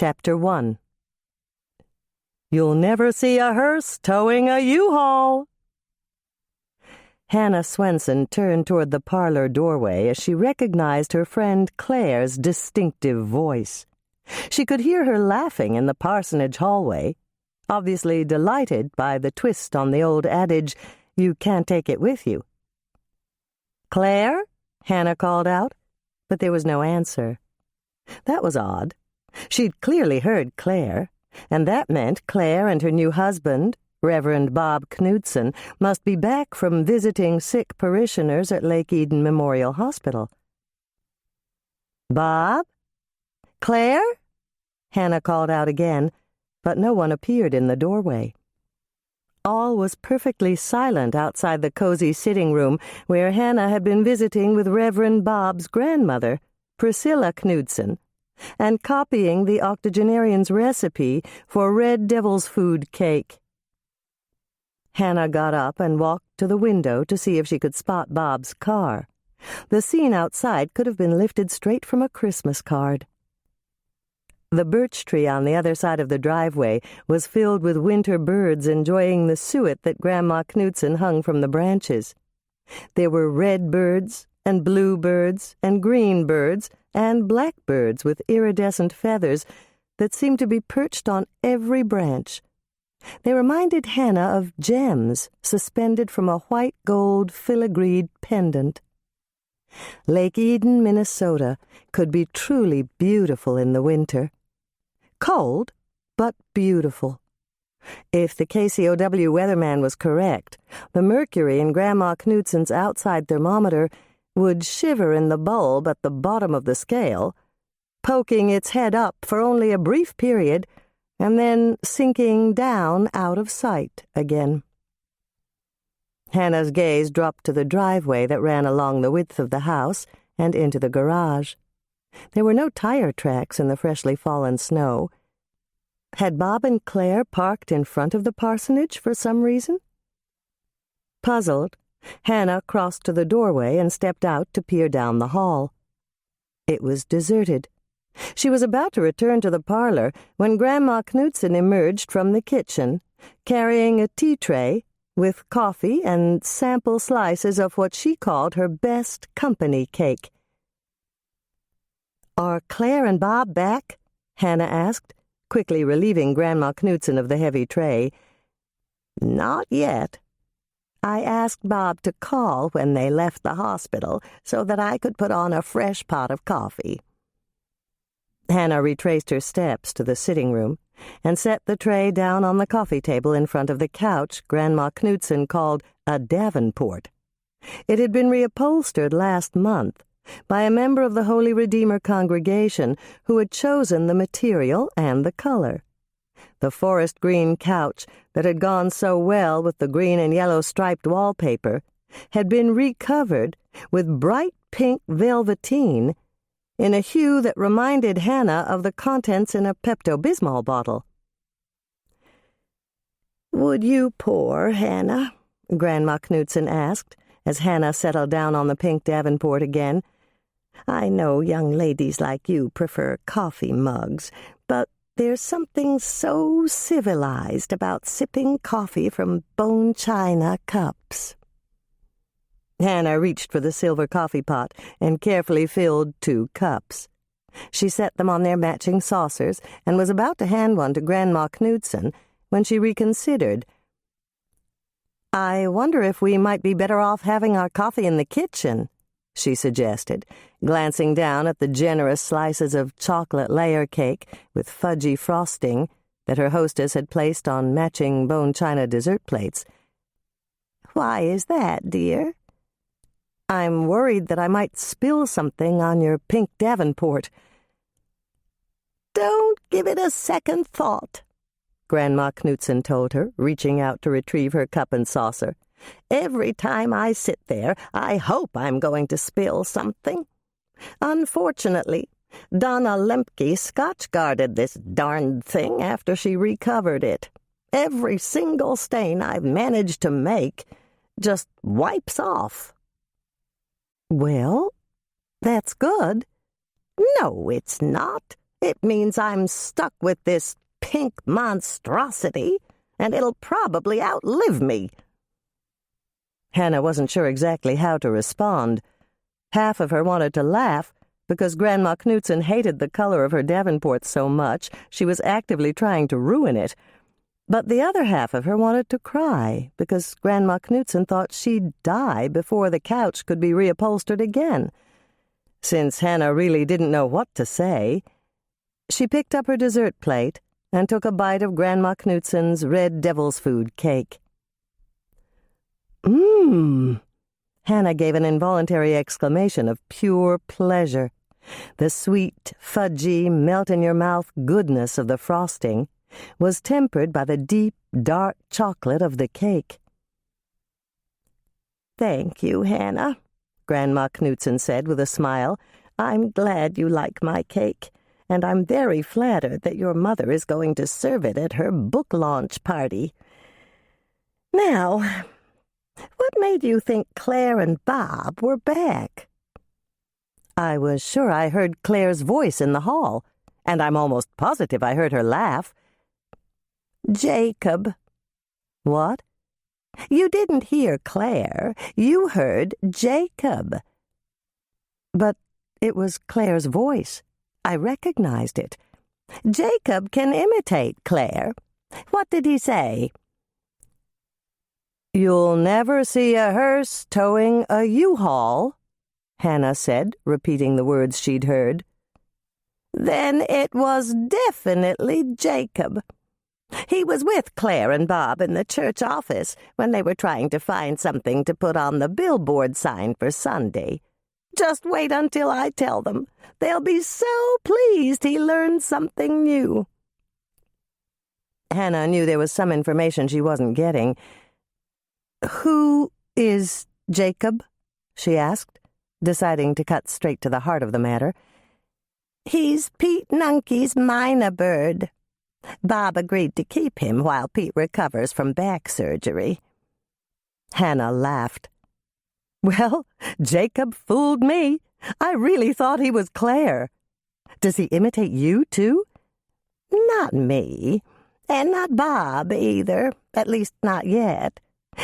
Chapter 1. You'll never see a hearse towing a U-Haul. Hannah Swensen turned toward the parlor doorway as she recognized her friend Claire's distinctive voice. She could hear her laughing in the parsonage hallway, obviously delighted by the twist on the old adage, "You can't take it with you." "Claire?" Hannah called out, but there was no answer. That was odd. She'd clearly heard Claire, and that meant Claire and her new husband, Reverend Bob Knudsen, must be back from visiting sick parishioners at Lake Eden Memorial Hospital. "Bob? Claire?" Hannah called out again, but no one appeared in the doorway. All was perfectly silent outside the cozy sitting room where Hannah had been visiting with Reverend Bob's grandmother, Priscilla Knudsen, and copying the octogenarian's recipe for Red Devil's food cake. Hannah got up and walked to the window to see if she could spot Bob's car. The scene outside could have been lifted straight from a Christmas card. The birch tree on the other side of the driveway was filled with winter birds enjoying the suet that Grandma Knudsen hung from the branches. There were red birds and blue birds and green birds and black birds with iridescent feathers that seemed to be perched on every branch. They reminded Hannah of gems suspended from a white gold filigreed pendant. Lake Eden, Minnesota, could be truly beautiful in the winter. Cold, but beautiful. If the KCOW weatherman was correct, the mercury in Grandma Knudsen's outside thermometer would shiver in the bulb at the bottom of the scale, poking its head up for only a brief period and then sinking down out of sight again. Hannah's gaze dropped to the driveway that ran along the width of the house and into the garage. There were no tire tracks in the freshly fallen snow. Had Bob and Claire parked in front of the parsonage for some reason? Puzzled, Hannah crossed to the doorway and stepped out to peer down the hall. It was deserted. She was about to return to the parlor when Grandma Knudsen emerged from the kitchen, carrying a tea tray with coffee and sample slices of what she called her best company cake. "Are Claire and Bob back?" Hannah asked, quickly relieving Grandma Knudsen of the heavy tray. "Not yet. I asked Bob to call when they left the hospital so that I could put on a fresh pot of coffee." Hannah retraced her steps to the sitting room and set the tray down on the coffee table in front of the couch Grandma Knudsen called a Davenport. It had been reupholstered last month by a member of the Holy Redeemer congregation who had chosen the material and the color. The forest green couch that had gone so well with the green and yellow striped wallpaper had been recovered with bright pink velveteen in a hue that reminded Hannah of the contents in a Pepto-Bismol bottle. "Would you pour, Hannah?" Grandma Knudsen asked, as Hannah settled down on the pink Davenport again. "I know young ladies like you prefer coffee mugs, but there's something so civilized about sipping coffee from bone china cups." Hannah reached for the silver coffee pot and carefully filled 2 cups. She set them on their matching saucers and was about to hand one to Grandma Knudsen when she reconsidered. "I wonder if we might be better off having our coffee in the kitchen," she suggested, glancing down at the generous slices of chocolate layer cake with fudgy frosting that her hostess had placed on matching bone china dessert plates. "Why is that, dear?" "I'm worried that I might spill something on your pink Davenport." "Don't give it a second thought," Grandma Knudsen told her, reaching out to retrieve her cup and saucer. "Every time I sit there, I hope I'm going to spill something. Unfortunately, Donna Lemke Scotch-guarded this darned thing after she recovered it. Every single stain I've managed to make just wipes off." "Well, that's good." "No, it's not," It means I'm stuck with this pink monstrosity, and it'll probably outlive me." Hannah wasn't sure exactly how to respond. Half of her wanted to laugh, because Grandma Knudsen hated the color of her Davenport so much she was actively trying to ruin it. But the other half of her wanted to cry, because Grandma Knudsen thought she'd die before the couch could be reupholstered again. Since Hannah really didn't know what to say, she picked up her dessert plate and took a bite of Grandma Knudsen's red devil's food cake. Mmm! Hannah gave an involuntary exclamation of pure pleasure. The sweet, fudgy, melt-in-your-mouth goodness of the frosting was tempered by the deep, dark chocolate of the cake. "Thank you, Hannah," Grandma Knudsen said with a smile. "I'm glad you like my cake, and I'm very flattered that your mother is going to serve it at her book launch party. Now, what made you think Claire and Bob were back?" "I was sure I heard Claire's voice in the hall, and I'm almost positive I heard her laugh." "Jacob." "What?" "You didn't hear Claire. You heard Jacob." "But it was Claire's voice. I recognized it." "Jacob can imitate Claire. What did he say?" "You'll never see a hearse towing a U-Haul," Hannah said, repeating the words she'd heard. "Then it was definitely Jacob. He was with Claire and Bob in the church office when they were trying to find something to put on the billboard sign for Sunday. Just wait until I tell them. They'll be so pleased he learned something new." Hannah knew there was some information she wasn't getting. "Who is Jacob?" she asked, deciding to cut straight to the heart of the matter. "He's Pete Nunkey's mynah bird. Bob agreed to keep him while Pete recovers from back surgery." Hannah laughed. "Well, Jacob fooled me. I really thought he was Claire. Does he imitate you, too?" "Not me, and not Bob, either, at least not yet.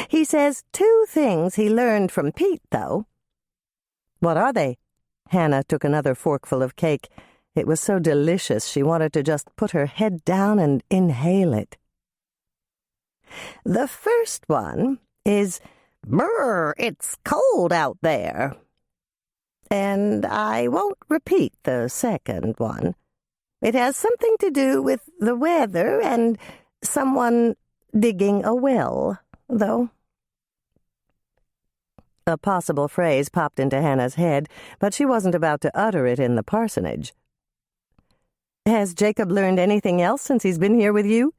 He says 2 things he learned from Pete, though." "What are they?" Hannah took another forkful of cake. It was so delicious she wanted to just put her head down and inhale it. "The first one is, 'Brr, it's cold out there.' And I won't repeat the second one. It has something to do with the weather and someone digging a well, though." A possible phrase popped into Hannah's head, but she wasn't about to utter it in the parsonage. "Has Jacob learned anything else since he's been here with you?"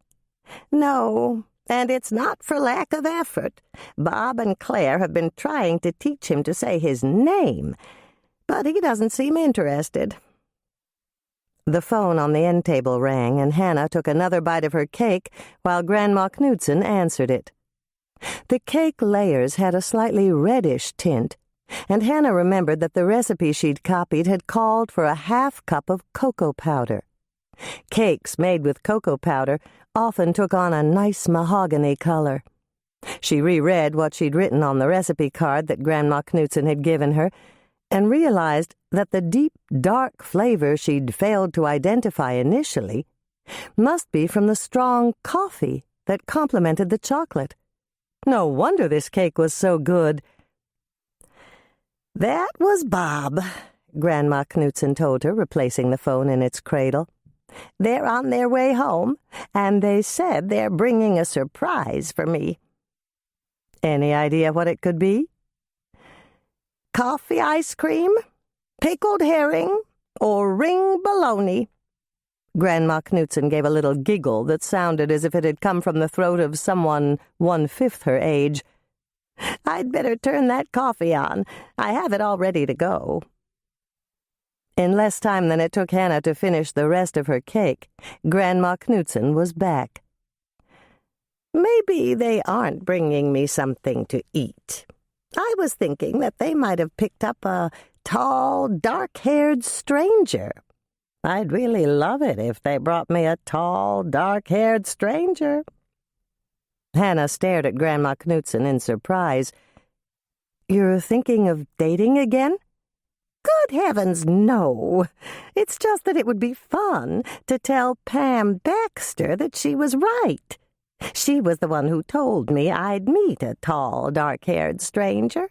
"No, and it's not for lack of effort. Bob and Claire have been trying to teach him to say his name, but he doesn't seem interested." The phone on the end table rang, and Hannah took another bite of her cake while Grandma Knudsen answered it. The cake layers had a slightly reddish tint, and Hannah remembered that the recipe she'd copied had called for a half cup of cocoa powder. Cakes made with cocoa powder often took on a nice mahogany color. She reread what she'd written on the recipe card that Grandma Knudsen had given her, and realized that the deep, dark flavor she'd failed to identify initially must be from the strong coffee that complemented the chocolate. No wonder this cake was so good. "That was Bob," Grandma Knudsen told her, replacing the phone in its cradle. "They're on their way home, and they said they're bringing a surprise for me." "Any idea what it could be?" "Coffee ice cream, pickled herring, or ring bologna." Grandma Knudsen gave a little giggle that sounded as if it had come from the throat of someone 1/5 her age. "I'd better turn that coffee on. I have it all ready to go." In less time than it took Hannah to finish the rest of her cake, Grandma Knudsen was back. "Maybe they aren't bringing me something to eat. I was thinking that they might have picked up a tall, dark-haired stranger. I'd really love it if they brought me a tall, dark-haired stranger." Hannah stared at Grandma Knudsen in surprise. "You're thinking of dating again?" "Good heavens, no. It's just that it would be fun to tell Pam Baxter that she was right. She was the one who told me I'd meet a tall, dark-haired stranger."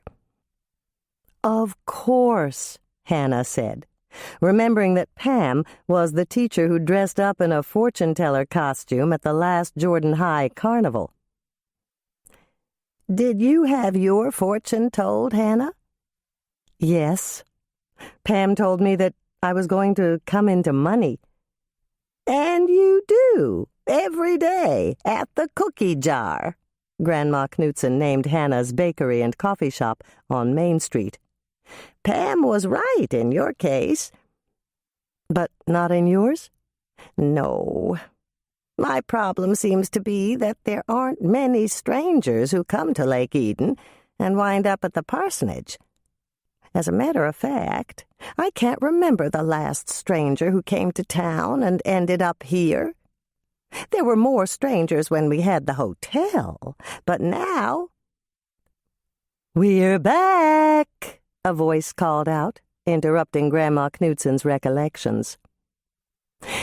"Of course," Hannah said, remembering that Pam was the teacher who dressed up in a fortune-teller costume at the last Jordan High carnival. "Did you have your fortune told, Hannah?" "Yes. Pam told me that I was going to come into money." "And you do, every day, at the cookie jar." Grandma Knudsen named Hannah's bakery and coffee shop on Main Street. "Pam was right in your case." "But not in yours?" "No. My problem seems to be that there aren't many strangers who come to Lake Eden and wind up at the parsonage. As a matter of fact, I can't remember the last stranger who came to town and ended up here. There were more strangers when we had the hotel, but now—" "We're back!" a voice called out, interrupting Grandma Knudsen's recollections.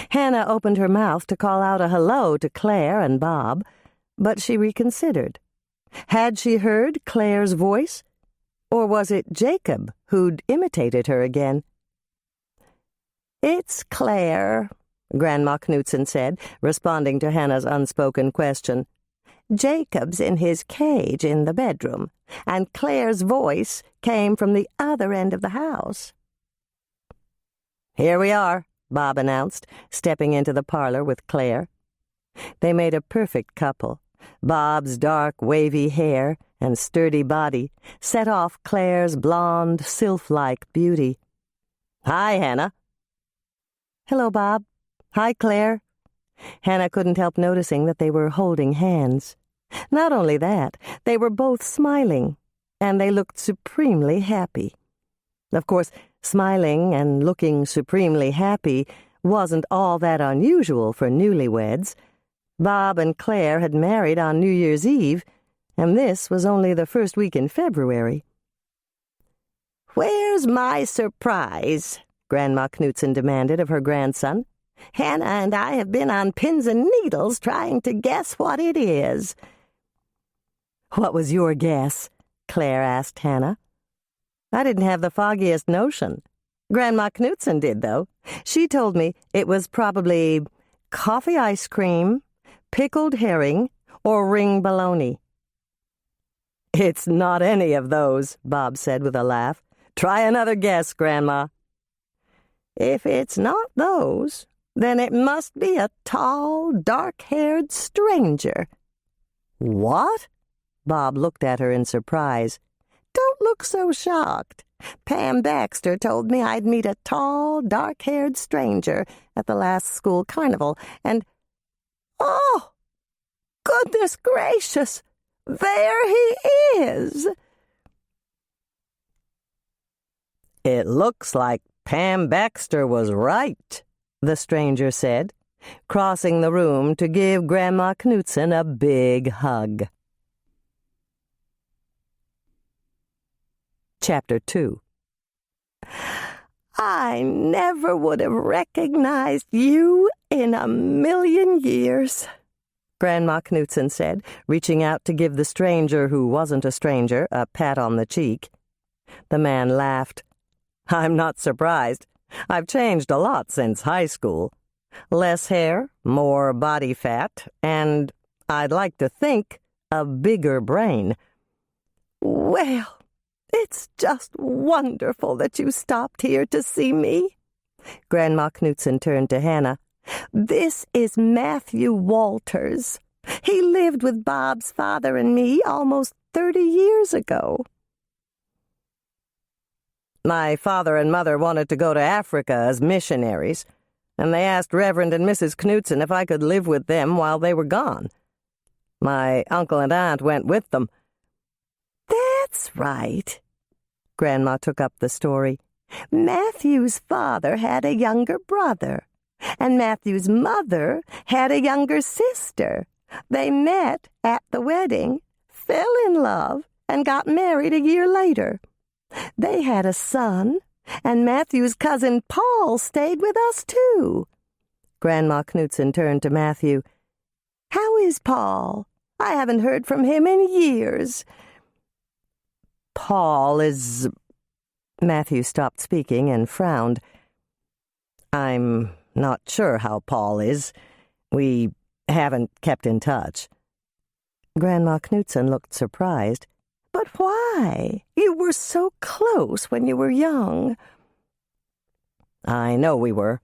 Hannah opened her mouth to call out a hello to Claire and Bob, but she reconsidered. Had she heard Claire's voice? Or was it Jacob who'd imitated her again? "It's Claire," Grandma Knudsen said, responding to Hannah's unspoken question. "Jacob's in his cage in the bedroom, and Claire's voice came from the other end of the house." "Here we are," Bob announced, stepping into the parlor with Claire. They made a perfect couple. Bob's dark, wavy hair and sturdy body set off Claire's blonde, sylph-like beauty. "Hi, Hannah." "Hello, Bob. Hi, Claire." Hannah couldn't help noticing that they were holding hands. Not only that, they were both smiling, and they looked supremely happy. Of course, smiling and looking supremely happy wasn't all that unusual for newlyweds. Bob and Claire had married on New Year's Eve, and this was only the first week in February. "Where's my surprise?" Grandma Knudsen demanded of her grandson. "Hannah and I have been on pins and needles trying to guess what it is." "What was your guess?" Claire asked Hannah. "I didn't have the foggiest notion. Grandma Knudsen did, though. She told me it was probably coffee ice cream, pickled herring, or ring bologna." "It's not any of those," Bob said with a laugh. "Try another guess, Grandma." "If it's not those, then it must be a tall, dark-haired stranger." "What?" Bob looked at her in surprise. "Don't look so shocked. Pam Baxter told me I'd meet a tall, dark-haired stranger at the last school carnival, and— oh, goodness gracious! There he is!" "It looks like Pam Baxter was right," the stranger said, crossing the room to give Grandma Knudsen a big hug. Chapter 2. "I never would have recognized you in a million years," Grandma Knudsen said, reaching out to give the stranger who wasn't a stranger a pat on the cheek. The man laughed. "I'm not surprised. I've changed a lot since high school. Less hair, more body fat, and, I'd like to think, a bigger brain." "Well, it's just wonderful that you stopped here to see me." Grandma Knudsen turned to Hannah. "This is Matthew Walters. He lived with Bob's father and me almost 30 years ago." "My father and mother wanted to go to Africa as missionaries, and they asked Reverend and Mrs. Knudsen if I could live with them while they were gone. My uncle and aunt went with them." "That's right." Grandma took up the story. Matthew's father had a younger brother, and Matthew's mother had a younger sister. They met at the wedding, fell in love, and got married a year later. They had a son, and Matthew's cousin Paul stayed with us, too. Grandma Knudsen turned to Matthew. How is Paul? I haven't heard from him in years. Paul is... Matthew stopped speaking and frowned. I'm not sure how Paul is. We haven't kept in touch. Grandma Knudsen looked surprised. But why? You were so close when you were young. I know we were.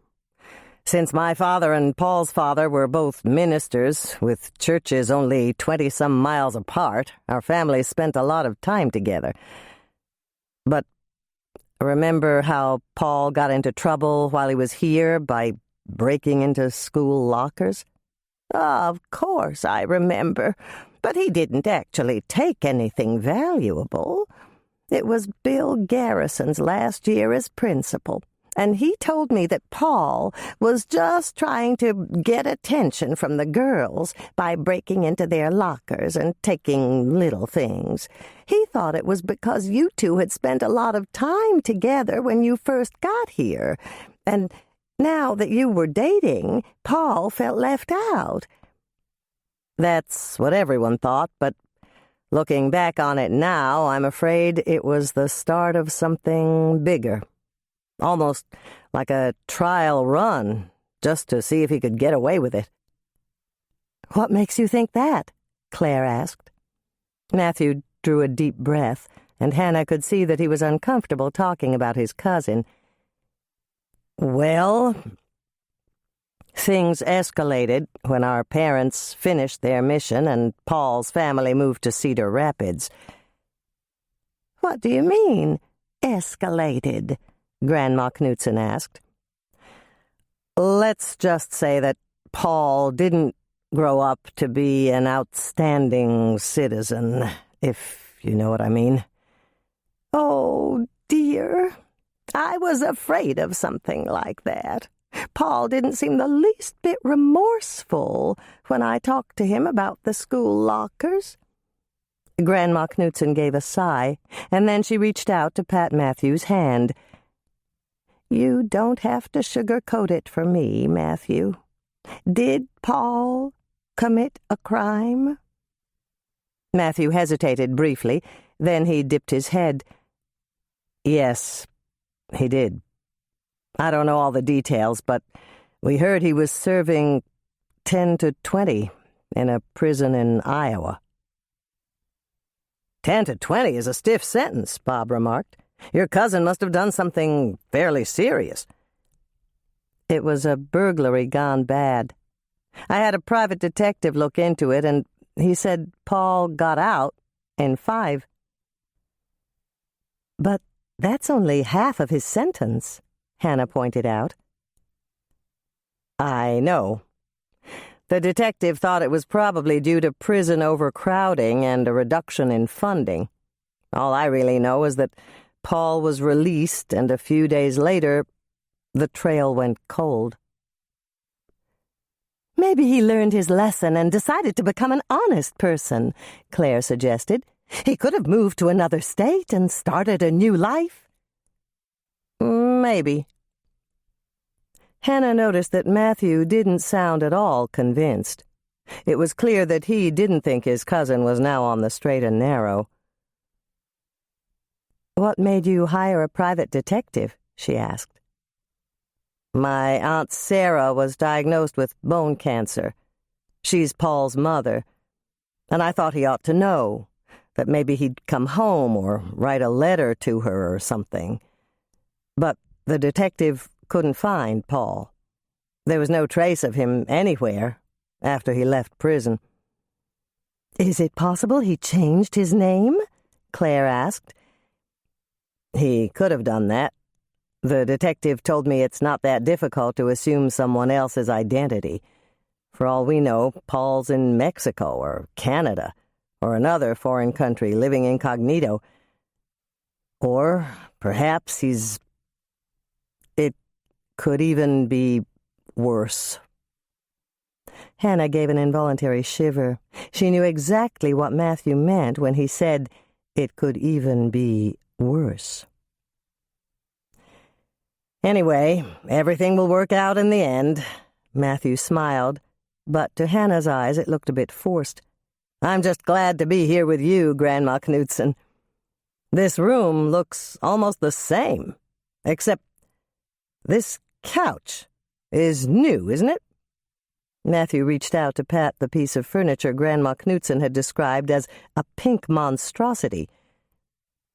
Since my father and Paul's father were both ministers, with churches only 20-some miles apart, our families spent a lot of time together. But remember how Paul got into trouble while he was here by breaking into school lockers? Of course I remember, but he didn't actually take anything valuable. It was Bill Garrison's last year as principal, and he told me that Paul was just trying to get attention from the girls by breaking into their lockers and taking little things. He thought it was because you two had spent a lot of time together when you first got here, and now that you were dating, Paul felt left out. That's what everyone thought, but looking back on it now, I'm afraid it was the start of something bigger. Almost like a trial run, just to see if he could get away with it. What makes you think that? Claire asked. Matthew drew a deep breath, and Hannah could see that he was uncomfortable talking about his cousin. Well, things escalated when our parents finished their mission and Paul's family moved to Cedar Rapids. What do you mean, escalated? Grandma Knudsen asked. Let's just say that Paul didn't grow up to be an outstanding citizen, if you know what I mean. Oh, dear. I was afraid of something like that. Paul didn't seem the least bit remorseful when I talked to him about the school lockers. Grandma Knudsen gave a sigh, and then she reached out to pat Matthew's hand. You don't have to sugarcoat it for me, Matthew. Did Paul commit a crime? Matthew hesitated briefly, then he dipped his head. Yes, he did. I don't know all the details, but we heard he was serving 10 to 20 in a prison in Iowa. 10 to 20 is a stiff sentence, Bob remarked. Your cousin must have done something fairly serious. It was a burglary gone bad. I had a private detective look into it, and he said Paul got out in 5. But that's only half of his sentence, Hannah pointed out. I know. The detective thought it was probably due to prison overcrowding and a reduction in funding. All I really know is that Paul was released, and a few days later, the trail went cold. Maybe he learned his lesson and decided to become an honest person, Claire suggested. He could have moved to another state and started a new life. Maybe. Hannah noticed that Matthew didn't sound at all convinced. It was clear that he didn't think his cousin was now on the straight and narrow. What made you hire a private detective? She asked. My Aunt Sarah was diagnosed with bone cancer. She's Paul's mother, and I thought he ought to know, that maybe he'd come home or write a letter to her or something. But the detective couldn't find Paul. There was no trace of him anywhere after he left prison. Is it possible he changed his name? Claire asked. He could have done that. The detective told me it's not that difficult to assume someone else's identity. For all we know, Paul's in Mexico or Canada or another foreign country living incognito. Or perhaps he's could even be worse. Hannah gave an involuntary shiver. She knew exactly what Matthew meant when he said it could even be worse. Anyway, everything will work out in the end. Matthew smiled, but to Hannah's eyes it looked a bit forced. I'm just glad to be here with you, Grandma Knudsen. This room looks almost the same, except this couch is new, isn't it? Matthew reached out to pat the piece of furniture Grandma Knudsen had described as a pink monstrosity.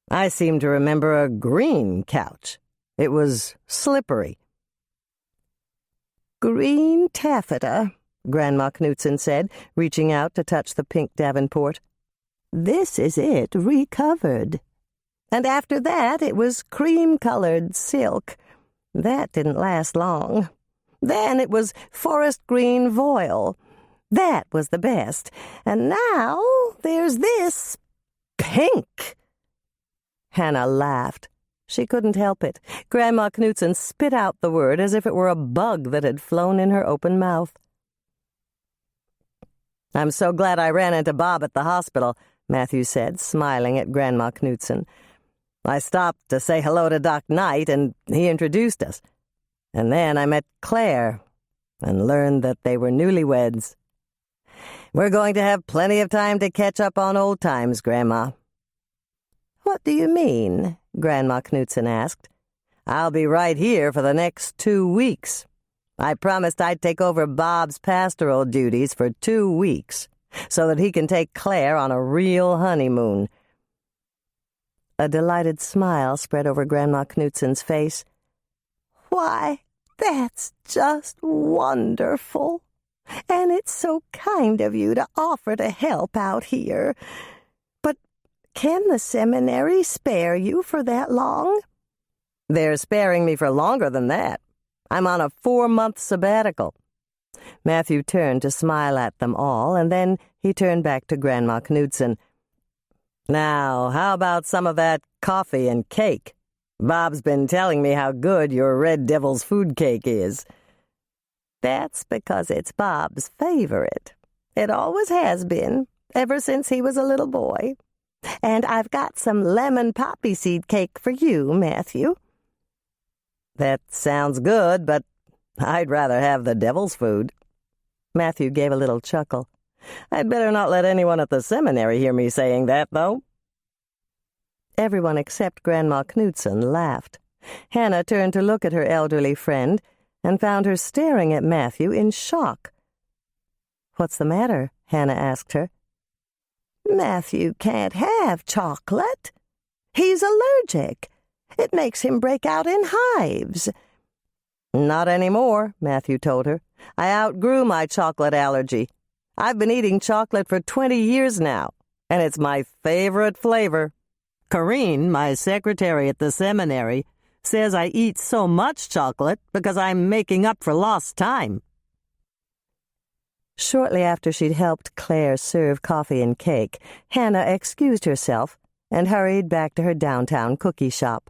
I seem to remember a green couch. It was slippery. Green taffeta, Grandma Knudsen said, reaching out to touch the pink davenport. This is it recovered. And after that it was cream-colored silk. That didn't last long. Then it was forest green voile. That was the best. And now there's this pink. Hannah laughed. She couldn't help it. Grandma Knudsen spit out the word as if it were a bug that had flown in her open mouth. I'm so glad I ran into Bob at the hospital, Matthew said, smiling at Grandma Knudsen. I stopped to say hello to Doc Knight, and he introduced us. And then I met Claire and learned that they were newlyweds. We're going to have plenty of time to catch up on old times, Grandma. What do you mean? Grandma Knudsen asked. I'll be right here for the next 2 weeks. I promised I'd take over Bob's pastoral duties for 2 weeks so that he can take Claire on a real honeymoon. A delighted smile spread over Grandma Knudsen's face. Why, that's just wonderful. And it's so kind of you to offer to help out here. But can the seminary spare you for that long? They're sparing me for longer than that. I'm on a 4-month sabbatical. Matthew turned to smile at them all, and then he turned back to Grandma Knudsen. Now, how about some of that coffee and cake? Bob's been telling me how good your Red Devil's food cake is. That's because it's Bob's favorite. It always has been, ever since he was a little boy. And I've got some lemon poppy seed cake for you, Matthew. That sounds good, but I'd rather have the devil's food. Matthew gave a little chuckle. I'd better not let anyone at the seminary hear me saying that, though. Everyone except Grandma Knudsen laughed. Hannah turned to look at her elderly friend and found her staring at Matthew in shock. What's the matter? Hannah asked her. Matthew can't have chocolate. He's allergic. It makes him break out in hives. Not anymore, Matthew told her. I outgrew my chocolate allergy. I've been eating chocolate for 20 years now, and it's my favorite flavor. Corrine, my secretary at the seminary, says I eat so much chocolate because I'm making up for lost time. Shortly after she'd helped Claire serve coffee and cake, Hannah excused herself and hurried back to her downtown cookie shop.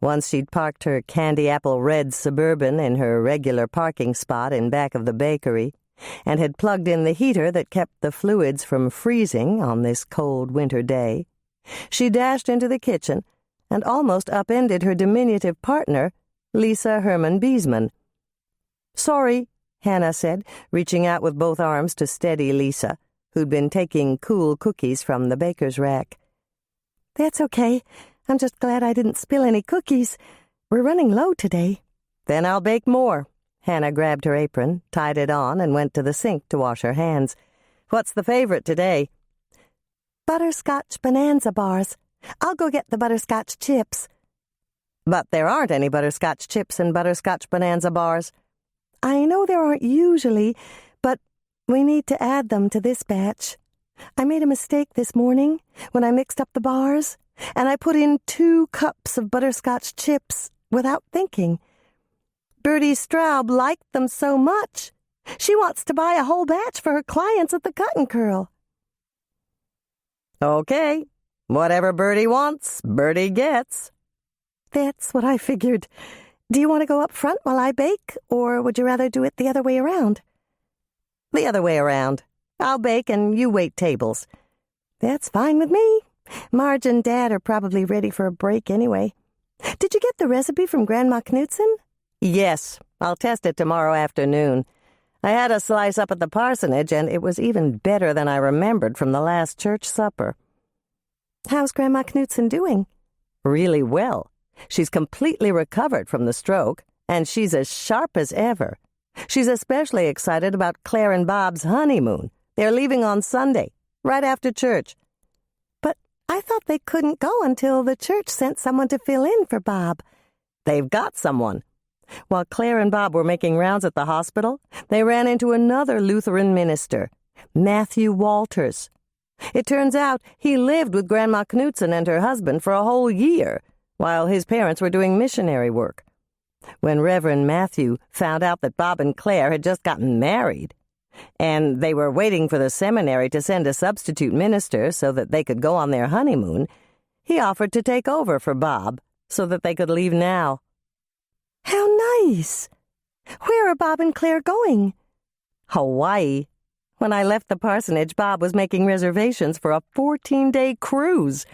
Once she'd parked her candy-apple red Suburban in her regular parking spot in back of the bakery, and had plugged in the heater that kept the fluids from freezing on this cold winter day, she dashed into the kitchen and almost upended her diminutive partner, Lisa Herman Beesman. Sorry, Hannah said, reaching out with both arms to steady Lisa, who'd been taking cool cookies from the baker's rack. That's okay. I'm just glad I didn't spill any cookies. We're running low today. Then I'll bake more. Hannah grabbed her apron, tied it on, and went to the sink to wash her hands. What's the favorite today? Butterscotch bonanza bars. I'll go get the butterscotch chips. But there aren't any butterscotch chips and butterscotch bonanza bars. I know there aren't usually, but we need to add them to this batch. I made a mistake this morning when I mixed up the bars, and I put in 2 cups of butterscotch chips without thinking. Bertie Straub liked them so much. She wants to buy a whole batch for her clients at the Cut and Curl. Okay, whatever Bertie wants, Bertie gets. That's what I figured. Do you want to go up front while I bake, or would you rather do it the other way around? The other way around. I'll bake and you wait tables. That's fine with me. Marge and Dad are probably ready for a break anyway. Did you get the recipe from Grandma Knudsen? Yes, I'll test it tomorrow afternoon. I had a slice up at the parsonage, and it was even better than I remembered from the last church supper. How's Grandma Knudsen doing? Really well. She's completely recovered from the stroke, and she's as sharp as ever. She's especially excited about Claire and Bob's honeymoon. They're leaving on Sunday, right after church. But I thought they couldn't go until the church sent someone to fill in for Bob. They've got someone. While Claire and Bob were making rounds at the hospital, they ran into another Lutheran minister, Matthew Walters. It turns out he lived with Grandma Knudsen and her husband for a whole year, while his parents were doing missionary work. When Reverend Matthew found out that Bob and Claire had just gotten married, and they were waiting for the seminary to send a substitute minister so that they could go on their honeymoon, he offered to take over for Bob so that they could leave now. How nice! Where are Bob and Claire going? Hawaii. When I left the parsonage, Bob was making reservations for a 14-day cruise.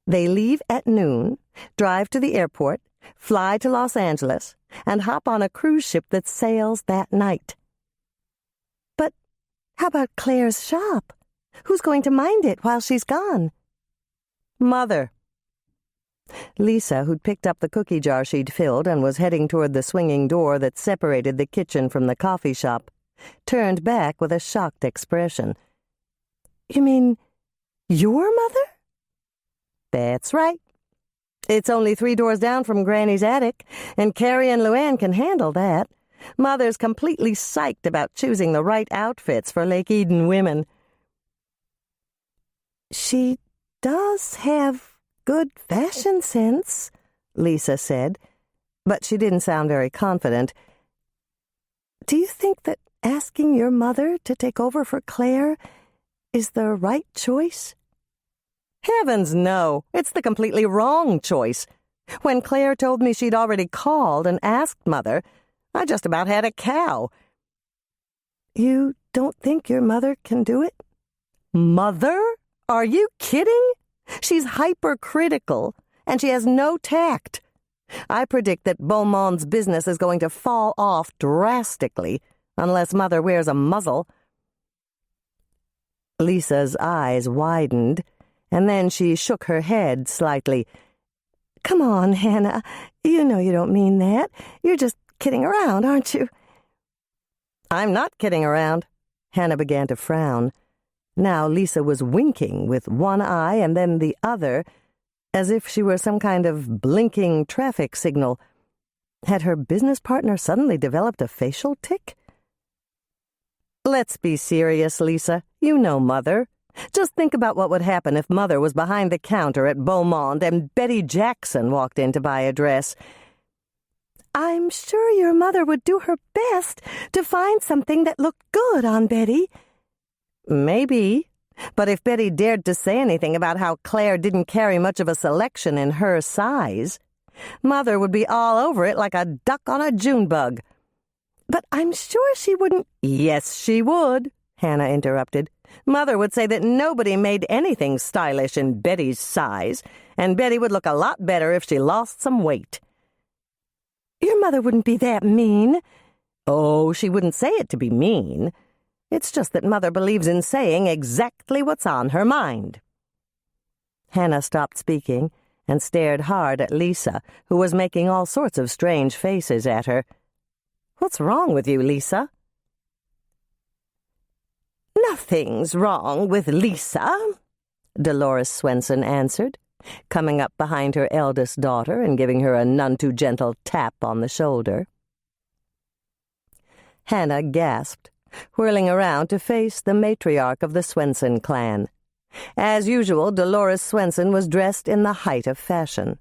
They leave at noon, drive to the airport, fly to Los Angeles, and hop on a cruise ship that sails that night. But how about Claire's shop? Who's going to mind it while she's gone? Mother. Lisa, who'd picked up the cookie jar she'd filled and was heading toward the swinging door that separated the kitchen from the coffee shop, turned back with a shocked expression. You mean your mother? That's right. It's only 3 doors down from Granny's attic, and Carrie and Luann can handle that. Mother's completely psyched about choosing the right outfits for Lake Eden women. She does have good fashion sense, Lisa said, but she didn't sound very confident. Do you think that asking your mother to take over for Claire is the right choice? Heavens, no. It's the completely wrong choice. When Claire told me she'd already called and asked Mother, I just about had a cow. You don't think your mother can do it? Mother? Are you kidding? She's hypercritical, and she has no tact. I predict that Beaumont's business is going to fall off drastically, unless Mother wears a muzzle. Lisa's eyes widened, and then she shook her head slightly. Come on, Hannah. You know you don't mean that. You're just kidding around, aren't you? I'm not kidding around. Hannah began to frown. Now Lisa was winking with one eye and then the other, as if she were some kind of blinking traffic signal. Had her business partner suddenly developed a facial tic? Let's be serious, Lisa. You know Mother. Just think about what would happen if Mother was behind the counter at Beaumont and Betty Jackson walked in to buy a dress. I'm sure your mother would do her best to find something that looked good on Betty. Maybe, but if Betty dared to say anything about how Claire didn't carry much of a selection in her size, Mother would be all over it like a duck on a June bug. But I'm sure she wouldn't— Yes, she would, Hannah interrupted. Mother would say that nobody made anything stylish in Betty's size, and Betty would look a lot better if she lost some weight. Your mother wouldn't be that mean. Oh, she wouldn't say it to be mean. It's just that Mother believes in saying exactly what's on her mind. Hannah stopped speaking and stared hard at Lisa, who was making all sorts of strange faces at her. What's wrong with you, Lisa? Nothing's wrong with Lisa, Dolores Swensen answered, coming up behind her eldest daughter and giving her a none-too-gentle tap on the shoulder. Hannah gasped, whirling around to face the matriarch of the Swensen clan. As usual, Dolores Swensen was dressed in the height of fashion.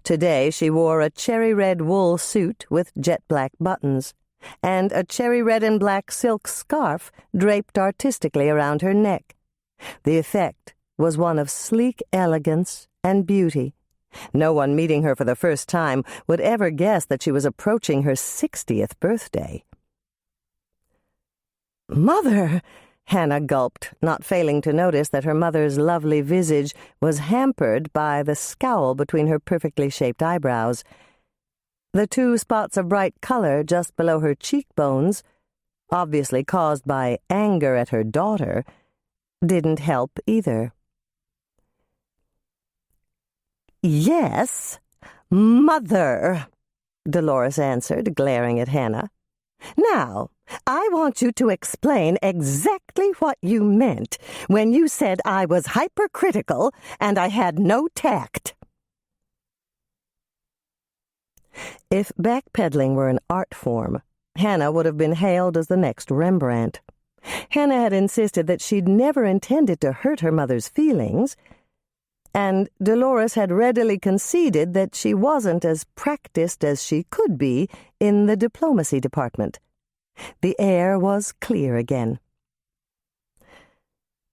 Today she wore a cherry-red wool suit with jet-black buttons, and a cherry-red and black silk scarf draped artistically around her neck. The effect was one of sleek elegance and beauty, No one meeting her for the first time would ever guess that she was approaching her 60th birthday. "Mother!" Hannah gulped, not failing to notice that her mother's lovely visage was hampered by the scowl between her perfectly shaped eyebrows. The 2 spots of bright color just below her cheekbones, obviously caused by anger at her daughter, didn't help either. "Yes, Mother," Dolores answered, glaring at Hannah. "Now, I want you to explain exactly what you meant when you said I was hypercritical and I had no tact." If backpedaling were an art form, Hannah would have been hailed as the next Rembrandt. Hannah had insisted that she'd never intended to hurt her mother's feelings, and Dolores had readily conceded that she wasn't as practiced as she could be in the diplomacy department. The air was clear again.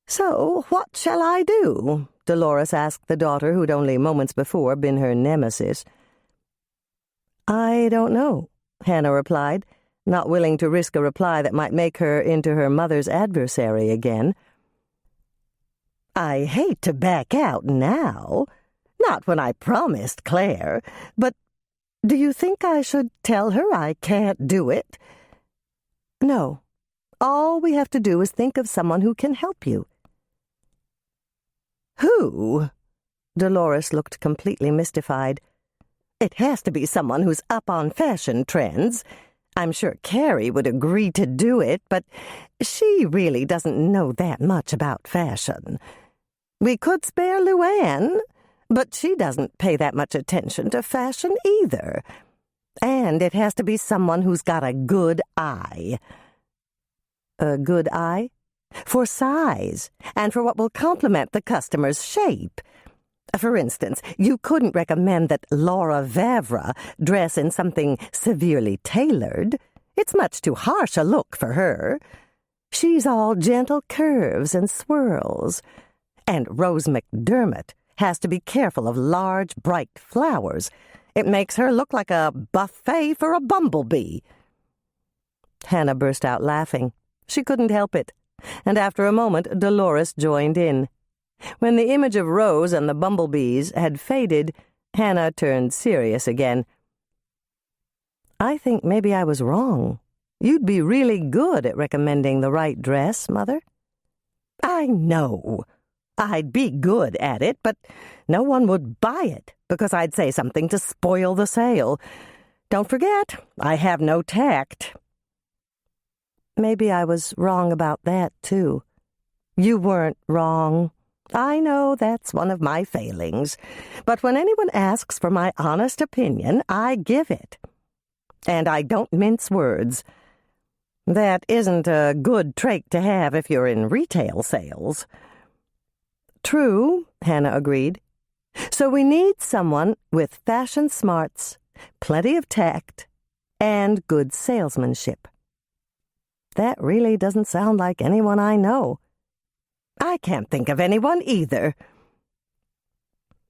"So, what shall I do?" Dolores asked the daughter who'd only moments before been her nemesis. "I don't know," Hannah replied, not willing to risk a reply that might make her into her mother's adversary again. "I hate to back out now, not when I promised Claire, but do you think I should tell her I can't do it?" "No. All we have to do is think of someone who can help you." "Who?" Dolores looked completely mystified. "It has to be someone who's up on fashion trends. I'm sure Carrie would agree to do it, but she really doesn't know that much about fashion. We could spare Luann, but she doesn't pay that much attention to fashion either. And it has to be someone who's got a good eye." "A good eye?" "For size, and for what will complement the customer's shape. For instance, you couldn't recommend that Laura Vavra dress in something severely tailored. It's much too harsh a look for her. She's all gentle curves and swirls. And Rose McDermott has to be careful of large, bright flowers. It makes her look like a buffet for a bumblebee." Hannah burst out laughing. She couldn't help it, and after a moment Dolores joined in. When the image of Rose and the bumblebees had faded, Hannah turned serious again. "I think maybe I was wrong. You'd be really good at recommending the right dress, Mother." "I know. I'd be good at it, but no one would buy it because I'd say something to spoil the sale. Don't forget, I have no tact." "Maybe I was wrong about that, too." "You weren't wrong. I know that's one of my failings, but when anyone asks for my honest opinion, I give it. And I don't mince words. That isn't a good trait to have if you're in retail sales." "True," Hannah agreed. "So we need someone with fashion smarts, plenty of tact, and good salesmanship." "That really doesn't sound like anyone I know." "I can't think of anyone either."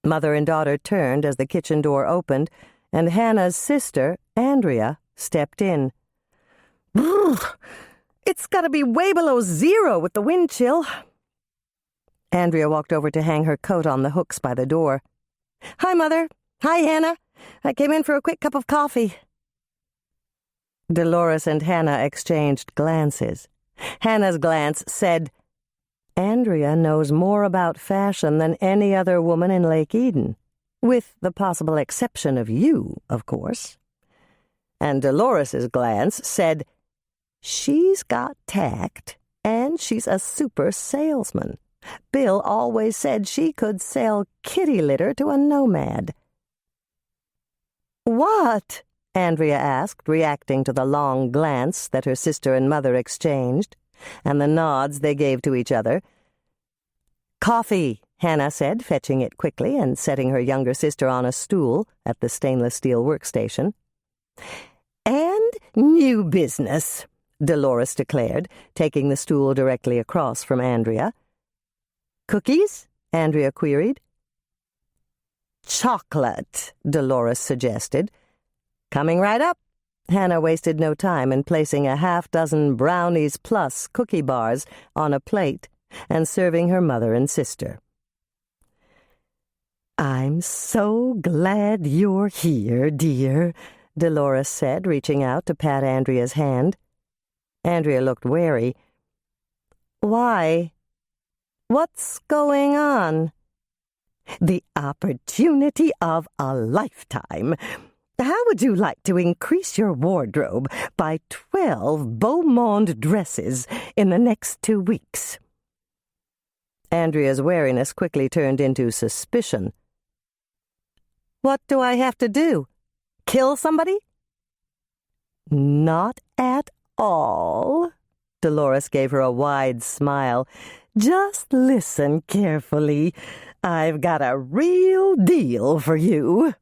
Mother and daughter turned as the kitchen door opened, and Hannah's sister, Andrea, stepped in. "Brrr! It's got to be way below 0 with the wind chill." Andrea walked over to hang her coat on the hooks by the door. "Hi, Mother. Hi, Hannah. I came in for a quick cup of coffee." Dolores and Hannah exchanged glances. Hannah's glance said, "Andrea knows more about fashion than any other woman in Lake Eden, with the possible exception of you, of course." And Dolores's glance said, "She's got tact, and she's a super salesman. Bill always said she could sell kitty litter to a nomad." "What?" Andrea asked, reacting to the long glance that her sister and mother exchanged, and the nods they gave to each other. "Coffee," Hannah said, fetching it quickly and setting her younger sister on a stool at the stainless steel workstation. "And new business," Dolores declared, taking the stool directly across from Andrea. "Cookies?" Andrea queried. chocolate, Dolores suggested. Coming right up. Hannah wasted no time in placing a half-dozen brownies plus cookie bars on a plate and serving her mother and sister. "I'm so glad you're here, dear," Dolores said, reaching out to pat Andrea's hand. Andrea looked wary. "Why? What's going on?" "The opportunity of a lifetime. How would you like to increase your wardrobe by 12 beau monde dresses in the next 2 weeks? Andrea's wariness quickly turned into suspicion. "What do I have to do? Kill somebody?" "Not at all." Dolores gave her a wide smile. "Just listen carefully. I've got a real deal for you."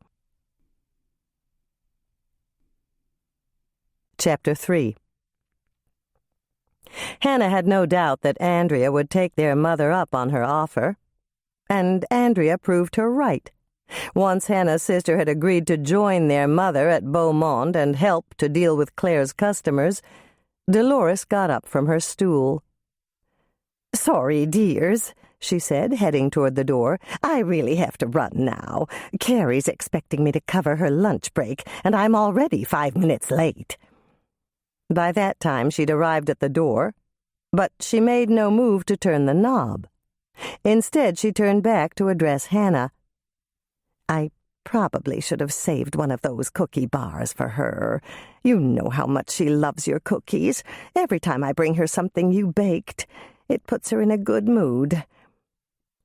Chapter 3. Hannah had no doubt that Andrea would take their mother up on her offer. And Andrea proved her right. Once Hannah's sister had agreed to join their mother at Beaumont and help to deal with Claire's customers, Dolores got up from her stool. "Sorry, dears," she said, heading toward the door. "I really have to run now. Carrie's expecting me to cover her lunch break, and I'm already 5 minutes late." By that time she'd arrived at the door, but she made no move to turn the knob. Instead, she turned back to address Hannah. "I probably should have saved one of those cookie bars for her. You know how much she loves your cookies. Every time I bring her something you baked, it puts her in a good mood.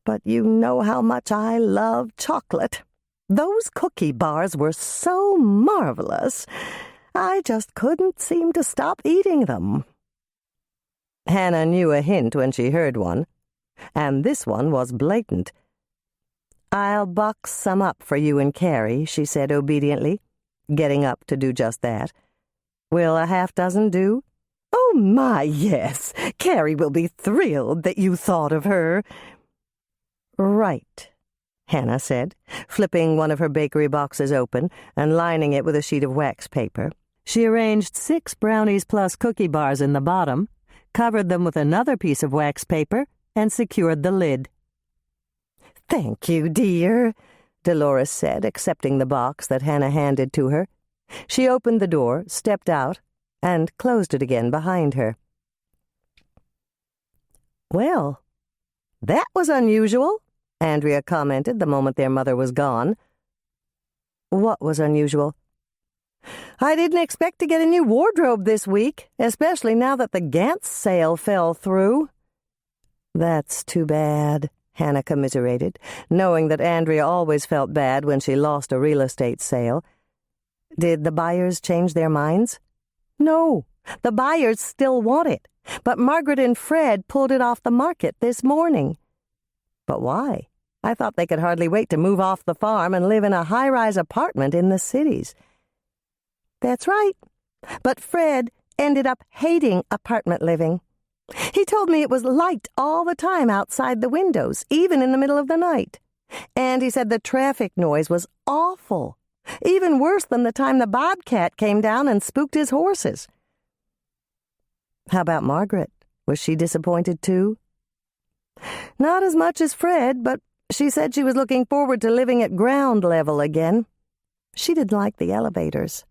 But you know how much I love chocolate. Those cookie bars were so marvelous. I just couldn't seem to stop eating them." Hannah knew a hint when she heard one, and this one was blatant. "I'll box some up for you and Carrie," she said obediently, getting up to do just that. "Will a half-dozen do?" "Oh, my, yes. Carrie will be thrilled that you thought of her." "Right," Hannah said, flipping one of her bakery boxes open and lining it with a sheet of wax paper. She arranged 6 brownies plus cookie bars in the bottom, covered them with another piece of wax paper, and secured the lid. "Thank you, dear," Dolores said, accepting the box that Hannah handed to her. She opened the door, stepped out, and closed it again behind her. "Well, that was unusual," Andrea commented the moment their mother was gone. "What was unusual?" "I didn't expect to get a new wardrobe this week, especially now that the Gantz sale fell through." "That's too bad," Hannah commiserated, knowing that Andrea always felt bad when she lost a real estate sale. "Did the buyers change their minds?" "No, the buyers still want it, but Margaret and Fred pulled it off the market this morning." "But why? I thought they could hardly wait to move off the farm and live in a high-rise apartment in the cities." "That's right, but Fred ended up hating apartment living. He told me it was light all the time outside the windows, even in the middle of the night. And he said the traffic noise was awful, even worse than the time the bobcat came down and spooked his horses." "How about Margaret? Was she disappointed too?" "Not as much as Fred, but she said she was looking forward to living at ground level again. She didn't like the elevators."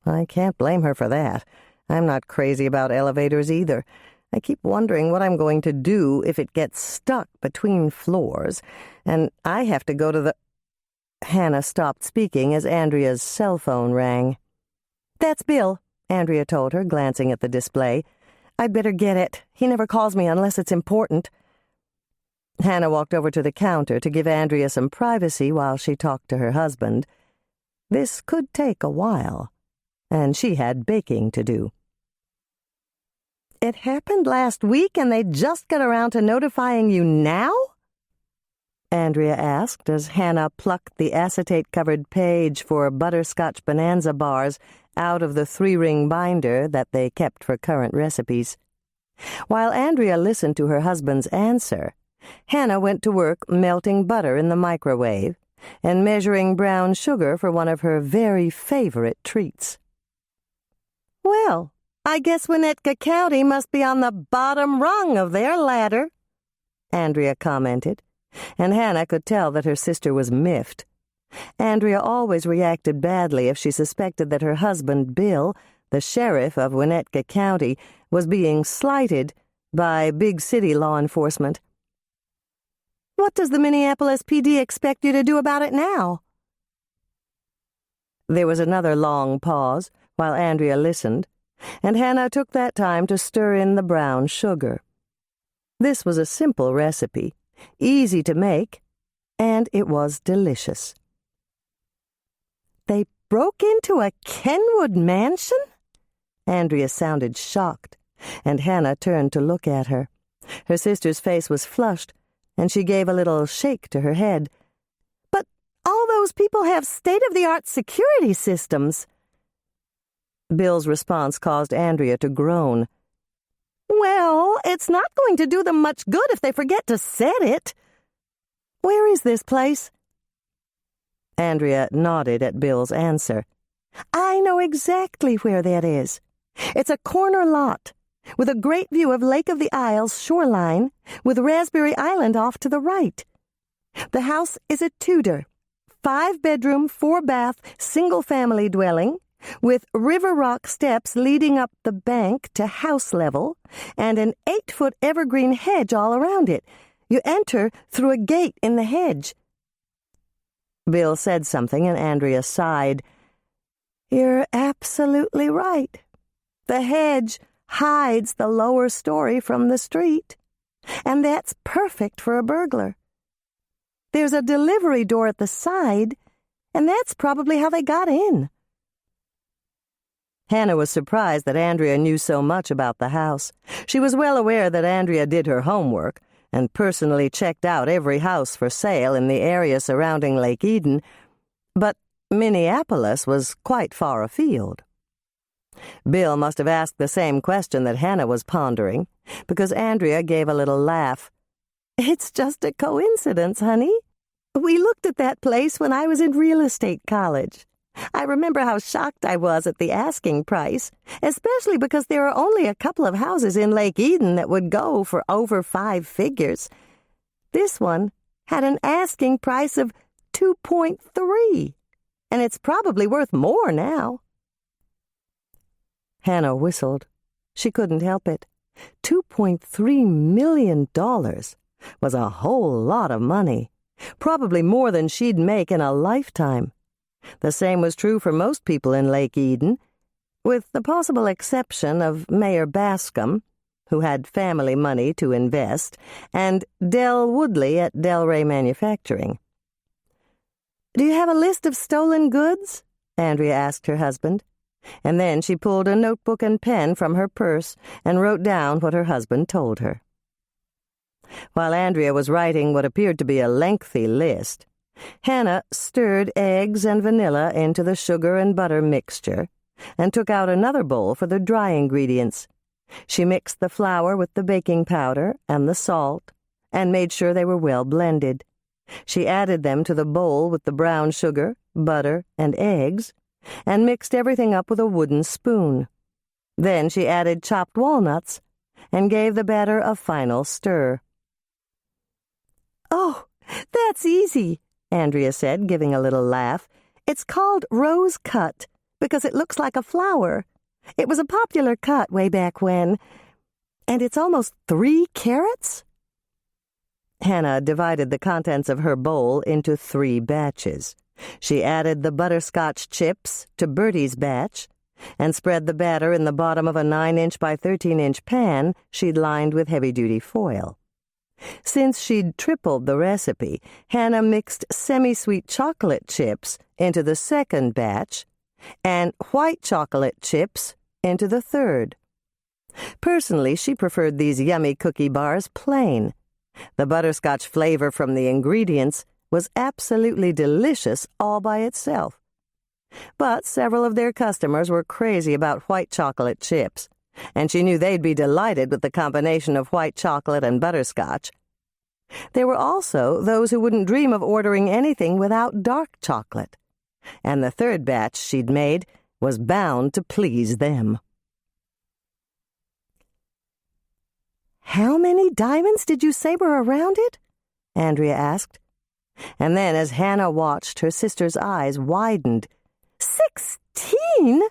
"I can't blame her for that. I'm not crazy about elevators either. I keep wondering what I'm going to do if it gets stuck between floors, and I have to go to the—" Hannah stopped speaking as Andrea's cell phone rang. "That's Bill," Andrea told her, glancing at the display. "I'd better get it. He never calls me unless it's important." Hannah walked over to the counter to give Andrea some privacy while she talked to her husband. This could take a while, and she had baking to do. "It happened last week, and they just got around to notifying you now?" Andrea asked as Hannah plucked the acetate-covered page for butterscotch bonanza bars out of the 3-ring binder that they kept for current recipes. While Andrea listened to her husband's answer, Hannah went to work melting butter in the microwave, and measuring brown sugar for one of her very favorite treats. "Well, I guess Winnetka County must be on the bottom rung of their ladder," Andrea commented, and Hannah could tell that her sister was miffed. Andrea always reacted badly if she suspected that her husband, Bill, the sheriff of Winnetka County, was being slighted by big city law enforcement. "What does the Minneapolis PD expect you to do about it now?" There was another long pause while Andrea listened, and Hannah took that time to stir in the brown sugar. This was a simple recipe, easy to make, and it was delicious. "They broke into a Kenwood mansion?" Andrea sounded shocked, and Hannah turned to look at her. Her sister's face was flushed, and she gave a little shake to her head. "But all those people have state-of-the-art security systems." Bill's response caused Andrea to groan. "Well, it's not going to do them much good if they forget to set it. Where is this place?" Andrea nodded at Bill's answer. "I know exactly where that is. It's a corner lot, with a great view of Lake of the Isles shoreline, with Raspberry Island off to the right. The house is a Tudor, 5-bedroom, 4-bath, single-family dwelling, with river rock steps leading up the bank to house level, and an 8-foot evergreen hedge all around it. You enter through a gate in the hedge." Bill said something, and Andrea sighed. "You're absolutely right. The hedge hides the lower story from the street, and that's perfect for a burglar. There's a delivery door at the side, and that's probably how they got in." Hannah was surprised that Andrea knew so much about the house. She was well aware that Andrea did her homework and personally checked out every house for sale in the area surrounding Lake Eden, but Minneapolis was quite far afield. Bill must have asked the same question that Hannah was pondering, because Andrea gave a little laugh. "It's just a coincidence, honey. We looked at that place when I was in real estate college. I remember how shocked I was at the asking price, especially because there are only a couple of houses in Lake Eden that would go for over 5 figures. This one had an asking price of 2.3, and it's probably worth more now." Hannah whistled. She couldn't help it. $2.3 million was a whole lot of money, probably more than she'd make in a lifetime. The same was true for most people in Lake Eden, with the possible exception of Mayor Bascom, who had family money to invest, and Del Woodley at Delray Manufacturing. "Do you have a list of stolen goods?" Andrea asked her husband, and then she pulled a notebook and pen from her purse and wrote down what her husband told her. While Andrea was writing what appeared to be a lengthy list, Hannah stirred eggs and vanilla into the sugar and butter mixture and took out another bowl for the dry ingredients. She mixed the flour with the baking powder and the salt and made sure they were well blended. She added them to the bowl with the brown sugar, butter, and eggs and mixed everything up with a wooden spoon. Then she added chopped walnuts and gave the batter a final stir. "Oh, that's easy," Andrea said, giving a little laugh. "It's called rose cut because it looks like a flower. It was a popular cut way back when. And it's almost 3 carats?" Hannah divided the contents of her bowl into 3 batches. She added the butterscotch chips to Bertie's batch and spread the batter in the bottom of a 9-inch by 13-inch pan she'd lined with heavy-duty foil. Since she'd tripled the recipe, Hannah mixed semi-sweet chocolate chips into the second batch and white chocolate chips into the third. Personally, she preferred these yummy cookie bars plain. The butterscotch flavor from the ingredients was absolutely delicious all by itself. But several of their customers were crazy about white chocolate chips, and she knew they'd be delighted with the combination of white chocolate and butterscotch. There were also those who wouldn't dream of ordering anything without dark chocolate, and the third batch she'd made was bound to please them. "How many diamonds did you say were around it?" Andrea asked. And then, as Hannah watched, her sister's eyes widened. 16?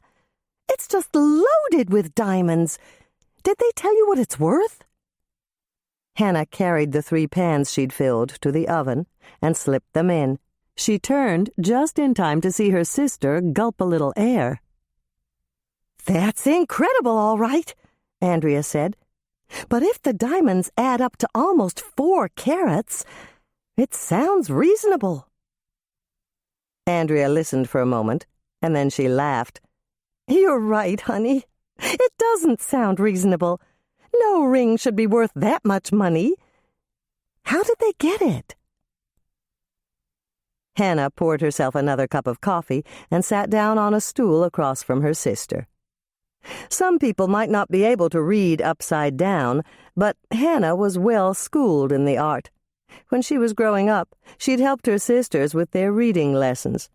It's just loaded with diamonds. Did they tell you what it's worth? Hannah carried the 3 pans she'd filled to the oven and slipped them in. She turned just in time to see her sister gulp a little air. "That's incredible, all right," Andrea said. "But if the diamonds add up to almost 4 carats, it sounds reasonable." Andrea listened for a moment, and then she laughed. "You're right, honey. It doesn't sound reasonable. No ring should be worth that much money. How did they get it?" Hannah poured herself another cup of coffee and sat down on a stool across from her sister. Some people might not be able to read upside down, but Hannah was well schooled in the art. When she was growing up, she'd helped her sisters with their reading lessons.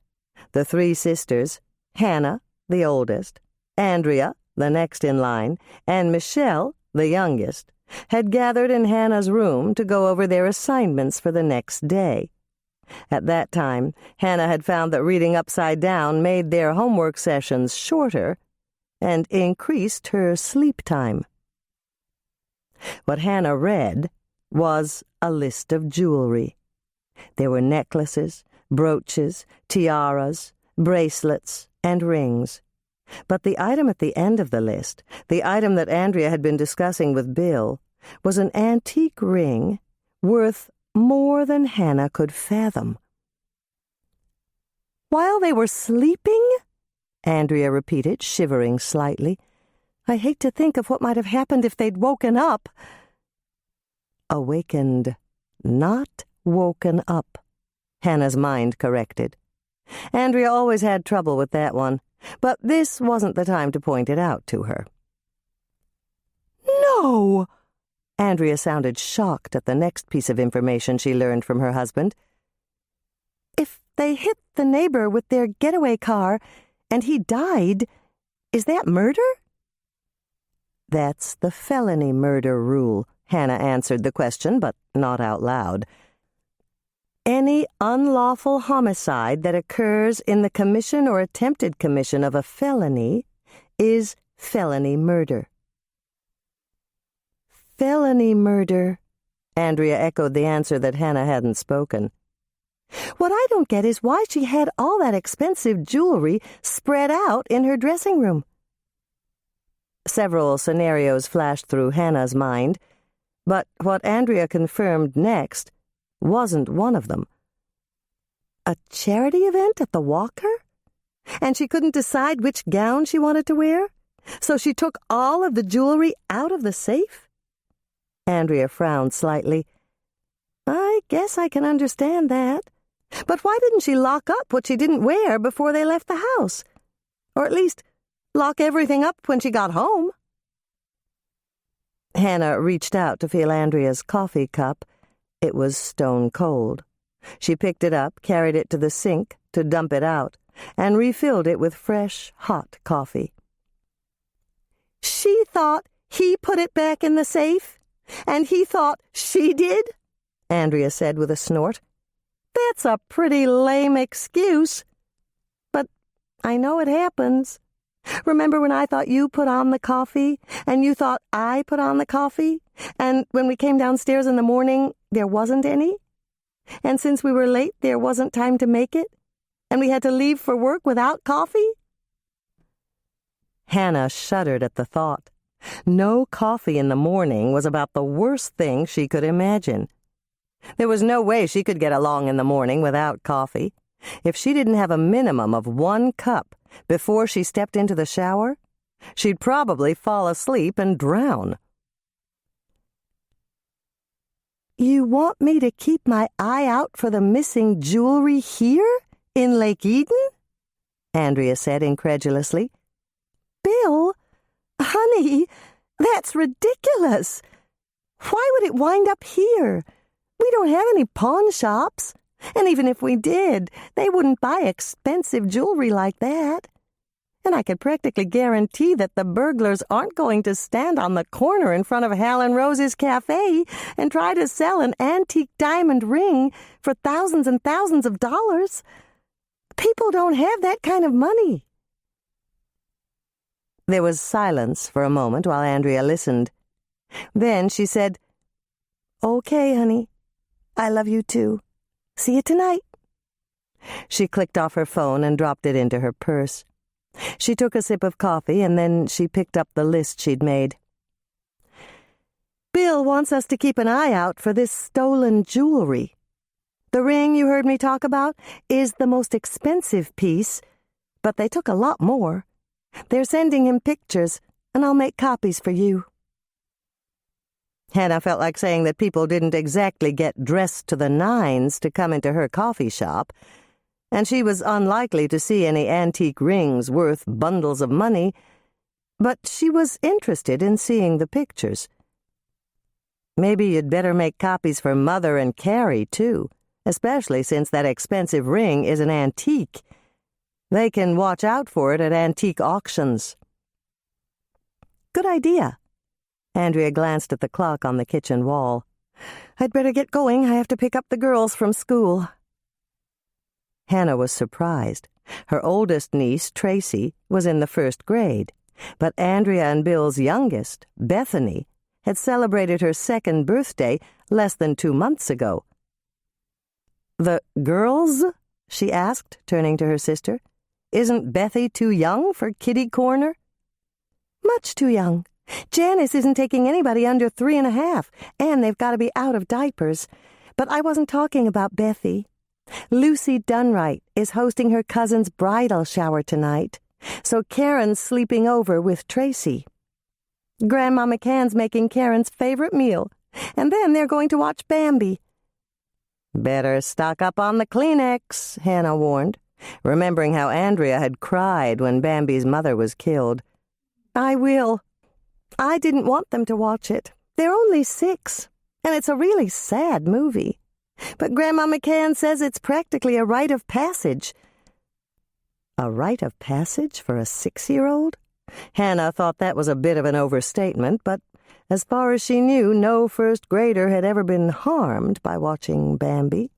The 3 sisters, Hannah, the oldest, Andrea, the next in line, and Michelle, the youngest, had gathered in Hannah's room to go over their assignments for the next day. At that time, Hannah had found that reading upside down made their homework sessions shorter and increased her sleep time. What Hannah read was a list of jewelry. There were necklaces, brooches, tiaras, bracelets, and rings. But the item at the end of the list, the item that Andrea had been discussing with Bill, was an antique ring worth more than Hannah could fathom. "While they were sleeping?" Andrea repeated, shivering slightly. "I hate to think of what might have happened if they'd woken up." "Awakened, not woken up," Hannah's mind corrected. Andrea always had trouble with that one, but this wasn't the time to point it out to her. "No!" Andrea sounded shocked at the next piece of information she learned from her husband. "If they hit the neighbor with their getaway car and he died, is that murder?" "That's the felony murder rule," Hannah answered the question, but not out loud. "Any unlawful homicide that occurs in the commission or attempted commission of a felony is felony murder." "Felony murder," Andrea echoed the answer that Hannah hadn't spoken. "What I don't get is why she had all that expensive jewelry spread out in her dressing room." Several scenarios flashed through Hannah's mind, but what Andrea confirmed next wasn't one of them. A charity event at the Walker? And she couldn't decide which gown she wanted to wear? So she took all of the jewelry out of the safe? Andrea frowned slightly. "I guess I can understand that. But why didn't she lock up what she didn't wear before they left the house? Or at least lock everything up when she got home?" Hannah reached out to feel Andrea's coffee cup. It was stone cold. She picked it up, carried it to the sink to dump it out, and refilled it with fresh, hot coffee. "She thought he put it back in the safe, and he thought she did?" Andrea said with a snort. "That's a pretty lame excuse. But I know it happens. Remember when I thought you put on the coffee, and you thought I put on the coffee, and when we came downstairs in the morning, there wasn't any? And since we were late, there wasn't time to make it, and we had to leave for work without coffee?" Hannah shuddered at the thought. No coffee in the morning was about the worst thing she could imagine. There was no way she could get along in the morning without coffee. If she didn't have a minimum of 1 cup before she stepped into the shower, she'd probably fall asleep and drown. "You want me to keep my eye out for the missing jewelry here in Lake Eden?" Andrea said incredulously. "Bill, honey, that's ridiculous. Why would it wind up here? We don't have any pawn shops. And even if we did, they wouldn't buy expensive jewelry like that. And I could practically guarantee that the burglars aren't going to stand on the corner in front of Hal and Rose's cafe and try to sell an antique diamond ring for thousands and thousands of dollars. People don't have that kind of money. There was silence for a moment while Andrea listened. Then she said, "Okay, honey. I love you too. See you tonight." She clicked off her phone and dropped it into her purse. She took a sip of coffee, and then she picked up the list she'd made. "Bill wants us to keep an eye out for this stolen jewelry. The ring you heard me talk about is the most expensive piece, but they took a lot more. They're sending him pictures, and I'll make copies for you." Hannah felt like saying that people didn't exactly get dressed to the nines to come into her coffee shop, and she was unlikely to see any antique rings worth bundles of money, but she was interested in seeing the pictures. "Maybe you'd better make copies for Mother and Carrie, too, especially since that expensive ring is an antique. They can watch out for it at antique auctions." "Good idea." Andrea glanced at the clock on the kitchen wall. "I'd better get going. I have to pick up the girls from school." Hannah was surprised. Her oldest niece, Tracy, was in the 1st grade, but Andrea and Bill's youngest, Bethany, had celebrated her 2nd birthday less than 2 months ago. "The girls?" she asked, turning to her sister. "Isn't Bethy too young for kitty corner?" "Much too young. Janice isn't taking anybody under 3.5, and they've got to be out of diapers. But I wasn't talking about Bethy. Lucy Dunright is hosting her cousin's bridal shower tonight, so Karen's sleeping over with Tracy. Grandma McCann's making Karen's favorite meal, and then they're going to watch Bambi." "Better stock up on the Kleenex," Hannah warned, remembering how Andrea had cried when Bambi's mother was killed. "I will. I didn't want them to watch it. They're only 6, and it's a really sad movie. But Grandma McCann says it's practically a rite of passage." A rite of passage for a 6-year-old? Hannah thought that was a bit of an overstatement, but as far as she knew, no 1st grader had ever been harmed by watching Bambi.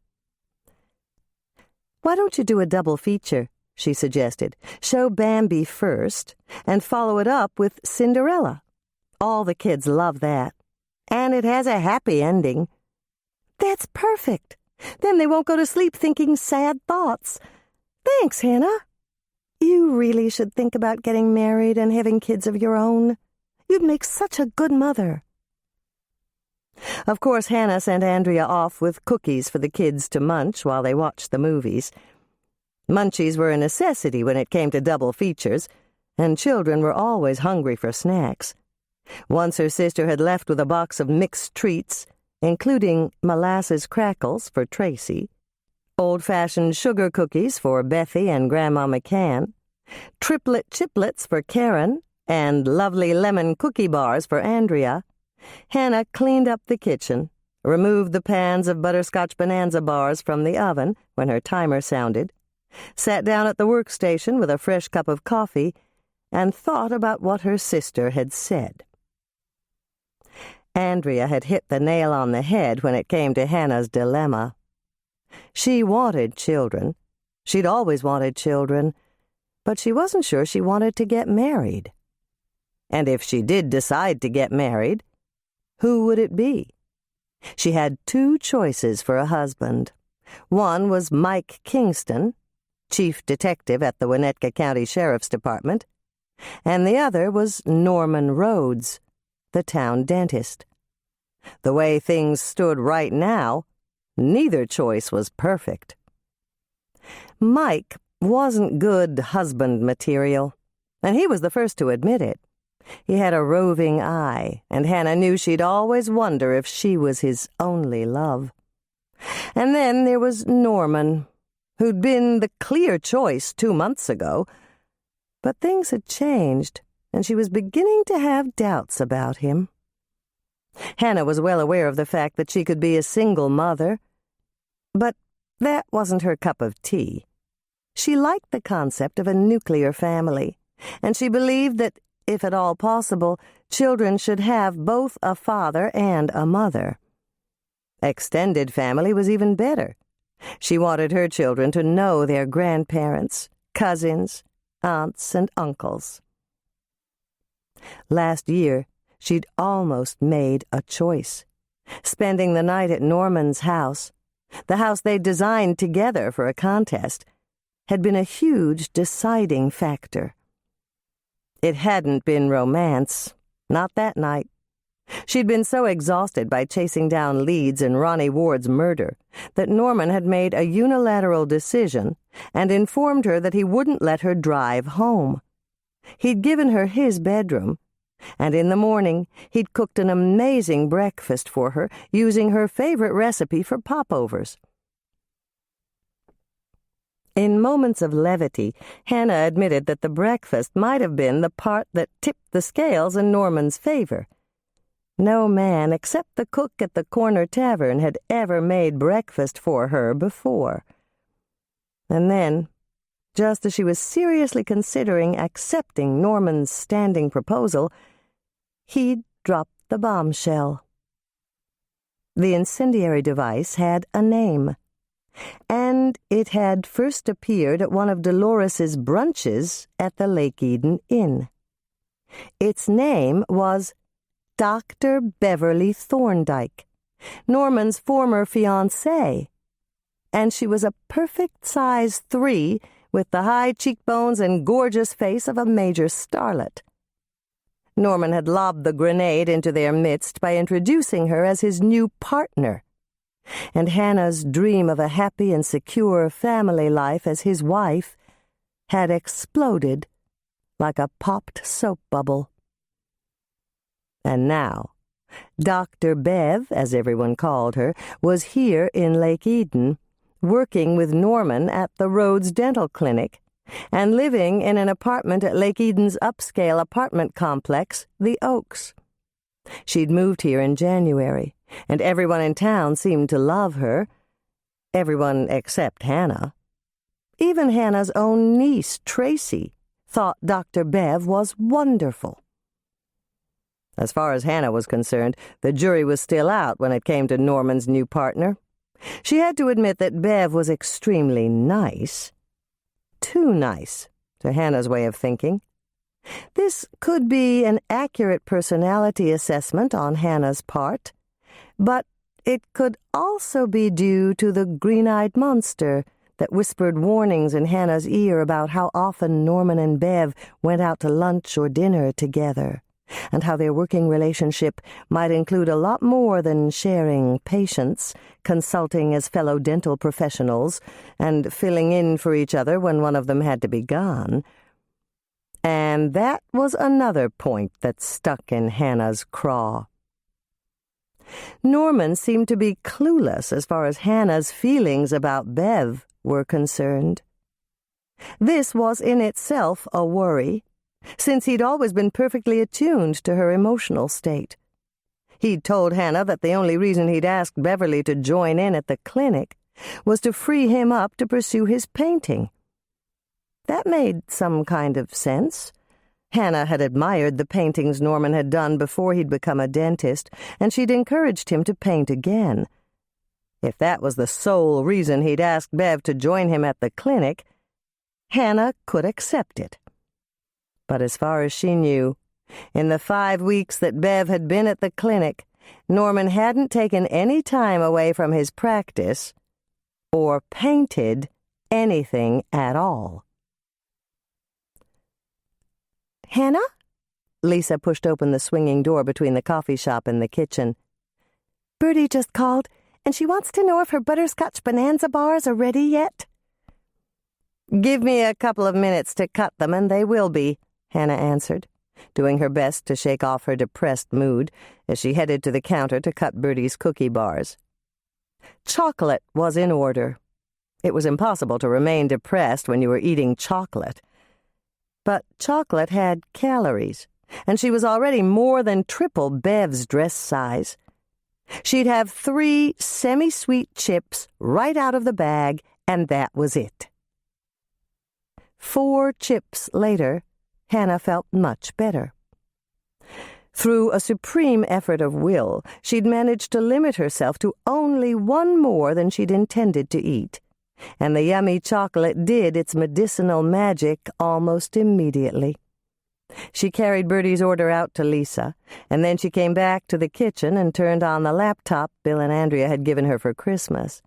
"Why don't you do a double feature?" she suggested. "Show Bambi first, and follow it up with Cinderella. All the kids love that. And it has a happy ending." "That's perfect. Then they won't go to sleep thinking sad thoughts. Thanks, Hannah. You really should think about getting married and having kids of your own. You'd make such a good mother." Of course, Hannah sent Andrea off with cookies for the kids to munch while they watched the movies. Munchies were a necessity when it came to double features, and children were always hungry for snacks. Once her sister had left with a box of mixed treats, including molasses crackles for Tracy, old-fashioned sugar cookies for Bethy and Grandma McCann, triplet chiplets for Karen, and lovely lemon cookie bars for Andrea. Hannah cleaned up the kitchen, removed the pans of butterscotch bonanza bars from the oven when her timer sounded, sat down at the workstation with a fresh cup of coffee, and thought about what her sister had said. Andrea had hit the nail on the head when it came to Hannah's dilemma. She wanted children. She'd always wanted children, but she wasn't sure she wanted to get married. And if she did decide to get married, who would it be? She had 2 choices for a husband. One was Mike Kingston, chief detective at the Winnetka County Sheriff's Department, and the other was Norman Rhodes, the town dentist. The way things stood right now, neither choice was perfect. Mike wasn't good husband material, and he was the first to admit it. He had a roving eye, and Hannah knew she'd always wonder if she was his only love. And then there was Norman, who'd been the clear choice 2 months ago, but things had changed, and she was beginning to have doubts about him. Hannah was well aware of the fact that she could be a single mother, but that wasn't her cup of tea. She liked the concept of a nuclear family, and she believed that, if at all possible, children should have both a father and a mother. Extended family was even better. She wanted her children to know their grandparents, cousins, aunts, and uncles. Last year, she'd almost made a choice. Spending the night at Norman's house, the house they'd designed together for a contest, had been a huge deciding factor. It hadn't been romance, not that night. She'd been so exhausted by chasing down leads in Ronnie Ward's murder that Norman had made a unilateral decision and informed her that he wouldn't let her drive home. He'd given her his bedroom, and in the morning he'd cooked an amazing breakfast for her using her favorite recipe for popovers. In moments of levity, Hannah admitted that the breakfast might have been the part that tipped the scales in Norman's favor. No man except the cook at the corner tavern had ever made breakfast for her before. And then, just as she was seriously considering accepting Norman's standing proposal, he'd dropped the bombshell. The incendiary device had a name, and it had first appeared at one of Dolores's brunches at the Lake Eden Inn. Its name was Dr. Beverly Thorndyke, Norman's former fiancée, and she was a perfect size 3 with the high cheekbones and gorgeous face of a major starlet. Norman had lobbed the grenade into their midst by introducing her as his new partner, and Hannah's dream of a happy and secure family life as his wife had exploded like a popped soap bubble. And now, Dr. Bev, as everyone called her, was here in Lake Eden, working with Norman at the Rhodes Dental Clinic, and living in an apartment at Lake Eden's upscale apartment complex, The Oaks. She'd moved here in January, and everyone in town seemed to love her. Everyone except Hannah. Even Hannah's own niece, Tracy, thought Dr. Bev was wonderful. As far as Hannah was concerned, the jury was still out when it came to Norman's new partner. She had to admit that Bev was extremely nice. Too nice, to Hannah's way of thinking. This could be an accurate personality assessment on Hannah's part, but it could also be due to the green-eyed monster that whispered warnings in Hannah's ear about how often Norman and Bev went out to lunch or dinner together, and how their working relationship might include a lot more than sharing patients, consulting as fellow dental professionals, and filling in for each other when one of them had to be gone. And that was another point that stuck in Hannah's craw. Norman seemed to be clueless as far as Hannah's feelings about Bev were concerned. This was in itself a worry, since he'd always been perfectly attuned to her emotional state. He'd told Hannah that the only reason he'd asked Beverly to join in at the clinic was to free him up to pursue his painting. That made some kind of sense. Hannah had admired the paintings Norman had done before he'd become a dentist, and she'd encouraged him to paint again. If that was the sole reason he'd asked Bev to join him at the clinic, Hannah could accept it. But as far as she knew, in the 5 weeks that Bev had been at the clinic, Norman hadn't taken any time away from his practice or painted anything at all. "Hannah?" Lisa pushed open the swinging door between the coffee shop and the kitchen. "Bertie just called, and she wants to know if her butterscotch bonanza bars are ready yet." "Give me a couple of minutes to cut them, and they will be," Hannah answered, doing her best to shake off her depressed mood as she headed to the counter to cut Bertie's cookie bars. Chocolate was in order. It was impossible to remain depressed when you were eating chocolate. But chocolate had calories, and she was already more than triple Bev's dress size. She'd have 3 semi-sweet chips right out of the bag, and that was it. 4 chips later, Hannah felt much better. Through a supreme effort of will, she'd managed to limit herself to only 1 more than she'd intended to eat, and the yummy chocolate did its medicinal magic almost immediately. She carried Bertie's order out to Lisa, and then she came back to the kitchen and turned on the laptop Bill and Andrea had given her for Christmas.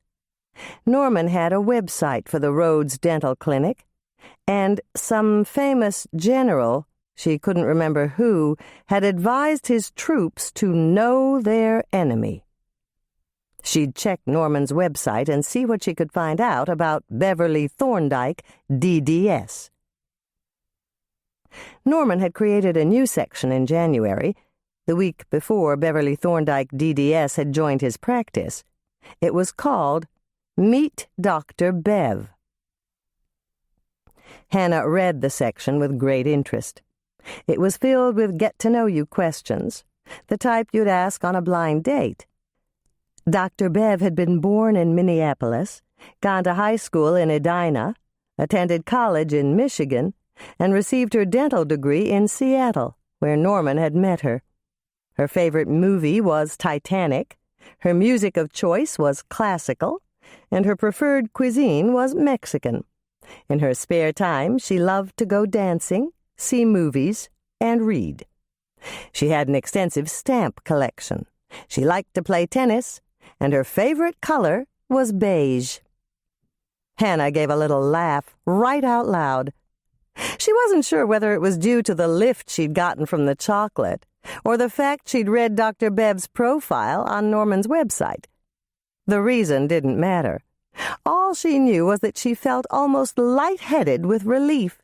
Norman had a website for the Rhodes Dental Clinic, and some famous general, she couldn't remember who, had advised his troops to know their enemy. She'd check Norman's website and see what she could find out about Beverly Thorndyke, DDS. Norman had created a new section in January, the week before Beverly Thorndyke, DDS, had joined his practice. It was called Meet Dr. Bev. Hannah read the section with great interest. It was filled with get-to-know-you questions, the type you'd ask on a blind date. Dr. Bev had been born in Minneapolis, gone to high school in Edina, attended college in Michigan, and received her dental degree in Seattle, where Norman had met her. Her favorite movie was Titanic, her music of choice was classical, and her preferred cuisine was Mexican. In her spare time, she loved to go dancing, see movies, and read. She had an extensive stamp collection. She liked to play tennis, and her favorite color was beige. Hannah gave a little laugh right out loud. She wasn't sure whether it was due to the lift she'd gotten from the chocolate or the fact she'd read Dr. Bev's profile on Norman's website. The reason didn't matter. All she knew was that she felt almost lightheaded with relief.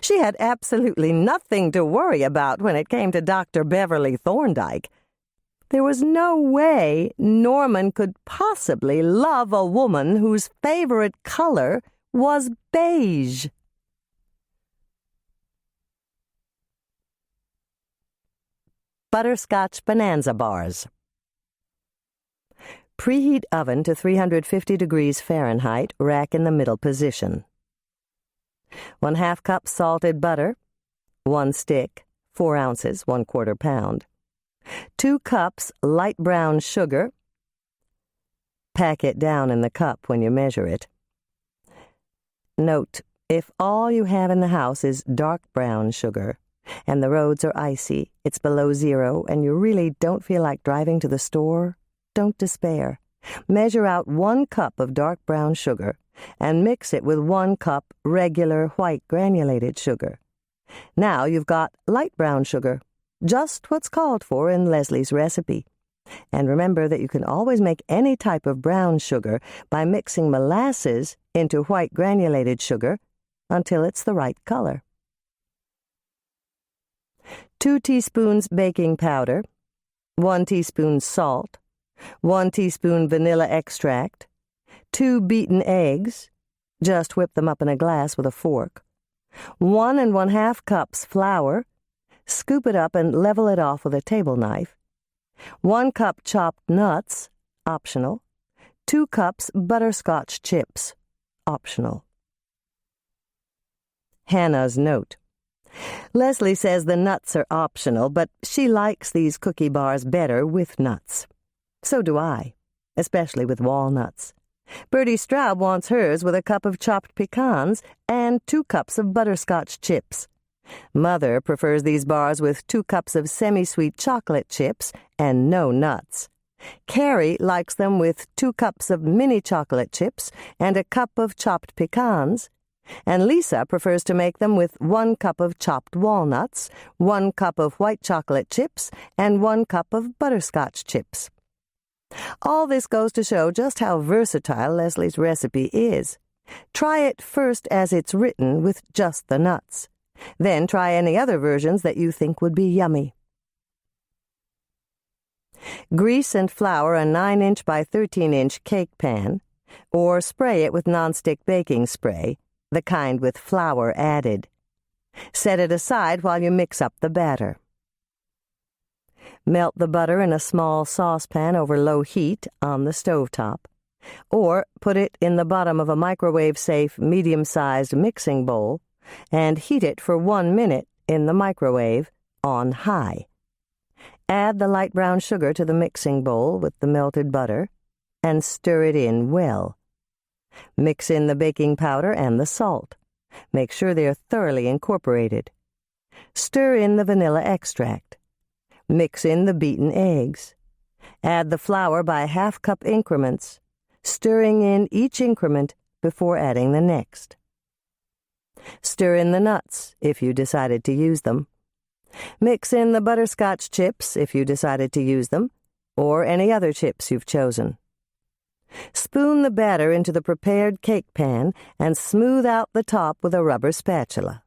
She had absolutely nothing to worry about when it came to Dr. Beverly Thorndyke. There was no way Norman could possibly love a woman whose favorite color was beige. Butterscotch Bonanza Bars. Preheat oven to 350 degrees Fahrenheit, rack in the middle position. 1/2 cup salted butter, 1 stick, 4 ounces, 1/4 pound. 2 cups light brown sugar. Pack it down in the cup when you measure it. Note, if all you have in the house is dark brown sugar, and the roads are icy, it's below 0, and you really don't feel like driving to the store, don't despair. Measure out 1 cup of dark brown sugar and mix it with 1 cup regular white granulated sugar. Now you've got light brown sugar, just what's called for in Leslie's recipe. And remember that you can always make any type of brown sugar by mixing molasses into white granulated sugar until it's the right color. 2 teaspoons baking powder, 1 teaspoon salt, 1 teaspoon vanilla extract, 2 beaten eggs, just whip them up in a glass with a fork, 1 1/2 cups flour, scoop it up and level it off with a table knife, 1 cup chopped nuts, optional, 2 cups butterscotch chips, optional. Hannah's note. Leslie says the nuts are optional, but she likes these cookie bars better with nuts. So do I, especially with walnuts. Bertie Straub wants hers with a cup of chopped pecans and 2 cups of butterscotch chips. Mother prefers these bars with 2 cups of semi-sweet chocolate chips and no nuts. Carrie likes them with 2 cups of mini chocolate chips and a cup of chopped pecans, and Lisa prefers to make them with 1 cup of chopped walnuts, 1 cup of white chocolate chips, and 1 cup of butterscotch chips. All this goes to show just how versatile Leslie's recipe is. Try it first as it's written with just the nuts. Then try any other versions that you think would be yummy. Grease and flour a 9-inch by 13-inch cake pan, or spray it with nonstick baking spray, the kind with flour added. Set it aside while you mix up the batter. Melt the butter in a small saucepan over low heat on the stovetop, or put it in the bottom of a microwave-safe, medium-sized mixing bowl and heat it for 1 minute in the microwave on high. Add the light brown sugar to the mixing bowl with the melted butter and stir it in well. Mix in the baking powder and the salt. Make sure they are thoroughly incorporated. Stir in the vanilla extract. Mix in the beaten eggs. Add the flour by half-cup increments, stirring in each increment before adding the next. Stir in the nuts if you decided to use them. Mix in the butterscotch chips if you decided to use them, or any other chips you've chosen. Spoon the batter into the prepared cake pan and smooth out the top with a rubber spatula.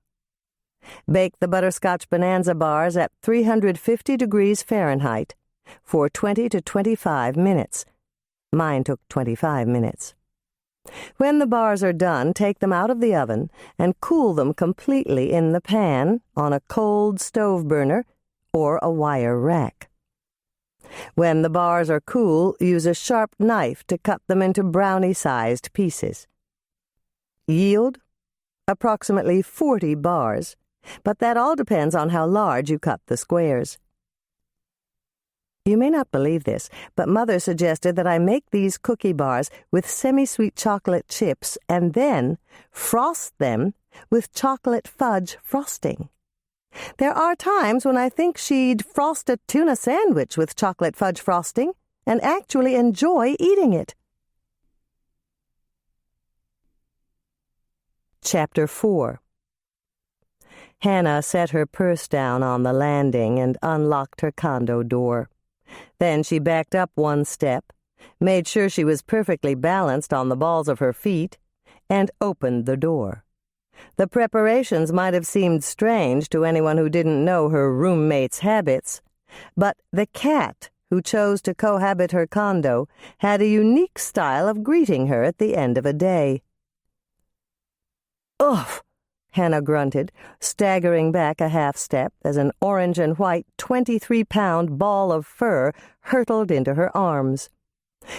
Bake the butterscotch bonanza bars at 350 degrees Fahrenheit for 20 to 25 minutes. Mine took 25 minutes. When the bars are done, take them out of the oven and cool them completely in the pan on a cold stove burner or a wire rack. When the bars are cool, use a sharp knife to cut them into brownie-sized pieces. Yield? Approximately 40 bars, but that all depends on how large you cut the squares. You may not believe this, but Mother suggested that I make these cookie bars with semi-sweet chocolate chips and then frost them with chocolate fudge frosting. There are times when I think she'd frost a tuna sandwich with chocolate fudge frosting and actually enjoy eating it. Chapter 4. Hannah set her purse down on the landing and unlocked her condo door. Then she backed up 1 step, made sure she was perfectly balanced on the balls of her feet, and opened the door. The preparations might have seemed strange to anyone who didn't know her roommate's habits, but the cat who chose to cohabit her condo had a unique style of greeting her at the end of a day. "Ugh!" Hannah grunted, staggering back a half-step as an orange and white 23-pound ball of fur hurtled into her arms.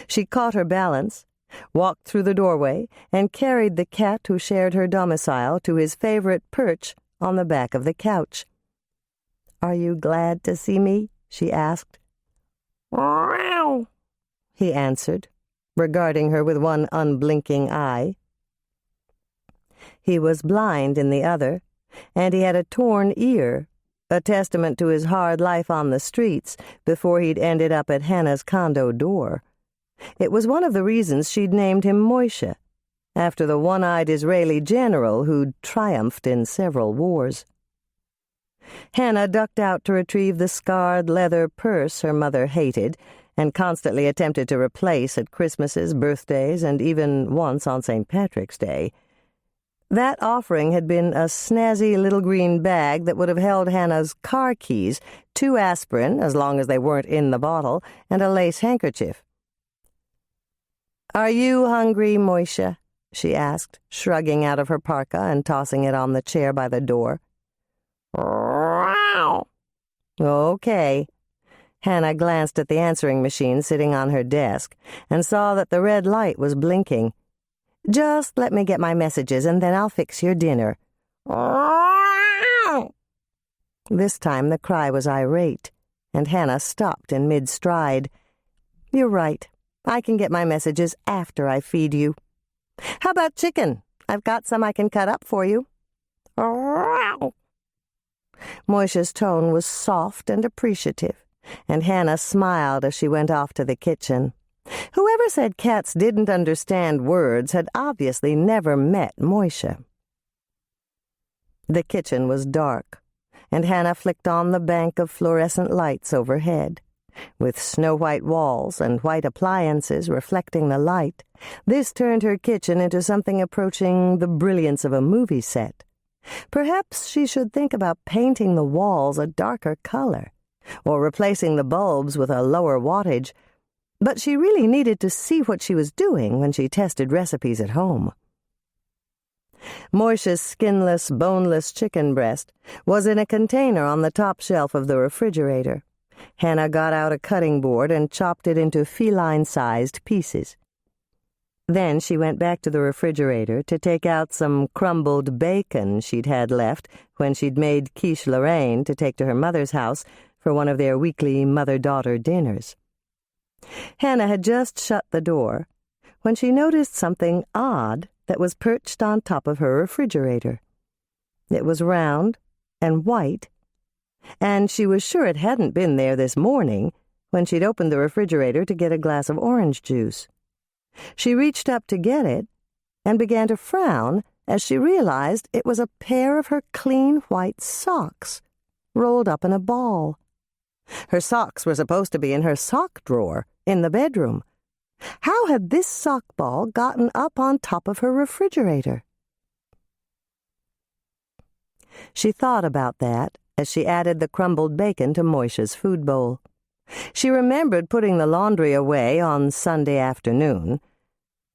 She caught her balance, walked through the doorway, and carried the cat who shared her domicile to his favorite perch on the back of the couch. "Are you glad to see me?" she asked. "Meow," he answered, regarding her with one unblinking eye. He was blind in the other, and he had a torn ear, a testament to his hard life on the streets before he'd ended up at Hannah's condo door. It was one of the reasons she'd named him Moishe, after the one-eyed Israeli general who'd triumphed in several wars. Hannah ducked out to retrieve the scarred leather purse her mother hated and constantly attempted to replace at Christmases, birthdays, and even once on St. Patrick's Day. That offering had been a snazzy little green bag that would have held Hannah's car keys, 2 aspirin, as long as they weren't in the bottle, and a lace handkerchief. "Are you hungry, Moishe?" she asked, shrugging out of her parka and tossing it on the chair by the door. "Okay." Hannah glanced at the answering machine sitting on her desk and saw that the red light was blinking. "Just let me get my messages, and then I'll fix your dinner." This time the cry was irate, and Hannah stopped in mid-stride. "You're right. I can get my messages after I feed you. How about chicken? I've got some I can cut up for you." Moishe's tone was soft and appreciative, and Hannah smiled as she went off to the kitchen. Whoever said cats didn't understand words had obviously never met Moishe. The kitchen was dark, and Hannah flicked on the bank of fluorescent lights overhead. With snow-white walls and white appliances reflecting the light, this turned her kitchen into something approaching the brilliance of a movie set. Perhaps she should think about painting the walls a darker color, or replacing the bulbs with a lower wattage, but she really needed to see what she was doing when she tested recipes at home. Moishe's skinless, boneless chicken breast was in a container on the top shelf of the refrigerator, Hannah got out a cutting board and chopped it into feline-sized pieces. Then she went back to the refrigerator to take out some crumbled bacon she'd had left when she'd made quiche Lorraine to take to her mother's house for one of their weekly mother-daughter dinners. Hannah had just shut the door when she noticed something odd that was perched on top of her refrigerator. It was round and white, and she was sure it hadn't been there this morning when she'd opened the refrigerator to get a glass of orange juice. She reached up to get it and began to frown as she realized it was a pair of her clean white socks, rolled up in a ball. Her socks were supposed to be in her sock drawer in the bedroom. How had this sock ball gotten up on top of her refrigerator? She thought about that as she added the crumbled bacon to Moisha's food bowl. She remembered putting the laundry away on Sunday afternoon.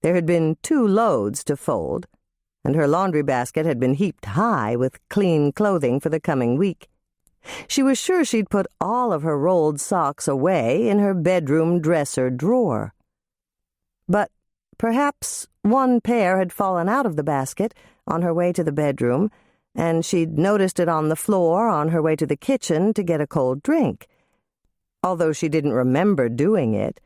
There had been 2 loads to fold, and her laundry basket had been heaped high with clean clothing for the coming week. She was sure she'd put all of her rolled socks away in her bedroom dresser drawer. But perhaps one pair had fallen out of the basket on her way to the bedroom, and she'd noticed it on the floor on her way to the kitchen to get a cold drink. Although she didn't remember doing it,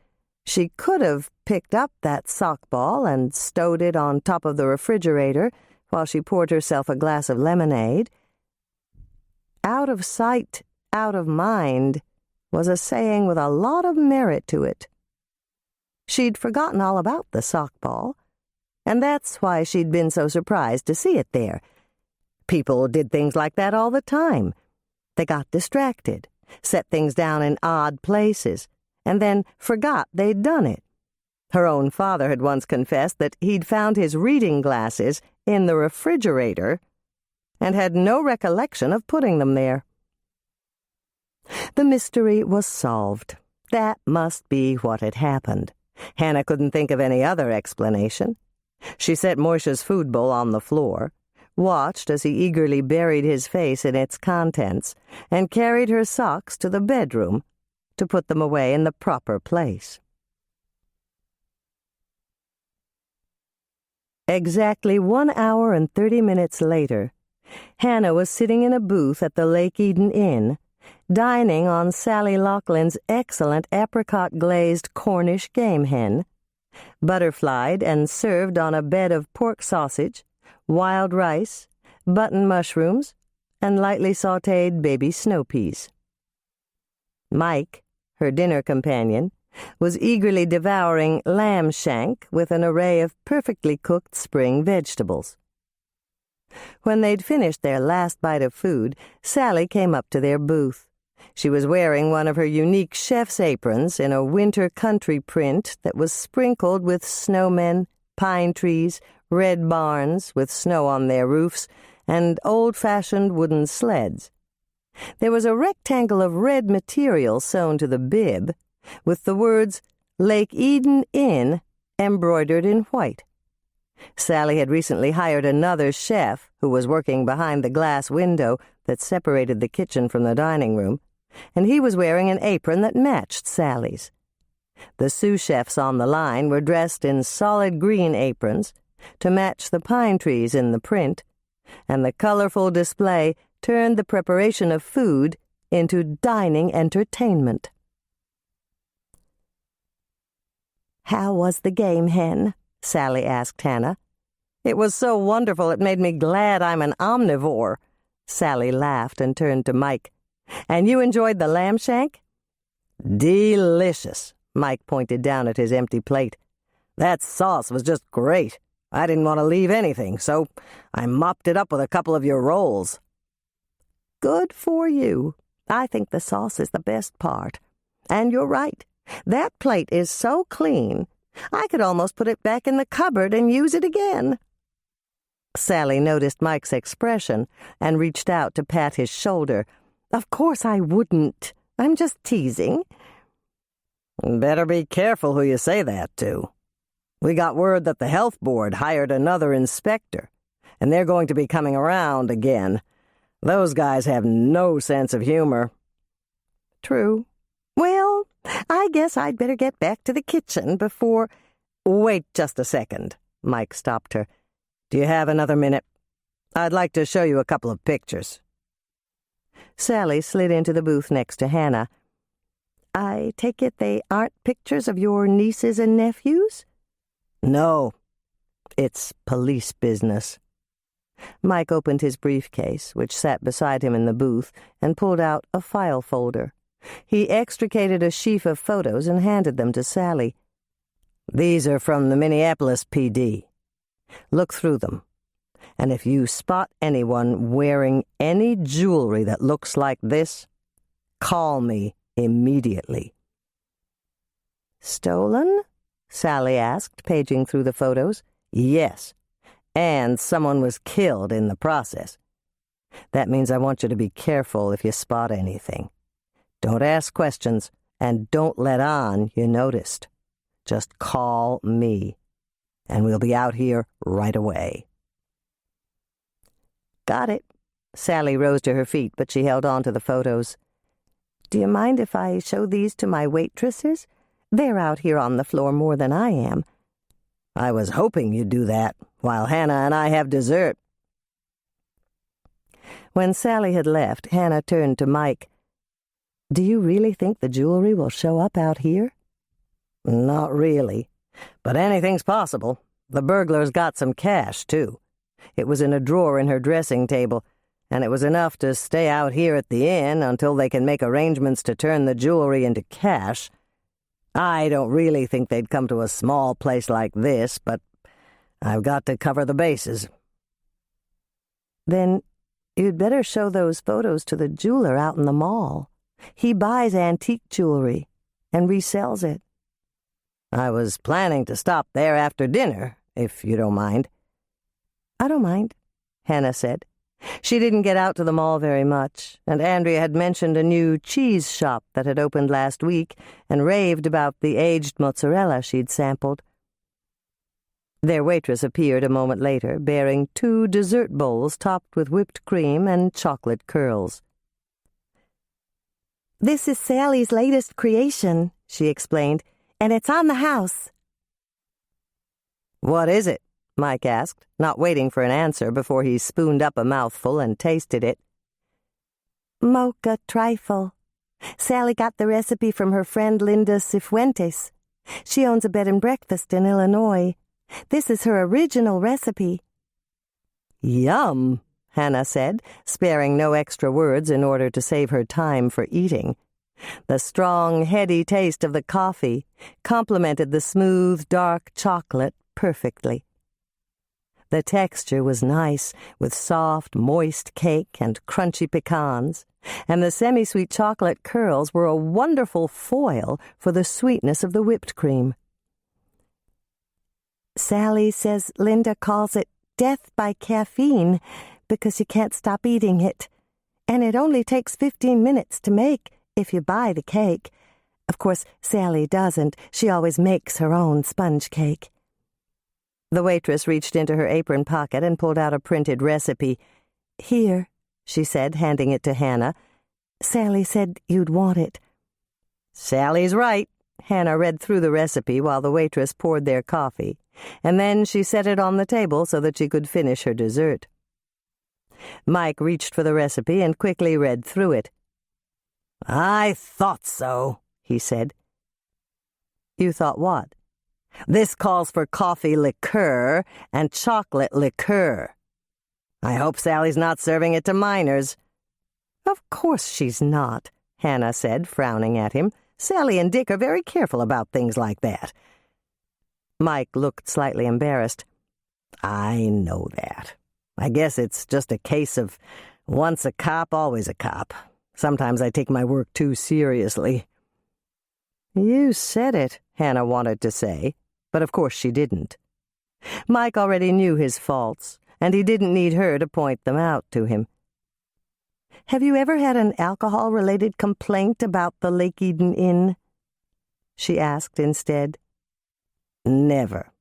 she could have picked up that sock ball and stowed it on top of the refrigerator while she poured herself a glass of lemonade. Out of sight, out of mind was a saying with a lot of merit to it. She'd forgotten all about the sock ball, and that's why she'd been so surprised to see it there. People did things like that all the time. They got distracted, set things down in odd places, and then forgot they'd done it. Her own father had once confessed that he'd found his reading glasses in the refrigerator and had no recollection of putting them there. The mystery was solved. That must be what had happened. Hannah couldn't think of any other explanation. She set Moisha's food bowl on the floor, watched as he eagerly buried his face in its contents, and carried her socks to the bedroom to put them away in the proper place. Exactly 1 hour and 30 minutes later, Hannah was sitting in a booth at the Lake Eden Inn, dining on Sally Laughlin's excellent apricot-glazed Cornish game hen, butterflied and served on a bed of pork sausage, wild rice, button mushrooms, and lightly sautéed baby snow peas. Mike, her dinner companion, was eagerly devouring lamb shank with an array of perfectly cooked spring vegetables. When they'd finished their last bite of food, Sally came up to their booth. She was wearing one of her unique chef's aprons in a winter country print that was sprinkled with snowmen, pine trees, red barns with snow on their roofs, and old-fashioned wooden sleds. There was a rectangle of red material sewn to the bib, with the words Lake Eden Inn embroidered in white. Sally had recently hired another chef who was working behind the glass window that separated the kitchen from the dining room, and he was wearing an apron that matched Sally's. The sous chefs on the line were dressed in solid green aprons to match the pine trees in the print, and the colorful display turned the preparation of food into dining entertainment. "How was the game hen?" Sally asked Hannah. "It was so wonderful it made me glad I'm an omnivore." Sally laughed and turned to Mike. "And you enjoyed the lamb shank?" "Delicious," Mike pointed down at his empty plate. "That sauce was just great. I didn't want to leave anything, so I mopped it up with a couple of your rolls." "Good for you. I think the sauce is the best part. And you're right. That plate is so clean, I could almost put it back in the cupboard and use it again." Sally noticed Mike's expression and reached out to pat his shoulder. "Of course I wouldn't. I'm just teasing." "Better be careful who you say that to. We got word that the health board hired another inspector, and they're going to be coming around again. Those guys have no sense of humor." "True. I guess I'd better get back to the kitchen before—" "Wait just a second," Mike stopped her. "Do you have another minute? I'd like to show you a couple of pictures." Sally slid into the booth next to Hannah. "I take it they aren't pictures of your nieces and nephews?" "No, it's police business." Mike opened his briefcase, which sat beside him in the booth, and pulled out a file folder. He extricated a sheaf of photos and handed them to Sally. "These are from the Minneapolis PD. Look through them, and if you spot anyone wearing any jewelry that looks like this, call me immediately." "Stolen?" Sally asked, paging through the photos. "Yes, and someone was killed in the process. That means I want you to be careful if you spot anything. Don't ask questions, and don't let on you noticed. Just call me, and we'll be out here right away." "Got it." Sally rose to her feet, but she held on to the photos. "Do you mind if I show these to my waitresses? They're out here on the floor more than I am." "I was hoping you'd do that, while Hannah and I have dessert." When Sally had left, Hannah turned to Mike. "Do you really think the jewelry will show up out here?" "Not really, but anything's possible. The burglars got some cash, too. It was in a drawer in her dressing table, and it was enough to stay out here at the inn until they can make arrangements to turn the jewelry into cash. I don't really think they'd come to a small place like this, but I've got to cover the bases." "Then you'd better show those photos to the jeweler out in the mall. He buys antique jewelry and resells it." "I was planning to stop there after dinner, if you don't mind." "I don't mind," Hannah said. She didn't get out to the mall very much, and Andrea had mentioned a new cheese shop that had opened last week and raved about the aged mozzarella she'd sampled. Their waitress appeared a moment later, bearing 2 dessert bowls topped with whipped cream and chocolate curls. "This is Sally's latest creation," she explained, "and it's on the house." "What is it?" Mike asked, not waiting for an answer before he spooned up a mouthful and tasted it. "Mocha trifle. Sally got the recipe from her friend Linda Cifuentes. She owns a bed and breakfast in Illinois. This is her original recipe." "Yum," Hannah said, sparing no extra words in order to save her time for eating. The strong, heady taste of the coffee complemented the smooth, dark chocolate perfectly. The texture was nice, with soft, moist cake and crunchy pecans, and the semi-sweet chocolate curls were a wonderful foil for the sweetness of the whipped cream. "Sally says Linda calls it death by caffeine because you can't stop eating it, and it only takes 15 minutes to make if you buy the cake. Of course, Sally doesn't. She always makes her own sponge cake." The waitress reached into her apron pocket and pulled out a printed recipe. "Here," she said, handing it to Hannah. "Sally said you'd want it." "Sally's right." Hannah read through the recipe while the waitress poured their coffee, and then she set it on the table so that she could finish her dessert. Mike reached for the recipe and quickly read through it. "I thought so," he said. "You thought what?" "This calls for coffee liqueur and chocolate liqueur. I hope Sally's not serving it to minors." "Of course she's not," Hannah said, frowning at him. "Sally and Dick are very careful about things like that." Mike looked slightly embarrassed. "I know that. I guess it's just a case of once a cop, always a cop. Sometimes I take my work too seriously." "You said it," Hannah wanted to say, but of course she didn't. Mike already knew his faults, and he didn't need her to point them out to him. "Have you ever had an alcohol-related complaint about the Lake Eden Inn?" she asked instead. "Never.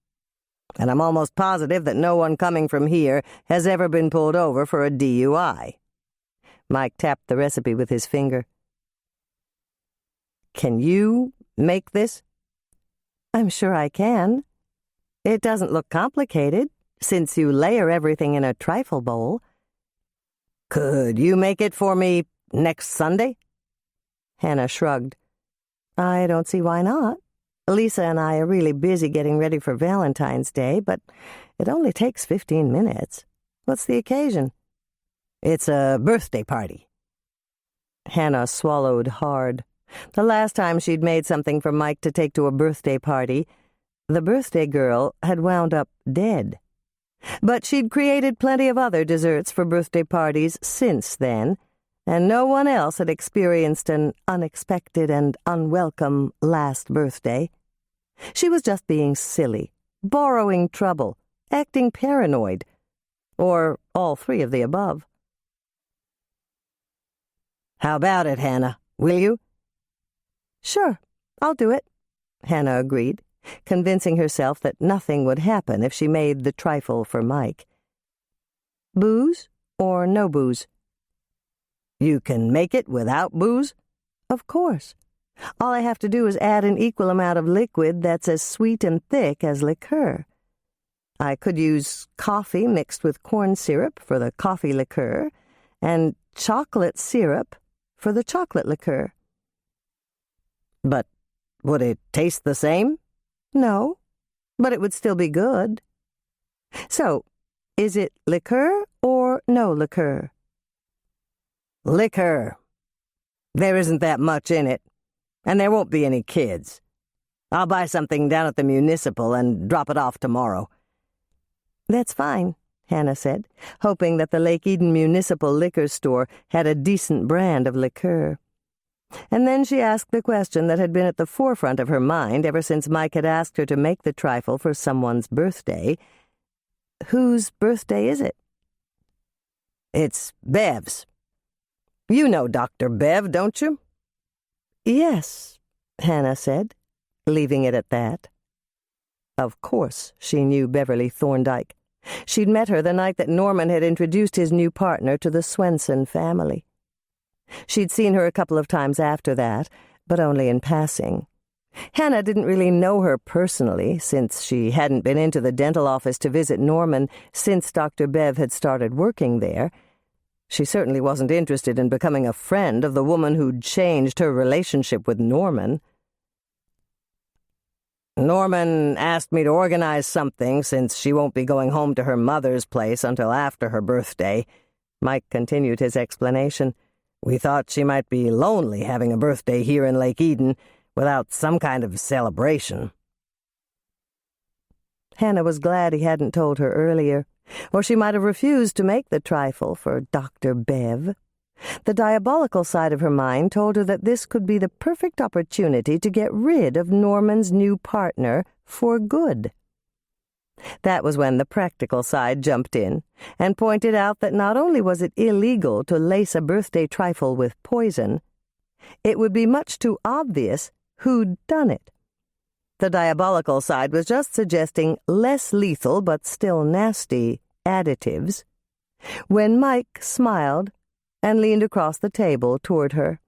And I'm almost positive that no one coming from here has ever been pulled over for a DUI." Mike tapped the recipe with his finger. Can you make this?" "I'm sure I can. It doesn't look complicated, since you layer everything in a trifle bowl." "Could you make it for me next Sunday?" Hannah shrugged. "I don't see why not. Lisa and I are really busy getting ready for Valentine's Day, but it only takes 15 minutes. What's the occasion?" "It's a birthday party." Hannah swallowed hard. The last time she'd made something for Mike to take to a birthday party, the birthday girl had wound up dead. But she'd created plenty of other desserts for birthday parties since then, and no one else had experienced an unexpected and unwelcome last birthday. She was just being silly, borrowing trouble, acting paranoid, or all three of the above. "How about it, Hannah? Will you?" "Sure, I'll do it," Hannah agreed, convincing herself that nothing would happen if she made the trifle for Mike. "Booze or no booze?" "You can make it without booze?" "Of course. All I have to do is add an equal amount of liquid that's as sweet and thick as liqueur. I could use coffee mixed with corn syrup for the coffee liqueur, and chocolate syrup for the chocolate liqueur." "But would it taste the same?" "No, but it would still be good. So, is it liqueur or no liqueur?" "Liquor. There isn't that much in it, and there won't be any kids. I'll buy something down at the municipal and drop it off tomorrow." "That's fine," Hannah said, hoping that the Lake Eden Municipal Liquor Store had a decent brand of liqueur. And then she asked the question that had been at the forefront of her mind ever since Mike had asked her to make the trifle for someone's birthday. "Whose birthday is it?" "It's Bev's. You know Dr. Bev, don't you?" "Yes," Hannah said, leaving it at that. Of course she knew Beverly Thorndyke. She'd met her the night that Norman had introduced his new partner to the Swensen family. She'd seen her a couple of times after that, but only in passing. Hannah didn't really know her personally, since she hadn't been into the dental office to visit Norman since Dr. Bev had started working there. She certainly wasn't interested in becoming a friend of the woman who'd changed her relationship with Norman. "Norman asked me to organize something since she won't be going home to her mother's place until after her birthday," Mike continued his explanation. "We thought she might be lonely having a birthday here in Lake Eden without some kind of celebration." Hannah was glad he hadn't told her earlier, or she might have refused to make the trifle for Dr. Bev. The diabolical side of her mind told her that this could be the perfect opportunity to get rid of Norman's new partner for good. That was when the practical side jumped in and pointed out that not only was it illegal to lace a birthday trifle with poison, it would be much too obvious who'd done it. The diabolical side was just suggesting less lethal but still nasty additives, when Mike smiled and leaned across the table toward her.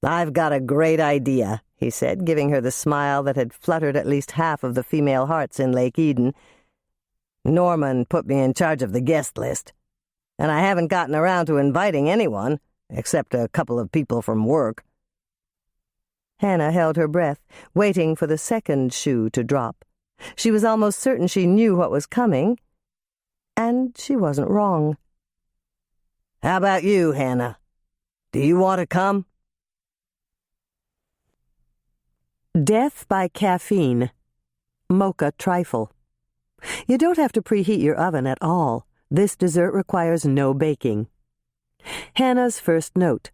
"I've got a great idea," he said, giving her the smile that had fluttered at least half of the female hearts in Lake Eden. "Norman put me in charge of the guest list, and I haven't gotten around to inviting anyone, except a couple of people from work." Hannah held her breath, waiting for the second shoe to drop. She was almost certain she knew what was coming, and she wasn't wrong. "How about you, Hannah? Do you want to come?" Death by caffeine. Mocha trifle. You don't have to preheat your oven at all. This dessert requires no baking. Hannah's first note.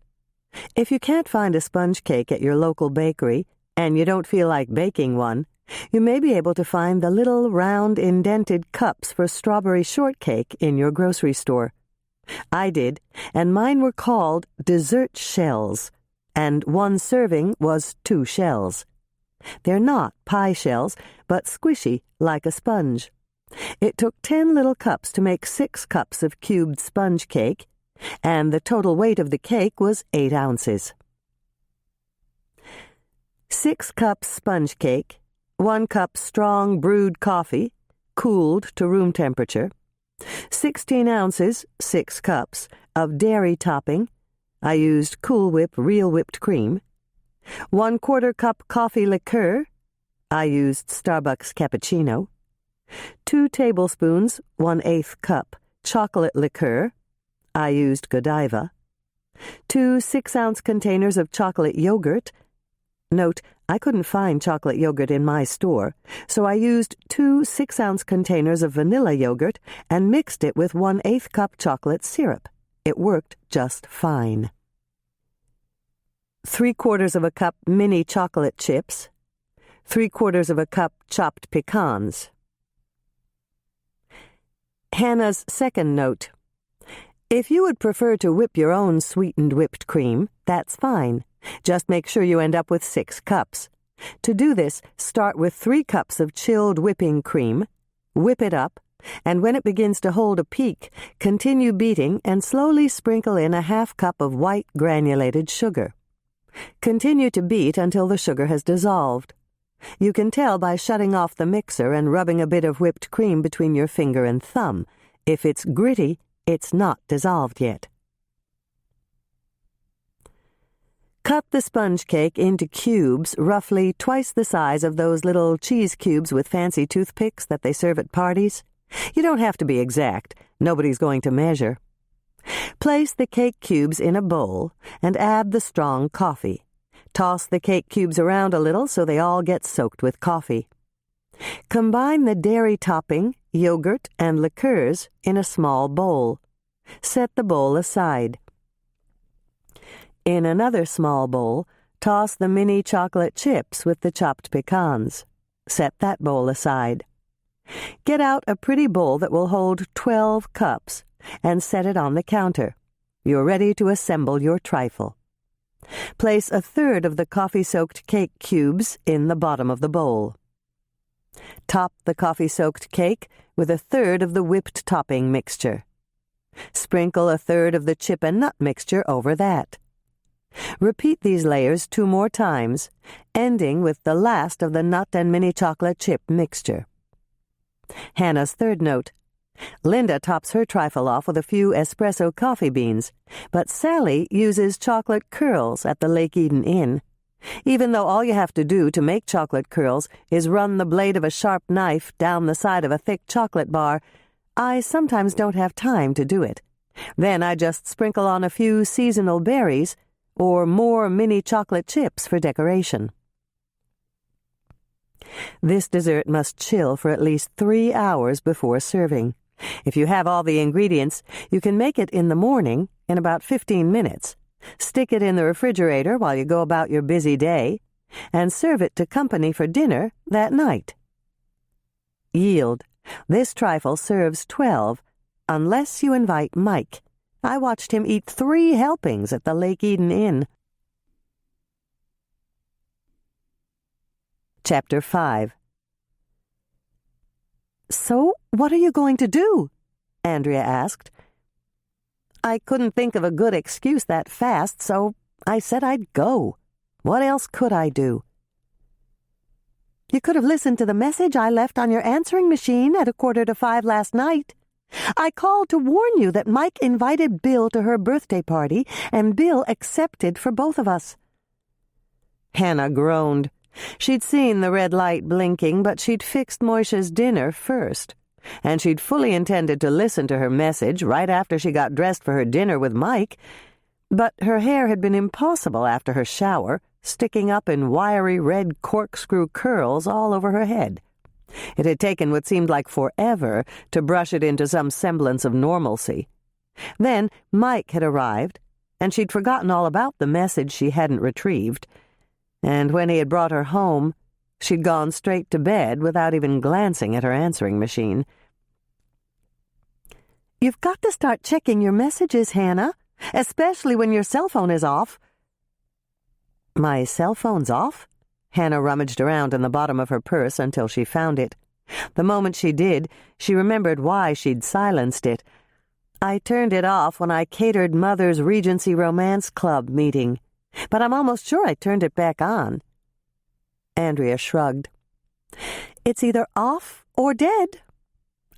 If you can't find a sponge cake at your local bakery, and you don't feel like baking one, you may be able to find the little round indented cups for strawberry shortcake in your grocery store. I did, and mine were called dessert shells, and one serving was 2 shells. They're not pie shells, but squishy like a sponge. It took 10 little cups to make 6 cups of cubed sponge cake, and the total weight of the cake was 8 ounces. 6 cups sponge cake, 1 cup strong brewed coffee, cooled to room temperature, 16 ounces, 6 cups, of dairy topping. I used Cool Whip real whipped cream. 1/4 cup coffee liqueur. I used Starbucks cappuccino. 2 tablespoons, 1/8 cup, chocolate liqueur. I used Godiva. 2 6-ounce containers of chocolate yogurt. Note, I couldn't find chocolate yogurt in my store, so I used 2 6-ounce containers of vanilla yogurt and mixed it with 1/8 cup chocolate syrup. It worked just fine. 3/4 of a cup mini chocolate chips. 3/4 of a cup chopped pecans. Hannah's second note. If you would prefer to whip your own sweetened whipped cream, that's fine. Just make sure you end up with 6 cups. To do this, start with 3 cups of chilled whipping cream, whip it up, and when it begins to hold a peak, continue beating and slowly sprinkle in a 1/2 cup of white granulated sugar. Continue to beat until the sugar has dissolved. You can tell by shutting off the mixer and rubbing a bit of whipped cream between your finger and thumb. If it's gritty, it's not dissolved yet. Cut the sponge cake into cubes roughly twice the size of those little cheese cubes with fancy toothpicks that they serve at parties. You don't have to be exact. Nobody's going to measure. Place the cake cubes in a bowl and add the strong coffee. Toss the cake cubes around a little so they all get soaked with coffee. Combine the dairy topping, yogurt, and liqueurs in a small bowl. Set the bowl aside. In another small bowl, toss the mini chocolate chips with the chopped pecans. Set that bowl aside. Get out a pretty bowl that will hold 12 cups and set it on the counter. You're ready to assemble your trifle. Place 1/3 of the coffee-soaked cake cubes in the bottom of the bowl. Top the coffee-soaked cake with 1/3 of the whipped topping mixture. Sprinkle 1/3 of the chip and nut mixture over that. Repeat these layers 2 more times, ending with the last of the nut and mini chocolate chip mixture. Hannah's third note. Linda tops her trifle off with a few espresso coffee beans, but Sally uses chocolate curls at the Lake Eden Inn. Even though all you have to do to make chocolate curls is run the blade of a sharp knife down the side of a thick chocolate bar, I sometimes don't have time to do it. Then I just sprinkle on a few seasonal berries or more mini chocolate chips for decoration. This dessert must chill for at least 3 hours before serving. If you have all the ingredients, you can make it in the morning in about 15 minutes. Stick it in the refrigerator while you go about your busy day, and serve it to company for dinner that night. Yield. This trifle serves 12, unless you invite Mike. I watched him eat 3 helpings at the Lake Eden Inn. Chapter 5. So, what are you going to do? Andrea asked. I couldn't think of a good excuse that fast, so I said I'd go. What else could I do? You could have listened to the message I left on your answering machine at 4:45 last night. I called to warn you that Mike invited Bill to her birthday party, and Bill accepted for both of us. Hannah groaned. She'd seen the red light blinking, but she'd fixed Moisha's dinner first, and she'd fully intended to listen to her message right after she got dressed for her dinner with Mike, but her hair had been impossible after her shower, sticking up in wiry red corkscrew curls all over her head. It had taken what seemed like forever to brush it into some semblance of normalcy. Then Mike had arrived, and she'd forgotten all about the message she hadn't retrieved, and when he had brought her home, she'd gone straight to bed without even glancing at her answering machine. You've got to start checking your messages, Hannah, especially when your cell phone is off. My cell phone's off? Hannah rummaged around in the bottom of her purse until she found it. The moment she did, she remembered why she'd silenced it. I turned it off when I catered Mother's Regency Romance Club meeting, but I'm almost sure I turned it back on. Andrea shrugged. It's either off or dead.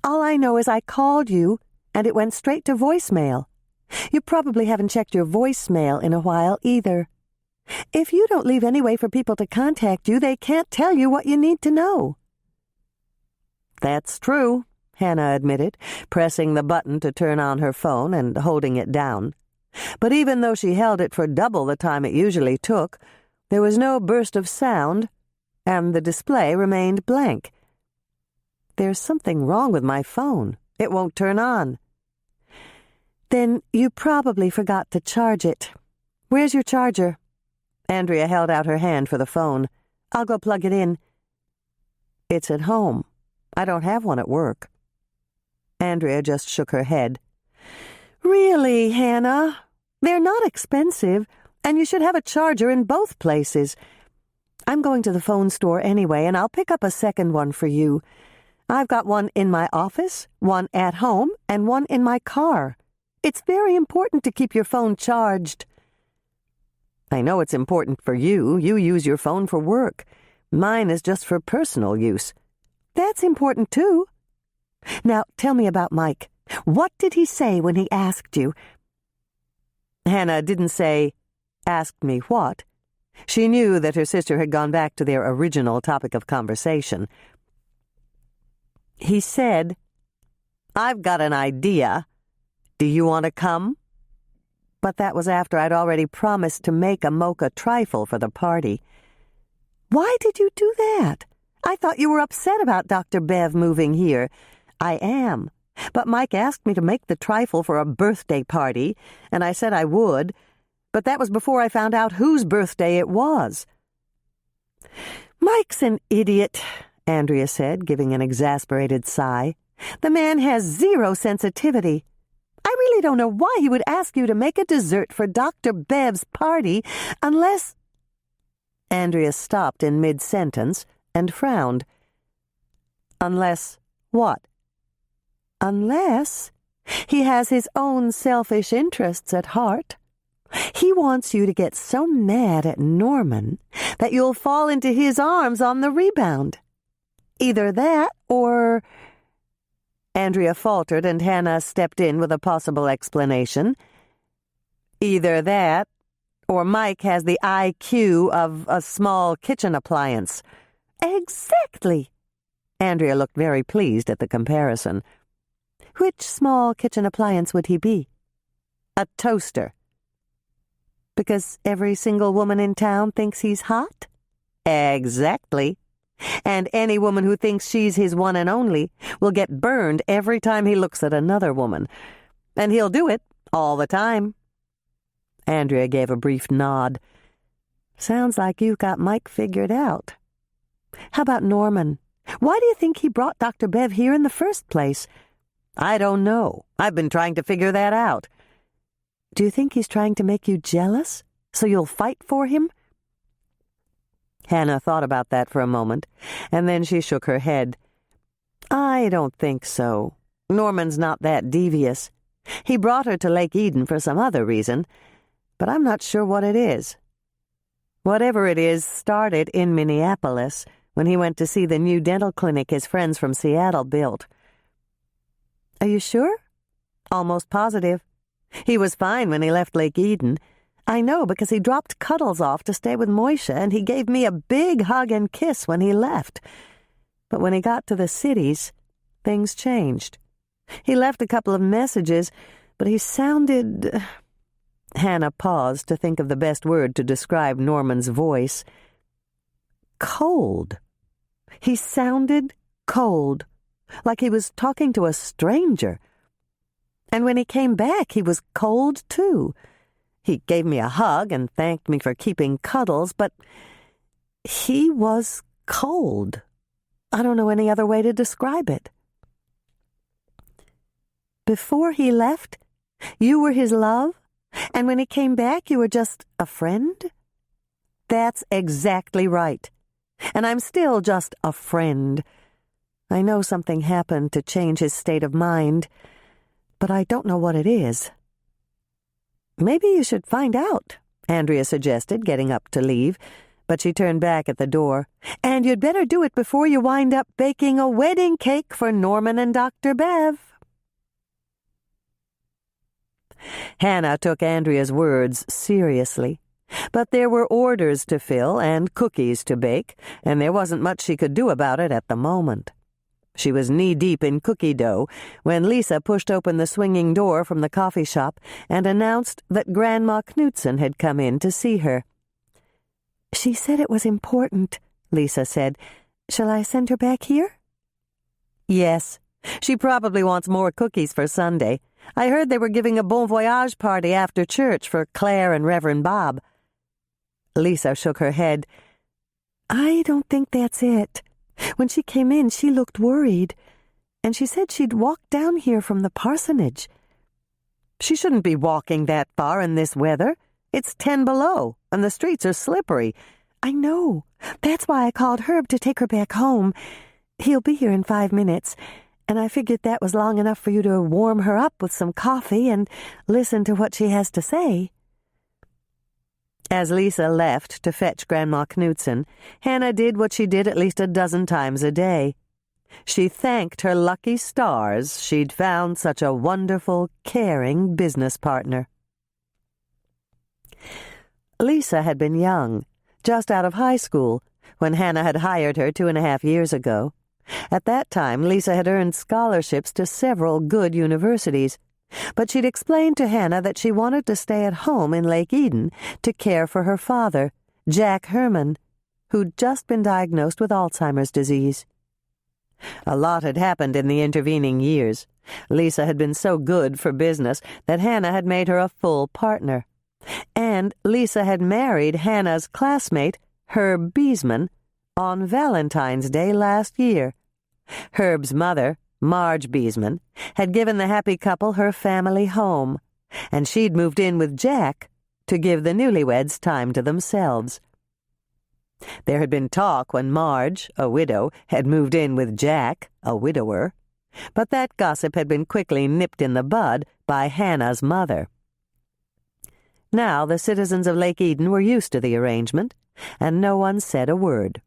All I know is I called you, and it went straight to voicemail. You probably haven't checked your voicemail in a while either. If you don't leave any way for people to contact you, they can't tell you what you need to know. That's true, Hannah admitted, pressing the button to turn on her phone and holding it down. But even though she held it for double the time it usually took, there was no burst of sound, and the display remained blank. There's something wrong with my phone. It won't turn on. Then you probably forgot to charge it. Where's your charger? Andrea held out her hand for the phone. I'll go plug it in. It's at home. I don't have one at work. Andrea just shook her head. Really, Hannah? They're not expensive, and you should have a charger in both places. I'm going to the phone store anyway, and I'll pick up a second one for you. I've got one in my office, one at home, and one in my car. It's very important to keep your phone charged. I know it's important for you. You use your phone for work. Mine is just for personal use. That's important, too. Now, tell me about Mike. What did he say when he asked you? Hannah didn't say, asked me what. She knew that her sister had gone back to their original topic of conversation. He said, I've got an idea. Do you want to come? But that was after I'd already promised to make a mocha trifle for the party. Why did you do that? I thought you were upset about Dr. Bev moving here. I am. But Mike asked me to make the trifle for a birthday party, and I said I would, but that was before I found out whose birthday it was. Mike's an idiot, Andrea said, giving an exasperated sigh. The man has zero sensitivity. I really don't know why he would ask you to make a dessert for Dr. Bev's party unless... Andrea stopped in mid-sentence and frowned. Unless what? Unless he has his own selfish interests at heart. He wants you to get so mad at Norman that you'll fall into his arms on the rebound. Either that or... Andrea faltered, and Hannah stepped in with a possible explanation. Either that, or Mike has the IQ of a small kitchen appliance. Exactly. Andrea looked very pleased at the comparison. Which small kitchen appliance would he be? A toaster. Because every single woman in town thinks he's hot? Exactly. And any woman who thinks she's his one and only will get burned every time he looks at another woman. And he'll do it all the time. Andrea gave a brief nod. Sounds like you've got Mike figured out. How about Norman? Why do you think he brought Dr. Bev here in the first place? I don't know. I've been trying to figure that out. Do you think he's trying to make you jealous, so you'll fight for him? Hannah thought about that for a moment, and then she shook her head. I don't think so. Norman's not that devious. He brought her to Lake Eden for some other reason, but I'm not sure what it is. Whatever it is started in Minneapolis when he went to see the new dental clinic his friends from Seattle built. Are you sure? Almost positive. He was fine when he left Lake Eden. I know because he dropped Cuddles off to stay with Moisha, and he gave me a big hug and kiss when he left. But when he got to the cities, things changed. He left a couple of messages, but he sounded... Hannah paused to think of the best word to describe Norman's voice. Cold. He sounded cold, like he was talking to a stranger. And when he came back, he was cold, too. He gave me a hug and thanked me for keeping Cuddles, but he was cold. I don't know any other way to describe it. Before he left, you were his love, and when he came back, you were just a friend? That's exactly right. And I'm still just a friend. I know something happened to change his state of mind, but I don't know what it is. Maybe you should find out, Andrea suggested, getting up to leave. but she turned back at the door. "And you'd better do it before you wind up baking a wedding cake for Norman and Dr. Bev." Hannah took Andrea's words seriously, but there were orders to fill and cookies to bake, and there wasn't much she could do about it at the moment. She was knee-deep in cookie dough when Lisa pushed open the swinging door from the coffee shop and announced that Grandma Knudsen had come in to see her. "She said it was important," Lisa said. "Shall I send her back here?" "Yes. She probably wants more cookies for Sunday. I heard they were giving a bon voyage party after church for Claire and Reverend Bob." Lisa shook her head. "I don't think that's it. When she came in, she looked worried, and she said she'd walked down here from the parsonage." "She shouldn't be walking that far in this weather. It's 10 below, and the streets are slippery." "I know. That's why I called Herb to take her back home. He'll be here in 5 minutes, and I figured that was long enough for you to warm her up with some coffee and listen to what she has to say." As Lisa left to fetch Grandma Knudsen, Hannah did what she did at least a dozen times a day. She thanked her lucky stars she'd found such a wonderful, caring business partner. Lisa had been young, just out of high school, when Hannah had hired her 2.5 years ago. At that time, Lisa had earned scholarships to several good universities, but she'd explained to Hannah that she wanted to stay at home in Lake Eden to care for her father, Jack Herman, who'd just been diagnosed with Alzheimer's disease. A lot had happened in the intervening years. Lisa had been so good for business that Hannah had made her a full partner. And Lisa had married Hannah's classmate, Herb Beesman, on Valentine's Day last year. Herb's mother, Marge Beesman, had given the happy couple her family home, and she'd moved in with Jack to give the newlyweds time to themselves. There had been talk when Marge, a widow, had moved in with Jack, a widower, but that gossip had been quickly nipped in the bud by Hannah's mother. Now the citizens of Lake Eden were used to the arrangement, and no one said a word.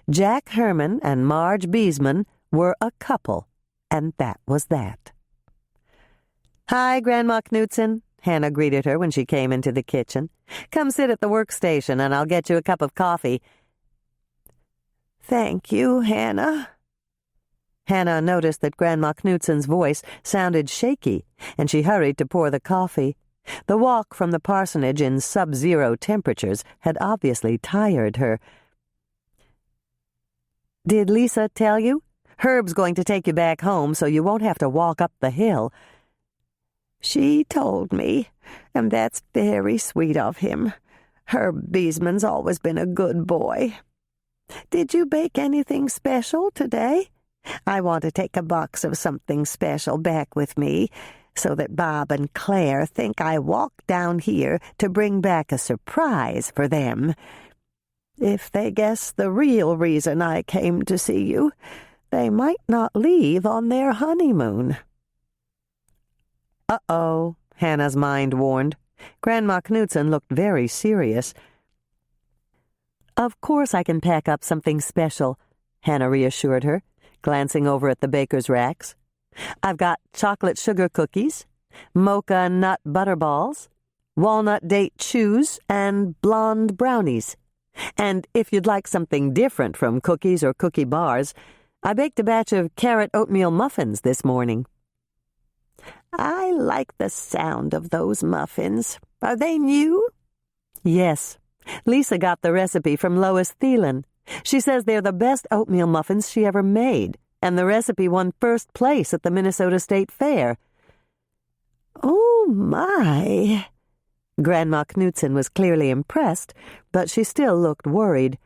Jack Herman and Marge Beesman were a couple, and that was that. "Hi, Grandma Knudsen," Hannah greeted her when she came into the kitchen. "Come sit at the workstation, and I'll get you a cup of coffee." "Thank you, Hannah." Hannah noticed that Grandma Knudsen's voice sounded shaky, and she hurried to pour the coffee. The walk from the parsonage in sub-zero temperatures had obviously tired her. "Did Lisa tell you? Herb's going to take you back home so you won't have to walk up the hill." "She told me, and that's very sweet of him. Herb Beesman's always been a good boy. Did you bake anything special today? I want to take a box of something special back with me, so that Bob and Claire think I walked down here to bring back a surprise for them. If they guess the real reason I came to see you, they might not leave on their honeymoon." "Uh-oh," Hannah's mind warned. Grandma Knudsen looked very serious. "Of course I can pack up something special," Hannah reassured her, glancing over at the baker's racks. "I've got chocolate sugar cookies, mocha nut butterballs, walnut date chews, and blonde brownies. And if you'd like something different from cookies or cookie bars, I baked a batch of carrot oatmeal muffins this morning." "I like the sound of those muffins. Are they new?" "Yes. Lisa got the recipe from Lois Thielen. She says they're the best oatmeal muffins she ever made, and the recipe won first place at the Minnesota State Fair." "Oh, my!" Grandma Knudsen was clearly impressed, but she still looked worried.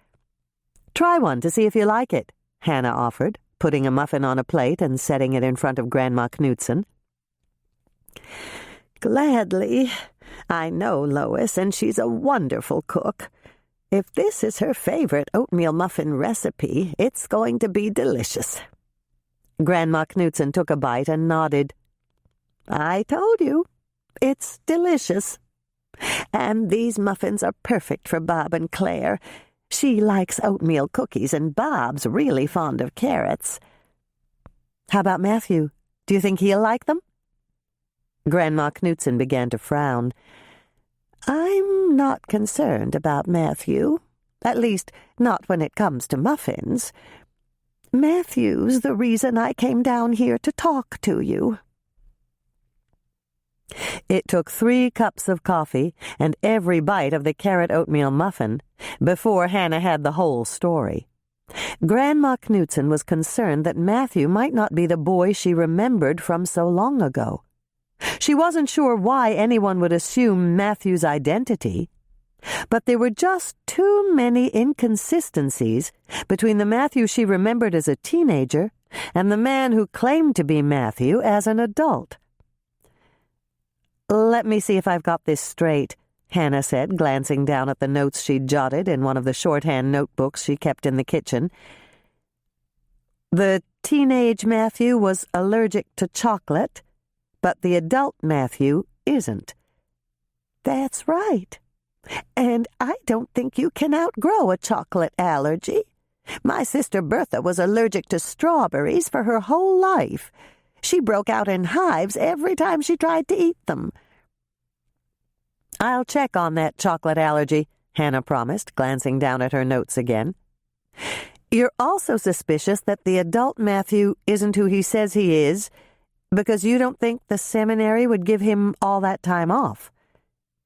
"Try one to see if you like it," Hannah offered, putting a muffin on a plate and setting it in front of Grandma Knudsen. "Gladly. I know Lois, and she's a wonderful cook. If this is her favorite oatmeal muffin recipe, it's going to be delicious." Grandma Knudsen took a bite and nodded. "I told you. It's delicious. And these muffins are perfect for Bob and Claire. She likes oatmeal cookies, and Bob's really fond of carrots." "How about Matthew? Do you think he'll like them?" Grandma Knudsen began to frown. "I'm not concerned about Matthew. At least, not when it comes to muffins. Matthew's the reason I came down here to talk to you." It took 3 cups of coffee and every bite of the carrot oatmeal muffin before Hannah had the whole story. Grandma Knudsen was concerned that Matthew might not be the boy she remembered from so long ago. She wasn't sure why anyone would assume Matthew's identity, but there were just too many inconsistencies between the Matthew she remembered as a teenager and the man who claimed to be Matthew as an adult. "Let me see if I've got this straight," Hannah said, glancing down at the notes she'd jotted in one of the shorthand notebooks she kept in the kitchen. "The teenage Matthew was allergic to chocolate, but the adult Matthew isn't." "That's right. And I don't think you can outgrow a chocolate allergy. My sister Bertha was allergic to strawberries for her whole life. She broke out in hives every time she tried to eat them." "I'll check on that chocolate allergy," Hannah promised, glancing down at her notes again. "You're also suspicious that the adult Matthew isn't who he says he is because you don't think the seminary would give him all that time off.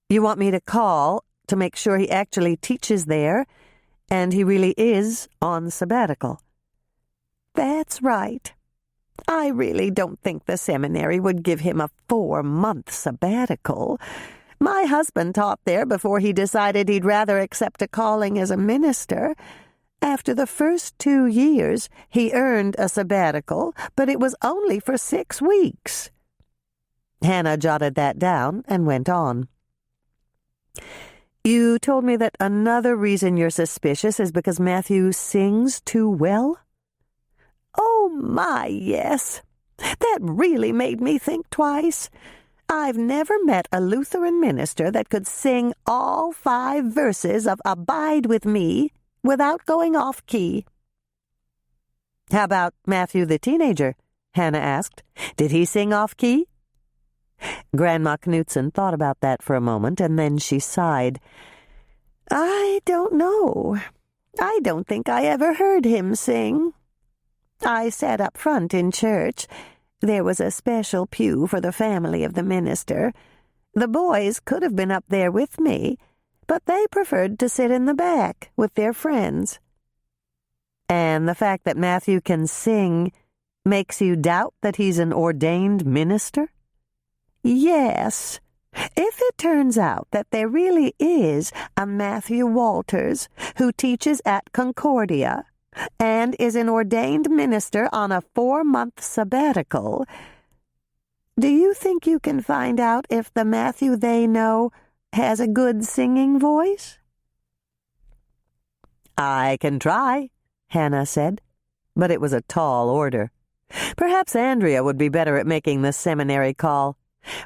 You want me to call to make sure he actually teaches there and he really is on sabbatical." "That's right. I really don't think the seminary would give him a 4-month sabbatical. My husband taught there before he decided he'd rather accept a calling as a minister. After the first 2 years, he earned a sabbatical, but it was only for 6 weeks. Hannah jotted that down and went on. "You told me that another reason you're suspicious is because Matthew sings too well?" "Oh, my, yes. That really made me think twice. I've never met a Lutheran minister that could sing all 5 verses of Abide With Me without going off-key." "How about Matthew the teenager?" Hannah asked. "Did he sing off-key?" Grandma Knudsen thought about that for a moment, and then she sighed. "I don't know. I don't think I ever heard him sing. I sat up front in church. There was a special pew for the family of the minister. The boys could have been up there with me, but they preferred to sit in the back with their friends." "And the fact that Matthew can sing makes you doubt that he's an ordained minister?" "Yes. If it turns out that there really is a Matthew Walters who teaches at Concordia and is an ordained minister on a 4-month sabbatical, do you think you can find out if the Matthew they know has a good singing voice?" "I can try," Hannah said, but it was a tall order. Perhaps Andrea would be better at making the seminary call.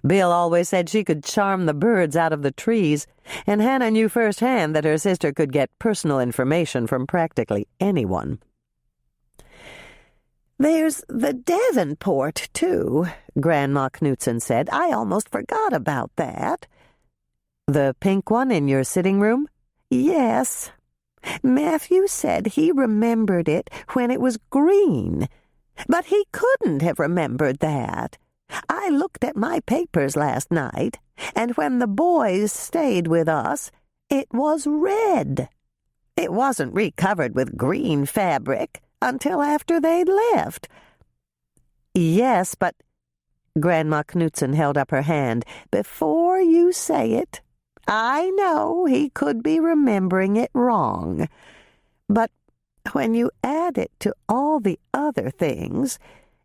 Bill always said she could charm the birds out of the trees, and Hannah knew firsthand that her sister could get personal information from practically anyone. "There's the Davenport, too," Grandma Knudsen said. "I almost forgot about that." "The pink one in your sitting room?" "Yes. Matthew said he remembered it when it was green, but he couldn't have remembered that. I looked at my papers last night, and when the boys stayed with us, it was red. It wasn't recovered with green fabric until after they'd left." "Yes, but—" Grandma Knudsen held up her hand. "Before you say it, I know he could be remembering it wrong. But when you add it to all the other things,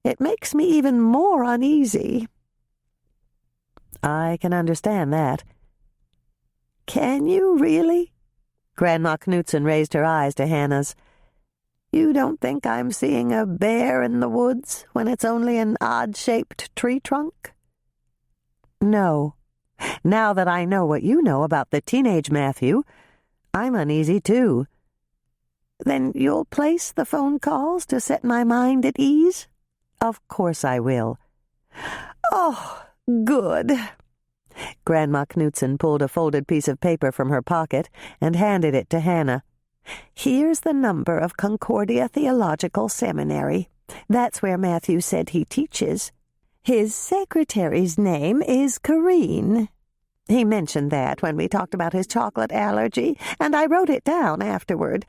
it makes me even more uneasy." "I can understand that." "Can you really?" Grandma Knudsen raised her eyes to Hannah's. "You don't think I'm seeing a bear in the woods when it's only an odd-shaped tree trunk?" "No. Now that I know what you know about the teenage Matthew, I'm uneasy too. Then you'll place the phone calls to set my mind at ease? Of course I will. Oh, good. Grandma Knudsen pulled a folded piece of paper from her pocket and handed it to Hannah. Here's the number of Concordia Theological Seminary. That's where Matthew said he teaches. His secretary's name is Corrine. He mentioned that when we talked about his chocolate allergy, and I wrote it down afterward.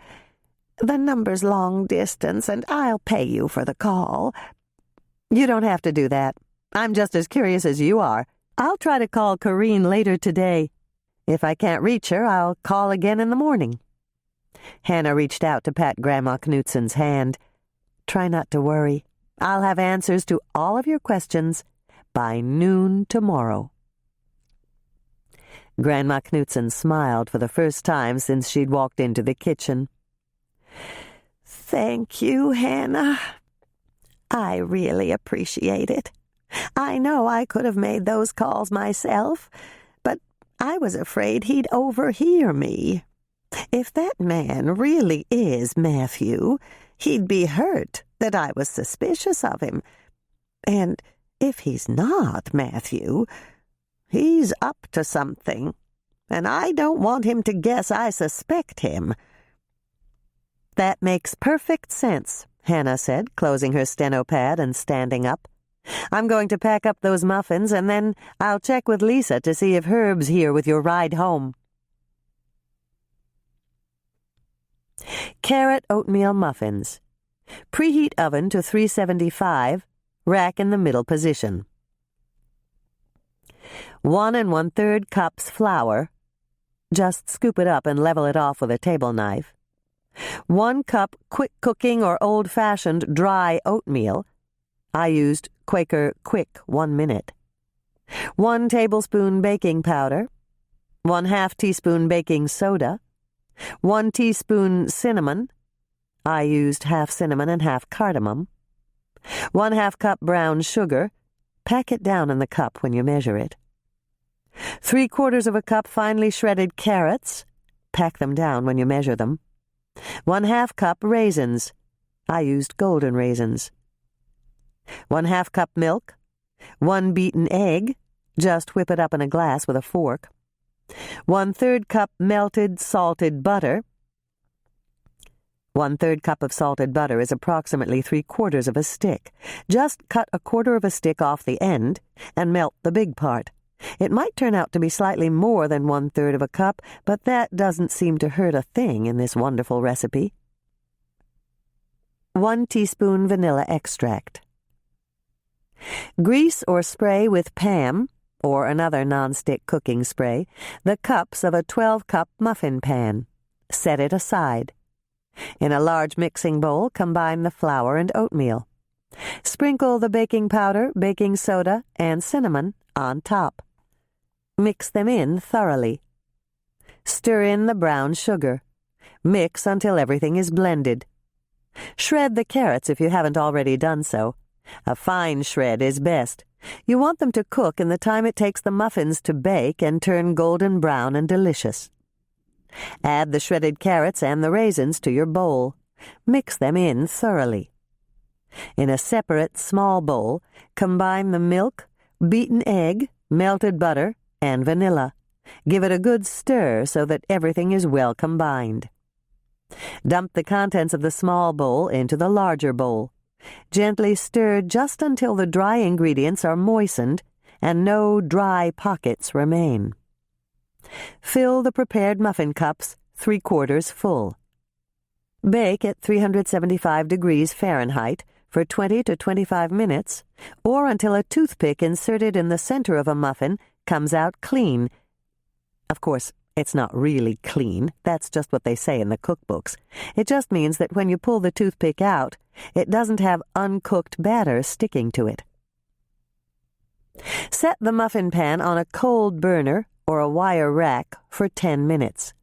The number's long distance, and I'll pay you for the call. You don't have to do that. I'm just as curious as you are. I'll try to call Corrine later today. If I can't reach her, I'll call again in the morning. Hannah reached out to pat Grandma Knudsen's hand. Try not to worry. I'll have answers to all of your questions by noon tomorrow. Grandma Knudsen smiled for the first time since she'd walked into the kitchen. Thank you, Hannah. I really appreciate it. I know I could have made those calls myself, but I was afraid he'd overhear me. If that man really is Matthew, he'd be hurt that I was suspicious of him. And if he's not Matthew, he's up to something, and I don't want him to guess I suspect him. That makes perfect sense, Hannah said, closing her steno pad and standing up. I'm going to pack up those muffins, and then I'll check with Lisa to see if Herb's here with your ride home. Carrot oatmeal muffins. Preheat oven to 375, rack in the middle position. 1 1/3 cups flour. Just scoop it up and level it off with a table knife. 1 cup quick cooking or old-fashioned dry oatmeal. I used Quaker Quick 1 minute. 1 tablespoon baking powder. 1/2 teaspoon baking soda. 1 teaspoon cinnamon. I used half cinnamon and half cardamom. 1/2 cup brown sugar. Pack it down in the cup when you measure it. 3/4 of a cup finely shredded carrots. Pack them down when you measure them. 1/2 cup raisins. I used golden raisins. 1/2 cup milk. 1 beaten egg. Just whip it up in a glass with a fork. 1/3 cup melted salted butter. 1/3 cup of salted butter is approximately 3/4 of a stick. Just cut 1/4 of a stick off the end and melt the big part. It might turn out to be slightly more than 1/3 of a cup, but that doesn't seem to hurt a thing in this wonderful recipe. 1 teaspoon vanilla extract. Grease or spray with Pam, or another non-stick cooking spray, the cups of a 12-cup muffin pan. Set it aside. In a large mixing bowl, combine the flour and oatmeal. Sprinkle the baking powder, baking soda, and cinnamon on top. Mix them in thoroughly. Stir in the brown sugar. Mix until everything is blended. Shred the carrots if you haven't already done so. A fine shred is best. You want them to cook in the time it takes the muffins to bake and turn golden brown and delicious. Add the shredded carrots and the raisins to your bowl. Mix them in thoroughly. In a separate small bowl, combine the milk, beaten egg, melted butter, and vanilla. Give it a good stir so that everything is well combined. Dump the contents of the small bowl into the larger bowl. Gently stir just until the dry ingredients are moistened and no dry pockets remain. Fill the prepared muffin cups 3/4 full. Bake at 375 degrees Fahrenheit for 20 to 25 minutes, or until a toothpick inserted in the center of a muffin comes out clean. Of course, it's not really clean. That's just what they say in the cookbooks. It just means that when you pull the toothpick out, it doesn't have uncooked batter sticking to it. Set the muffin pan on a cold burner or a wire rack for 10 minutes.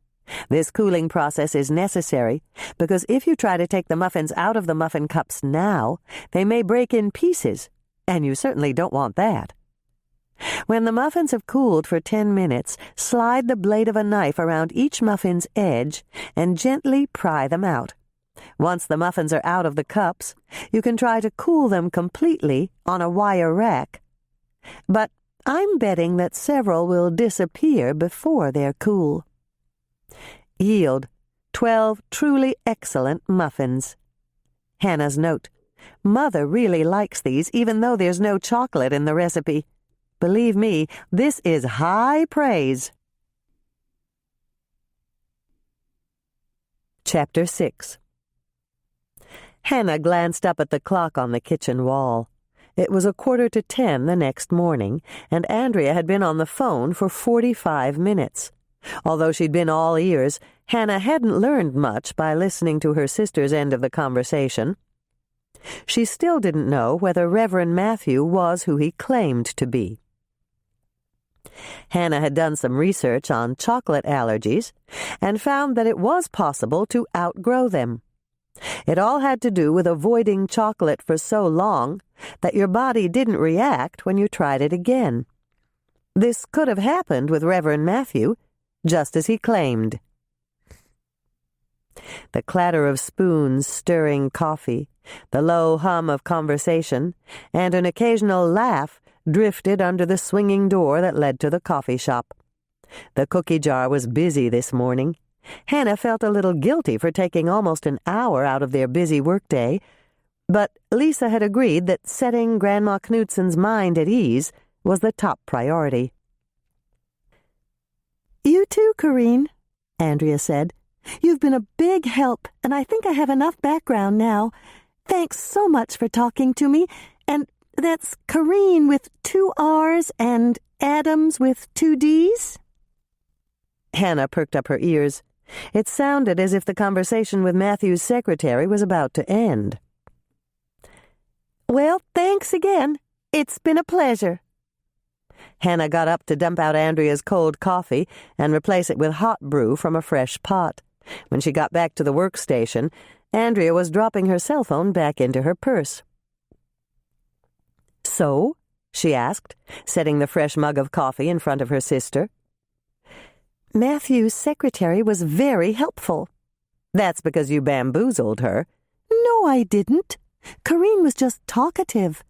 This cooling process is necessary because if you try to take the muffins out of the muffin cups now, they may break in pieces, and you certainly don't want that. When the muffins have cooled for 10 minutes, slide the blade of a knife around each muffin's edge and gently pry them out. Once the muffins are out of the cups, you can try to cool them completely on a wire rack. But I'm betting that several will disappear before they're cool. Yield 12 truly excellent muffins. Hannah's note: Mother really likes these, even though there's no chocolate in the recipe. Believe me, this is high praise. Chapter 6. Hannah glanced up at the clock on the kitchen wall. It was 9:45 the next morning, and Andrea had been on the phone for 45 minutes. Although she'd been all ears, Hannah hadn't learned much by listening to her sister's end of the conversation. She still didn't know whether Reverend Matthew was who he claimed to be. Hannah had done some research on chocolate allergies and found that it was possible to outgrow them. It all had to do with avoiding chocolate for so long that your body didn't react when you tried it again. This could have happened with Reverend Matthew, just as he claimed. The clatter of spoons stirring coffee, the low hum of conversation, and an occasional laugh drifted under the swinging door that led to the coffee shop. The cookie jar was busy this morning. Hannah felt a little guilty for taking almost an hour out of their busy workday, but Lisa had agreed that setting Grandma Knudsen's mind at ease was the top priority. "You too, Corinne," Andrea said. "You've been a big help, and I think I have enough background now. Thanks so much for talking to me, and that's Corinne with 2 R's and Adams with 2 D's? Hannah perked up her ears. It sounded as if the conversation with Matthew's secretary was about to end. "Well, thanks again. It's been a pleasure." Hannah got up to dump out Andrea's cold coffee and replace it with hot brew from a fresh pot. When she got back to the workstation, Andrea was dropping her cell phone back into her purse. "So?" she asked, setting the fresh mug of coffee in front of her sister. "Matthew's secretary was very helpful." "That's because you bamboozled her." "No, I didn't. Corinne was just talkative.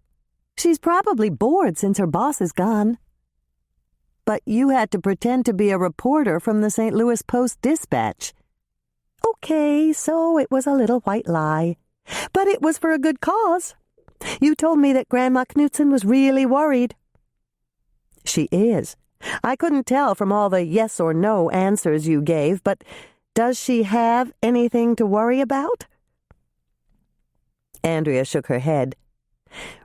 She's probably bored since her boss is gone." "But you had to pretend to be a reporter from the St. Louis Post-Dispatch." "Okay, so it was a little white lie. But it was for a good cause. You told me that Grandma Knudsen was really worried." "She is. I couldn't tell from all the yes or no answers you gave, but does she have anything to worry about?" Andrea shook her head.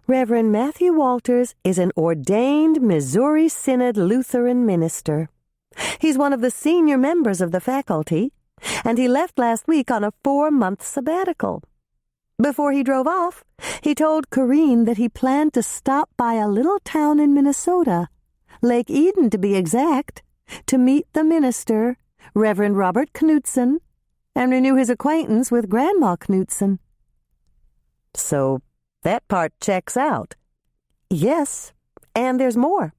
"Reverend Matthew Walters is an ordained Missouri Synod Lutheran minister. He's one of the senior members of the faculty, and he left last week on a 4-month sabbatical. Before he drove off, he told Corinne that he planned to stop by a little town in Minnesota, Lake Eden to be exact, to meet the minister, Reverend Robert Knudsen, and renew his acquaintance with Grandma Knudsen." "So that part checks out." "Yes, and there's more.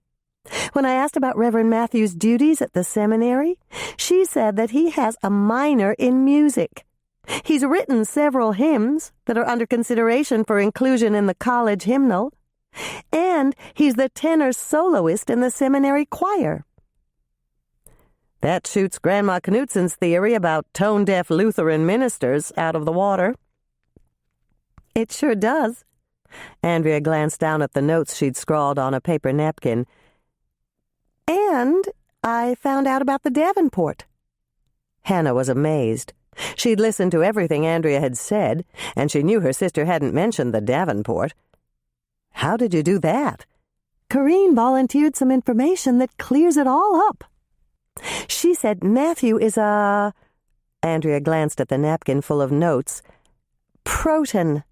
When I asked about Reverend Matthew's duties at the seminary, she said that he has a minor in music. He's written several hymns that are under consideration for inclusion in the college hymnal, and he's the tenor soloist in the seminary choir." "That shoots Grandma Knudsen's theory about tone-deaf Lutheran ministers out of the water." "It sure does." Andrea glanced down at the notes she'd scrawled on a paper napkin. "And I found out about the Davenport." Hannah was amazed. She'd listened to everything Andrea had said, and she knew her sister hadn't mentioned the Davenport. "How did you do that?" "Corinne volunteered some information that clears it all up. She said Matthew is a—" Andrea glanced at the napkin full of notes. "Proton."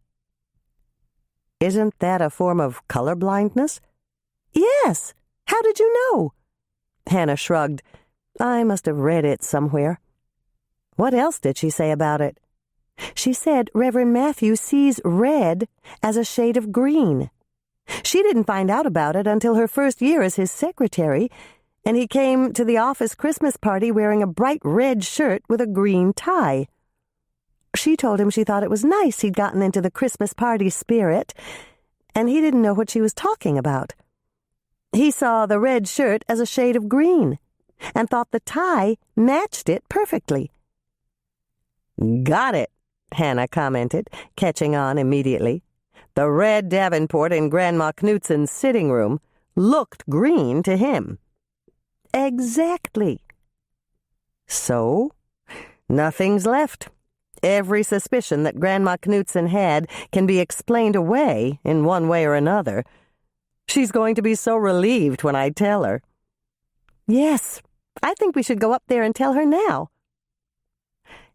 "Isn't that a form of color blindness?" "Yes. How did you know?" Hannah shrugged. "I must have read it somewhere." "What else did she say about it?" "She said Reverend Matthew sees red as a shade of green. She didn't find out about it until her first year as his secretary, and he came to the office Christmas party wearing a bright red shirt with a green tie." She told him she thought it was nice he'd gotten into the Christmas party spirit, and he didn't know what she was talking about. He saw the red shirt as a shade of green, and thought the tie matched it perfectly. "Got it," Hannah commented, catching on immediately. The red Davenport in Grandma Knutsen's sitting room looked green to him. Exactly. So, nothing's left. Every suspicion that Grandma Knutsen had can be explained away in one way or another. She's going to be so relieved when I tell her. Yes, I think we should go up there and tell her now.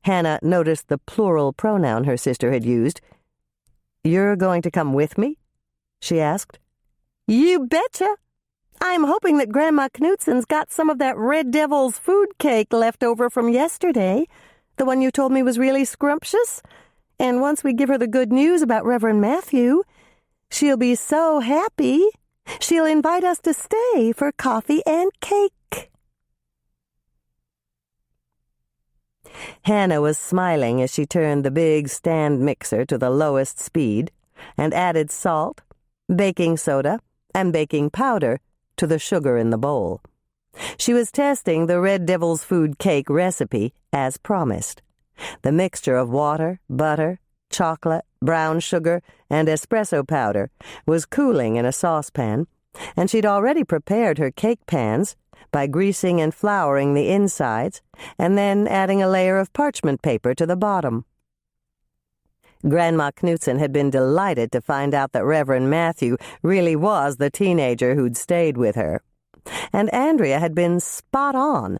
Hannah noticed the plural pronoun her sister had used. "You're going to come with me?" she asked. You betcha. I'm hoping that Grandma Knutsen's got some of that Red Devil's food cake left over from yesterday, the one you told me was really scrumptious. And once we give her the good news about Reverend Matthew, she'll be so happy, she'll invite us to stay for coffee and cake. Hannah was smiling as she turned the big stand mixer to the lowest speed and added salt, baking soda, and baking powder to the sugar in the bowl. She was testing the Red Devil's food cake recipe as promised. The mixture of water, butter, chocolate, brown sugar, and espresso powder was cooling in a saucepan, and she'd already prepared her cake pans by greasing and flouring the insides and then adding a layer of parchment paper to the bottom. Grandma Knutsen had been delighted to find out that Reverend Matthew really was the teenager who'd stayed with her. And Andrea had been spot on,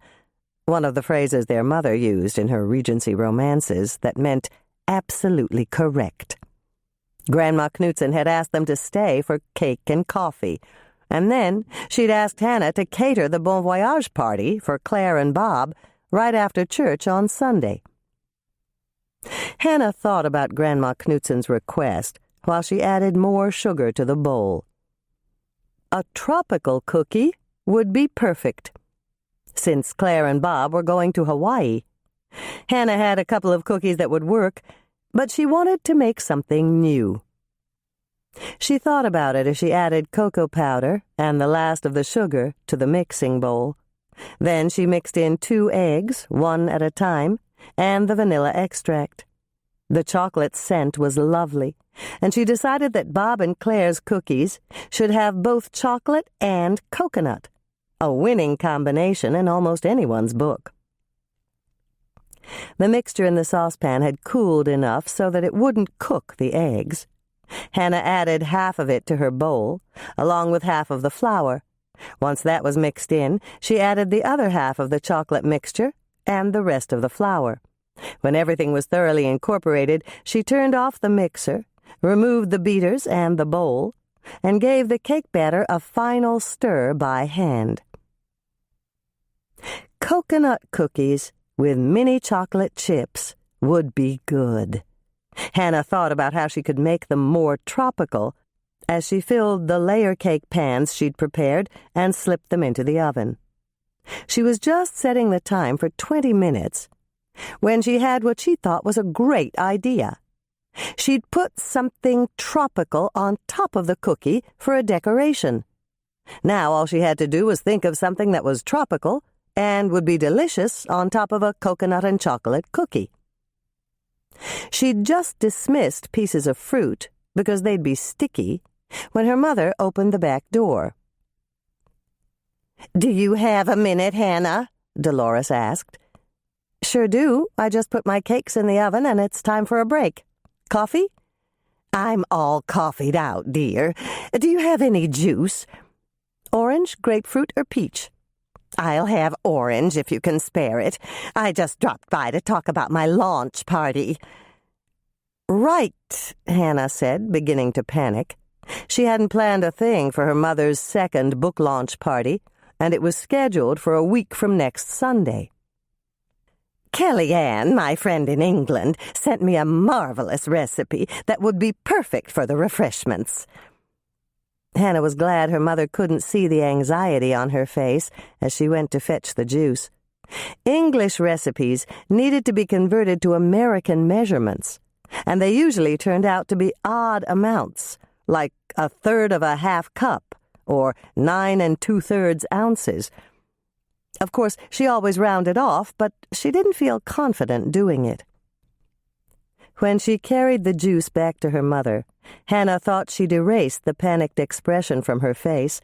one of the phrases their mother used in her Regency romances that meant absolutely correct. Grandma Knutsen had asked them to stay for cake and coffee, and then she'd asked Hannah to cater the Bon Voyage party for Claire and Bob right after church on Sunday. Hannah thought about Grandma Knutsen's request while she added more sugar to the bowl. A tropical cookie would be perfect, since Claire and Bob were going to Hawaii. Hannah had a couple of cookies that would work, but she wanted to make something new. She thought about it as she added cocoa powder and the last of the sugar to the mixing bowl. Then she mixed in 2 eggs, one at a time, and the vanilla extract. The chocolate scent was lovely, and she decided that Bob and Claire's cookies should have both chocolate and coconut, a winning combination in almost anyone's book. The mixture in the saucepan had cooled enough so that it wouldn't cook the eggs. Hannah added half of it to her bowl, along with half of the flour. Once that was mixed in, she added the other half of the chocolate mixture and the rest of the flour. When everything was thoroughly incorporated, she turned off the mixer, removed the beaters and the bowl, and gave the cake batter a final stir by hand. Coconut cookies with mini chocolate chips would be good. Hannah thought about how she could make them more tropical as she filled the layer cake pans she'd prepared and slipped them into the oven. She was just setting the time for 20 minutes when she had what she thought was a great idea. She'd put something tropical on top of the cookie for a decoration. Now all she had to do was think of something that was tropical and would be delicious on top of a coconut and chocolate cookie. She'd just dismissed pieces of fruit because they'd be sticky when her mother opened the back door. "Do you have a minute, Hannah?" Dolores asked. Sure do. I just put my cakes in the oven and it's time for a break. Coffee? I'm all coffeeed out, dear. Do you have any juice? Orange, grapefruit, or peach? I'll have orange if you can spare it. I just dropped by to talk about my launch party. Right, Hannah said, beginning to panic. She hadn't planned a thing for her mother's second book launch party, and it was scheduled for a week from next Sunday. Kellyanne, my friend in England, sent me a marvelous recipe that would be perfect for the refreshments. Hannah was glad her mother couldn't see the anxiety on her face as she went to fetch the juice. English recipes needed to be converted to American measurements, and they usually turned out to be odd amounts, like 1/3 of a half cup or 9 2/3 ounces. Of course, she always rounded off, but she didn't feel confident doing it. When she carried the juice back to her mother, Hannah thought she'd erased the panicked expression from her face,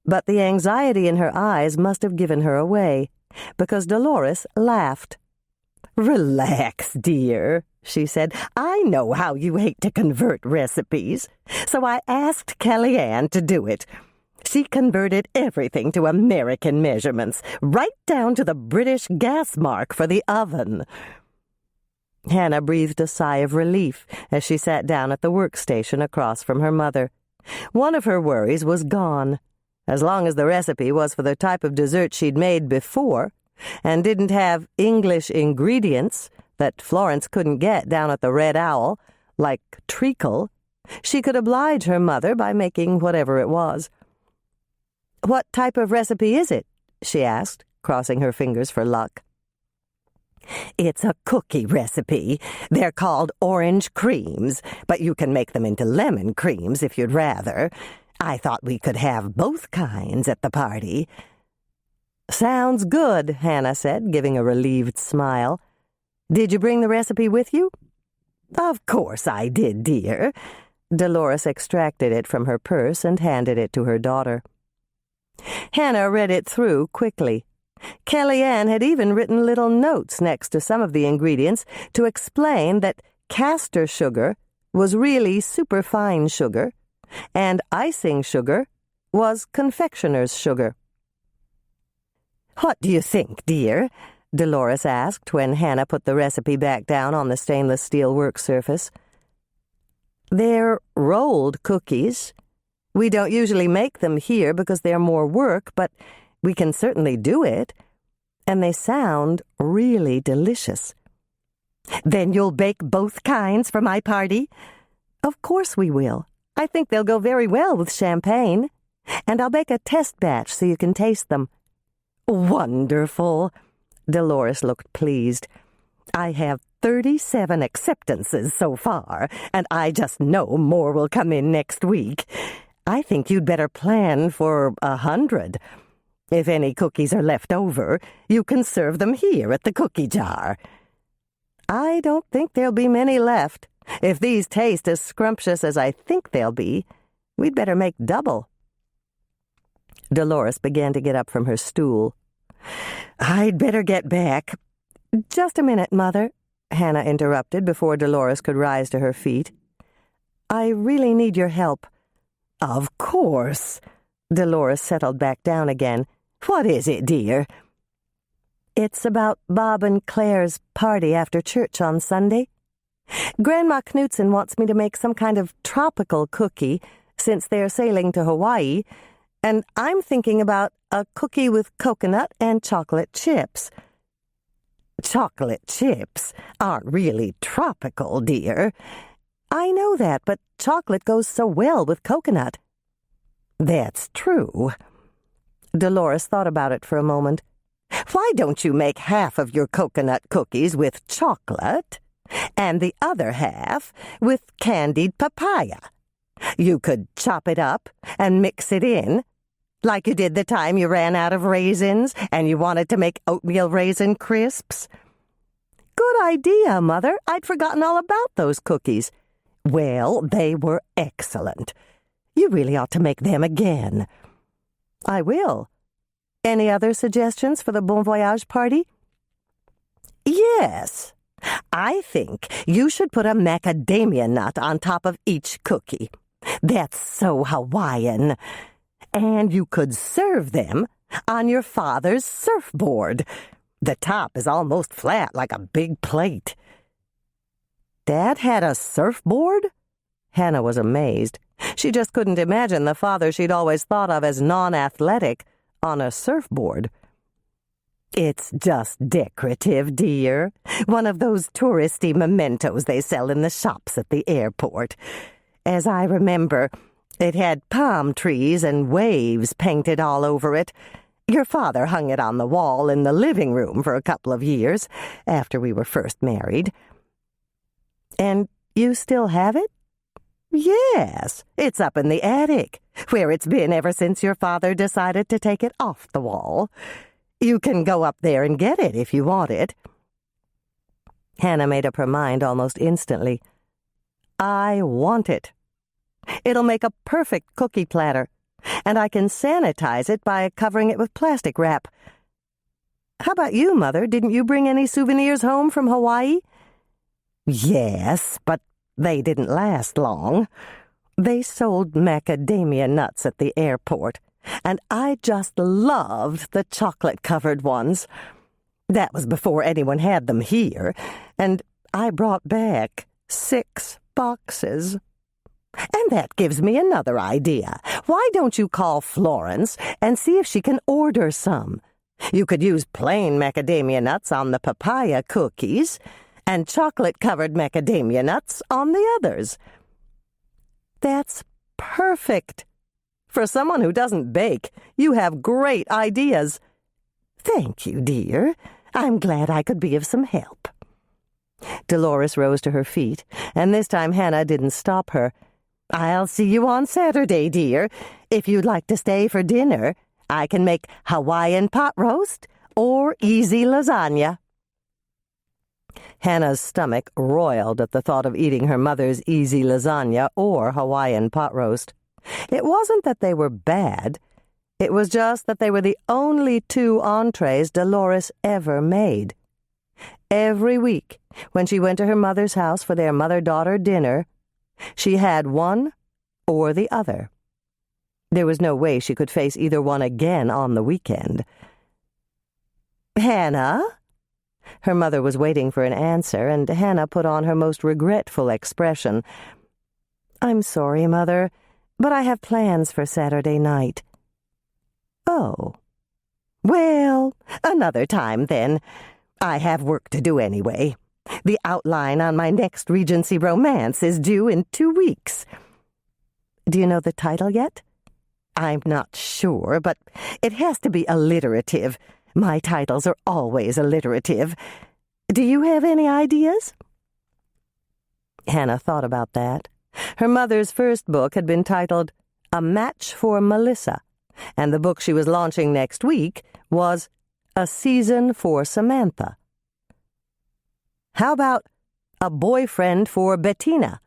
but the anxiety in her eyes must have given her away, because Dolores laughed. "Relax, dear," she said. "I know how you hate to convert recipes, so I asked Kellyanne to do it. She converted everything to American measurements, right down to the British gas mark for the oven." Hannah breathed a sigh of relief as she sat down at the workstation across from her mother. One of her worries was gone. As long as the recipe was for the type of dessert she'd made before and didn't have English ingredients that Florence couldn't get down at the Red Owl, like treacle, she could oblige her mother by making whatever it was. "What type of recipe is it?" she asked, crossing her fingers for luck. "It's a cookie recipe. They're called orange creams, but you can make them into lemon creams if you'd rather. I thought we could have both kinds at the party." "Sounds good," Hannah said, giving a relieved smile. "Did you bring the recipe with you?" "Of course I did, dear." Dolores extracted it from her purse and handed it to her daughter. Hannah read it through quickly. Kellyanne had even written little notes next to some of the ingredients to explain that castor sugar was really superfine sugar, and icing sugar was confectioner's sugar. "What do you think, dear?" Dolores asked when Hannah put the recipe back down on the stainless steel work surface. "They're rolled cookies. We don't usually make them here because they're more work, but we can certainly do it. And they sound really delicious." "Then you'll bake both kinds for my party?" "Of course we will. I think they'll go very well with champagne. And I'll bake a test batch so you can taste them." "Wonderful." Dolores looked pleased. "I have 37 acceptances so far, and I just know more will come in next week. I think you'd better plan for 100. If any cookies are left over, you can serve them here at the cookie jar." "I don't think there'll be many left. If these taste as scrumptious as I think they'll be, we'd better make double." Dolores began to get up from her stool. "I'd better get back." "Just a minute, Mother," Hannah interrupted before Dolores could rise to her feet. "I really need your help." "Of course." Dolores settled back down again. "What is it, dear?" "It's about Bob and Claire's party after church on Sunday. Grandma Knudsen wants me to make some kind of tropical cookie since they're sailing to Hawaii, and I'm thinking about a cookie with coconut and chocolate chips." "Chocolate chips aren't really tropical, dear." "I know that, but chocolate goes so well with coconut." "That's true." Dolores thought about it for a moment. "Why don't you make half of your coconut cookies with chocolate and the other half with candied papaya? You could chop it up and mix it in, like you did the time you ran out of raisins and you wanted to make oatmeal raisin crisps." "Good idea, Mother. I'd forgotten all about those cookies." "Well, they were excellent. You really ought to make them again." "I will. Any other suggestions for the Bon Voyage party?" "Yes. I think you should put a macadamia nut on top of each cookie. That's so Hawaiian. And you could serve them on your father's surfboard. The top is almost flat like a big plate." "Dad had a surfboard?" Hannah was amazed. She just couldn't imagine the father she'd always thought of as non-athletic on a surfboard. "It's just decorative, dear. One of those touristy mementos they sell in the shops at the airport. As I remember, it had palm trees and waves painted all over it. Your father hung it on the wall in the living room for a couple of years after we were first married. And you still have it? Yes, it's up in the attic, where it's been ever since your father decided to take it off the wall. You can go up there and get it if you want it. Hannah made up her mind almost instantly. I want it. It'll make a perfect cookie platter, and I can sanitize it by covering it with plastic wrap. How about you, Mother? Didn't you bring any souvenirs home from Hawaii? Yes, but they didn't last long. They sold macadamia nuts at the airport, and I just loved the chocolate-covered ones. That was before anyone had them here, and I brought back 6 boxes. And that gives me another idea. Why don't you call Florence and see if she can order some? You could use plain macadamia nuts on the papaya cookies and chocolate-covered macadamia nuts on the others. That's perfect. For someone who doesn't bake, you have great ideas. Thank you, dear. I'm glad I could be of some help. Dolores rose to her feet, and this time Hannah didn't stop her. I'll see you on Saturday, dear. If you'd like to stay for dinner, I can make Hawaiian pot roast or easy lasagna. Hannah's stomach roiled at the thought of eating her mother's easy lasagna or Hawaiian pot roast. It wasn't that they were bad. It was just that they were the only 2 entrees Dolores ever made. Every week, when she went to her mother's house for their mother-daughter dinner, she had one or the other. There was no way she could face either one again on the weekend. Hannah? Her mother was waiting for an answer, and Hannah put on her most regretful expression. I'm sorry, Mother, but I have plans for Saturday night. Oh. Well, another time, then. I have work to do anyway. The outline on my next Regency romance is due in 2 weeks. Do you know the title yet? I'm not sure, but it has to be alliterative. My titles are always alliterative. Do you have any ideas? Hannah thought about that. Her mother's first book had been titled A Match for Melissa, and the book she was launching next week was A Season for Samantha. How about A Boyfriend for Bettina?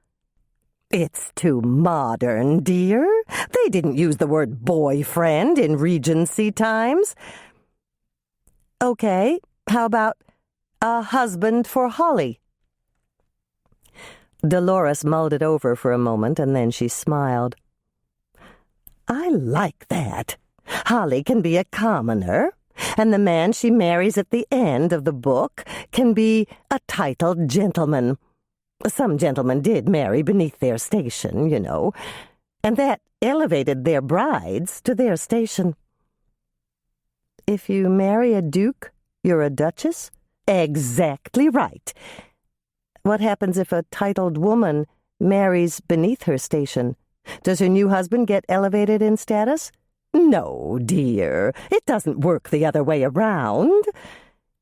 It's too modern, dear. They didn't use the word boyfriend in Regency times. Okay, how about A Husband for Holly? Dolores mulled it over for a moment, and then she smiled. I like that. Holly can be a commoner, and the man she marries at the end of the book can be a titled gentleman. Some gentlemen did marry beneath their station, you know, and that elevated their brides to their station. If you marry a duke, you're a duchess? Exactly right. What happens if a titled woman marries beneath her station? Does her new husband get elevated in status? No, dear. It doesn't work the other way around.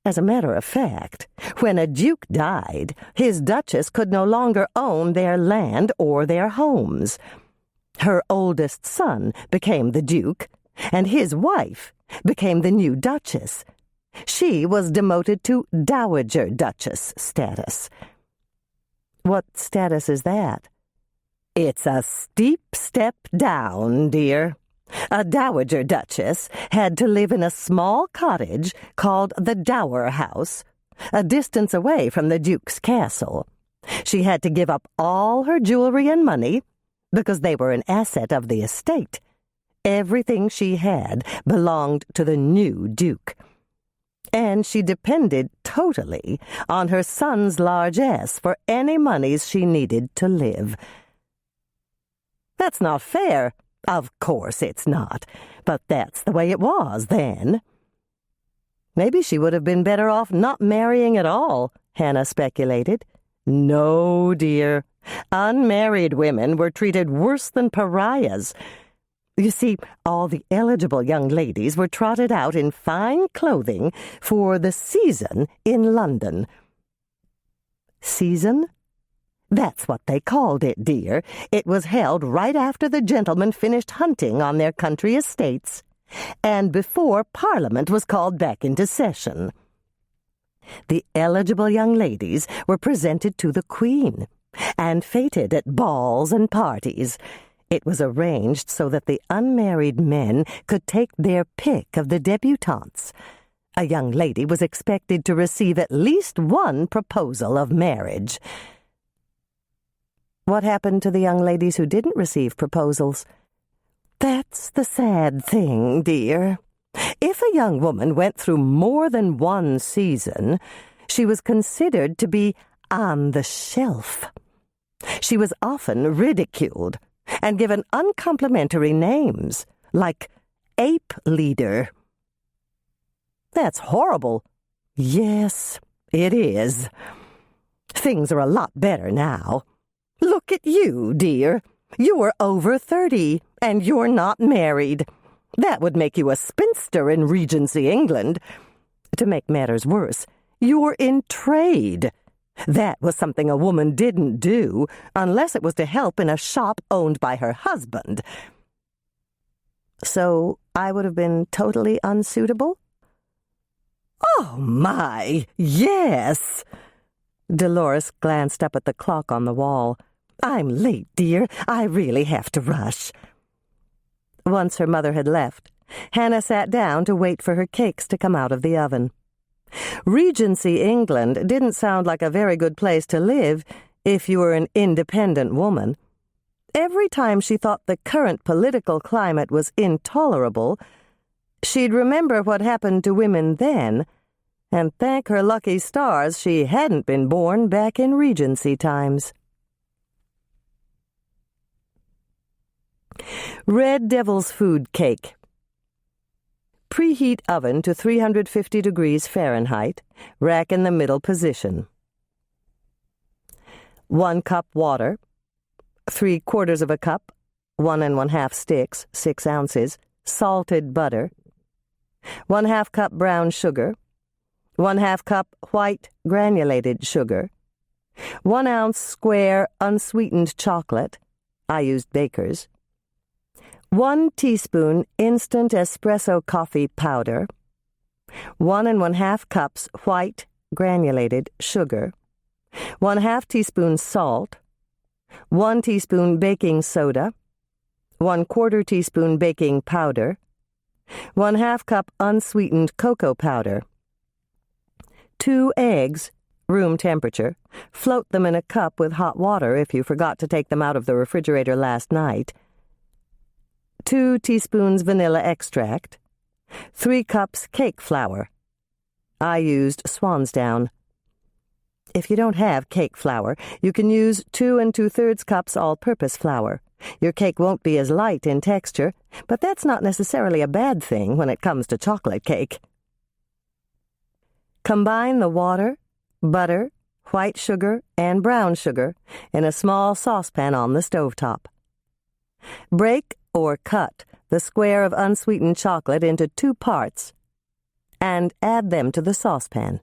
As a matter of fact, when a duke died, his duchess could no longer own their land or their homes. Her oldest son became the duke, and his wife became the new duchess. She was demoted to dowager duchess status. What status is that? It's a steep step down, dear. A dowager duchess had to live in a small cottage called the Dower House, a distance away from the Duke's castle. She had to give up all her jewelry and money because they were an asset of the estate. Everything she had belonged to the new Duke. And she depended totally on her son's largesse for any monies she needed to live. That's not fair. Of course it's not, but that's the way it was then. Maybe she would have been better off not marrying at all, Hannah speculated. No, dear. Unmarried women were treated worse than pariahs. You see, all the eligible young ladies were trotted out in fine clothing for the season in London. Season? That's what they called it, dear. It was held right after the gentlemen finished hunting on their country estates, and before Parliament was called back into session. The eligible young ladies were presented to the Queen, and feted at balls and parties. It was arranged so that the unmarried men could take their pick of the debutantes. A young lady was expected to receive at least one proposal of marriage. What happened to the young ladies who didn't receive proposals? That's the sad thing, dear. If a young woman went through more than one season, she was considered to be on the shelf. She was often ridiculed and given uncomplimentary names, like Ape Leader. That's horrible. Yes, it is. Things are a lot better now. Look at you, dear. You're over 30, and you're not married. That would make you a spinster in Regency England. To make matters worse, you're in trade. That was something a woman didn't do unless it was to help in a shop owned by her husband. So I would have been totally unsuitable? Oh, my, yes! Dolores glanced up at the clock on the wall. I'm late, dear. I really have to rush. Once her mother had left, Hannah sat down to wait for her cakes to come out of the oven. Regency England didn't sound like a very good place to live if you were an independent woman. Every time she thought the current political climate was intolerable, she'd remember what happened to women then, and thank her lucky stars she hadn't been born back in Regency times. Red Devil's Food Cake. Preheat oven to 350 degrees Fahrenheit. Rack in the middle position. 1 cup water. 3/4 of a cup, 1 1/2 sticks, 6 ounces, salted butter. 1/2 cup brown sugar. 1/2 cup white granulated sugar. 1 ounce square unsweetened chocolate. I used Baker's. 1 teaspoon instant espresso coffee powder, 1 1/2 cups white granulated sugar, 1/2 teaspoon salt, 1 teaspoon baking soda, 1/4 teaspoon baking powder, 1/2 cup unsweetened cocoa powder, 2 eggs, room temperature. Float them in a cup with hot water if you forgot to take them out of the refrigerator last night. 2 teaspoons vanilla extract, 3 cups cake flour. I used Swansdown. If you don't have cake flour, you can use 2 2/3 cups all-purpose flour. Your cake won't be as light in texture, but that's not necessarily a bad thing when it comes to chocolate cake. Combine the water, butter, white sugar, and brown sugar in a small saucepan on the stovetop. Break or cut the square of unsweetened chocolate into 2 parts and add them to the saucepan.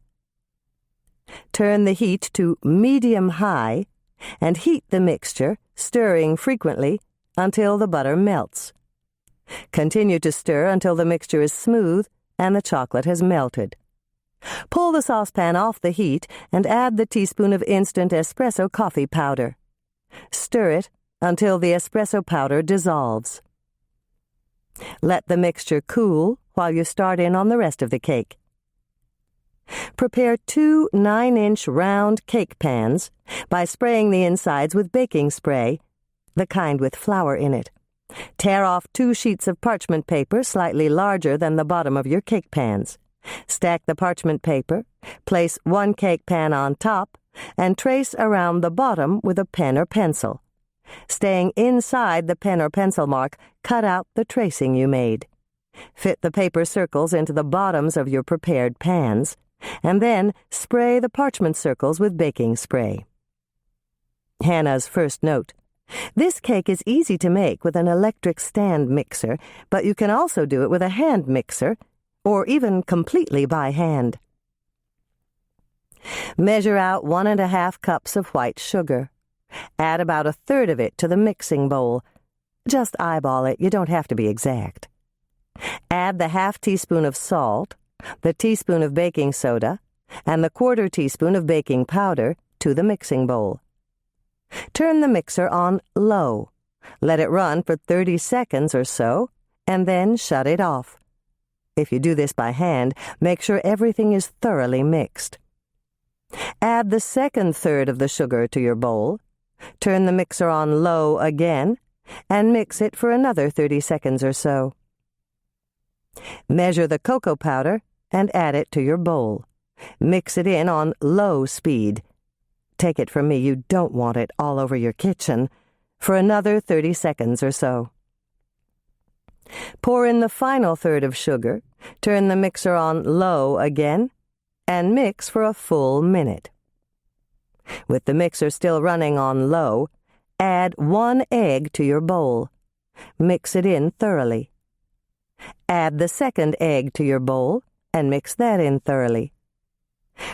Turn the heat to medium-high and heat the mixture, stirring frequently until the butter melts. Continue to stir until the mixture is smooth and the chocolate has melted. Pull the saucepan off the heat and add the teaspoon of instant espresso coffee powder. Stir it until the espresso powder dissolves. Let the mixture cool while you start in on the rest of the cake. Prepare 2 9-inch round cake pans by spraying the insides with baking spray, the kind with flour in it. Tear off 2 sheets of parchment paper slightly larger than the bottom of your cake pans. Stack the parchment paper, place 1 cake pan on top, and trace around the bottom with a pen or pencil. Staying inside the pen or pencil mark, cut out the tracing you made. Fit the paper circles into the bottoms of your prepared pans, and then spray the parchment circles with baking spray. Hannah's first note: This cake is easy to make with an electric stand mixer, but you can also do it with a hand mixer, or even completely by hand. Measure out 1½ cups of white sugar. Add about 1/3 of it to the mixing bowl. Just eyeball it, you don't have to be exact. Add the 1/2 teaspoon of salt, the teaspoon of baking soda, and the 1/4 teaspoon of baking powder to the mixing bowl. Turn the mixer on low. Let it run for 30 seconds or so, and then shut it off. If you do this by hand, make sure everything is thoroughly mixed. Add the second third of the sugar to your bowl. Turn the mixer on low again, and mix it for another 30 seconds or so. Measure the cocoa powder and add it to your bowl. Mix it in on low speed. Take it from me, you don't want it all over your kitchen, for another 30 seconds or so. Pour in the final third of sugar, turn the mixer on low again, and mix for a full minute. With the mixer still running on low, add 1 egg to your bowl. Mix it in thoroughly. Add the second egg to your bowl and mix that in thoroughly.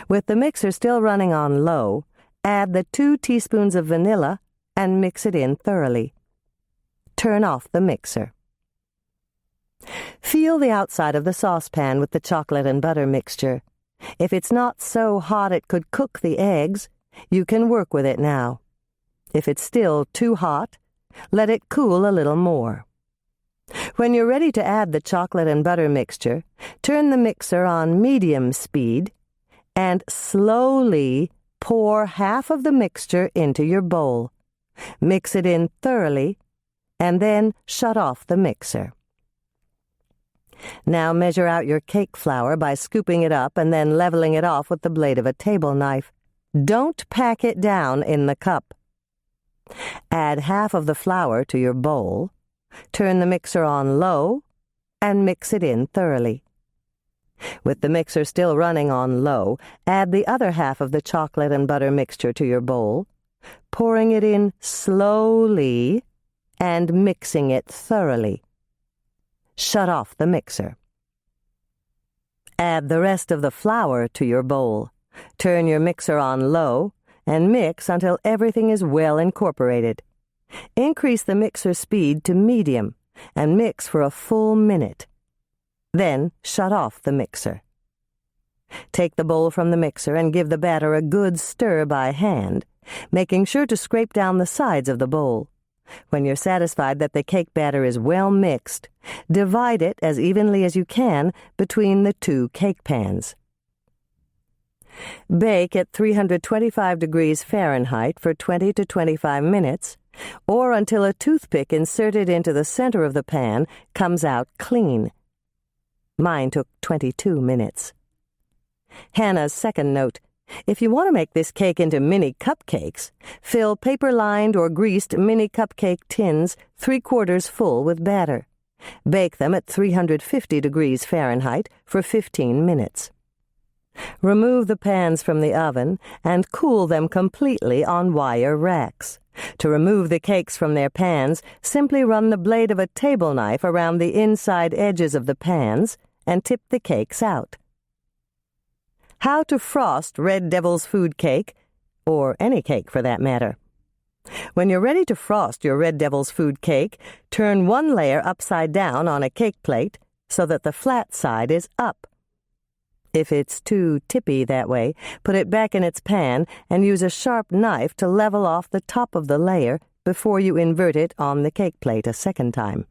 With the mixer still running on low, add the 2 teaspoons of vanilla and mix it in thoroughly. Turn off the mixer. Feel the outside of the saucepan with the chocolate and butter mixture. If it's not so hot it could cook the eggs, you can work with it now. If it's still too hot, let it cool a little more. When you're ready to add the chocolate and butter mixture, turn the mixer on medium speed and slowly pour half of the mixture into your bowl. Mix it in thoroughly, and then shut off the mixer. Now measure out your cake flour by scooping it up and then leveling it off with the blade of a table knife. Don't pack it down in the cup. Add half of the flour to your bowl, turn the mixer on low, and mix it in thoroughly. With the mixer still running on low, add the other half of the chocolate and butter mixture to your bowl, pouring it in slowly and mixing it thoroughly. Shut off the mixer. Add the rest of the flour to your bowl. Turn your mixer on low and mix until everything is well incorporated. Increase the mixer speed to medium and mix for a full minute. Then shut off the mixer. Take the bowl from the mixer and give the batter a good stir by hand, making sure to scrape down the sides of the bowl. When you're satisfied that the cake batter is well mixed, divide it as evenly as you can between the 2 cake pans. Bake at 325 degrees Fahrenheit for 20 to 25 minutes, or until a toothpick inserted into the center of the pan comes out clean. Mine took 22 minutes. Hannah's second note: if you want to make this cake into mini cupcakes, fill paper-lined or greased mini cupcake tins 3/4 full with batter. Bake them at 350 degrees Fahrenheit for 15 minutes. Remove the pans from the oven and cool them completely on wire racks. To remove the cakes from their pans, simply run the blade of a table knife around the inside edges of the pans and tip the cakes out. How to frost Red Devil's food cake, or any cake for that matter. When you're ready to frost your Red Devil's food cake, turn 1 layer upside down on a cake plate so that the flat side is up. If it's too tippy that way, put it back in its pan and use a sharp knife to level off the top of the layer before you invert it on the cake plate a second time.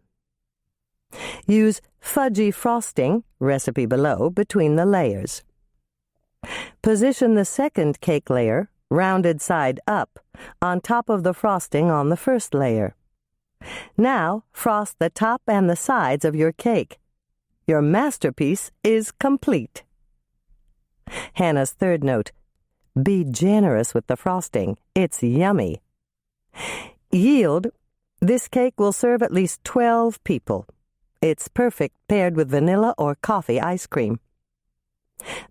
Use fudgy frosting, recipe below, between the layers. Position the second cake layer, rounded side up, on top of the frosting on the first layer. Now frost the top and the sides of your cake. Your masterpiece is complete. Hannah's third note: be generous with the frosting. It's yummy. Yield: this cake will serve at least 12 people. It's perfect paired with vanilla or coffee ice cream.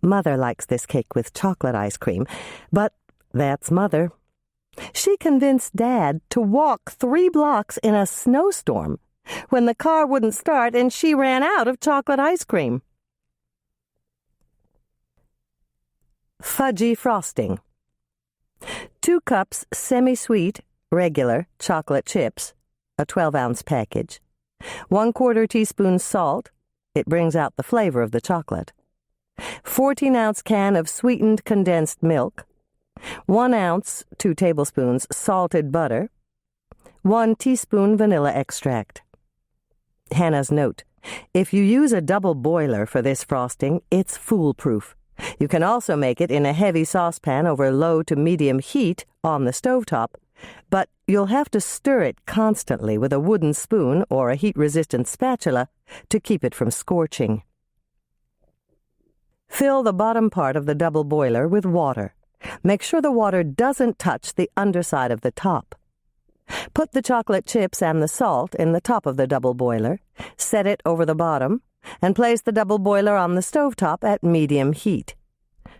Mother likes this cake with chocolate ice cream, but that's Mother. She convinced Dad to walk 3 blocks in a snowstorm when the car wouldn't start and she ran out of chocolate ice cream. Fudgy frosting. 2 cups semi-sweet, regular chocolate chips, a 12-ounce package. 1/4 teaspoon salt. It brings out the flavor of the chocolate. 14-ounce can of sweetened condensed milk. 1 ounce, 2 tablespoons, salted butter. 1 teaspoon vanilla extract. Hannah's note: if you use a double boiler for this frosting, it's foolproof. You can also make it in a heavy saucepan over low to medium heat on the stovetop, but you'll have to stir it constantly with a wooden spoon or a heat-resistant spatula to keep it from scorching. Fill the bottom part of the double boiler with water. Make sure the water doesn't touch the underside of the top. Put the chocolate chips and the salt in the top of the double boiler, set it over the bottom, and place the double boiler on the stovetop at medium heat.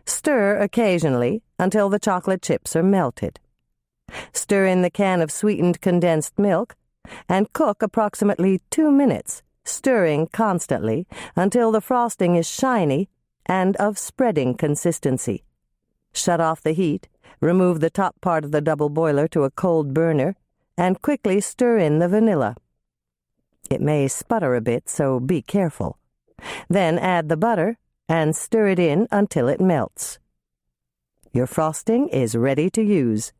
Stir occasionally until the chocolate chips are melted. Stir in the can of sweetened condensed milk and cook approximately 2 minutes, stirring constantly until the frosting is shiny and of spreading consistency. Shut off the heat, remove the top part of the double boiler to a cold burner, and quickly stir in the vanilla. It may sputter a bit, so be careful. Then add the butter and stir it in until it melts. Your frosting is ready to use.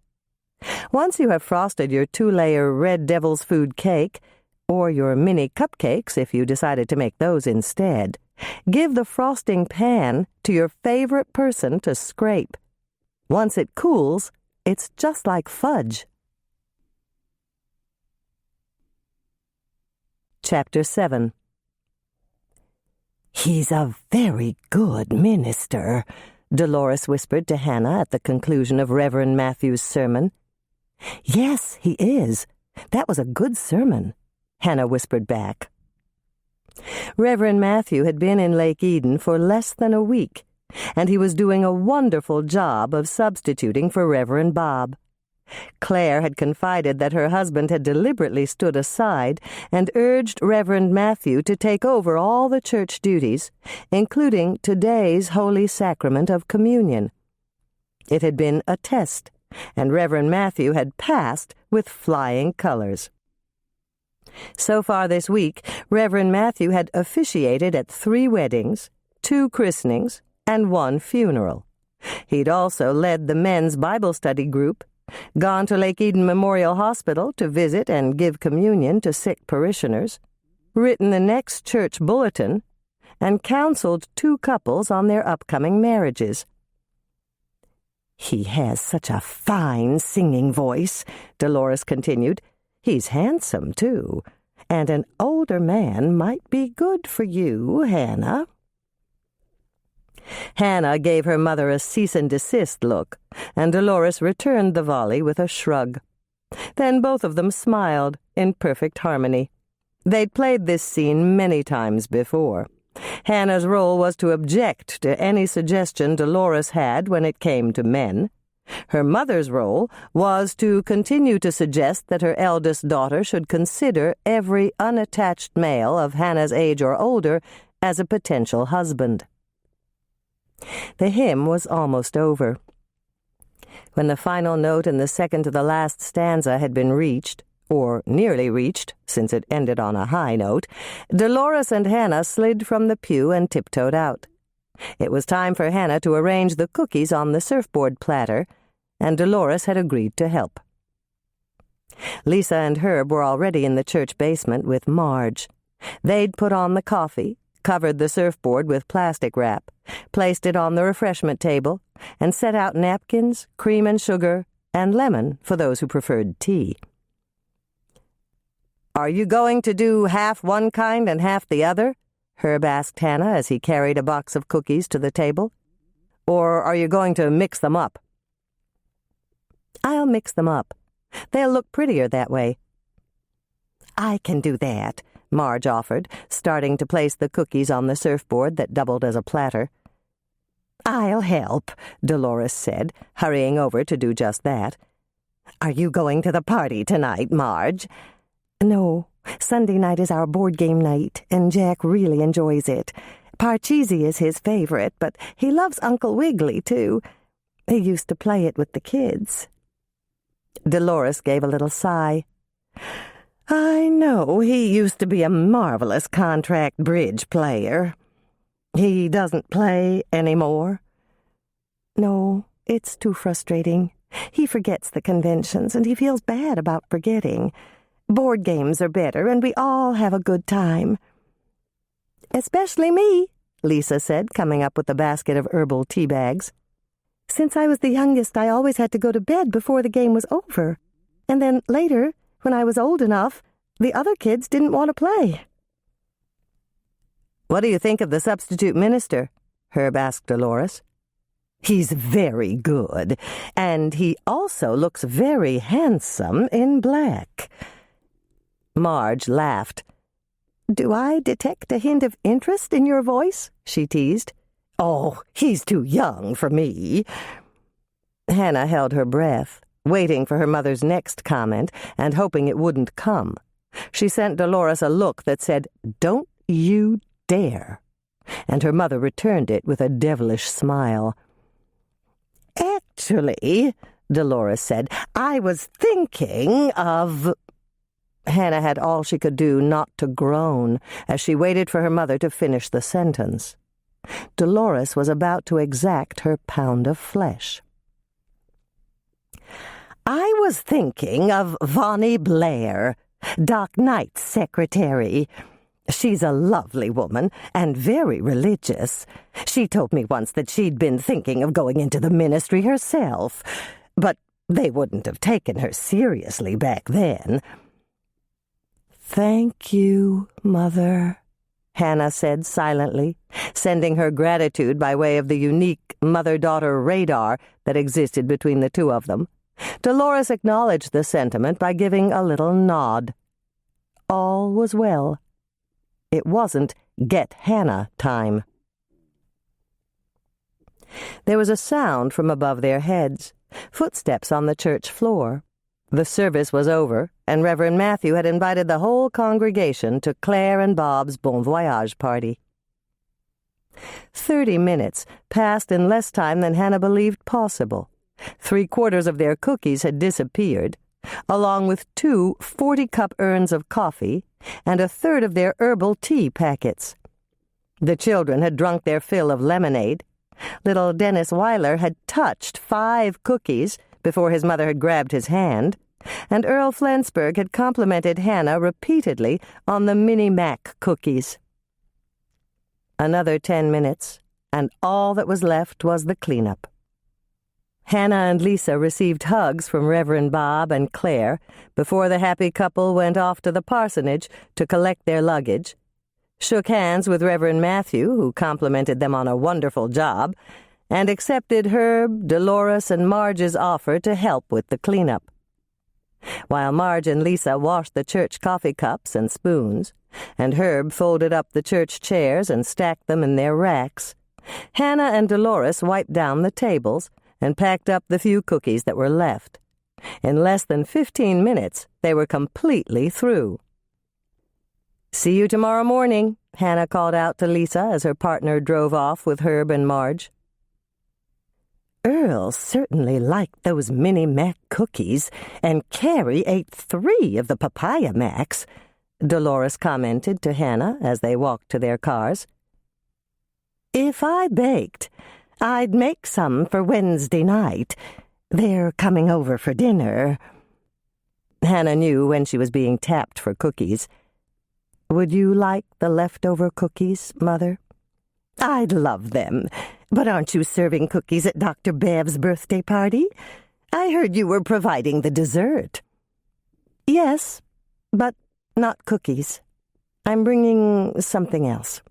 Once you have frosted your 2-layer Red Devil's Food cake, or your mini cupcakes if you decided to make those instead, give the frosting pan to your favorite person to scrape. Once it cools, it's just like fudge. Chapter 7. "He's a very good minister," Dolores whispered to Hannah at the conclusion of Reverend Matthew's sermon. "Yes, he is. That was a good sermon," Hannah whispered back. Reverend Matthew had been in Lake Eden for less than a week, and he was doing a wonderful job of substituting for Reverend Bob. Claire had confided that her husband had deliberately stood aside and urged Reverend Matthew to take over all the church duties, including today's Holy Sacrament of Communion. It had been a test, and Reverend Matthew had passed with flying colors. So far this week, Reverend Matthew had officiated at 3 weddings, 2 christenings, and 1 funeral. He'd also led the men's Bible study group, gone to Lake Eden Memorial Hospital to visit and give communion to sick parishioners, written the next church bulletin, and counseled 2 couples on their upcoming marriages. "He has such a fine singing voice," Dolores continued. "He's handsome, too, and an older man might be good for you, Hannah." Hannah gave her mother a cease-and-desist look, and Dolores returned the volley with a shrug. Then both of them smiled in perfect harmony. They'd played this scene many times before. Hannah's role was to object to any suggestion Dolores had when it came to men. Her mother's role was to continue to suggest that her eldest daughter should consider every unattached male of Hannah's age or older as a potential husband. The hymn was almost over. When the final note in the second to the last stanza had been reached, or nearly reached, since it ended on a high note, Dolores and Hannah slid from the pew and tiptoed out. It was time for Hannah to arrange the cookies on the surfboard platter, and Dolores had agreed to help. Lisa and Herb were already in the church basement with Marge. They'd put on the coffee, covered the surfboard with plastic wrap, placed it on the refreshment table, and set out napkins, cream and sugar, and lemon for those who preferred tea. "Are you going to do half one kind and half the other?" Herb asked Hannah as he carried a box of cookies to the table. "Or are you going to mix them up?" "I'll mix them up. They'll look prettier that way." "I can do that," Marge offered, starting to place the cookies on the surfboard that doubled as a platter. "I'll help," Dolores said, hurrying over to do just that. Are you going to the party tonight, Marge? No, Sunday night is our board game night, and Jack really enjoys it. Parcheesi is his favorite, but he loves Uncle Wiggily, too. He used to play it with the kids. Dolores gave a little sigh. I know, he used to be a marvelous contract bridge player. He doesn't play anymore? No, it's too frustrating. He forgets the conventions, and he feels bad about forgetting. Board games are better, and we all have a good time. Especially me, Lisa said, coming up with a basket of herbal tea bags. Since I was the youngest, I always had to go to bed before the game was over. And then later, when I was old enough, the other kids didn't want to play. What do you think of the substitute minister? Herb asked Dolores. He's very good, and he also looks very handsome in black. Marge laughed. Do I detect a hint of interest in your voice? She teased. Oh, he's too young for me. Hannah held her breath, waiting for her mother's next comment and hoping it wouldn't come. She sent Dolores a look that said, "Don't you dare," and her mother returned it with a devilish smile. Actually, Dolores said, I was thinking of... Hannah had all she could do not to groan as she waited for her mother to finish the sentence. Dolores was about to exact her pound of flesh. I was thinking of Vonnie Blair, Doc Knight's secretary. She's a lovely woman and very religious. She told me once that she'd been thinking of going into the ministry herself, but they wouldn't have taken her seriously back then. Thank you, Mother, Hannah said silently, sending her gratitude by way of the unique mother-daughter radar that existed between the two of them. Dolores acknowledged the sentiment by giving a little nod. All was well. It wasn't get Hannah time. There was a sound from above their heads, footsteps on the church floor. The service was over, and Reverend Matthew had invited the whole congregation to Claire and Bob's Bon Voyage party. 30 minutes passed in less time than Hannah believed possible. 3/4 of their cookies had disappeared, along with 2 40-cup urns of coffee and 1/3 of their herbal tea packets. The children had drunk their fill of lemonade. Little Dennis Weiler had touched 5 cookies before his mother had grabbed his hand, and Earl Flensburg had complimented Hannah repeatedly on the Mini Mac cookies. Another 10 minutes, and all that was left was the cleanup. Hannah and Lisa received hugs from Reverend Bob and Claire before the happy couple went off to the parsonage to collect their luggage, shook hands with Reverend Matthew, who complimented them on a wonderful job, and accepted Herb, Dolores, and Marge's offer to help with the cleanup. While Marge and Lisa washed the church coffee cups and spoons, and Herb folded up the church chairs and stacked them in their racks, Hannah and Dolores wiped down the tables and packed up the few cookies that were left. In less than 15 minutes, they were completely through. "See you tomorrow morning," Hannah called out to Lisa as her partner drove off with Herb and Marge. Earl certainly liked those Mini Mac cookies, and Carrie ate 3 of the papaya Macs, Dolores commented to Hannah as they walked to their cars. "If I baked, I'd make some for Wednesday night. They're coming over for dinner." Hannah knew when she was being tapped for cookies. "Would you like the leftover cookies, Mother?" "I'd love them. But aren't you serving cookies at Dr. Bev's birthday party? I heard you were providing the dessert." "Yes, but not cookies. I'm bringing something else."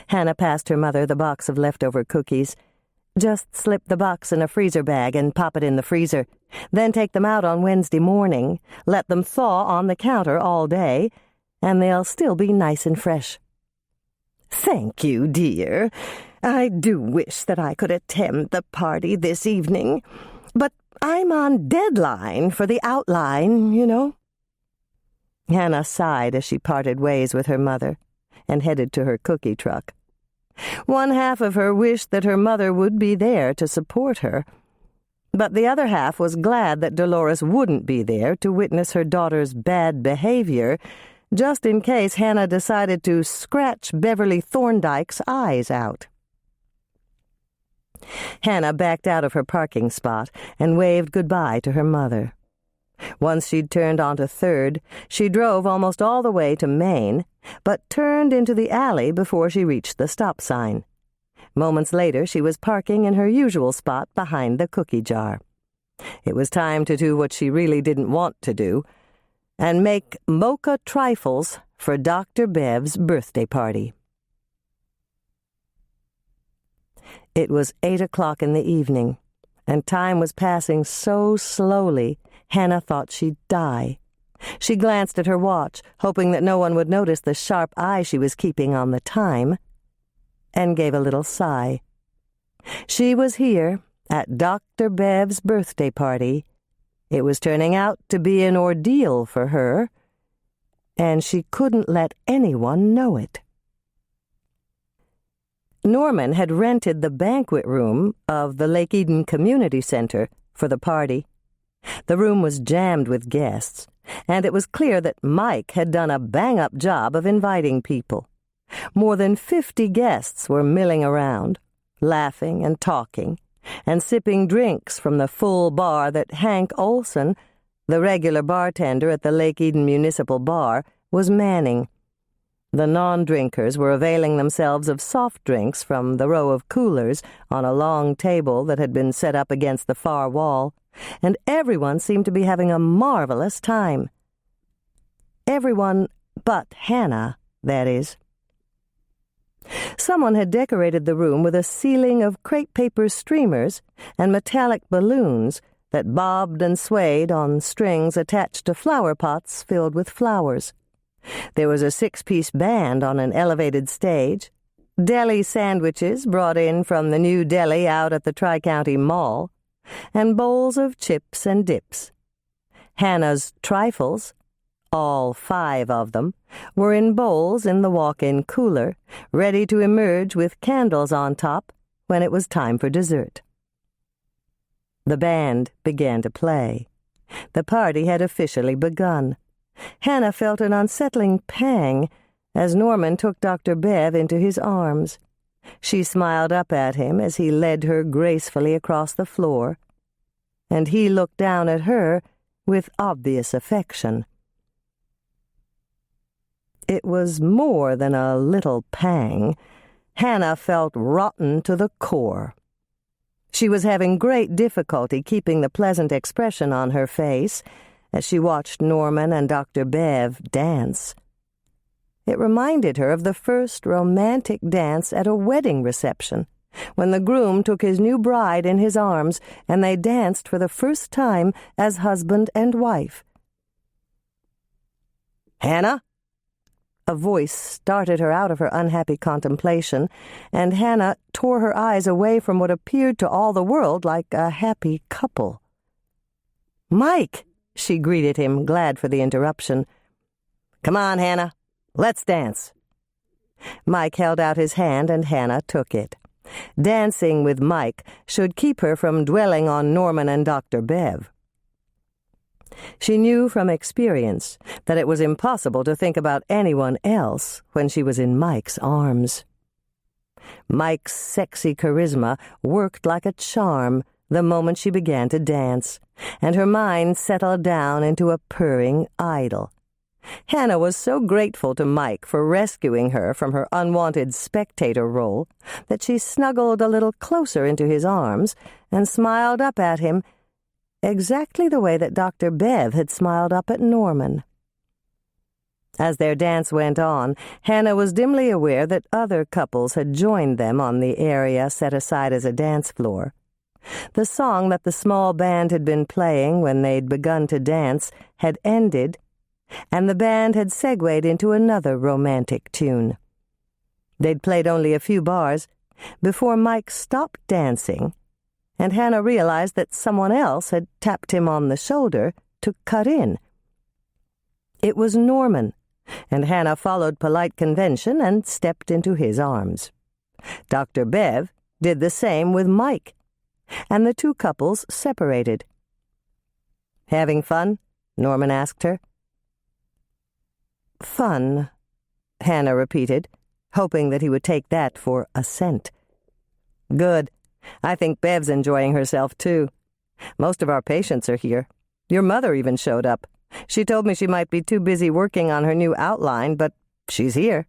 Hannah passed her mother the box of leftover cookies. "Just slip the box in a freezer bag and pop it in the freezer. Then take them out on Wednesday morning. Let them thaw on the counter all day, and they'll still be nice and fresh." "Thank you, dear. I do wish that I could attend the party this evening, but I'm on deadline for the outline, you know." Hannah sighed as she parted ways with her mother and headed to her cookie truck. One half of her wished that her mother would be there to support her, but the other half was glad that Dolores wouldn't be there to witness her daughter's bad behavior, just in case Hannah decided to scratch Beverly Thorndyke's eyes out. Hannah backed out of her parking spot and waved goodbye to her mother. Once she'd turned onto 3rd, she drove almost all the way to Main, but turned into the alley before she reached the stop sign. Moments later, she was parking in her usual spot behind the cookie jar. It was time to do what she really didn't want to do, and make mocha trifles for Dr. Bev's birthday party. It was 8 o'clock in the evening, and time was passing so slowly, Hannah thought she'd die. She glanced at her watch, hoping that no one would notice the sharp eye she was keeping on the time, and gave a little sigh. She was here at Dr. Bev's birthday party. It was turning out to be an ordeal for her, and she couldn't let anyone know it. Norman had rented the banquet room of the Lake Eden Community Center for the party. The room was jammed with guests, and it was clear that Mike had done a bang-up job of inviting people. More than 50 guests were milling around, laughing and talking, and sipping drinks from the full bar that Hank Olson, the regular bartender at the Lake Eden Municipal Bar, was manning. The non-drinkers were availing themselves of soft drinks from the row of coolers on a long table that had been set up against the far wall, and everyone seemed to be having a marvelous time. Everyone but Hannah, that is. Someone had decorated the room with a ceiling of crepe paper streamers and metallic balloons that bobbed and swayed on strings attached to flower pots filled with flowers. There was a 6-piece band on an elevated stage, deli sandwiches brought in from the new deli out at the Tri-County Mall, and bowls of chips and dips. Hannah's trifles, all 5 of them, were in bowls in the walk-in cooler, ready to emerge with candles on top when it was time for dessert. The band began to play. The party had officially begun. Hannah felt an unsettling pang as Norman took Dr. Bev into his arms. She smiled up at him as he led her gracefully across the floor, and he looked down at her with obvious affection. It was more than a little pang. Hannah felt rotten to the core. She was having great difficulty keeping the pleasant expression on her face as she watched Norman and Dr. Bev dance. It reminded her of the first romantic dance at a wedding reception, when the groom took his new bride in his arms and they danced for the first time as husband and wife. "Hannah?" A voice started her out of her unhappy contemplation, and Hannah tore her eyes away from what appeared to all the world like a happy couple. "Mike!" she greeted him, glad for the interruption. "Come on, Hannah. Let's dance." Mike held out his hand, and Hannah took it. Dancing with Mike should keep her from dwelling on Norman and Dr. Bev. She knew from experience that it was impossible to think about anyone else when she was in Mike's arms. Mike's sexy charisma worked like a charm the moment she began to dance, and her mind settled down into a purring idle. Hannah was so grateful to Mike for rescuing her from her unwanted spectator role that she snuggled a little closer into his arms and smiled up at him exactly the way that Dr. Bev had smiled up at Norman. As their dance went on, Hannah was dimly aware that other couples had joined them on the area set aside as a dance floor. The song that the small band had been playing when they'd begun to dance had ended, and the band had segued into another romantic tune. They'd played only a few bars before Mike stopped dancing and Hannah realized that someone else had tapped him on the shoulder to cut in. It was Norman, and Hannah followed polite convention and stepped into his arms. Dr. Bev did the same with Mike, and the two couples separated. "Having fun?" Norman asked her. "Fun," Hannah repeated, hoping that he would take that for assent. "Good. I think Bev's enjoying herself, too. Most of our patients are here. Your mother even showed up. She told me she might be too busy working on her new outline, but she's here."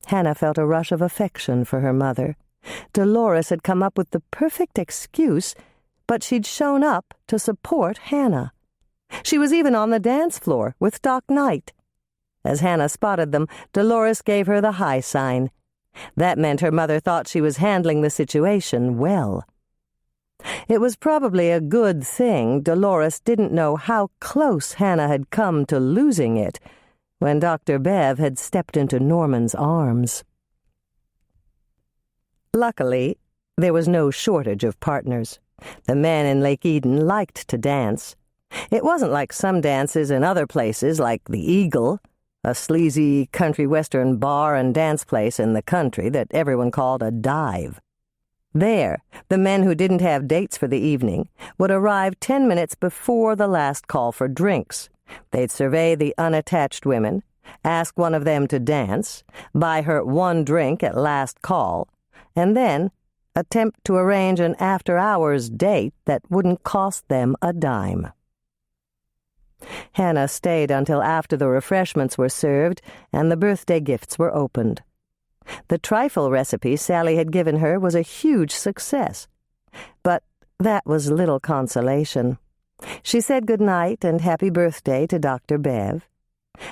Hannah felt a rush of affection for her mother. Dolores had come up with the perfect excuse, but she'd shown up to support Hannah. She was even on the dance floor with Doc Knight. As Hannah spotted them, Dolores gave her the high sign. That meant her mother thought she was handling the situation well. It was probably a good thing Dolores didn't know how close Hannah had come to losing it when Dr. Bev had stepped into Norman's arms. Luckily, there was no shortage of partners. The men in Lake Eden liked to dance. It wasn't like some dances in other places, like the Eagle, a sleazy country western bar and dance place in the country that everyone called a dive. There, the men who didn't have dates for the evening would arrive 10 minutes before the last call for drinks. They'd survey the unattached women, ask one of them to dance, buy her one drink at last call, and then attempt to arrange an after-hours date that wouldn't cost them a dime. Hannah stayed until after the refreshments were served and the birthday gifts were opened. The trifle recipe Sally had given her was a huge success, but that was little consolation. She said good night and happy birthday to Dr. Bev,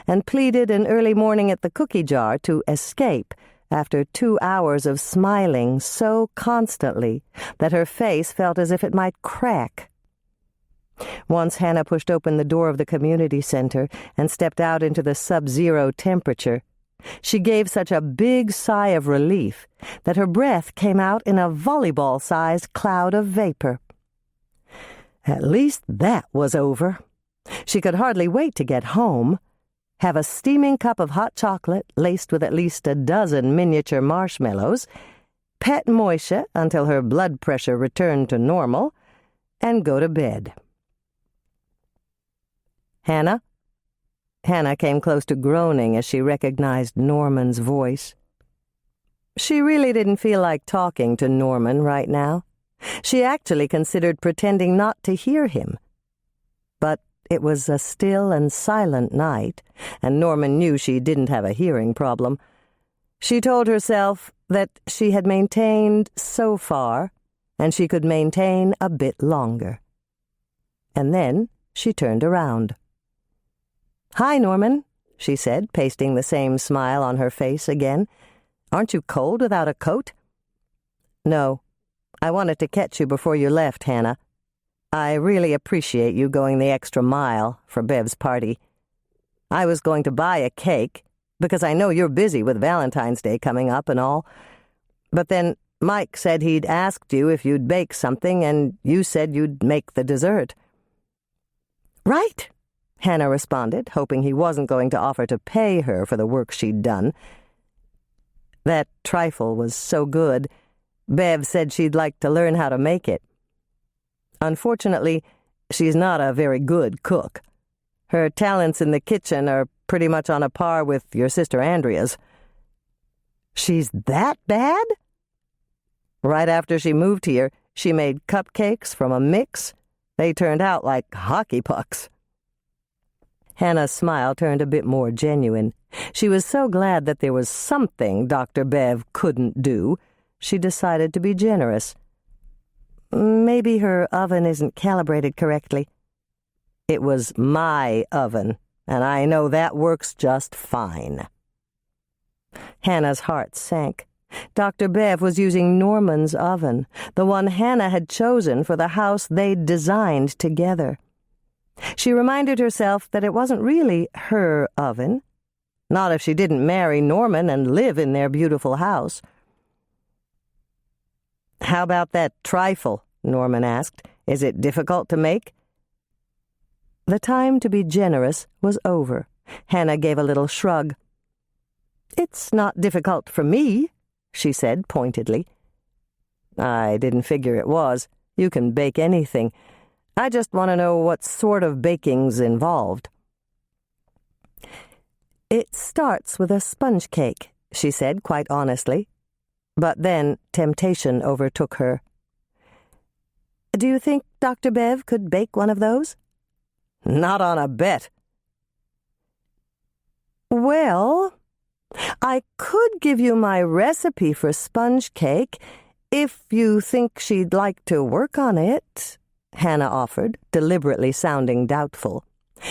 and pleaded an early morning at the cookie jar to escape after 2 hours of smiling so constantly that her face felt as if it might crack. Once Hannah pushed open the door of the community center and stepped out into the sub-zero temperature, she gave such a big sigh of relief that her breath came out in a volleyball-sized cloud of vapor. At least that was over. She could hardly wait to get home, have a steaming cup of hot chocolate laced with at least a dozen miniature marshmallows, pet Moisha until her blood pressure returned to normal, and go to bed. "Hannah?" Hannah came close to groaning as she recognized Norman's voice. She really didn't feel like talking to Norman right now. She actually considered pretending not to hear him. But it was a still and silent night, and Norman knew she didn't have a hearing problem. She told herself that she had maintained so far, and she could maintain a bit longer. And then she turned around. "Hi, Norman," she said, pasting the same smile on her face again. "Aren't you cold without a coat?" "No. I wanted to catch you before you left, Hannah. I really appreciate you going the extra mile for Bev's party. I was going to buy a cake, because I know you're busy with Valentine's Day coming up and all. But then Mike said he'd asked you if you'd bake something, and you said you'd make the dessert." "Right," Hannah responded, hoping he wasn't going to offer to pay her for the work she'd done. That trifle was so good, Bev said she'd like to learn how to make it. Unfortunately, she's not a very good cook. Her talents in the kitchen are pretty much on a par with your sister Andrea's." "She's that bad?" "Right after she moved here, she made cupcakes from a mix. They turned out like hockey pucks." Hannah's smile turned a bit more genuine. She was so glad that there was something Dr. Bev couldn't do. She decided to be generous. "Maybe her oven isn't calibrated correctly." "It was my oven, and I know that works just fine." Hannah's heart sank. Dr. Bev was using Norman's oven, the one Hannah had chosen for the house they'd designed together. She reminded herself that it wasn't really her oven, not if she didn't marry Norman and live in their beautiful house. "How about that trifle?" Norman asked. "Is it difficult to make?" The time to be generous was over. Hannah gave a little shrug. "It's not difficult for me," she said pointedly. "I didn't figure it was. You can bake anything. I just want to know what sort of baking's involved." "It starts with a sponge cake," she said quite honestly. But then temptation overtook her. "Do you think Dr. Bev could bake one of those?" "Not on a bet." "Well, I could give you my recipe for sponge cake if you think she'd like to work on it," Hannah offered, deliberately sounding doubtful.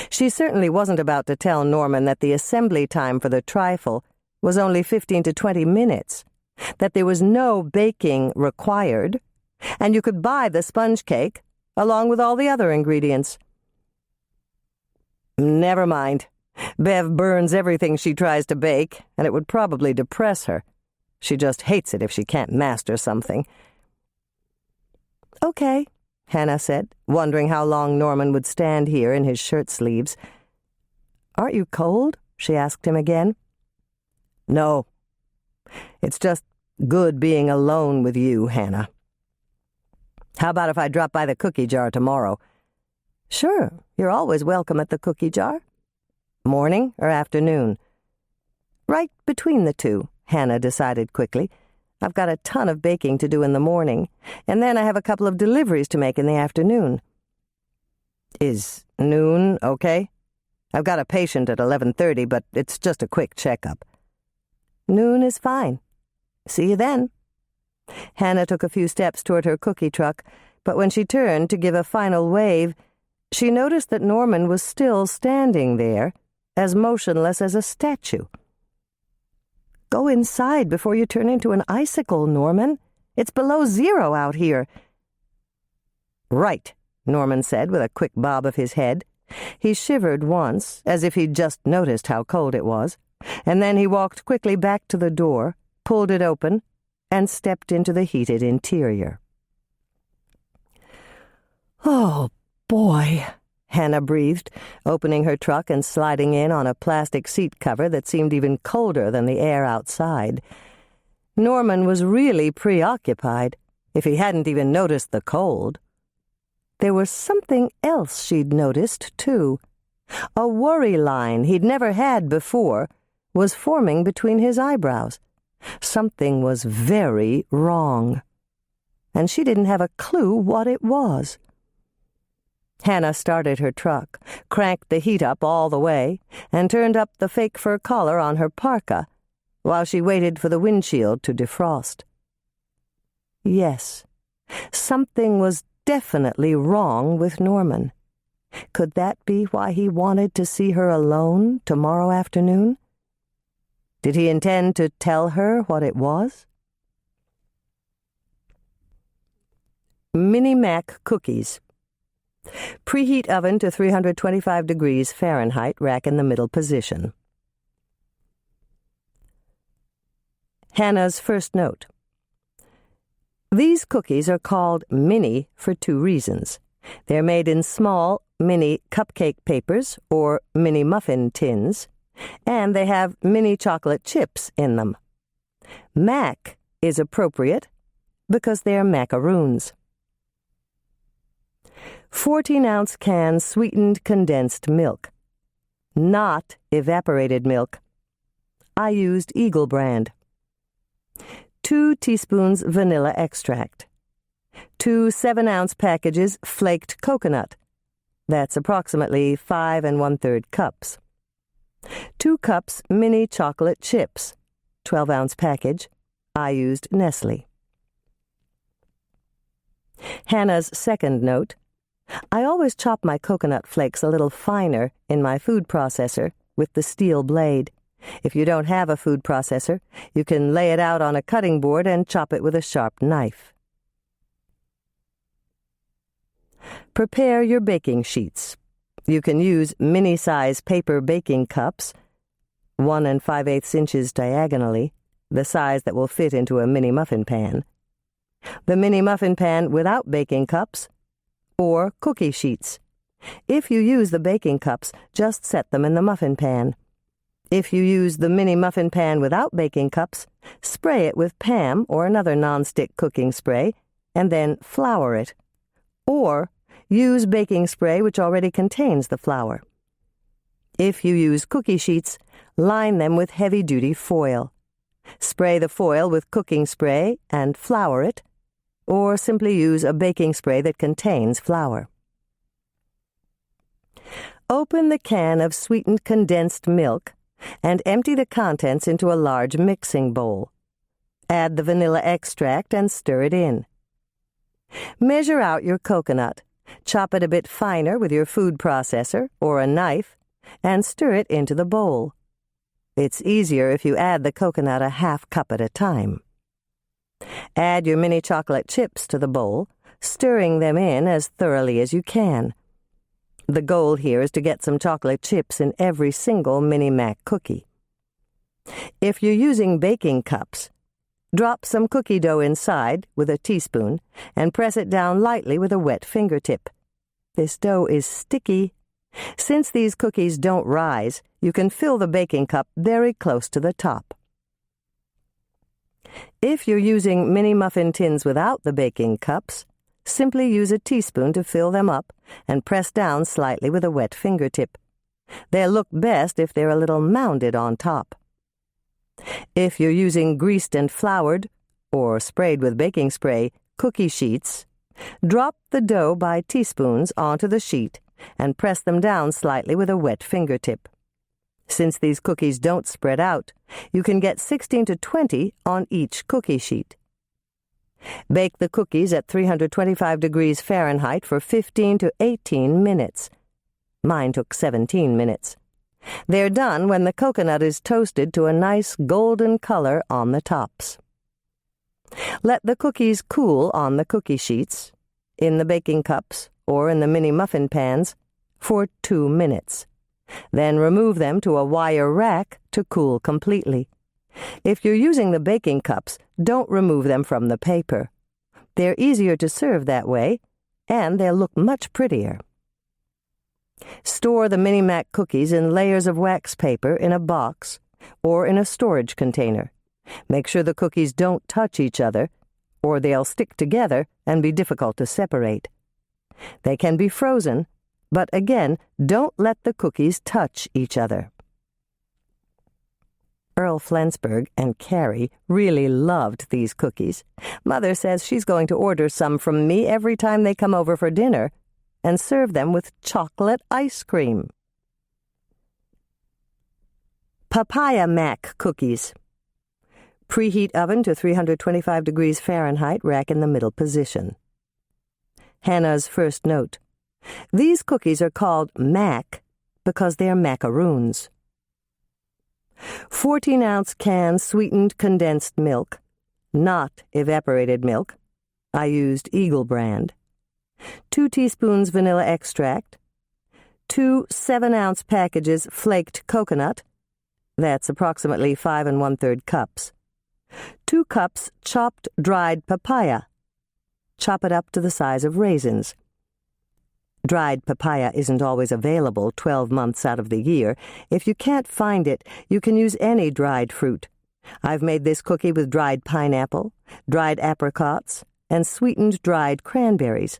She certainly wasn't about to tell Norman that the assembly time for the trifle was only 15 to 20 minutes, that there was no baking required, and you could buy the sponge cake along with all the other ingredients. "Never mind. Bev burns everything she tries to bake, and it would probably depress her. She just hates it if she can't master something." "Okay," Hannah said, wondering how long Norman would stand here in his shirt sleeves. "Aren't you cold?" she asked him again. "No. It's just good being alone with you, Hannah. How about if I drop by the cookie jar tomorrow?" "Sure, you're always welcome at the cookie jar." "Morning or afternoon?" "Right between the two," Hannah decided quickly. "I've got a ton of baking to do in the morning, and then I have a couple of deliveries to make in the afternoon." "Is noon okay? I've got a patient at 11:30, but it's just a quick checkup." "Noon is fine. See you then." Hannah took a few steps toward her cookie truck, but when she turned to give a final wave, she noticed that Norman was still standing there, as motionless as a statue. "Go inside before you turn into an icicle, Norman. It's below 0 out here." "Right," Norman said with a quick bob of his head. He shivered once, as if he'd just noticed how cold it was, and then he walked quickly back to the door, pulled it open, and stepped into the heated interior. "Oh, boy," Hannah breathed, opening her truck and sliding in on a plastic seat cover that seemed even colder than the air outside. Norman was really preoccupied, if he hadn't even noticed the cold. There was something else she'd noticed, too. A worry line he'd never had before was forming between his eyebrows. Something was very wrong, and she didn't have a clue what it was. Hannah started her truck, cranked the heat up all the way, and turned up the fake fur collar on her parka while she waited for the windshield to defrost. Yes, something was definitely wrong with Norman. Could that be why he wanted to see her alone tomorrow afternoon? Did he intend to tell her what it was? Mini Mac cookies. Preheat oven to 325 degrees Fahrenheit, rack in the middle position. Hannah's first note. These cookies are called mini for 2 reasons. They're made in small, mini cupcake papers or mini muffin tins, and they have mini chocolate chips in them. Mac is appropriate because they're macaroons. 14-ounce can sweetened condensed milk. Not evaporated milk. I used Eagle brand. 2 teaspoons vanilla extract. 2 7-ounce packages flaked coconut. That's approximately 5 1/3 cups. 2 cups mini chocolate chips. 12-ounce package. I used Nestle. Hannah's second note. I always chop my coconut flakes a little finer in my food processor with the steel blade. If you don't have a food processor, you can lay it out on a cutting board and chop it with a sharp knife. Prepare your baking sheets. You can use mini-size paper baking cups, 1 5/8 inches diagonally, the size that will fit into a mini muffin pan. the mini muffin pan without baking cups, or cookie sheets. If you use the baking cups, just set them in the muffin pan. If you use the mini muffin pan without baking cups, spray it with Pam or another nonstick cooking spray, and then flour it. Or use baking spray which already contains the flour. If you use cookie sheets, line them with heavy-duty foil. Spray the foil with cooking spray and flour it, or simply use a baking spray that contains flour. Open the can of sweetened condensed milk and empty the contents into a large mixing bowl. Add the vanilla extract and stir it in. Measure out your coconut, chop it a bit finer with your food processor or a knife, and stir it into the bowl. It's easier if you add the coconut a half cup at a time. Add your mini chocolate chips to the bowl, stirring them in as thoroughly as you can. The goal here is to get some chocolate chips in every single Mini Mac cookie. If you're using baking cups, drop some cookie dough inside with a teaspoon and press it down lightly with a wet fingertip. This dough is sticky. Since these cookies don't rise, you can fill the baking cup very close to the top. If you're using mini muffin tins without the baking cups, simply use a teaspoon to fill them up and press down slightly with a wet fingertip. They'll look best if they're a little mounded on top. If you're using greased and floured, or sprayed with baking spray, cookie sheets, drop the dough by teaspoons onto the sheet and press them down slightly with a wet fingertip. Since these cookies don't spread out, you can get 16 to 20 on each cookie sheet. Bake the cookies at 325 degrees Fahrenheit for 15 to 18 minutes. Mine took 17 minutes. They're done when the coconut is toasted to a nice golden color on the tops. Let the cookies cool on the cookie sheets, in the baking cups, or in the mini muffin pans for 2 minutes. Then remove them to a wire rack to cool completely. If you're using the baking cups, don't remove them from the paper. They're easier to serve that way, and they'll look much prettier. Store the Mini Mac cookies in layers of wax paper in a box or in a storage container. Make sure the cookies don't touch each other, or they'll stick together and be difficult to separate. They can be frozen, but again, don't let the cookies touch each other. Earl Flensburg and Carrie really loved these cookies. Mother says she's going to order some from me every time they come over for dinner and serve them with chocolate ice cream. Papaya Mac cookies. Preheat oven to 325 degrees Fahrenheit, rack in the middle position. Hannah's first note. These cookies are called Mac because they're macaroons. 14-ounce can sweetened condensed milk, not evaporated milk. I used Eagle brand. 2 teaspoons vanilla extract. 2 7-ounce packages flaked coconut. That's approximately 5 1/3 cups. 2 cups chopped dried papaya. Chop it up to the size of raisins. Dried papaya isn't always available 12 months out of the year. If you can't find it, you can use any dried fruit. I've made this cookie with dried pineapple, dried apricots, and sweetened dried cranberries.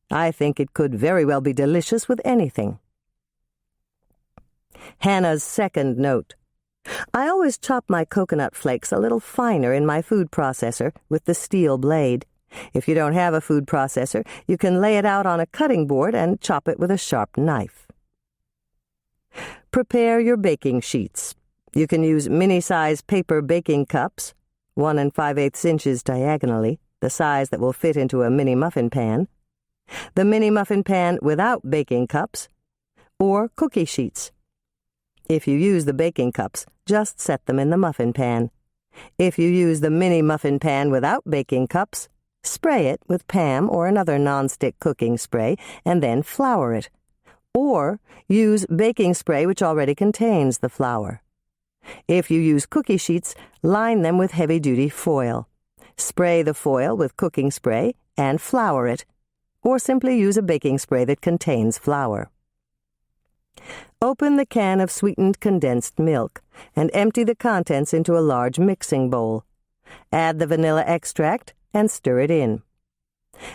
I think it could very well be delicious with anything. Hannah's second note. I always chop my coconut flakes a little finer in my food processor with the steel blade. If you don't have a food processor, you can lay it out on a cutting board and chop it with a sharp knife. Prepare your baking sheets. You can use mini-size paper baking cups, 1 5/8 inches diagonally, the size that will fit into a mini muffin pan, the mini muffin pan without baking cups, or cookie sheets. If you use the baking cups, just set them in the muffin pan. If you use the mini muffin pan without baking cups, spray it with Pam or another nonstick cooking spray and then flour it. Or use baking spray which already contains the flour. If you use cookie sheets, line them with heavy-duty foil. Spray the foil with cooking spray and flour it, or simply use a baking spray that contains flour. Open the can of sweetened condensed milk and empty the contents into a large mixing bowl. Add the vanilla extract and stir it in.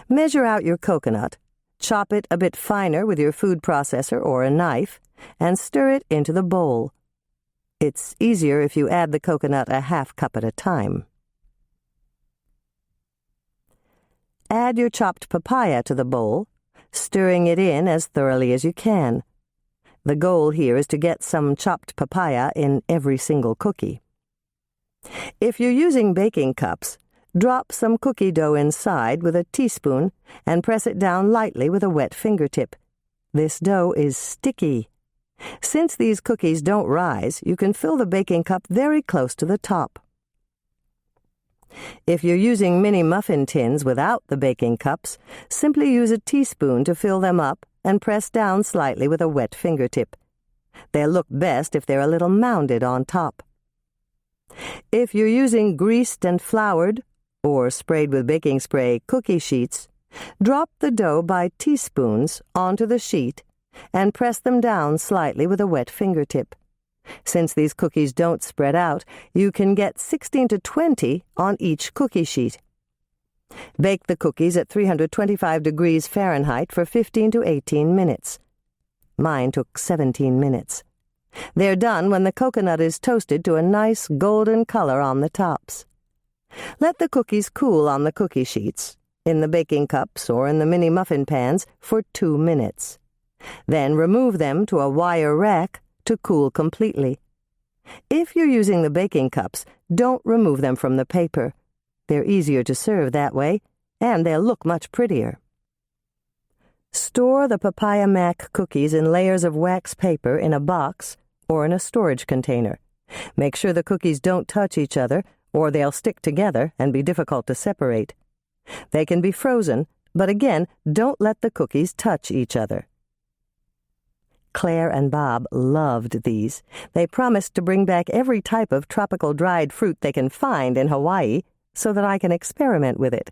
Measure out your coconut, chop it a bit finer with your food processor or a knife, and stir it into the bowl. It's easier if you add the coconut a half cup at a time. Add your chopped papaya to the bowl, stirring it in as thoroughly as you can. The goal here is to get some chopped papaya in every single cookie. If you're using baking cups, drop some cookie dough inside with a teaspoon and press it down lightly with a wet fingertip. This dough is sticky. Since these cookies don't rise, you can fill the baking cup very close to the top. If you're using mini muffin tins without the baking cups, simply use a teaspoon to fill them up and press down slightly with a wet fingertip. They'll look best if they're a little mounded on top. If you're using greased and floured, or sprayed with baking spray cookie sheets, drop the dough by teaspoons onto the sheet and press them down slightly with a wet fingertip. Since these cookies don't spread out, you can get 16 to 20 on each cookie sheet. Bake the cookies at 325 degrees Fahrenheit for 15 to 18 minutes. Mine took 17 minutes. They're done when the coconut is toasted to a nice golden color on the tops. Let the cookies cool on the cookie sheets, in the baking cups or in the mini muffin pans for 2 minutes. Then remove them to a wire rack to cool completely. If you're using the baking cups, don't remove them from the paper. They're easier to serve that way, and they'll look much prettier. Store the papaya mac cookies in layers of wax paper in a box or in a storage container. Make sure the cookies don't touch each other, or they'll stick together and be difficult to separate. They can be frozen, but again, don't let the cookies touch each other. Claire and Bob loved these. They promised to bring back every type of tropical dried fruit they can find in Hawaii so that I can experiment with it.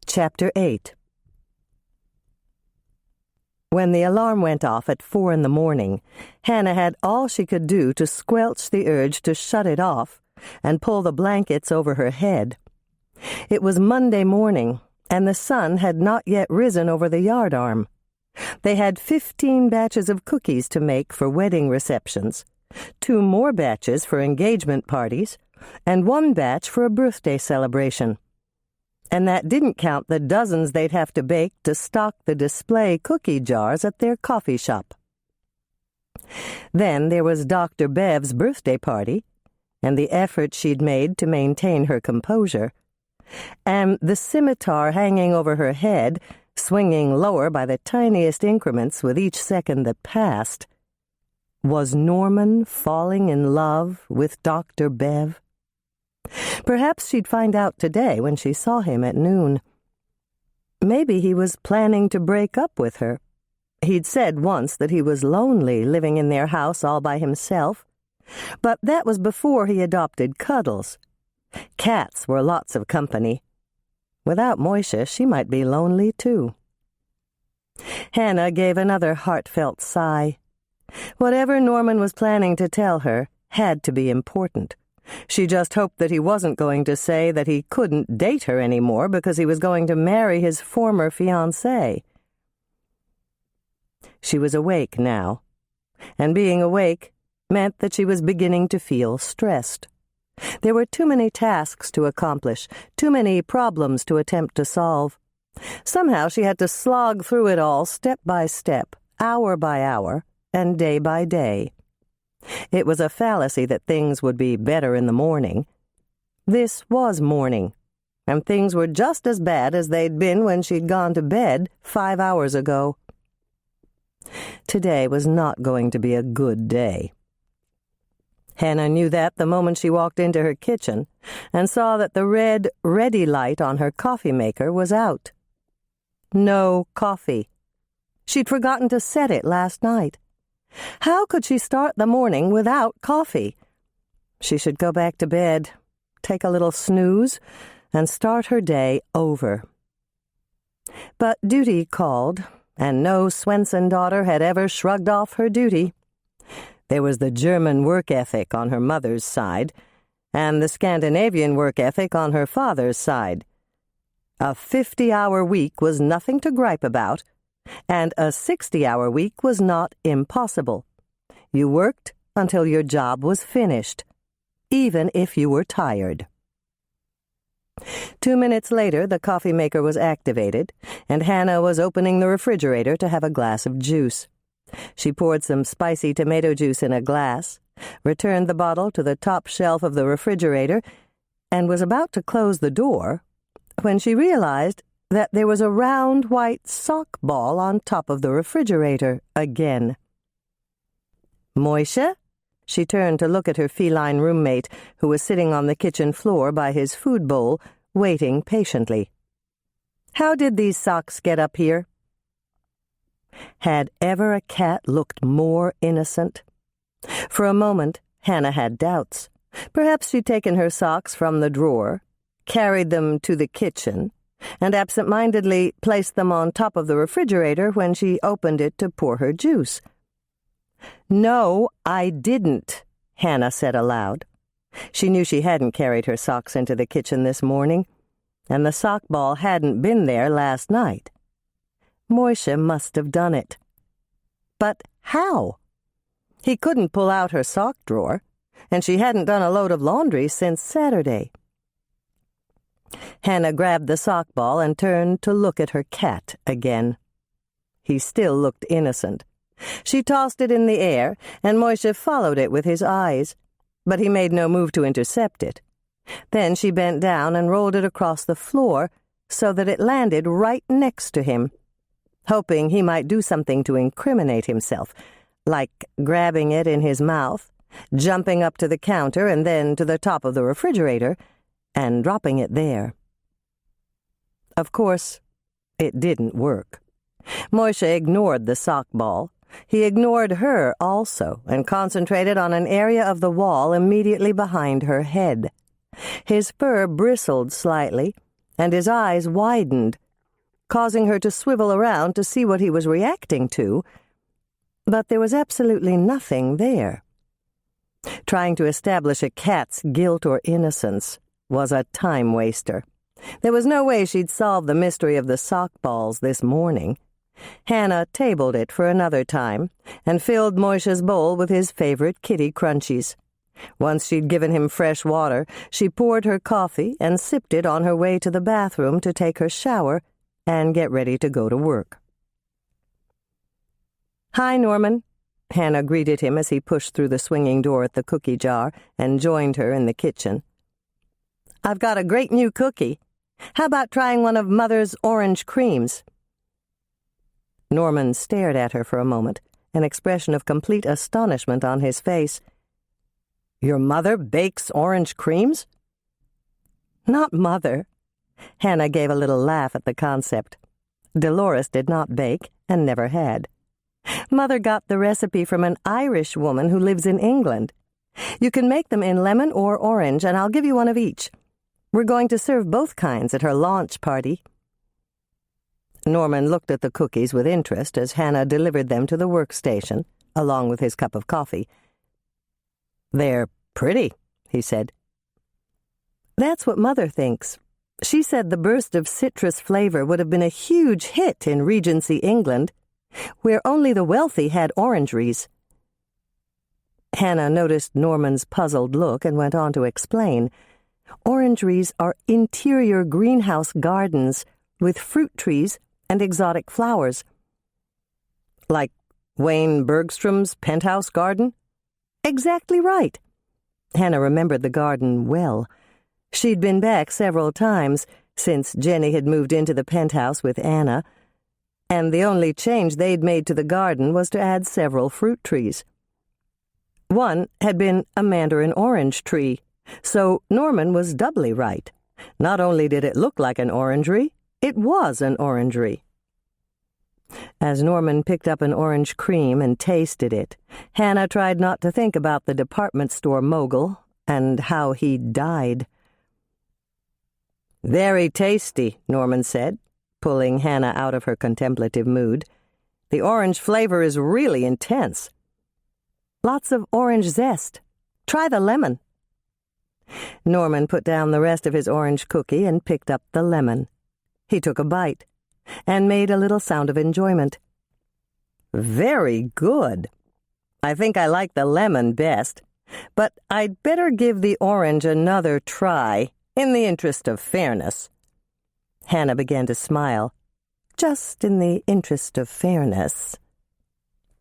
Chapter 8. When the alarm went off at 4 in the morning, Hannah had all she could do to squelch the urge to shut it off and pull the blankets over her head. It was Monday morning, and the sun had not yet risen over the yardarm. They had 15 batches of cookies to make for wedding receptions, 2 more batches for engagement parties, and 1 batch for a birthday celebration. And that didn't count the dozens they'd have to bake to stock the display cookie jars at their coffee shop. Then there was Dr. Bev's birthday party, and the effort she'd made to maintain her composure, and the scimitar hanging over her head, swinging lower by the tiniest increments with each second that passed. Was Norman falling in love with Dr. Bev? Perhaps she'd find out today when she saw him at noon. Maybe he was planning to break up with her. He'd said once that he was lonely living in their house all by himself, but that was before he adopted Cuddles. Cats were lots of company. Without Moisha, she might be lonely, too. Hannah gave another heartfelt sigh. Whatever Norman was planning to tell her had to be important. She just hoped that he wasn't going to say that he couldn't date her anymore because he was going to marry his former fiancée. She was awake now, and being awake meant that she was beginning to feel stressed. There were too many tasks to accomplish, too many problems to attempt to solve. Somehow she had to slog through it all step by step, hour by hour, and day by day. It was a fallacy that things would be better in the morning. This was morning, and things were just as bad as they'd been when she'd gone to bed 5 hours ago. Today was not going to be a good day. Hannah knew that the moment she walked into her kitchen and saw that the red ready light on her coffee maker was out. No coffee. She'd forgotten to set it last night. How could she start the morning without coffee? She should go back to bed, take a little snooze, and start her day over. But duty called, and no Swensen daughter had ever shrugged off her duty. There was the German work ethic on her mother's side, and the Scandinavian work ethic on her father's side. A 50-hour week was nothing to gripe about, and a 60-hour week was not impossible. You worked until your job was finished, even if you were tired. 2 minutes later, the coffee maker was activated, and Hannah was opening the refrigerator to have a glass of juice. She poured some spicy tomato juice in a glass, returned the bottle to the top shelf of the refrigerator, and was about to close the door when she realized that there was a round white sock ball on top of the refrigerator again. "Moishe?" She turned to look at her feline roommate, who was sitting on the kitchen floor by his food bowl, waiting patiently. "How did these socks get up here?" Had ever a cat looked more innocent? For a moment, Hannah had doubts. Perhaps she'd taken her socks from the drawer, carried them to the kitchen, and absent-mindedly placed them on top of the refrigerator when she opened it to pour her juice. "No, I didn't," Hannah said aloud. She knew she hadn't carried her socks into the kitchen this morning, and the sock ball hadn't been there last night. Moishe must have done it. But how? He couldn't pull out her sock drawer, and she hadn't done a load of laundry since Saturday. Hannah grabbed the sock ball and turned to look at her cat again. He still looked innocent. She tossed it in the air, and Moishe followed it with his eyes, but he made no move to intercept it. Then she bent down and rolled it across the floor so that it landed right next to him, hoping he might do something to incriminate himself, like grabbing it in his mouth, jumping up to the counter and then to the top of the refrigerator, and dropping it there. Of course, it didn't work. Moishe ignored the sock ball. He ignored her also and concentrated on an area of the wall immediately behind her head. His fur bristled slightly, and his eyes widened, causing her to swivel around to see what he was reacting to, but there was absolutely nothing there. Trying to establish a cat's guilt or innocence was a time-waster. There was no way she'd solve the mystery of the sock balls this morning. Hannah tabled it for another time and filled Moishe's bowl with his favorite kitty crunchies. Once she'd given him fresh water, she poured her coffee and sipped it on her way to the bathroom to take her shower and get ready to go to work. "Hi, Norman," Hannah greeted him as he pushed through the swinging door at the cookie jar and joined her in the kitchen. "I've got a great new cookie. How about trying one of Mother's orange creams?" Norman stared at her for a moment, an expression of complete astonishment on his face. "Your mother bakes orange creams?" "Not Mother." Hannah gave a little laugh at the concept. Dolores did not bake, and never had. Mother got the recipe from an Irish woman who lives in England. You can make them in lemon or orange, and I'll give you one of each. We're going to serve both kinds at her launch party." Norman looked at the cookies with interest as Hannah delivered them to the workstation, along with his cup of coffee. "They're pretty," he said. "That's what Mother thinks. She said the burst of citrus flavor would have been a huge hit in Regency, England, where only the wealthy had orangeries." Hannah noticed Norman's puzzled look and went on to explain. "Orangeries are interior greenhouse gardens with fruit trees and exotic flowers." "Like Wayne Bergstrom's penthouse garden?" "Exactly right." Hannah remembered the garden well. She'd been back several times since Jenny had moved into the penthouse with Anna, and the only change they'd made to the garden was to add several fruit trees. One had been a mandarin orange tree, so Norman was doubly right. Not only did it look like an orangery, it was an orangery. As Norman picked up an orange cream and tasted it, Hannah tried not to think about the department store mogul and how he died. "Very tasty," Norman said, pulling Hannah out of her contemplative mood. "The orange flavor is really intense." "Lots of orange zest. Try the lemon." Norman put down the rest of his orange cookie and picked up the lemon. He took a bite and made a little sound of enjoyment. "Very good. I think I like the lemon best, but I'd better give the orange another try, in the interest of fairness." Hannah began to smile. "Just in the interest of fairness."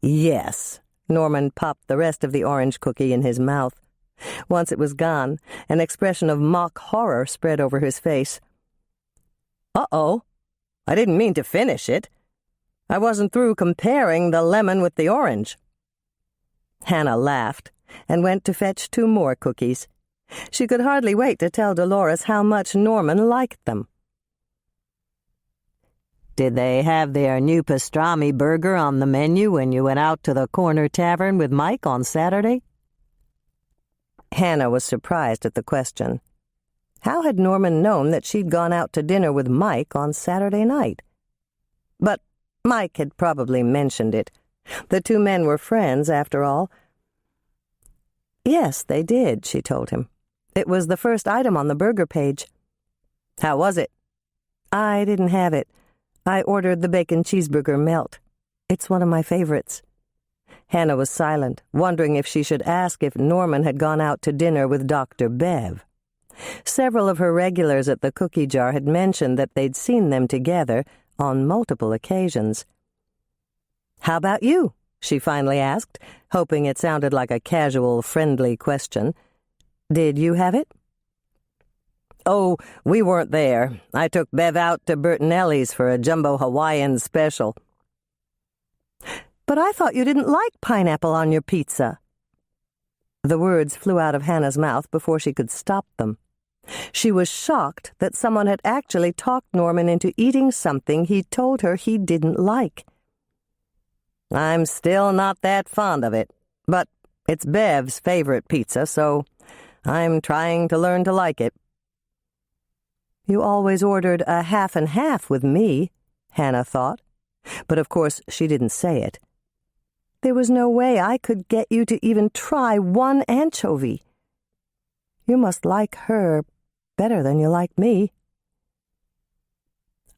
"Yes." Norman popped the rest of the orange cookie in his mouth. Once it was gone, an expression of mock horror spread over his face. "Uh-oh. I didn't mean to finish it. I wasn't through comparing the lemon with the orange." Hannah laughed and went to fetch 2 more cookies. She could hardly wait to tell Dolores how much Norman liked them. "Did they have their new pastrami burger on the menu when you went out to the corner tavern with Mike on Saturday?" Hannah was surprised at the question. How had Norman known that she'd gone out to dinner with Mike on Saturday night? But Mike had probably mentioned it. The 2 men were friends, after all. "Yes, they did," she told him. "It was the first item on the burger page." "How was it?" "I didn't have it. I ordered the bacon cheeseburger melt. It's one of my favorites." Hannah was silent, wondering if she should ask if Norman had gone out to dinner with Dr. Bev. Several of her regulars at the cookie jar had mentioned that they'd seen them together on multiple occasions. "How about you?" she finally asked, hoping it sounded like a casual, friendly question. "Did you have it?" "Oh, we weren't there. I took Bev out to Bertinelli's for a jumbo Hawaiian special." "But I thought you didn't like pineapple on your pizza." The words flew out of Hannah's mouth before she could stop them. She was shocked that someone had actually talked Norman into eating something he told her he didn't like. "I'm still not that fond of it, but it's Bev's favorite pizza, so I'm trying to learn to like it." "You always ordered a half and half with me," Hannah thought. But of course she didn't say it. "There was no way I could get you to even try 1 anchovy. You must like her better than you like me."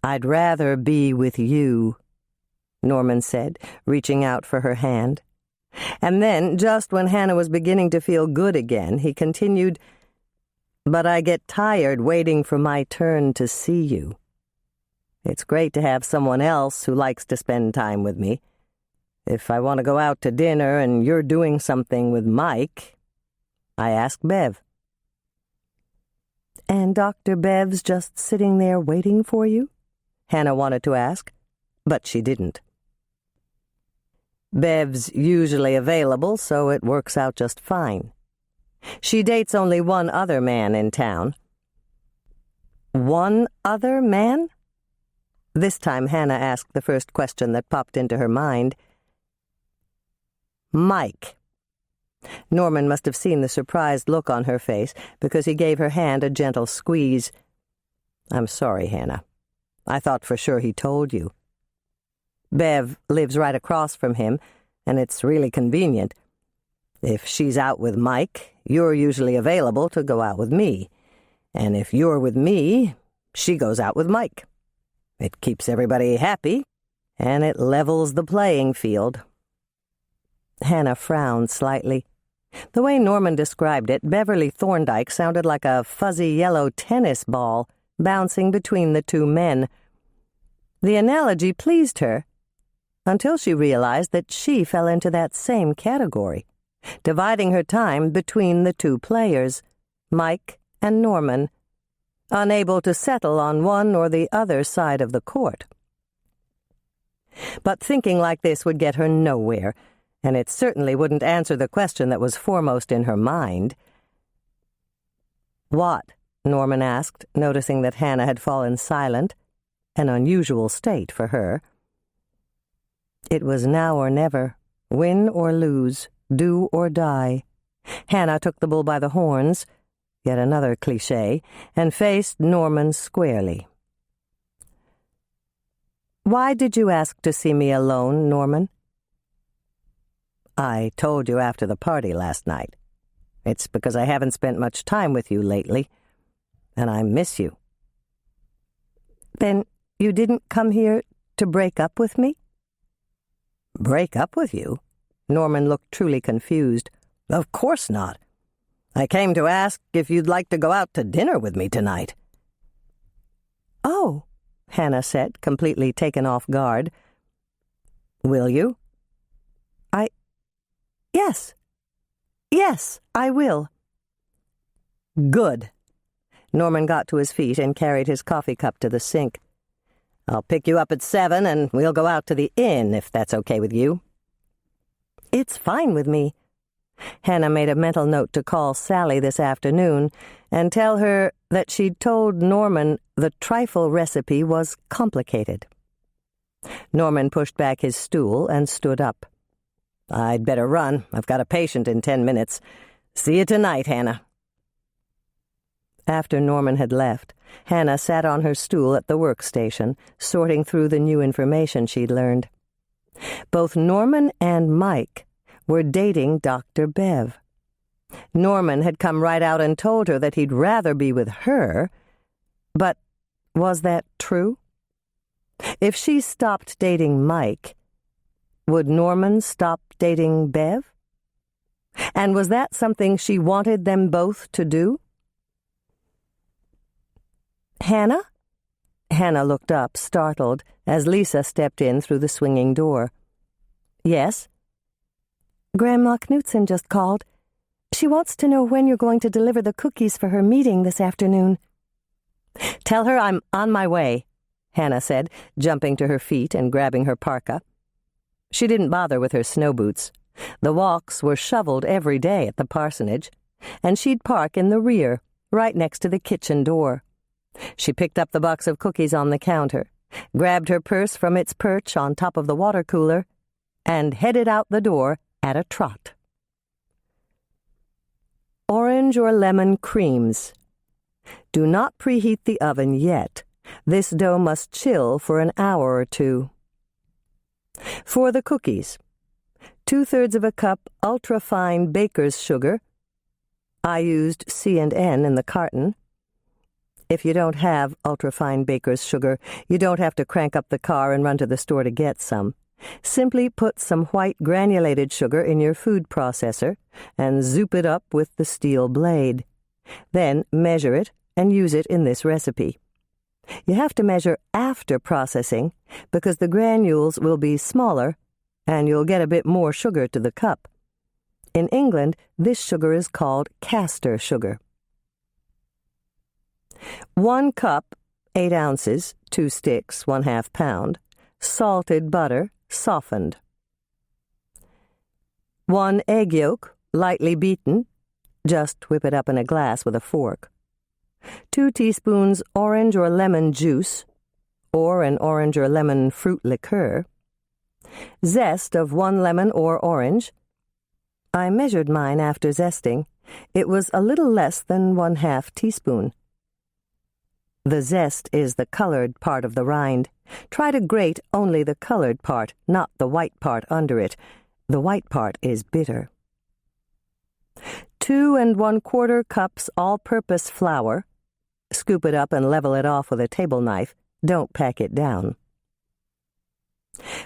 "I'd rather be with you," Norman said, reaching out for her hand. And then, just when Hannah was beginning to feel good again, he continued, "But I get tired waiting for my turn to see you. It's great to have someone else who likes to spend time with me. If I want to go out to dinner and you're doing something with Mike, I ask Bev." "And Dr. Bev's just sitting there waiting for you?" Hannah wanted to ask, but she didn't. "Bev's usually available, so it works out just fine. She dates only 1 other man in town." "One other man?" This time Hannah asked the first question that popped into her mind. "Mike." Norman must have seen the surprised look on her face because he gave her hand a gentle squeeze. "I'm sorry, Hannah. I thought for sure he told you. Bev lives right across from him, and it's really convenient. If she's out with Mike, you're usually available to go out with me. And if you're with me, she goes out with Mike. It keeps everybody happy, and it levels the playing field." Hannah frowned slightly. The way Norman described it, Beverly Thorndyke sounded like a fuzzy yellow tennis ball bouncing between the 2 men. The analogy pleased her, until she realized that she fell into that same category, dividing her time between the 2 players, Mike and Norman, unable to settle on one or the other side of the court. But thinking like this would get her nowhere, and it certainly wouldn't answer the question that was foremost in her mind. "What?" Norman asked, noticing that Hannah had fallen silent, an unusual state for her. It was now or never, win or lose, do or die, Hannah took the bull by the horns, yet another cliché, and faced Norman squarely. "Why did you ask to see me alone, Norman?" "I told you after the party last night. It's because I haven't spent much time with you lately, and I miss you." "Then you didn't come here to break up with me?" "Break up with you?" Norman looked truly confused. "Of course not. I came to ask if you'd like to go out to dinner with me tonight." "Oh," Hannah said, completely taken off guard. "Will you?" Yes, I will." "Good." Norman got to his feet and carried his coffee cup to the sink. "I'll pick you up at 7 and we'll go out to the inn if that's okay with you." "It's fine with me." Hannah made a mental note to call Sally this afternoon and tell her that she'd told Norman the trifle recipe was complicated. Norman pushed back his stool and stood up. "I'd better run. I've got a patient in 10 minutes. See you tonight, Hannah." After Norman had left, Hannah sat on her stool at the workstation, sorting through the new information she'd learned. Both Norman and Mike were dating Dr. Bev. Norman had come right out and told her that he'd rather be with her, but was that true? If she stopped dating Mike, would Norman stop dating Bev? And was that something she wanted them both to do? "Hannah?" Hannah looked up, startled, as Lisa stepped in through the swinging door. "Yes?" "Grandma Knutson just called. She wants to know when you're going to deliver the cookies for her meeting this afternoon." "Tell her I'm on my way," Hannah said, jumping to her feet and grabbing her parka. She didn't bother with her snow boots. The walks were shoveled every day at the parsonage, and she'd park in the rear, right next to the kitchen door. She picked up the box of cookies on the counter, grabbed her purse from its perch on top of the water cooler, and headed out the door at a trot. Orange or lemon creams. Do not preheat the oven yet. This dough must chill for an hour or 2. For the cookies, 2/3 of a cup ultra-fine baker's sugar. I used C&N in the carton. If you don't have ultra-fine baker's sugar, you don't have to crank up the car and run to the store to get some. Simply put some white granulated sugar in your food processor and zoop it up with the steel blade. Then measure it and use it in this recipe. You have to measure after processing because the granules will be smaller and you'll get a bit more sugar to the cup. In England, this sugar is called castor sugar. 1 cup, 8 ounces, 2 sticks, 1/2 pound, salted butter, softened. 1 egg yolk, lightly beaten. Just whip it up in a glass with a fork. 2 teaspoons orange or lemon juice, or an orange or lemon fruit liqueur. Zest of 1 lemon or orange. I measured mine after zesting. It was a little less than 1/2 teaspoon. The zest is the colored part of the rind. Try to grate only the colored part, not the white part under it. The white part is bitter. 2 1/4 cups all-purpose flour. Scoop it up and level it off with a table knife. Don't pack it down.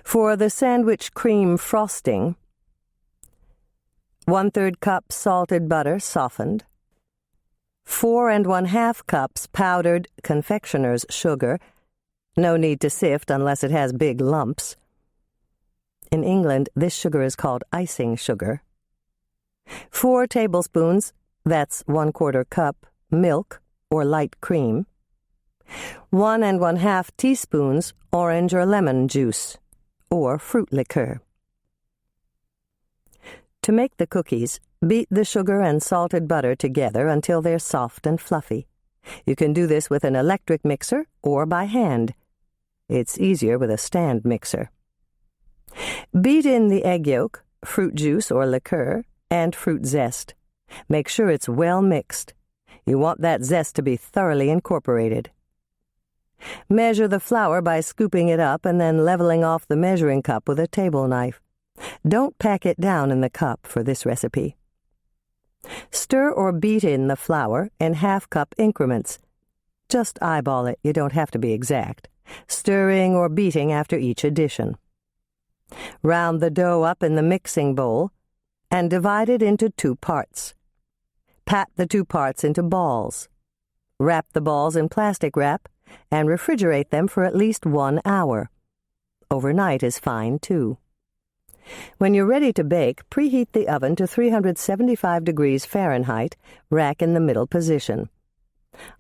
For the sandwich cream frosting, 1/3 cup salted butter, softened. 4 1/2 cups powdered confectioner's sugar. No need to sift unless it has big lumps. In England, this sugar is called icing sugar. 4 tablespoons, that's 1/4 cup, milk or light cream. 1 1/2 teaspoons orange or lemon juice or fruit liqueur. To make the cookies, beat the sugar and salted butter together until they're soft and fluffy. You can do this with an electric mixer or by hand. It's easier with a stand mixer. Beat in the egg yolk, fruit juice or liqueur, and fruit zest. Make sure it's well mixed. You want that zest to be thoroughly incorporated. Measure the flour by scooping it up and then leveling off the measuring cup with a table knife. Don't pack it down in the cup for this recipe. Stir or beat in the flour in half-cup increments. Just eyeball it, you don't have to be exact, stirring or beating after each addition. Round the dough up in the mixing bowl and divide it into 2 parts. Pat the 2 parts into balls. Wrap the balls in plastic wrap and refrigerate them for at least 1 hour. Overnight is fine, too. When you're ready to bake, preheat the oven to 375 degrees Fahrenheit, rack in the middle position.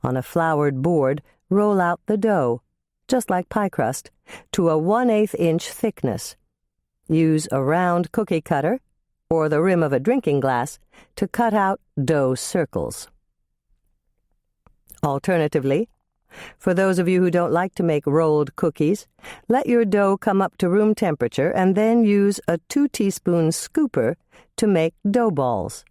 On a floured board, roll out the dough, just like pie crust, to a 1/8 inch thickness. Use a round cookie cutter or the rim of a drinking glass to cut out dough circles. Alternatively, for those of you who don't like to make rolled cookies, let your dough come up to room temperature and then use a 2-teaspoon scooper to make dough balls.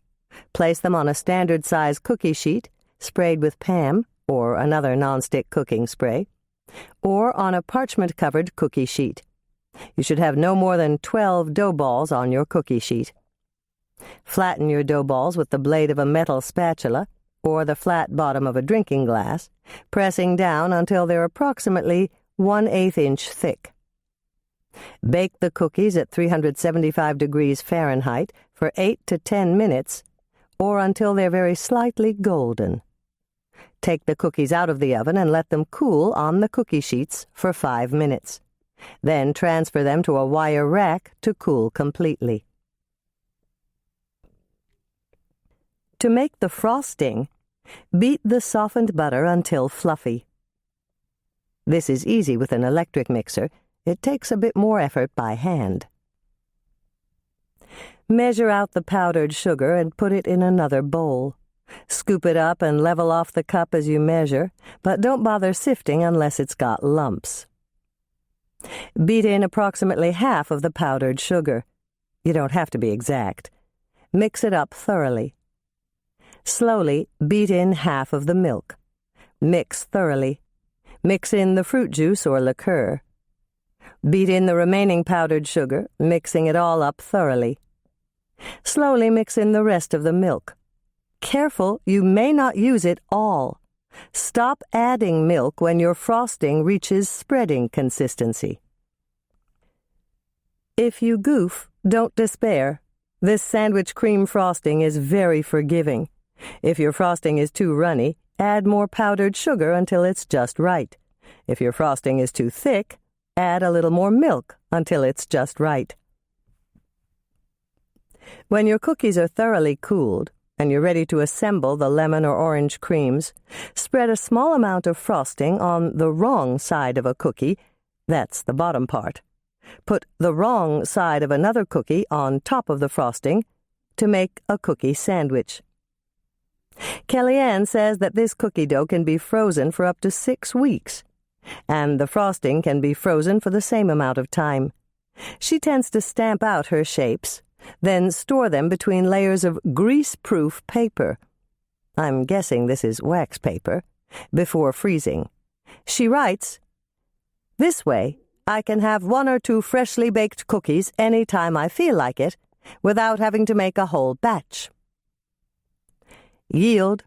Place them on a standard-size cookie sheet, sprayed with Pam or another nonstick cooking spray, or on a parchment-covered cookie sheet. You should have no more than 12 dough balls on your cookie sheet. Flatten your dough balls with the blade of a metal spatula or the flat bottom of a drinking glass, pressing down until they're approximately 1/8 inch thick. Bake the cookies at 375 degrees Fahrenheit for 8 to 10 minutes, or until they're very slightly golden. Take the cookies out of the oven and let them cool on the cookie sheets for 5 minutes. Then transfer them to a wire rack to cool completely. To make the frosting, beat the softened butter until fluffy. This is easy with an electric mixer. It takes a bit more effort by hand. Measure out the powdered sugar and put it in another bowl. Scoop it up and level off the cup as you measure, but don't bother sifting unless it's got lumps. Beat in approximately half of the powdered sugar. You don't have to be exact. Mix it up thoroughly. Slowly beat in half of the milk. Mix thoroughly. Mix in the fruit juice or liqueur. Beat in the remaining powdered sugar, mixing it all up thoroughly. Slowly mix in the rest of the milk. Careful, you may not use it all. Stop adding milk when your frosting reaches spreading consistency. If you goof, don't despair. This sandwich cream frosting is very forgiving. If your frosting is too runny, add more powdered sugar until it's just right. If your frosting is too thick, add a little more milk until it's just right. When your cookies are thoroughly cooled and you're ready to assemble the lemon or orange creams, spread a small amount of frosting on the wrong side of a cookie. That's the bottom part. Put the wrong side of another cookie on top of the frosting to make a cookie sandwich. Kellyanne says that this cookie dough can be frozen for up to 6 weeks, and the frosting can be frozen for the same amount of time. She tends to stamp out her shapes, then store them between layers of grease-proof paper. I'm guessing this is wax paper, before freezing. She writes, "This way, I can have 1 or 2 freshly baked cookies any time I feel like it, without having to make a whole batch." Yield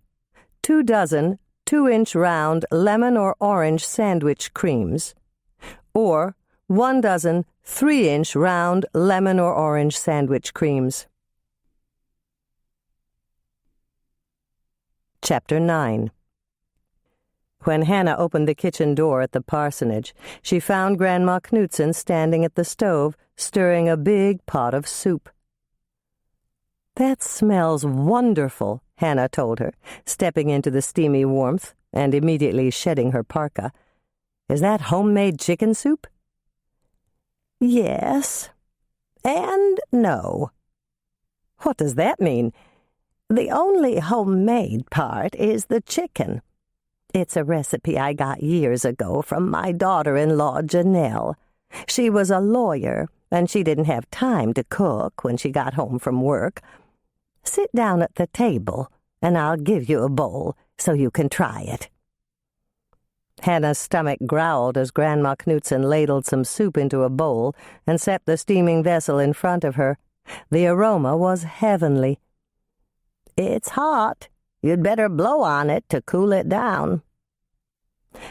2 dozen 2-inch round lemon or orange sandwich creams, or 1 dozen 3-inch round lemon or orange sandwich creams. Chapter 9. When Hannah opened the kitchen door at the parsonage, she found Grandma Knudsen standing at the stove, stirring a big pot of soup. "That smells wonderful," Hannah told her, stepping into the steamy warmth and immediately shedding her parka. "Is that homemade chicken soup?" "Yes, and no." "What does that mean?" "The only homemade part is the chicken. It's a recipe I got years ago from my daughter-in-law, Janelle. She was a lawyer, and she didn't have time to cook when she got home from work. Sit down at the table, and I'll give you a bowl so you can try it." Hannah's stomach growled as Grandma Knudsen ladled some soup into a bowl and set the steaming vessel in front of her. The aroma was heavenly. "It's hot. You'd better blow on it to cool it down."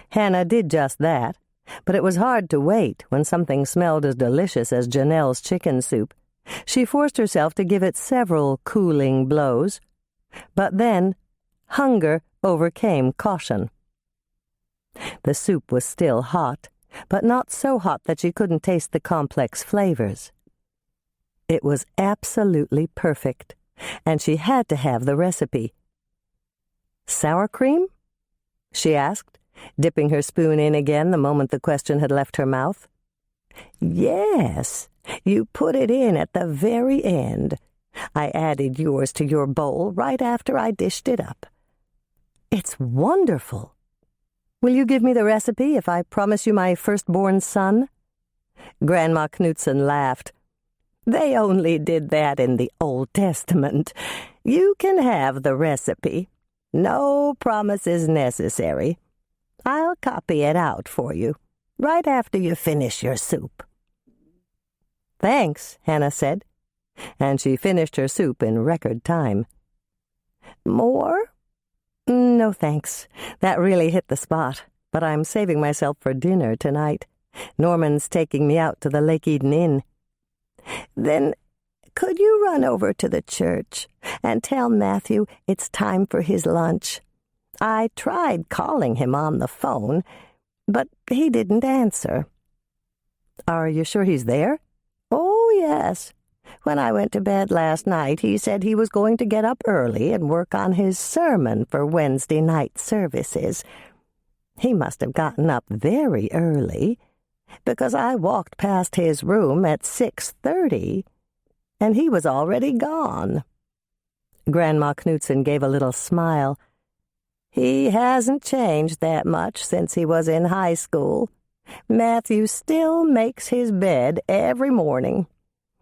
Hannah did just that, but it was hard to wait when something smelled as delicious as Janelle's chicken soup. She forced herself to give it several cooling blows, but then hunger overcame caution. The soup was still hot, but not so hot that she couldn't taste the complex flavors. It was absolutely perfect, and she had to have the recipe. "Sour cream?" she asked, dipping her spoon in again the moment the question had left her mouth. "Yes, you put it in at the very end. I added yours to your bowl right after I dished it up." "It's wonderful. Will you give me the recipe if I promise you my firstborn son?" Grandma Knudsen laughed. "They only did that in the Old Testament. You can have the recipe. No promise is necessary. I'll copy it out for you, right after you finish your soup." "Thanks," Hannah said, and she finished her soup in record time. "More?" "No, thanks. That really hit the spot, but I'm saving myself for dinner tonight. Norman's taking me out to the Lake Eden Inn." "Then could you run over to the church and tell Matthew it's time for his lunch? I tried calling him on the phone, but he didn't answer." "Are you sure he's there?" "Oh, yes. When I went to bed last night, he said he was going to get up early and work on his sermon for Wednesday night services. He must have gotten up very early, because I walked past his room at 6:30, and he was already gone." Grandma Knudsen gave a little smile. "He hasn't changed that much since he was in high school. Matthew still makes his bed every morning.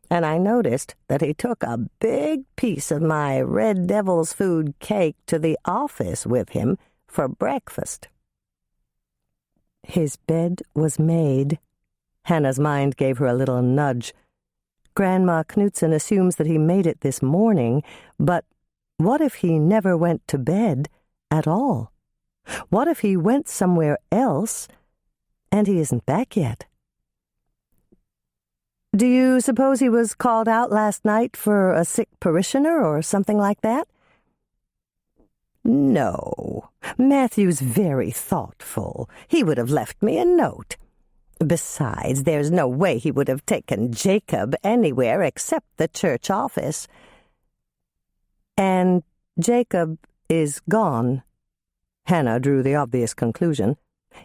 And I noticed that he took a big piece of my Red Devil's Food cake to the office with him for breakfast." His bed was made. Hannah's mind gave her a little nudge. Grandma Knudsen assumes that he made it this morning, but what if he never went to bed at all? What if he went somewhere else and he isn't back yet? "Do you suppose he was called out last night for a sick parishioner or something like that?" "No. Matthew's very thoughtful. He would have left me a note. Besides, there's no way he would have taken Jacob anywhere except the church office." "And Jacob is gone?" Hannah drew the obvious conclusion.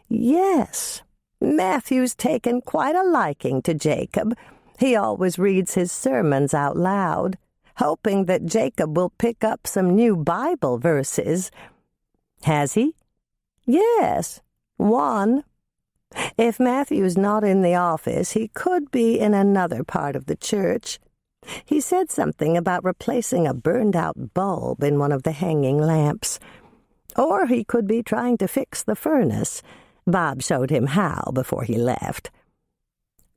"Yes. Matthew's taken quite a liking to Jacob. He always reads his sermons out loud, hoping that Jacob will pick up some new Bible verses." "Has he?" "Yes, one. If Matthew's not in the office, he could be in another part of the church. He said something about replacing a burned-out bulb in one of the hanging lamps. Or he could be trying to fix the furnace. Bob showed him how before he left."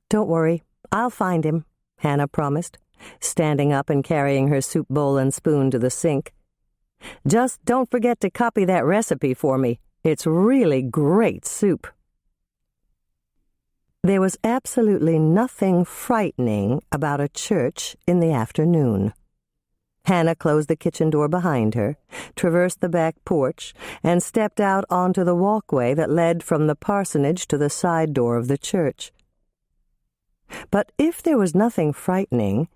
"Don't worry, I'll find him," Hannah promised, standing up and carrying her soup bowl and spoon to the sink. "Just don't forget to copy that recipe for me. It's really great soup." There was absolutely nothing frightening about a church in the afternoon. Hannah closed the kitchen door behind her, traversed the back porch, and stepped out onto the walkway that led from the parsonage to the side door of the church. But if there was nothing frightening,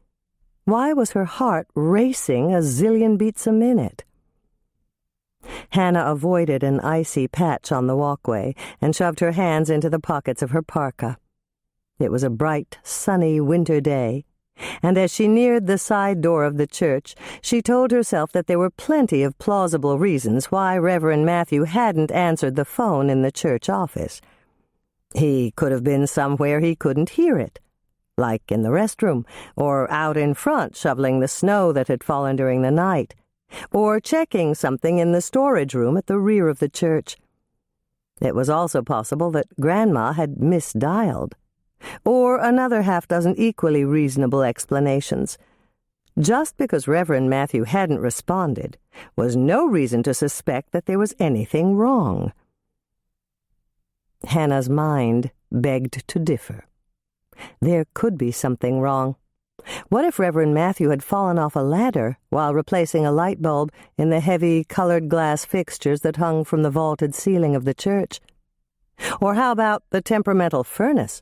why was her heart racing a zillion beats a minute? Hannah avoided an icy patch on the walkway and shoved her hands into the pockets of her parka. It was a bright, sunny winter day, and as she neared the side door of the church, she told herself that there were plenty of plausible reasons why Reverend Matthew hadn't answered the phone in the church office. He could have been somewhere he couldn't hear it, like in the restroom, or out in front shoveling the snow that had fallen during the night, or checking something in the storage room at the rear of the church. It was also possible that Grandma had misdialed, or another half-dozen equally reasonable explanations. Just because Reverend Matthew hadn't responded was no reason to suspect that there was anything wrong. Hannah's mind begged to differ. There could be something wrong. What if Reverend Matthew had fallen off a ladder while replacing a light bulb in the heavy colored glass fixtures that hung from the vaulted ceiling of the church? Or how about the temperamental furnace?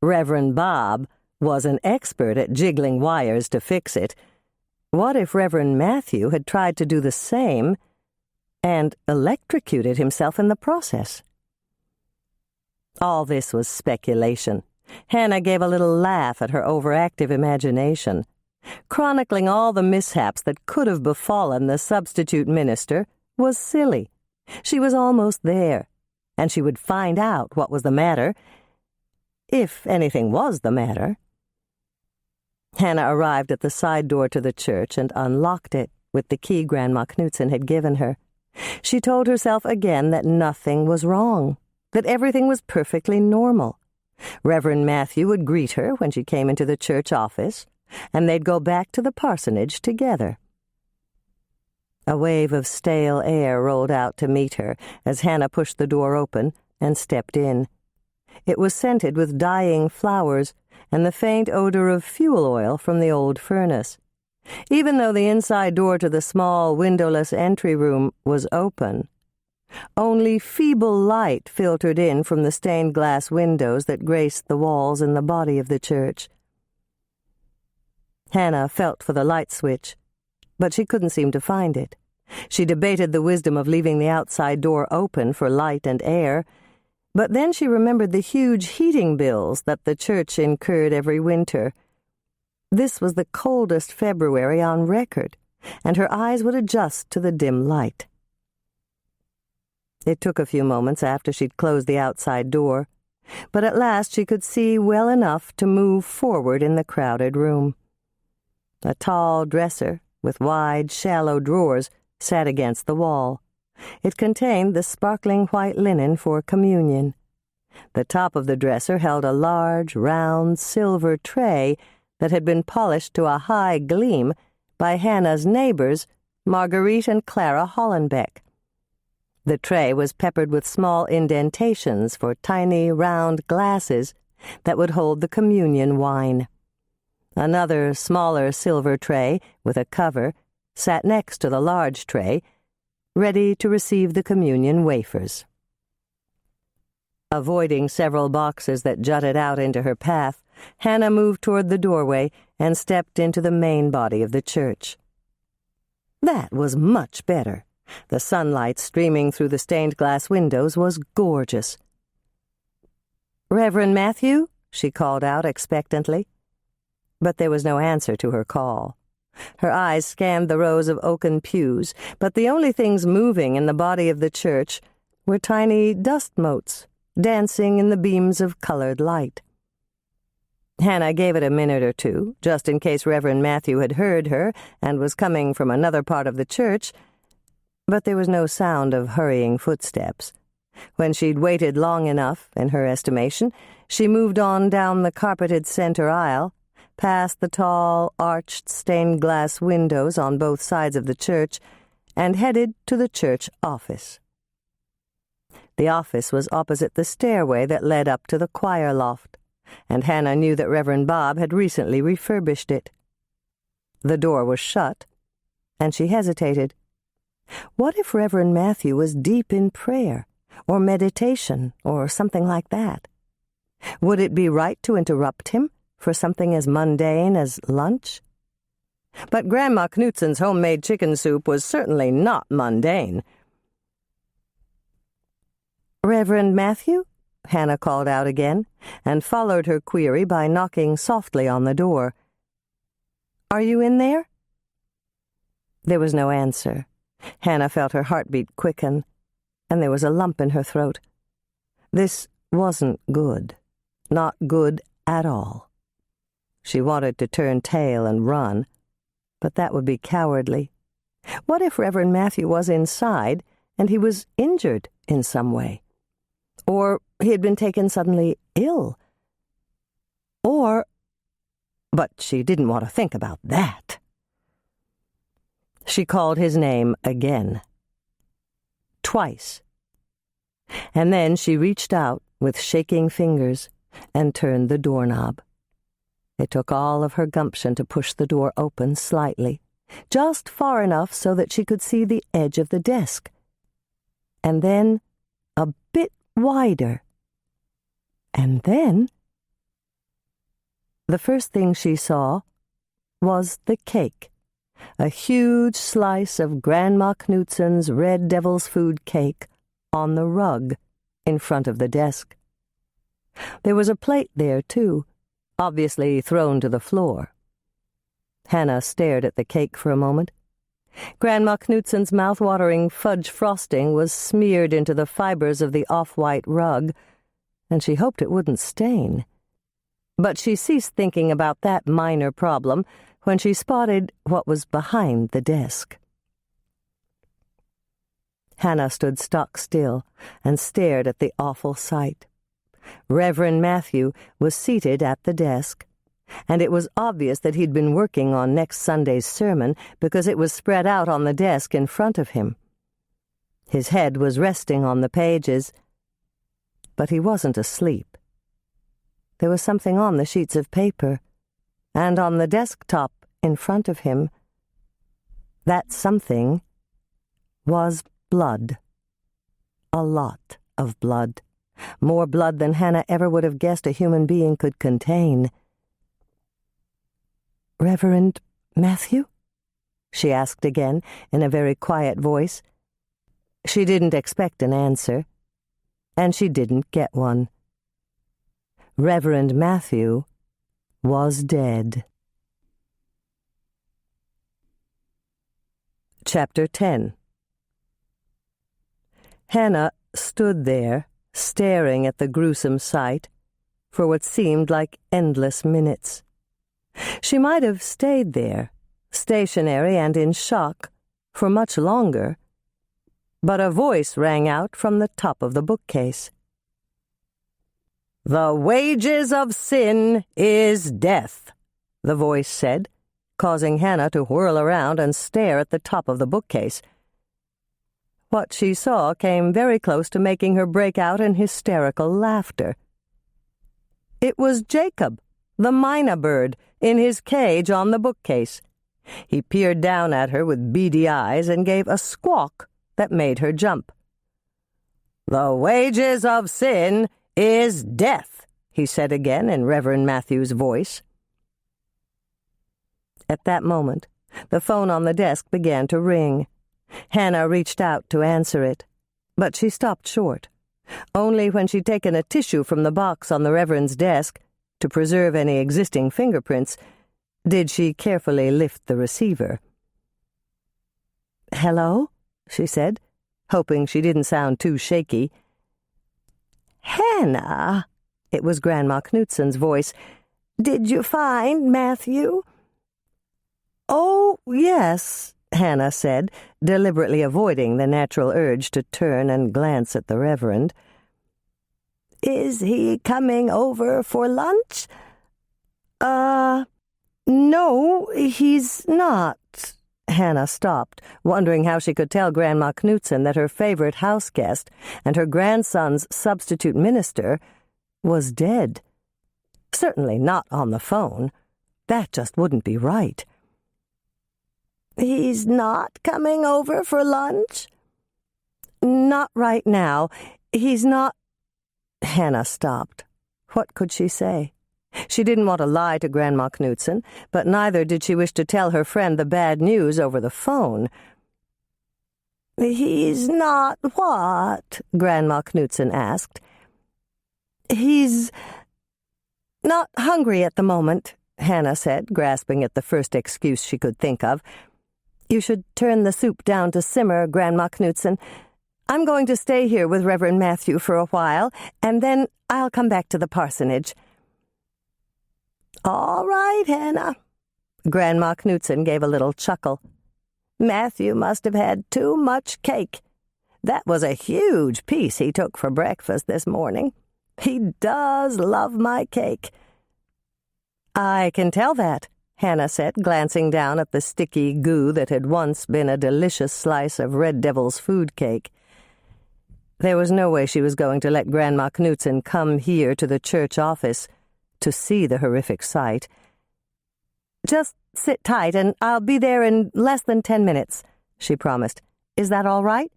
Reverend Bob was an expert at jiggling wires to fix it. What if Reverend Matthew had tried to do the same and electrocuted himself in the process? All this was speculation. Hannah gave a little laugh at her overactive imagination. Chronicling all the mishaps that could have befallen the substitute minister was silly. She was almost there, and she would find out what was the matter, if anything was the matter. Hannah arrived at the side door to the church and unlocked it with the key Grandma Knudsen had given her. She told herself again that nothing was wrong, that everything was perfectly normal. Reverend Matthew would greet her when she came into the church office, and they'd go back to the parsonage together. A wave of stale air rolled out to meet her as Hannah pushed the door open and stepped in. It was scented with dying flowers and the faint odor of fuel oil from the old furnace. Even though the inside door to the small, windowless entry room was open, only feeble light filtered in from the stained glass windows that graced the walls and the body of the church. Hannah felt for the light switch, but she couldn't seem to find it. She debated the wisdom of leaving the outside door open for light and air, but then she remembered the huge heating bills that the church incurred every winter. This was the coldest February on record, and her eyes would adjust to the dim light. It took a few moments after she'd closed the outside door, but at last she could see well enough to move forward in the crowded room. A tall dresser with wide, shallow drawers sat against the wall. It contained the sparkling white linen for communion. The top of the dresser held a large, round, silver tray that had been polished to a high gleam by Hannah's neighbors, Marguerite and Clara Hollenbeck. The tray was peppered with small indentations for tiny, round glasses that would hold the communion wine. Another, smaller silver tray with a cover sat next to the large tray, ready to receive the communion wafers. Avoiding several boxes that jutted out into her path, Hannah moved toward the doorway and stepped into the main body of the church. That was much better. The sunlight streaming through the stained glass windows was gorgeous. "Reverend Matthew?" she called out expectantly. But there was no answer to her call. Her eyes scanned the rows of oaken pews, but the only things moving in the body of the church were tiny dust motes dancing in the beams of colored light. Hannah gave it a minute or two, just in case Reverend Matthew had heard her and was coming from another part of the church, but there was no sound of hurrying footsteps. When she'd waited long enough, in her estimation, she moved on down the carpeted center aisle, past the tall, arched stained-glass windows on both sides of the church, and headed to the church office. The office was opposite the stairway that led up to the choir loft, and Hannah knew that Reverend Bob had recently refurbished it. The door was shut, and she hesitated. What if Reverend Matthew was deep in prayer, or meditation, or something like that? Would it be right to interrupt him for something as mundane as lunch? But Grandma Knudsen's homemade chicken soup was certainly not mundane. "Reverend Matthew?" Hannah called out again, and followed her query by knocking softly on the door. "Are you in there?" There was no answer. Hannah felt her heartbeat quicken, and there was a lump in her throat. This wasn't good. Not good at all. She wanted to turn tail and run, but that would be cowardly. What if Reverend Matthew was inside and he was injured in some way? Or he had been taken suddenly ill? But she didn't want to think about that. She called his name again. Twice. And then she reached out with shaking fingers and turned the doorknob. It took all of her gumption to push the door open slightly, just far enough so that she could see the edge of the desk. And then a bit wider. And then the first thing she saw was the cake, a huge slice of Grandma Knudsen's Red Devil's Food cake on the rug in front of the desk. There was a plate there, too, obviously thrown to the floor. Hannah stared at the cake for a moment. Grandma Knudsen's mouth-watering fudge frosting was smeared into the fibers of the off-white rug, and she hoped it wouldn't stain. But she ceased thinking about that minor problem when she spotted what was behind the desk. Hannah stood stock still and stared at the awful sight. Reverend Matthew was seated at the desk, and it was obvious that he'd been working on next Sunday's sermon because it was spread out on the desk in front of him. His head was resting on the pages, but he wasn't asleep. There was something on the sheets of paper, and on the desktop in front of him. That something was blood. A lot of blood. More blood than Hannah ever would have guessed a human being could contain. "Reverend Matthew?" she asked again in a very quiet voice. She didn't expect an answer, and she didn't get one. Reverend Matthew was dead. Chapter 10. Hannah stood there, staring at the gruesome sight, for what seemed like endless minutes. She might have stayed there, stationary and in shock, for much longer, but a voice rang out from the top of the bookcase. "The wages of sin is death," the voice said, causing Hannah to whirl around and stare at the top of the bookcase. What she saw came very close to making her break out in hysterical laughter. It was Jacob, the mynah bird, in his cage on the bookcase. He peered down at her with beady eyes and gave a squawk that made her jump. "The wages of sin is death," he said again in Reverend Matthew's voice. At that moment, the phone on the desk began to ring. Hannah reached out to answer it, but she stopped short. Only when she'd taken a tissue from the box on the Reverend's desk to preserve any existing fingerprints did she carefully lift the receiver. "Hello?" she said, hoping she didn't sound too shaky. "Hannah," it was Grandma Knudsen's voice, "did you find Matthew?" "Oh, yes," Hannah said, deliberately avoiding the natural urge to turn and glance at the Reverend. "Is he coming over for lunch?" No, he's not." Hannah stopped, wondering how she could tell Grandma Knudsen that her favorite house guest and her grandson's substitute minister was dead. Certainly not on the phone. That just wouldn't be right. "He's not coming over for lunch?" "Not right now. He's not—" Hannah stopped. What could she say? She didn't want to lie to Grandma Knudsen, but neither did she wish to tell her friend the bad news over the phone. "He's not what?" Grandma Knudsen asked. "He's not hungry at the moment," Hannah said, grasping at the first excuse she could think of. "You should turn the soup down to simmer, Grandma Knudsen. I'm going to stay here with Reverend Matthew for a while, and then I'll come back to the parsonage." "All right, Hannah." Grandma Knudsen gave a little chuckle. "Matthew must have had too much cake. That was a huge piece he took for breakfast this morning. He does love my cake." "I can tell that," Hannah said, glancing down at the sticky goo that had once been a delicious slice of Red Devil's food cake. There was no way she was going to let Grandma Knudsen come here to the church office to see the horrific sight. "Just sit tight, and I'll be there in less than 10 minutes, she promised. "Is that all right?"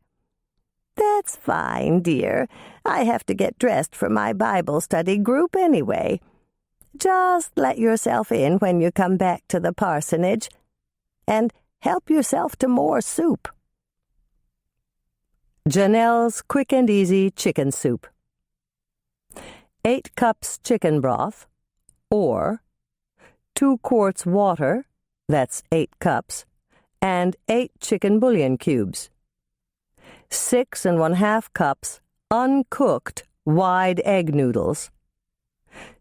"That's fine, dear. I have to get dressed for my Bible study group anyway. Just let yourself in when you come back to the parsonage, and help yourself to more soup." Janelle's Quick and Easy Chicken Soup. 8 cups chicken broth, or 2 quarts water, that's 8 cups, and 8 chicken bouillon cubes. 6 1/2 cups uncooked wide egg noodles.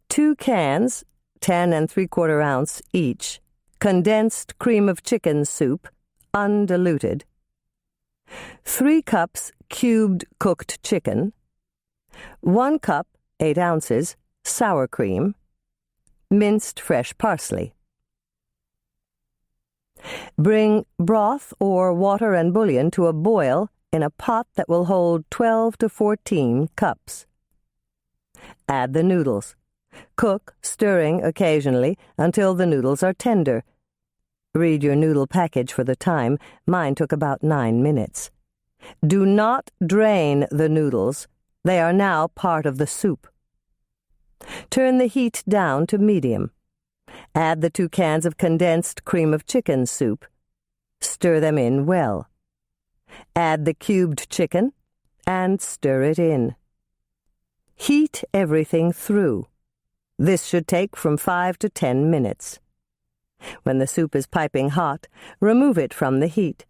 2 cans, 10 3/4 ounce each, condensed cream of chicken soup, undiluted. 3 cups cubed cooked chicken. 1 cup, 8 ounces, sour cream. Minced fresh parsley. Bring broth or water and bouillon to a boil in a pot that will hold 12 to 14 cups. Add the noodles. Cook, stirring occasionally, until the noodles are tender. Read your noodle package for the time. Mine took about 9 minutes. Do not drain the noodles. They are now part of the soup. Turn the heat down to medium. Add the 2 cans of condensed cream of chicken soup. Stir them in well. Add the cubed chicken and stir it in. Heat everything through. This should take from 5 to 10 minutes. When the soup is piping hot, remove it from the heat.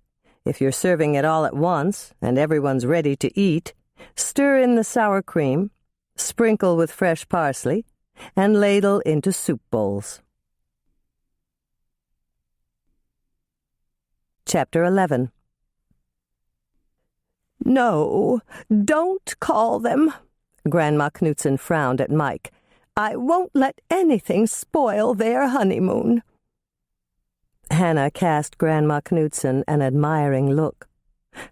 If you're serving it all at once and everyone's ready to eat, stir in the sour cream, sprinkle with fresh parsley, and ladle into soup bowls. Chapter 11. "No, don't call them." Grandma Knudsen frowned at Mike. "I won't let anything spoil their honeymoon." Hannah cast Grandma Knudsen an admiring look.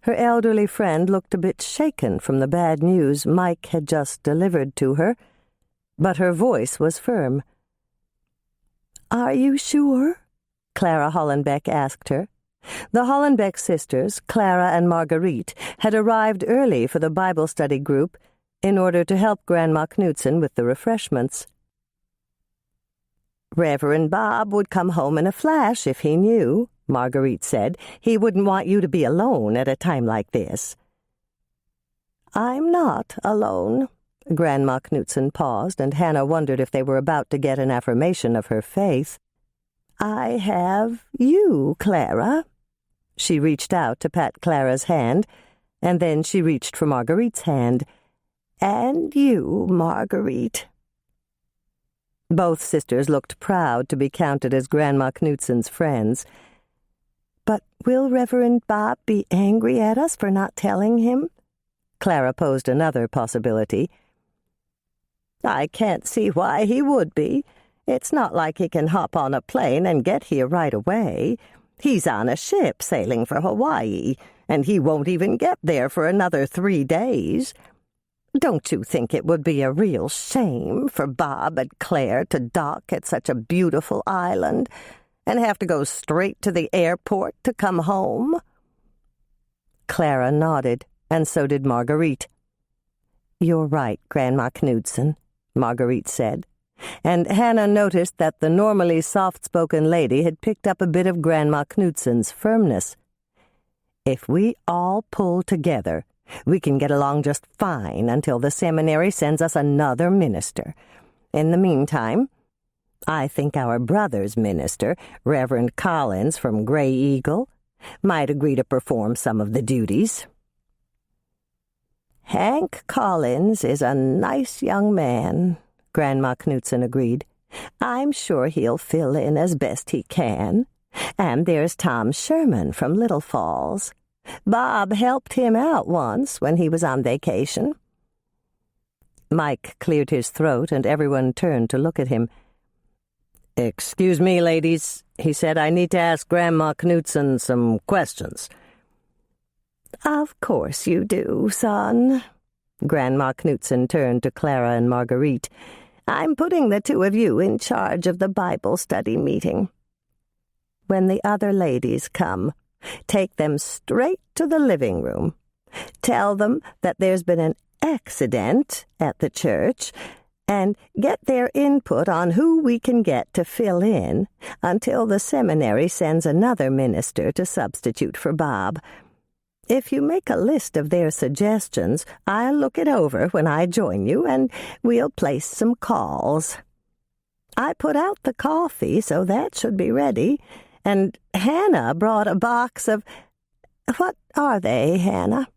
Her elderly friend looked a bit shaken from the bad news Mike had just delivered to her, but her voice was firm. "Are you sure?" Clara Hollenbeck asked her. The Hollenbeck sisters, Clara and Marguerite, had arrived early for the Bible study group in order to help Grandma Knudsen with the refreshments. "Reverend Bob would come home in a flash if he knew," Marguerite said. "He wouldn't want you to be alone at a time like this." "I'm not alone." Grandma Knudsen paused, and Hannah wondered if they were about to get an affirmation of her faith. "I have you, Clara." She reached out to pat Clara's hand, and then she reached for Marguerite's hand. "And you, Marguerite." Both sisters looked proud to be counted as Grandma Knudsen's friends. "But will Reverend Bob be angry at us for not telling him?" Clara posed another possibility. "I can't see why he would be. It's not like he can hop on a plane and get here right away. He's on a ship sailing for Hawaii, and he won't even get there for another 3 days. Don't you think it would be a real shame for Bob and Claire to dock at such a beautiful island and have to go straight to the airport to come home?" Clara nodded, and so did Marguerite. "You're right, Grandma Knudsen," Marguerite said, and Hannah noticed that the normally soft-spoken lady had picked up a bit of Grandma Knudsen's firmness. "If we all pull together, we can get along just fine until the seminary sends us another minister. In the meantime, I think our brother's minister, Reverend Collins from Grey Eagle, might agree to perform some of the duties." "Hank Collins is a nice young man," Grandma Knudsen agreed. I'm sure he'll fill in as best he can. And there's Tom Sherman from Little Falls. Bob helped him out once when he was on vacation." Mike cleared his throat, and everyone turned to look at him. "Excuse me, ladies," he said. "I need to ask Grandma Knudsen some questions." "Of course you do, son." Grandma Knudsen turned to Clara and Marguerite. "I'm putting the two of you in charge of the Bible study meeting. When the other ladies come, take them straight to the living room. Tell them that there's been an accident at the church, and get their input on who we can get to fill in until the seminary sends another minister to substitute for Bob. If you make a list of their suggestions, I'll look it over when I join you, and we'll place some calls. I put out the coffee, so that should be ready, and Hannah brought a box of— What are they, Hannah?"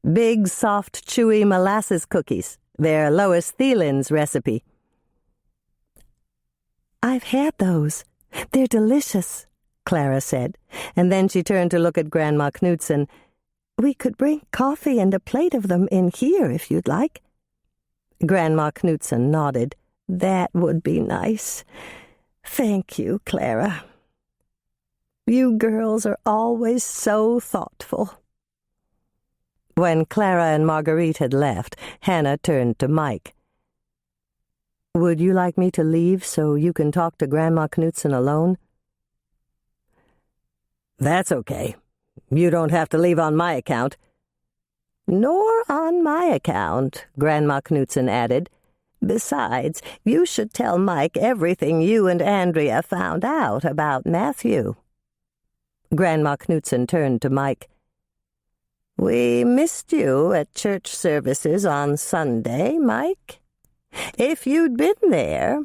"Big, soft, chewy molasses cookies. They're Lois Thielen's recipe." "I've had those. They're delicious," Clara said, and then she turned to look at Grandma Knudsen. "We could bring coffee and a plate of them in here if you'd like." Grandma Knudsen nodded. "That would be nice. Thank you, Clara. You girls are always so thoughtful." When Clara and Marguerite had left, Hannah turned to Mike. "Would you like me to leave so you can talk to Grandma Knudsen alone?" "That's okay. You don't have to leave on my account." "Nor on my account," Grandma Knudsen added. "Besides, you should tell Mike everything you and Andrea found out about Matthew." Grandma Knudsen turned to Mike. "We missed you at church services on Sunday, Mike. If you'd been there,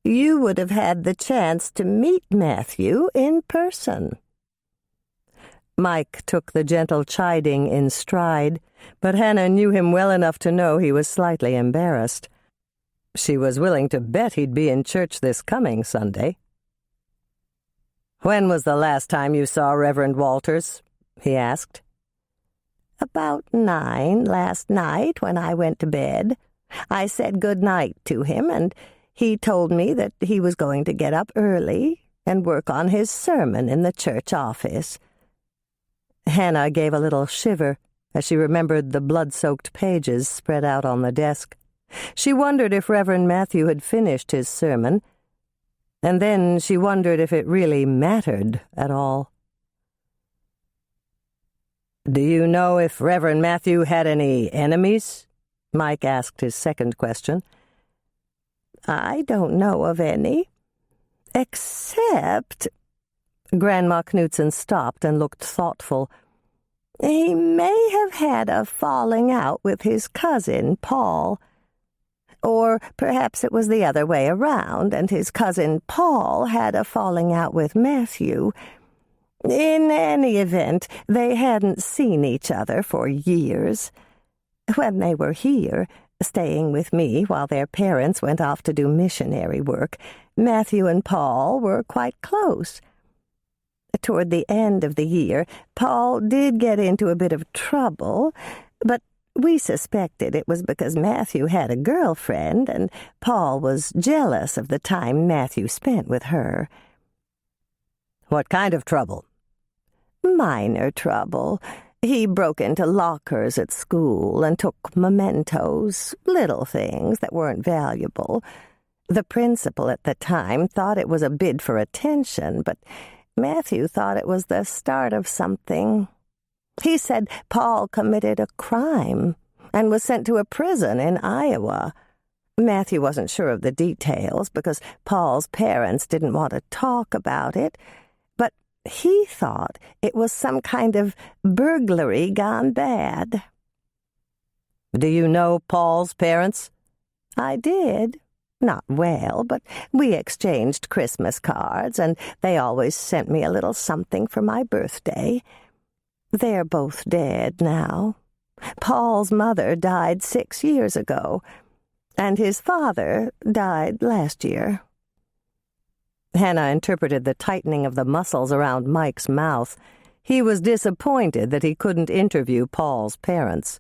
you would have had the chance to meet Matthew in person." Mike took the gentle chiding in stride, but Hannah knew him well enough to know he was slightly embarrassed. She was willing to bet he'd be in church this coming Sunday. "When was the last time you saw Reverend Walters?" he asked. "About 9 last night when I went to bed. I said good night to him, and he told me that he was going to get up early and work on his sermon in the church office." Hannah gave a little shiver as she remembered the blood-soaked pages spread out on the desk. She wondered if Reverend Matthew had finished his sermon, and then she wondered if it really mattered at all. "Do you know if Reverend Matthew had any enemies?" Mike asked his second question. "I don't know of any, except—" Grandma Knudsen stopped and looked thoughtful. "He may have had a falling out with his cousin, Paul. Or perhaps it was the other way around, and his cousin Paul had a falling out with Matthew. In any event, they hadn't seen each other for years. When they were here, staying with me while their parents went off to do missionary work, Matthew and Paul were quite close. Toward the end of the year, Paul did get into a bit of trouble, but we suspected it was because Matthew had a girlfriend, and Paul was jealous of the time Matthew spent with her." "What kind of trouble?" "Minor trouble. He broke into lockers at school and took mementos, little things that weren't valuable. The principal at the time thought it was a bid for attention, but Matthew thought it was the start of something. He said Paul committed a crime and was sent to a prison in Iowa. Matthew wasn't sure of the details because Paul's parents didn't want to talk about it, but he thought it was some kind of burglary gone bad." "Do you know Paul's parents?" "I did. Not well, but we exchanged Christmas cards, and they always sent me a little something for my birthday. They're both dead now. Paul's mother died 6 years ago. And his father died last year." Hannah interpreted the tightening of the muscles around Mike's mouth. He was disappointed that he couldn't interview Paul's parents.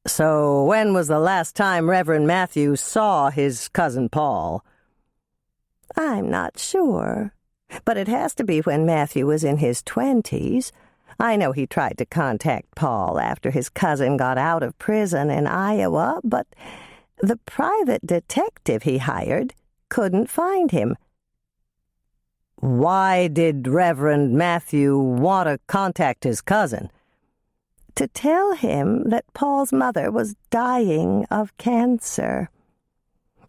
"So when was the last time Reverend Matthew saw his cousin Paul?" "I'm not sure, but it has to be when Matthew was in his 20s. I know he tried to contact Paul after his cousin got out of prison in Iowa, but the private detective he hired couldn't find him." "Why did Reverend Matthew want to contact his cousin?" "To tell him that Paul's mother was dying of cancer.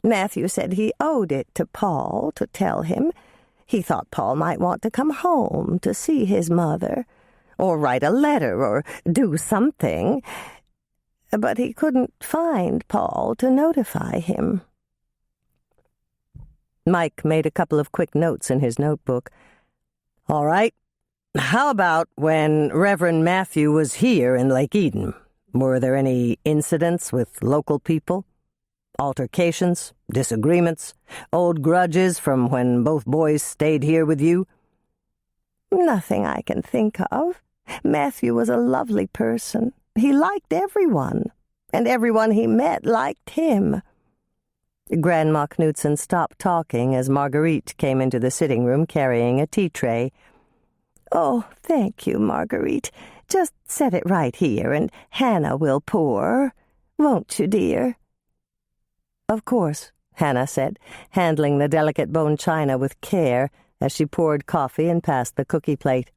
Matthew said he owed it to Paul to tell him. He thought Paul might want to come home to see his mother, or write a letter, or do something. But he couldn't find Paul to notify him." Mike made a couple of quick notes in his notebook. "All right. How about when Reverend Matthew was here in Lake Eden? Were there any incidents with local people? Altercations, disagreements, old grudges from when both boys stayed here with you?" "Nothing I can think of. Matthew was a lovely person. He liked everyone, and everyone he met liked him." Grandma Knudsen stopped talking as Marguerite came into the sitting room carrying a tea tray. "Oh, thank you, Marguerite. Just set it right here, and Hannah will pour. Won't you, dear?" "Of course," Hannah said, handling the delicate bone china with care as she poured coffee and passed the cookie plate.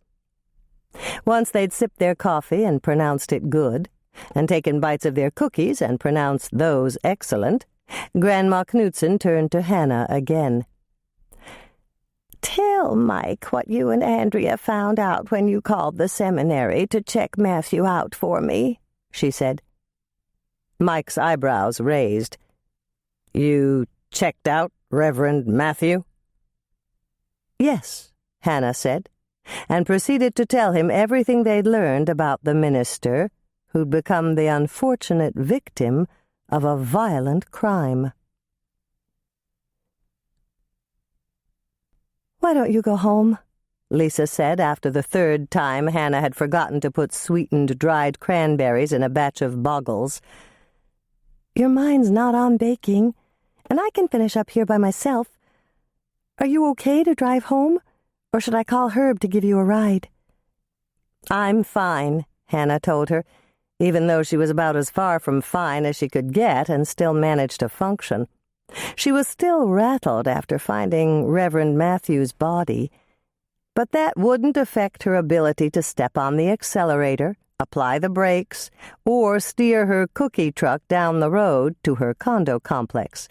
Once they'd sipped their coffee and pronounced it good, and taken bites of their cookies and pronounced those excellent, Grandma Knudsen turned to Hannah again. "Tell Mike what you and Andrea found out when you called the seminary to check Matthew out for me," she said. Mike's eyebrows raised. "You checked out Reverend Matthew?" "Yes," Hannah said, and proceeded to tell him everything they'd learned about the minister who'd become the unfortunate victim of a violent crime. "Why don't you go home?" Lisa said after the third time Hannah had forgotten to put sweetened dried cranberries in a batch of boggles. "Your mind's not on baking, and I can finish up here by myself. Are you okay to drive home, or should I call Herb to give you a ride?" "I'm fine," Hannah told her, even though she was about as far from fine as she could get and still managed to function. She was still rattled after finding Reverend Matthew's body, but that wouldn't affect her ability to step on the accelerator, apply the brakes, or steer her cookie truck down the road to her condo complex.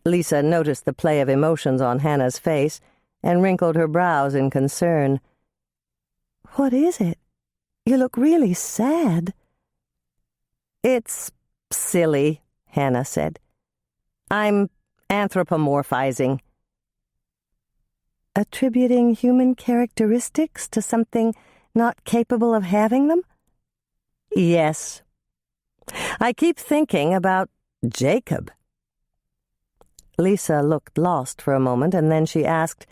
Lisa noticed the play of emotions on Hannah's face and wrinkled her brows in concern. "What is it? You look really sad." "It's silly," Hannah said. "I'm anthropomorphizing." "Attributing human characteristics to something not capable of having them?" "Yes. I keep thinking about Jacob." Lisa looked lost for a moment, and then she asked,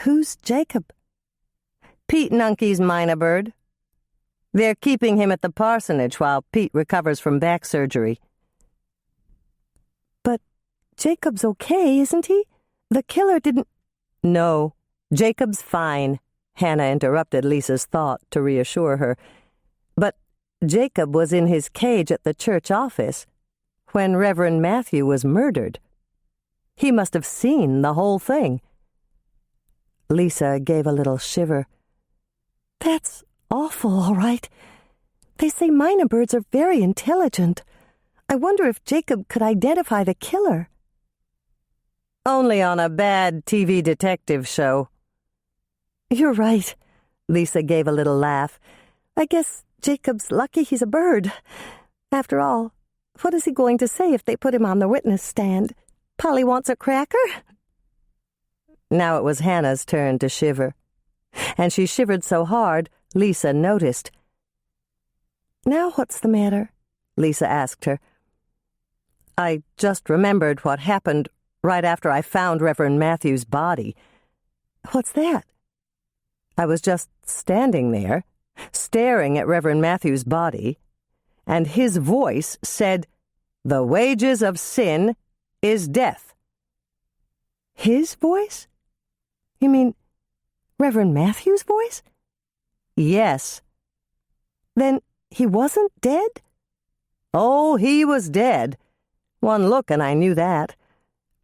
"Who's Jacob?" "Pete Nunkey's mynah bird. They're keeping him at the parsonage while Pete recovers from back surgery." "But Jacob's okay, isn't he? The killer didn't—" "No, Jacob's fine," Hannah interrupted Lisa's thought to reassure her. "But Jacob was in his cage at the church office when Reverend Matthew was murdered. He must have seen the whole thing." Lisa gave a little shiver. "That's awful, all right. They say mynah birds are very intelligent. I wonder if Jacob could identify the killer." "Only on a bad TV detective show." "You're right," Lisa gave a little laugh. "I guess Jacob's lucky he's a bird. After all, what is he going to say if they put him on the witness stand? Polly wants a cracker?" Now it was Hannah's turn to shiver, and she shivered so hard Lisa noticed. "Now what's the matter? Lisa asked her. I just remembered what happened right after I found Reverend Matthew's body. What's that? I was just standing there, staring at Reverend Matthew's body, and his voice said, "The wages of sin is death." His voice? You mean Reverend Matthew's voice? Yes. Then he wasn't dead? Oh, he was dead. One look and I knew that.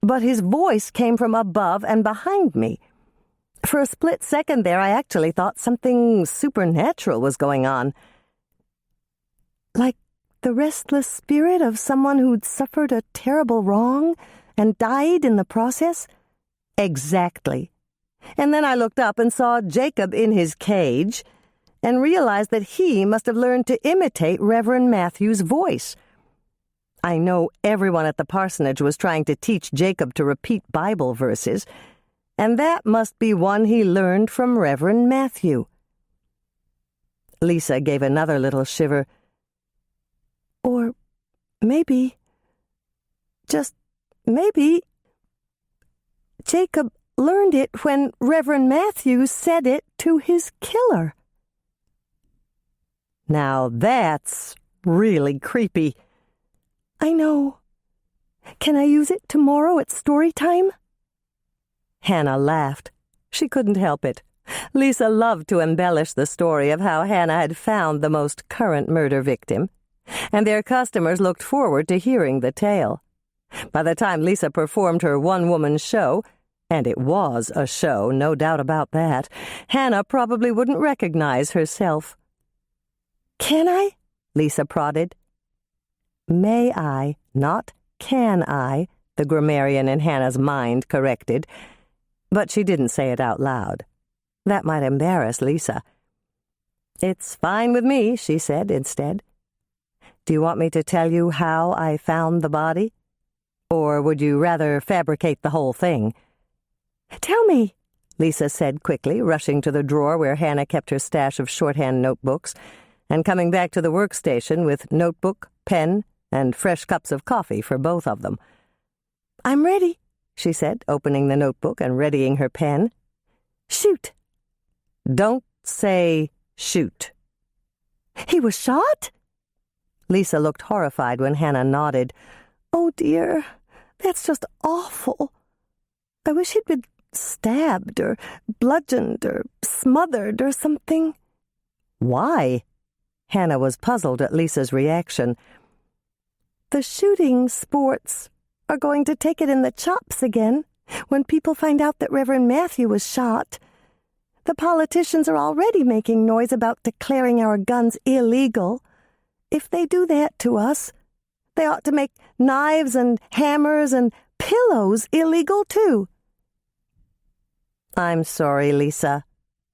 But his voice came from above and behind me. For a split second there, I actually thought something supernatural was going on. Like the restless spirit of someone who'd suffered a terrible wrong and died in the process? Exactly. And then I looked up and saw Jacob in his cage and realized that he must have learned to imitate Reverend Matthew's voice. I know everyone at the parsonage was trying to teach Jacob to repeat Bible verses, and that must be one he learned from Reverend Matthew. Lisa gave another little shiver. Or maybe, just maybe, Jacob learned it when Reverend Matthew said it to his killer. Now that's really creepy. I know. Can I use it tomorrow at story time? Hannah laughed. She couldn't help it. Lisa loved to embellish the story of how Hannah had found the most current murder victim, and their customers looked forward to hearing the tale. By the time Lisa performed her one-woman show, and it was a show, no doubt about that, Hannah probably wouldn't recognize herself. Can I? Lisa prodded. May I, not can I, the grammarian in Hannah's mind corrected, but she didn't say it out loud. That might embarrass Lisa. It's fine with me, she said instead. Do you want me to tell you how I found the body? Or would you rather fabricate the whole thing? Tell me, Lisa said quickly, rushing to the drawer where Hannah kept her stash of shorthand notebooks, and coming back to the workstation with notebook, pen, and fresh cups of coffee for both of them. I'm ready, she said, opening the notebook and readying her pen. Shoot. Don't say shoot. He was shot? Lisa looked horrified when Hannah nodded. Oh, dear, that's just awful. I wish he'd been stabbed or bludgeoned or smothered or something. Why? Hannah was puzzled at Lisa's reaction. The shooting sports are going to take it in the chops again when people find out that Reverend Matthew was shot. The politicians are already making noise about declaring our guns illegal. If they do that to us, they ought to make knives and hammers and pillows illegal too. I'm sorry, Lisa,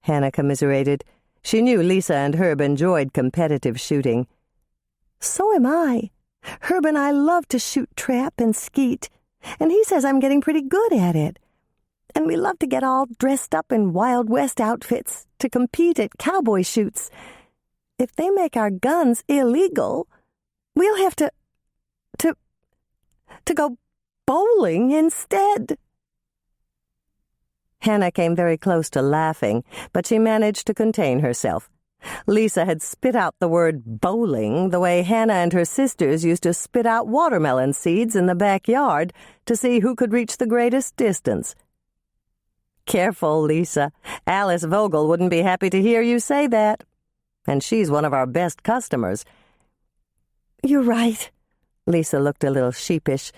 Hannah commiserated. She knew Lisa and Herb enjoyed competitive shooting. So am I. Herb and I love to shoot trap and skeet, and he says I'm getting pretty good at it. And we love to get all dressed up in Wild West outfits to compete at cowboy shoots. If they make our guns illegal, we'll have to go bowling instead. Hannah came very close to laughing, but she managed to contain herself. Lisa had spit out the word bowling the way Hannah and her sisters used to spit out watermelon seeds in the backyard to see who could reach the greatest distance. Careful, Lisa. Alice Vogel wouldn't be happy to hear you say that. And she's one of our best customers. You're right. Lisa looked a little sheepish.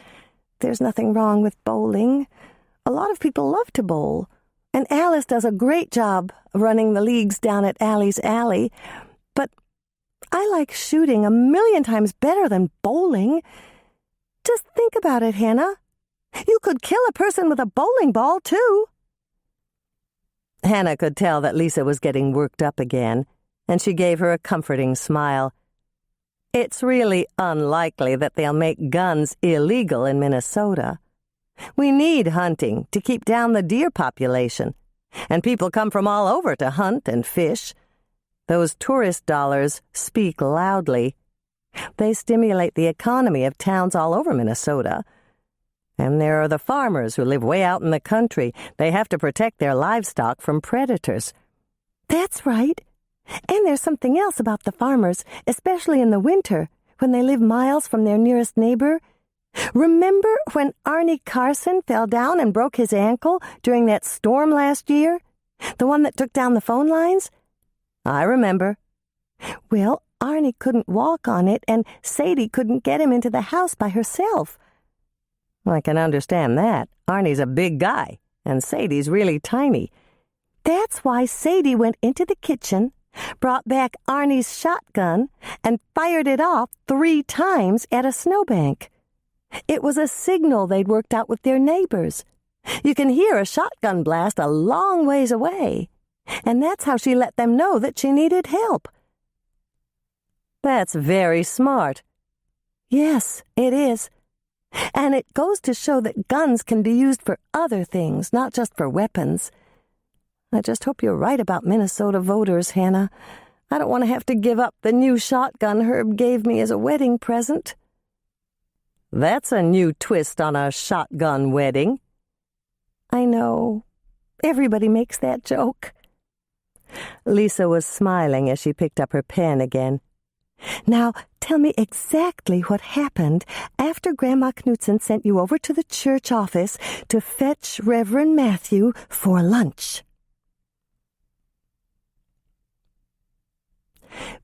There's nothing wrong with bowling. A lot of people love to bowl, and Alice does a great job running the leagues down at Allie's Alley. But I like shooting 1,000,000 times better than bowling. Just think about it, Hannah. You could kill a person with a bowling ball, too. Hannah could tell that Lisa was getting worked up again, and she gave her a comforting smile. It's really unlikely that they'll make guns illegal in Minnesota. We need hunting to keep down the deer population, and people come from all over to hunt and fish. Those tourist dollars speak loudly. They stimulate the economy of towns all over Minnesota. And there are the farmers who live way out in the country. They have to protect their livestock from predators. That's right. And there's something else about the farmers, especially in the winter, when they live miles from their nearest neighbor. Remember when Arnie Carson fell down and broke his ankle during that storm last year? The one that took down the phone lines? I remember. Well, Arnie couldn't walk on it, and Sadie couldn't get him into the house by herself. I can understand that. Arnie's a big guy, and Sadie's really tiny. That's why Sadie went into the kitchen, brought back Arnie's shotgun, and fired it off 3 times at a snowbank. It was a signal they'd worked out with their neighbors. You can hear a shotgun blast a long ways away, and that's how she let them know that she needed help. That's very smart. Yes, it is. And it goes to show that guns can be used for other things, not just for weapons. I just hope you're right about Minnesota voters, Hannah. I don't want to have to give up the new shotgun Herb gave me as a wedding present. That's a new twist on a shotgun wedding. I know. Everybody makes that joke. Lisa was smiling as she picked up her pen again. Now, tell me exactly what happened after Grandma Knudsen sent you over to the church office to fetch Reverend Matthew for lunch.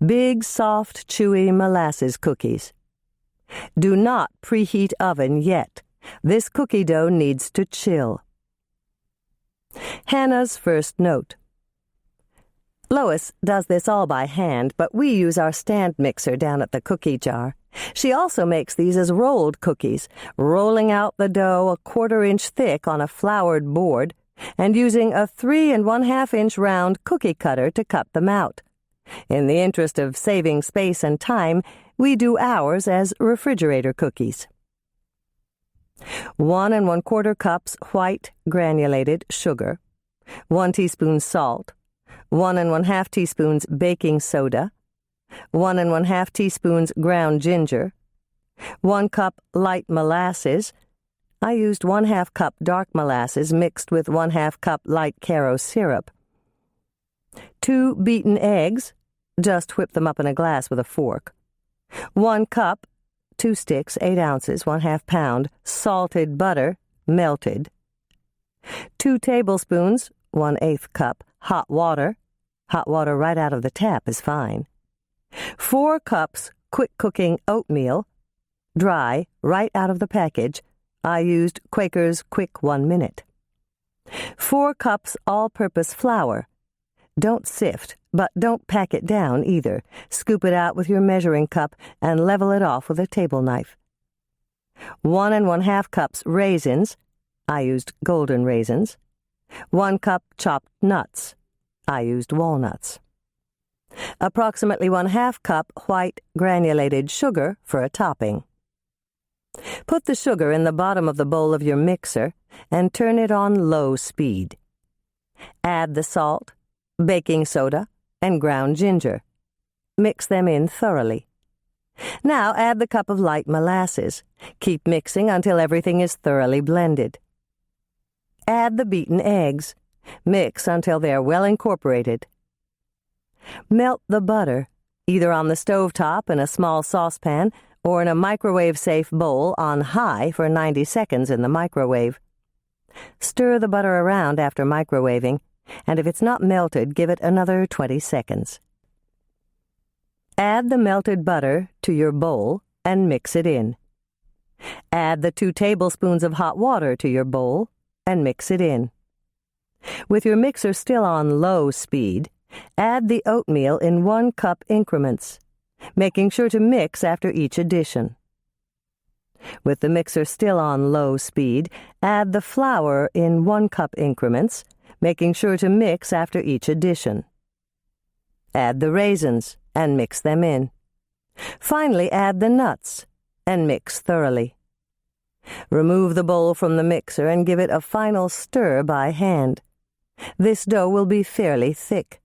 Big, soft, chewy molasses cookies. Do not preheat oven yet. This cookie dough needs to chill. Hannah's first note. Lois does this all by hand, but we use our stand mixer down at the cookie jar. She also makes these as rolled cookies, rolling out the dough a 1/4 inch thick on a floured board and using a 3 1/2 inch round cookie cutter to cut them out. In the interest of saving space and time, we do ours as refrigerator cookies. 1 1/4 cups white granulated sugar, 1 teaspoon salt, 1 1/2 teaspoons baking soda, 1 1/2 teaspoons ground ginger, 1 cup light molasses. I used 1/2 cup dark molasses mixed with 1/2 cup light Caro syrup. 2 beaten eggs, just whip them up in a glass with a fork. 1 cup, 2 sticks, 8 ounces, 1/2 pound, salted butter, melted. 2 tablespoons, 1/8 cup, hot water right out of the tap is fine. 4 cups quick-cooking oatmeal, dry, right out of the package. I used Quaker's Quick 1 Minute. 4 cups all-purpose flour. Don't sift, but don't pack it down either. Scoop it out with your measuring cup and level it off with a table knife. 1 1/2 cups raisins. I used golden raisins. 1 cup chopped nuts. I used walnuts. Approximately 1/2 cup white granulated sugar for a topping. Put the sugar in the bottom of the bowl of your mixer and turn it on low speed. Add the salt, baking soda, and ground ginger. Mix them in thoroughly. Now add the cup of light molasses. Keep mixing until everything is thoroughly blended. Add the beaten eggs. Mix until they are well incorporated. Melt the butter, either on the stovetop in a small saucepan or in a microwave-safe bowl on high for 90 seconds in the microwave. Stir the butter around after microwaving, and if it's not melted, give it another 20 seconds. Add the melted butter to your bowl and mix it in. Add the 2 tablespoons of hot water to your bowl and mix it in. With your mixer still on low speed, add the oatmeal in 1 cup increments, making sure to mix after each addition. With the mixer still on low speed, add the flour in 1 cup increments, making sure to mix after each addition. Add the raisins and mix them in. Finally, add the nuts and mix thoroughly. Remove the bowl from the mixer and give it a final stir by hand. This dough will be fairly thick.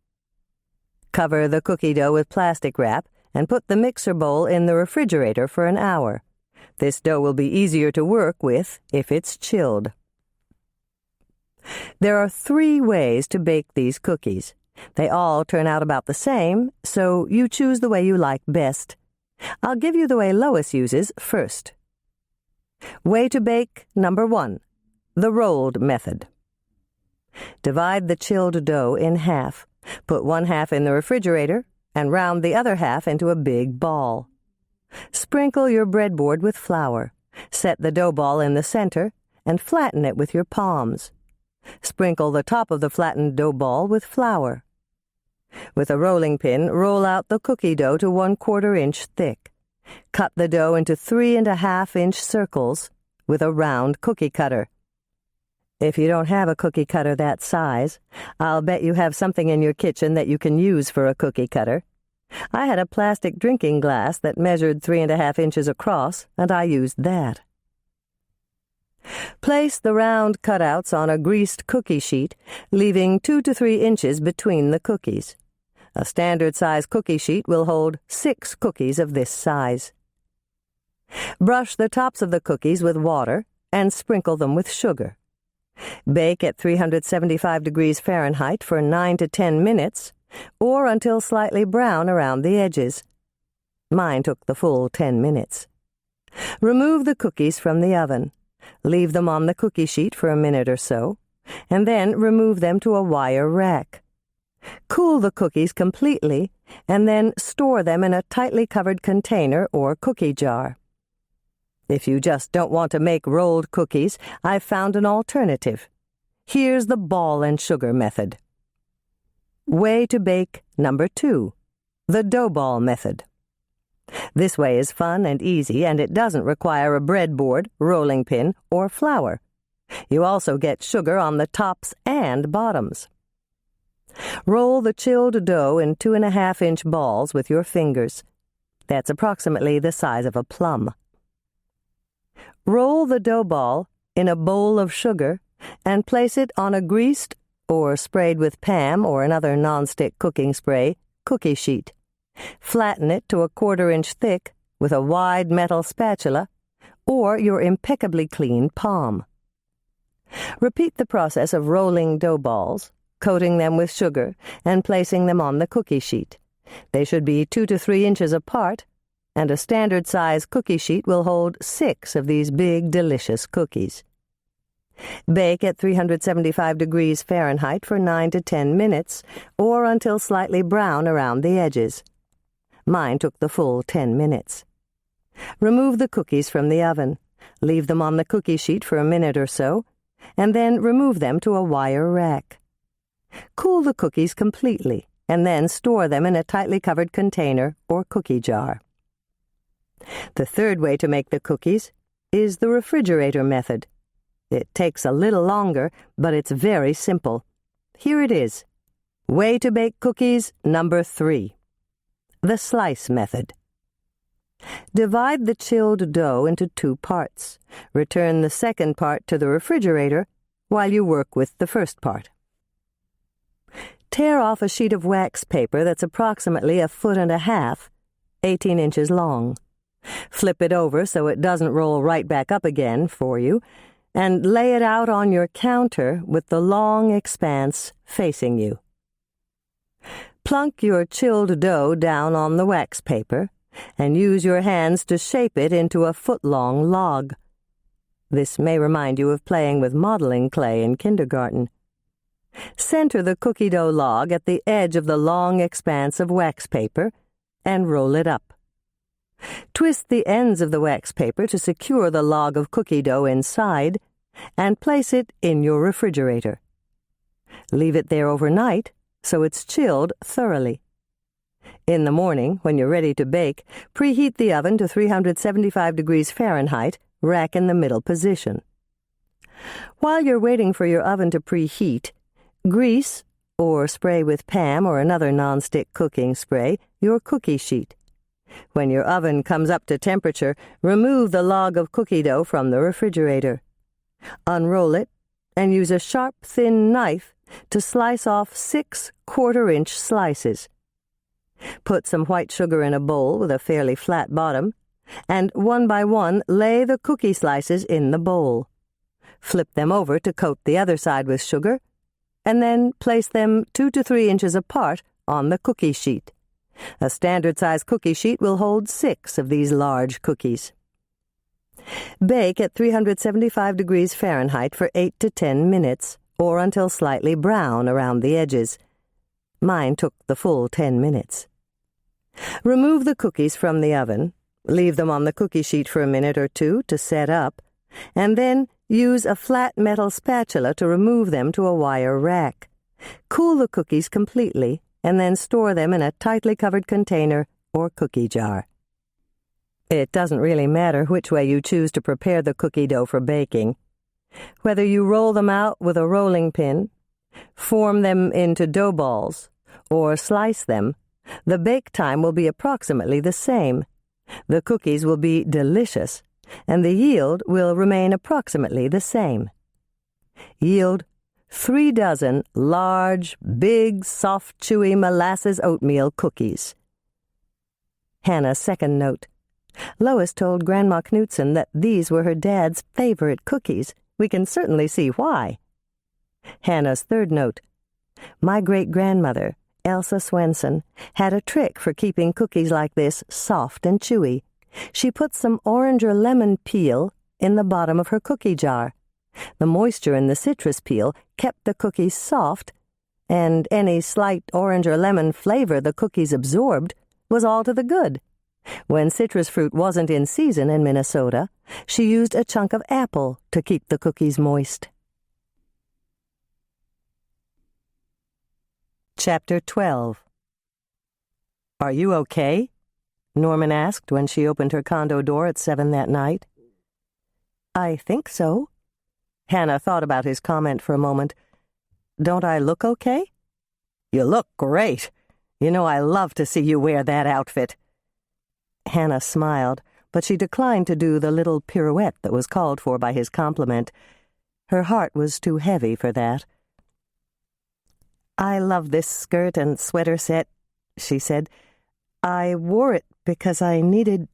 Cover the cookie dough with plastic wrap and put the mixer bowl in the refrigerator for an hour. This dough will be easier to work with if it's chilled. There are 3 ways to bake these cookies. They all turn out about the same, so you choose the way you like best. I'll give you the way Lois uses first. Way to bake number 1, the rolled method. Divide the chilled dough in half. Put 1/2 in the refrigerator and round the other half into a big ball. Sprinkle your breadboard with flour. Set the dough ball in the center and flatten it with your palms. Sprinkle the top of the flattened dough ball with flour. With a rolling pin, roll out the cookie dough to 1/4 inch thick. Cut the dough into 3½ inch circles with a round cookie cutter. If you don't have a cookie cutter that size, I'll bet you have something in your kitchen that you can use for a cookie cutter. I had a plastic drinking glass that measured 3½ inches across, and I used that. Place the round cutouts on a greased cookie sheet, leaving 2 to 3 inches between the cookies. A standard-size cookie sheet will hold 6 cookies of this size. Brush the tops of the cookies with water and sprinkle them with sugar. Bake at 375 degrees Fahrenheit for 9 to 10 minutes, or until slightly brown around the edges. Mine took the full 10 minutes. Remove the cookies from the oven. Leave them on the cookie sheet for a minute or so, and then remove them to a wire rack. Cool the cookies completely, and then store them in a tightly covered container or cookie jar. If you just don't want to make rolled cookies, I've found an alternative. Here's the ball and sugar method. Way to bake number 2, the dough ball method. This way is fun and easy, and it doesn't require a breadboard, rolling pin, or flour. You also get sugar on the tops and bottoms. Roll the chilled dough in 2½ inch balls with your fingers. That's approximately the size of a plum. Roll the dough ball in a bowl of sugar and place it on a greased or sprayed with Pam or another nonstick cooking spray cookie sheet. Flatten it to 1/4 inch thick with a wide metal spatula or your impeccably clean palm. Repeat the process of rolling dough balls, coating them with sugar, and placing them on the cookie sheet. They should be 2 to 3 inches apart, and a standard-size cookie sheet will hold 6 of these big, delicious cookies. Bake at 375 degrees Fahrenheit for 9 to 10 minutes, or until slightly brown around the edges. Mine took the full 10 minutes. Remove the cookies from the oven. Leave them on the cookie sheet for a minute or so, and then remove them to a wire rack. Cool the cookies completely, and then store them in a tightly covered container or cookie jar. The third way to make the cookies is the refrigerator method. It takes a little longer, but it's very simple. Here it is. Way to bake cookies number 3. The slice method. Divide the chilled dough into 2 parts. Return the second part to the refrigerator while you work with the first part. Tear off a sheet of wax paper that's approximately 1.5 feet, 18 inches long. Flip it over so it doesn't roll right back up again for you, and lay it out on your counter with the long expanse facing you. Plunk your chilled dough down on the wax paper, and use your hands to shape it into a foot-long log. This may remind you of playing with modeling clay in kindergarten. Center the cookie dough log at the edge of the long expanse of wax paper, and roll it up. Twist the ends of the wax paper to secure the log of cookie dough inside, and place it in your refrigerator. Leave it there overnight so it's chilled thoroughly. In the morning, when you're ready to bake, preheat the oven to 375 degrees Fahrenheit, rack in the middle position. While you're waiting for your oven to preheat, grease, or spray with Pam or another nonstick cooking spray, your cookie sheet. When your oven comes up to temperature, remove the log of cookie dough from the refrigerator. Unroll it, and use a sharp, thin knife to slice off 6 1/4 inch slices. Put some white sugar in a bowl with a fairly flat bottom, and one by one lay the cookie slices in the bowl. Flip them over to coat the other side with sugar, and then place them 2 to 3 inches apart on the cookie sheet. A standard-size cookie sheet will hold 6 of these large cookies. Bake at 375 degrees Fahrenheit for 8 to 10 minutes, or until slightly brown around the edges. Mine took the full 10 minutes. Remove the cookies from the oven, leave them on the cookie sheet for a minute or two to set up, and then use a flat metal spatula to remove them to a wire rack. Cool the cookies completely, and then store them in a tightly covered container or cookie jar. It doesn't really matter which way you choose to prepare the cookie dough for baking. Whether you roll them out with a rolling pin, form them into dough balls, or slice them, the bake time will be approximately the same. The cookies will be delicious, and the yield will remain approximately the same. Yield 3 dozen large, big, soft, chewy molasses oatmeal cookies. Hannah's second note. Lois told Grandma Knutson that these were her dad's favorite cookies. We can certainly see why. Hannah's third note. My great-grandmother, Elsa Swensen, had a trick for keeping cookies like this soft and chewy. She put some orange or lemon peel in the bottom of her cookie jar. The moisture in the citrus peel kept the cookies soft, and any slight orange or lemon flavor the cookies absorbed was all to the good. When citrus fruit wasn't in season in Minnesota, she used a chunk of apple to keep the cookies moist. Chapter 12. Are you okay? Norman asked when she opened her condo door at 7 that night. I think so. Hannah thought about his comment for a moment. Don't I look okay? You look great. You know I love to see you wear that outfit. Hannah smiled, but she declined to do the little pirouette that was called for by his compliment. Her heart was too heavy for that. I love this skirt and sweater set, she said. I wore it because I needed...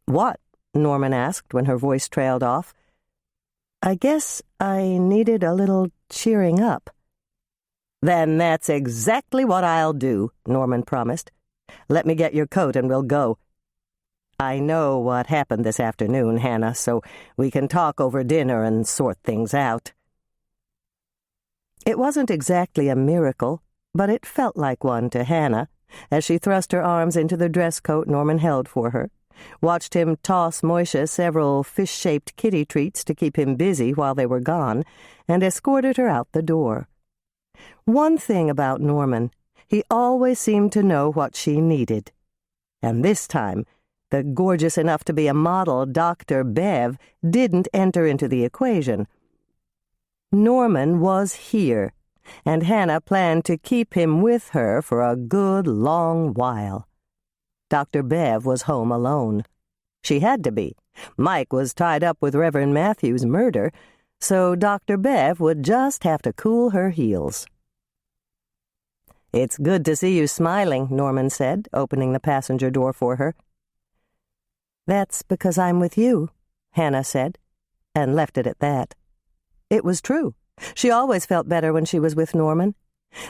What? Norman asked when her voice trailed off. I guess I needed a little cheering up. Then that's exactly what I'll do, Norman promised. Let me get your coat and we'll go. I know what happened this afternoon, Hannah, so we can talk over dinner and sort things out. It wasn't exactly a miracle, but it felt like one to Hannah, as she thrust her arms into the dress coat Norman held for her, watched him toss Moisha several fish-shaped kitty treats to keep him busy while they were gone, and escorted her out the door. One thing about Norman, he always seemed to know what she needed. And this time, the gorgeous enough to be a model Dr. Bev didn't enter into the equation. Norman was here, and Hannah planned to keep him with her for a good long while. Dr. Bev was home alone. She had to be. Mike was tied up with Reverend Matthew's murder, so Dr. Bev would just have to cool her heels. It's good to see you smiling, Norman said, opening the passenger door for her. That's because I'm with you, Hannah said, and left it at that. It was true. She always felt better when she was with Norman.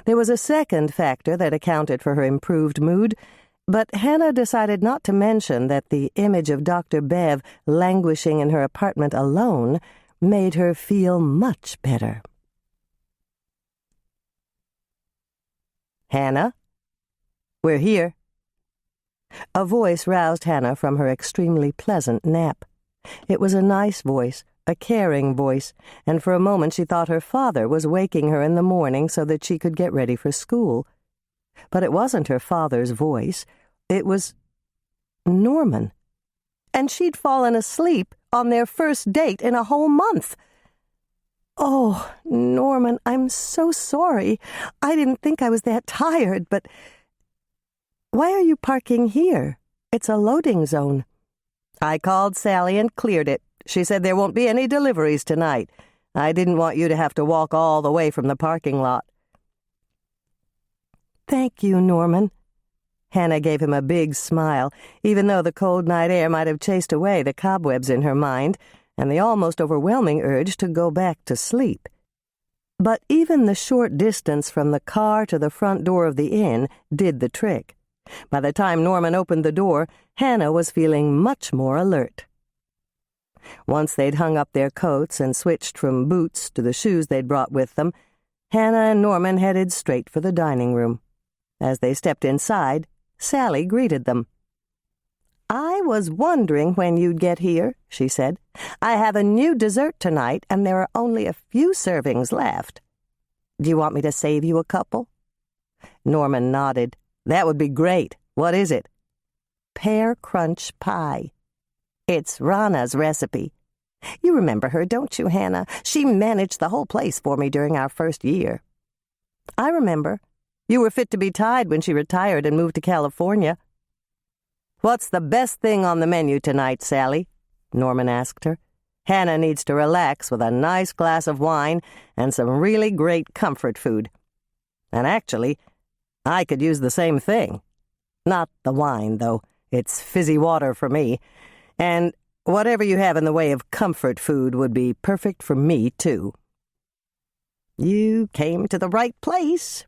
There was a second factor that accounted for her improved mood, but Hannah decided not to mention that the image of Dr. Bev languishing in her apartment alone made her feel much better. Hannah? We're here. A voice roused Hannah from her extremely pleasant nap. It was a nice voice, a caring voice, and for a moment she thought her father was waking her in the morning so that she could get ready for school. But it wasn't her father's voice. It was Norman. And she'd fallen asleep on their first date in a whole month. Oh, Norman, I'm so sorry. I didn't think I was that tired, but... Why are you parking here? It's a loading zone. I called Sally and cleared it. She said there won't be any deliveries tonight. I didn't want you to have to walk all the way from the parking lot. Thank you, Norman. Hannah gave him a big smile, even though the cold night air might have chased away the cobwebs in her mind and the almost overwhelming urge to go back to sleep. But even the short distance from the car to the front door of the inn did the trick. By the time Norman opened the door, Hannah was feeling much more alert. Once they'd hung up their coats and switched from boots to the shoes they'd brought with them, Hannah and Norman headed straight for the dining room. As they stepped inside, Sally greeted them. "I was wondering when you'd get here," she said. "I have a new dessert tonight, and there are only a few servings left. Do you want me to save you a couple?" Norman nodded. "That would be great. What is it?" "Pear crunch pie. It's Rana's recipe. You remember her, don't you, Hannah? She managed the whole place for me during our first year." "I remember. You were fit to be tied when she retired and moved to California." "What's the best thing on the menu tonight, Sally?" Norman asked her. "Hannah needs to relax with a nice glass of wine and some really great comfort food. And actually, I could use the same thing. Not the wine, though. It's fizzy water for me. And whatever you have in the way of comfort food would be perfect for me, too." "You came to the right place,"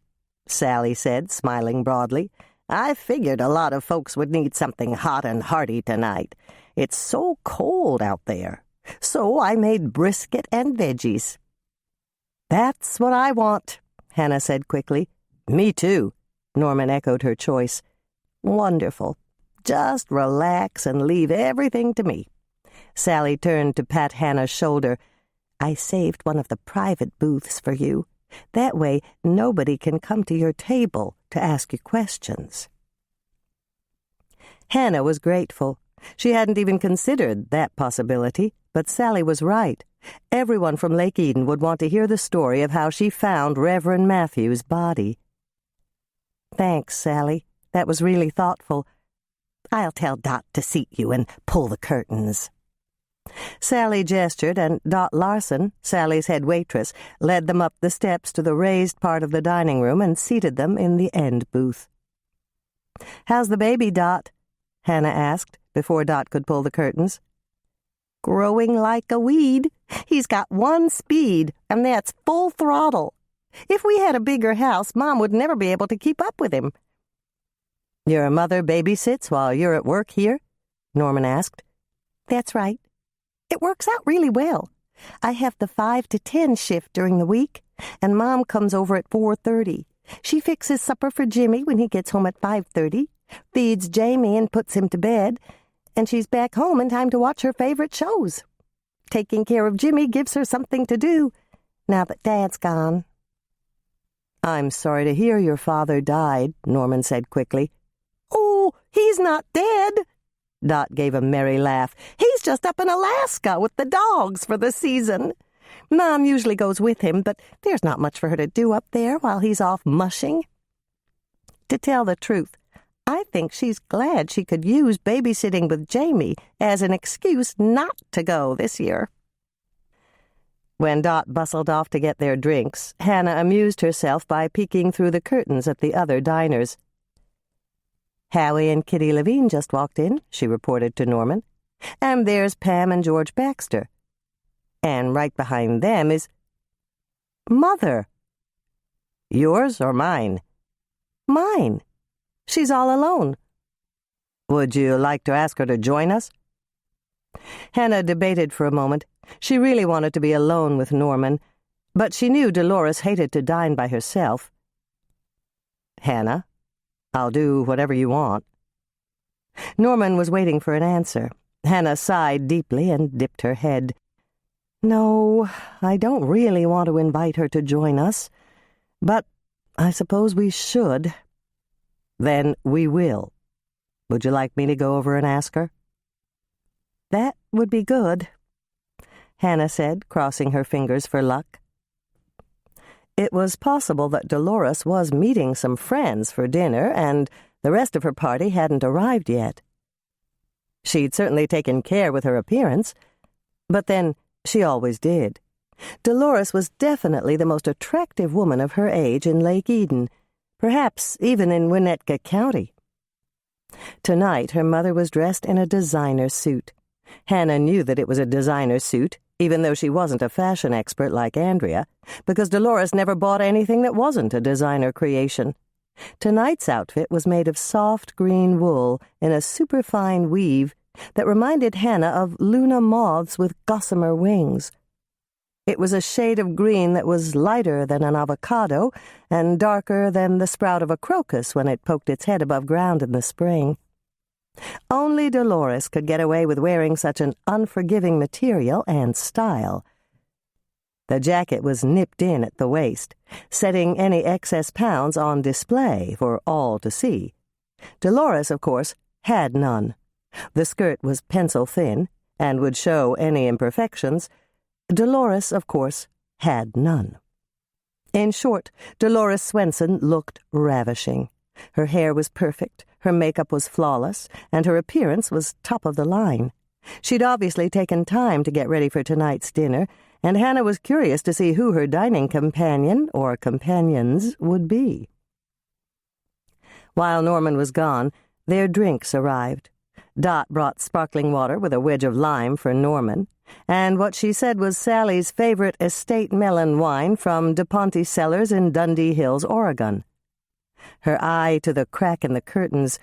Sally said, smiling broadly. "I figured a lot of folks would need something hot and hearty tonight. It's so cold out there. So I made brisket and veggies." "That's what I want," Hannah said quickly. "Me too," Norman echoed her choice. "Wonderful. Just relax and leave everything to me." Sally turned to pat Hannah's shoulder. "I saved one of the private booths for you. That way nobody can come to your table to ask you questions." Hannah was grateful. She hadn't even considered that possibility, but Sally was right. Everyone from Lake Eden would want to hear the story of how she found Reverend Matthew's body. "Thanks, Sally. That was really thoughtful. I'll tell Dot to seat you and pull the curtains." Sally gestured, and Dot Larson, Sally's head waitress, led them up the steps to the raised part of the dining room and seated them in the end booth. "How's the baby, Dot?" Hannah asked, before Dot could pull the curtains. "Growing like a weed. He's got one speed, and that's full throttle. If we had a bigger house, Mom would never be able to keep up with him." "Your mother babysits while you're at work here?" Norman asked. "That's right. It works out really well. I have the 5 to 10 shift during the week, and Mom comes over at 4:30. She fixes supper for Jimmy when he gets home at 5:30, feeds Jamie and puts him to bed, and she's back home in time to watch her favorite shows. Taking care of Jimmy gives her something to do, now that Dad's gone." "I'm sorry to hear your father died," Norman said quickly. "Oh, he's not dead." Dot gave a merry laugh. "He's just up in Alaska with the dogs for the season. Mom usually goes with him, but there's not much for her to do up there while he's off mushing. To tell the truth, I think she's glad she could use babysitting with Jamie as an excuse not to go this year." When Dot bustled off to get their drinks, Hannah amused herself by peeking through the curtains at the other diners. "Howie and Kitty Levine just walked in," she reported to Norman. "And there's Pam and George Baxter. And right behind them is Mother." "Yours or mine?" "Mine. She's all alone." "Would you like to ask her to join us?" Hannah debated for a moment. She really wanted to be alone with Norman, but she knew Dolores hated to dine by herself. "Hannah, I'll do whatever you want." Norman was waiting for an answer. Hannah sighed deeply and dipped her head. "No, I don't really want to invite her to join us, but I suppose we should." "Then we will. Would you like me to go over and ask her?" "That would be good," Hannah said, crossing her fingers for luck. It was possible that Dolores was meeting some friends for dinner, and the rest of her party hadn't arrived yet. She'd certainly taken care with her appearance, but then she always did. Dolores was definitely the most attractive woman of her age in Lake Eden, perhaps even in Winnetka County. Tonight, her mother was dressed in a designer suit. Hannah knew that it was a designer suit, even though she wasn't a fashion expert like Andrea, because Dolores never bought anything that wasn't a designer creation. Tonight's outfit was made of soft green wool in a superfine weave that reminded Hannah of Luna moths with gossamer wings. It was a shade of green that was lighter than an avocado and darker than the sprout of a crocus when it poked its head above ground in the spring. Only Dolores could get away with wearing such an unforgiving material and style. The jacket was nipped in at the waist, setting any excess pounds on display for all to see. Dolores, of course, had none. The skirt was pencil-thin and would show any imperfections. Dolores, of course, had none. In short, Dolores Swensen looked ravishing. Her hair was perfect, her makeup was flawless, and her appearance was top of the line. She'd obviously taken time to get ready for tonight's dinner, and Hannah was curious to see who her dining companion, or companions, would be. While Norman was gone, their drinks arrived. Dot brought sparkling water with a wedge of lime for Norman, and what she said was Sally's favorite estate melon wine from DePonte Cellars in Dundee Hills, Oregon. Her eye to the crack in the curtains,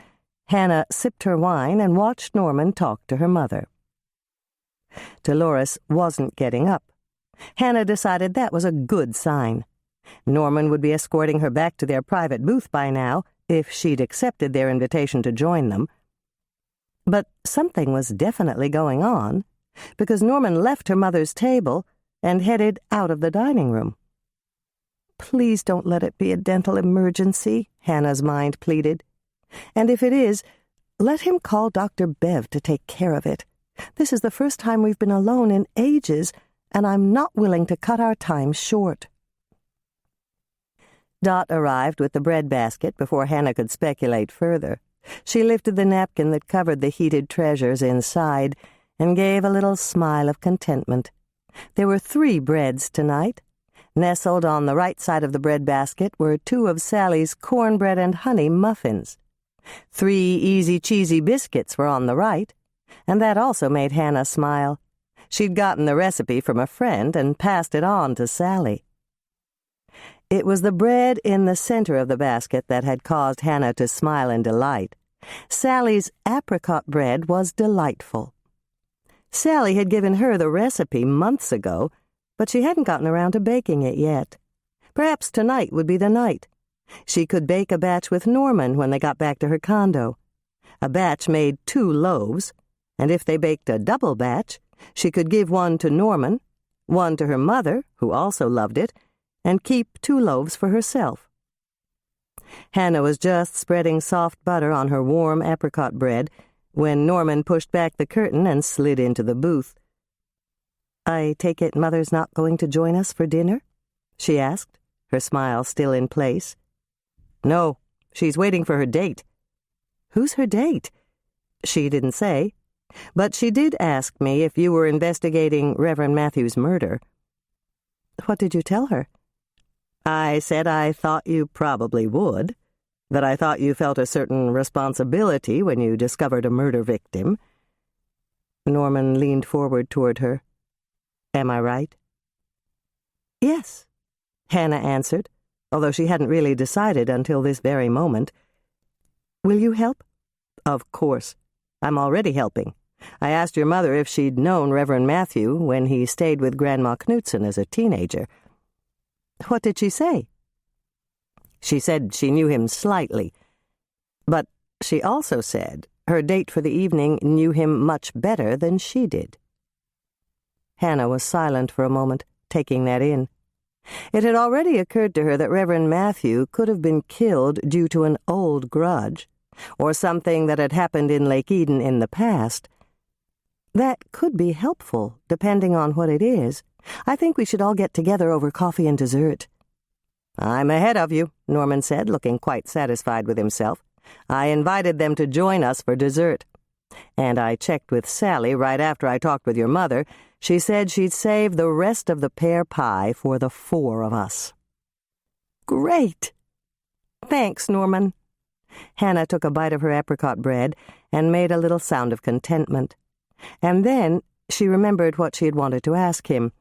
Hannah sipped her wine and watched Norman talk to her mother. Dolores wasn't getting up. Hannah decided that was a good sign. Norman would be escorting her back to their private booth by now, if she'd accepted their invitation to join them. But something was definitely going on, because Norman left her mother's table and headed out of the dining room. "Please don't let it be a dental emergency," Hannah's mind pleaded. "And if it is, let him call Dr. Bev to take care of it. This is the first time we've been alone in ages, and I'm not willing to cut our time short." Dot arrived with the bread basket before Hannah could speculate further. She lifted the napkin that covered the heated treasures inside and gave a little smile of contentment. There were 3 breads tonight. Nestled on the right side of the bread basket were 2 of Sally's cornbread and honey muffins. 3 easy cheesy biscuits were on the right, and that also made Hannah smile. She'd gotten the recipe from a friend and passed it on to Sally. It was the bread in the center of the basket that had caused Hannah to smile in delight. Sally's apricot bread was delightful. Sally had given her the recipe months ago, but she hadn't gotten around to baking it yet. Perhaps tonight would be the night. She could bake a batch with Norman when they got back to her condo. A batch made 2 loaves, and if they baked a double batch, she could give one to Norman, one to her mother, who also loved it, and keep 2 loaves for herself. Hannah was just spreading soft butter on her warm apricot bread when Norman pushed back the curtain and slid into the booth. "I take it Mother's not going to join us for dinner?" she asked, her smile still in place. "No, she's waiting for her date." "Who's her date?" "She didn't say, but she did ask me if you were investigating Reverend Matthew's murder." "What did you tell her?" "I said I thought you probably would, that I thought you felt a certain responsibility when you discovered a murder victim." Norman leaned forward toward her. "Am I right?" "Yes," Hannah answered, although she hadn't really decided until this very moment. "Will you help?" "Of course. I'm already helping. I asked your mother if she'd known Reverend Matthew when he stayed with Grandma Knutson as a teenager." "What did she say?" "She said she knew him slightly, but she also said her date for the evening knew him much better than she did." Hannah was silent for a moment, taking that in. It had already occurred to her that Reverend Matthew could have been killed due to an old grudge, or something that had happened in Lake Eden in the past. That could be helpful, depending on what it is. I think we should all get together over coffee and dessert." "I'm ahead of you," Norman said, looking quite satisfied with himself. "I invited them to join us for dessert. And I checked with Sally right after I talked with your mother. She said she'd save the rest of the pear pie for the 4 of us." "Great!" "Thanks, Norman." Hannah took a bite of her apricot bread and made a little sound of contentment. And then she remembered what she had wanted to ask him.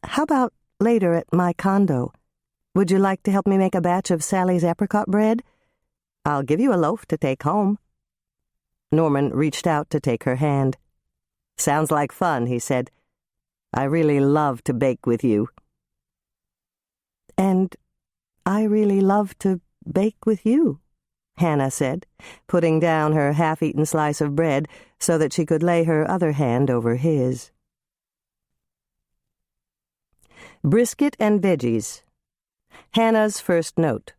"How about later at my condo? Would you like to help me make a batch of Sally's apricot bread? I'll give you a loaf to take home." Norman reached out to take her hand. "Sounds like fun," he said. "I really love to bake with you." "And I really love to bake with you," Hannah said, putting down her half-eaten slice of bread so that she could lay her other hand over his. Brisket and veggies. Hannah's first note.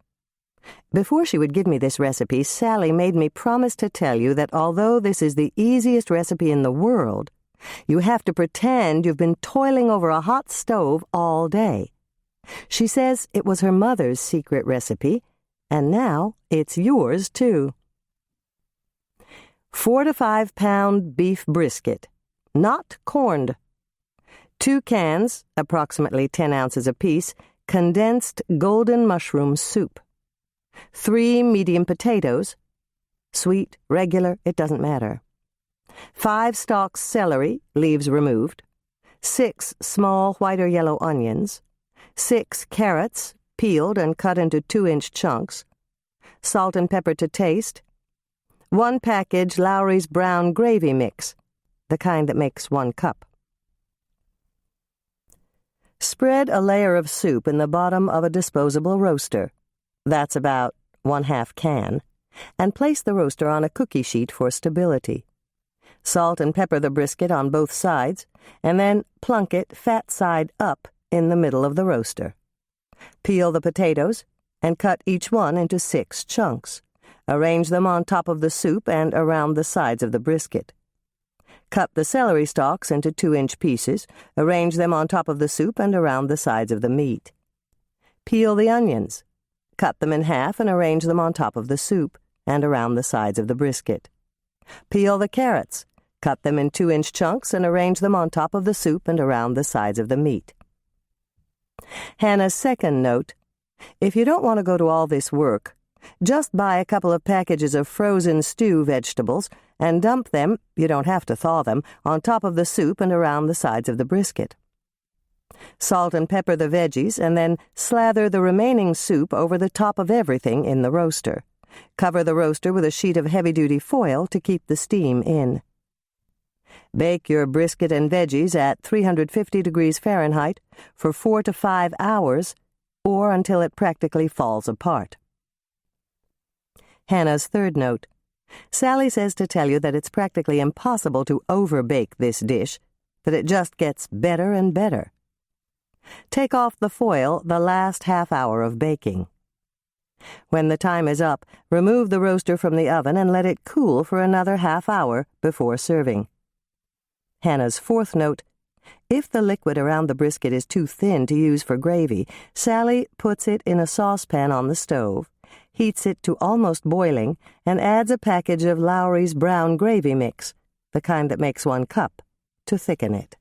Before she would give me this recipe, Sally made me promise to tell you that although this is the easiest recipe in the world, you have to pretend you've been toiling over a hot stove all day. She says it was her mother's secret recipe, and now it's yours, too. 4 to 5 pound beef brisket, not corned. 2 cans, approximately 10 ounces apiece, condensed golden mushroom soup. 3 medium potatoes, sweet, regular, it doesn't matter. 5 stalks celery, leaves removed. 6 small white or yellow onions. 6 carrots, peeled and cut into 2-inch chunks. Salt and pepper to taste. 1 package Lowry's brown gravy mix, the kind that makes 1 cup. Spread a layer of soup in the bottom of a disposable roaster. That's about 1/2 can, and place the roaster on a cookie sheet for stability. Salt and pepper the brisket on both sides, and then plunk it fat side up in the middle of the roaster. Peel the potatoes, and cut each one into 6 chunks. Arrange them on top of the soup and around the sides of the brisket. Cut the celery stalks into 2-inch pieces, arrange them on top of the soup and around the sides of the meat. Peel the onions. Cut them in half and arrange them on top of the soup and around the sides of the brisket. Peel the carrots. Cut them in 2-inch chunks and arrange them on top of the soup and around the sides of the meat. Hannah's second note: if you don't want to go to all this work, just buy a couple of packages of frozen stew vegetables and dump them, you don't have to thaw them, on top of the soup and around the sides of the brisket. Salt and pepper the veggies, and then slather the remaining soup over the top of everything in the roaster. Cover the roaster with a sheet of heavy-duty foil to keep the steam in. Bake your brisket and veggies at 350 degrees Fahrenheit for 4 to 5 hours, or until it practically falls apart. Hannah's third note. Sally says to tell you that it's practically impossible to overbake this dish, that it just gets better and better. Take off the foil the last half hour of baking. When the time is up, remove the roaster from the oven and let it cool for another half hour before serving. Hannah's fourth note. If the liquid around the brisket is too thin to use for gravy, Sally puts it in a saucepan on the stove, heats it to almost boiling, and adds a package of Lowry's brown gravy mix, the kind that makes 1 cup, to thicken it.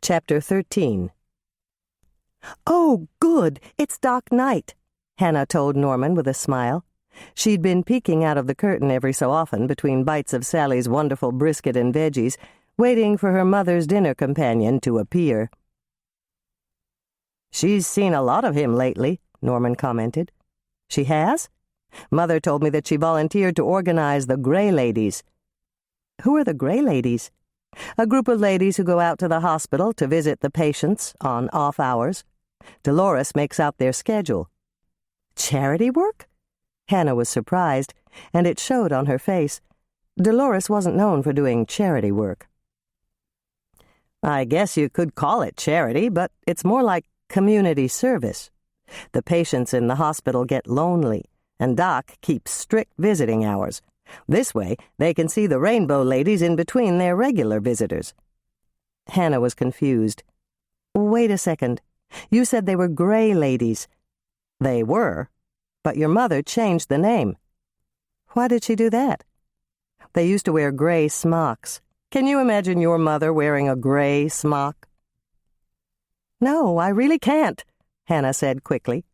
Chapter 13. "Oh, good! It's Doc Knight," Hannah told Norman with a smile. She'd been peeking out of the curtain every so often between bites of Sally's wonderful brisket and veggies, waiting for her mother's dinner companion to appear. "She's seen a lot of him lately," Norman commented. "She has? Mother told me that she volunteered to organize the Gray Ladies." "Who are the Gray Ladies?" "A group of ladies who go out to the hospital to visit the patients on off hours. Dolores makes out their schedule." "Charity work?" Hannah was surprised, and it showed on her face. Dolores wasn't known for doing charity work. "I guess you could call it charity, but it's more like community service. The patients in the hospital get lonely, and Doc keeps strict visiting hours. This way, they can see the Rainbow Ladies in between their regular visitors." Hannah was confused. "Wait a second. You said they were Gray Ladies." "They were, but your mother changed the name." "Why did she do that?" "They used to wear gray smocks. Can you imagine your mother wearing a gray smock?" "No, I really can't," Hannah said quickly.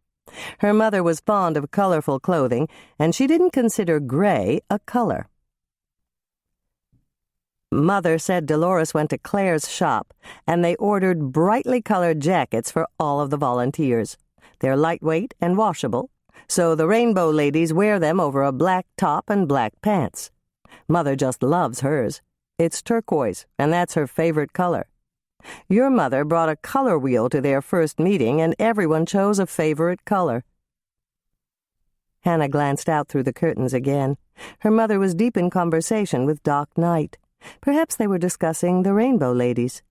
Her mother was fond of colorful clothing, and she didn't consider gray a color. Mother said Dolores went to Claire's shop, and they ordered brightly colored jackets for all of the volunteers. They're lightweight and washable, so the Rainbow ladies wear them over a black top and black pants. Mother just loves hers. It's turquoise, and that's her favorite color. Your mother brought a color wheel to their first meeting, and everyone chose a favorite color. Hannah glanced out through the curtains again. Her mother was deep in conversation with Doc Knight. Perhaps they were discussing the Rainbow ladies.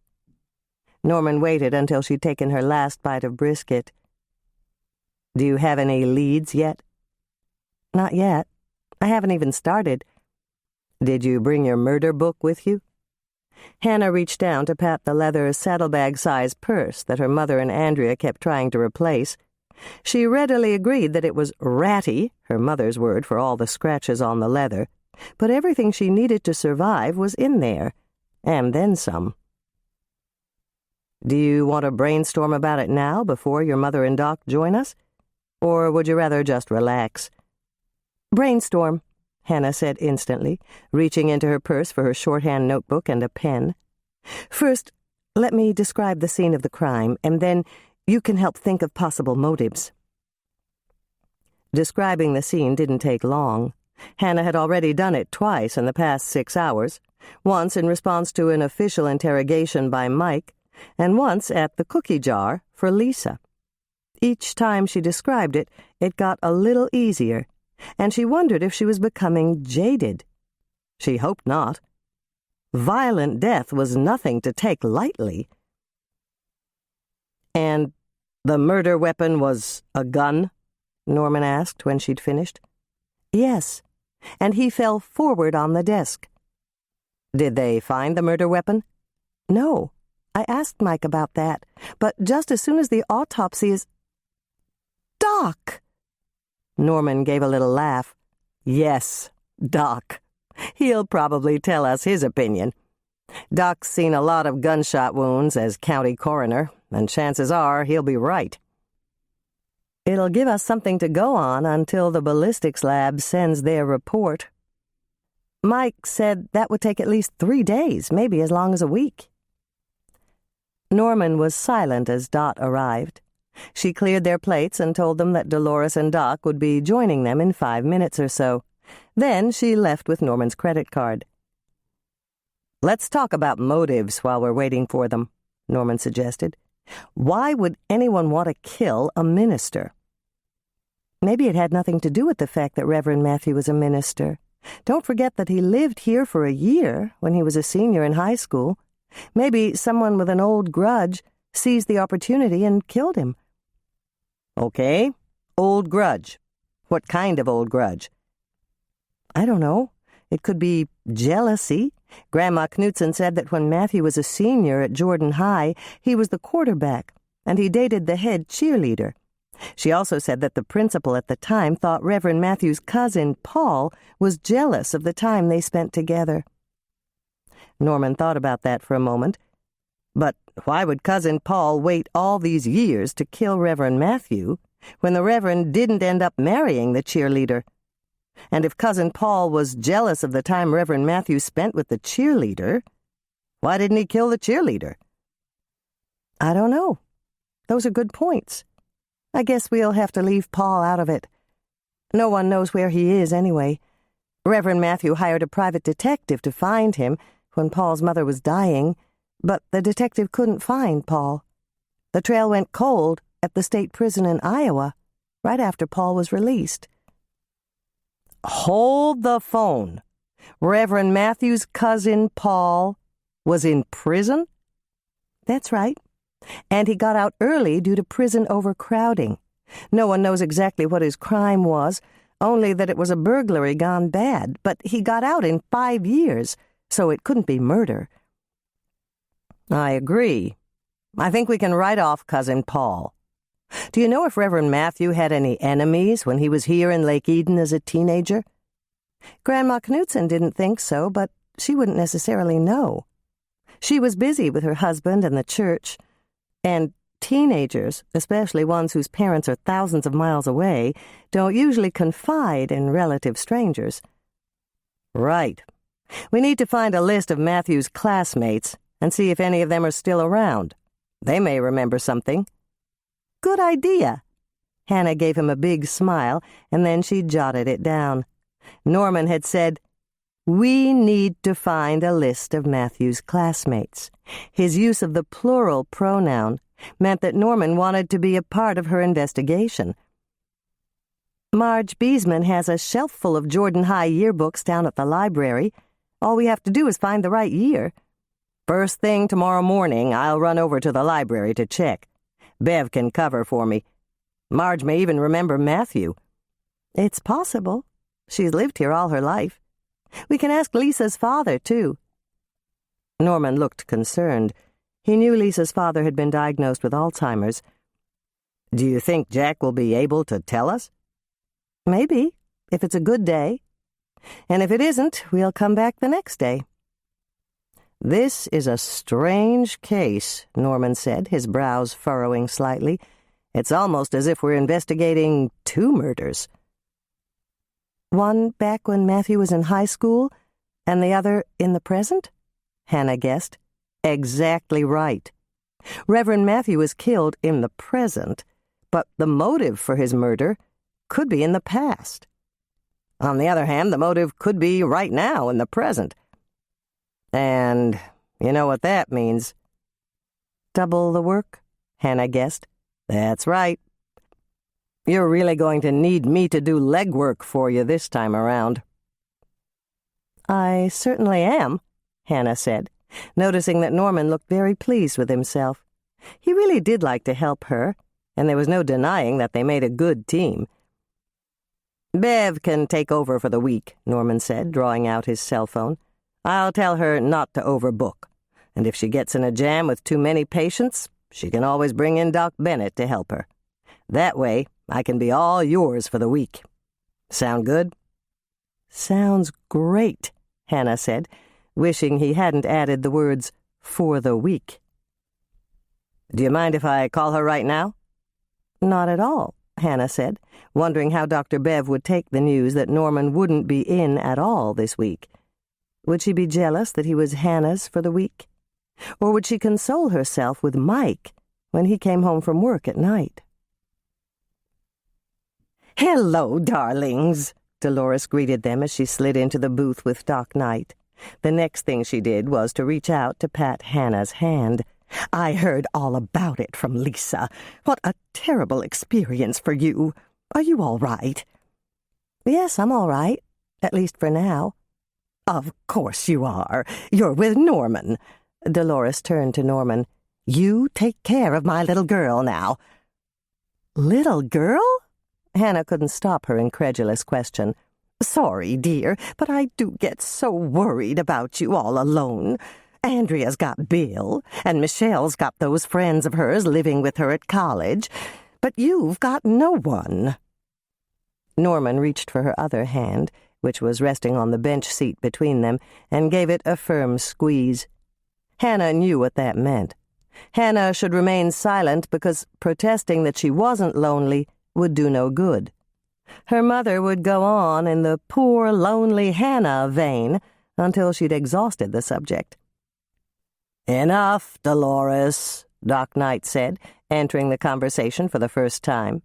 Norman waited until she'd taken her last bite of brisket. "Do you have any leads yet?" "Not yet. I haven't even started." "Did you bring your murder book with you?" Hannah reached down to pat the leather saddlebag-sized purse that her mother and Andrea kept trying to replace. She readily agreed that it was ratty, her mother's word for all the scratches on the leather, but everything she needed to survive was in there, and then some. "Do you want to brainstorm about it now, before your mother and Doc join us? Or would you rather just relax?" "Brainstorm," Hannah said instantly, reaching into her purse for her shorthand notebook and a pen. "First, let me describe the scene of the crime, and then you can help think of possible motives." Describing the scene didn't take long. Hannah had already done it twice in the past 6 hours, once in response to an official interrogation by Mike, and once at the cookie jar for Lisa. Each time she described it, it got a little easier, and she wondered if she was becoming jaded. She hoped not. Violent death was nothing to take lightly. "And the murder weapon was a gun?" Norman asked when she'd finished. "Yes, and he fell forward on the desk." "Did they find the murder weapon?" "No. I asked Mike about that, but just as soon as the autopsy is—" "Doc!" Norman gave a little laugh. "Yes, Doc. He'll probably tell us his opinion. Doc's seen a lot of gunshot wounds as county coroner, and chances are he'll be right. It'll give us something to go on until the ballistics lab sends their report. Mike said that would take at least 3 days, maybe as long as a week." Norman was silent as Dot arrived. She cleared their plates and told them that Dolores and Doc would be joining them in 5 minutes or so. Then she left with Norman's credit card. "Let's talk about motives while we're waiting for them," Norman suggested. "Why would anyone want to kill a minister?" "Maybe it had nothing to do with the fact that Reverend Matthew was a minister. Don't forget that he lived here for a year when he was a senior in high school. Maybe someone with an old grudge seized the opportunity and killed him." "Okay, old grudge. What kind of old grudge?" "I don't know. It could be jealousy. Grandma Knutson said that when Matthew was a senior at Jordan High, he was the quarterback, and he dated the head cheerleader. She also said that the principal at the time thought Reverend Matthew's cousin, Paul, was jealous of the time they spent together." Norman thought about that for a moment. But why would Cousin Paul wait all these years to kill Reverend Matthew when the Reverend didn't end up marrying the cheerleader? And if Cousin Paul was jealous of the time Reverend Matthew spent with the cheerleader, why didn't he kill the cheerleader? "I don't know. Those are good points. I guess we'll have to leave Paul out of it. No one knows where he is anyway. Reverend Matthew hired a private detective to find him when Paul's mother was dying, but the detective couldn't find Paul. The trail went cold at the state prison in Iowa, right after Paul was released." "Hold the phone. Reverend Matthew's cousin Paul was in prison?" "That's right. And he got out early due to prison overcrowding. No one knows exactly what his crime was, only that it was a burglary gone bad, but he got out in 5 years, so it couldn't be murder." "I agree. I think we can write off Cousin Paul. Do you know if Reverend Matthew had any enemies when he was here in Lake Eden as a teenager?" "Grandma Knutson didn't think so, but she wouldn't necessarily know. She was busy with her husband and the church, and Teenagers, especially ones whose parents are thousands of miles away, don't usually confide in relative strangers. Right. We need to find a list of Matthew's classmates and see if any of them are still around. They may remember something. Good idea. Hannah gave him a big smile, and then she jotted it down. Norman had said, "We need to find a list of Matthew's classmates." His use of the plural pronoun meant that Norman wanted to be a part of her investigation. "Marge Beesman has a shelf full of Jordan High yearbooks down at the library. All we have to do is find the right year. First thing tomorrow morning, I'll run over to the library to check. Bev can cover for me. Marge may even remember Matthew." "It's possible. She's lived here all her life. We can ask Lisa's father, too." Norman looked concerned. He knew Lisa's father had been diagnosed with Alzheimer's. "Do you think Jack will be able to tell us?" "Maybe, if it's a good day. And if it isn't, we'll come back the next day." "This is a strange case," Norman said, his brows furrowing slightly. "It's almost as if we're investigating 2 murders." "One back when Matthew was in high school, and the other in the present?" Hannah guessed. Exactly right. Reverend Matthew was killed in the present, but the motive for his murder could be in the past. On the other hand, the motive could be right now in the present. And you know what that means. "Double the work," Hannah guessed. "That's right. You're really going to need me to do legwork for you this time around." "I certainly am," Hannah said, noticing that Norman looked very pleased with himself. He really did like to help her, and there was no denying that they made a good team. "Bev can take over for the week," Norman said, drawing out his cell phone. "I'll tell her not to overbook, and if she gets in a jam with too many patients, she can always bring in Doc Bennett to help her. That way, I can be all yours for the week. Sound good?" "Sounds great," Hannah said, wishing he hadn't added the words, "for the week." "Do you mind if I call her right now?" "Not at all," Hannah said, wondering how Dr. Bev would take the news that Norman wouldn't be in at all this week. Would she be jealous that he was Hannah's for the week? Or would she console herself with Mike when he came home from work at night? "Hello, darlings," Dolores greeted them as she slid into the booth with Doc Knight. The next thing she did was to reach out to pat Hannah's hand. "I heard all about it from Lisa. What a terrible experience for you. Are you all right?" "Yes, I'm all right, at least for now." Of course you are. You're with Norman. Dolores turned to Norman. You take care of my little girl now. Little girl? Hannah couldn't stop her incredulous question. Sorry, dear, but I do get so worried about you all alone. Andrea's got Bill, and Michelle's got those friends of hers living with her at college, but you've got no one. Norman reached for her other hand, which was resting on the bench seat between them, and gave it a firm squeeze. Hannah knew what that meant. Hannah should remain silent because protesting that she wasn't lonely would do no good. Her mother would go on in the poor, lonely Hannah vein until she'd exhausted the subject. Enough, Dolores, Doc Knight said, entering the conversation for the first time.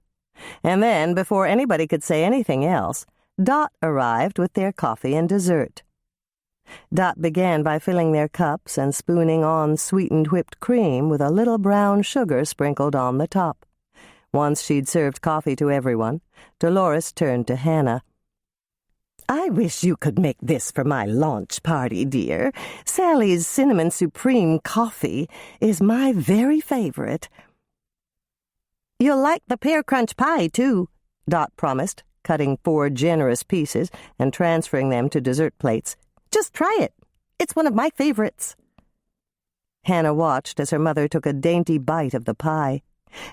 And then, before anybody could say anything else, Dot arrived with their coffee and dessert. Dot began by filling their cups and spooning on sweetened whipped cream with a little brown sugar sprinkled on the top. Once she'd served coffee to everyone, Dolores turned to Hannah. I wish you could make this for my launch party, dear. Sally's Cinnamon Supreme coffee is my very favorite. You'll like the pear crunch pie, too, Dot promised, cutting 4 generous pieces and transferring them to dessert plates. Just try it. It's one of my favorites. Hannah watched as her mother took a dainty bite of the pie,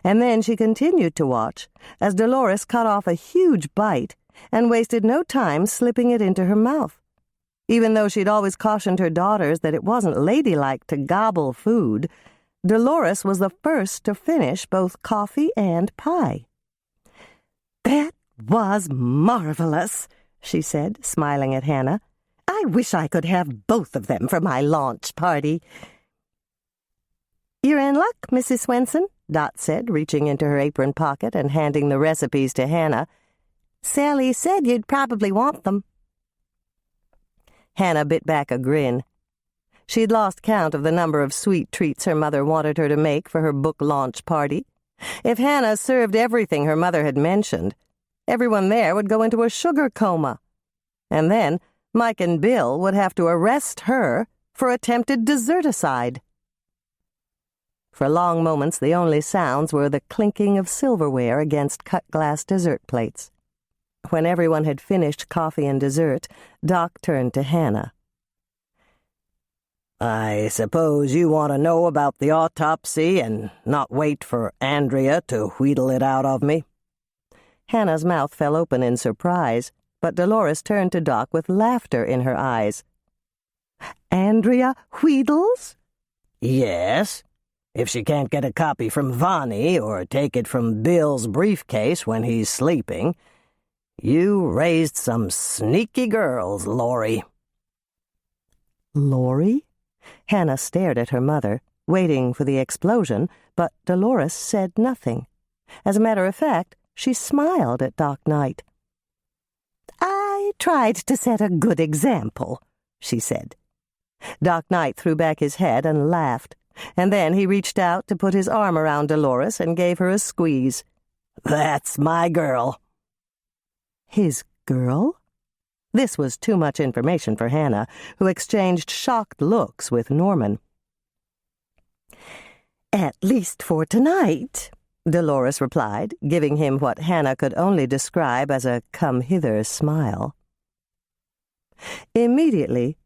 and then she continued to watch as Dolores cut off a huge bite and wasted no time slipping it into her mouth. Even though she'd always cautioned her daughters that it wasn't ladylike to gobble food, Dolores was the first to finish both coffee and pie. "That was marvelous," she said, smiling at Hannah. "I wish I could have both of them for my launch party." "You're in luck, Mrs. Swensen," Dot said, reaching into her apron pocket and handing the recipes to Hannah. "Sally said you'd probably want them." Hannah bit back a grin. She'd lost count of the number of sweet treats her mother wanted her to make for her book launch party. If Hannah served everything her mother had mentioned, everyone there would go into a sugar coma. And then Mike and Bill would have to arrest her for attempted deserticide. For long moments, the only sounds were the clinking of silverware against cut-glass dessert plates. When everyone had finished coffee and dessert, Doc turned to Hannah. "I suppose you want to know about the autopsy and not wait for Andrea to wheedle it out of me?" Hannah's mouth fell open in surprise, but Dolores turned to Doc with laughter in her eyes. "Andrea wheedles?" "Yes. If she can't get a copy from Vonnie or take it from Bill's briefcase when he's sleeping. You raised some sneaky girls, Laurie." "Laurie?" Hannah stared at her mother, waiting for the explosion, but Dolores said nothing. As a matter of fact, she smiled at Doc Knight. "I tried to set a good example," she said. Doc Knight threw back his head and laughed, and then he reached out to put his arm around Dolores and gave her a squeeze. "That's my girl." His girl? This was too much information for Hannah, who exchanged shocked looks with Norman. "At least for tonight," Dolores replied, giving him what Hannah could only describe as a come-hither smile. Immediately,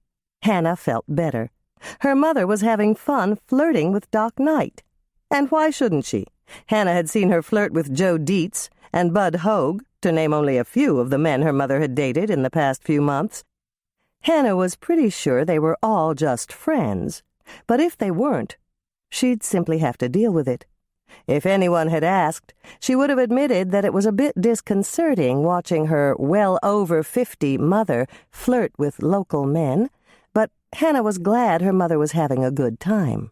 Hannah felt better. Her mother was having fun flirting with Doc Knight. And why shouldn't she? Hannah had seen her flirt with Joe Dietz and Bud Hogue, to name only a few of the men her mother had dated in the past few months. Hannah was pretty sure they were all just friends, but if they weren't, she'd simply have to deal with it. If anyone had asked, she would have admitted that it was a bit disconcerting watching her well-over-50 mother flirt with local men, but Hannah was glad her mother was having a good time.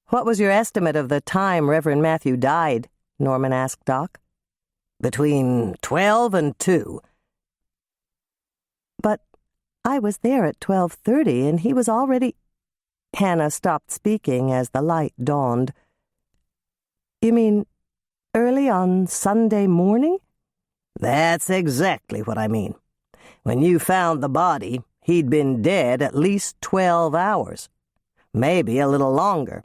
"What was your estimate of the time Reverend Matthew died?" Norman asked Doc. "Between 12 and 2. "But I was there at 12:30, and he was already—" Hannah stopped speaking as the light dawned. "You mean early on Sunday morning?" "That's exactly what I mean. When you found the body, he'd been dead at least 12 hours. Maybe a little longer."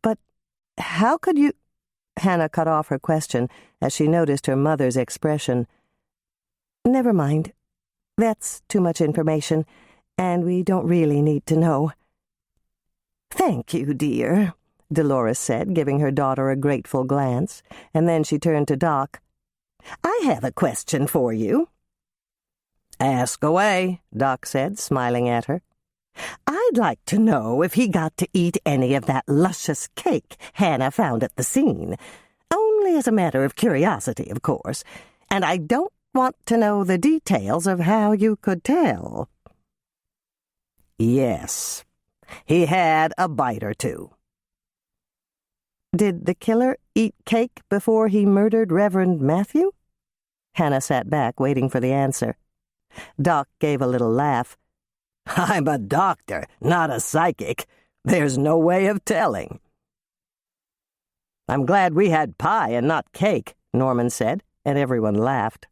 "But how could you—" Hannah cut off her question as she noticed her mother's expression. "Never mind. That's too much information, and we don't really need to know." "Thank you, dear," Dolores said, giving her daughter a grateful glance, and then she turned to Doc. "I have a question for you." "Ask away," Doc said, smiling at her. "I'd like to know if he got to eat any of that luscious cake Hannah found at the scene. Only as a matter of curiosity, of course. And I don't want to know the details of how you could tell." "Yes, he had a bite or two." "Did the killer eat cake before he murdered Reverend Matthew?" Hannah sat back, waiting for the answer. Doc gave a little laugh. "I'm a doctor, not a psychic. There's no way of telling." "I'm glad we had pie and not cake," Norman said, and everyone laughed.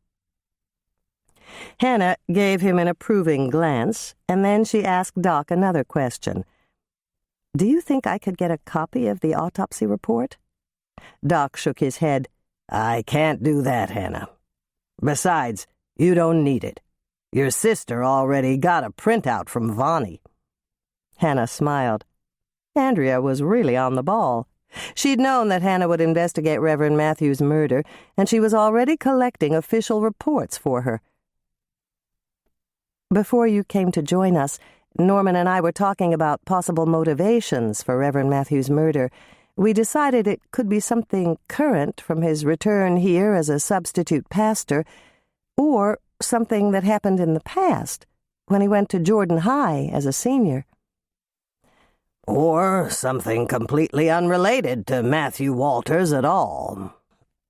Hannah gave him an approving glance, and then she asked Doc another question. "Do you think I could get a copy of the autopsy report?" Doc shook his head. "I can't do that, Hannah. Besides, you don't need it. Your sister already got a printout from Vonnie." Hannah smiled. Andrea was really on the ball. She'd known that Hannah would investigate Reverend Matthew's murder, and she was already collecting official reports for her. "Before you came to join us, Norman and I were talking about possible motivations for Reverend Matthew's murder, we decided it could be something current from his return here as a substitute pastor, or something that happened in the past, when he went to Jordan High as a senior. Or something completely unrelated to Matthew Walters at all.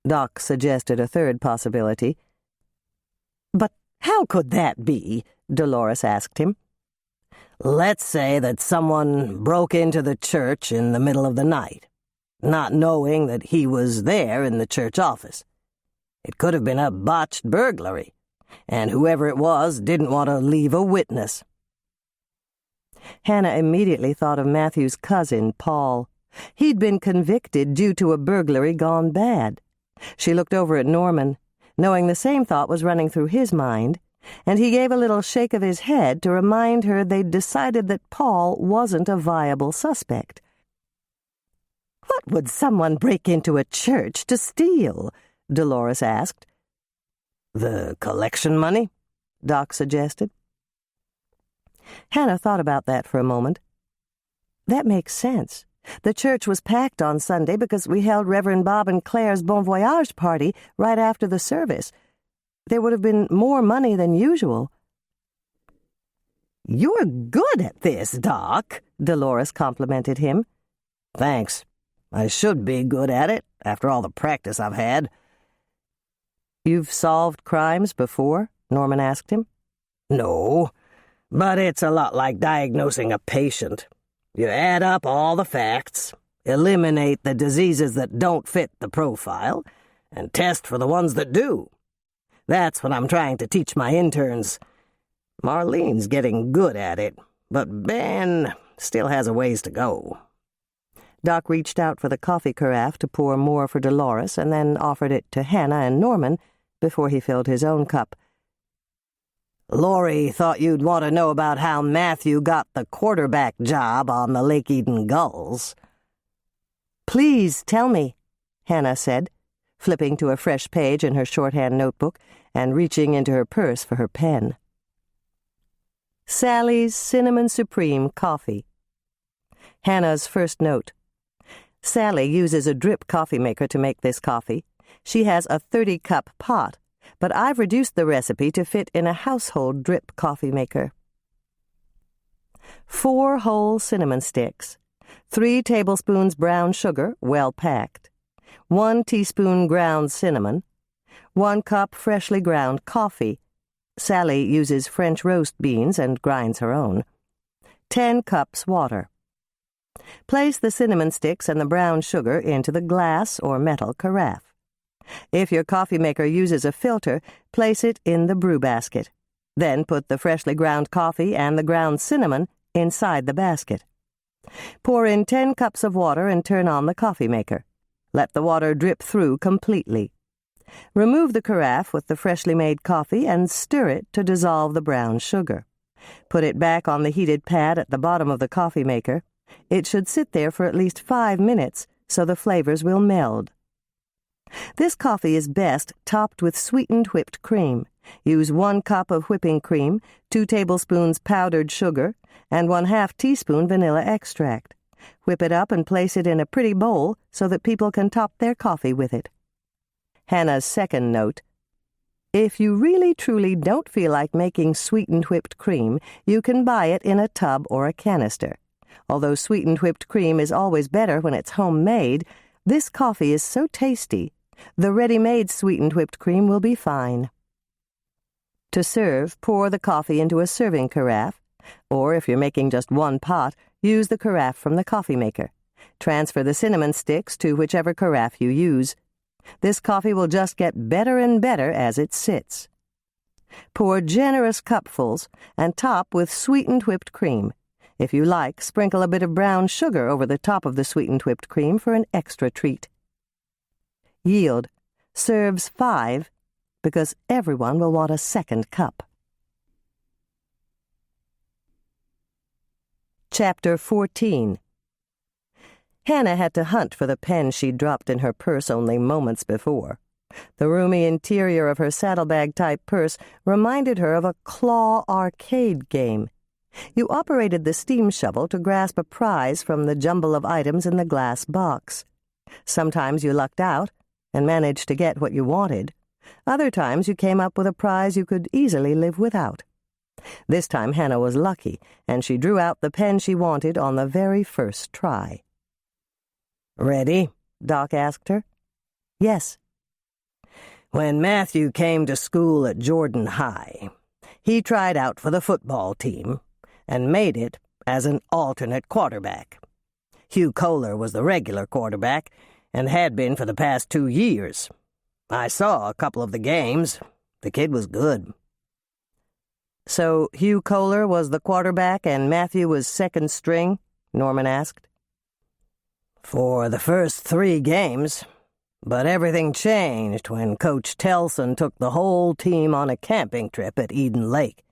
Doc suggested a third possibility. But how could that be? Dolores asked him. Let's say that someone broke into the church in the middle of the night, not knowing that he was there in the church office. It could have been a botched burglary, and whoever it was didn't want to leave a witness. Hannah immediately thought of Matthew's cousin, Paul. He'd been convicted due to a burglary gone bad. She looked over at Norman, knowing the same thought was running through his mind, and he gave a little shake of his head to remind her they'd decided that Paul wasn't a viable suspect. "What would someone break into a church to steal?" Dolores asked. "The collection money?" Doc suggested. Hannah thought about that for a moment. That makes sense. The church was packed on Sunday because we held Reverend Bob and Claire's Bon Voyage party right after the service. There would have been more money than usual. "You're good at this, Doc," Dolores complimented him. "Thanks. I should be good at it, after all the practice I've had." "You've solved crimes before?" Norman asked him. "No, but it's a lot like diagnosing a patient. You add up all the facts, eliminate the diseases that don't fit the profile, and test for the ones that do. That's what I'm trying to teach my interns. Marlene's getting good at it, but Ben still has a ways to go." Doc reached out for the coffee carafe to pour more for Dolores and then offered it to Hannah and Norman before he filled his own cup. "Lori thought you'd want to know about how Matthew got the quarterback job on the Lake Eden Gulls." "Please tell me," Hannah said, flipping to a fresh page in her shorthand notebook and reaching into her purse for her pen. Sally's Cinnamon Supreme Coffee. Hannah's first note. Sally uses a drip coffee maker to make this coffee. She has a 30-cup pot, but I've reduced the recipe to fit in a household drip coffee maker. 4 whole cinnamon sticks, 3 tablespoons brown sugar, well packed, 1 teaspoon ground cinnamon, 1 cup freshly ground coffee. Sally uses French roast beans and grinds her own. 10 cups water. Place the cinnamon sticks and the brown sugar into the glass or metal carafe. If your coffee maker uses a filter, place it in the brew basket. Then put the freshly ground coffee and the ground cinnamon inside the basket. Pour in 10 cups of water and turn on the coffee maker. Let the water drip through completely. Remove the carafe with the freshly made coffee and stir it to dissolve the brown sugar. Put it back on the heated pad at the bottom of the coffee maker. It should sit there for at least 5 minutes so the flavors will meld. This coffee is best topped with sweetened whipped cream. Use 1 cup of whipping cream, 2 tablespoons powdered sugar, and 1/2 teaspoon vanilla extract. Whip it up and place it in a pretty bowl so that people can top their coffee with it. Hannah's second note. If you really truly don't feel like making sweetened whipped cream, you can buy it in a tub or a canister. Although sweetened whipped cream is always better when it's homemade, this coffee is so tasty, the ready-made sweetened whipped cream will be fine. To serve, pour the coffee into a serving carafe, or if you're making just 1 pot, use the carafe from the coffee maker. Transfer the cinnamon sticks to whichever carafe you use. This coffee will just get better and better as it sits. Pour generous cupfuls and top with sweetened whipped cream. If you like, sprinkle a bit of brown sugar over the top of the sweetened whipped cream for an extra treat. Yield. Serves 5, because everyone will want a second cup. Chapter 14. Hannah had to hunt for the pen she'd dropped in her purse only moments before. The roomy interior of her saddlebag-type purse reminded her of a claw arcade game. You operated the steam shovel to grasp a prize from the jumble of items in the glass box. Sometimes you lucked out and managed to get what you wanted. Other times you came up with a prize you could easily live without. This time Hannah was lucky, and she drew out the pen she wanted on the very first try. "Ready?" Doc asked her. "Yes." "When Matthew came to school at Jordan High, he tried out for the football team and made it as an alternate quarterback. Hugh Kohler was the regular quarterback and had been for the past 2 years. I saw a couple of the games. The kid was good." "So Hugh Kohler was the quarterback and Matthew was second string?" Norman asked. "For the first 3 games, but everything changed when Coach Telson took the whole team on a camping trip at Eden Lake.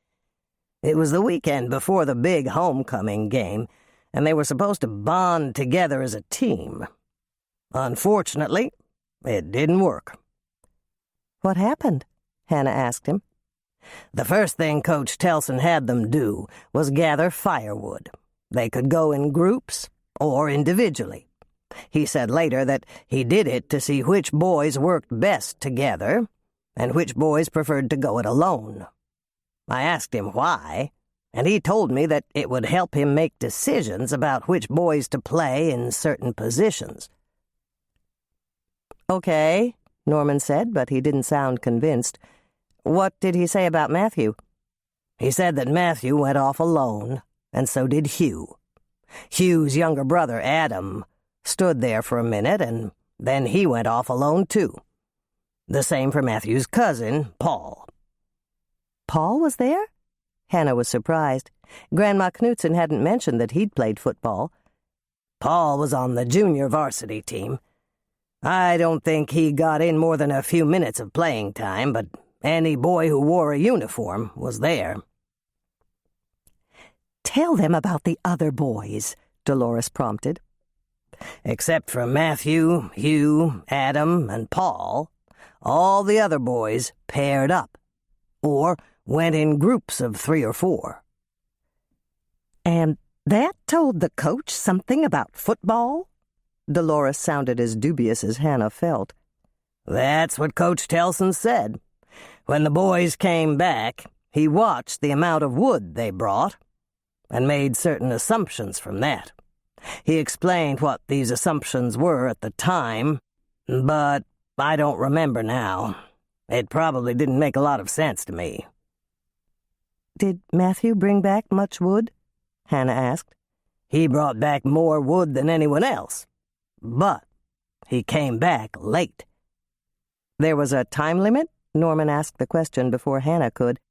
It was the weekend before the big homecoming game, and they were supposed to bond together as a team. Unfortunately, it didn't work." "What happened?" Hannah asked him. "The first thing Coach Telson had them do was gather firewood. They could go in groups or individually. He said later that he did it to see which boys worked best together and which boys preferred to go it alone. I asked him why, and he told me that it would help him make decisions about which boys to play in certain positions." "Okay," Norman said, but he didn't sound convinced. "What did he say about Matthew?" "He said that Matthew went off alone, and so did Hugh. Hugh's younger brother, Adam, stood there for a minute, and then he went off alone, too. The same for Matthew's cousin, Paul." "Paul was there?" Hannah was surprised. Grandma Knudsen hadn't mentioned that he'd played football. "Paul was on the junior varsity team. I don't think he got in more than a few minutes of playing time, but any boy who wore a uniform was there." "Tell them about the other boys," Dolores prompted. "Except for Matthew, Hugh, Adam, and Paul, all the other boys paired up, or went in groups of 3 or 4. "And that told the coach something about football?" Dolores sounded as dubious as Hannah felt. "That's what Coach Telson said. When the boys came back, he watched the amount of wood they brought and made certain assumptions from that. He explained what these assumptions were at the time, but I don't remember now. It probably didn't make a lot of sense to me." "Did Matthew bring back much wood?" Hannah asked. "He brought back more wood than anyone else, but he came back late." "There was a time limit?" Norman asked the question before Hannah could.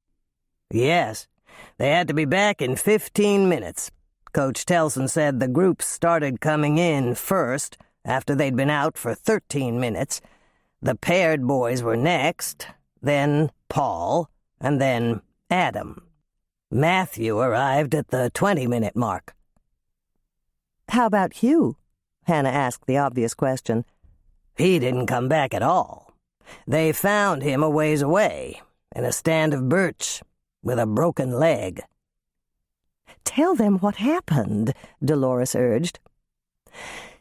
"Yes, they had to be back in 15 minutes. Coach Telson said the groups started coming in first after they'd been out for 13 minutes. The paired boys were next, then Paul, and then Adam. Matthew arrived at the 20-minute mark." "How about Hugh?" Hannah asked the obvious question. "He didn't come back at all. They found him a ways away, in a stand of birch, with a broken leg." "Tell them what happened," Dolores urged.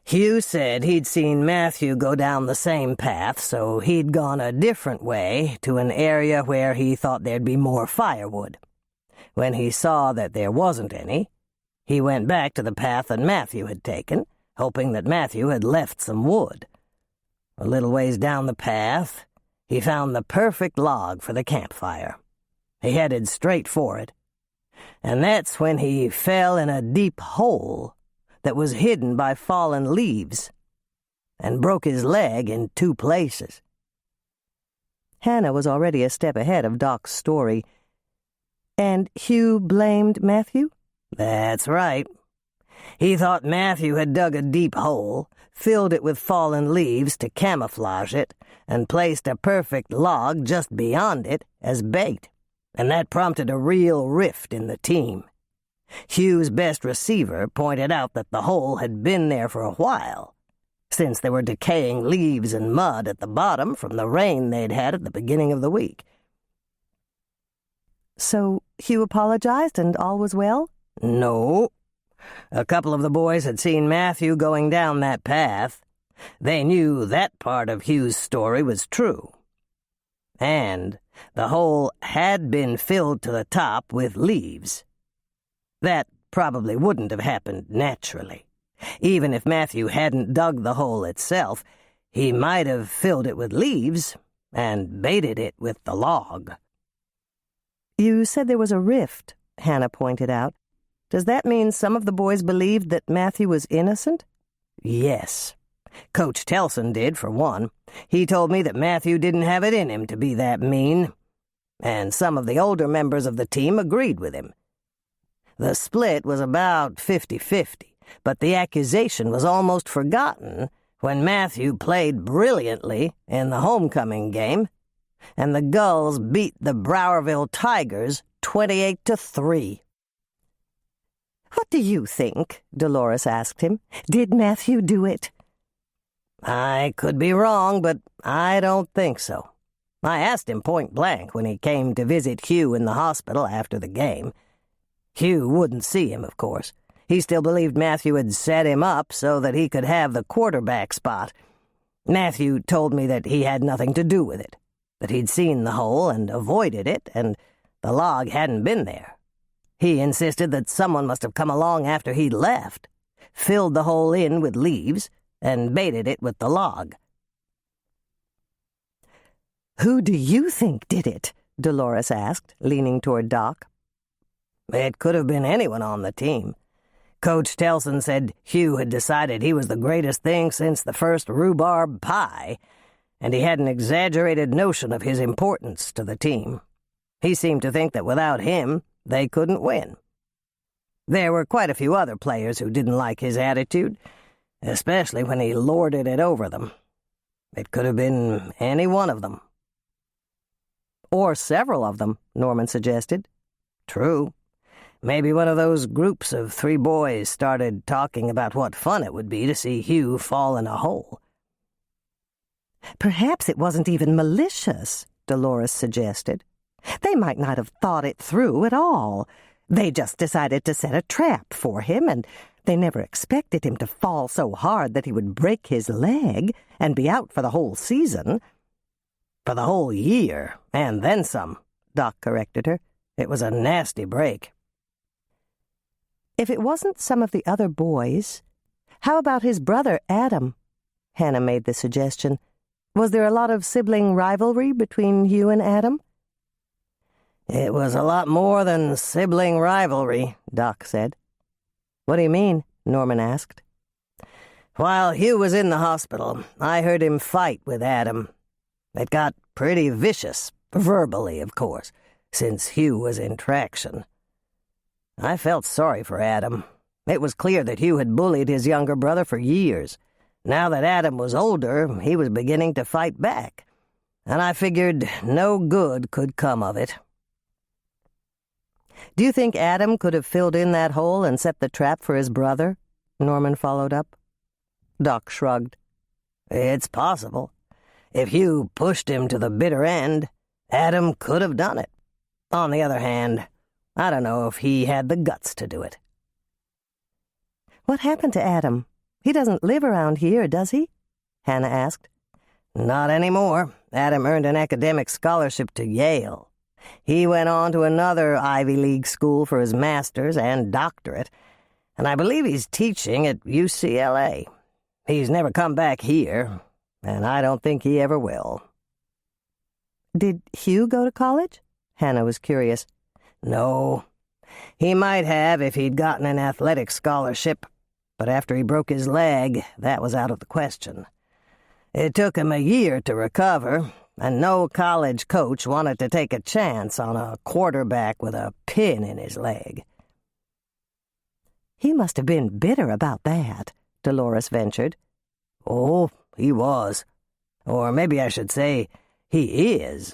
"Hugh said he'd seen Matthew go down the same path, so he'd gone a different way to an area where he thought there'd be more firewood. When he saw that there wasn't any, he went back to the path that Matthew had taken, hoping that Matthew had left some wood. A little ways down the path, he found the perfect log for the campfire. He headed straight for it, and that's when he fell in a deep hole that was hidden by fallen leaves and broke his leg in 2 places." Hannah was already a step ahead of Doc's story. "And Hugh blamed Matthew?" "That's right. He thought Matthew had dug a deep hole, filled it with fallen leaves to camouflage it, and placed a perfect log just beyond it as bait, and that prompted a real rift in the team. Hugh's best receiver pointed out that the hole had been there for a while, since there were decaying leaves and mud at the bottom from the rain they'd had at the beginning of the week." "So Hugh apologized and all was well?" No. A couple of the boys had seen Matthew going down that path. They knew that part of Hugh's story was true. And the hole had been filled to the top with leaves. That probably wouldn't have happened naturally. Even if Matthew hadn't dug the hole itself, he might have filled it with leaves and baited it with the log. You said there was a rift, Hannah pointed out. Does that mean some of the boys believed that Matthew was innocent? Yes. Coach Telson did, for one. He told me that Matthew didn't have it in him to be that mean, and some of the older members of the team agreed with him. The split was about 50-50, but the accusation was almost forgotten when Matthew played brilliantly in the homecoming game, and the Gulls beat the Browerville Tigers 28-3. What do you think? Dolores asked him. Did Matthew do it? I could be wrong, but I don't think so. I asked him point blank when he came to visit Hugh in the hospital after the game. Hugh wouldn't see him, of course. He still believed Matthew had set him up so that he could have the quarterback spot. Matthew told me that he had nothing to do with it, that he'd seen the hole and avoided it, and the log hadn't been there. He insisted that someone must have come along after he'd left, filled the hole in with leaves, and baited it with the log. Who do you think did it? Dolores asked, leaning toward Doc. It could have been anyone on the team. Coach Telson said Hugh had decided he was the greatest thing since the first rhubarb pie, and he had an exaggerated notion of his importance to the team. He seemed to think that without him, they couldn't win. There were quite a few other players who didn't like his attitude, especially when he lorded it over them. It could have been any one of them. Or several of them, Norman suggested. True. Maybe one of those groups of 3 boys started talking about what fun it would be to see Hugh fall in a hole. Perhaps it wasn't even malicious, Dolores suggested. They might not have thought it through at all. They just decided to set a trap for him, and they never expected him to fall so hard that he would break his leg and be out for the whole season. For the whole year, and then some, Doc corrected her. It was a nasty break. If it wasn't some of the other boys, how about his brother, Adam? Hannah made the suggestion. Was there a lot of sibling rivalry between Hugh and Adam? It was a lot more than sibling rivalry, Doc said. What do you mean? Norman asked. While Hugh was in the hospital, I heard him fight with Adam. It got pretty vicious, verbally, of course, since Hugh was in traction. I felt sorry for Adam. It was clear that Hugh had bullied his younger brother for years. Now that Adam was older, he was beginning to fight back, and I figured no good could come of it. Do you think Adam could have filled in that hole and set the trap for his brother? Norman followed up. Doc shrugged. It's possible. If Hugh pushed him to the bitter end, Adam could have done it. On the other hand, I don't know if he had the guts to do it. What happened to Adam? He doesn't live around here, does he? Hannah asked. Not anymore. Adam earned an academic scholarship to Yale. He went on to another Ivy League school for his master's and doctorate, and I believe he's teaching at UCLA. He's never come back here, and I don't think he ever will. Did Hugh go to college? Hannah was curious. No. He might have if he'd gotten an athletic scholarship, but after he broke his leg, that was out of the question. It took him a year to recover, and no college coach wanted to take a chance on a quarterback with a pin in his leg. He must have been bitter about that, Dolores ventured. Oh, he was. Or maybe I should say, he is.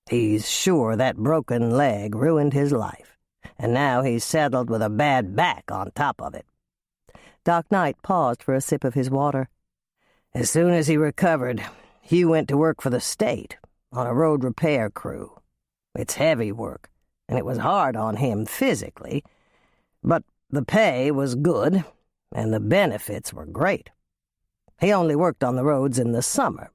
He's sure that broken leg ruined his life, and now he's saddled with a bad back on top of it. Doc Knight paused for a sip of his water. As soon as he recovered, Hugh went to work for the state on a road repair crew. It's heavy work, and it was hard on him physically, But the pay was good, and the benefits were great. He only worked on the roads in the summer.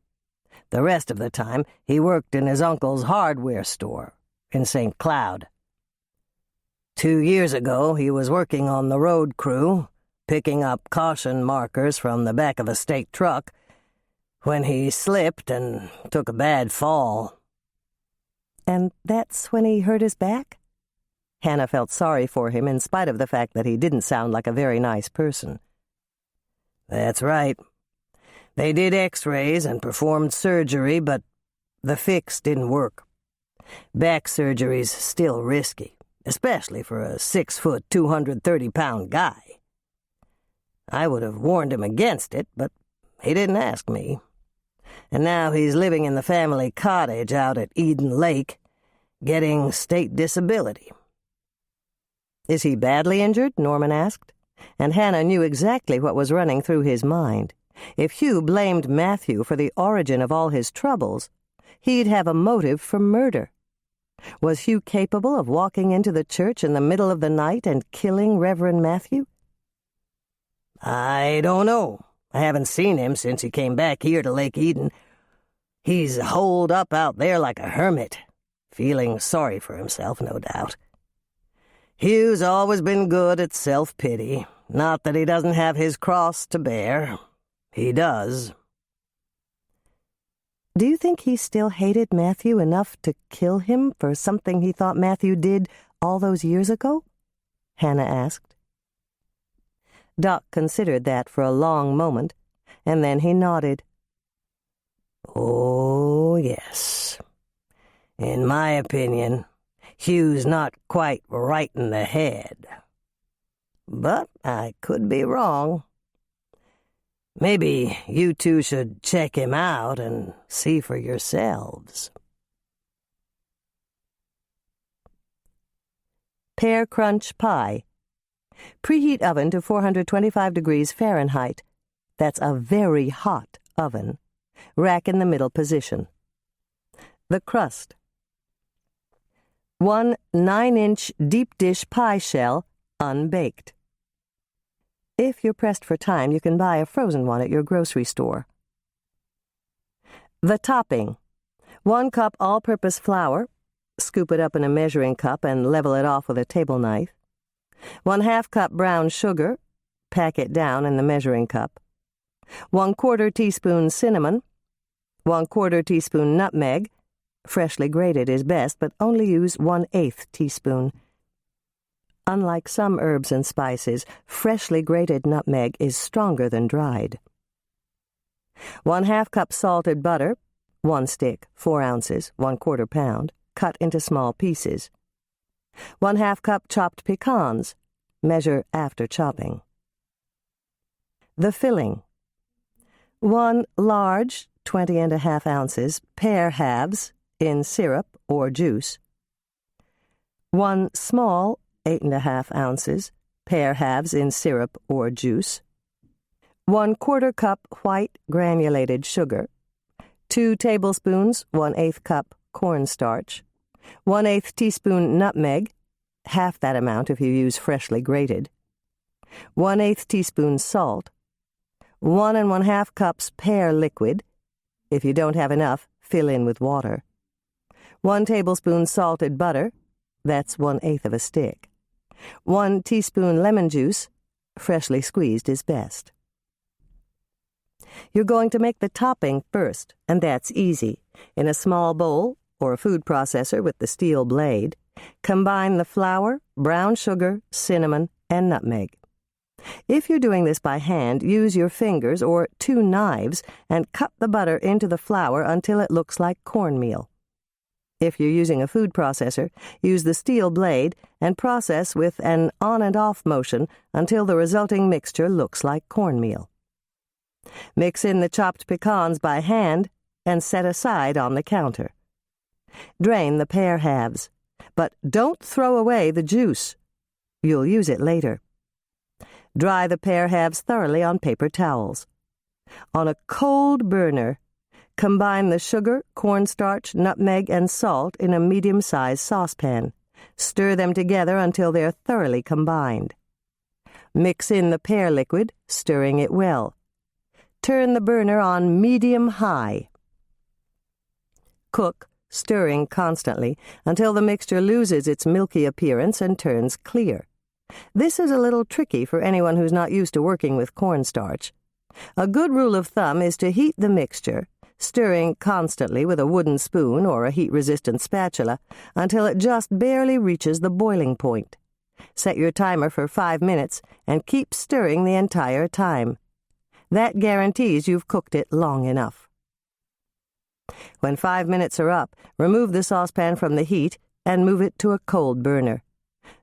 The rest of the time, he worked in his uncle's hardware store in St. Cloud. 2 years ago, he was working on the road crew, picking up caution markers from the back of a state truck, when he slipped and took a bad fall. And that's when he hurt his back? Hannah felt sorry for him in spite of the fact that he didn't sound like a very nice person. That's right. They did x-rays and performed surgery, but the fix didn't work. Back surgery's still risky, especially for a 6-foot, 230-pound guy. I would have warned him against it, but he didn't ask me. And now he's living in the family cottage out at Eden Lake, getting state disability. Is he badly injured? Norman asked, and Hannah knew exactly what was running through his mind. If Hugh blamed Matthew for the origin of all his troubles, he'd have a motive for murder. Was Hugh capable of walking into the church in the middle of the night and killing Reverend Matthew? I don't know. I haven't seen him since he came back here to Lake Eden. He's holed up out there like a hermit, feeling sorry for himself, no doubt. Hugh's always been good at self-pity. Not that he doesn't have his cross to bear. He does. Do you think he still hated Matthew enough to kill him for something he thought Matthew did all those years ago? Hannah asked. Doc considered that for a long moment, and then he nodded. Oh, yes. In my opinion, Hugh's not quite right in the head. But I could be wrong. Maybe you two should check him out and see for yourselves. Pear Crunch Pie. Preheat oven to 425 degrees Fahrenheit. That's a very hot oven. Rack in the middle position. The crust. 1 9-inch deep dish pie shell, unbaked. If you're pressed for time, you can buy a frozen one at your grocery store. The topping. 1 cup all-purpose flour. Scoop it up in a measuring cup and level it off with a table knife. 1/2 cup brown sugar. Pack it down in the measuring cup. 1/4 teaspoon cinnamon. 1/4 teaspoon nutmeg. Freshly grated is best, but only use 1/8 teaspoon. Unlike some herbs and spices, freshly grated nutmeg is stronger than dried. 1/2 cup salted butter, 1 stick, 4 ounces, 1/4 pound, cut into small pieces. 1/2 cup chopped pecans, measure after chopping. The filling. 1 large, 20½ ounces, pear halves, in syrup or juice. 1 small, 8½ ounces, pear halves in syrup or juice. 1/4 cup white granulated sugar. 2 tablespoons, 1/8 cup cornstarch. 1/8 teaspoon nutmeg, half that amount if you use freshly grated. 1/8 teaspoon salt. 1 1/2 cups pear liquid. If you don't have enough, fill in with water. 1 tablespoon salted butter, that's 1/8 of a stick. 1 teaspoon lemon juice, freshly squeezed is best. You're going to make the topping first, and that's easy. In a small bowl, or a food processor with the steel blade, combine the flour, brown sugar, cinnamon, and nutmeg. If you're doing this by hand, use your fingers or 2 knives and cut the butter into the flour until it looks like cornmeal. If you're using a food processor, use the steel blade and process with an on and off motion until the resulting mixture looks like cornmeal. Mix in the chopped pecans by hand and set aside on the counter. Drain the pear halves, but don't throw away the juice. You'll use it later. Dry the pear halves thoroughly on paper towels. On a cold burner, combine the sugar, cornstarch, nutmeg, and salt in a medium-sized saucepan. Stir them together until they're thoroughly combined. Mix in the pear liquid, stirring it well. Turn the burner on medium-high. Cook, stirring constantly, until the mixture loses its milky appearance and turns clear. This is a little tricky for anyone who's not used to working with cornstarch. A good rule of thumb is to heat the mixture, stirring constantly with a wooden spoon or a heat-resistant spatula until it just barely reaches the boiling point. Set your timer for 5 minutes and keep stirring the entire time. That guarantees you've cooked it long enough. When 5 minutes are up, remove the saucepan from the heat and move it to a cold burner.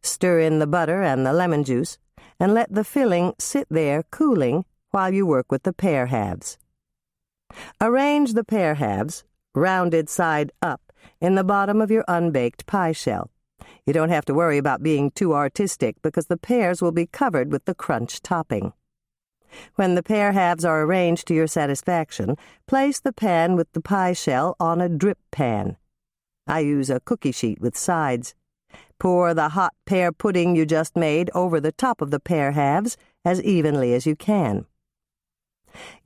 Stir in the butter and the lemon juice, and let the filling sit there cooling while you work with the pear halves. Arrange the pear halves, rounded side up, in the bottom of your unbaked pie shell. You don't have to worry about being too artistic because the pears will be covered with the crunch topping. When the pear halves are arranged to your satisfaction, place the pan with the pie shell on a drip pan. I use a cookie sheet with sides. Pour the hot pear pudding you just made over the top of the pear halves as evenly as you can.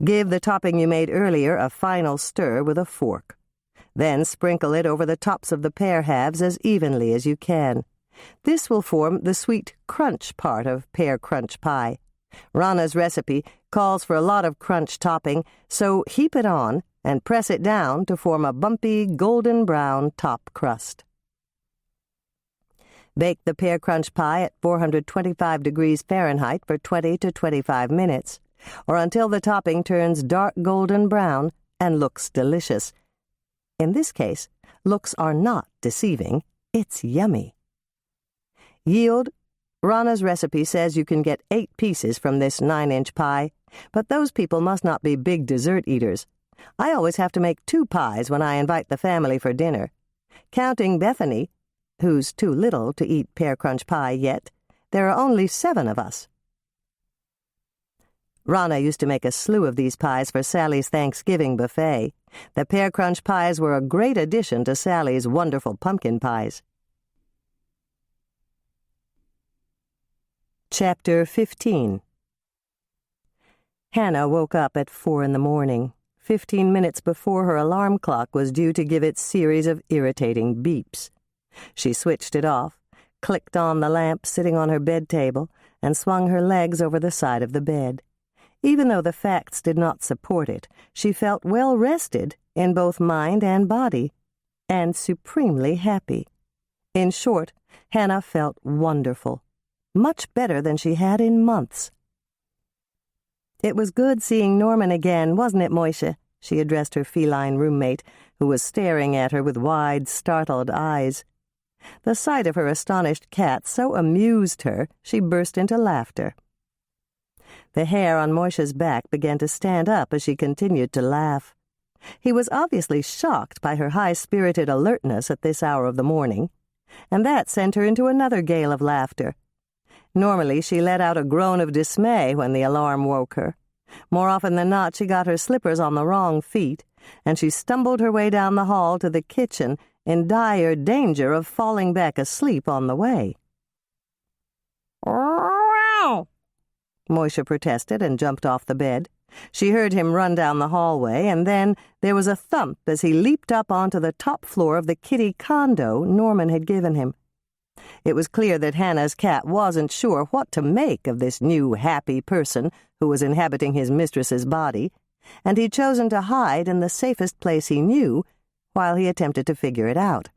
Give the topping you made earlier a final stir with a fork. Then sprinkle it over the tops of the pear halves as evenly as you can. This will form the sweet crunch part of pear crunch pie. Rana's recipe calls for a lot of crunch topping, so heap it on and press it down to form a bumpy golden brown top crust. Bake the pear crunch pie at 425 degrees Fahrenheit for 20 to 25 minutes, or until the topping turns dark golden brown and looks delicious. In this case, looks are not deceiving. It's yummy. Yield. Rana's recipe says you can get 8 pieces from this 9-inch pie, but those people must not be big dessert eaters. I always have to make 2 pies when I invite the family for dinner. Counting Bethany, who's too little to eat pear crunch pie yet, there are only 7 of us. Rana used to make a slew of these pies for Sally's Thanksgiving buffet. The pear crunch pies were a great addition to Sally's wonderful pumpkin pies. Chapter 15. Hannah woke up at 4 in the morning, 15 minutes before her alarm clock was due to give its series of irritating beeps. She switched it off, clicked on the lamp sitting on her bed table, and swung her legs over the side of the bed. Even though the facts did not support it, she felt well rested in both mind and body, and supremely happy. In short, Hannah felt wonderful. Much better than she had in months. "It was good seeing Norman again, wasn't it, Moishe?" she addressed her feline roommate, who was staring at her with wide, startled eyes. The sight of her astonished cat so amused her, she burst into laughter. The hair on Moishe's back began to stand up as she continued to laugh. He was obviously shocked by her high-spirited alertness at this hour of the morning, and that sent her into another gale of laughter. Normally, she let out a groan of dismay when the alarm woke her. More often than not, she got her slippers on the wrong feet, and she stumbled her way down the hall to the kitchen in dire danger of falling back asleep on the way. "Meow!" Moishe protested and jumped off the bed. She heard him run down the hallway, and then there was a thump as he leaped up onto the top floor of the kitty condo Norman had given him. It was clear that Hannah's cat wasn't sure what to make of this new happy person who was inhabiting his mistress's body, and he'd chosen to hide in the safest place he knew while he attempted to figure it out.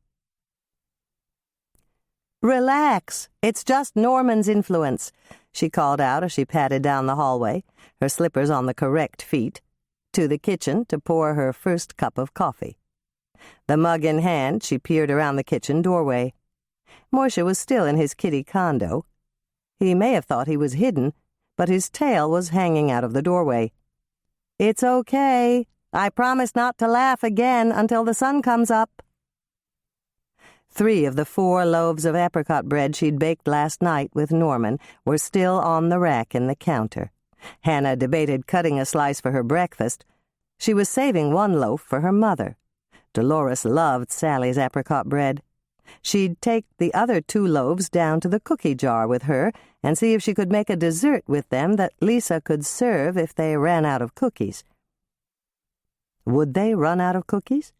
"Relax, it's just Norman's influence," she called out as she padded down the hallway, her slippers on the correct feet, to the kitchen to pour her first cup of coffee. The mug in hand, she peered around the kitchen doorway. Moishe was still in his kitty condo. He may have thought he was hidden, but his tail was hanging out of the doorway. "It's okay. I promise not to laugh again until the sun comes up." 3 of the 4 loaves of apricot bread she'd baked last night with Norman were still on the rack in the counter. Hannah debated cutting a slice for her breakfast. She was saving 1 loaf for her mother. Dolores loved Sally's apricot bread. She'd take the other 2 loaves down to the cookie jar with her and see if she could make a dessert with them that Lisa could serve if they ran out of cookies. Would they run out of cookies?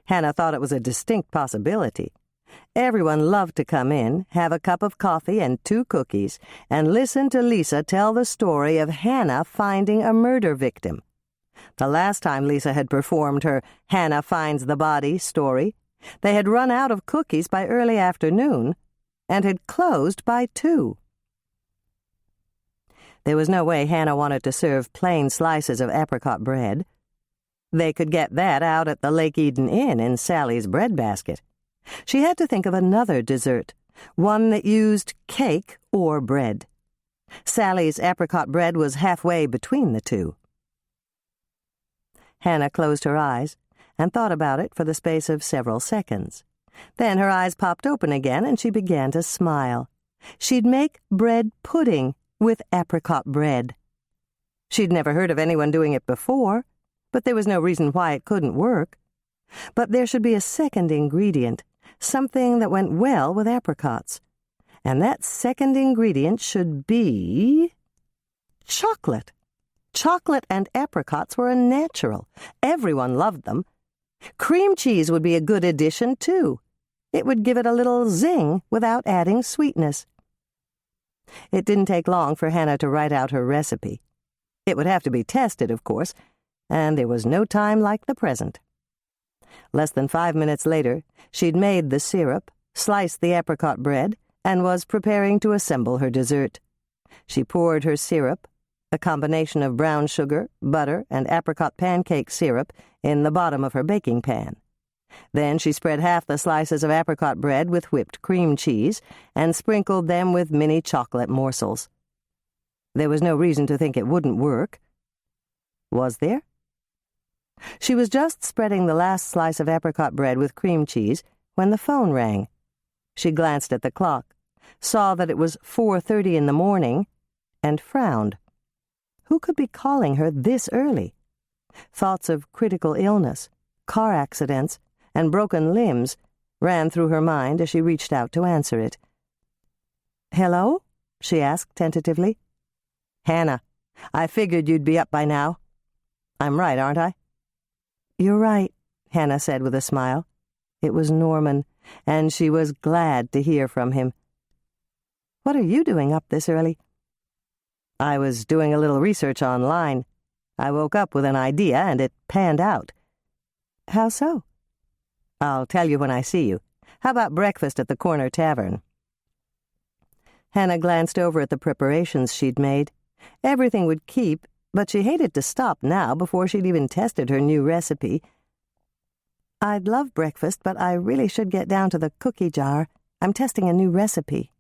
Hannah thought it was a distinct possibility. Everyone loved to come in, have a cup of coffee and 2 cookies, and listen to Lisa tell the story of Hannah finding a murder victim. The last time Lisa had performed her Hannah Finds the Body story, they had run out of cookies by early afternoon and had closed by 2. There was no way Hannah wanted to serve plain slices of apricot bread. They could get that out at the Lake Eden Inn in Sally's breadbasket. She had to think of another dessert, one that used cake or bread. Sally's apricot bread was halfway between the 2. Hannah closed her eyes and thought about it for the space of several seconds. Then her eyes popped open again and she began to smile. She'd make bread pudding with apricot bread. She'd never heard of anyone doing it before, but there was no reason why it couldn't work. But there should be a second ingredient, something that went well with apricots. And that second ingredient should be chocolate. Chocolate and apricots were a natural. Everyone loved them. Cream cheese would be a good addition, too. It would give it a little zing without adding sweetness. It didn't take long for Hannah to write out her recipe. It would have to be tested, of course, and there was no time like the present. Less than 5 minutes later, she'd made the syrup, sliced the apricot bread, and was preparing to assemble her dessert. She poured her syrup, a combination of brown sugar, butter, and apricot pancake syrup, in the bottom of her baking pan. Then she spread half the slices of apricot bread with whipped cream cheese and sprinkled them with mini chocolate morsels. There was no reason to think it wouldn't work. Was there? She was just spreading the last slice of apricot bread with cream cheese when the phone rang. She glanced at the clock, saw that it was 4:30 in the morning, and frowned. Who could be calling her this early? Thoughts of critical illness, car accidents, and broken limbs ran through her mind as she reached out to answer it. "Hello?" she asked tentatively. "Hannah, I figured you'd be up by now. I'm right, aren't I?" "You're right," Hannah said with a smile. It was Norman, and she was glad to hear from him. "What are you doing up this early?" "I was doing a little research online. I woke up with an idea, and it panned out." "How so?" "I'll tell you when I see you. How about breakfast at the corner tavern?" Hannah glanced over at the preparations she'd made. Everything would keep, but she hated to stop now before she'd even tested her new recipe. "I'd love breakfast, but I really should get down to the cookie jar. I'm testing a new recipe."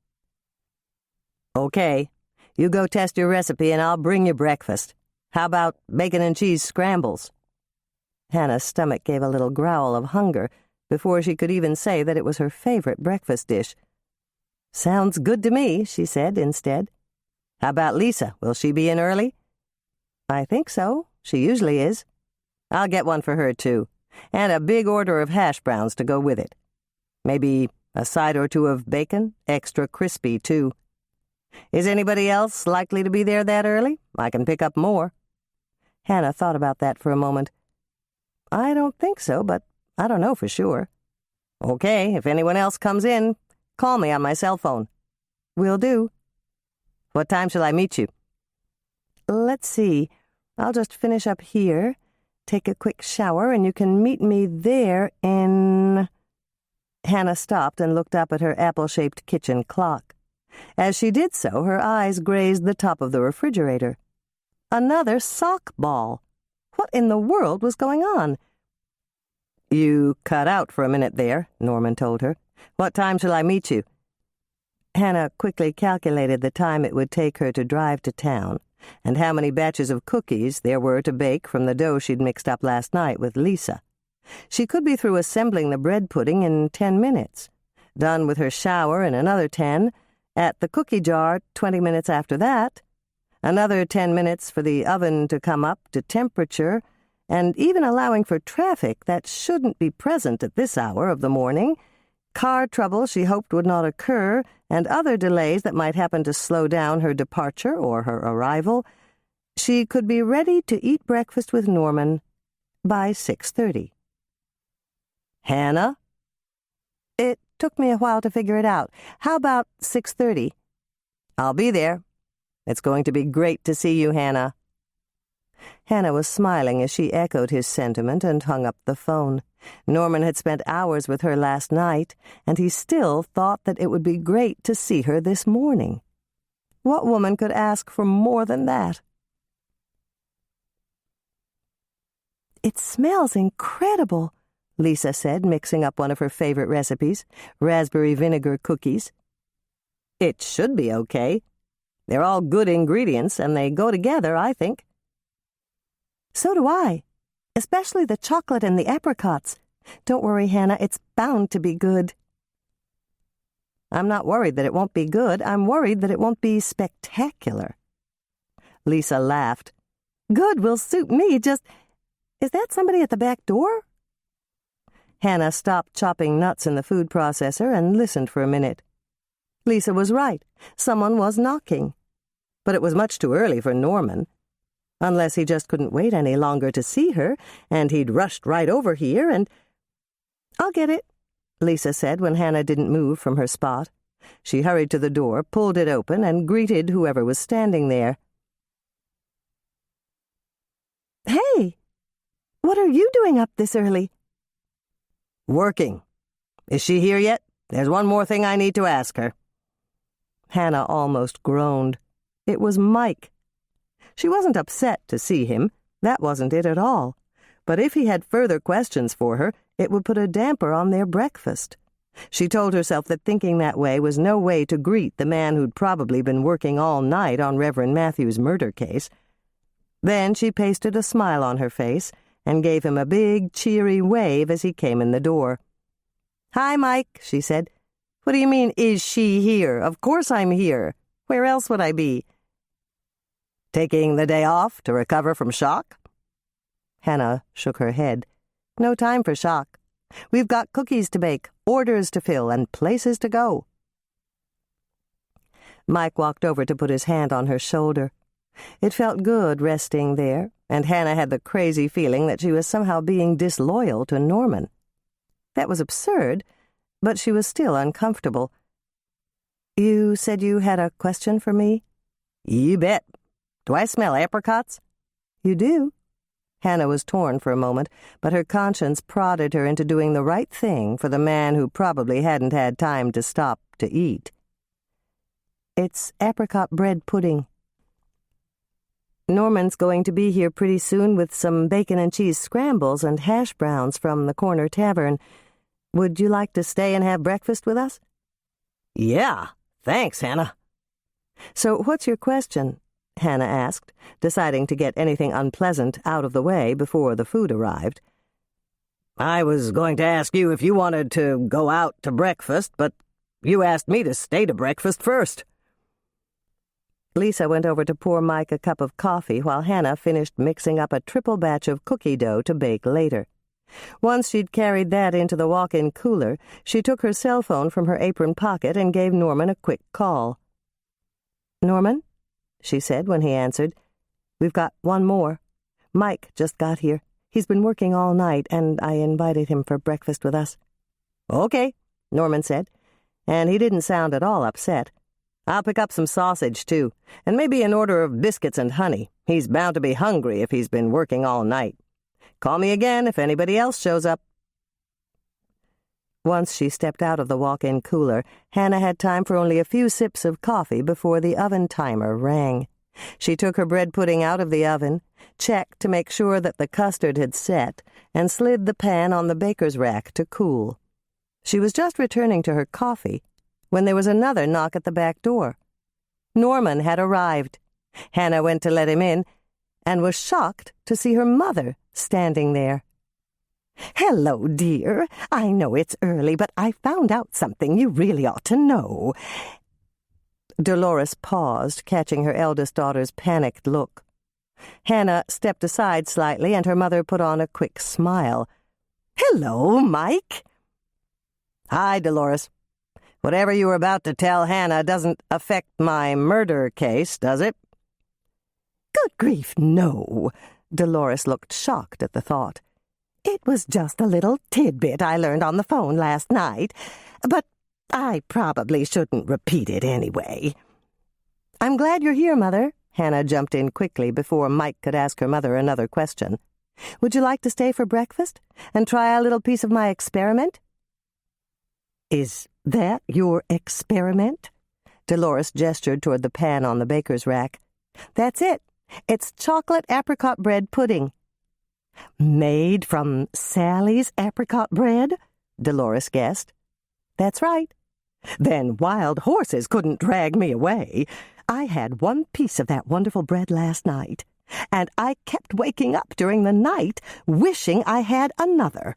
"Okay. You go test your recipe and I'll bring you breakfast. How about bacon and cheese scrambles?" Hannah's stomach gave a little growl of hunger before she could even say that it was her favorite breakfast dish. "Sounds good to me," she said instead. "How about Lisa? Will she be in early?" "I think so. She usually is." "I'll get one for her, too, and a big order of hash browns to go with it. Maybe a side or 2 of bacon, extra crispy, too. Is anybody else likely to be there that early? I can pick up more." Hannah thought about that for a moment. "I don't think so, but I don't know for sure." "Okay, if anyone else comes in, call me on my cell phone." "Will do." "What time shall I meet you?" "Let's see. I'll just finish up here, take a quick shower, and you can meet me there in—" Hannah stopped and looked up at her apple-shaped kitchen clock. As she did so, her eyes grazed the top of the refrigerator. Another sock ball. What in the world was going on? "You cut out for a minute there," Norman told her. "What time shall I meet you?" Hannah quickly calculated the time it would take her to drive to town, and how many batches of cookies there were to bake from the dough she'd mixed up last night with Lisa. She could be through assembling the bread pudding in 10 minutes, done with her shower in another 10, at the cookie jar 20 minutes after that, another 10 minutes for the oven to come up to temperature, and even allowing for traffic that shouldn't be present at this hour of the morning, car trouble she hoped would not occur, and other delays that might happen to slow down her departure or her arrival, she could be ready to eat breakfast with Norman by 6:30. Hannah? It took me a while to figure it out. How about 6:30? I'll be there. It's going to be great to see you, Hannah. Hannah was smiling as she echoed his sentiment and hung up the phone. Norman had spent hours with her last night, and he still thought that it would be great to see her this morning. What woman could ask for more than that? "It smells incredible," Lisa said, mixing up one of her favorite recipes, raspberry vinegar cookies. It should be okay. They're all good ingredients, and they go together, I think. "So do I, especially the chocolate and the apricots. Don't worry, Hannah, it's bound to be good." I'm not worried that it won't be good. I'm worried that it won't be spectacular. Lisa laughed. "Good will suit me, just... Is that somebody at the back door?" Hannah stopped chopping nuts in the food processor and listened for a minute. Lisa was right. Someone was knocking. But it was much too early for Norman. Unless he just couldn't wait any longer to see her, and he'd rushed right over here and... "I'll get it," Lisa said when Hannah didn't move from her spot. She hurried to the door, pulled it open, and greeted whoever was standing there. "Hey! What are you doing up this early?" "Working. Is she here yet? There's one more thing I need to ask her." Hannah almost groaned. It was Mike. She wasn't upset to see him. That wasn't it at all. But if he had further questions for her, it would put a damper on their breakfast. She told herself that thinking that way was no way to greet the man who'd probably been working all night on Reverend Matthew's murder case. Then she pasted a smile on her face and gave him a big, cheery wave as he came in the door. "Hi, Mike," she said. "What do you mean, is she here? Of course I'm here. Where else would I be?" "Taking the day off to recover from shock?" Hannah shook her head. "No time for shock. We've got cookies to bake, orders to fill, and places to go." Mike walked over to put his hand on her shoulder. It felt good resting there, and Hannah had the crazy feeling that she was somehow being disloyal to Norman. That was absurd, but she was still uncomfortable. "You said you had a question for me?" "You bet. Do I smell apricots?" "You do." Hannah was torn for a moment, but her conscience prodded her into doing the right thing for the man who probably hadn't had time to stop to eat. "It's apricot bread pudding. Norman's going to be here pretty soon with some bacon and cheese scrambles and hash browns from the corner tavern. Would you like to stay and have breakfast with us?" "Yeah, thanks, Hannah." "So what's your question?" Hannah asked, deciding to get anything unpleasant out of the way before the food arrived. "I was going to ask you if you wanted to go out to breakfast, but you asked me to stay to breakfast first." Lisa went over to pour Mike a cup of coffee while Hannah finished mixing up a triple batch of cookie dough to bake later. Once she'd carried that into the walk-in cooler, she took her cell phone from her apron pocket and gave Norman a quick call. "Norman?" she said when he answered. "We've got one more. Mike just got here. He's been working all night, and I invited him for breakfast with us." "Okay," Norman said, and he didn't sound at all upset. "I'll pick up some sausage, too, and maybe an order of biscuits and honey. He's bound to be hungry if he's been working all night. Call me again if anybody else shows up." Once she stepped out of the walk-in cooler, Hannah had time for only a few sips of coffee before the oven timer rang. She took her bread pudding out of the oven, checked to make sure that the custard had set, and slid the pan on the baker's rack to cool. She was just returning to her coffee when there was another knock at the back door. Norman had arrived. Hannah went to let him in and was shocked to see her mother standing there. "Hello, dear. I know it's early, but I found out something you really ought to know." Dolores paused, catching her eldest daughter's panicked look. Hannah stepped aside slightly, and her mother put on a quick smile. "Hello, Mike." Hi, Dolores. Whatever you were about to tell Hannah doesn't affect my murder case, does it? Good grief, no. Dolores looked shocked at the thought. It was just a little tidbit I learned on the phone last night, but I probably shouldn't repeat it anyway. I'm glad you're here, Mother. Hannah jumped in quickly before Mike could ask her mother another question. Would you like to stay for breakfast and try a little piece of my experiment? Is that your experiment? Dolores gestured toward the pan on the baker's rack. That's it. It's chocolate apricot bread pudding. Made from Sally's apricot bread? Dolores guessed. That's right. Then wild horses couldn't drag me away. I had one piece of that wonderful bread last night, and I kept waking up during the night wishing I had another.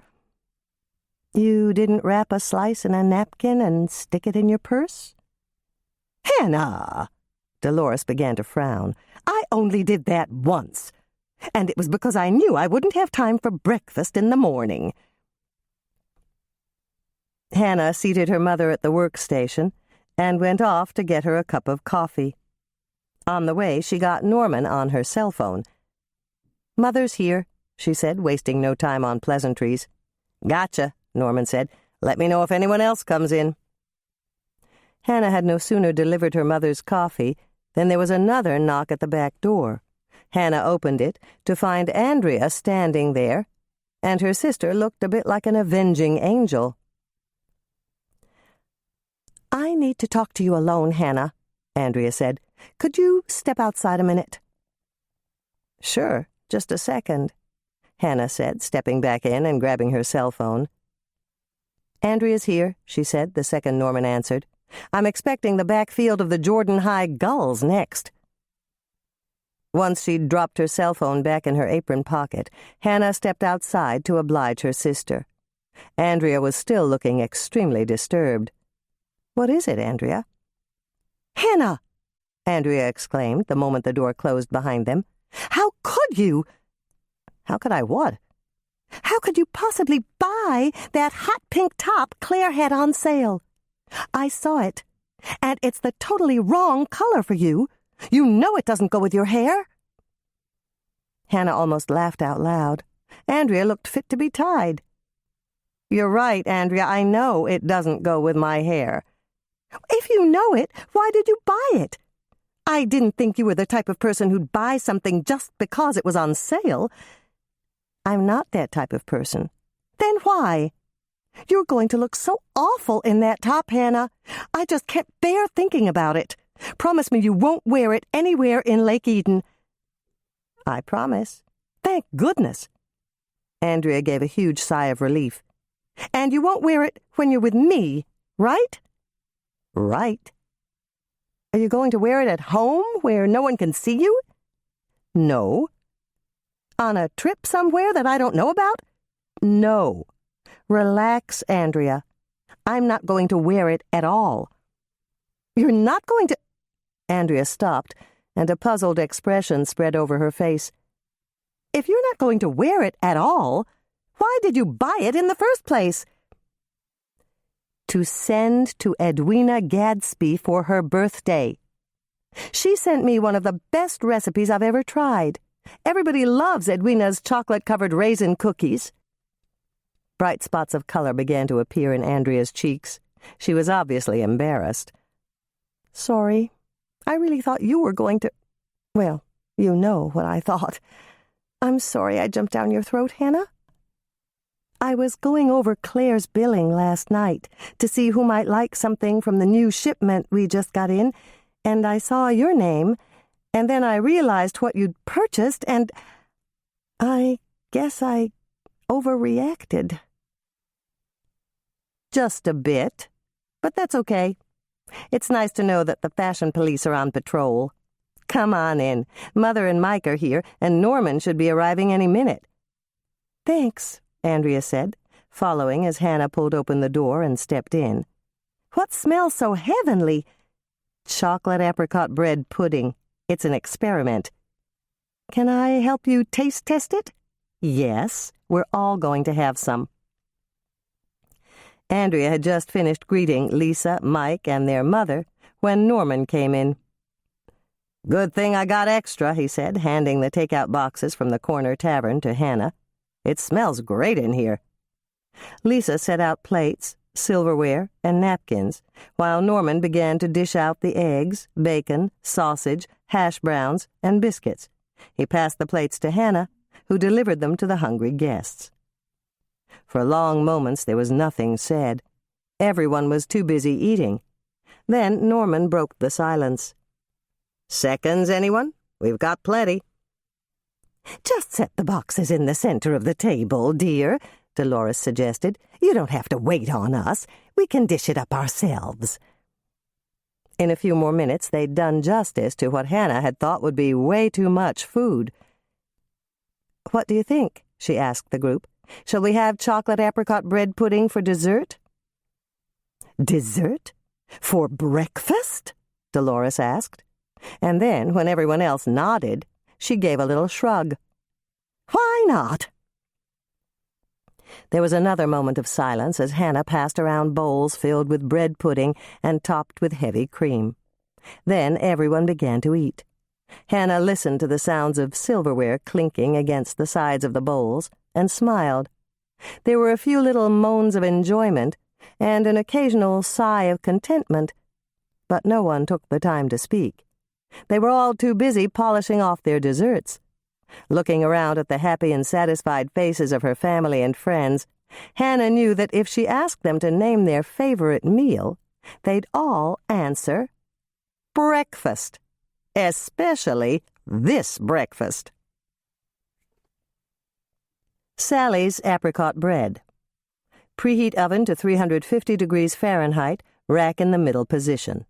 You didn't wrap a slice in a napkin and stick it in your purse? Hannah! Dolores began to frown. I only did that once, and it was because I knew I wouldn't have time for breakfast in the morning. Hannah seated her mother at the workstation and went off to get her a cup of coffee. On the way, she got Norman on her cell phone. "Mother's here," she said, wasting no time on pleasantries. "Gotcha," Norman said. "Let me know if anyone else comes in." Hannah had no sooner delivered her mother's coffee than there was another knock at the back door. Hannah opened it to find Andrea standing there, and her sister looked a bit like an avenging angel. "I need to talk to you alone, Hannah," Andrea said. "Could you step outside a minute?" "Sure, just a second," Hannah said, stepping back in and grabbing her cell phone. "Andrea's here," she said, the second Norman answered. "I'm expecting the backfield of the Jordan High Gulls next." Once she'd dropped her cell phone back in her apron pocket, Hannah stepped outside to oblige her sister. Andrea was still looking extremely disturbed. "What is it, Andrea?" "Hannah!" Andrea exclaimed the moment the door closed behind them. "How could you?" "How could I what?" "How could you possibly buy that hot pink top Claire had on sale? I saw it, and it's the totally wrong color for you. You know it doesn't go with your hair." Hannah almost laughed out loud. Andrea looked fit to be tied. "You're right, Andrea. I know it doesn't go with my hair." "If you know it, why did you buy it? I didn't think you were the type of person who'd buy something just because it was on sale." "I'm not that type of person." "Then why? You're going to look so awful in that top, Hannah. I just can't bear thinking about it. Promise me you won't wear it anywhere in Lake Eden." "I promise." "Thank goodness." Andrea gave a huge sigh of relief. "And you won't wear it when you're with me, right?" "Right." "Are you going to wear it at home where no one can see you?" "No." "On a trip somewhere that I don't know about?" "No." "Relax, Andrea. I'm not going to wear it at all." "You're not going to—" Andrea stopped, and a puzzled expression spread over her face. "If you're not going to wear it at all, why did you buy it in the first place?" "To send to Edwina Gadsby for her birthday. She sent me one of the best recipes I've ever tried. Everybody loves Edwina's chocolate-covered raisin cookies." Bright spots of color began to appear in Andrea's cheeks. She was obviously embarrassed. "Sorry. I really thought you were going to— Well, you know what I thought. I'm sorry I jumped down your throat, Hannah. I was going over Claire's billing last night to see who might like something from the new shipment we just got in, and I saw your name, and then I realized what you'd purchased, and I guess I overreacted." "Just a bit. But that's okay. It's nice to know that the fashion police are on patrol. Come on in. Mother and Mike are here, and Norman should be arriving any minute." "Thanks," Andrea said, following as Hannah pulled open the door and stepped in. "What smells so heavenly?" "Chocolate apricot bread pudding. It's an experiment." "Can I help you taste test it?" "Yes, we're all going to have some." Andrea had just finished greeting Lisa, Mike, and their mother when Norman came in. "Good thing I got extra," he said, handing the takeout boxes from the corner tavern to Hannah. "It smells great in here." Lisa set out plates, silverware, and napkins, while Norman began to dish out the eggs, bacon, sausage, hash browns, and biscuits. He passed the plates to Hannah, who delivered them to the hungry guests. For long moments there was nothing said. Everyone was too busy eating. Then Norman broke the silence. "Seconds, anyone? We've got plenty." "Just set the boxes in the center of the table, dear," Dolores suggested. "You don't have to wait on us. We can dish it up ourselves." In a few more minutes, they'd done justice to what Hannah had thought would be way too much food. "What do you think?" she asked the group. "Shall we have chocolate apricot bread pudding for dessert?" "Dessert? For breakfast?" Dolores asked. And then, when everyone else nodded, she gave a little shrug. "Why not?" There was another moment of silence as Hannah passed around bowls filled with bread pudding and topped with heavy cream. Then everyone began to eat. Hannah listened to the sounds of silverware clinking against the sides of the bowls and smiled. There were a few little moans of enjoyment and an occasional sigh of contentment, but no one took the time to speak. They were all too busy polishing off their desserts. Looking around at the happy and satisfied faces of her family and friends, Hannah knew that if she asked them to name their favorite meal, they'd all answer, breakfast, especially this breakfast. Sally's apricot bread. Preheat oven to 350 degrees Fahrenheit, rack in the middle position.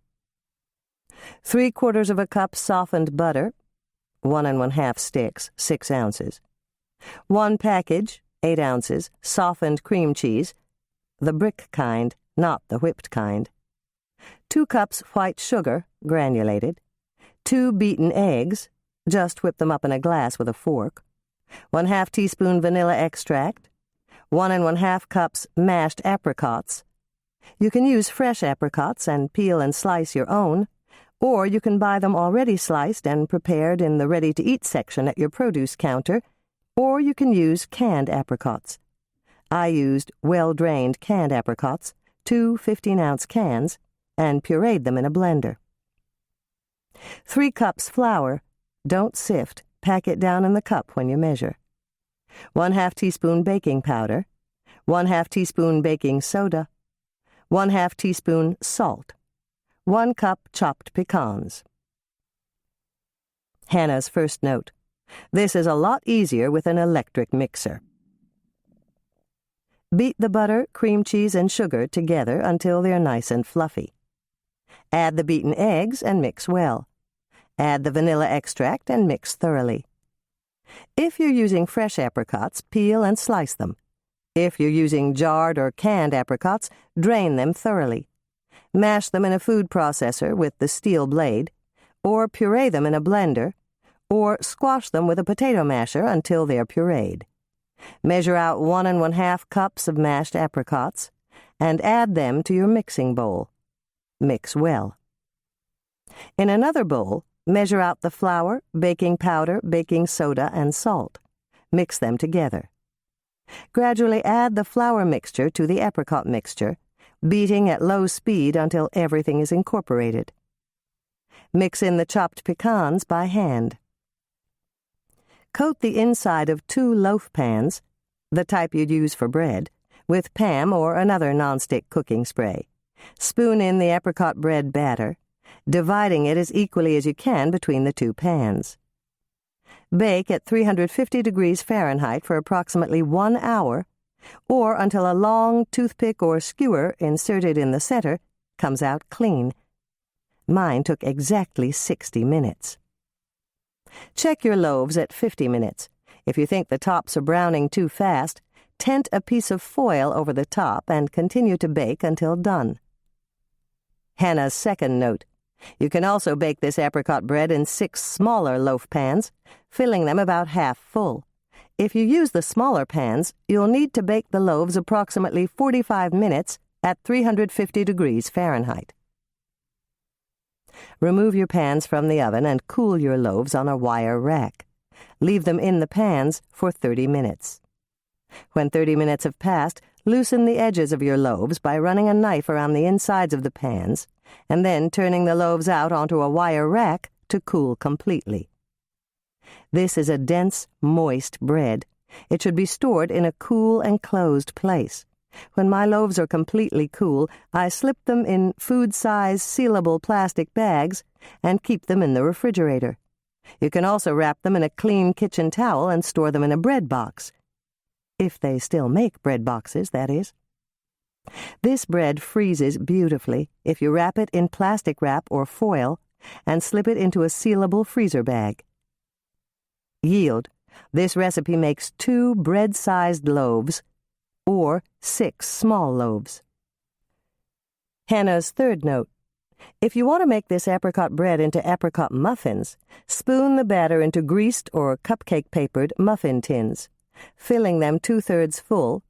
3/4 of a cup softened butter, 1 1/2 sticks, 6 ounces. 1 package, 8 ounces, softened cream cheese, the brick kind, not the whipped kind. 2 cups white sugar, granulated. 2 beaten eggs, just whip them up in a glass with a fork. 1/2 teaspoon vanilla extract. 1 1/2 cups mashed apricots. You can use fresh apricots and peel and slice your own, or you can buy them already sliced and prepared in the ready-to-eat section at your produce counter, or you can use canned apricots. I used well-drained canned apricots, 2 15-ounce cans, and pureed them in a blender. 3 cups flour. Don't sift. Pack it down in the cup when you measure. 1/2 teaspoon baking powder. 1/2 teaspoon baking soda. 1/2 teaspoon salt. 1 cup chopped pecans. Hannah's first note. This is a lot easier with an electric mixer. Beat the butter, cream cheese, and sugar together until they're nice and fluffy. Add the beaten eggs and mix well. Add the vanilla extract and mix thoroughly. If you're using fresh apricots, peel and slice them. If you're using jarred or canned apricots, drain them thoroughly. Mash them in a food processor with the steel blade, or puree them in a blender, or squash them with a potato masher until they're pureed. Measure out 1 1/2 cups of mashed apricots, and add them to your mixing bowl. Mix well. In another bowl, measure out the flour, baking powder, baking soda, and salt. Mix them together. Gradually add the flour mixture to the apricot mixture, beating at low speed until everything is incorporated. Mix in the chopped pecans by hand. Coat the inside of 2 loaf pans, the type you'd use for bread, with Pam or another nonstick cooking spray. Spoon in the apricot bread batter, dividing it as equally as you can between the 2 pans. Bake at 350 degrees Fahrenheit for approximately 1 hour, or until a long toothpick or skewer inserted in the center comes out clean. Mine took exactly 60 minutes. Check your loaves at 50 minutes. If you think the tops are browning too fast, tent a piece of foil over the top and continue to bake until done. Hannah's second note. You can also bake this apricot bread in 6 smaller loaf pans, filling them about half full. If you use the smaller pans, you'll need to bake the loaves approximately 45 minutes at 350 degrees Fahrenheit. Remove your pans from the oven and cool your loaves on a wire rack. Leave them in the pans for 30 minutes. When 30 minutes have passed, loosen the edges of your loaves by running a knife around the insides of the pans and then turning the loaves out onto a wire rack to cool completely. This is a dense, moist bread. It should be stored in a cool and closed place. When my loaves are completely cool, I slip them in food-size sealable plastic bags and keep them in the refrigerator. You can also wrap them in a clean kitchen towel and store them in a bread box. If they still make bread boxes, that is. This bread freezes beautifully if you wrap it in plastic wrap or foil and slip it into a sealable freezer bag. Yield. This recipe makes 2 bread-sized loaves or 6 small loaves. Hannah's third note. If you want to make this apricot bread into apricot muffins, spoon the batter into greased or cupcake-papered muffin tins, filling them 2/3 full,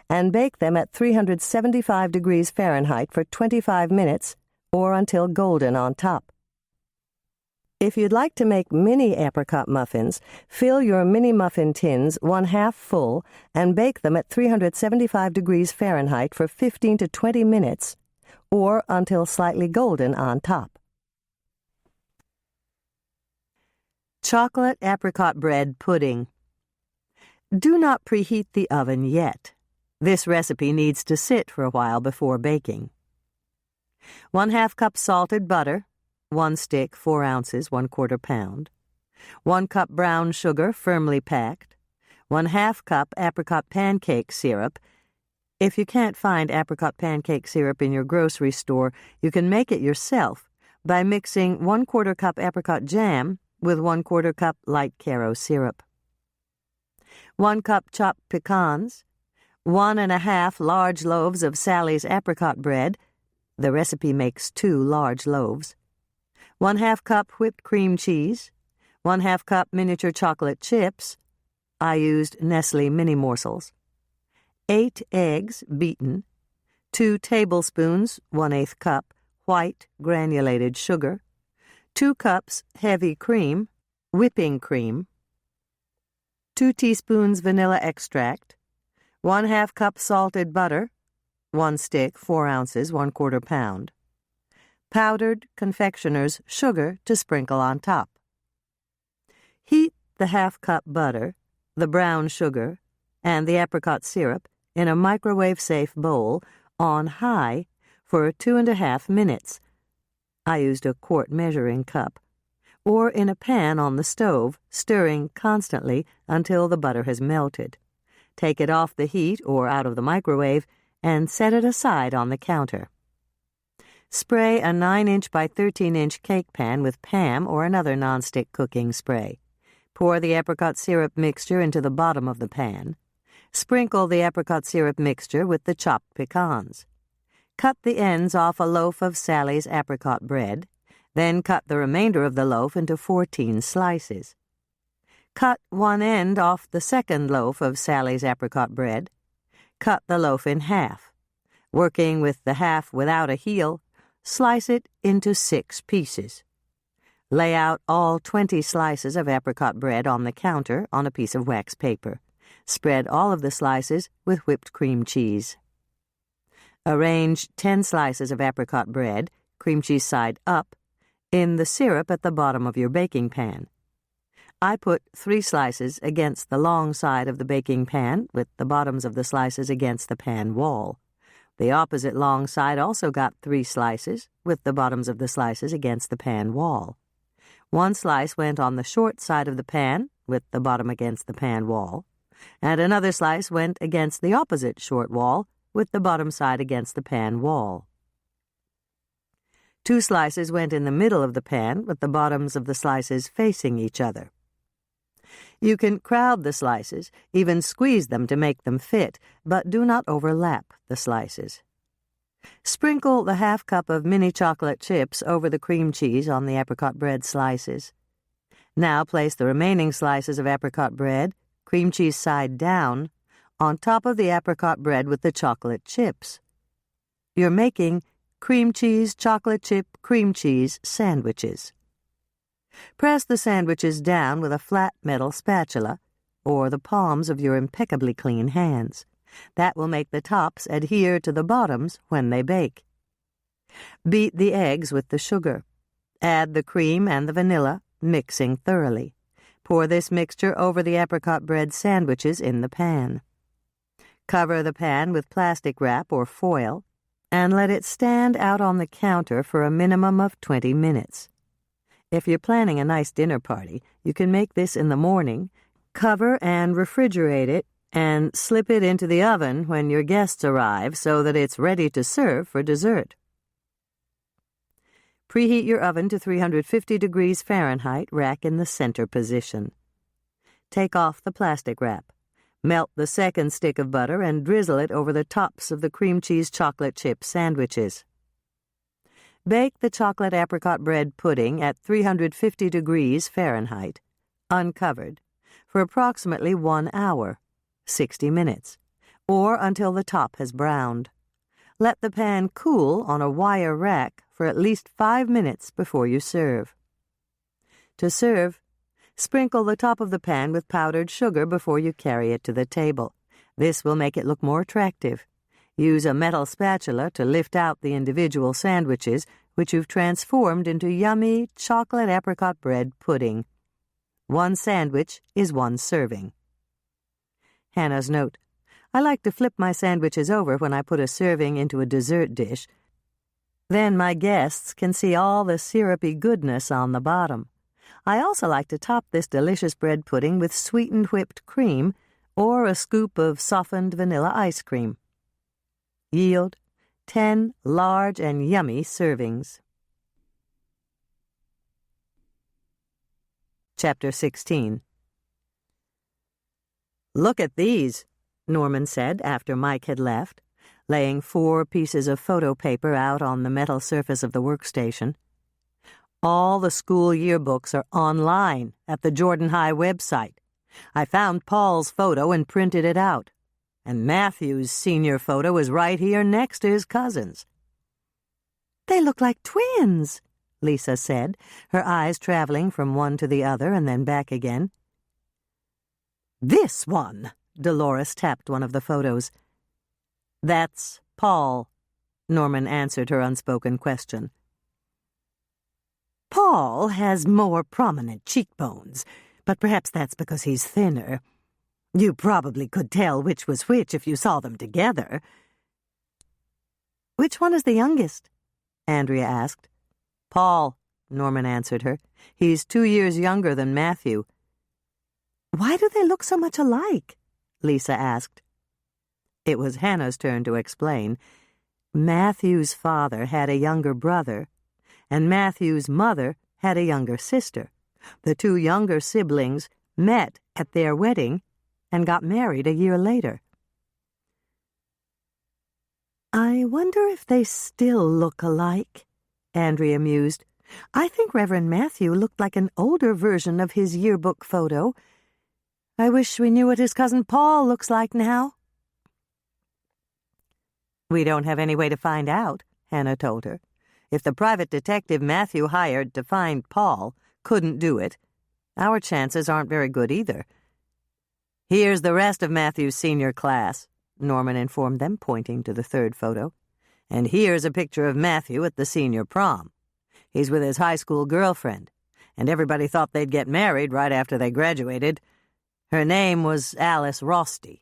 and bake them at 375 degrees Fahrenheit for 25 minutes or until golden on top. If you'd like to make mini apricot muffins, fill your mini muffin tins 1/2 full and bake them at 375 degrees Fahrenheit for 15 to 20 minutes or until slightly golden on top. Chocolate apricot bread pudding. Do not preheat the oven yet. This recipe needs to sit for a while before baking. 1/2 cup salted butter, 1 stick, 4 ounces, 1/4 pound. 1 cup brown sugar, firmly packed. 1/2 cup apricot pancake syrup. If you can't find apricot pancake syrup in your grocery store, you can make it yourself by mixing 1/4 cup apricot jam with 1/4 cup light Caro syrup. 1 cup chopped pecans. 1½ large loaves of Sally's apricot bread. The recipe makes 2 large loaves. 1/2 cup whipped cream cheese. 1/2 cup miniature chocolate chips. I used Nestle mini morsels. 8 eggs, beaten. 2 tablespoons, 1/8 cup, white granulated sugar. 2 cups heavy cream, whipping cream. 2 teaspoons vanilla extract. 1/2 cup salted butter. 1 stick, 4 ounces, 1/4 pound. Powdered confectioner's sugar to sprinkle on top. Heat the 1/2 cup butter, the brown sugar, and the apricot syrup in a microwave-safe bowl on high for 2½ minutes. I used a quart measuring cup. Or in a pan on the stove, stirring constantly until the butter has melted. Take it off the heat or out of the microwave and set it aside on the counter. Spray a 9-inch by 13-inch cake pan with Pam or another nonstick cooking spray. Pour the apricot syrup mixture into the bottom of the pan. Sprinkle the apricot syrup mixture with the chopped pecans. Cut the ends off a loaf of Sally's apricot bread, then cut the remainder of the loaf into 14 slices. Cut one end off the second loaf of Sally's apricot bread. Cut the loaf in half. Working with the half without a heel, slice it into 6 pieces. Lay out all 20 slices of apricot bread on the counter on a piece of wax paper. Spread all of the slices with whipped cream cheese. Arrange 10 slices of apricot bread, cream cheese side up, in the syrup at the bottom of your baking pan. I put 3 slices against the long side of the baking pan with the bottoms of the slices against the pan wall. The opposite long side also got 3 slices with the bottoms of the slices against the pan wall. 1 slice went on the short side of the pan with the bottom against the pan wall, and another slice went against the opposite short wall with the bottom side against the pan wall. 2 slices went in the middle of the pan with the bottoms of the slices facing each other. You can crowd the slices, even squeeze them to make them fit, but do not overlap the slices. Sprinkle the 1/2 cup of mini chocolate chips over the cream cheese on the apricot bread slices. Now place the remaining slices of apricot bread, cream cheese side down, on top of the apricot bread with the chocolate chips. You're making cream cheese, chocolate chip, cream cheese sandwiches. Press the sandwiches down with a flat metal spatula, or the palms of your impeccably clean hands. That will make the tops adhere to the bottoms when they bake. Beat the eggs with the sugar. Add the cream and the vanilla, mixing thoroughly. Pour this mixture over the apricot bread sandwiches in the pan. Cover the pan with plastic wrap or foil, and let it stand out on the counter for a minimum of 20 minutes. If you're planning a nice dinner party, you can make this in the morning, cover and refrigerate it, and slip it into the oven when your guests arrive so that it's ready to serve for dessert. Preheat your oven to 350 degrees Fahrenheit, rack in the center position. Take off the plastic wrap. Melt the second stick of butter and drizzle it over the tops of the cream cheese chocolate chip sandwiches. Bake the chocolate apricot bread pudding at 350 degrees Fahrenheit, uncovered, for approximately 1 hour, 60 minutes, or until the top has browned. Let the pan cool on a wire rack for at least 5 minutes before you serve. To serve, sprinkle the top of the pan with powdered sugar before you carry it to the table. This will make it look more attractive. Use a metal spatula to lift out the individual sandwiches, which you've transformed into yummy chocolate apricot bread pudding. 1 sandwich is 1 serving. Hannah's note: I like to flip my sandwiches over when I put a serving into a dessert dish. Then my guests can see all the syrupy goodness on the bottom. I also like to top this delicious bread pudding with sweetened whipped cream or a scoop of softened vanilla ice cream. Yield 10 large and yummy servings. Chapter 16. Look at these, Norman said after Mike had left, laying 4 pieces of photo paper out on the metal surface of the workstation. All the school yearbooks are online at the Jordan High website. I found Paul's photo and printed it out, and Matthew's senior photo is right here next to his cousin's. They look like twins, Lisa said, her eyes traveling from one to the other and then back again. This one, Dolores tapped one of the photos. That's Paul, Norman answered her unspoken question. Paul has more prominent cheekbones, but perhaps that's because he's thinner. You probably could tell which was which if you saw them together. Which one is the youngest? Andrea asked. Paul, Norman answered her. He's 2 years younger than Matthew. Why do they look so much alike? Lisa asked. It was Hannah's turn to explain. Matthew's father had a younger brother, and Matthew's mother had a younger sister. The 2 younger siblings met at their wedding and got married a year later. I wonder if they still look alike, Andrea mused. I think Reverend Matthew looked like an older version of his yearbook photo. I wish we knew what his cousin Paul looks like now. We don't have any way to find out, Hannah told her. If the private detective Matthew hired to find Paul couldn't do it, our chances aren't very good either. Here's the rest of Matthew's senior class, Norman informed them, pointing to the 3rd photo. And here's a picture of Matthew at the senior prom. He's with his high school girlfriend, and everybody thought they'd get married right after they graduated. Her name was Alice Rosty.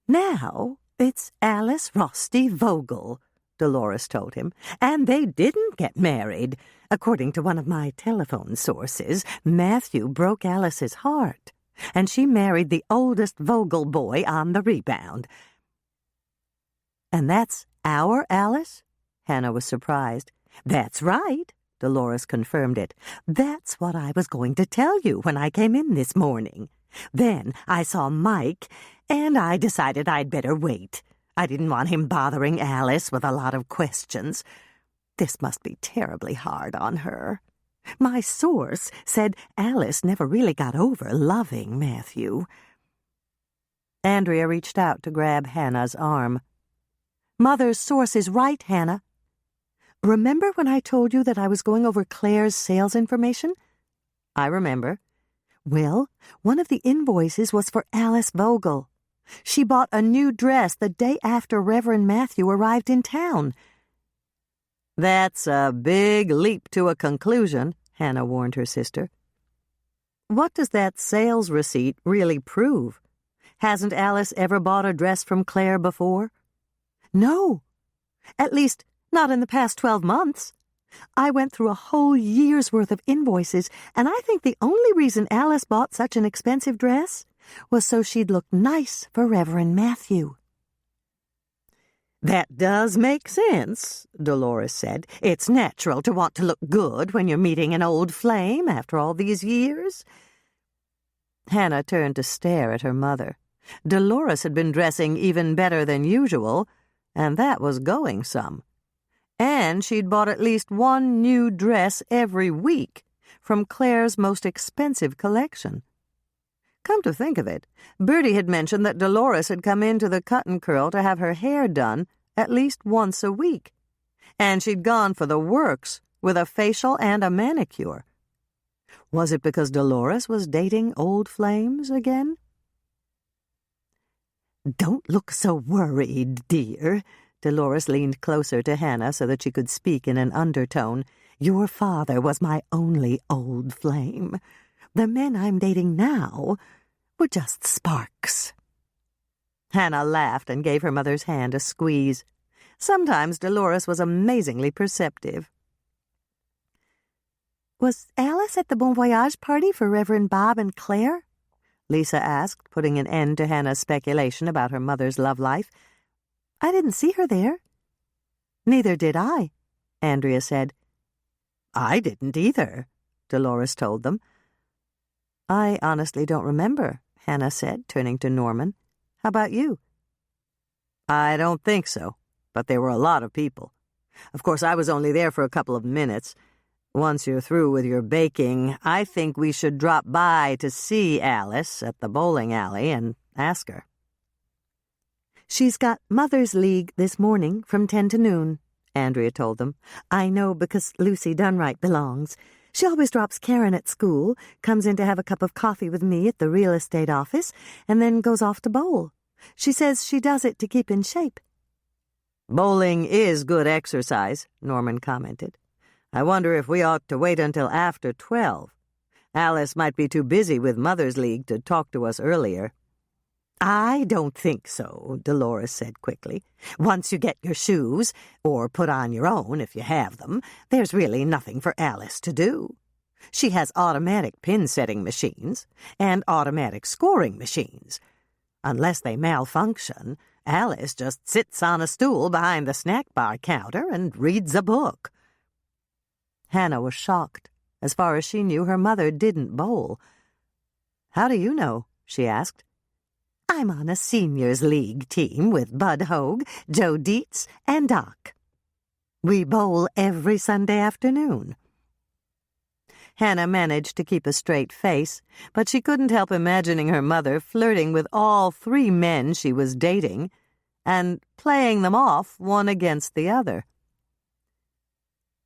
Now it's Alice Rosty Vogel, Dolores told him, and they didn't get married. According to one of my telephone sources, Matthew broke Alice's heart, and she married the oldest Vogel boy on the rebound. And that's our Alice? Hannah was surprised. That's right, Dolores confirmed it. That's what I was going to tell you when I came in this morning. Then I saw Mike, and I decided I'd better wait. I didn't want him bothering Alice with a lot of questions. This must be terribly hard on her. My source said Alice never really got over loving Matthew. Andrea reached out to grab Hannah's arm. Mother's source is right, Hannah. Remember when I told you that I was going over Claire's sales information? I remember. Well, one of the invoices was for Alice Vogel. She bought a new dress the day after Reverend Matthew arrived in town. That's a big leap to a conclusion, Hannah warned her sister. What does that sales receipt really prove? Hasn't Alice ever bought a dress from Claire before? No. At least, not in the past 12 months. I went through a whole year's worth of invoices, and I think the only reason Alice bought such an expensive dress was so she'd look nice for Reverend Matthew. That does make sense, Dolores said. It's natural to want to look good when you're meeting an old flame after all these years. Hannah turned to stare at her mother. Dolores had been dressing even better than usual, and that was going some. And she'd bought at least one new dress every week from Claire's most expensive collection. Come to think of it, Bertie had mentioned that Dolores had come into the cut and curl to have her hair done at least once a week, and she'd gone for the works with a facial and a manicure. Was it because Dolores was dating old flames again? Don't look so worried, dear. Dolores leaned closer to Hannah so that she could speak in an undertone. Your father was my only old flame. The men I'm dating now were just sparks. Hannah laughed and gave her mother's hand a squeeze. Sometimes Dolores was amazingly perceptive. Was Alice at the Bon Voyage party for Reverend Bob and Claire? Lisa asked, putting an end to Hannah's speculation about her mother's love life. I didn't see her there. Neither did I, Andrea said. I didn't either, Dolores told them. I honestly don't remember, Hannah said, turning to Norman. How about you? I don't think so, but there were a lot of people. Of course, I was only there for a couple of minutes. Once you're through with your baking, I think we should drop by to see Alice at the bowling alley and ask her. She's got Mother's League this morning from 10 to noon, Andrea told them. I know because Lucy Dunright belongs. She always drops Karen at school, comes in to have a cup of coffee with me at the real estate office, and then goes off to bowl. She says she does it to keep in shape. Bowling is good exercise, Norman commented. I wonder if we ought to wait until after 12. Alice might be too busy with Mother's League to talk to us earlier. I don't think so, Dolores said quickly. Once you get your shoes, or put on your own if you have them, there's really nothing for Alice to do. She has automatic pin-setting machines and automatic scoring machines. Unless they malfunction, Alice just sits on a stool behind the snack bar counter and reads a book. Hannah was shocked. As far as she knew, her mother didn't bowl. How do you know? She asked. I'm on a seniors league team with Bud Hogue, Joe Dietz, and Doc. We bowl every Sunday afternoon. Hannah managed to keep a straight face, but she couldn't help imagining her mother flirting with all 3 men she was dating and playing them off one against the other.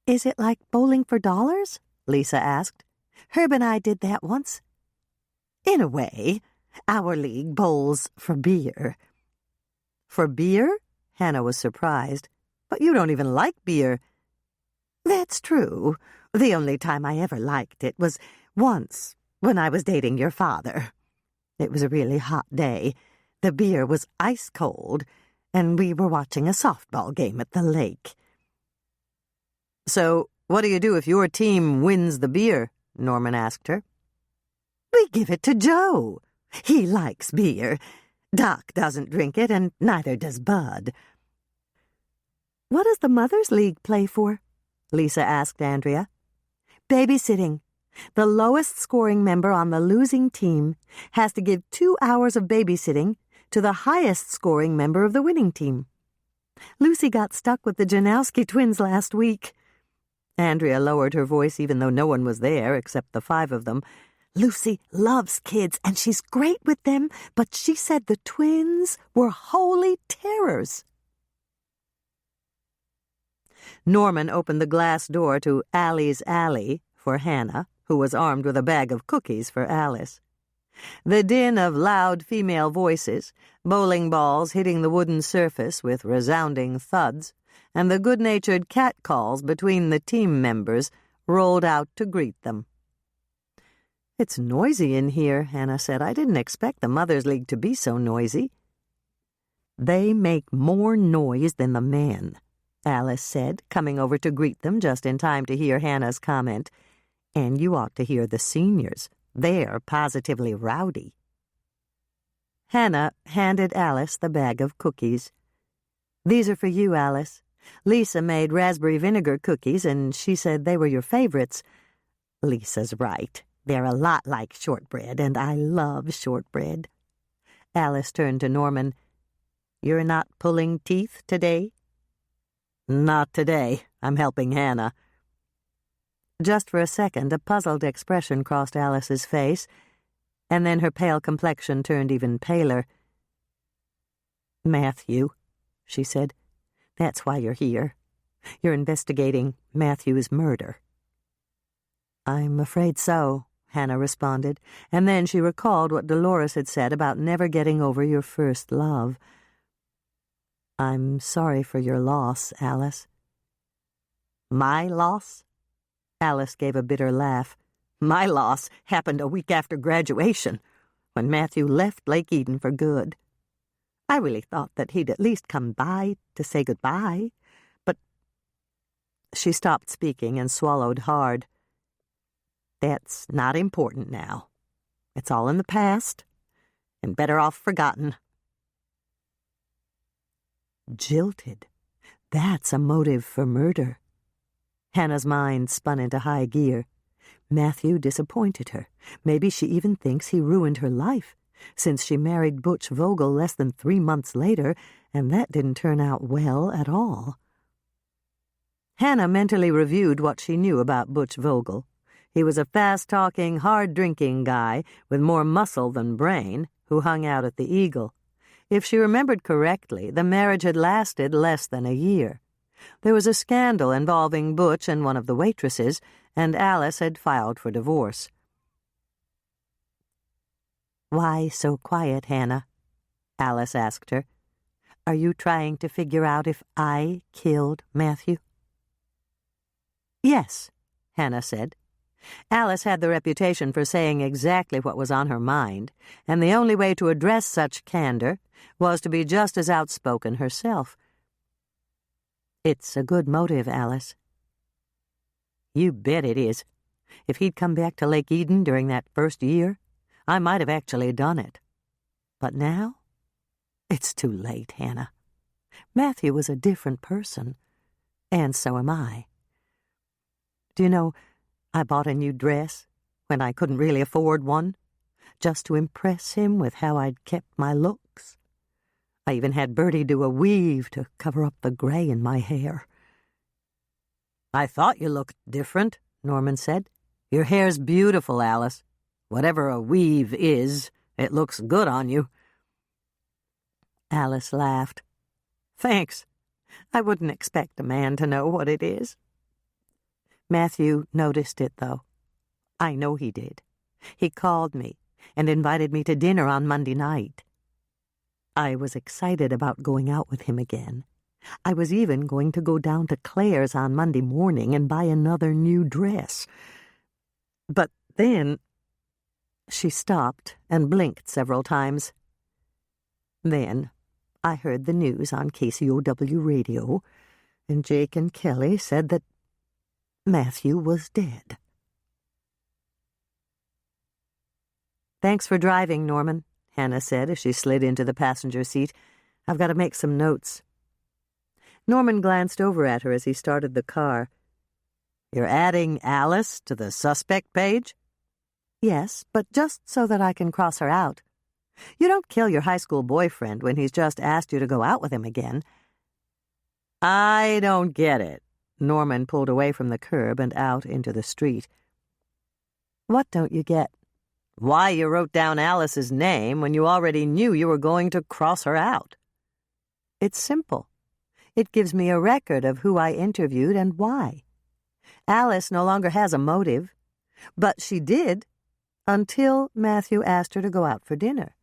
Is it like bowling for dollars? Lisa asked. Herb and I did that once. In a way. Our league bowls for beer. For beer? Hannah was surprised. But you don't even like beer. That's true. The only time I ever liked it was once, when I was dating your father. It was a really hot day. The beer was ice cold, and we were watching a softball game at the lake. So, what do you do if your team wins the beer? Norman asked her. We give it to Joe. He likes beer. Doc doesn't drink it, and neither does Bud. What does the Mother's League play for? Lisa asked Andrea. Babysitting. The lowest scoring member on the losing team has to give 2 hours of babysitting to the highest scoring member of the winning team. Lucy got stuck with the Janowski twins last week. Andrea lowered her voice even though no one was there except the 5 of them. Lucy loves kids, and she's great with them, but she said the twins were holy terrors. Norman opened the glass door to Allie's Alley for Hannah, who was armed with a bag of cookies for Alice. The din of loud female voices, bowling balls hitting the wooden surface with resounding thuds, and the good-natured catcalls between the team members rolled out to greet them. "It's noisy in here," Hannah said. "I didn't expect the Mothers' League to be so noisy." "They make more noise than the men," Alice said, coming over to greet them just in time to hear Hannah's comment. "And you ought to hear the seniors. They're positively rowdy." Hannah handed Alice the bag of cookies. "These are for you, Alice. Lisa made raspberry vinegar cookies, and she said they were your favorites." "Lisa's right. They're a lot like shortbread, and I love shortbread." Alice turned to Norman. "You're not pulling teeth today?" "Not today. I'm helping Hannah." Just for a second, a puzzled expression crossed Alice's face, and then her pale complexion turned even paler. "Matthew," she said, "that's why you're here. You're investigating Matthew's murder." "I'm afraid so," Hannah responded, and then she recalled what Dolores had said about never getting over your first love. "I'm sorry for your loss, Alice." "My loss?" Alice gave a bitter laugh. "My loss happened a week after graduation, when Matthew left Lake Eden for good. I really thought that he'd at least come by to say goodbye, but—" She stopped speaking and swallowed hard. "That's not important now. It's all in the past, and better off forgotten." Jilted. That's a motive for murder. Hannah's mind spun into high gear. Matthew disappointed her. Maybe she even thinks he ruined her life, since she married Butch Vogel less than 3 months later, and that didn't turn out well at all. Hannah mentally reviewed what she knew about Butch Vogel. He was a fast-talking, hard-drinking guy with more muscle than brain who hung out at the Eagle. If she remembered correctly, the marriage had lasted less than a year. There was a scandal involving Butch and one of the waitresses, and Alice had filed for divorce. "Why so quiet, Hannah?" Alice asked her. "Are you trying to figure out if I killed Matthew?" "Yes," Hannah said. Alice had the reputation for saying exactly what was on her mind, and the only way to address such candor was to be just as outspoken herself. "It's a good motive, Alice." "You bet it is. If he'd come back to Lake Eden during that first year, I might have actually done it. But now, it's too late, Hannah. Matthew was a different person, and so am I. Do you know, I bought a new dress when I couldn't really afford one, just to impress him with how I'd kept my looks. I even had Bertie do a weave to cover up the gray in my hair." "I thought you looked different," Norman said. "Your hair's beautiful, Alice. Whatever a weave is, it looks good on you." Alice laughed. "Thanks. I wouldn't expect a man to know what it is." Matthew noticed it, though. I know he did. He called me and invited me to dinner on Monday night. I was excited about going out with him again. I was even going to go down to Claire's on Monday morning and buy another new dress. But then... She stopped and blinked several times. Then I heard the news on KCOW radio, and Jake and Kelly said that Matthew was dead. "Thanks for driving, Norman," Hannah said as she slid into the passenger seat. "I've got to make some notes." Norman glanced over at her as he started the car. "You're adding Alice to the suspect page?" "Yes, but just so that I can cross her out. You don't kill your high school boyfriend when he's just asked you to go out with him again." "I don't get it," Norman pulled away from the curb and out into the street. "What don't you get?" "Why you wrote down Alice's name when you already knew you were going to cross her out." "It's simple. It gives me a record of who I interviewed and why. Alice no longer has a motive, but she did until Matthew asked her to go out for dinner.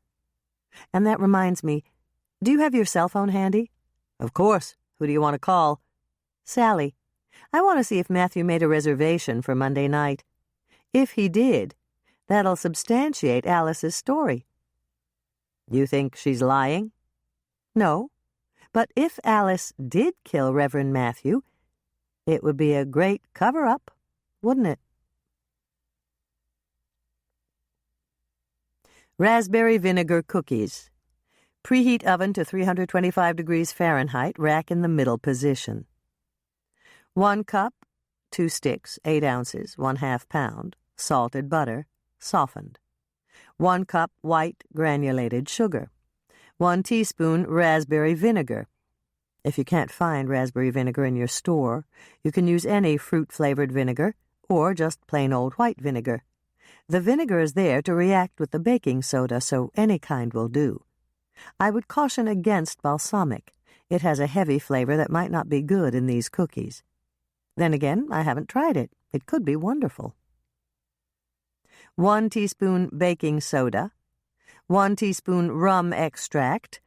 And that reminds me, do you have your cell phone handy?" "Of course. Who do you want to call?" "Sally. I want to see if Matthew made a reservation for Monday night. If he did, that'll substantiate Alice's story." "You think she's lying?" "No. But if Alice did kill Reverend Matthew, it would be a great cover-up, wouldn't it?" Raspberry vinegar cookies. Preheat oven to 325 degrees Fahrenheit, rack in the middle position. 1 cup, 2 sticks, 8 ounces, 1/2 pound, salted butter, softened. 1 cup white granulated sugar. 1 teaspoon raspberry vinegar. If you can't find raspberry vinegar in your store, you can use any fruit-flavored vinegar or just plain old white vinegar. The vinegar is there to react with the baking soda, so any kind will do. I would caution against balsamic. It has a heavy flavor that might not be good in these cookies. Then again, I haven't tried it. It could be wonderful. 1 teaspoon baking soda. 1 teaspoon rum extract.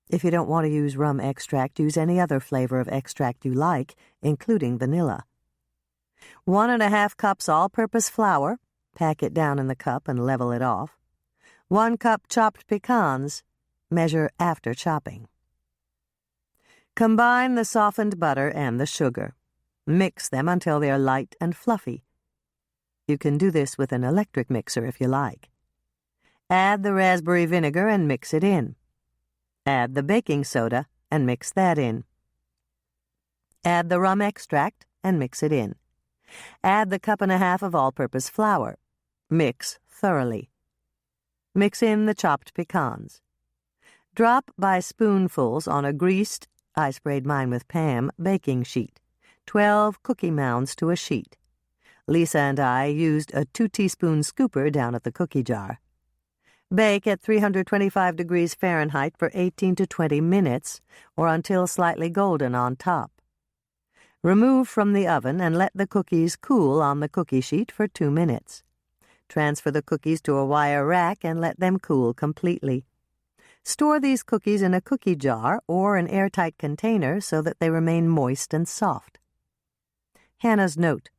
If you don't want to use rum extract, use any other flavor of extract you like, including vanilla. 1½ cups all-purpose flour. Pack it down in the cup and level it off. 1 cup chopped pecans. Measure after chopping. Combine the softened butter and the sugar. Mix them until they are light and fluffy. You can do this with an electric mixer if you like. Add the raspberry vinegar and mix it in. Add the baking soda and mix that in. Add the rum extract and mix it in. Add the 1.5 cups of all-purpose flour. Mix thoroughly. Mix in the chopped pecans. Drop by spoonfuls on a greased, I sprayed mine with Pam, baking sheet. 12 cookie mounds to a sheet. Lisa and I used a 2-teaspoon scooper down at the cookie jar. Bake at 325 degrees Fahrenheit for 18 to 20 minutes, or until slightly golden on top. Remove from the oven and let the cookies cool on the cookie sheet for 2 minutes. Transfer the cookies to a wire rack and let them cool completely. Store these cookies in a cookie jar or an airtight container so that they remain moist and soft. Hannah's note.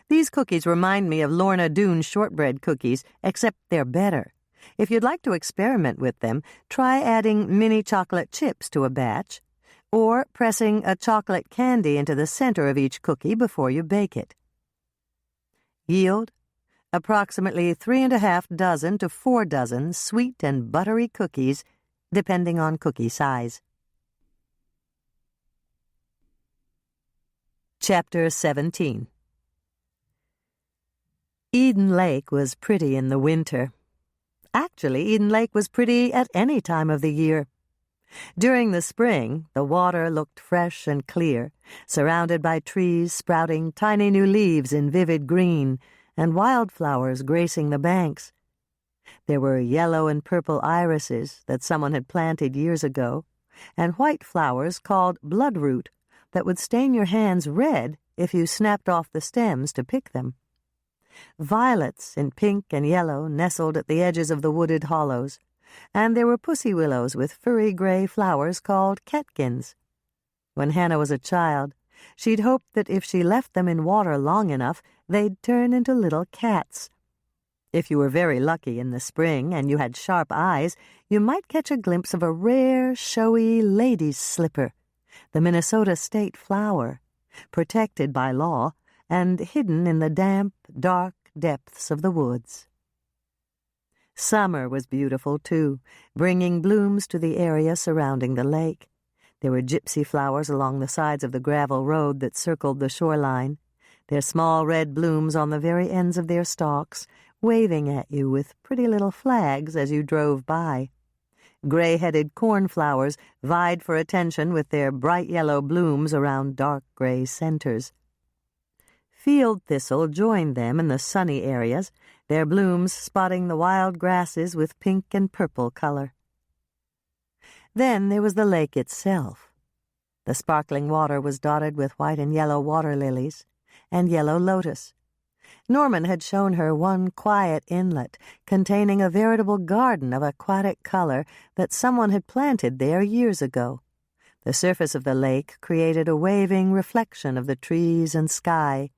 These cookies remind me of Lorna Doone shortbread cookies, except they're better. If you'd like to experiment with them, try adding mini chocolate chips to a batch, or pressing a chocolate candy into the center of each cookie before you bake it. Yield: approximately 3½ dozen to 4 dozen sweet and buttery cookies, depending on cookie size. Chapter 17. Eden Lake was pretty in the winter. Actually, Eden Lake was pretty at any time of the year. During the spring, the water looked fresh and clear, surrounded by trees sprouting tiny new leaves in vivid green and wildflowers gracing the banks. There were yellow and purple irises that someone had planted years ago, and white flowers called bloodroot that would stain your hands red if you snapped off the stems to pick them. Violets in pink and yellow nestled at the edges of the wooded hollows, and there were pussy willows with furry gray flowers called catkins. When Hannah was a child, she'd hoped that if she left them in water long enough, they'd turn into little cats. If you were very lucky in the spring and you had sharp eyes, you might catch a glimpse of a rare, showy lady's slipper, the Minnesota state flower, protected by law and hidden in the damp, dark depths of the woods. Summer was beautiful, too, bringing blooms to the area surrounding the lake. There were gypsy flowers along the sides of the gravel road that circled the shoreline, their small red blooms on the very ends of their stalks, waving at you with pretty little flags as you drove by. Gray-headed cornflowers vied for attention with their bright yellow blooms around dark gray centers. Field thistle joined them in the sunny areas, their blooms spotting the wild grasses with pink and purple color. Then there was the lake itself. The sparkling water was dotted with white and yellow water lilies and yellow lotus. Norman had shown her one quiet inlet containing a veritable garden of aquatic color that someone had planted there years ago. The surface of the lake created a waving reflection of the trees and sky,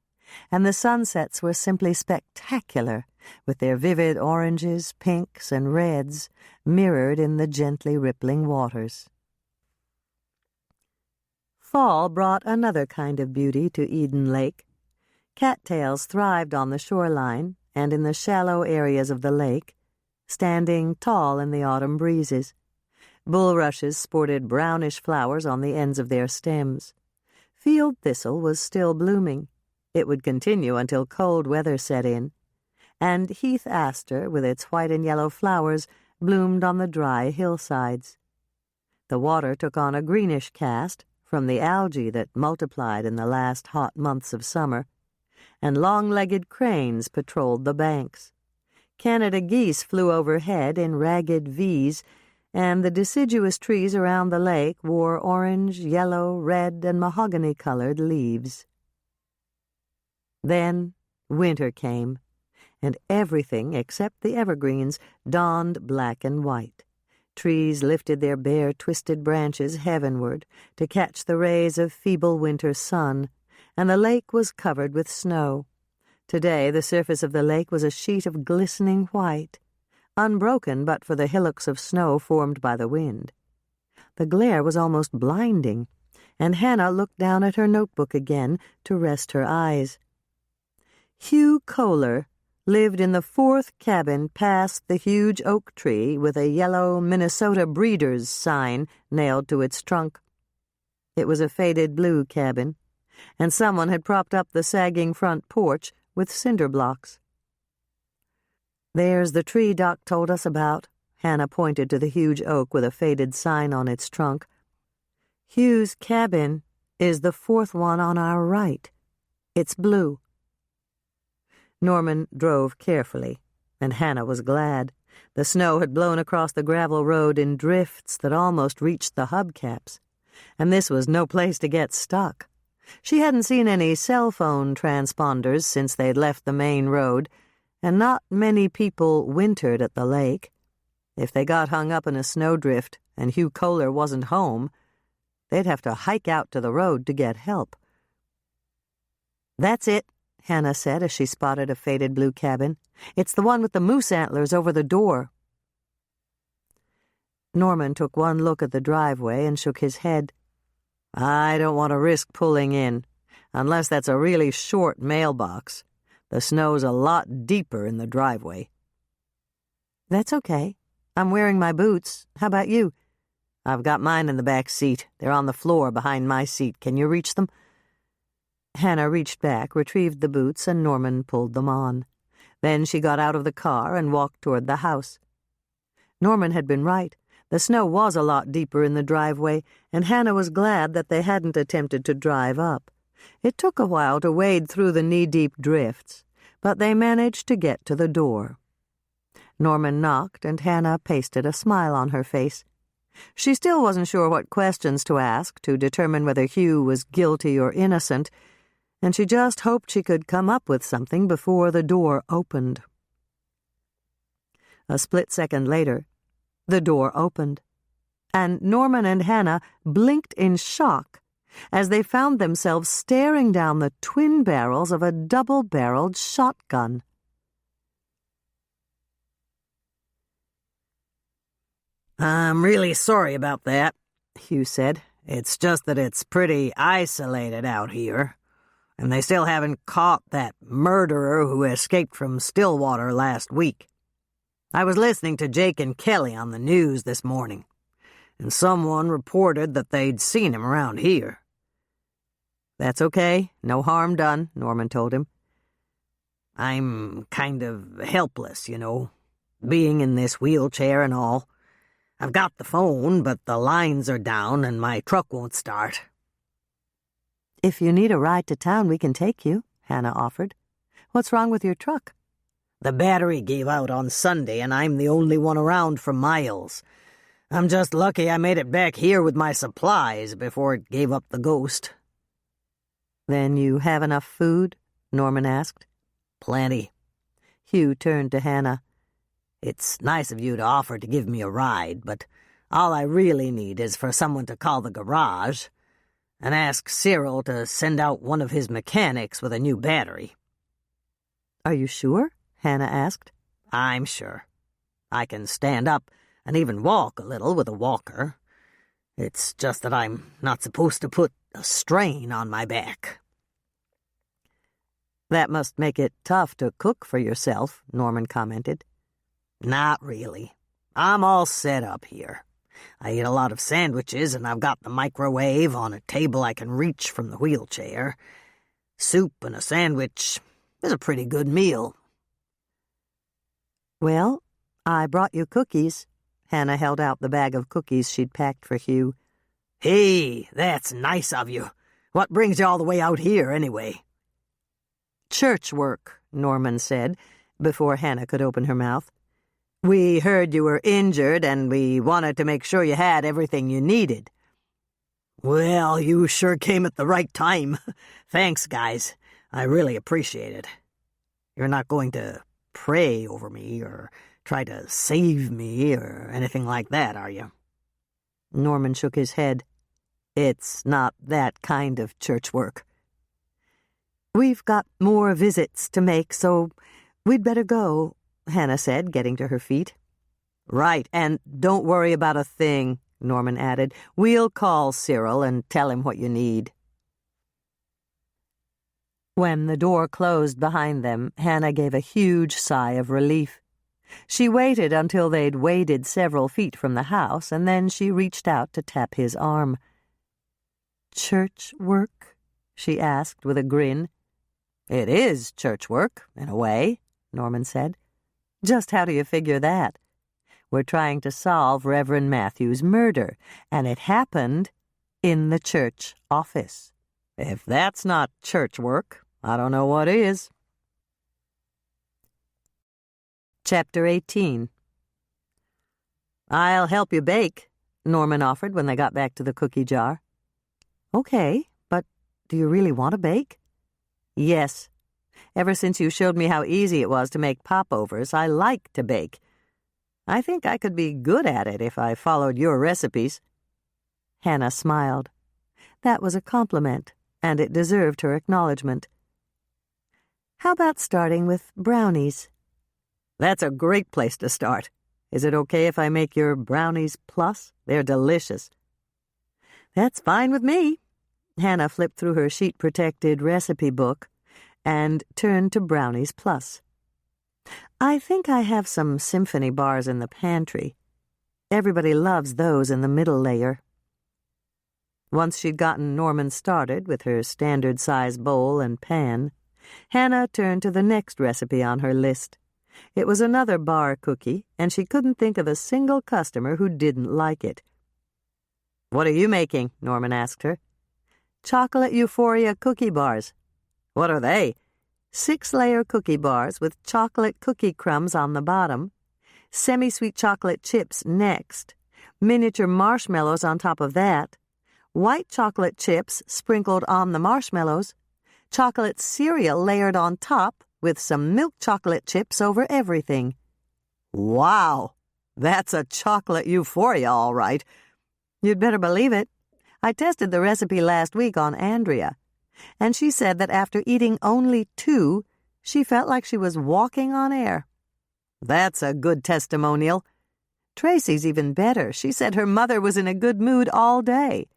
and the sunsets were simply spectacular, with their vivid oranges, pinks, and reds mirrored in the gently rippling waters. Fall brought another kind of beauty to Eden Lake. Cattails thrived on the shoreline and in the shallow areas of the lake, standing tall in the autumn breezes. Bulrushes sported brownish flowers on the ends of their stems. Field thistle was still blooming. It would continue until cold weather set in. And heath aster, with its white and yellow flowers, bloomed on the dry hillsides. The water took on a greenish cast from the algae that multiplied in the last hot months of summer, and long-legged cranes patrolled the banks. Canada geese flew overhead in ragged V's, and the deciduous trees around the lake wore orange, yellow, red, and mahogany-colored leaves. Then winter came, and everything except the evergreens donned black and white. Trees lifted their bare, twisted branches heavenward to catch the rays of feeble winter sun, and the lake was covered with snow. Today the surface of the lake was a sheet of glistening white, unbroken but for the hillocks of snow formed by the wind. The glare was almost blinding, and Hannah looked down at her notebook again to rest her eyes. Hugh Kohler lived in the 4th cabin past the huge oak tree with a yellow Minnesota Breeders sign nailed to its trunk. It was a faded blue cabin, and someone had propped up the sagging front porch with cinder blocks. "There's the tree Doc told us about." Hannah pointed to the huge oak with a faded sign on its trunk. "Hugh's cabin is the 4th one on our right. It's blue." Norman drove carefully, and Hannah was glad. The snow had blown across the gravel road in drifts that almost reached the hubcaps, and this was no place to get stuck. She hadn't seen any cell phone transponders since they'd left the main road, and not many people wintered at the lake. If they got hung up in a snowdrift and Hugh Kohler wasn't home, they'd have to hike out to the road to get help. "That's it," Hannah said as she spotted a faded blue cabin. "It's the one with the moose antlers over the door." Norman took one look at the driveway and shook his head. "I don't want to risk pulling in, unless that's a really short mailbox. The snow's a lot deeper in the driveway." "That's okay. I'm wearing my boots. How about you?" "I've got mine in the back seat. They're on the floor behind my seat. Can you reach them?" Hannah reached back, retrieved the boots, and Norman pulled them on. Then she got out of the car and walked toward the house. Norman had been right. The snow was a lot deeper in the driveway, and Hannah was glad that they hadn't attempted to drive up. It took a while to wade through the knee-deep drifts, but they managed to get to the door. Norman knocked, and Hannah pasted a smile on her face. She still wasn't sure what questions to ask to determine whether Hugh was guilty or innocent, and she just hoped she could come up with something before the door opened. A split second later, the door opened, and Norman and Hannah blinked in shock as they found themselves staring down the twin barrels of a double-barreled shotgun. "I'm really sorry about that," Hugh said. "It's just that it's pretty isolated out here, and they still haven't caught that murderer who escaped from Stillwater last week. I was listening to Jake and Kelly on the news this morning, and someone reported that they'd seen him around here." "That's okay. No harm done," Norman told him. "I'm kind of helpless, you know, being in this wheelchair and all. I've got the phone, but the lines are down and my truck won't start." "If you need a ride to town, we can take you," Hannah offered. "What's wrong with your truck?" The battery gave out on Sunday, and I'm the only one around for miles. I'm just lucky I made it back here with my supplies before it gave up the ghost." "Then you have enough food?" Norman asked. "Plenty." Hugh turned to Hannah. "It's nice of you to offer to give me a ride, but all I really need is for someone to call the garage and ask Cyril to send out one of his mechanics with a new battery." "Are you sure?" Hannah asked. "I'm sure. I can stand up and even walk a little with a walker. It's just that I'm not supposed to put a strain on my back." "That must make it tough to cook for yourself," Norman commented. "Not really. I'm all set up here. I eat a lot of sandwiches, and I've got the microwave on a table I can reach from the wheelchair. Soup and a sandwich is a pretty good meal." "Well, I brought you cookies." Hannah held out the bag of cookies she'd packed for Hugh. "Hey, that's nice of you. What brings you all the way out here, anyway?" "Church work," Norman said, before Hannah could open her mouth. "We heard you were injured, and we wanted to make sure you had everything you needed." "Well, you sure came at the right time. Thanks, guys. I really appreciate it. You're not going to pray over me or try to save me or anything like that, are you?" Norman shook his head. "It's not that kind of church work. We've got more visits to make, so we'd better go," Hannah said, getting to her feet. "Right, and don't worry about a thing," Norman added. "We'll call Cyril and tell him what you need." When the door closed behind them, Hannah gave a huge sigh of relief. She waited until they'd waded several feet from the house, and then she reached out to tap his arm. "Church work?" she asked with a grin. "It is church work, in a way," Norman said. "Just how do you figure that? We're trying to solve Reverend Matthew's murder, and it happened in the church office. If that's not church work, I don't know what is." Chapter 18. "I'll help you bake," Norman offered when they got back to the cookie jar. "Okay, but do you really want to bake?" "Yes. Ever since you showed me how easy it was to make popovers, I like to bake. I think I could be good at it if I followed your recipes." Hannah smiled. That was a compliment, and it deserved her acknowledgement. "How about starting with brownies?" "That's a great place to start. Is it okay if I make your brownies plus? They're delicious." "That's fine with me." Hannah flipped through her sheet-protected recipe book and turned to brownies plus. "I think I have some symphony bars in the pantry. Everybody loves those in the middle layer." Once she'd gotten Norman started with her standard-size bowl and pan, Hannah turned to the next recipe on her list. It was another bar cookie, and she couldn't think of a single customer who didn't like it. "What are you making?" Norman asked her. "Chocolate Euphoria cookie bars." "What are they?" 6-layer cookie bars with chocolate cookie crumbs on the bottom, semi-sweet chocolate chips next, miniature marshmallows on top of that, white chocolate chips sprinkled on the marshmallows, chocolate cereal layered on top with some milk chocolate chips over everything. "Wow! That's a chocolate Euphoria, all right." "You'd better believe it. I tested the recipe last week on Andrea, and she said that after eating only 2, she felt like she was walking on air." "That's a good testimonial." "Tracy's even better. She said her mother was in a good mood all day,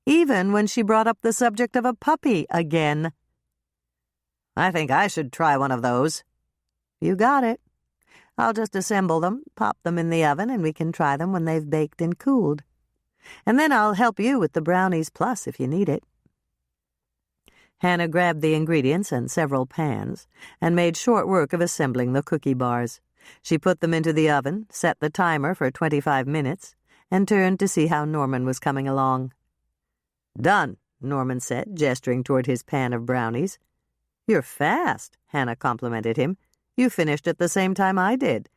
even when she brought up the subject of a puppy again." "I think I should try one of those." "You got it. I'll just assemble them, pop them in the oven, and we can try them when they've baked and cooled. And then I'll help you with the brownies plus if you need it." Hannah grabbed the ingredients and several pans and made short work of assembling the cookie bars. She put them into the oven, set the timer for 25 minutes, and turned to see how Norman was coming along. "Done," Norman said, gesturing toward his pan of brownies. "You're fast," Hannah complimented him. "You finished at the same time I did.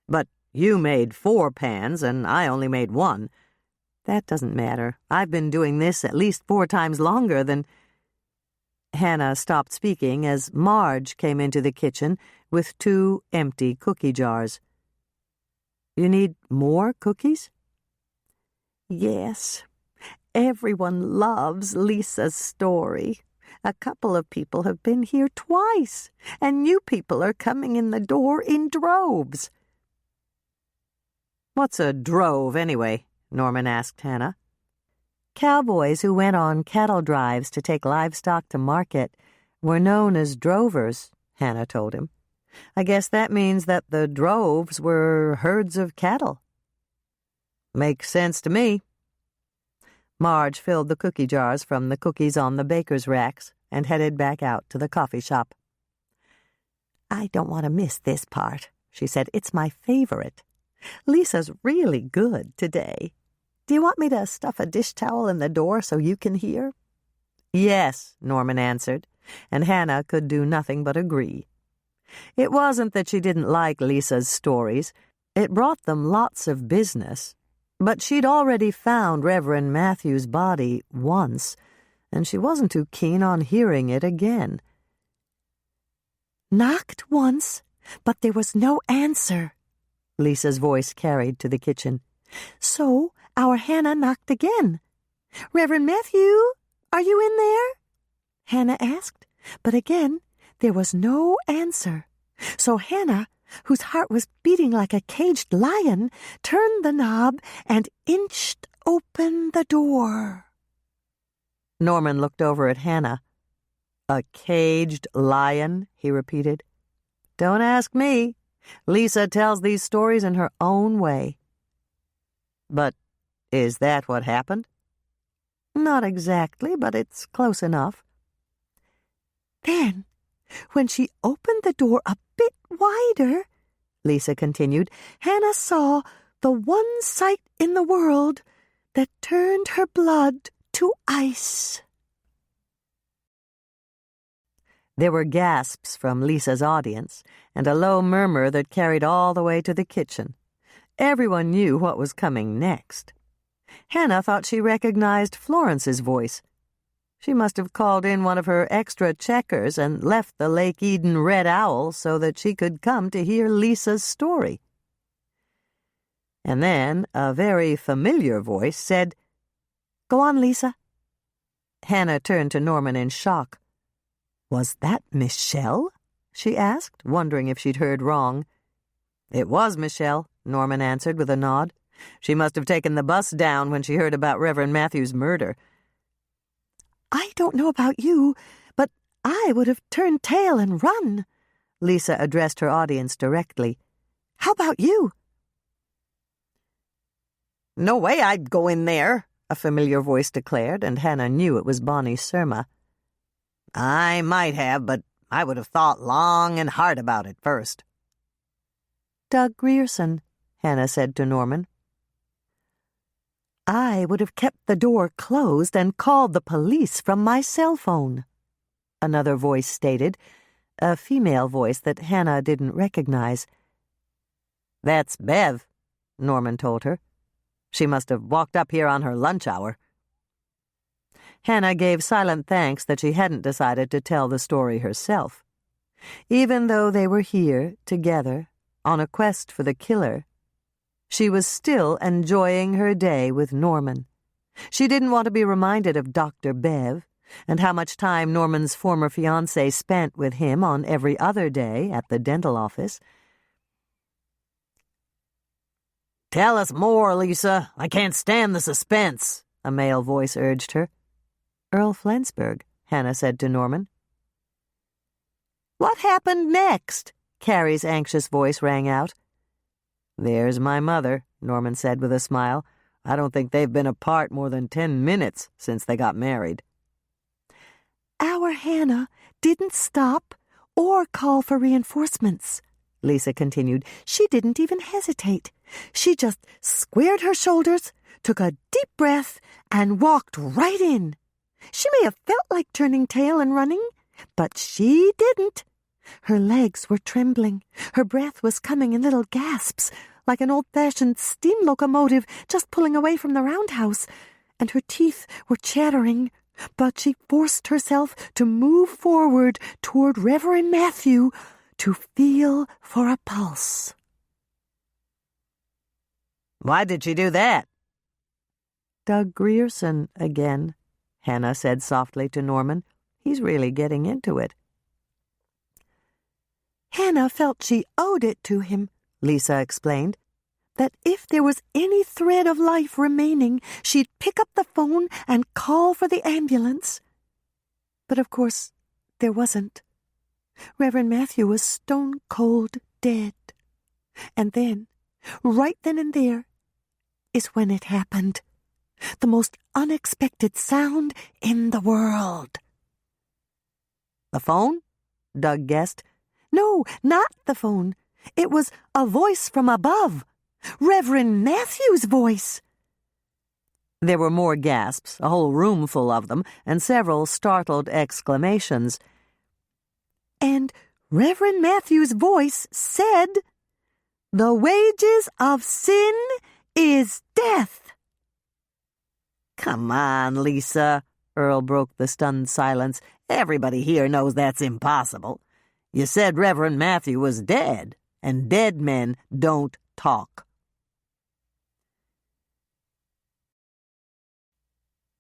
But you made 4 pans, and I only made 1. That doesn't matter. I've been doing this at least 4 times longer than—" Hannah stopped speaking as Marge came into the kitchen with 2 empty cookie jars. "You need more cookies?" "Yes. Everyone loves Lisa's story. A couple of people have been here twice, and new people are coming in the door in droves." "What's a drove, anyway?" Norman asked Hannah. Cowboys who went on cattle drives to take livestock to market were known as drovers, Hannah told him. "I guess that means that the droves were herds of cattle." "Makes sense to me." Marge filled the cookie jars from the cookies on the baker's racks and headed back out to the coffee shop. "I don't want to miss this part," she said. "It's my favorite. Lisa's really good today. Do you want me to stuff a dish towel in the door so you can hear?" "Yes," Norman answered, and Hannah could do nothing but agree. It wasn't that she didn't like Lisa's stories. It brought them lots of business. But she'd already found Reverend Matthew's body once, and she wasn't too keen on hearing it again. "Knocked once, but there was no answer," Lisa's voice carried to the kitchen. "So our Hannah knocked again. 'Reverend Matthew, are you in there?' Hannah asked, but again there was no answer. So Hannah, whose heart was beating like a caged lion, turned the knob and inched open the door." Norman looked over at Hannah. "A caged lion," he repeated. "Don't ask me. Lisa tells these stories in her own way." "But is that what happened?" "Not exactly, but it's close enough." "Then, when she opened the door a bit wider," Lisa continued, "Hannah saw the one sight in the world that turned her blood to ice." There were gasps from Lisa's audience and a low murmur that carried all the way to the kitchen. Everyone knew what was coming next. Hannah thought she recognized Florence's voice. She must have called in one of her extra checkers and left the Lake Eden Red Owl so that she could come to hear Lisa's story. And then a very familiar voice said, "Go on, Lisa." Hannah turned to Norman in shock. "Was that Michelle?" she asked, wondering if she'd heard wrong. "It was Michelle," Norman answered with a nod. "She must have taken the bus down when she heard about Reverend Matthew's murder." "I don't know about you, but I would have turned tail and run." Lisa addressed her audience directly. "How about you?" "No way I'd go in there," a familiar voice declared, and Hannah knew it was Bonnie Surma. "I might have, but I would have thought long and hard about it first." "Doug Grierson," Hannah said to Norman. "I would have kept the door closed and called the police from my cell phone," another voice stated, a female voice that Hannah didn't recognize. "That's Bev," Norman told her. "She must have walked up here on her lunch hour." Hannah gave silent thanks that she hadn't decided to tell the story herself. Even though they were here, together, on a quest for the killer, she was still enjoying her day with Norman. She didn't want to be reminded of Dr. Bev and how much time Norman's former fiancé spent with him on every other day at the dental office. "Tell us more, Lisa. I can't stand the suspense," a male voice urged her. "Earl Flensburg," Hannah said to Norman. "What happened next?" Carrie's anxious voice rang out. "There's my mother," Norman said with a smile. "I don't think they've been apart more than 10 minutes since they got married." "Our Hannah didn't stop or call for reinforcements," Lisa continued. "She didn't even hesitate. She just squared her shoulders, took a deep breath, and walked right in. She may have felt like turning tail and running, But she didn't. Her legs were trembling. Her breath was coming in little gasps, like an old-fashioned steam locomotive just pulling away from the roundhouse, and her teeth were chattering. But she forced herself to move forward toward Reverend Matthew to feel for a pulse. Why did she do that? Doug Grierson again, Hannah said softly to Norman. He's really getting into it. Hannah felt she owed it to him, Lisa explained, that if there was any thread of life remaining, she'd pick up the phone and call for the ambulance. But of course, there wasn't. Reverend Matthew was stone-cold dead. And then, right then and there, is when it happened. The most unexpected sound in the world. The phone? Doug guessed. No, not the phone. It was a voice from above. Reverend Matthew's voice. There were more gasps, a whole room full of them, and several startled exclamations. And Reverend Matthew's voice said, "The wages of sin is death." Come on, Lisa, Earl broke the stunned silence. Everybody here knows that's impossible. You said Reverend Matthew was dead, and dead men don't talk.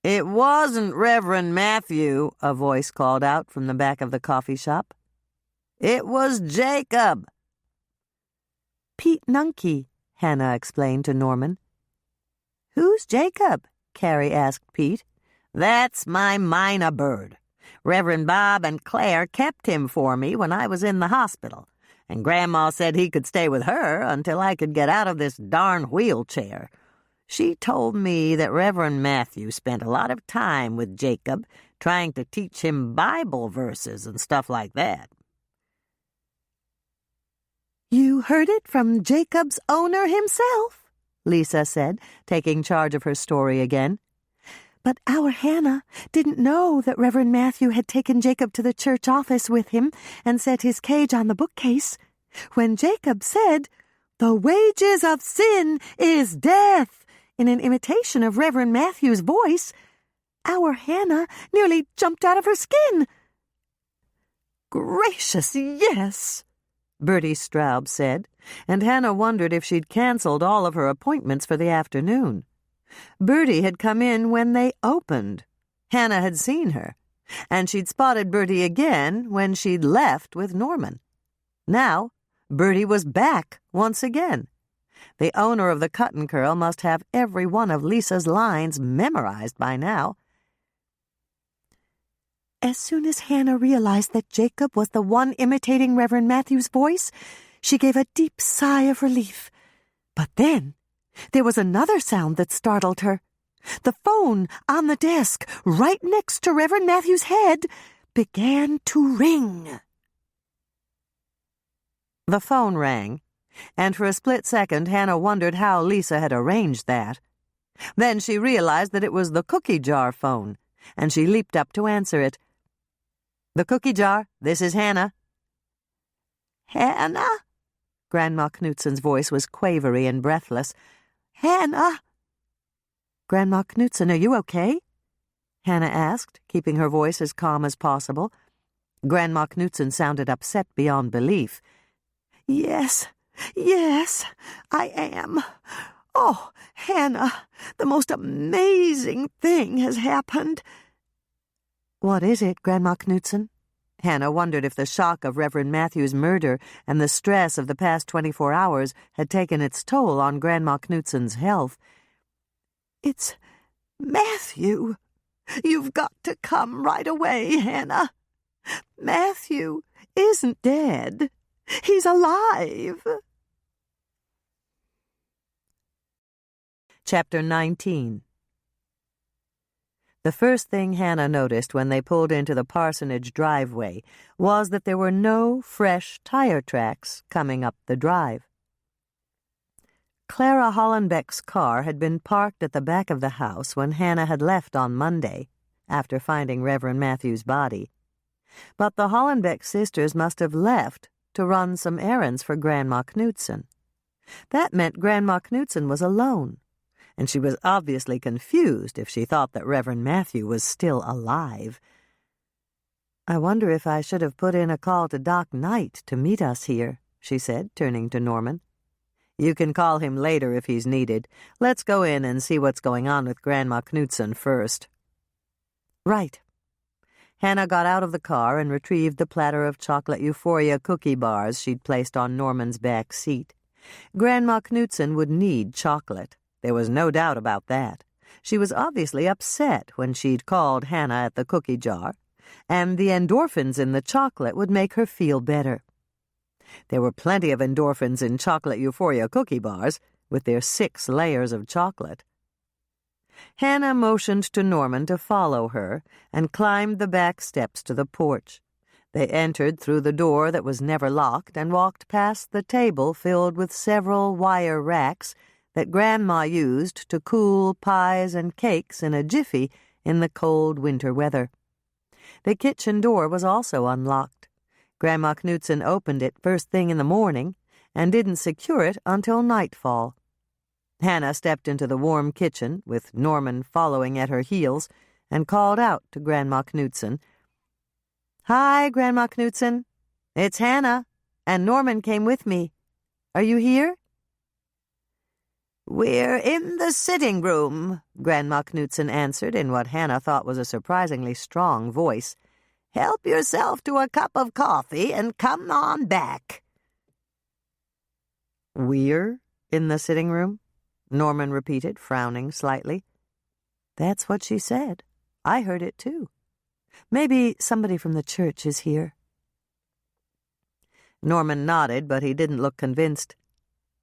It wasn't Reverend Matthew, a voice called out from the back of the coffee shop. It was Jacob. Pete Nunkey, Hannah explained to Norman. Who's Jacob? Carrie asked Pete. That's my mynah bird. Reverend Bob and Claire kept him for me when I was in the hospital, and Grandma said he could stay with her until I could get out of this darn wheelchair. She told me that Reverend Matthew spent a lot of time with Jacob, trying to teach him Bible verses and stuff like that. You heard it from Jacob's owner himself, Lisa said, taking charge of her story again. But our Hannah didn't know that Reverend Matthew had taken Jacob to the church office with him and set his cage on the bookcase. When Jacob said, "The wages of sin is death," in an imitation of Reverend Matthew's voice, our Hannah nearly jumped out of her skin. "Gracious, yes," Bertie Straub said, and Hannah wondered if she'd canceled all of her appointments for the afternoon. Bertie had come in when they opened. Hannah had seen her, and she'd spotted Bertie again when she'd left with Norman. Now, Bertie was back once again. The owner of the cut and curl must have every one of Lisa's lines memorized by now. As soon as Hannah realized that Jacob was the one imitating Reverend Matthew's voice, she gave a deep sigh of relief. But then there was another sound that startled her. The phone on the desk, right next to Reverend Matthew's head, began to ring. The phone rang, and for a split second Hannah wondered how Lisa had arranged that. Then she realized that it was the cookie jar phone, and she leaped up to answer it. "The cookie jar, this is Hannah." "Hannah?" Grandma Knutsen's voice was quavery and breathless. "Hannah?" "Grandma Knutsen, are you okay?" Hannah asked, keeping her voice as calm as possible. Grandma Knutsen sounded upset beyond belief. Yes, I am. Oh, Hannah, the most amazing thing has happened." "What is it, Grandma Knutsen?" Hannah wondered if the shock of Reverend Matthew's murder and the stress of the past 24 hours had taken its toll on Grandma Knutsen's health. "It's Matthew. You've got to come right away, Hannah. Matthew isn't dead. He's alive." Chapter 19. The first thing Hannah noticed when they pulled into the parsonage driveway was that there were no fresh tire tracks coming up the drive. Clara Hollenbeck's car had been parked at the back of the house when Hannah had left on Monday, after finding Reverend Matthew's body. But the Hollenbeck sisters must have left to run some errands for Grandma Knudsen. That meant Grandma Knudsen was alone, and she was obviously confused if she thought that Reverend Matthew was still alive. "I wonder if I should have put in a call to Doc Knight to meet us here," she said, turning to Norman. "You can call him later if he's needed. Let's go in and see what's going on with Grandma Knudsen first." "Right." Hannah got out of the car and retrieved the platter of chocolate Euphoria cookie bars she'd placed on Norman's back seat. Grandma Knudsen would need chocolate. There was no doubt about that. She was obviously upset when she'd called Hannah at the cookie jar, and the endorphins in the chocolate would make her feel better. There were plenty of endorphins in chocolate Euphoria cookie bars, with their 6 layers of chocolate. Hannah motioned to Norman to follow her and climbed the back steps to the porch. They entered through the door that was never locked and walked past the table filled with several wire racks that Grandma used to cool pies and cakes in a jiffy in the cold winter weather. The kitchen door was also unlocked. Grandma Knudsen opened it first thing in the morning and didn't secure it until nightfall. Hannah stepped into the warm kitchen, with Norman following at her heels, and called out to Grandma Knudsen. "Hi, Grandma Knudsen. It's Hannah, and Norman came with me. Are you here?" "We're in the sitting room," Grandma Knudsen answered in what Hannah thought was a surprisingly strong voice. "Help yourself to a cup of coffee and come on back." "We're in the sitting room?" Norman repeated, frowning slightly. "That's what she said. I heard it, too. Maybe somebody from the church is here." Norman nodded, but he didn't look convinced.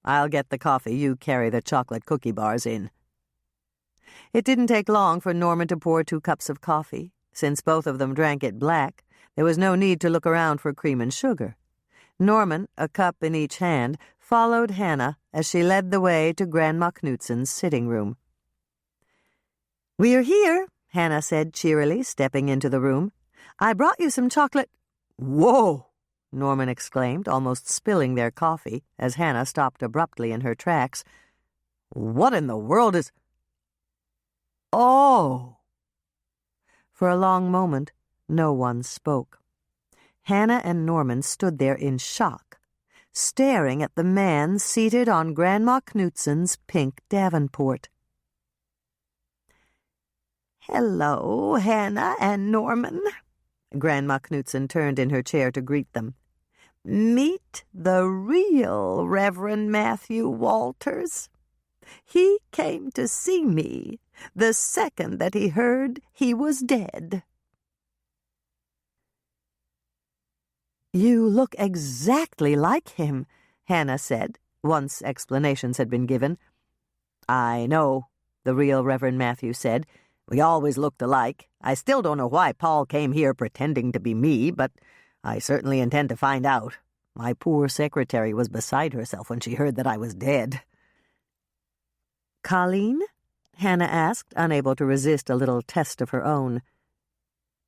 "I'll get the coffee. You carry the chocolate cookie bars in." It didn't take long for Norman to pour 2 cups of coffee. Since both of them drank it black, there was no need to look around for cream and sugar. Norman, a cup in each hand, followed Hannah as she led the way to Grandma Knudsen's sitting room. "We're here," Hannah said cheerily, stepping into the room. "I brought you some chocolate—" "Whoa!" Norman exclaimed, almost spilling their coffee, as Hannah stopped abruptly in her tracks. "What in the world is—" "Oh!" For a long moment, no one spoke. Hannah and Norman stood there in shock, staring at the man seated on Grandma Knudsen's pink Davenport. "Hello, Hannah and Norman." Grandma Knudsen turned in her chair to greet them. "Meet the real Reverend Matthew Walters. He came to see me the second that he heard he was dead." "You look exactly like him," Hannah said, once explanations had been given. "I know," the real Reverend Matthew said. "We always looked alike. I still don't know why Paul came here pretending to be me, but I certainly intend to find out. My poor secretary was beside herself when she heard that I was dead." "Colleen?" Hannah asked, unable to resist a little test of her own.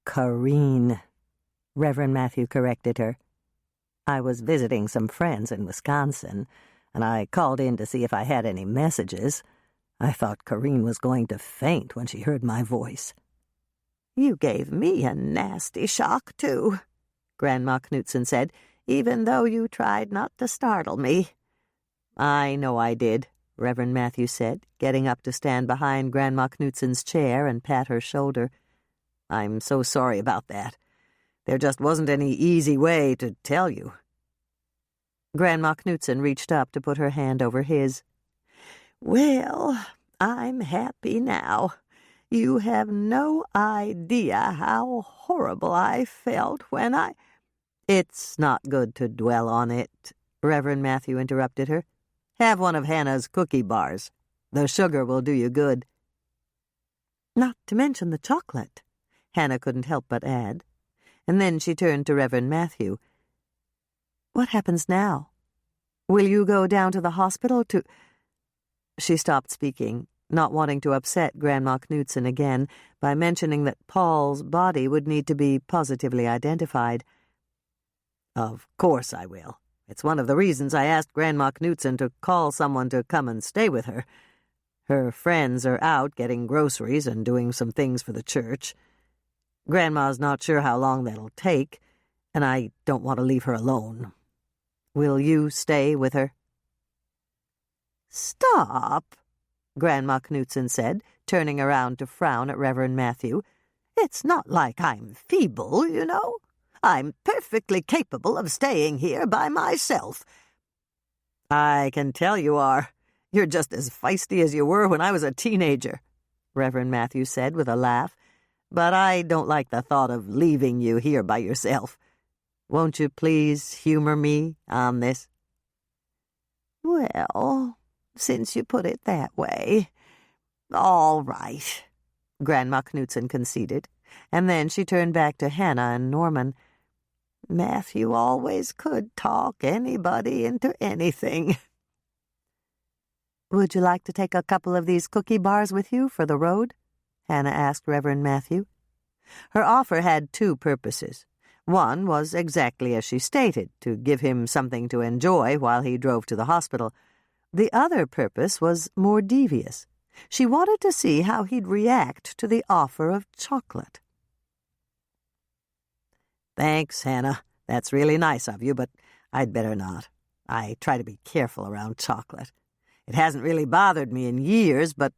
"Corrine," Reverend Matthew corrected her. "I was visiting some friends in Wisconsin, and I called in to see if I had any messages. I thought Corrine was going to faint when she heard my voice." "You gave me a nasty shock, too," Grandma Knudsen said, "even though you tried not to startle me." "I know I did," Reverend Matthew said, getting up to stand behind Grandma Knudsen's chair and pat her shoulder. "I'm so sorry about that. There just wasn't any easy way to tell you." Grandma Knudsen reached up to put her hand over his. "Well, I'm happy now. You have no idea how horrible I felt when I—" "It's not good to dwell on it," Reverend Matthew interrupted her. "Have one of Hannah's cookie bars. The sugar will do you good." "Not to mention the chocolate," Hannah couldn't help but add. And then she turned to Reverend Matthew. "What happens now? Will you go down to the hospital to—" She stopped speaking, not wanting to upset Grandma Knudsen again by mentioning that Paul's body would need to be positively identified. "Of course I will. It's one of the reasons I asked Grandma Knudsen to call someone to come and stay with her. Her friends are out getting groceries and doing some things for the church. Grandma's not sure how long that'll take, and I don't want to leave her alone. Will you stay with her?" "Stop," Grandma Knudsen said, turning around to frown at Reverend Matthew. "It's not like I'm feeble, you know. I'm perfectly capable of staying here by myself." "I can tell you are. You're just as feisty as you were when I was a teenager," Reverend Matthew said with a laugh. "But I don't like the thought of leaving you here by yourself. Won't you please humor me on this?" "Well, since you put it that way, all right," Grandma Knudsen conceded, and then she turned back to Hannah and Norman. "Matthew always could talk anybody into anything." "Would you like to take a couple of these cookie bars with you for the road?" Hannah asked Reverend Matthew. Her offer had two purposes. One was exactly as she stated, to give him something to enjoy while he drove to the hospital. The other purpose was more devious. She wanted to see how he'd react to the offer of chocolate. "Thanks, Hannah. That's really nice of you, but I'd better not. I try to be careful around chocolate. It hasn't really bothered me in years, but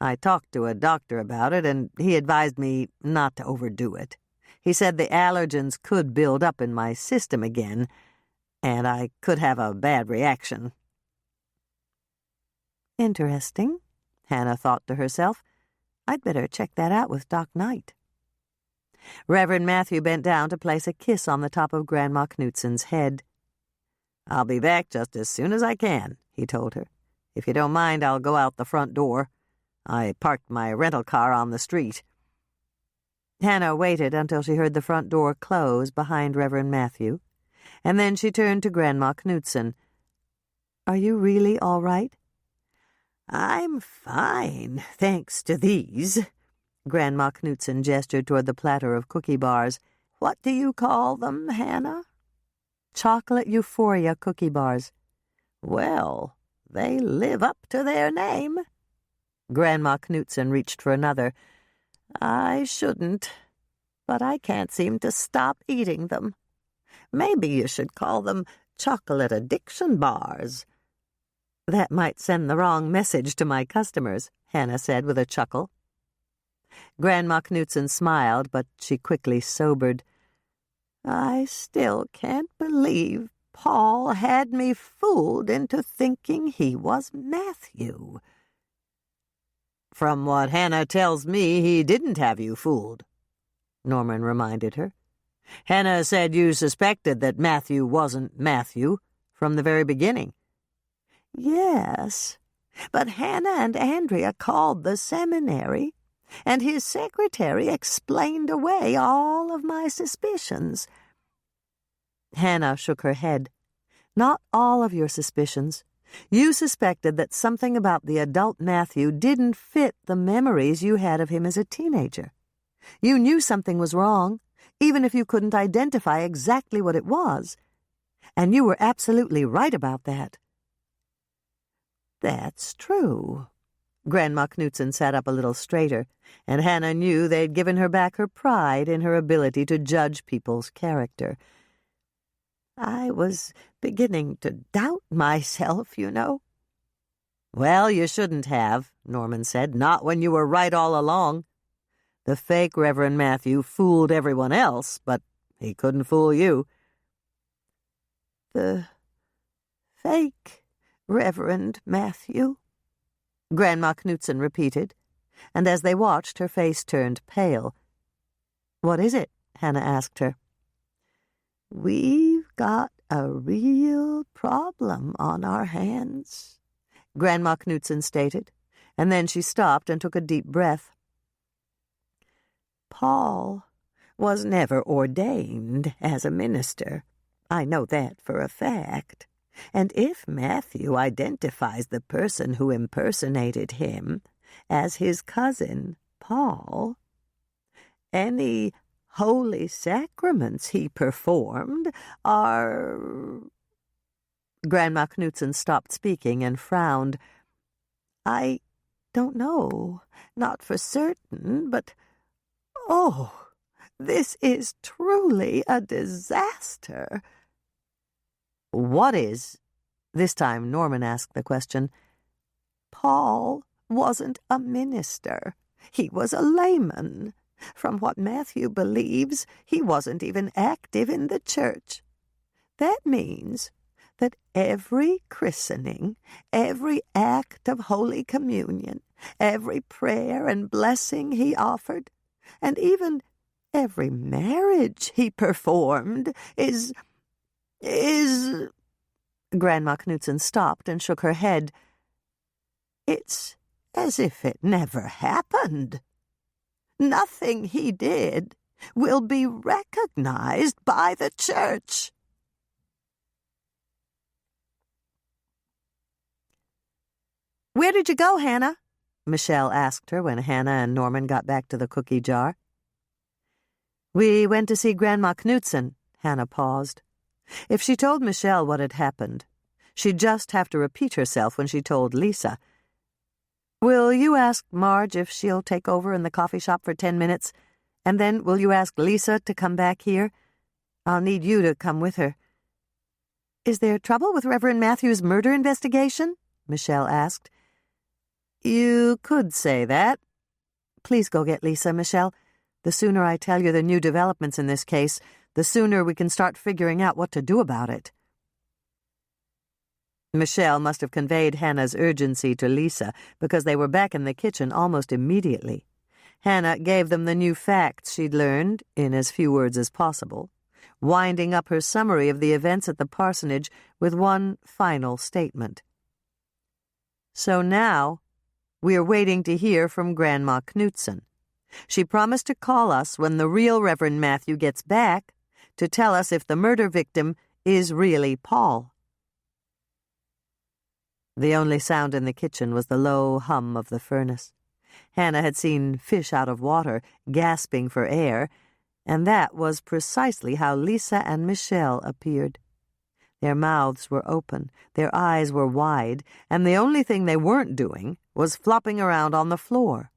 I talked to a doctor about it, and he advised me not to overdo it. He said the allergens could build up in my system again, and I could have a bad reaction." "Interesting," Hannah thought to herself. "I'd better check that out with Doc Knight." Reverend Matthew bent down to place a kiss on the top of Grandma Knudsen's head. "I'll be back just as soon as I can," he told her. "If you don't mind, I'll go out the front door. I parked my rental car on the street." Hannah waited until she heard the front door close behind Reverend Matthew, and then she turned to Grandma Knudsen. "Are you really all right?" "I'm fine, thanks to these." Grandma Knudsen gestured toward the platter of cookie bars. "What do you call them, Hannah?" "Chocolate Euphoria cookie bars." "Well, they live up to their name." Grandma Knudsen reached for another. "I shouldn't, but I can't seem to stop eating them. Maybe you should call them chocolate addiction bars." "That might send the wrong message to my customers," Hannah said with a chuckle. Grandma Knudsen smiled, but she quickly sobered. "I still can't believe Paul had me fooled into thinking he was Matthew." "From what Hannah tells me, he didn't have you fooled," Norman reminded her. "Hannah said you suspected that Matthew wasn't Matthew from the very beginning." "Yes, but Hannah and Andrea called the seminary, and his secretary explained away all of my suspicions." Hannah shook her head. "Not all of your suspicions. You suspected that something about the adult Matthew didn't fit the memories you had of him as a teenager. You knew something was wrong, even if you couldn't identify exactly what it was. And you were absolutely right about that." "That's true." Grandma Knudsen sat up a little straighter, and Hannah knew they'd given her back her pride in her ability to judge people's character. "I was beginning to doubt myself, you know." "Well, you shouldn't have," Norman said. "Not when you were right all along. The fake Reverend Matthew fooled everyone else, but he couldn't fool you." "The fake Reverend Matthew?" Grandma Knudsen repeated, and as they watched, her face turned pale. "What is it?" Hannah asked her. "We've got a real problem on our hands," Grandma Knudsen stated, and then she stopped and took a deep breath. "Paul was never ordained as a minister. I know that for a fact. And if Matthew identifies the person who impersonated him, as his cousin, Paul. Any holy sacraments he performed are—" Grandma Knudsen stopped speaking and frowned. "I don't know, not for certain, but, oh, this is truly a disaster." "What is?" This time Norman asked the question. "Paul wasn't a minister. He was a layman. From what Matthew believes, he wasn't even active in the church. That means that every christening, every act of Holy Communion, every prayer and blessing he offered, and even every marriage he performed is— Grandma Knudsen stopped and shook her head. "It's as if it never happened. Nothing he did will be recognized by the church." "Where did you go, Hannah?" Michelle asked her when Hannah and Norman got back to the cookie jar. "We went to see Grandma Knudsen." Hannah paused. If she told Michelle what had happened, she'd just have to repeat herself when she told Lisa. "Will you ask Marge if she'll take over in the coffee shop for 10 minutes? And then will you ask Lisa to come back here? I'll need you to come with her." "Is there trouble with Reverend Matthew's murder investigation?" Michelle asked. "You could say that. Please go get Lisa, Michelle. The sooner I tell you the new developments in this case, the sooner we can start figuring out what to do about it." Michelle must have conveyed Hannah's urgency to Lisa, because they were back in the kitchen almost immediately. Hannah gave them the new facts she'd learned, in as few words as possible, winding up her summary of the events at the parsonage with one final statement. "So now, we're waiting to hear from Grandma Knudsen. She promised to call us when the real Reverend Matthew gets back to tell us if the murder victim is really Paul." The only sound in the kitchen was the low hum of the furnace. Hannah had seen fish out of water, gasping for air, and that was precisely how Lisa and Michelle appeared. Their mouths were open, their eyes were wide, and the only thing they weren't doing was flopping around on the floor.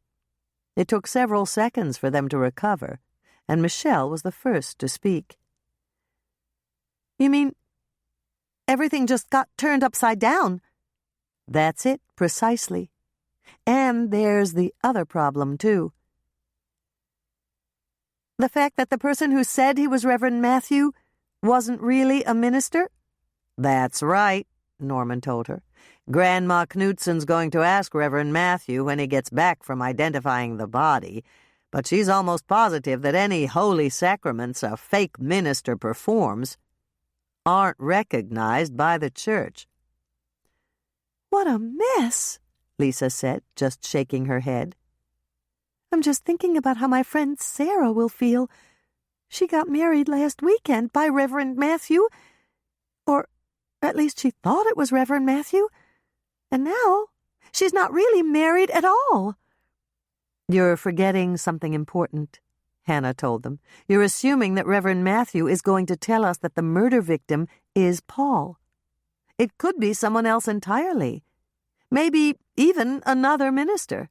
It took several seconds for them to recover, and Michelle was the first to speak. "You mean everything just got turned upside down?" "That's it, precisely. And there's the other problem, too. The fact that the person who said he was Reverend Matthew wasn't really a minister?" "That's right," Norman told her. "Grandma Knudsen's going to ask Reverend Matthew when he gets back from identifying the body, but she's almost positive that any holy sacraments a fake minister performs aren't recognized by the church." "What a mess," Lisa said, just shaking her head. "I'm just thinking about how my friend Sarah will feel. She got married last weekend by Reverend Matthew, or at least she thought it was Reverend Matthew, and now she's not really married at all." "You're forgetting something important," Hannah told them. "You're assuming that Reverend Matthew is going to tell us that the murder victim is Paul. It could be someone else entirely. Maybe even another minister."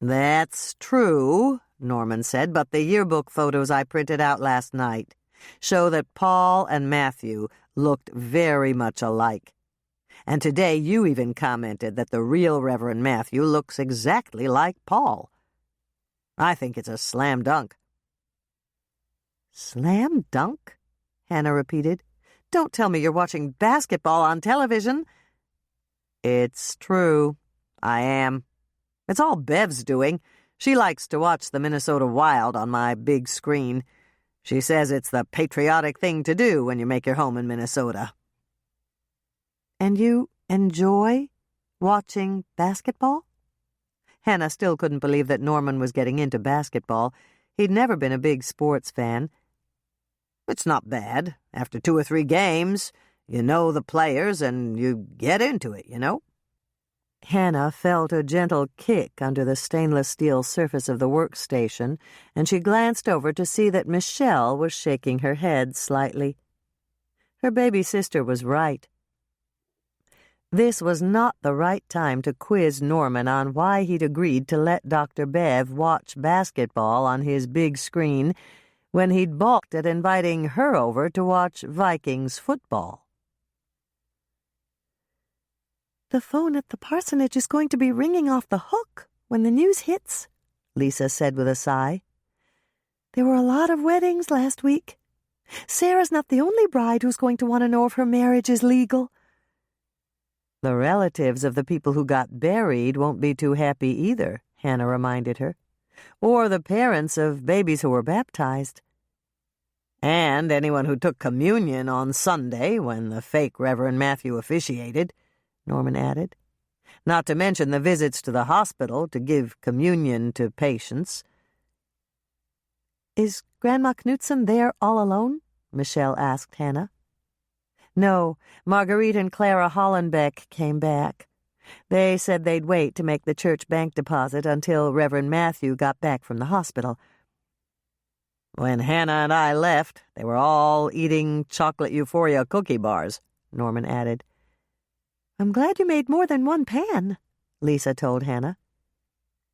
"That's true," Norman said, "but the yearbook photos I printed out last night show that Paul and Matthew looked very much alike. And today you even commented that the real Reverend Matthew looks exactly like Paul. I think it's a slam dunk." "Slam dunk?" Hannah repeated. "Don't tell me you're watching basketball on television." "It's true. I am. It's all Bev's doing. She likes to watch the Minnesota Wild on my big screen. She says it's the patriotic thing to do when you make your home in Minnesota." "And you enjoy watching basketball?" Hannah still couldn't believe that Norman was getting into basketball. He'd never been a big sports fan. "It's not bad. After 2 or 3 games, you know the players and you get into it, you know." Hannah felt a gentle kick under the stainless steel surface of the workstation, and she glanced over to see that Michelle was shaking her head slightly. Her baby sister was right. This was not the right time to quiz Norman on why he'd agreed to let Dr. Bev watch basketball on his big screen when he'd balked at inviting her over to watch Vikings football. "The phone at the parsonage is going to be ringing off the hook when the news hits," Lisa said with a sigh. "There were a lot of weddings last week. Sarah's not the only bride who's going to want to know if her marriage is legal." "The relatives of the people who got buried won't be too happy either," Hannah reminded her. "Or the parents of babies who were baptized. And anyone who took communion on Sunday when the fake Reverend Matthew officiated," Norman added. "Not to mention the visits to the hospital to give communion to patients." "Is Grandma Knudsen there all alone?" Michelle asked Hannah. "No, Marguerite and Clara Hollenbeck came back. They said they'd wait to make the church bank deposit until Reverend Matthew got back from the hospital. When Hannah and I left, they were all eating chocolate euphoria cookie bars," Norman added. "I'm glad you made more than one pan," Lisa told Hannah.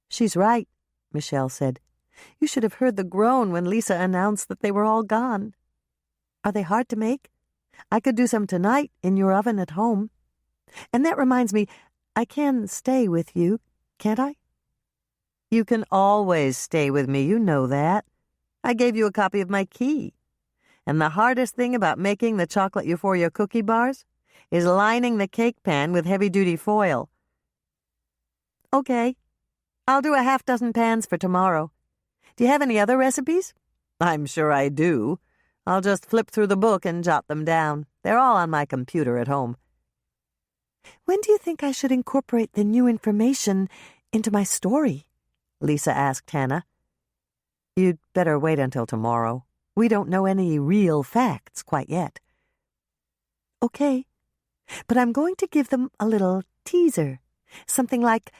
"She's right," Michelle said. "You should have heard the groan when Lisa announced that they were all gone. Are they hard to make? I could do some tonight in your oven at home. And that reminds me, I can stay with you, can't I?" "You can always stay with me, you know that. I gave you a copy of my key. And the hardest thing about making the chocolate euphoria cookie bars is lining the cake pan with heavy-duty foil." "Okay. I'll do a half-dozen pans for tomorrow. Do you have any other recipes?" "I'm sure I do. I'll just flip through the book and jot them down. They're all on my computer at home." "When do you think I should incorporate the new information into my story?" Lisa asked Hannah. "You'd better wait until tomorrow. We don't know any real facts quite yet." "Okay. But I'm going to give them a little teaser. Something like,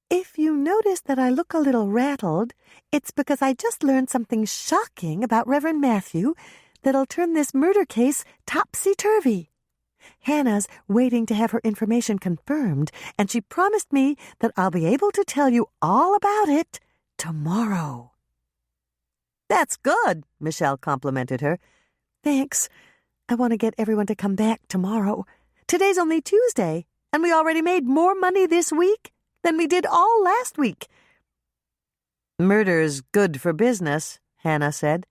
if you notice that I look a little rattled, it's because I just learned something shocking about Reverend Matthew that'll turn this murder case topsy-turvy. Hannah's waiting to have her information confirmed, and she promised me that I'll be able to tell you all about it tomorrow." "That's good," Michelle complimented her. "Thanks. I want to get everyone to come back tomorrow. Today's only Tuesday, and we already made more money this week than we did all last week." "Murder's good for business," Hannah said.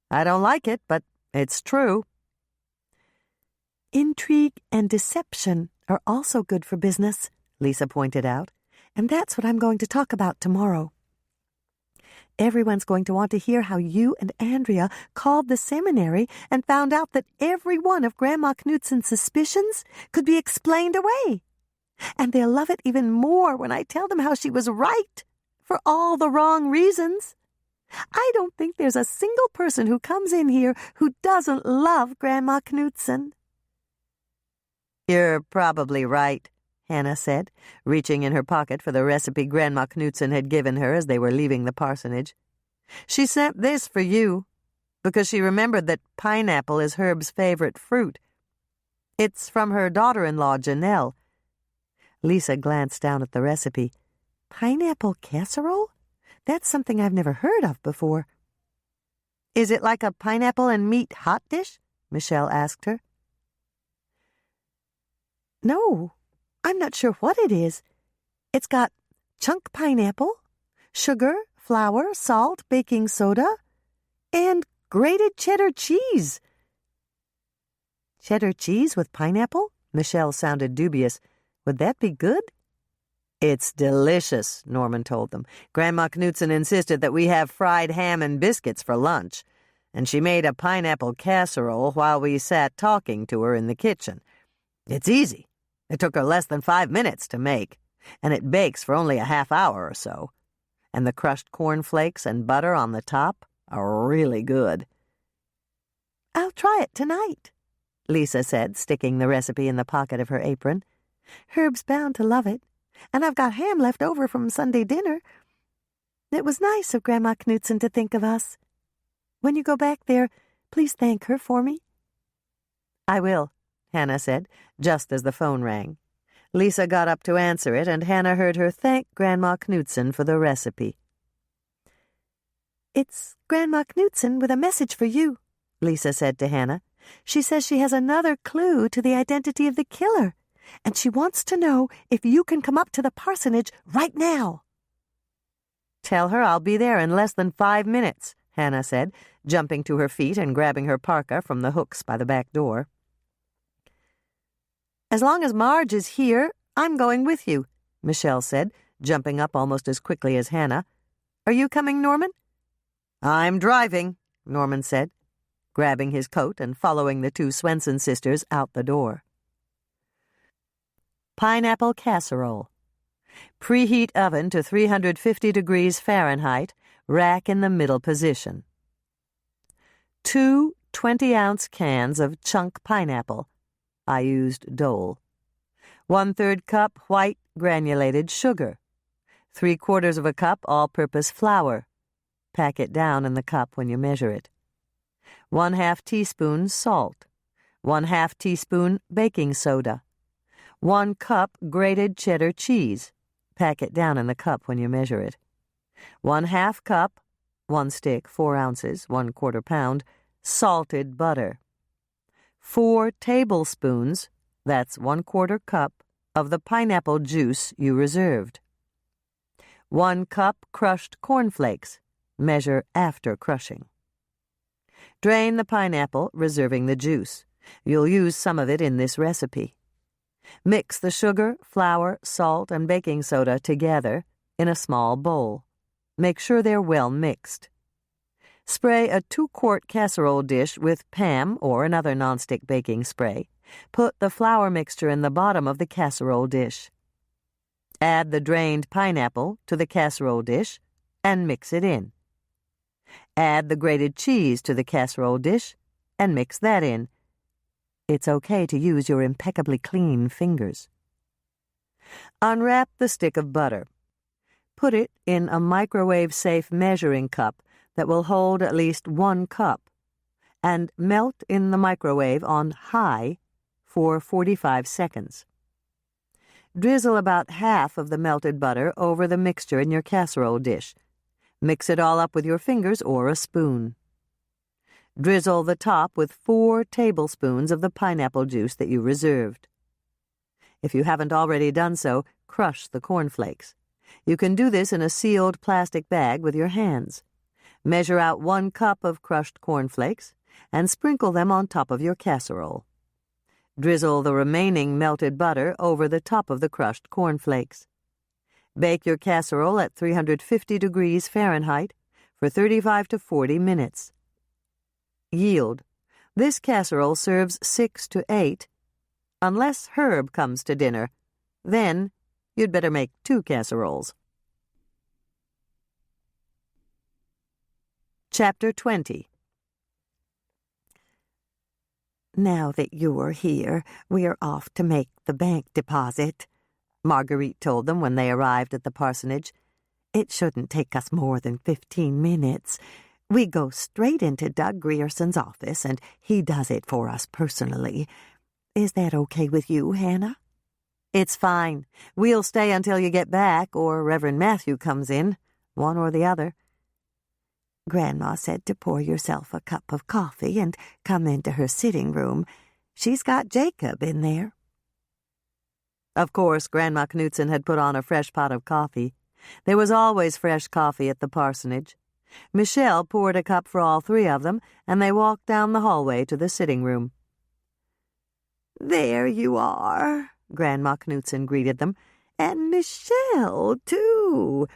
"I don't like it, but it's true." "Intrigue and deception are also good for business," Lisa pointed out, "and that's what I'm going to talk about tomorrow. Everyone's going to want to hear how you and Andrea called the seminary and found out that every one of Grandma Knudsen's suspicions could be explained away. And they'll love it even more when I tell them how she was right, for all the wrong reasons. I don't think there's a single person who comes in here who doesn't love Grandma Knudsen." "You're probably right," Hannah said, reaching in her pocket for the recipe Grandma Knudsen had given her as they were leaving the parsonage. "She sent this for you, because she remembered that pineapple is Herb's favorite fruit. It's from her daughter-in-law, Janelle." Lisa glanced down at the recipe. "Pineapple casserole? That's something I've never heard of before." "Is it like a pineapple and meat hot dish?" Michelle asked her. "No, I'm not sure what it is. It's got chunk pineapple, sugar, flour, salt, baking soda, and grated cheddar cheese." "Cheddar cheese with pineapple?" Michelle sounded dubious. "Would that be good?" "It's delicious," Norman told them. "Grandma Knudsen insisted that we have fried ham and biscuits for lunch, and she made a pineapple casserole while we sat talking to her in the kitchen. It's easy. It took her less than 5 minutes to make, and it bakes for only a half hour or so. And the crushed cornflakes and butter on the top are really good." "I'll try it tonight," Lisa said, sticking the recipe in the pocket of her apron. "Herb's bound to love it. and I've got ham left over from Sunday dinner. It was nice of Grandma Knudsen to think of us. When you go back there, please thank her for me." "I will," Hannah said, just as the phone rang. Lisa got up to answer it, and Hannah heard her thank Grandma Knudsen for the recipe. "It's Grandma Knudsen with a message for you," Lisa said to Hannah. "She says she has another clue to the identity of the killer, and she wants to know if you can come up to the parsonage right now." "Tell her I'll be there in less than 5 minutes," Hannah said, jumping to her feet and grabbing her parka from the hooks by the back door. "As long as Marge is here, I'm going with you," Michelle said, jumping up almost as quickly as Hannah. "Are you coming, Norman?" "I'm driving," Norman said, grabbing his coat and following the two Swensen sisters out the door. Pineapple casserole. Preheat oven to 350 degrees Fahrenheit, rack in the middle position. 2 20-ounce cans of chunk pineapple. I used Dole. 1/3 cup white granulated sugar. 3/4 of a cup all-purpose flour. Pack it down in the cup when you measure it. 1/2 teaspoon salt. 1/2 teaspoon baking soda. 1 cup grated cheddar cheese. Pack it down in the cup when you measure it. 1/2 cup, 1 stick, 4 ounces, 1/4 pound, salted butter. 4 tablespoons, that's 1/4 cup, of the pineapple juice you reserved. 1 cup crushed cornflakes. Measure after crushing. Drain the pineapple, reserving the juice. You'll use some of it in this recipe. Mix the sugar, flour, salt, and baking soda together in a small bowl. Make sure they're well mixed. Spray a 2-quart casserole dish with Pam or another nonstick baking spray. Put the flour mixture in the bottom of the casserole dish. Add the drained pineapple to the casserole dish and mix it in. Add the grated cheese to the casserole dish and mix that in. It's okay to use your impeccably clean fingers. Unwrap the stick of butter. Put it in a microwave-safe measuring cup that will hold at least 1 cup, and melt in the microwave on high for 45 seconds. Drizzle about half of the melted butter over the mixture in your casserole dish. Mix it all up with your fingers or a spoon. Drizzle the top with 4 tablespoons of the pineapple juice that you reserved. If you haven't already done so, crush the cornflakes. You can do this in a sealed plastic bag with your hands. Measure out 1 cup of crushed cornflakes and sprinkle them on top of your casserole. Drizzle the remaining melted butter over the top of the crushed cornflakes. Bake your casserole at 350 degrees Fahrenheit for 35 to 40 minutes. Yield. This casserole serves 6 to 8, unless Herb comes to dinner. Then you'd better make 2 casseroles. Chapter 20. "Now that you're here, we're off to make the bank deposit," Marguerite told them when they arrived at the parsonage. "It shouldn't take us more than 15 minutes. We go straight into Doug Grierson's office, and he does it for us personally. Is that okay with you, Hannah?" "It's fine. We'll stay until you get back, or Reverend Matthew comes in, one or the other." "Grandma said to pour yourself a cup of coffee and come into her sitting room. She's got Jacob in there." Of course, Grandma Knudsen had put on a fresh pot of coffee. There was always fresh coffee at the parsonage. Michelle poured a cup for all 3 of them, and they walked down the hallway to the sitting room. "There you are," Grandma Knudsen greeted them. "And Michelle, too.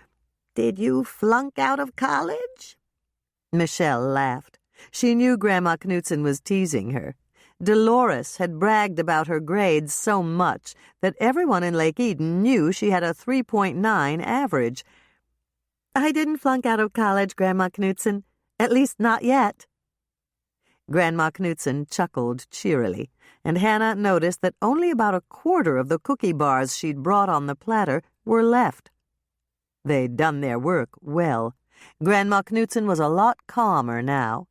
Did you flunk out of college?" Michelle laughed. She knew Grandma Knudsen was teasing her. Dolores had bragged about her grades so much that everyone in Lake Eden knew she had a 3.9 average. "I didn't flunk out of college, Grandma Knudsen. At least not yet." Grandma Knudsen chuckled cheerily, and Hannah noticed that only about 1/4 of the cookie bars she'd brought on the platter were left. They'd done their work well. Grandma Knudsen was a lot calmer now,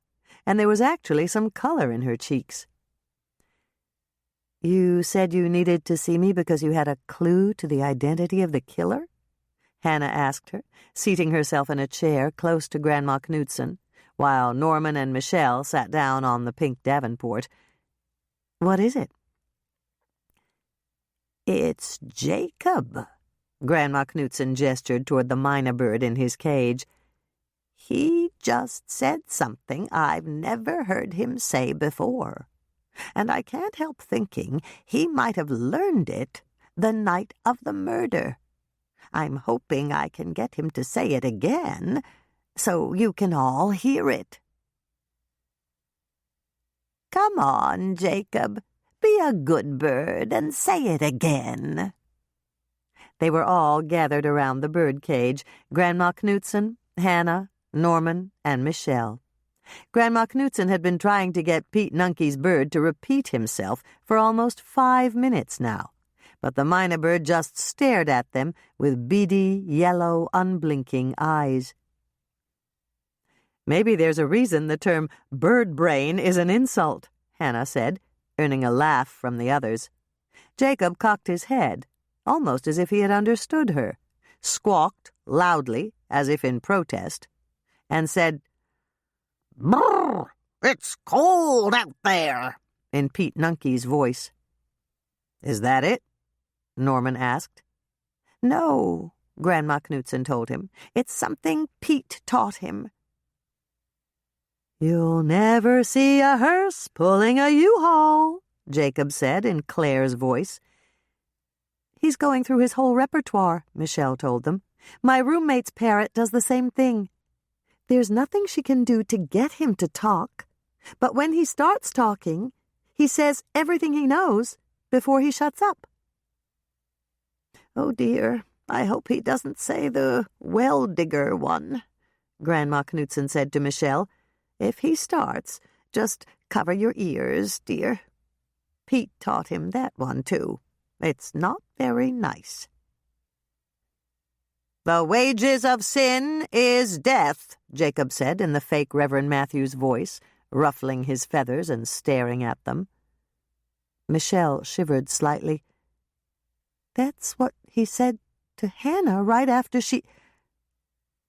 and there was actually some color in her cheeks. "You said you needed to see me because you had a clue to the identity of the killer?" Hannah asked her, seating herself in a chair close to Grandma Knudsen, while Norman and Michelle sat down on the pink davenport. "What is it?" "It's Jacob." Grandma Knudsen gestured toward the mynah bird in his cage. "He just said something I've never heard him say before, and I can't help thinking he might have learned it the night of the murder. I'm hoping I can get him to say it again, so you can all hear it. Come on, Jacob. Be a good bird and say it again." They were all gathered around the bird cage, Grandma Knudsen, Hannah, Norman, and Michelle. Grandma Knudsen had been trying to get Pete Nunkey's bird to repeat himself for almost 5 minutes now, but the mynah bird just stared at them with beady, yellow, unblinking eyes. "Maybe there's a reason the term bird brain is an insult," Hannah said, earning a laugh from the others. Jacob cocked his head, almost as if he had understood her, squawked loudly, as if in protest, and said, "Brrr! It's cold out there," in Pete Nunkey's voice. "Is that it?" Norman asked. "No," Grandma Knudsen told him. "It's something Pete taught him." "You'll never see a hearse pulling a U-Haul," Jacob said in Claire's voice. "He's going through his whole repertoire," Michelle told them. "My roommate's parrot does the same thing. There's nothing she can do to get him to talk, but when he starts talking, he says everything he knows before he shuts up." "Oh, dear, I hope he doesn't say the well-digger one," Grandma Knudsen said to Michelle. "If he starts, just cover your ears, dear. Pete taught him that one, too. It's not very nice." "The wages of sin is death," Jacob said in the fake Reverend Matthew's voice, ruffling his feathers and staring at them. Michelle shivered slightly. "That's what he said to Hannah right after she...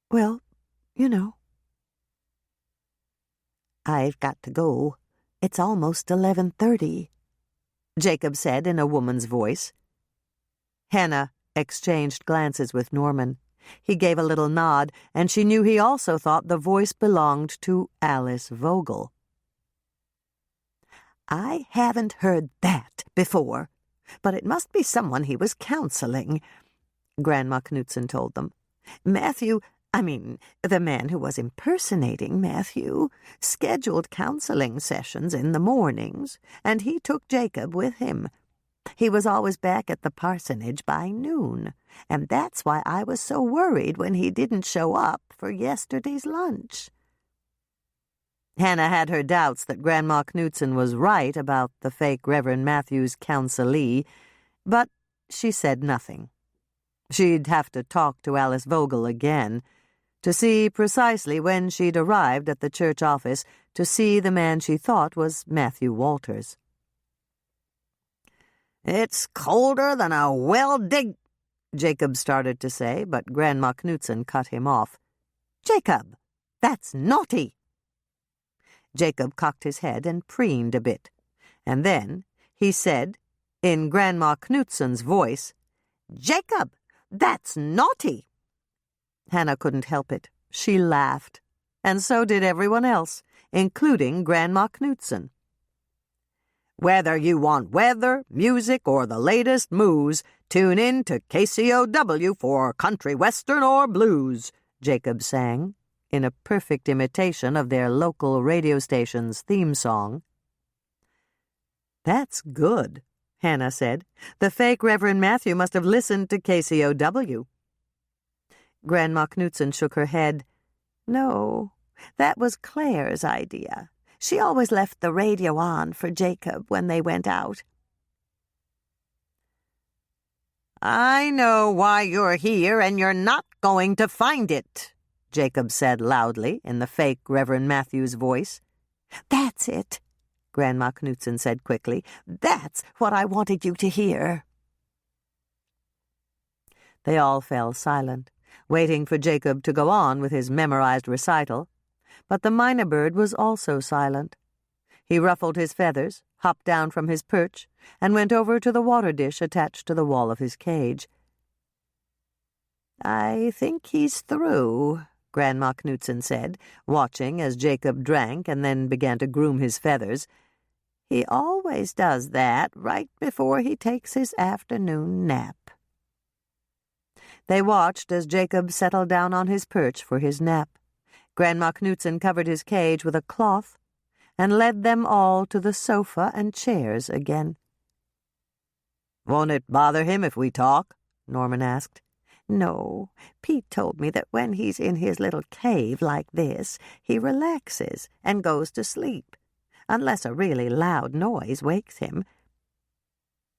well, you know." "I've got to go. It's almost 11:30, Jacob said in a woman's voice. Hannah exchanged glances with Norman. He gave a little nod, and she knew he also thought the voice belonged to Alice Vogel. "I haven't heard that before, but it must be someone he was counseling," Grandma Knudsen told them. The man who was impersonating Matthew, scheduled counseling sessions in the mornings, and he took Jacob with him. He was always back at the parsonage by noon, and that's why I was so worried when he didn't show up for yesterday's lunch." Hannah had her doubts that Grandma Knudsen was right about the fake Reverend Matthew's counselee, but she said nothing. She'd have to talk to Alice Vogel again, to see precisely when she'd arrived at the church office to see the man she thought was Matthew Walters. "It's colder than a well-dig—" Jacob started to say, but Grandma Knudsen cut him off. "Jacob, that's naughty." Jacob cocked his head and preened a bit, and then he said, in Grandma Knudsen's voice, "Jacob, that's naughty." Hannah couldn't help it. She laughed, and so did everyone else, including Grandma Knudsen. "Whether you want weather, music, or the latest moves, tune in to KCOW for country, western, or blues," Jacob sang, in a perfect imitation of their local radio station's theme song. "That's good," Hannah said. "The fake Reverend Matthew must have listened to KCOW." Grandma Knudsen shook her head. "No, that was Claire's idea. She always left the radio on for Jacob when they went out." I know why you're here, and you're not going to find it, Jacob said loudly in the fake Reverend Matthew's voice. That's it, Grandma Knudsen said quickly. That's what I wanted you to hear. They all fell silent, waiting for Jacob to go on with his memorized recital. But the mynah bird was also silent. He ruffled his feathers, hopped down from his perch, and went over to the water dish attached to the wall of his cage. I think he's through, Grandma Knudsen said, watching as Jacob drank and then began to groom his feathers. He always does that right before he takes his afternoon nap. They watched as Jacob settled down on his perch for his nap. Grandma Knudsen covered his cage with a cloth and led them all to the sofa and chairs again. "Won't it bother him if we talk?" Norman asked. No, Pete told me that when he's in his little cave like this, he relaxes and goes to sleep, unless a really loud noise wakes him.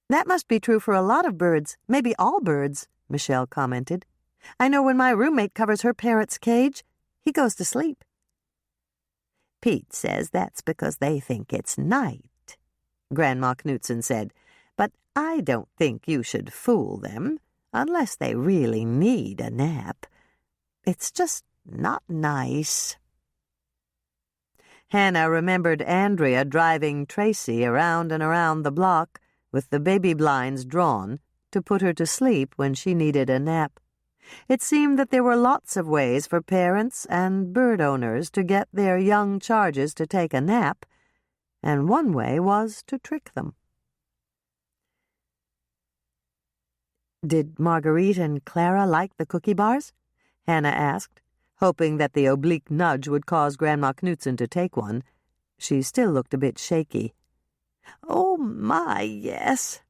That must be true for a lot of birds, maybe all birds, Michelle commented. I know when my roommate covers her parrot's cage, he goes to sleep. Pete says that's because they think it's night, Grandma Knudsen said, but I don't think you should fool them. Unless they really need a nap. It's just not nice. Hannah remembered Andrea driving Tracy around and around the block with the baby blinds drawn to put her to sleep when she needed a nap. It seemed that there were lots of ways for parents and bird owners to get their young charges to take a nap, and one way was to trick them. Did Marguerite and Clara like the cookie bars? Hannah asked, hoping that the oblique nudge would cause Grandma Knudsen to take one. She still looked a bit shaky. Oh, my, yes.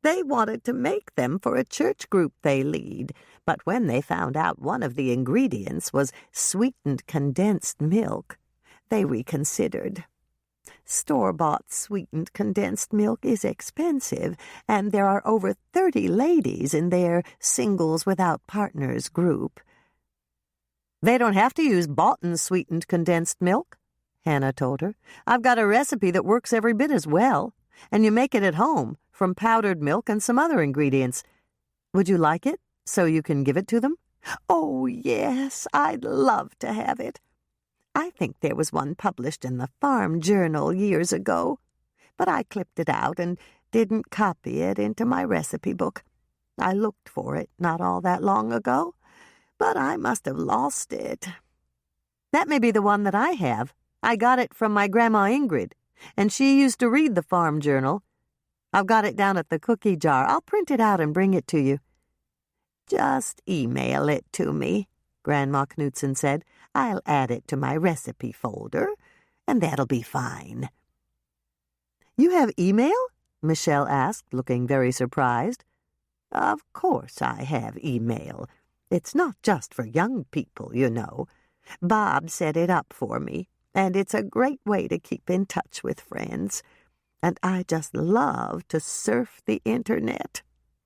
They wanted to make them for a church group they lead, but when they found out one of the ingredients was sweetened condensed milk, they reconsidered. Store-bought sweetened condensed milk is expensive, and there are over 30 ladies in their Singles Without Partners group. They don't have to use boughten sweetened condensed milk, Hannah told her. I've got a recipe that works every bit as well, and you make it at home from powdered milk and some other ingredients. Would you like it so you can give it to them? Oh, yes, I'd love to have it. I think there was one published in the Farm Journal years ago, but I clipped it out and didn't copy it into my recipe book. I looked for it not all that long ago, but I must have lost it. That may be the one that I have. I got it from my Grandma Ingrid, and she used to read the Farm Journal. I've got it down at the cookie jar. I'll print it out and bring it to you. Just email it to me, Grandma Knudsen said. I'll add it to my recipe folder, and that'll be fine. You have email? Michelle asked, looking very surprised. Of course I have email. It's not just for young people, you know. Bob set it up for me, and it's a great way to keep in touch with friends. And I just love to surf the internet.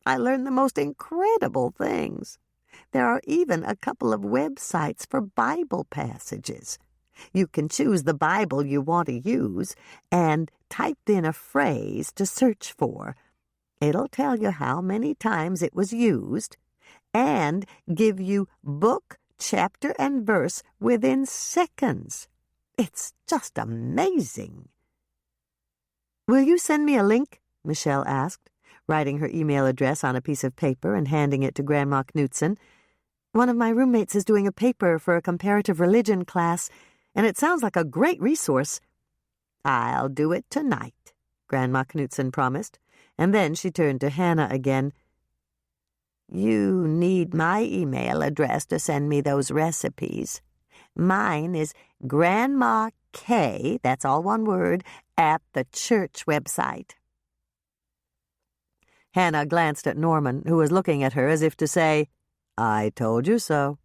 I learn the most incredible things. There are even a couple of websites for Bible passages. You can choose the Bible you want to use and type in a phrase to search for. It'll tell you how many times it was used and give you book, chapter, and verse within seconds. It's just amazing. Will you send me a link? Michelle asked, writing her email address on a piece of paper and handing it to Grandma Knudsen. One of my roommates is doing a paper for a comparative religion class, and it sounds like a great resource. I'll do it tonight, Grandma Knudsen promised, and then she turned to Hannah again. You need my email address to send me those recipes. Mine is Grandma K, that's all one word, at the church website. Hannah glanced at Norman, who was looking at her as if to say, I told you so.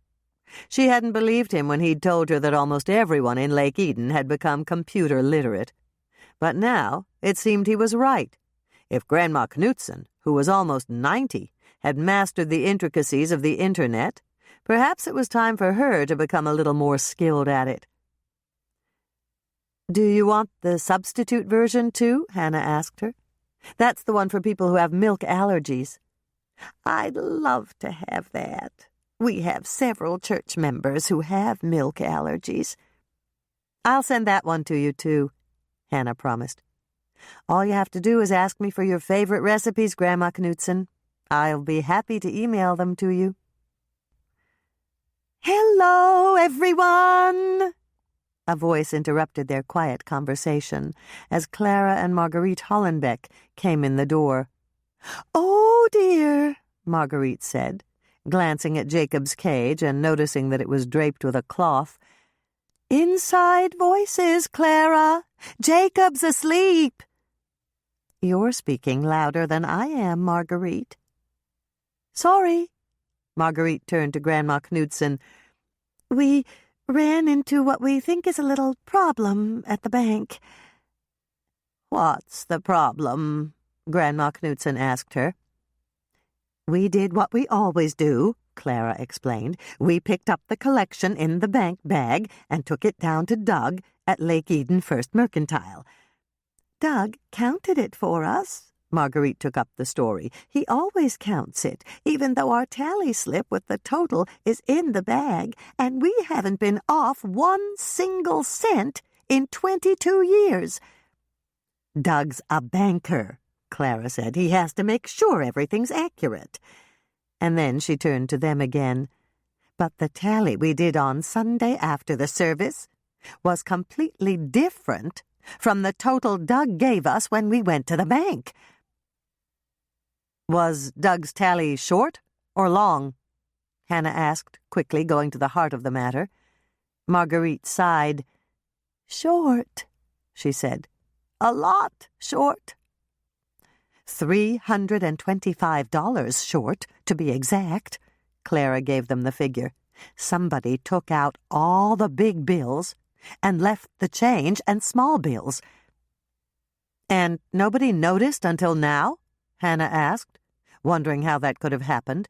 She hadn't believed him when he'd told her that almost everyone in Lake Eden had become computer literate. But now it seemed he was right. If Grandma Knudsen, who was almost 90, had mastered the intricacies of the Internet, perhaps it was time for her to become a little more skilled at it. "Do you want the substitute version, too?" Hannah asked her. "That's the one for people who have milk allergies." "I'd love to have that. We have several church members who have milk allergies." "I'll send that one to you, too," Hannah promised. "All you have to do is ask me for your favorite recipes, Grandma Knudsen. I'll be happy to email them to you." "Hello, everyone!" A voice interrupted their quiet conversation as Clara and Marguerite Hollenbeck came in the door. "Oh, dear," Marguerite said, glancing at Jacob's cage and noticing that it was draped with a cloth. "Inside voices, Clara. Jacob's asleep." "You're speaking louder than I am, Marguerite." "Sorry." Marguerite turned to Grandma Knudsen. "We ran into what we think is a little problem at the bank." "What's the problem?" Grandma Knudsen asked her. "We did what we always do," Clara explained. "We picked up the collection in the bank bag and took it down to Doug at Lake Eden First Mercantile." "Doug counted it for us." Marguerite took up the story. "He always counts it, even though our tally slip with the total is in the bag, and we haven't been off 1 single cent in 22 years. "Doug's a banker," Clara said. "He has to make sure everything's accurate." And then she turned to them again. "But the tally we did on Sunday after the service was completely different from the total Doug gave us when we went to the bank." "Was Doug's tally short or long?" Hannah asked, quickly going to the heart of the matter. Marguerite sighed. "Short," she said. "A lot short." $325 short, to be exact. Clara gave them the figure. "Somebody took out all the big bills and left the change and small bills." "And nobody noticed until now?" Hannah asked, wondering how that could have happened.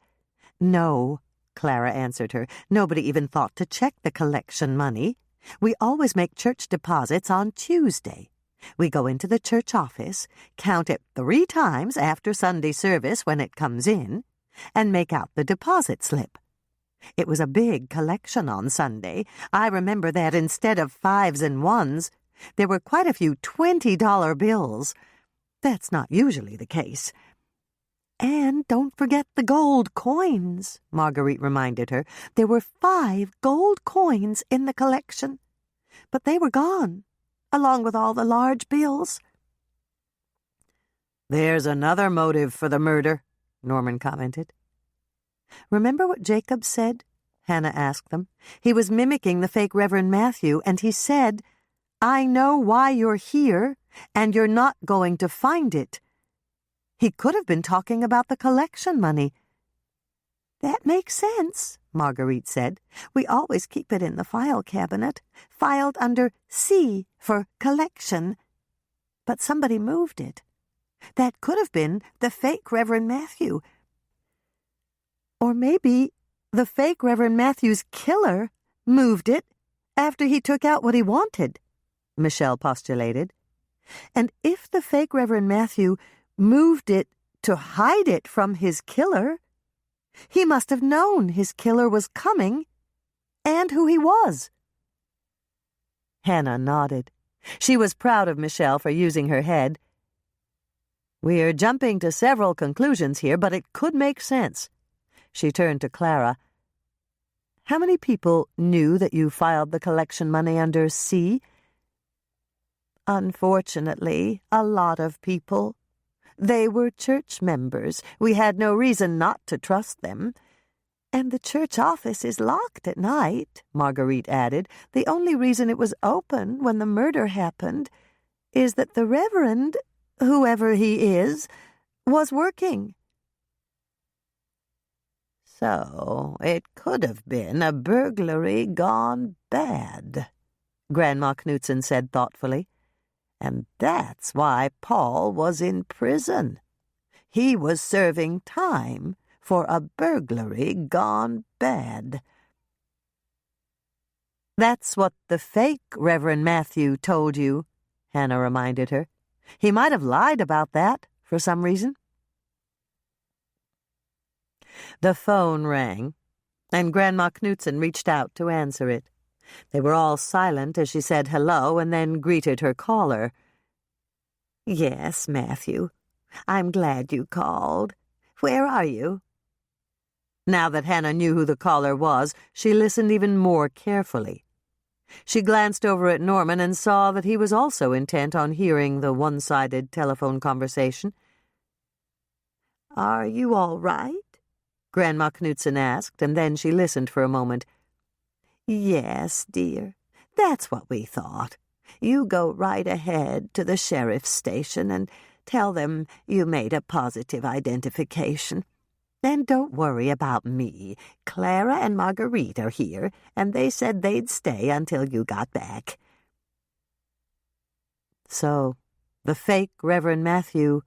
"No," Clara answered her. "Nobody even thought to check the collection money. We always make church deposits on Tuesday. We go into the church office, count it 3 times after Sunday service when it comes in, and make out the deposit slip. It was a big collection on Sunday. I remember that instead of 5s and 1s, there were quite a few $20 bills. That's not usually the case." "And don't forget the gold coins," Marguerite reminded her. "There were 5 gold coins in the collection, but they were gone, along with all the large bills." "There's another motive for the murder," Norman commented. "Remember what Jacob said?" Hannah asked them. "He was mimicking the fake Reverend Matthew, and he said, 'I know why you're here, and you're not going to find it.' He could have been talking about the collection money." "That makes sense," Marguerite said. "We always keep it in the file cabinet, filed under C for collection. But somebody moved it. That could have been the fake Reverend Matthew. Or maybe the fake Reverend Matthew's killer moved it after he took out what he wanted," Michelle postulated. "And if the fake Reverend Matthew moved it to hide it from his killer, he must have known his killer was coming and who he was." Hannah nodded. She was proud of Michelle for using her head. "We're jumping to several conclusions here, but it could make sense." She turned to Clara. "How many people knew that you filed the collection money under C?" "Unfortunately, a lot of people. They were church members. We had no reason not to trust them. And the church office is locked at night," Marguerite added. "The only reason it was open when the murder happened is that the Reverend, whoever he is, was working." "So it could have been a burglary gone bad," Grandma Knudsen said thoughtfully. "And that's why Paul was in prison. He was serving time for a burglary gone bad." "That's what the fake Reverend Matthew told you," Hannah reminded her. "He might have lied about that for some reason." The phone rang, and Grandma Knudsen reached out to answer it. They were all silent as she said hello and then greeted her caller. "Yes, Matthew. I'm glad you called. Where are you?" Now that Hannah knew who the caller was, she listened even more carefully. She glanced over at Norman and saw that he was also intent on hearing the one-sided telephone conversation. "Are you all right?" Grandma Knudsen asked, and then she listened for a moment. "Yes, dear. That's what we thought. You go right ahead to the sheriff's station and tell them you made a positive identification. And don't worry about me. Clara and Marguerite are here, and they said they'd stay until you got back." So, the fake Reverend Matthew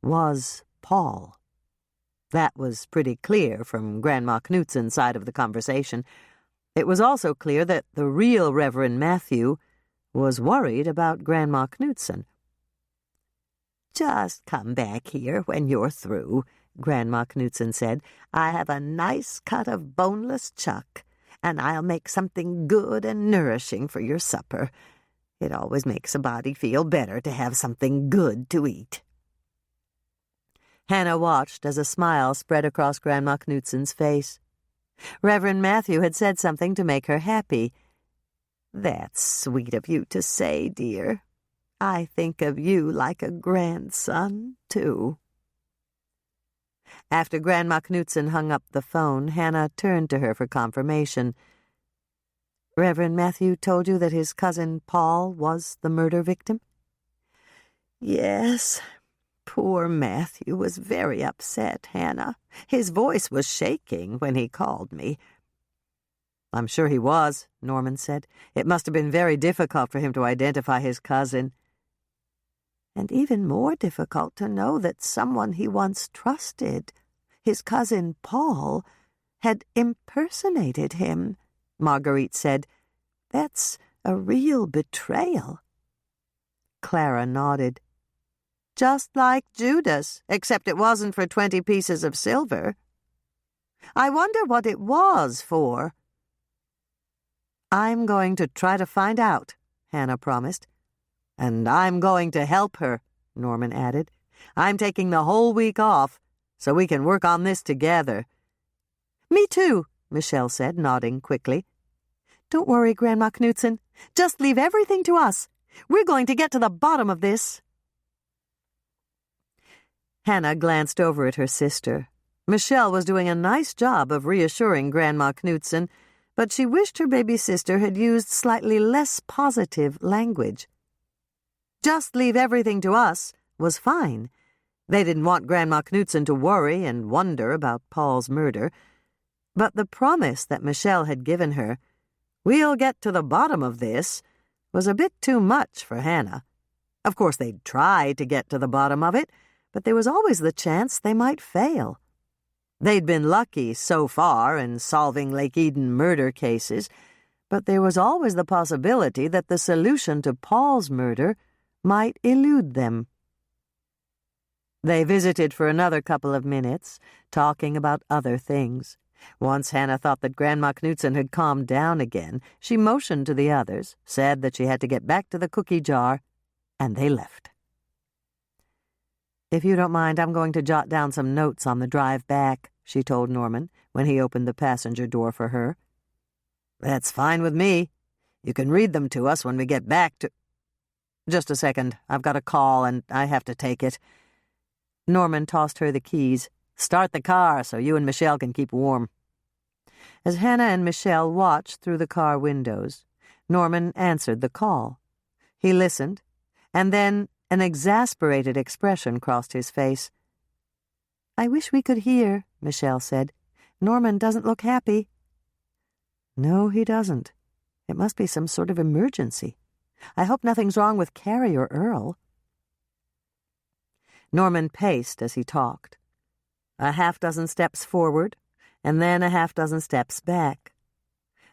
was Paul. That was pretty clear from Grandma Knudsen's side of the conversation. It was also clear that the real Reverend Matthew was worried about Grandma Knudsen. "Just come back here when you're through," Grandma Knudsen said. "I have a nice cut of boneless chuck, and I'll make something good and nourishing for your supper. It always makes a body feel better to have something good to eat." Hannah watched as a smile spread across Grandma Knudsen's face. Reverend Matthew had said something to make her happy. "That's sweet of you to say, dear. I think of you like a grandson, too." After Grandma Knudsen hung up the phone, Hannah turned to her for confirmation. "Reverend Matthew told you that his cousin Paul was the murder victim?" "Yes. Poor Matthew was very upset, Hannah. His voice was shaking when he called me." "I'm sure he was," Norman said. "It must have been very difficult for him to identify his cousin." "And even more difficult to know that someone he once trusted, his cousin Paul, had impersonated him," Marguerite said. "That's a real betrayal." Clara nodded. "Just like Judas, except it wasn't for 20 pieces of silver. I wonder what it was for." "I'm going to try to find out," Hannah promised. "And I'm going to help her," Norman added. "I'm taking the whole week off, so we can work on this together." "Me too," Michelle said, nodding quickly. "Don't worry, Grandma Knudsen. Just leave everything to us. We're going to get to the bottom of this." Hannah glanced over at her sister. Michelle was doing a nice job of reassuring Grandma Knudsen, but she wished her baby sister had used slightly less positive language. "Just leave everything to us" was fine. They didn't want Grandma Knudsen to worry and wonder about Paul's murder. But the promise that Michelle had given her, "We'll get to the bottom of this," was a bit too much for Hannah. Of course, they'd try to get to the bottom of it, but there was always the chance they might fail. They'd been lucky so far in solving Lake Eden murder cases, but there was always the possibility that the solution to Paul's murder might elude them. They visited for another couple of minutes, talking about other things. Once Hannah thought that Grandma Knudsen had calmed down again, she motioned to the others, said that she had to get back to the cookie jar, and they left. "If you don't mind, I'm going to jot down some notes on the drive back," she told Norman when he opened the passenger door for her. "That's fine with me. You can read them to us when we get back to—" "Just a second. I've got a call, and I have to take it." Norman tossed her the keys. "Start the car so you and Michelle can keep warm." As Hannah and Michelle watched through the car windows, Norman answered the call. He listened, and then an exasperated expression crossed his face. "I wish we could hear," Michelle said. "Norman doesn't look happy." "No, he doesn't. It must be some sort of emergency. I hope nothing's wrong with Carrie or Earl." Norman paced as he talked. a half-dozen steps forward, and then a half-dozen steps back.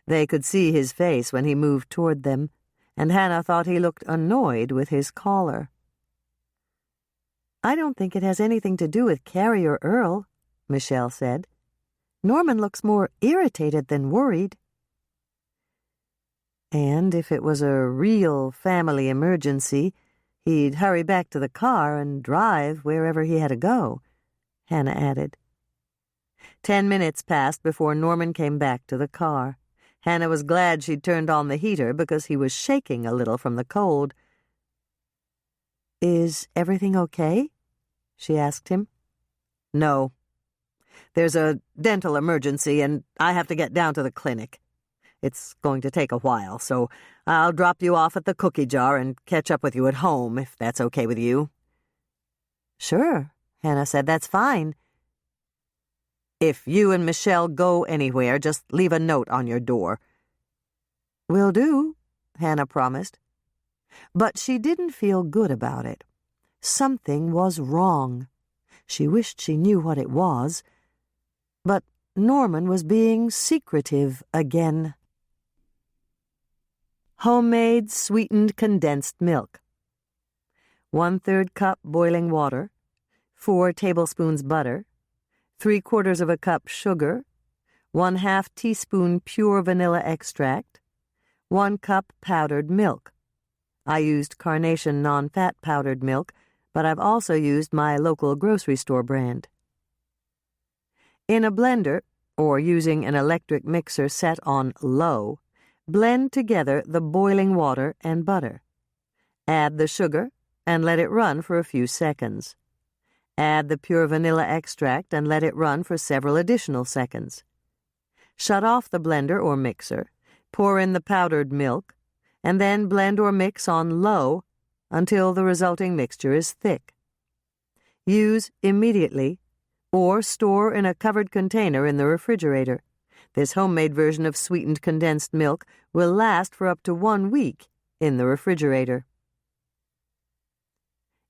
They could see his face when he moved toward them, and Hannah thought he looked annoyed with his caller. "I don't think it has anything to do with Carrie or Earl," Michelle said. "Norman looks more irritated than worried." And if it was a real family emergency, he'd hurry back to the car and drive wherever he had to go, Hannah added. 10 minutes passed before Norman came back to the car. Hannah was glad she'd turned on the heater because he was shaking a little from the cold. "Is everything okay?" she asked him. "No. There's a dental emergency, and I have to get down to the clinic. It's going to take a while, so I'll drop you off at the cookie jar and catch up with you at home, if that's okay with you." "Sure," Hannah said. "That's fine." "If you and Michelle go anywhere, just leave a note on your door." "Will do," Hannah promised. But she didn't feel good about it. Something was wrong. She wished she knew what it was. But Norman was being secretive again. Homemade sweetened condensed milk. 1/3 cup boiling water, 4 tablespoons butter, 3/4 of a cup sugar, 1/2 teaspoon pure vanilla extract, 1 cup powdered milk. I used Carnation non-fat powdered milk, but I've also used my local grocery store brand. In a blender, or using an electric mixer set on low, blend together the boiling water and butter. Add the sugar and let it run for a few seconds. Add the pure vanilla extract and let it run for several additional seconds. Shut off the blender or mixer, pour in the powdered milk, and then blend or mix on low until the resulting mixture is thick. Use immediately or store in a covered container in the refrigerator. This homemade version of sweetened condensed milk will last for up to 1 week in the refrigerator.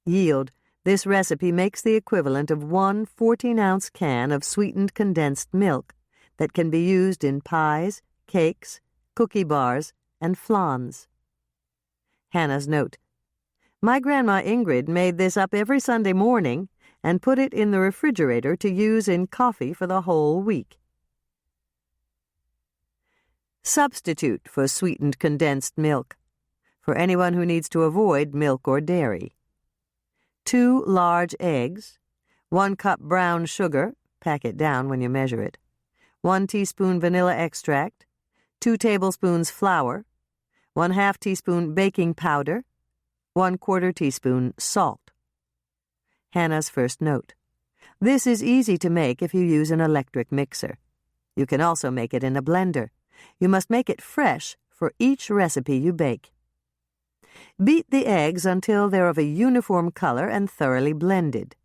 Yield. This recipe makes the equivalent of 1 14-ounce can of sweetened condensed milk that can be used in pies, cakes, cookie bars, and flans. Hannah's note. My grandma Ingrid made this up every Sunday morning and put it in the refrigerator to use in coffee for the whole week. Substitute for sweetened condensed milk, for anyone who needs to avoid milk or dairy. 2 large eggs, 1 cup brown sugar, pack it down when you measure it, 1 teaspoon vanilla extract, 2 tablespoons flour, 1/2 teaspoon baking powder, 1/4 teaspoon salt. Hannah's first note. This is easy to make if you use an electric mixer. You can also make it in a blender. You must make it fresh for each recipe you bake. Beat the eggs until they're of a uniform color and thoroughly blended.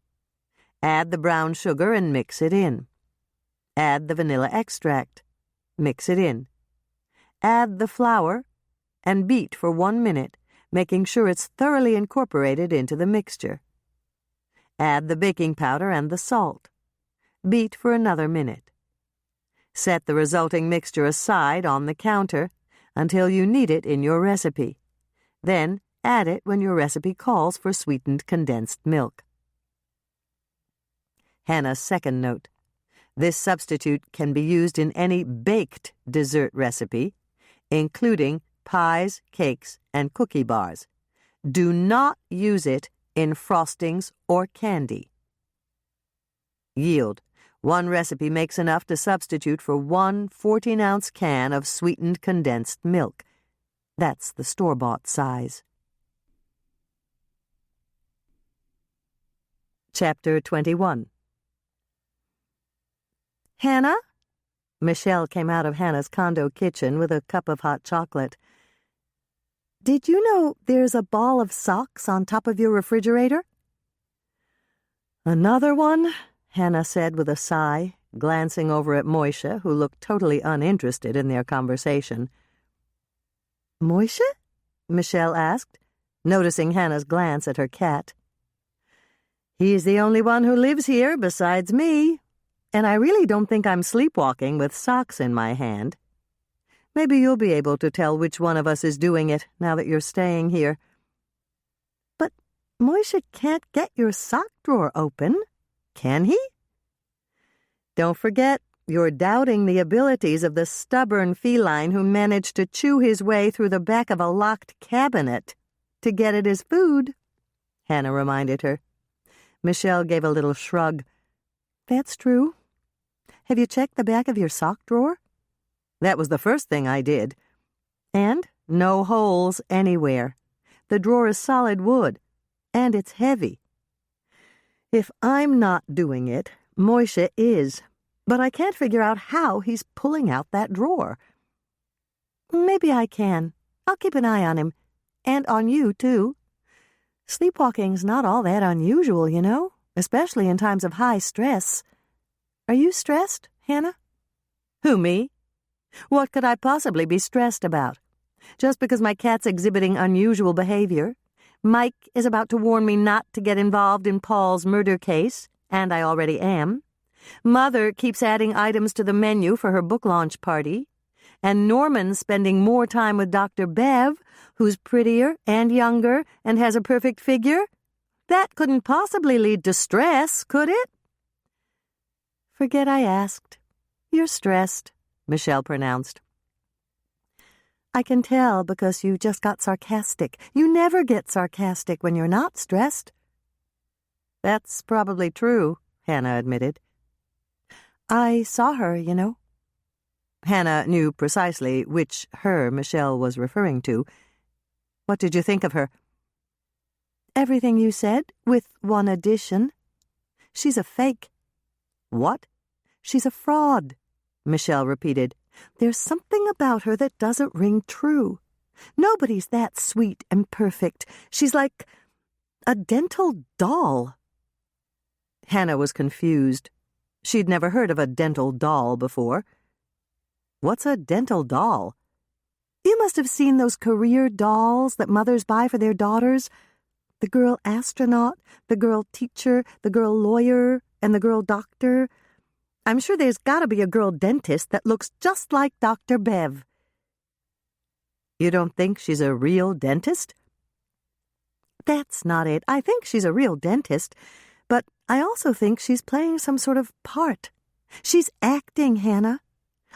Add the brown sugar and mix it in. Add the vanilla extract. Mix it in. Add the flour and beat for 1 minute, making sure it's thoroughly incorporated into the mixture. Add the baking powder and the salt. Beat for another minute. Set the resulting mixture aside on the counter until you need it in your recipe. Then add it when your recipe calls for sweetened condensed milk. Hannah's second note. This substitute can be used in any baked dessert recipe, including pies, cakes, and cookie bars. Do not use it in frostings or candy. Yield. 1 recipe makes enough to substitute for 1 14-ounce can of sweetened condensed milk. That's the store-bought size. Chapter 21. Hannah? Michelle came out of Hannah's condo kitchen with a cup of hot chocolate. Did you know there's a ball of socks on top of your refrigerator? Another one? Hannah said with a sigh, glancing over at Moisha, who looked totally uninterested in their conversation. Moisha? Michelle asked, noticing Hannah's glance at her cat. He's the only one who lives here besides me, And I really don't think I'm sleepwalking with socks in my hand. Maybe you'll be able to tell which one of us is doing it now that you're staying here. But Moishe can't get your sock drawer open, can he? Don't forget, you're doubting the abilities of the stubborn feline who managed to chew his way through the back of a locked cabinet to get at his food, Hannah reminded her. Michelle gave a little shrug. That's true. Have you checked the back of your sock drawer? That was the first thing I did. And? No holes anywhere. The drawer is solid wood, and it's heavy. If I'm not doing it, Moishe is, but I can't figure out how he's pulling out that drawer. Maybe I can. I'll keep an eye on him. And on you, too. Sleepwalking's not all that unusual, you know, especially in times of high stress. Are you stressed, Hannah? Who, me? What could I possibly be stressed about? Just because my cat's exhibiting unusual behavior? Mike is about to warn me not to get involved in Paul's murder case, and I already am. Mother keeps adding items to the menu for her book launch party. And Norman's spending more time with Dr. Bev, who's prettier and younger and has a perfect figure. That couldn't possibly lead to stress, could it? Forget I asked. You're stressed, Michelle pronounced. I can tell because you just got sarcastic. You never get sarcastic when you're not stressed. That's probably true, Hannah admitted. I saw her, you know. Hannah knew precisely which her Michelle was referring to. What did you think of her? Everything you said, with one addition. She's a fake. What? She's a fraud, Michelle repeated. There's something about her that doesn't ring true. Nobody's that sweet and perfect. She's like a dental doll. Hannah was confused. She'd never heard of a dental doll before. What's a dental doll? You must have seen those career dolls that mothers buy for their daughters. The girl astronaut, the girl teacher, the girl lawyer, and the girl doctor. I'm sure there's got to be a girl dentist that looks just like Dr. Bev. You don't think she's a real dentist? That's not it. I think she's a real dentist, but I also think she's playing some sort of part. She's acting, Hannah.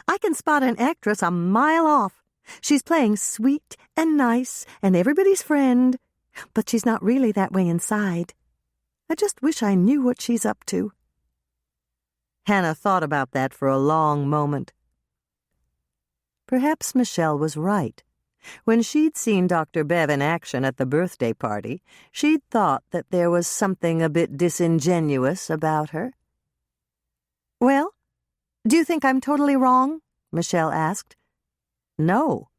I can spot an actress a mile off. She's playing sweet and nice and everybody's friend, but she's not really that way inside. I just wish I knew what she's up to. Hannah thought about that for a long moment. Perhaps Michelle was right. When she'd seen Dr. Bev in action at the birthday party, she'd thought that there was something a bit disingenuous about her. Well, do you think I'm totally wrong? Michelle asked. No.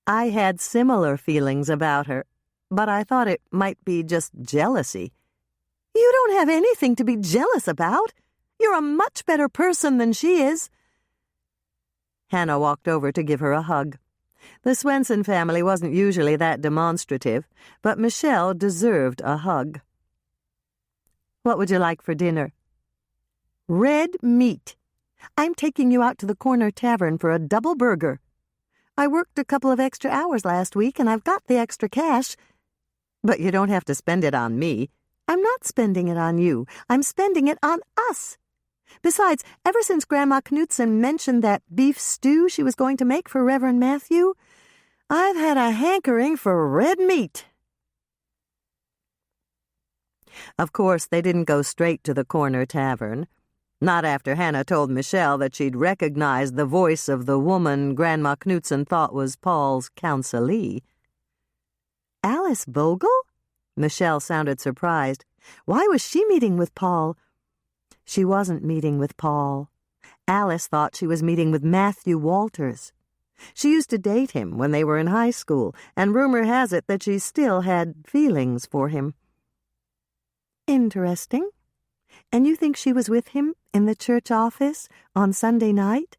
I had similar feelings about her, but I thought it might be just jealousy. You don't have anything to be jealous about. You're a much better person than she is. Hannah walked over to give her a hug. The Swensen family wasn't usually that demonstrative, but Michelle deserved a hug. What would you like for dinner? Red meat. I'm taking you out to the corner tavern for a double burger. I worked a couple of extra hours last week, and I've got the extra cash. But you don't have to spend it on me. I'm not spending it on you. I'm spending it on us. Besides, ever since Grandma Knudsen mentioned that beef stew she was going to make for Reverend Matthew, I've had a hankering for red meat. Of course, they didn't go straight to the corner tavern. Not after Hannah told Michelle that she'd recognized the voice of the woman Grandma Knudsen thought was Paul's counselee. Alice Bogle? Michelle sounded surprised. Why was she meeting with Paul? She wasn't meeting with Paul. Alice thought she was meeting with Matthew Walters. She used to date him when they were in high school, and rumor has it that she still had feelings for him. Interesting. And you think she was with him in the church office on Sunday night?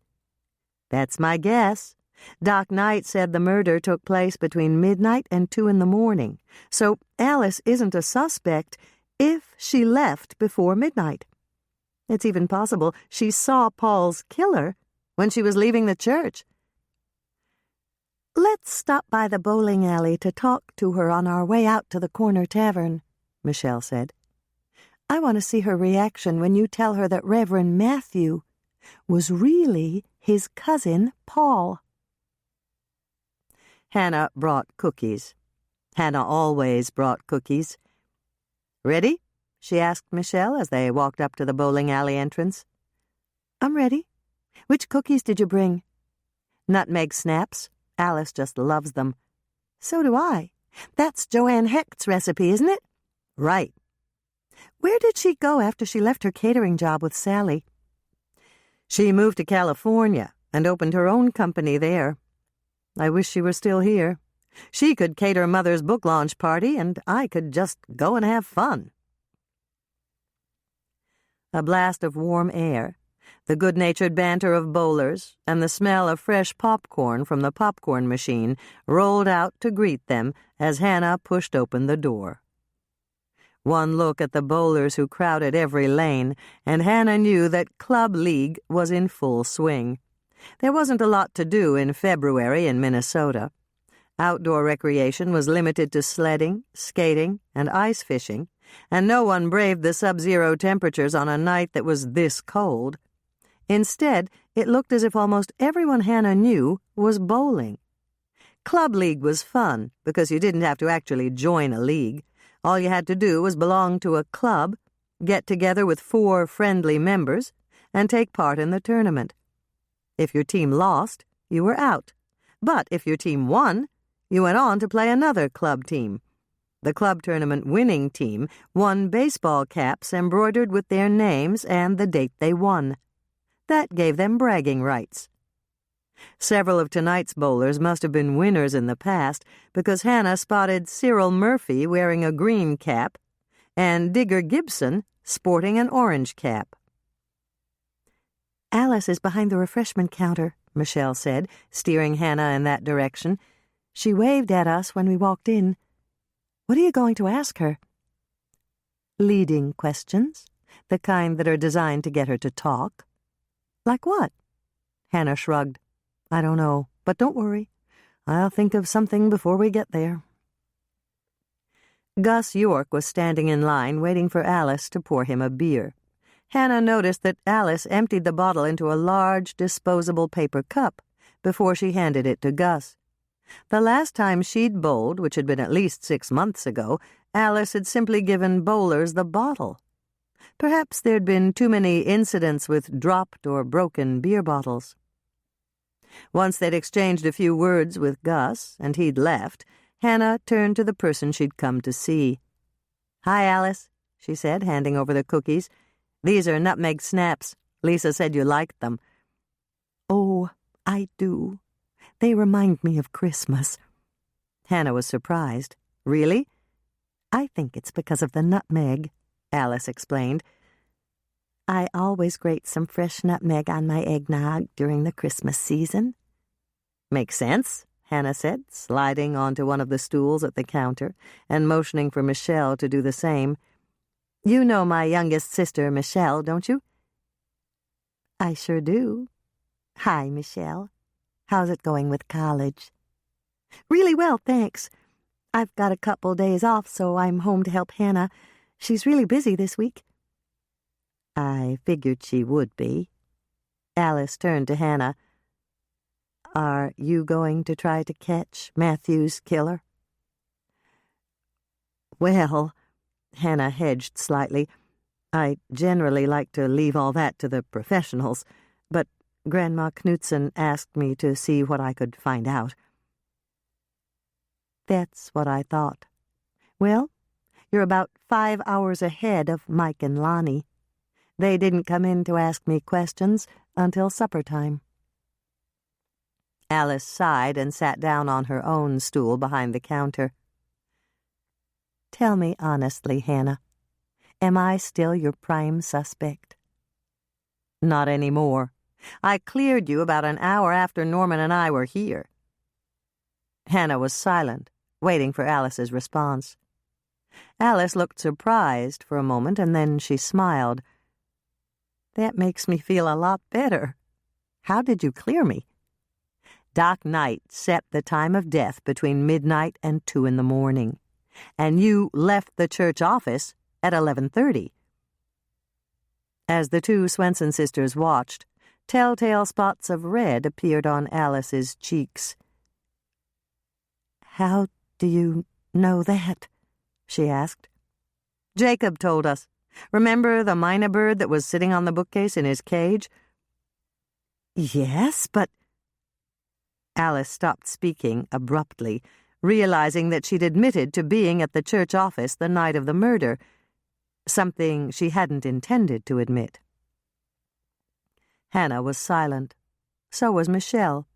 That's my guess. Doc Knight said the murder took place between midnight and 2 in the morning, so Alice isn't a suspect if she left before midnight. It's even possible she saw Paul's killer when she was leaving the church. "Let's stop by the bowling alley to talk to her on our way out to the corner tavern," Michelle said. "I want to see her reaction when you tell her that Reverend Matthew was really his cousin Paul." Hannah brought cookies. Hannah always brought cookies. "Ready?" she asked Michelle as they walked up to the bowling alley entrance. "I'm ready. Which cookies did you bring?" "Nutmeg snaps. Alice just loves them." "So do I. That's Joanne Hecht's recipe, isn't it?" "Right." "Where did she go after she left her catering job with Sally?" "She moved to California and opened her own company there. I wish she were still here. She could cater Mother's book launch party, and I could just go and have fun." A blast of warm air, the good-natured banter of bowlers, and the smell of fresh popcorn from the popcorn machine rolled out to greet them as Hannah pushed open the door. One look at the bowlers who crowded every lane, and Hannah knew that Club League was in full swing. There wasn't a lot to do in February in Minnesota. Outdoor recreation was limited to sledding, skating, and ice fishing, and no one braved the sub-zero temperatures on a night that was this cold. Instead, it looked as if almost everyone Hannah knew was bowling. Club League was fun because you didn't have to actually join a league. All you had to do was belong to a club, get together with 4 friendly members, and take part in the tournament. If your team lost, you were out. But if your team won, you went on to play another club team. The club tournament winning team won baseball caps embroidered with their names and the date they won. That gave them bragging rights. Several of tonight's bowlers must have been winners in the past because Hannah spotted Cyril Murphy wearing a green cap and Digger Gibson sporting an orange cap. "Alice is behind the refreshment counter," Michelle said, steering Hannah in that direction. "She waved at us when we walked in. What are you going to ask her?" "Leading questions, the kind that are designed to get her to talk." "Like what?" Hannah shrugged. "I don't know, but don't worry. I'll think of something before we get there." Gus York was standing in line waiting for Alice to pour him a beer. Hannah noticed that Alice emptied the bottle into a large, disposable paper cup before she handed it to Gus. The last time she'd bowled, which had been at least 6 months ago, Alice had simply given bowlers the bottle. Perhaps there'd been too many incidents with dropped or broken beer bottles. Once they'd exchanged a few words with Gus, and he'd left, Hannah turned to the person she'd come to see. "Hi, Alice," she said, handing over the cookies. "These are nutmeg snaps. Lisa said you liked them." "Oh, I do. They remind me of Christmas." Hannah was surprised. "Really?" "I think it's because of the nutmeg," Alice explained. "I always grate some fresh nutmeg on my eggnog during the Christmas season." "Makes sense," Hannah said, sliding onto one of the stools at the counter and motioning for Michelle to do the same. "You know my youngest sister, Michelle, don't you?" "I sure do. Hi, Michelle. How's it going with college?" "Really well, thanks. I've got a couple days off, so I'm home to help Hannah. She's really busy this week." I figured she would be. Alice turned to Hannah. "Are you going to try to catch Matthew's killer?" "Well," Hannah hedged slightly, "I generally like to leave all that to the professionals, but Grandma Knudsen asked me to see what I could find out." "That's what I thought. Well, you're about 5 hours ahead of Mike and Lonnie. They didn't come in to ask me questions until supper time." Alice sighed and sat down on her own stool behind the counter. "Tell me honestly, Hannah, am I still your prime suspect?" "Not anymore. I cleared you about an hour after Norman and I were here." Hannah was silent, waiting for Alice's response. Alice looked surprised for a moment, and then she smiled. That makes me feel a lot better. How did you clear me?" "Doc Knight set the time of death between midnight and 2 in the morning, and you left the church office at 11:30. As the two Swensen sisters watched, telltale spots of red appeared on Alice's cheeks. "How do you know that?" she asked. "Jacob told us. Remember the mynah bird that was sitting on the bookcase in his cage?" "Yes, but—" Alice stopped speaking abruptly, realizing that she'd admitted to being at the church office the night of the murder, something she hadn't intended to admit. Hannah was silent. So was Michelle.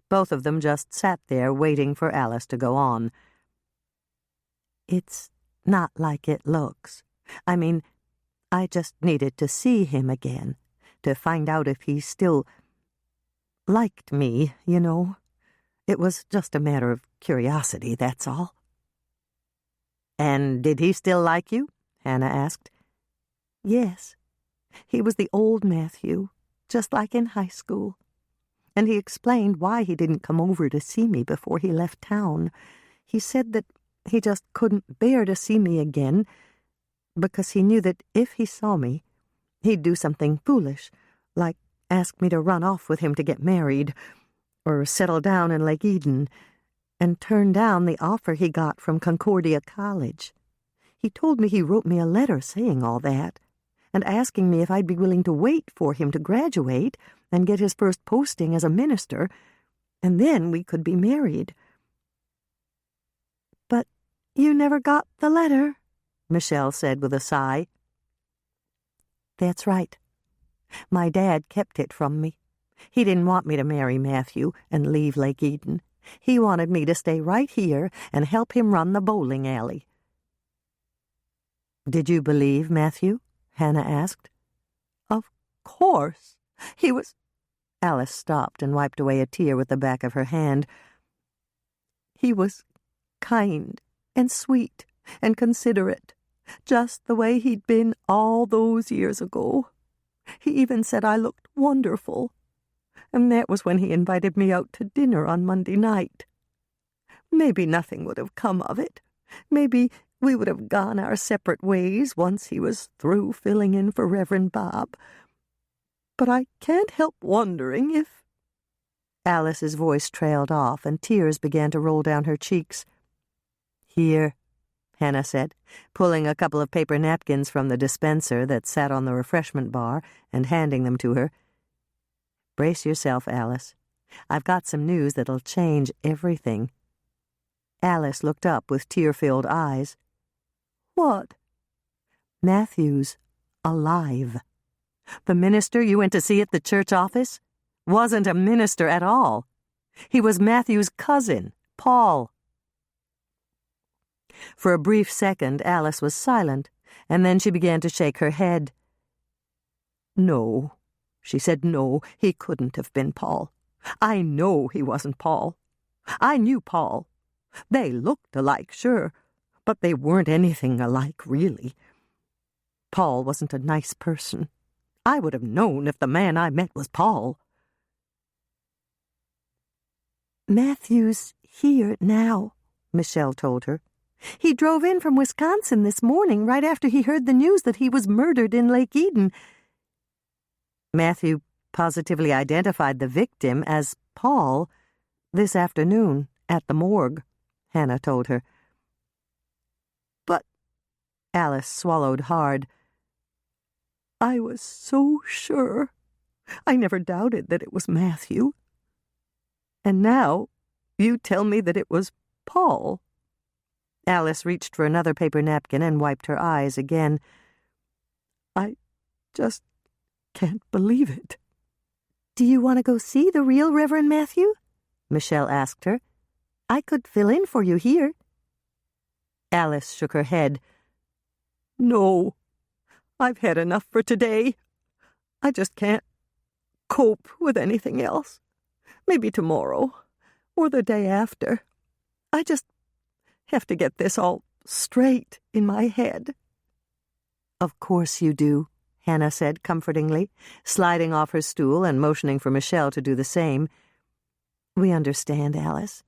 Both of them just sat there waiting for Alice to go on. "It's not like it looks. I mean, I just needed to see him again, to find out if he still liked me, you know. It was just a matter of curiosity, that's all." "And did he still like you?" Hannah asked. "Yes. He was the old Matthew, just like in high school. And he explained why he didn't come over to see me before he left town. He said that he just couldn't bear to see me again, because he knew that if he saw me, he'd do something foolish, like ask me to run off with him to get married, or settle down in Lake Eden, and turn down the offer he got from Concordia College. He told me he wrote me a letter saying all that, and asking me if I'd be willing to wait for him to graduate and get his first posting as a minister, and then we could be married." "But you never got the letter," Michelle said with a sigh. "That's right. My dad kept it from me. He didn't want me to marry Matthew and leave Lake Eden. He wanted me to stay right here and help him run the bowling alley." "Did you believe Matthew?" Hannah asked. "Of course. He was—" Alice stopped and wiped away a tear with the back of her hand. "He was kind and sweet and considerate, just the way he'd been all those years ago. He even said I looked wonderful, and that was when he invited me out to dinner on Monday night. Maybe nothing would have come of it. Maybe we would have gone our separate ways once he was through filling in for Reverend Bob. But I can't help wondering if—" Alice's voice trailed off, and tears began to roll down her cheeks. "Here," Hannah said, pulling a couple of paper napkins from the dispenser that sat on the refreshment bar and handing them to her. "Brace yourself, Alice. I've got some news that'll change everything." Alice looked up with tear-filled eyes. "What?" "Matthew's alive. The minister you went to see at the church office wasn't a minister at all. He was Matthew's cousin, Paul." For a brief second, Alice was silent, and then she began to shake her head. "No," she said, "no, he couldn't have been Paul. I know he wasn't Paul. I knew Paul. They looked alike, sure, but they weren't anything alike, really. Paul wasn't a nice person. I would have known if the man I met was Paul." "Matthew's here now," Michelle told her. "He drove in from Wisconsin this morning right after he heard the news that he was murdered in Lake Eden." "Matthew positively identified the victim as Paul this afternoon at the morgue," Hannah told her. "But—" Alice swallowed hard. "I was so sure. I never doubted that it was Matthew. And now you tell me that it was Paul." Alice reached for another paper napkin and wiped her eyes again. "I just can't believe it." "Do you want to go see the real Reverend Matthew?" Michelle asked her. "I could fill in for you here." Alice shook her head. "No, I've had enough for today. I just can't cope with anything else. Maybe tomorrow, or the day after. I just have to get this all straight in my head." "Of course you do," Hannah said comfortingly, sliding off her stool and motioning for Michelle to do the same. "We understand, Alice.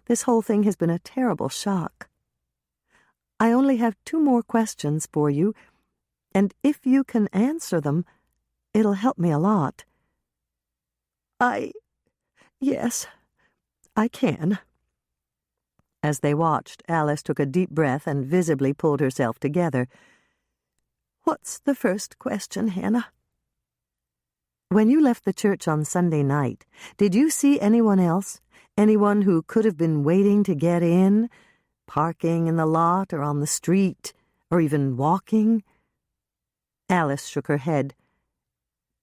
This whole thing has been a terrible shock. I only have 2 more questions for you, and if you can answer them, it'll help me a lot." Yes, I can." As they watched, Alice took a deep breath and visibly pulled herself together. "What's the first question, Hannah?" "When you left the church on Sunday night, did you see anyone else? Anyone who could have been waiting to get in, parking in the lot or on the street, or even walking?" Alice shook her head.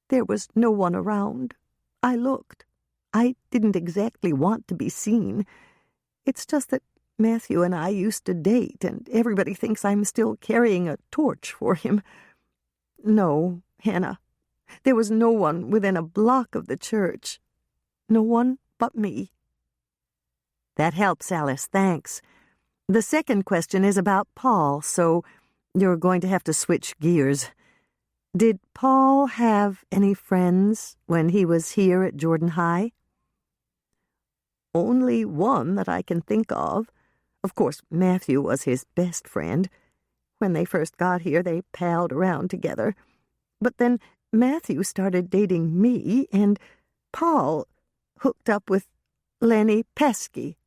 "There was no one around. I looked. I didn't exactly want to be seen. It's just that Matthew and I used to date, and everybody thinks I'm still carrying a torch for him. No, Hannah, there was no one within a block of the church. No one but me." "That helps, Alice, thanks. The second question is about Paul, so you're going to have to switch gears. Did Paul have any friends when he was here at Jordan High?" "Only one that I can think of. Of course, Matthew was his best friend. When they first got here, they palled around together. But then Matthew started dating me, and Paul hooked up with Lenny Pesky."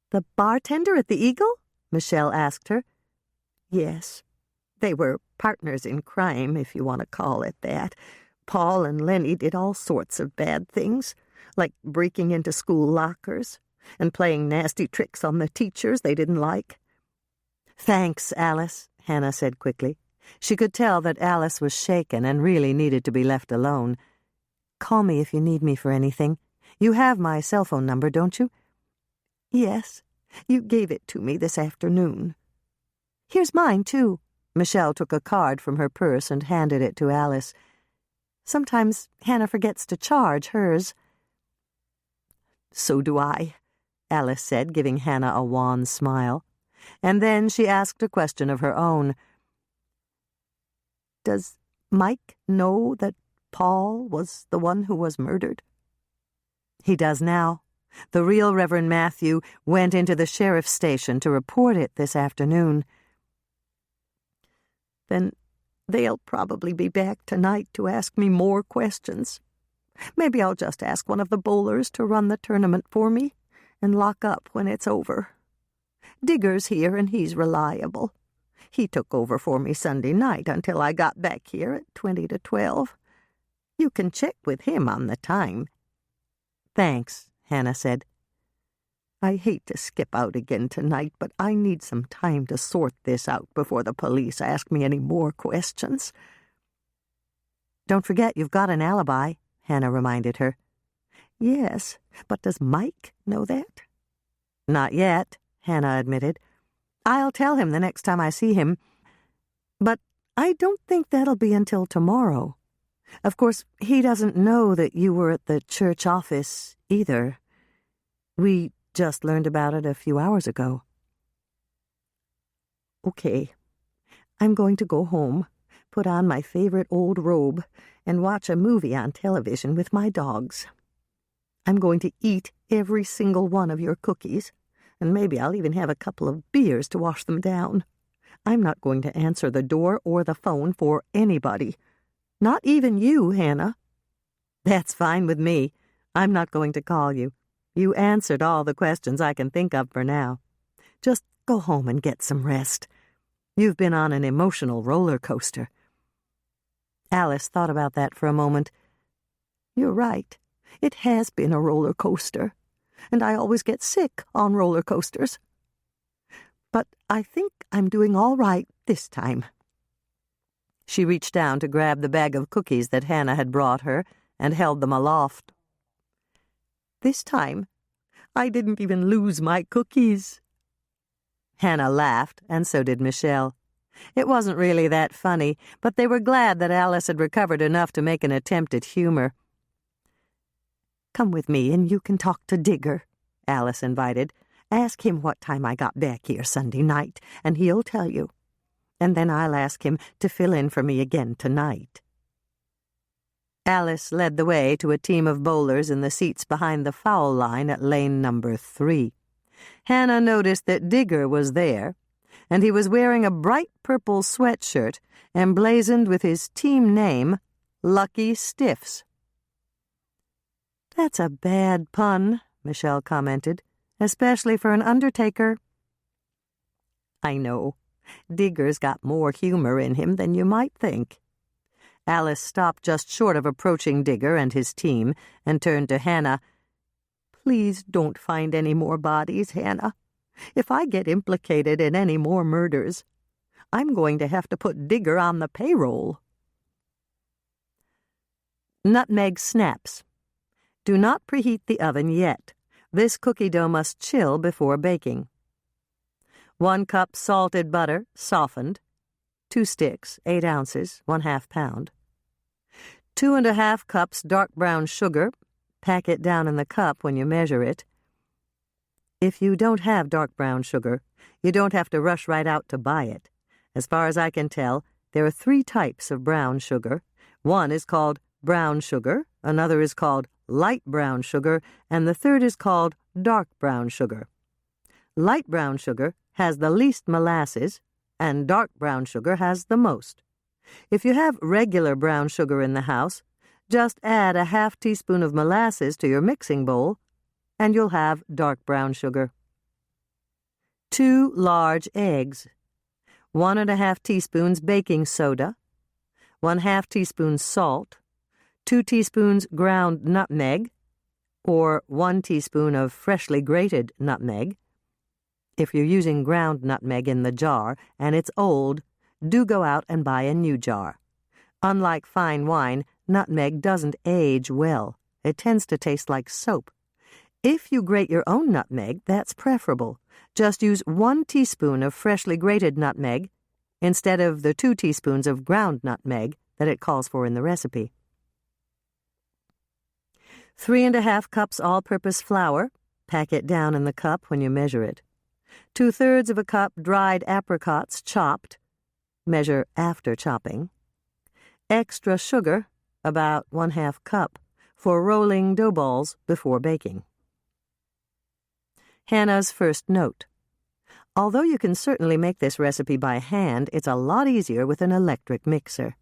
"The bartender at the Eagle?" Michelle asked her. "Yes. They were partners in crime, if you want to call it that. Paul and Lenny did all sorts of bad things, like breaking into school lockers and playing nasty tricks on the teachers they didn't like." "Thanks, Alice," Hannah said quickly. She could tell that Alice was shaken and really needed to be left alone. "Call me if you need me for anything. You have my cell phone number, don't you?" "Yes. You gave it to me this afternoon." "Here's mine, too." Michelle took a card from her purse and handed it to Alice. "Sometimes Hannah forgets to charge hers." "So do I," Alice said, giving Hannah a wan smile. And then she asked a question of her own. "Does Mike know that Paul was the one who was murdered?" "He does now. The real Reverend Matthew went into the sheriff's station to report it this afternoon." "Then they'll probably be back tonight to ask me more questions. Maybe I'll just ask one of the bowlers to run the tournament for me and lock up when it's over. Digger's here and he's reliable. He took over for me Sunday night until I got back here at 20 to 12. You can check with him on the time." "Thanks," Hannah said. "I hate to skip out again tonight, but I need some time to sort this out before the police ask me any more questions." "Don't forget you've got an alibi," Hannah reminded her. "Yes, but does Mike know that?" "Not yet," Hannah admitted. "I'll tell him the next time I see him. But I don't think that'll be until tomorrow. Of course, he doesn't know that you were at the church office either. We just learned about it a few hours ago." "Okay. I'm going to go home, put on my favorite old robe, and watch a movie on television with my dogs. I'm going to eat every single one of your cookies, and maybe I'll even have a couple of beers to wash them down. I'm not going to answer the door or the phone for anybody. Not even you, Hannah." "That's fine with me. I'm not going to call you. You answered all the questions I can think of for now. Just go home and get some rest. You've been on an emotional roller coaster." Alice thought about that for a moment. "You're right. It has been a roller coaster, and I always get sick on roller coasters. But I think I'm doing all right this time." She reached down to grab the bag of cookies that Hannah had brought her and held them aloft. "This time, I didn't even lose my cookies." Hannah laughed, and so did Michelle. It wasn't really that funny, but they were glad that Alice had recovered enough to make an attempt at humor. "Come with me and you can talk to Digger," Alice invited. "Ask him what time I got back here Sunday night, and he'll tell you. and then I'll ask him to fill in for me again tonight." Alice led the way to a team of bowlers in the seats behind the foul line at lane number 3. Hannah noticed that Digger was there, and he was wearing a bright purple sweatshirt emblazoned with his team name, Lucky Stiffs. "That's a bad pun," Michelle commented, "especially for an undertaker." "I know. Digger's got more humor in him than you might think." Alice stopped just short of approaching Digger and his team and turned to Hannah. "Please don't find any more bodies, Hannah. If I get implicated in any more murders, I'm going to have to put Digger on the payroll." Nutmeg snaps. Do not preheat the oven yet. This cookie dough must chill before baking. 1 cup salted butter, softened. 2 sticks, 8 ounces, 1/2 pound. 2½ cups dark brown sugar. Pack it down in the cup when you measure it. If you don't have dark brown sugar, you don't have to rush right out to buy it. As far as I can tell, there are 3 types of brown sugar. One is called brown sugar, another is called light brown sugar, and the third is called dark brown sugar. Light brown sugar has the least molasses, and dark brown sugar has the most. If you have regular brown sugar in the house, just add a 1/2 teaspoon of molasses to your mixing bowl, and you'll have dark brown sugar. 2 large eggs, 1½ teaspoons baking soda, 1/2 teaspoon salt, 2 teaspoons ground nutmeg, or 1 teaspoon of freshly grated nutmeg. If you're using ground nutmeg in the jar and it's old, do go out and buy a new jar. Unlike fine wine, nutmeg doesn't age well. It tends to taste like soap. If you grate your own nutmeg, that's preferable. Just use 1 teaspoon of freshly grated nutmeg instead of the 2 teaspoons of ground nutmeg that it calls for in the recipe. 3½ cups all-purpose flour. Pack it down in the cup when you measure it. 2/3 of a cup dried apricots chopped. Measure after chopping. Extra sugar, about 1/2 cup, for rolling dough balls before baking. Hannah's first note. Although you can certainly make this recipe by hand, it's a lot easier with an electric mixer.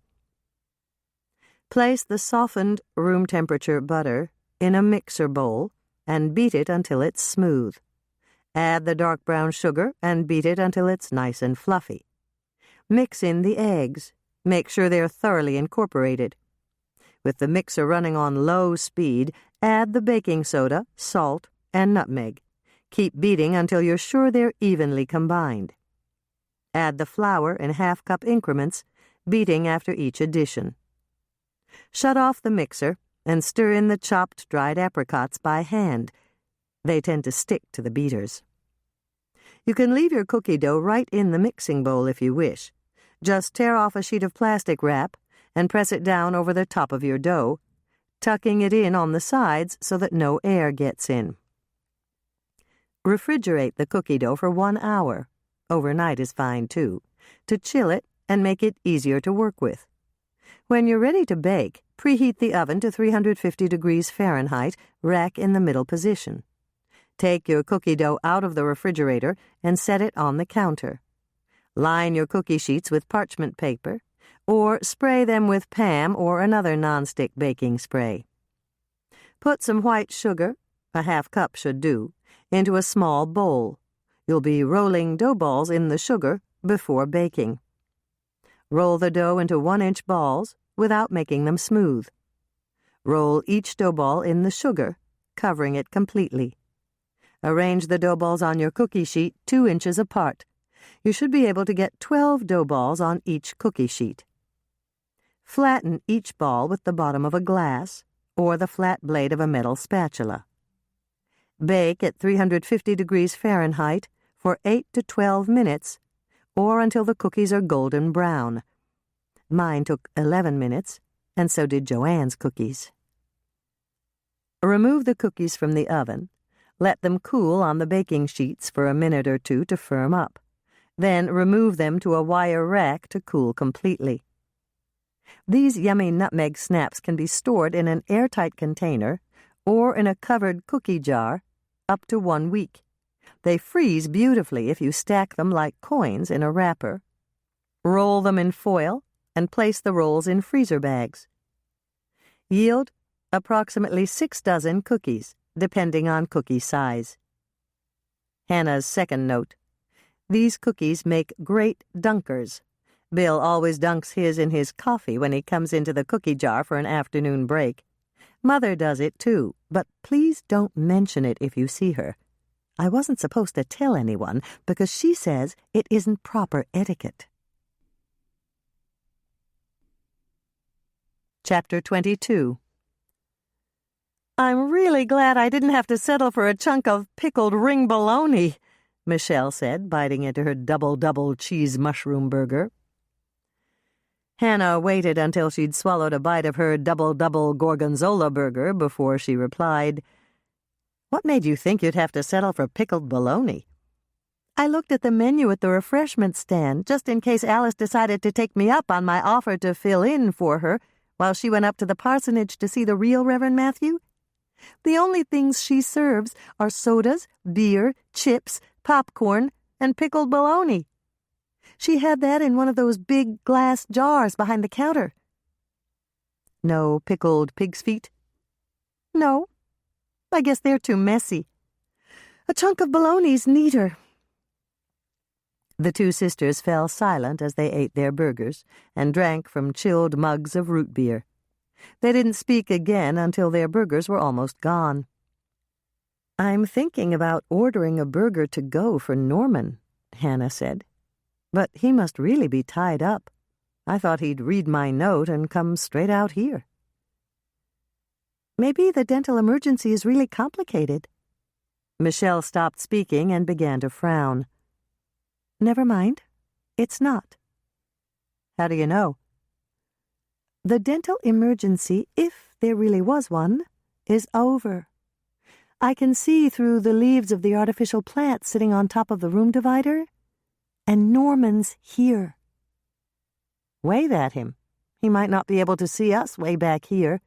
Place the softened room-temperature butter in a mixer bowl and beat it until it's smooth. Add the dark brown sugar and beat it until it's nice and fluffy. Mix in the eggs. Make sure they're thoroughly incorporated. With the mixer running on low speed, add the baking soda, salt, and nutmeg. Keep beating until you're sure they're evenly combined. Add the flour in 1/2 cup increments, beating after each addition. Shut off the mixer and stir in the chopped dried apricots by hand. They tend to stick to the beaters. You can leave your cookie dough right in the mixing bowl if you wish. Just tear off a sheet of plastic wrap and press it down over the top of your dough, tucking it in on the sides so that no air gets in. Refrigerate the cookie dough for 1 hour. Overnight is fine too, to chill it and make it easier to work with. When you're ready to bake, preheat the oven to 350 degrees Fahrenheit, rack in the middle position. Take your cookie dough out of the refrigerator and set it on the counter. Line your cookie sheets with parchment paper, or spray them with Pam or another nonstick baking spray. Put some white sugar, a 1/2 cup should do, into a small bowl. You'll be rolling dough balls in the sugar before baking. Roll the dough into 1-inch balls without making them smooth. Roll each dough ball in the sugar, covering it completely. Arrange the dough balls on your cookie sheet 2 inches apart. You should be able to get 12 dough balls on each cookie sheet. Flatten each ball with the bottom of a glass or the flat blade of a metal spatula. Bake at 350 degrees Fahrenheit for 8 to 12 minutes or until the cookies are golden brown. Mine took 11 minutes, and so did Joanne's cookies. Remove the cookies from the oven. Let them cool on the baking sheets for a minute or 2 to firm up. Then remove them to a wire rack to cool completely. These yummy nutmeg snaps can be stored in an airtight container or in a covered cookie jar up to 1 week. They freeze beautifully if you stack them like coins in a wrapper. Roll them in foil and place the rolls in freezer bags. Yield approximately 6 dozen cookies, depending on cookie size. Hannah's second note. These cookies make great dunkers. Bill always dunks his in his coffee when he comes into the cookie jar for an afternoon break. Mother does it too, but please don't mention it if you see her. I wasn't supposed to tell anyone because she says it isn't proper etiquette. Chapter 22. I'm really glad I didn't have to settle for a chunk of pickled ring bologna, Michelle said, biting into her double cheese mushroom burger. Hannah waited until she'd swallowed a bite of her double gorgonzola burger before she replied, What made you think you'd have to settle for pickled bologna? I looked at the menu at the refreshment stand just in case Alice decided to take me up on my offer to fill in for her while she went up to the parsonage to see the real Reverend Matthew. The only things she serves are sodas, beer, chips, popcorn, and pickled bologna. She had that in one of those big glass jars behind the counter. No pickled pig's feet? No. I guess they're too messy. A chunk of bologna's neater. The two sisters fell silent as they ate their burgers and drank from chilled mugs of root beer. They didn't speak again until their burgers were almost gone. I'm thinking about ordering a burger to go for Norman, Hannah said. But he must really be tied up. I thought he'd read my note and come straight out here. Maybe the dental emergency is really complicated. Michelle stopped speaking and began to frown. Never mind. It's not. How do you know? The dental emergency, if there really was one, is over. I can see through the leaves of the artificial plant sitting on top of the room divider, and Norman's here. Wave at him. He might not be able to see us way back here.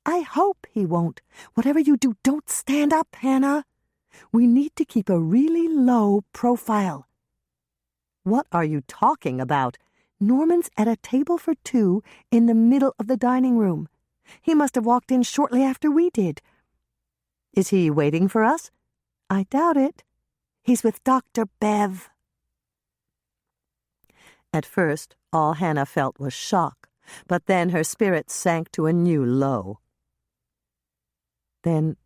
I hope he won't. Whatever you do, don't stand up, Hannah. We need to keep a really low profile. What are you talking about? Norman's at a table for 2 in the middle of the dining room. He must have walked in shortly after we did. Is he waiting for us? I doubt it. He's with Dr. Bev. At first, all Hannah felt was shock, but then her spirits sank to a new low. Then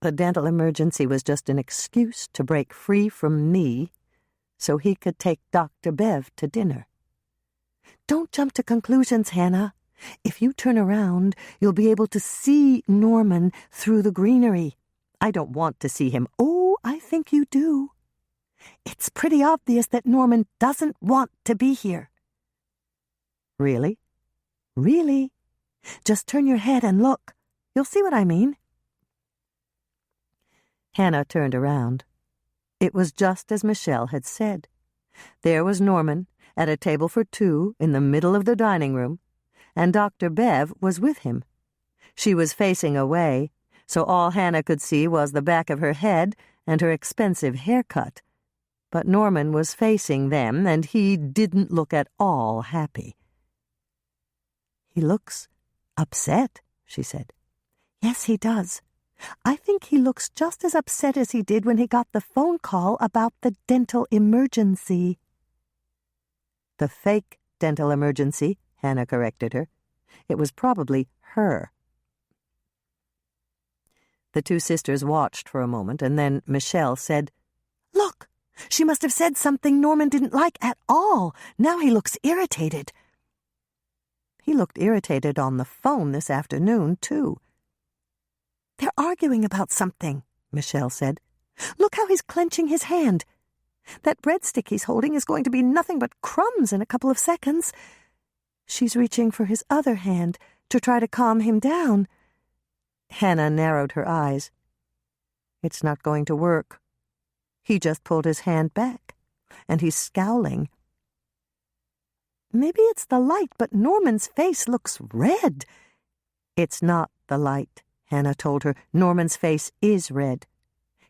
the dental emergency was just an excuse to break free from me so he could take Dr. Bev to dinner. Don't jump to conclusions, Hannah. If you turn around, you'll be able to see Norman through the greenery. I don't want to see him. Oh, I think you do. It's pretty obvious that Norman doesn't want to be here. Really? Really? Just turn your head and look. You'll see what I mean. Hannah turned around. It was just as Michelle had said. There was Norman at a table for 2 in the middle of the dining room, and Dr. Bev was with him. She was facing away, so all Hannah could see was the back of her head and her expensive haircut. But Norman was facing them, and he didn't look at all happy. He looks upset, she said. Yes, he does. I think he looks just as upset as he did when he got the phone call about the dental emergency. The fake dental emergency, Hannah corrected her. It was probably her. The two sisters watched for a moment, and then Michelle said, Look! She must have said something Norman didn't like at all. Now he looks irritated. He looked irritated on the phone this afternoon, too. They're arguing about something, Michelle said. Look how he's clenching his hand. That breadstick he's holding is going to be nothing but crumbs in a couple of seconds. She's reaching for his other hand to try to calm him down. Hannah narrowed her eyes. It's not going to work. He just pulled his hand back. and he's scowling. Maybe it's the light, but Norman's face looks red. It's not the light, Hannah told her. Norman's face is red.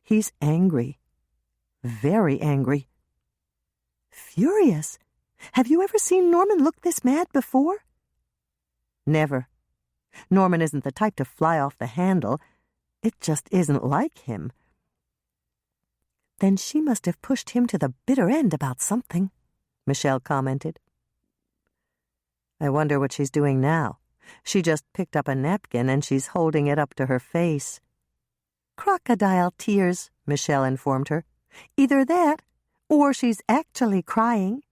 He's angry. Very angry. Furious. Have you ever seen Norman look this mad before? Never. Norman isn't the type to fly off the handle. It just isn't like him. Then she must have pushed him to the bitter end about something, Michelle commented. I wonder what she's doing now. She just picked up a napkin and she's holding it up to her face. Crocodile tears, Michelle informed her. Either that, or she's actually crying.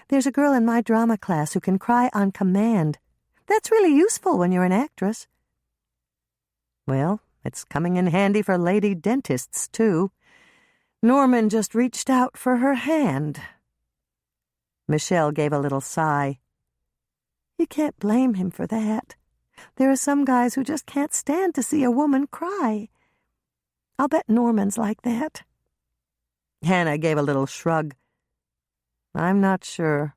There's a girl in my drama class who can cry on command. That's really useful when you're an actress. Well, it's coming in handy for lady dentists, too. Norman just reached out for her hand. Michelle gave a little sigh. You can't blame him for that. There are some guys who just can't stand to see a woman cry. I'll bet Norman's like that. Hannah gave a little shrug. I'm not sure.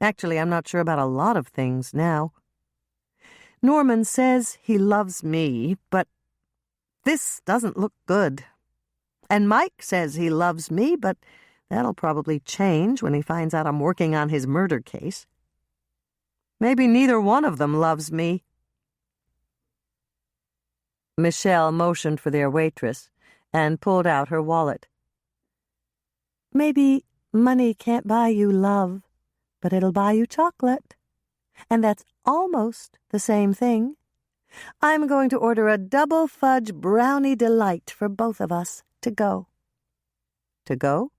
Actually, I'm not sure about a lot of things now. Norman says he loves me, but this doesn't look good. And Mike says he loves me, but that'll probably change when he finds out I'm working on his murder case. Maybe neither one of them loves me. Michelle motioned for their waitress and pulled out her wallet. Maybe money can't buy you love, but it'll buy you chocolate. And that's almost the same thing. I'm going to order a double fudge brownie delight for both of us to go. To go?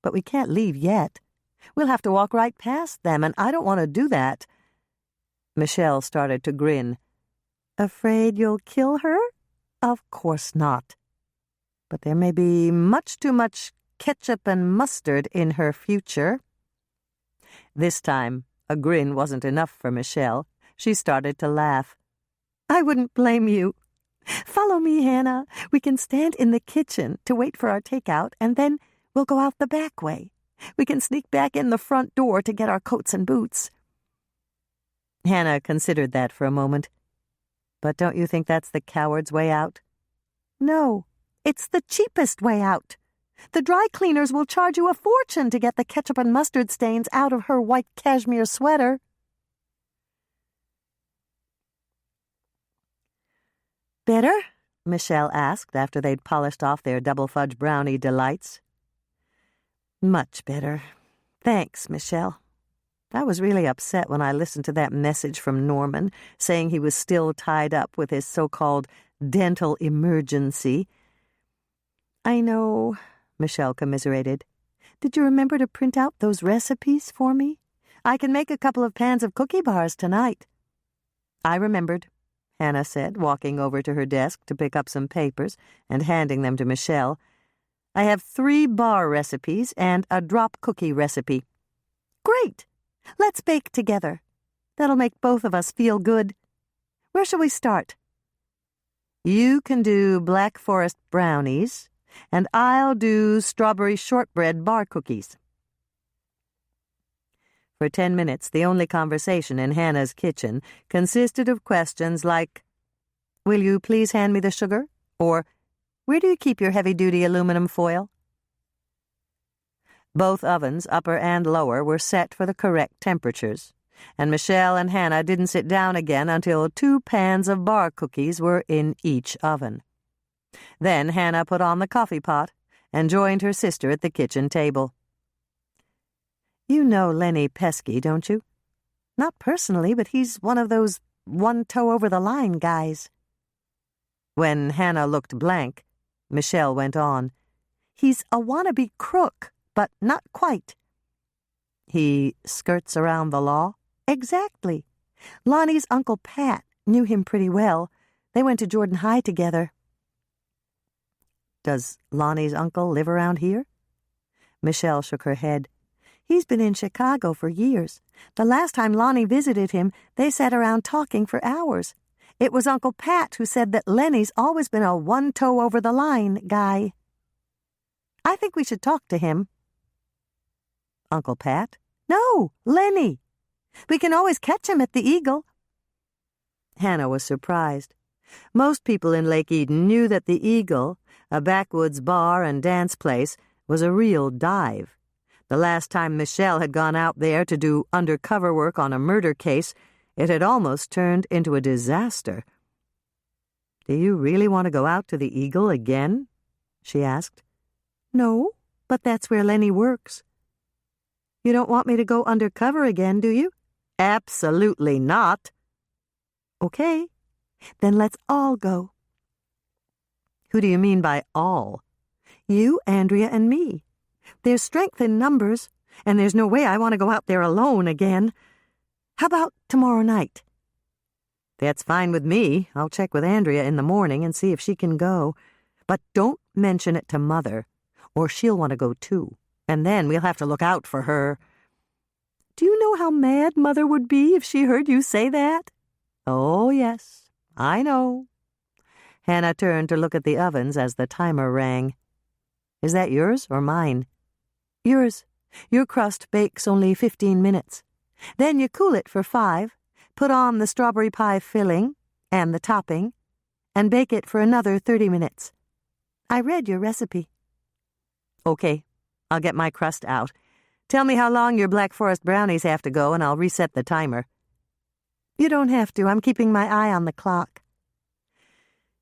But we can't leave yet. We'll have to walk right past them, and I don't want to do that. Michelle started to grin. Afraid you'll kill her? Of course not. But there may be much too much ketchup and mustard in her future. This time, a grin wasn't enough for Michelle. She started to laugh. I wouldn't blame you. Follow me, Hannah. We can stand in the kitchen to wait for our takeout, and then we'll go out the back way. We can sneak back in the front door to get our coats and boots. Hannah considered that for a moment. But don't you think that's the coward's way out? No, it's the cheapest way out. The dry cleaners will charge you a fortune to get the ketchup and mustard stains out of her white cashmere sweater. Better? Michelle asked after they'd polished off their double fudge brownie delights. Much better. Thanks, Michelle. I was really upset when I listened to that message from Norman saying he was still tied up with his so-called dental emergency. I know, Michelle commiserated. Did you remember to print out those recipes for me? I can make a couple of pans of cookie bars tonight. I remembered, Hannah said, walking over to her desk to pick up some papers and handing them to Michelle. I have 3 bar recipes and a drop cookie recipe. Great! Let's bake together. That'll make both of us feel good. Where shall we start? You can do Black Forest brownies, and I'll do strawberry shortbread bar cookies. For 10 minutes, the only conversation in Hannah's kitchen consisted of questions like, "Will you please hand me the sugar?" or "Where do you keep your heavy-duty aluminum foil?" Both ovens, upper and lower, were set for the correct temperatures, and Michelle and Hannah didn't sit down again until 2 pans of bar cookies were in each oven. Then Hannah put on the coffee pot and joined her sister at the kitchen table. You know Lenny Pesky, don't you? Not personally, but he's one of those one-toe-over-the-line guys. When Hannah looked blank, Michelle went on. He's a wannabe crook, but not quite. He skirts around the law? Exactly. Lonnie's Uncle Pat knew him pretty well. They went to Jordan High together. Does Lonnie's uncle live around here? Michelle shook her head. He's been in Chicago for years. The last time Lonnie visited him, they sat around talking for hours. It was Uncle Pat who said that Lenny's always been a one-toe-over-the-line guy. I think we should talk to him. Uncle Pat. "No, Lenny. We can always catch him at the Eagle." Hannah was surprised. Most people in Lake Eden knew that the Eagle, a backwoods bar and dance place, was a real dive. The last time Michelle had gone out there to do undercover work on a murder case, it had almost turned into a disaster. "Do you really want to go out to the Eagle again?" she asked. "No, but that's where Lenny works." "You don't want me to go undercover again, do you?" "Absolutely not." "Okay, then let's all go." "Who do you mean by all?" "You, Andrea, and me. There's strength in numbers, and there's no way I want to go out there alone again. How about tomorrow night?" "That's fine with me. I'll check with Andrea in the morning and see if she can go. But don't mention it to Mother, or she'll want to go too, and then we'll have to look out for her." "Do you know how mad Mother would be if she heard you say that?" "Oh, yes, I know." Hannah turned to look at the ovens as the timer rang. "Is that yours or mine?" "Yours. Your crust bakes only 15 minutes. Then you cool it for 5, put on the strawberry pie filling and the topping, and bake it for another 30 minutes. I read your recipe." "Okay, I'll get my crust out. Tell me how long your Black Forest brownies have to go, and I'll reset the timer." "You don't have to. I'm keeping my eye on the clock.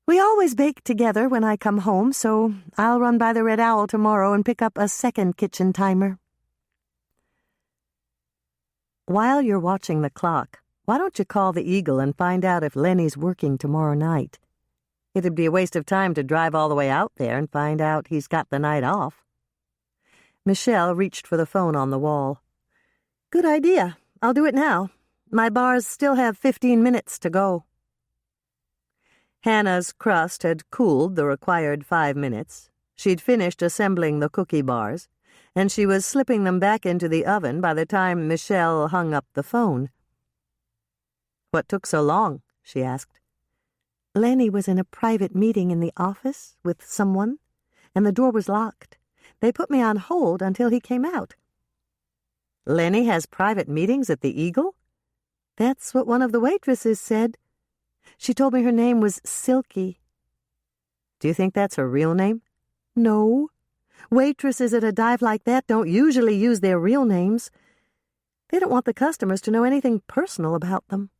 We always bake together when I come home, so I'll run by the Red Owl tomorrow and pick up a second kitchen timer." "While you're watching the clock, why don't you call the Eagle and find out if Lenny's working tomorrow night? It'd be a waste of time to drive all the way out there and find out he's got the night off." Michelle reached for the phone on the wall. "Good idea. I'll do it now. My bars still have 15 minutes to go." Hannah's crust had cooled the required 5 minutes. She'd finished assembling the cookie bars, and she was slipping them back into the oven by the time Michelle hung up the phone. "What took so long?" she asked. "Lenny was in a private meeting in the office with someone, and the door was locked. They put me on hold until he came out." "Lenny has private meetings at the Eagle?" "That's what one of the waitresses said. She told me her name was Silky." "Do you think that's her real name?" "No. Waitresses at a dive like that don't usually use their real names. They don't want the customers to know anything personal about them."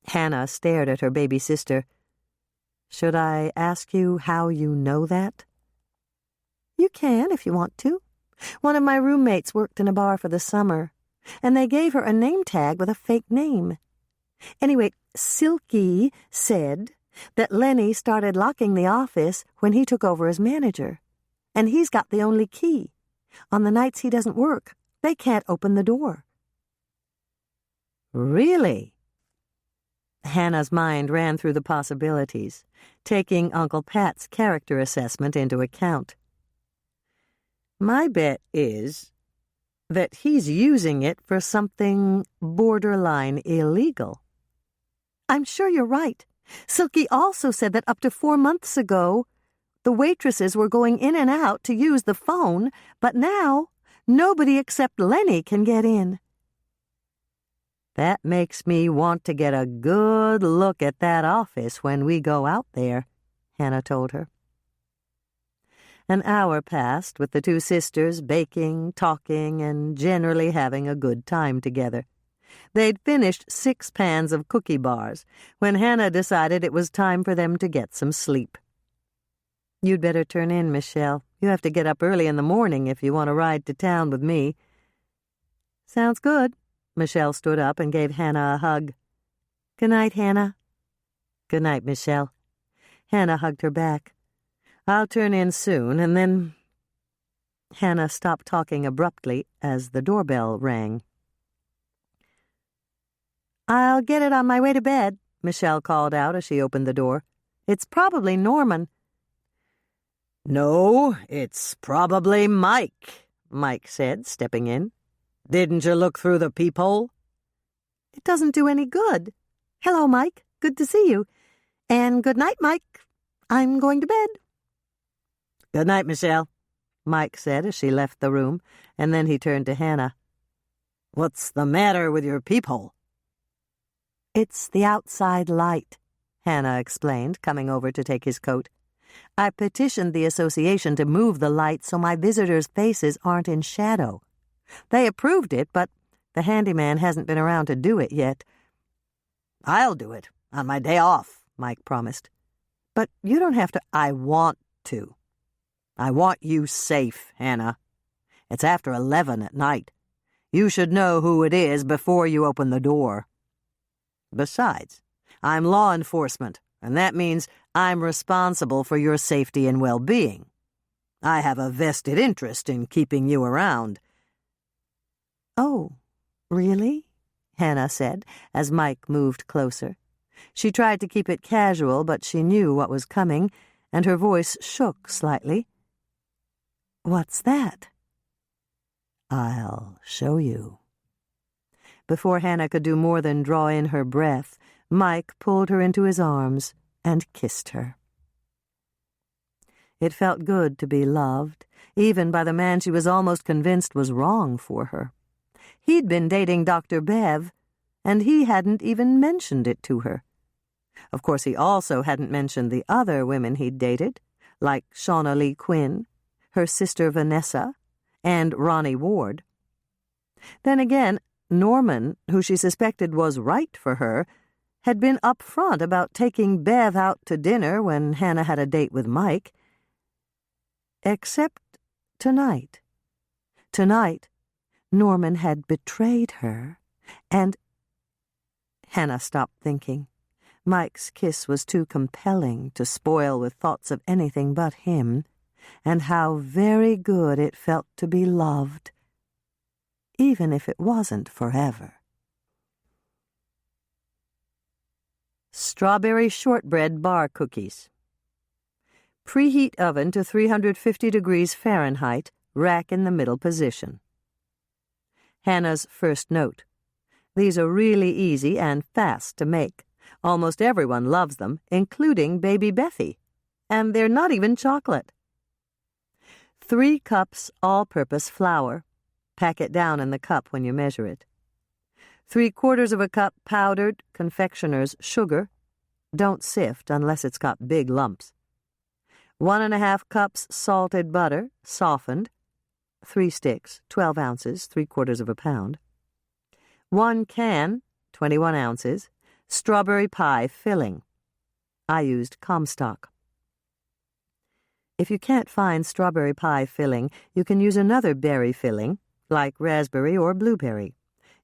Hannah stared at her baby sister. "Should I ask you how you know that?" "You can if you want to. One of my roommates worked in a bar for the summer, and they gave her a name tag with a fake name. Anyway, Silky said that Lenny started locking the office when he took over as manager, and he's got the only key. On the nights he doesn't work, they can't open the door." "Really?" Hannah's mind ran through the possibilities, taking Uncle Pat's character assessment into account. "My bet is that he's using it for something borderline illegal." "I'm sure you're right. Silky also said that up to 4 months ago, the waitresses were going in and out to use the phone, but now nobody except Lenny can get in." "That makes me want to get a good look at that office when we go out there," Hannah told her. An hour passed with the two sisters baking, talking, and generally having a good time together. They'd finished 6 pans of cookie bars when Hannah decided it was time for them to get some sleep. "You'd better turn in, Michelle. You have to get up early in the morning if you want to ride to town with me." "Sounds good." Michelle stood up and gave Hannah a hug. "Good night, Hannah." "Good night, Michelle." Hannah hugged her back. "I'll turn in soon, and then—" Hannah stopped talking abruptly as the doorbell rang. "I'll get it on my way to bed," Michelle called out as she opened the door. "It's probably Norman." "No, it's probably Mike," Mike said, stepping in. "Didn't you look through the peephole?" "It doesn't do any good. Hello, Mike. Good to see you. And good night, Mike. I'm going to bed." "Good night, Michelle." Mike said as she left the room, and then he turned to Hannah. "What's the matter with your peephole?" "It's the outside light," Hannah explained, coming over to take his coat. "I petitioned the association to move the light so my visitors' faces aren't in shadow. They approved it, but the handyman hasn't been around to do it yet." "I'll do it, on my day off," Mike promised. "But you don't have to—" "I want to. I want you safe, Hannah. It's after 11 at night. You should know who it is before you open the door. Besides, I'm law enforcement, and that means I'm responsible for your safety and well-being. I have a vested interest in keeping you around." "Oh, really?" Hannah said, as Mike moved closer. She tried to keep it casual, but she knew what was coming, and her voice shook slightly. "What's that?" "I'll show you." Before Hannah could do more than draw in her breath, Mike pulled her into his arms and kissed her. It felt good to be loved, even by the man she was almost convinced was wrong for her. He'd been dating Dr. Bev, and he hadn't even mentioned it to her. Of course, he also hadn't mentioned the other women he'd dated, like Shauna Lee Quinn, her sister Vanessa, and Ronnie Ward. Then again, Norman, who she suspected was right for her, had been upfront about taking Bev out to dinner when Hannah had a date with Mike. Except tonight. Tonight, Norman had betrayed her, and... Hannah stopped thinking. Mike's kiss was too compelling to spoil with thoughts of anything but him, and how very good it felt to be loved, even if it wasn't forever. Strawberry shortbread bar cookies. Preheat oven to 350 degrees Fahrenheit, rack in the middle position. Hannah's first note. These are really easy and fast to make. Almost everyone loves them, including baby Bethy. And they're not even chocolate. 3 cups all-purpose flour. Pack it down in the cup when you measure it. 3/4 of a cup powdered confectioner's sugar. Don't sift unless it's got big lumps. 1½ cups salted butter, softened. 3 sticks, 12 ounces, 3/4 of a pound. 1 can, 21 ounces, strawberry pie filling. I used Comstock. If you can't find strawberry pie filling, you can use another berry filling, like raspberry or blueberry.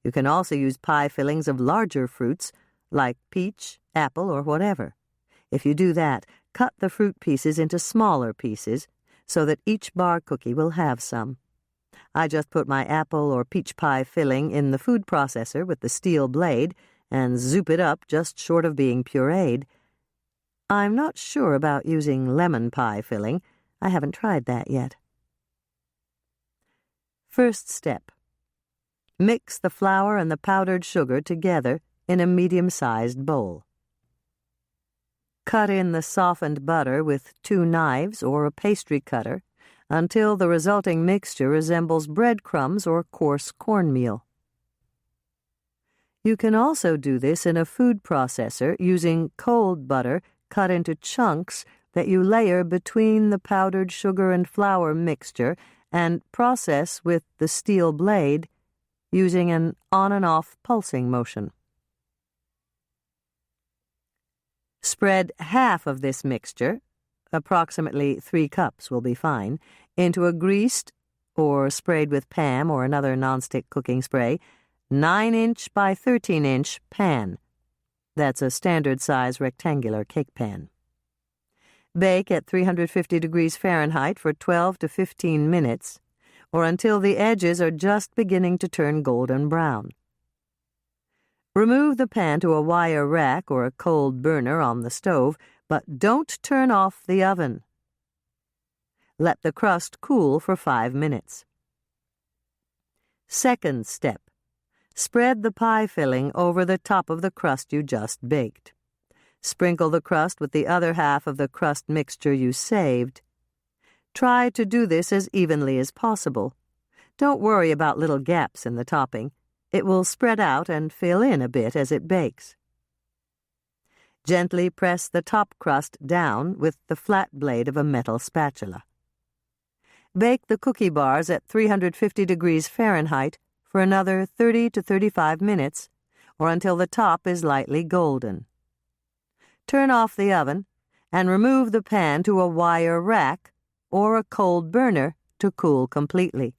You can also use pie fillings of larger fruits, like peach, apple, or whatever. If you do that, cut the fruit pieces into smaller pieces so that each bar cookie will have some. I just put my apple or peach pie filling in the food processor with the steel blade and zoop it up just short of being pureed. I'm not sure about using lemon pie filling. I haven't tried that yet. First step. Mix the flour and the powdered sugar together in a medium-sized bowl. Cut in the softened butter with 2 knives or a pastry cutter until the resulting mixture resembles breadcrumbs or coarse cornmeal. You can also do this in a food processor using cold butter cut into chunks that you layer between the powdered sugar and flour mixture and process with the steel blade using an on and off pulsing motion. Spread half of this mixture, approximately 3 cups will be fine, into a greased, or sprayed with Pam or another nonstick cooking spray, 9-inch by 13-inch pan. That's a standard-size rectangular cake pan. Bake at 350 degrees Fahrenheit for 12 to 15 minutes, or until the edges are just beginning to turn golden brown. Remove the pan to a wire rack or a cold burner on the stove, but don't turn off the oven. Let the crust cool for 5 minutes. Second step. Spread the pie filling over the top of the crust you just baked. Sprinkle the crust with the other half of the crust mixture you saved. Try to do this as evenly as possible. Don't worry about little gaps in the topping. It will spread out and fill in a bit as it bakes. Gently press the top crust down with the flat blade of a metal spatula. Bake the cookie bars at 350 degrees Fahrenheit for another 30 to 35 minutes, or until the top is lightly golden. Turn off the oven and remove the pan to a wire rack or a cold burner to cool completely.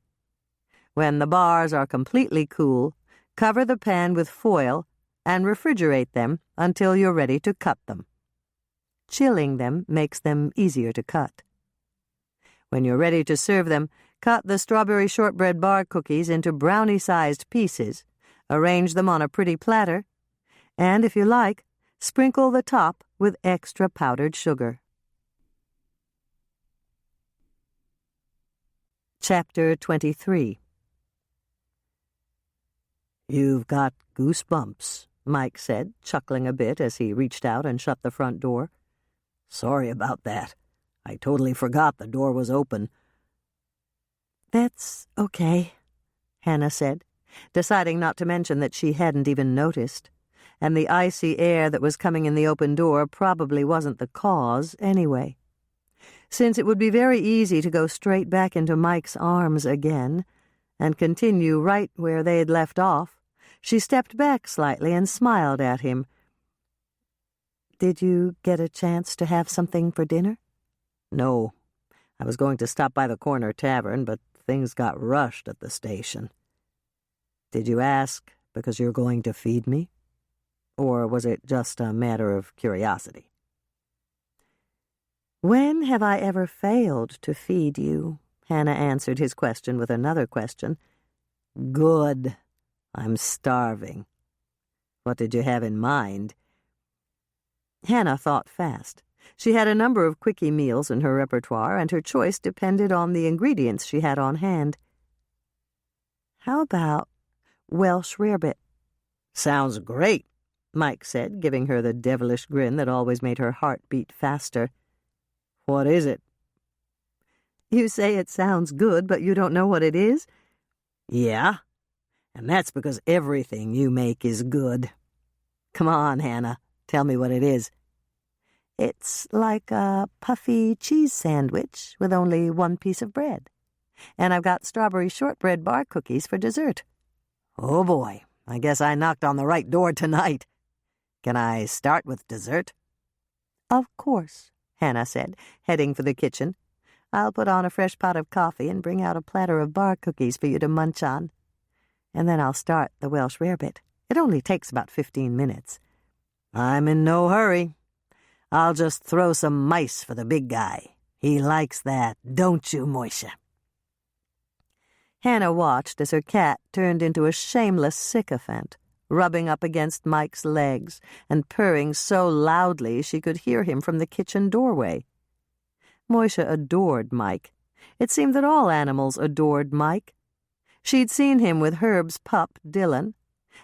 When the bars are completely cool, cover the pan with foil and refrigerate them until you're ready to cut them. Chilling them makes them easier to cut. When you're ready to serve them, cut the strawberry shortbread bar cookies into brownie-sized pieces, arrange them on a pretty platter, and, if you like, sprinkle the top with extra powdered sugar. Chapter 23. "You've got goosebumps," Mike said, chuckling a bit as he reached out and shut the front door. "Sorry about that. I totally forgot the door was open." "That's okay," Hannah said, deciding not to mention that she hadn't even noticed, and the icy air that was coming in the open door probably wasn't the cause anyway. Since it would be very easy to go straight back into Mike's arms again and continue right where they'd left off, she stepped back slightly and smiled at him. "Did you get a chance to have something for dinner?" "No. I was going to stop by the corner tavern, but things got rushed at the station." "Did you ask because you're going to feed me? Or was it just a matter of curiosity?" "When have I ever failed to feed you?" Hannah answered his question with another question. "Good. I'm starving. What did you have in mind?" Hannah thought fast. She had a number of quickie meals in her repertoire, and her choice depended on the ingredients she had on hand. "How about Welsh rarebit?" "Sounds great," Mike said, giving her the devilish grin that always made her heart beat faster. "What is it?" "You say it sounds good, but you don't know what it is?" "Yeah, and that's because everything you make is good. Come on, Hannah, tell me what it is." "It's like a puffy cheese sandwich with only one piece of bread. And I've got strawberry shortbread bar cookies for dessert." "Oh boy, I guess I knocked on the right door tonight. Can I start with dessert?" "Of course," Hannah said, heading for the kitchen. "I'll put on a fresh pot of coffee and bring out a platter of bar cookies for you to munch on. And then I'll start the Welsh rarebit. It only takes about 15 minutes. "I'm in no hurry. I'll just throw some mice for the big guy. He likes that, don't you, Moisha?" Hannah watched as her cat turned into a shameless sycophant, rubbing up against Mike's legs and purring so loudly she could hear him from the kitchen doorway. Moisha adored Mike. It seemed that all animals adored Mike. She'd seen him with Herb's pup, Dylan,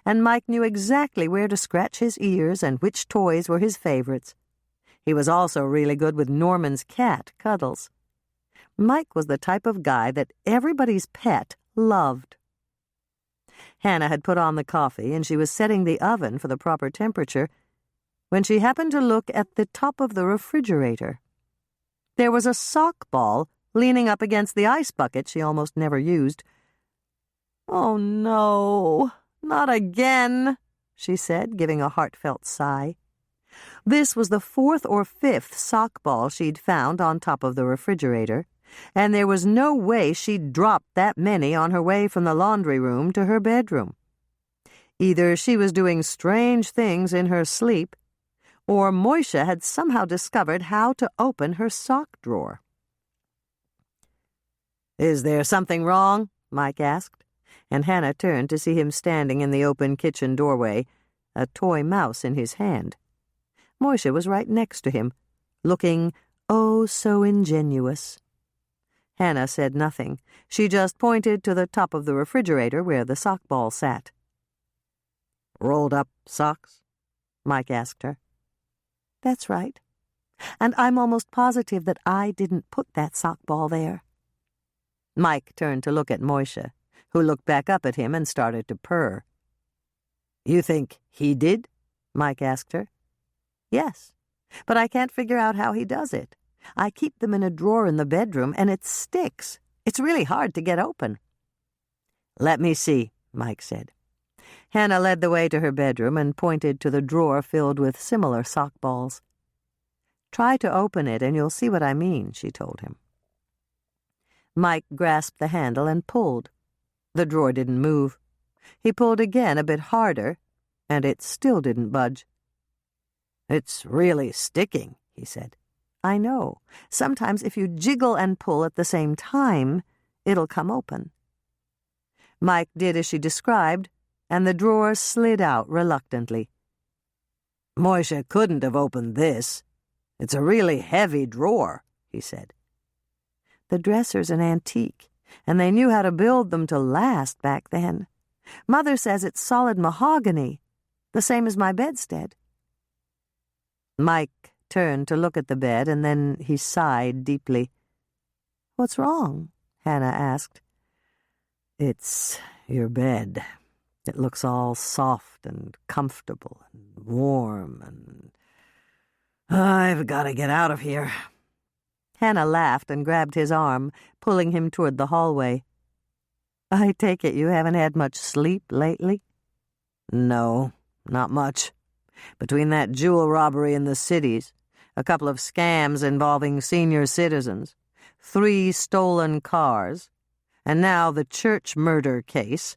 and Mike knew exactly where to scratch his ears and which toys were his favorites. He was also really good with Norman's cat, Cuddles. Mike was the type of guy that everybody's pet loved. Hannah had put on the coffee, and she was setting the oven for the proper temperature when she happened to look at the top of the refrigerator. There was a sock ball leaning up against the ice bucket she almost never used. "Oh, no, not again," she said, giving a heartfelt sigh. This was the 4th or 5th sock ball she'd found on top of the refrigerator, and there was no way she'd dropped that many on her way from the laundry room to her bedroom. Either she was doing strange things in her sleep, or Moisha had somehow discovered how to open her sock drawer. "Is there something wrong?" Mike asked, and Hannah turned to see him standing in the open kitchen doorway, a toy mouse in his hand. Moisha was right next to him, looking oh so ingenuous. Hannah said nothing. She just pointed to the top of the refrigerator where the sock ball sat. "Rolled up socks?" Mike asked her. "That's right. And I'm almost positive that I didn't put that sock ball there." Mike turned to look at Moishe, who looked back up at him and started to purr. "You think he did?" Mike asked her. "Yes, but I can't figure out how he does it. I keep them in a drawer in the bedroom, and it sticks. It's really hard to get open." "Let me see," Mike said. Hannah led the way to her bedroom and pointed to the drawer filled with similar sock balls. "Try to open it, and you'll see what I mean," she told him. Mike grasped the handle and pulled. The drawer didn't move. He pulled again, a bit harder, and it still didn't budge. "It's really sticking," he said. "I know. Sometimes if you jiggle and pull at the same time, it'll come open." Mike did as she described, and the drawer slid out reluctantly. "Moishe couldn't have opened this. It's a really heavy drawer," he said. "The dresser's an antique, and they knew how to build them to last back then. Mother says it's solid mahogany, the same as my bedstead." Mike turned to look at the bed, and then he sighed deeply. "What's wrong?" Hannah asked. "It's your bed. It looks all soft and comfortable and warm, and I've got to get out of here." Hannah laughed and grabbed his arm, pulling him toward the hallway. "I take it you haven't had much sleep lately?" "No, not much. Between that jewel robbery in the cities, a couple of scams involving senior citizens, 3 stolen cars, and now the church murder case,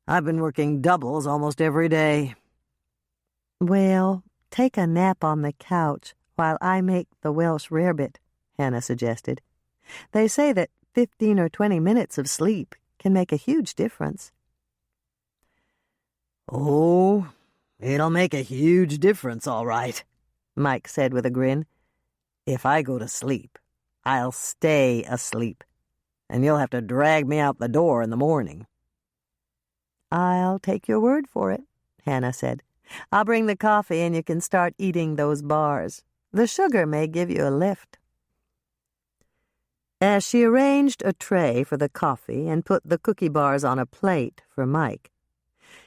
I've been working doubles almost every day." "Well, take a nap on the couch while I make the Welsh rarebit," Hannah suggested. "They say that 15 or 20 minutes of sleep can make a huge difference." "Oh, it'll make a huge difference, all right," Mike said with a grin. "If I go to sleep, I'll stay asleep, and you'll have to drag me out the door in the morning." "I'll take your word for it," Hannah said. "I'll bring the coffee and you can start eating those bars. The sugar may give you a lift." As she arranged a tray for the coffee and put the cookie bars on a plate for Mike,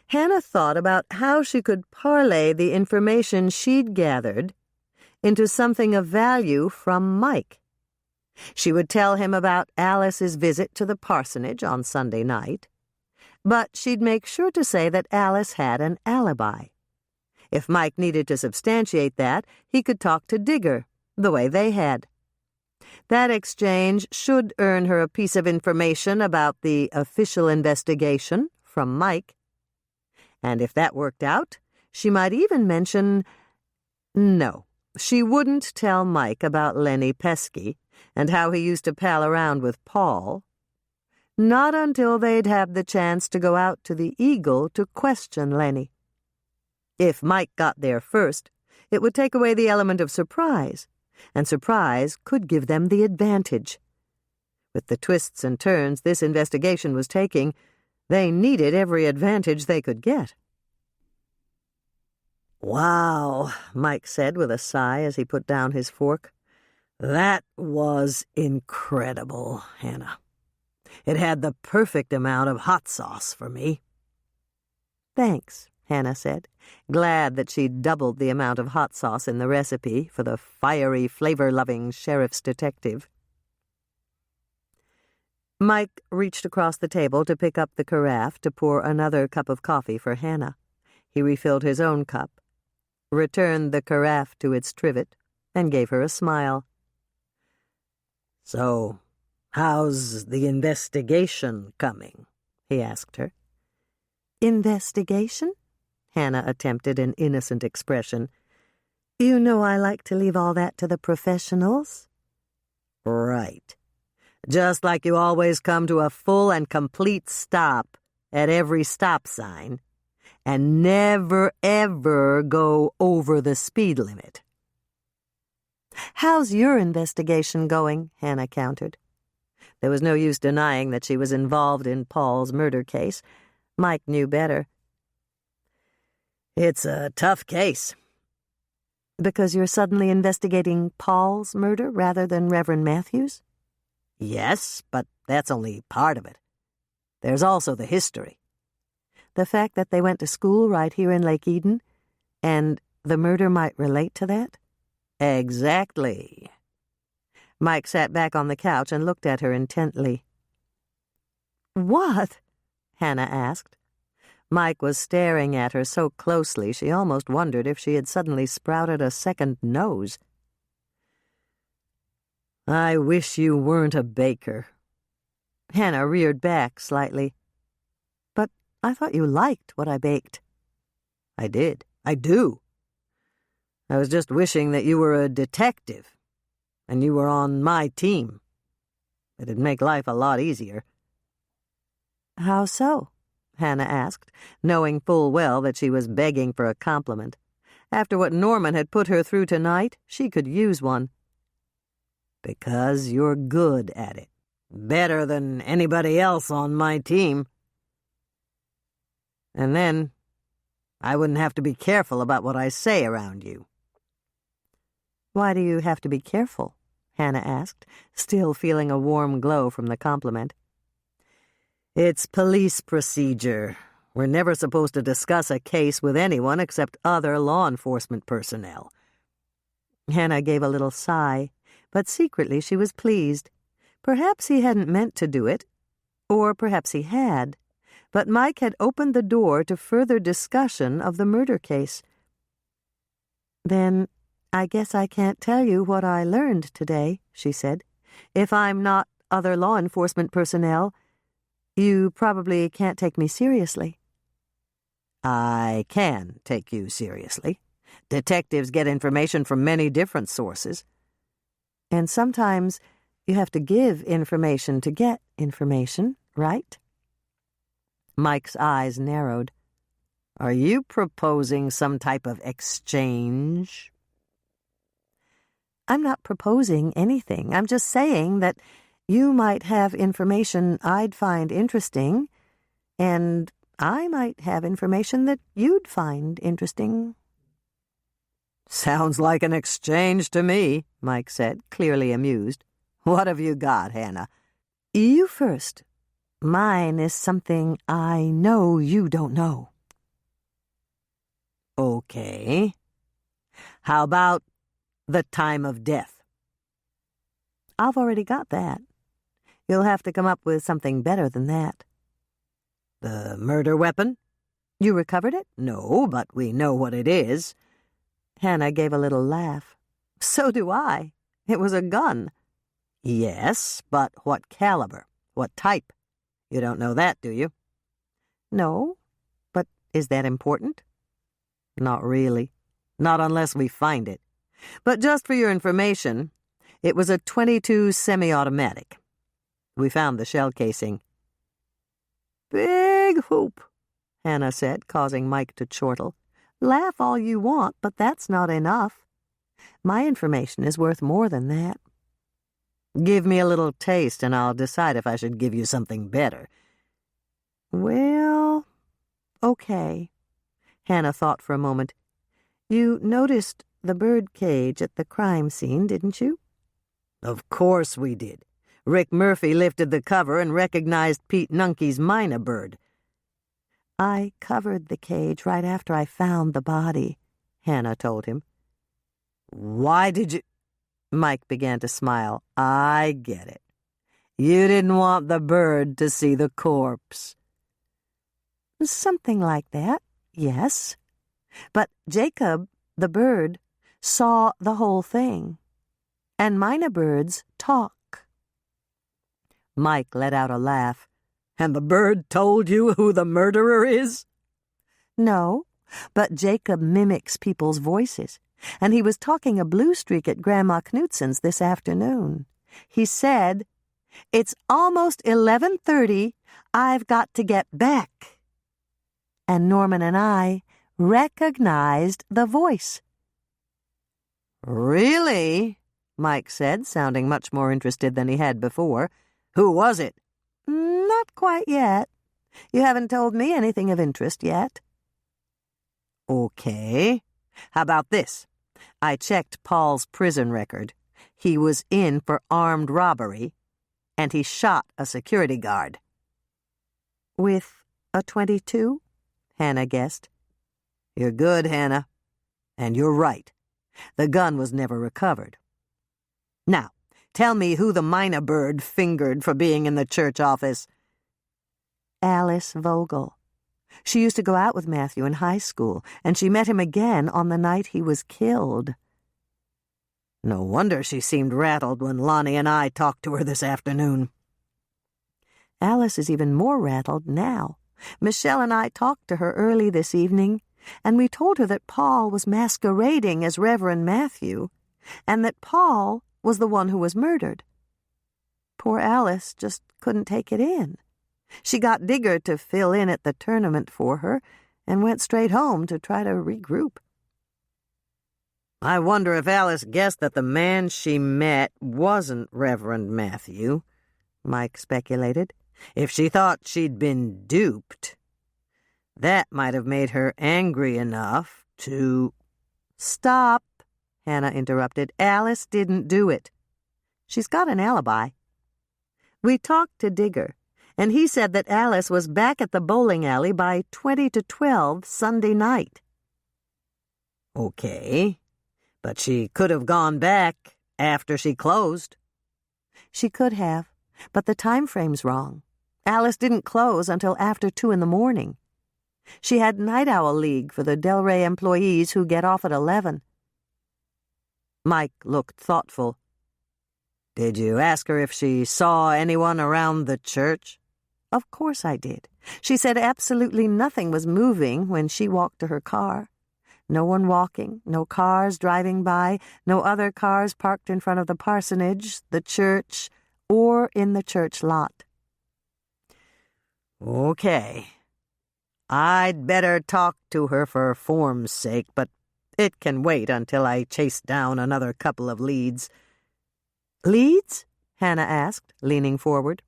Hannah thought about how she could parlay the information she'd gathered into something of value from Mike. She would tell him about Alice's visit to the parsonage on Sunday night, but she'd make sure to say that Alice had an alibi. If Mike needed to substantiate that, he could talk to Digger, the way they had. That exchange should earn her a piece of information about the official investigation from Mike. And if that worked out, she might even mention— No, she wouldn't tell Mike about Lenny Pesky and how he used to pal around with Paul. Not until they'd have the chance to go out to the Eagle to question Lenny. If Mike got there first, it would take away the element of surprise, and surprise could give them the advantage. With the twists and turns this investigation was taking, they needed every advantage they could get. "Wow," Mike said with a sigh as he put down his fork. "That was incredible, Hannah. It had the perfect amount of hot sauce for me." "Thanks," Hannah said, glad that she'd doubled the amount of hot sauce in the recipe for the fiery, flavor-loving sheriff's detective. Mike reached across the table to pick up the carafe to pour another cup of coffee for Hannah. He refilled his own cup, returned the carafe to its trivet, and gave her a smile. "So, how's the investigation coming?" he asked her. "Investigation?" Hannah attempted an innocent expression. "You know I like to leave all that to the professionals." "Right. Just like you always come to a full and complete stop at every stop sign, and never, ever go over the speed limit." "How's your investigation going?" Hannah countered. There was no use denying that she was involved in Paul's murder case. Mike knew better. "It's a tough case. Because you're suddenly investigating Paul's murder rather than Reverend Matthews? Yes, but that's only part of it. There's also the history. The fact that they went to school right here in Lake Eden, and the murder might relate to that? Exactly. Mike sat back on the couch and looked at her intently. What? Hannah asked. Mike was staring at her so closely she almost wondered if she had suddenly sprouted a second nose. I wish you weren't a baker. Hannah reared back slightly. But I thought you liked what I baked. I did. I do. I was just wishing that you were a detective, and you were on my team. It'd make life a lot easier. How so? Hannah asked, knowing full well that she was begging for a compliment. After what Norman had put her through tonight, she could use one. Because you're good at it. Better than anybody else on my team. And then I wouldn't have to be careful about what I say around you. Why do you have to be careful? Hannah asked, still feeling a warm glow from the compliment. It's police procedure. We're never supposed to discuss a case with anyone except other law enforcement personnel. Hannah gave a little sigh, but secretly she was pleased. Perhaps he hadn't meant to do it, or perhaps he had, but Mike had opened the door to further discussion of the murder case. Then I guess I can't tell you what I learned today, she said. If I'm not other law enforcement personnel, you probably can't take me seriously. I can take you seriously. Detectives get information from many different sources. And sometimes you have to give information to get information, right? Mike's eyes narrowed. Are you proposing some type of exchange? I'm not proposing anything. I'm just saying that you might have information I'd find interesting, and I might have information that you'd find interesting. Sounds like an exchange to me, Mike said, clearly amused. What have you got, Hannah? You first. Mine is something I know you don't know. Okay. How about the time of death? I've already got that. You'll have to come up with something better than that. The murder weapon? You recovered it? No, but we know what it is. Hannah gave a little laugh. So do I. It was a gun. Yes, but what caliber? What type? You don't know that, do you? No, but is that important? Not really. Not unless we find it. But just for your information, it was a .22 semi-automatic. We found the shell casing. Big whoop, Hannah said, causing Mike to chortle. Laugh all you want, but that's not enough. My information is worth more than that. Give me a little taste, and I'll decide if I should give you something better. Well, okay. Hannah thought for a moment. You noticed the bird cage at the crime scene, didn't you? Of course we did. Rick Murphy lifted the cover and recognized Pete Nunkey's mynah bird. I covered the cage right after I found the body, Hannah told him. Why did you... Mike began to smile. I get it. You didn't want the bird to see the corpse. Something like that, yes. But Jacob, the bird, saw the whole thing. And mynah birds talk. Mike let out a laugh. And the bird told you who the murderer is? No, but Jacob mimics people's voices, and he was talking a blue streak at Grandma Knutsen's this afternoon. He said, "It's almost 11:30. I've got to get back." And Norman and I recognized the voice. Really? Mike said, sounding much more interested than he had before. Who was it? Not quite yet. You haven't told me anything of interest yet. Okay. How about this? I checked Paul's prison record. He was in for armed robbery, and he shot a security guard. With a .22? Hannah guessed. You're good, Hannah. And you're right. The gun was never recovered. Now, tell me who the mynah bird fingered for being in the church office. Alice Vogel. She used to go out with Matthew in high school, and she met him again on the night he was killed. No wonder she seemed rattled when Lonnie and I talked to her this afternoon. Alice is even more rattled now. Michelle and I talked to her early this evening, and we told her that Paul was masquerading as Reverend Matthew, and that Paul was the one who was murdered. Poor Alice just couldn't take it in. She got Digger to fill in at the tournament for her and went straight home to try to regroup. I wonder if Alice guessed that the man she met wasn't Reverend Matthew, Mike speculated. If she thought she'd been duped, that might have made her angry enough to... Stop, Hannah interrupted. Alice didn't do it. She's got an alibi. We talked to Digger, and he said that Alice was back at the bowling alley by 20 to 12 Sunday night. Okay, but she could have gone back after she closed. She could have, but the time frame's wrong. Alice didn't close until after 2 in the morning. She had night owl league for the Delray employees who get off at 11. Mike looked thoughtful. Did you ask her if she saw anyone around the church? Of course I did. She said absolutely nothing was moving when she walked to her car. No one walking, no cars driving by, no other cars parked in front of the parsonage, the church, or in the church lot. Okay. I'd better talk to her for form's sake, but it can wait until I chase down another couple of leads. Leads? Hannah asked, leaning forward.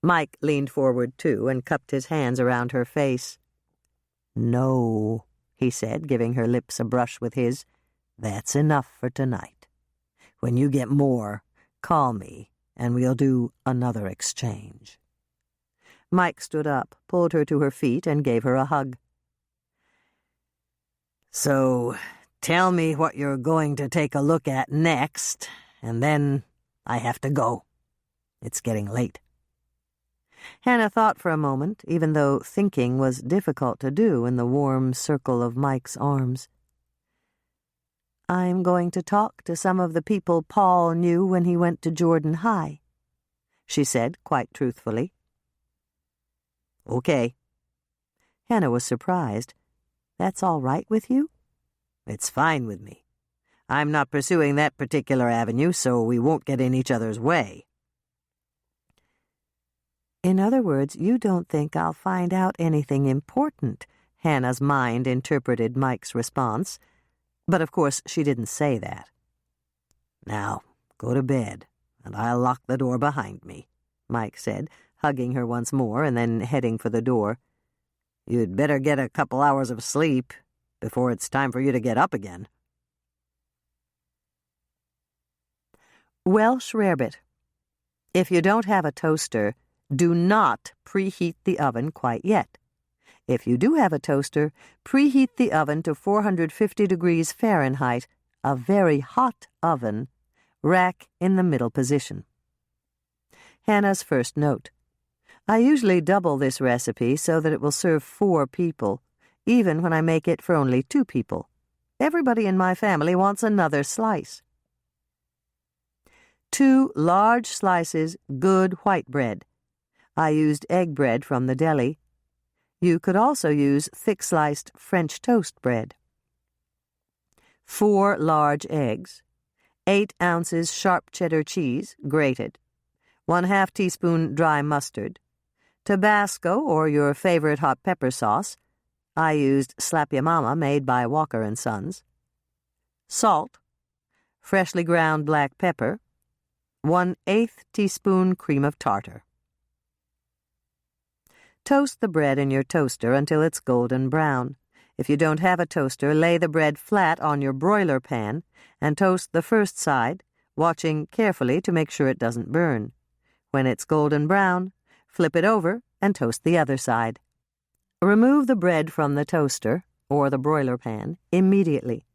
Mike leaned forward, too, and cupped his hands around her face. No, he said, giving her lips a brush with his. That's enough for tonight. When you get more, call me, and we'll do another exchange. Mike stood up, pulled her to her feet, and gave her a hug. So, tell me what you're going to take a look at next, and then I have to go. It's getting late. Hannah thought for a moment, even though thinking was difficult to do in the warm circle of Mike's arms. I'm going to talk to some of the people Paul knew when he went to Jordan High, she said quite truthfully. Okay. Hannah was surprised. That's all right with you? It's fine with me. I'm not pursuing that particular avenue, so we won't get in each other's way. In other words, you don't think I'll find out anything important, Hannah's mind interpreted Mike's response. But of course she didn't say that. Now, go to bed, and I'll lock the door behind me, Mike said, hugging her once more and then heading for the door. You'd better get a couple hours of sleep before it's time for you to get up again. Welsh rarebit. If you don't have a toaster, do not preheat the oven quite yet. If you do have a toaster, preheat the oven to 450 degrees Fahrenheit, a very hot oven, rack in the middle position. Hannah's first note. I usually double this recipe so that it will serve 4 people, even when I make it for only 2 people. Everybody in my family wants another slice. 2 large slices good white bread. I used egg bread from the deli. You could also use thick-sliced French toast bread. 4 large eggs. 8 ounces sharp cheddar cheese, grated. 1/2 teaspoon dry mustard. Tabasco or your favorite hot pepper sauce. I used Slap Ya Mama made by Walker & Sons. Salt. Freshly ground black pepper. 1/8 teaspoon cream of tartar. Toast the bread in your toaster until it's golden brown. If you don't have a toaster, lay the bread flat on your broiler pan and toast the first side, watching carefully to make sure it doesn't burn. When it's golden brown, flip it over and toast the other side. Remove the bread from the toaster, or the broiler pan, immediately.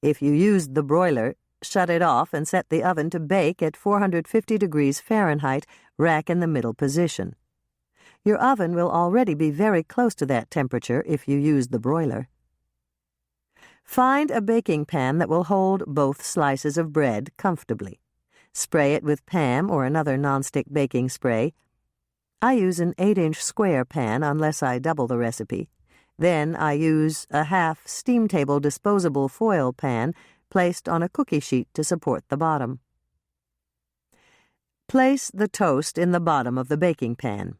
If you used the broiler, shut it off and set the oven to bake at 450 degrees Fahrenheit, rack in the middle position. Your oven will already be very close to that temperature if you use the broiler. Find a baking pan that will hold both slices of bread comfortably. Spray it with Pam or another nonstick baking spray. I use an 8-inch square pan unless I double the recipe. Then I use a half steam table disposable foil pan placed on a cookie sheet to support the bottom. Place the toast in the bottom of the baking pan.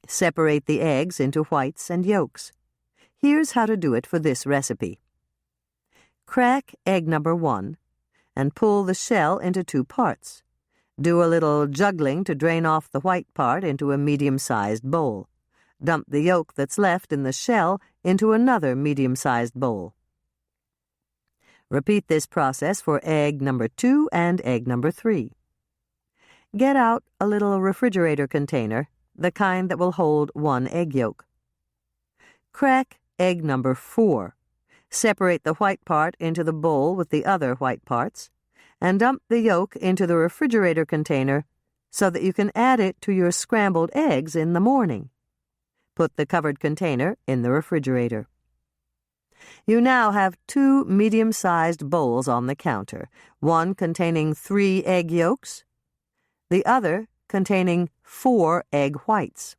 Separate the eggs into whites and yolks. Here's how to do it for this recipe. Crack egg number 1 and pull the shell into 2 parts. Do a little juggling to drain off the white part into a medium-sized bowl. Dump the yolk that's left in the shell into another medium-sized bowl. Repeat this process for egg number 2 and egg number 3. Get out a little refrigerator container, the kind that will hold 1 egg yolk. Crack egg number 4. Separate the white part into the bowl with the other white parts, and dump the yolk into the refrigerator container so that you can add it to your scrambled eggs in the morning. Put the covered container in the refrigerator. You now have 2 medium-sized bowls on the counter, one containing 3 egg yolks, the other containing 4 egg whites.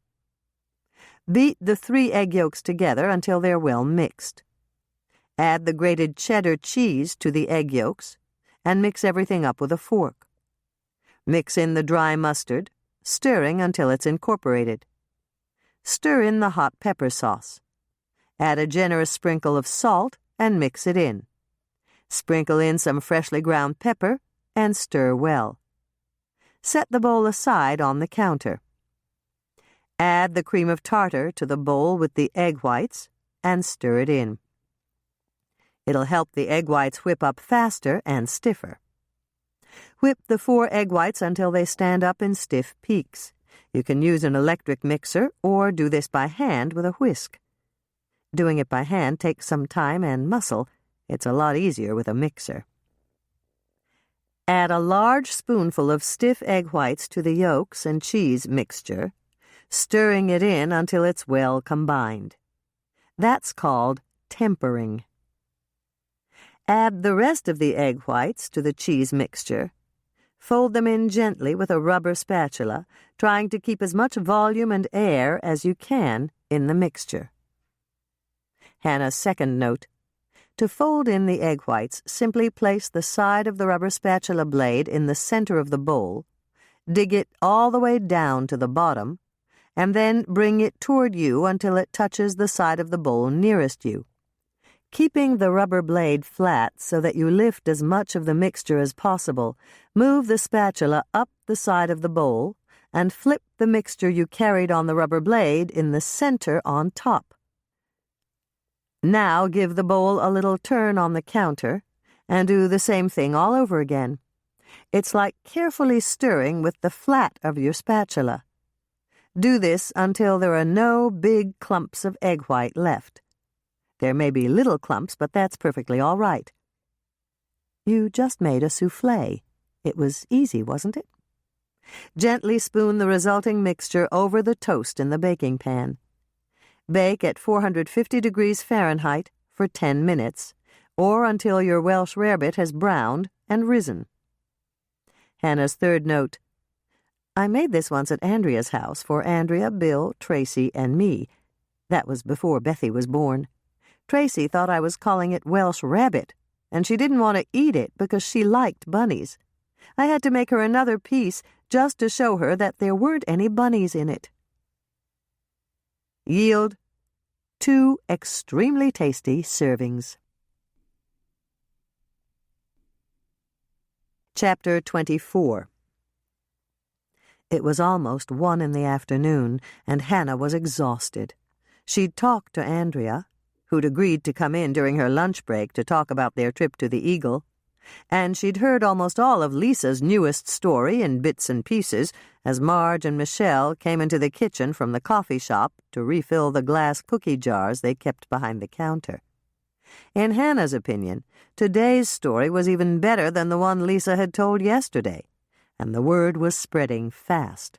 Beat the 3 egg yolks together until they're well mixed. Add the grated cheddar cheese to the egg yolks and mix everything up with a fork. Mix in the dry mustard, stirring until it's incorporated. Stir in the hot pepper sauce. Add a generous sprinkle of salt and mix it in. Sprinkle in some freshly ground pepper and stir well. Set the bowl aside on the counter. Add the cream of tartar to the bowl with the egg whites and stir it in. It'll help the egg whites whip up faster and stiffer. Whip the 4 egg whites until they stand up in stiff peaks. You can use an electric mixer or do this by hand with a whisk. Doing it by hand takes some time and muscle. It's a lot easier with a mixer. Add a large spoonful of stiff egg whites to the yolks and cheese mixture, stirring it in until it's well combined. That's called tempering. Add the rest of the egg whites to the cheese mixture. Fold them in gently with a rubber spatula, trying to keep as much volume and air as you can in the mixture. Hannah's second note. To fold in the egg whites, simply place the side of the rubber spatula blade in the center of the bowl, dig it all the way down to the bottom, and then bring it toward you until it touches the side of the bowl nearest you. Keeping the rubber blade flat so that you lift as much of the mixture as possible, move the spatula up the side of the bowl and flip the mixture you carried on the rubber blade in the center on top. Now give the bowl a little turn on the counter and do the same thing all over again. It's like carefully stirring with the flat of your spatula. Do this until there are no big clumps of egg white left. There may be little clumps, but that's perfectly all right. You just made a soufflé. It was easy, wasn't it? Gently spoon the resulting mixture over the toast in the baking pan. Bake at 450 degrees Fahrenheit for 10 minutes, or until your Welsh rarebit has browned and risen. Hannah's third note. I made this once at Andrea's house for Andrea, Bill, Tracy, and me. That was before Bethy was born. Tracy thought I was calling it Welsh rabbit, and she didn't want to eat it because she liked bunnies. I had to make her another piece just to show her that there weren't any bunnies in it. Yield 2 extremely tasty servings. Chapter 24. It was almost 1 in the afternoon, and Hannah was exhausted. She'd talked to Andrea, who'd agreed to come in during her lunch break to talk about their trip to the Eagle, and she'd heard almost all of Lisa's newest story in bits and pieces as Marge and Michelle came into the kitchen from the coffee shop to refill the glass cookie jars they kept behind the counter. In Hannah's opinion, today's story was even better than the one Lisa had told yesterday, and the word was spreading fast.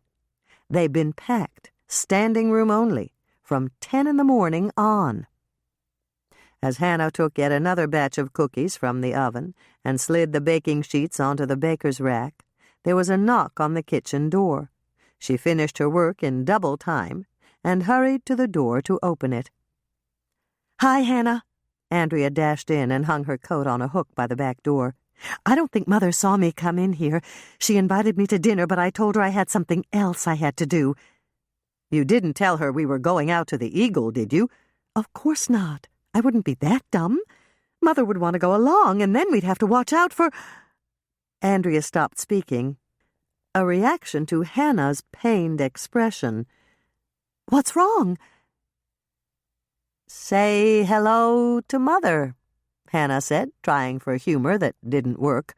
They'd been packed, standing room only, from 10 in the morning on. As Hannah took yet another batch of cookies from the oven and slid the baking sheets onto the baker's rack, there was a knock on the kitchen door. She finished her work in double time and hurried to the door to open it. "Hi, Hannah." Andrea dashed in and hung her coat on a hook by the back door. "I don't think Mother saw me come in here. She invited me to dinner, but I told her I had something else I had to do." "You didn't tell her we were going out to the Eagle, did you?" "Of course not. I wouldn't be that dumb. Mother would want to go along, and then we'd have to watch out for—" Andrea stopped speaking, a reaction to Hannah's pained expression. "What's wrong?" "Say hello to Mother," Hannah said, trying for humor that didn't work.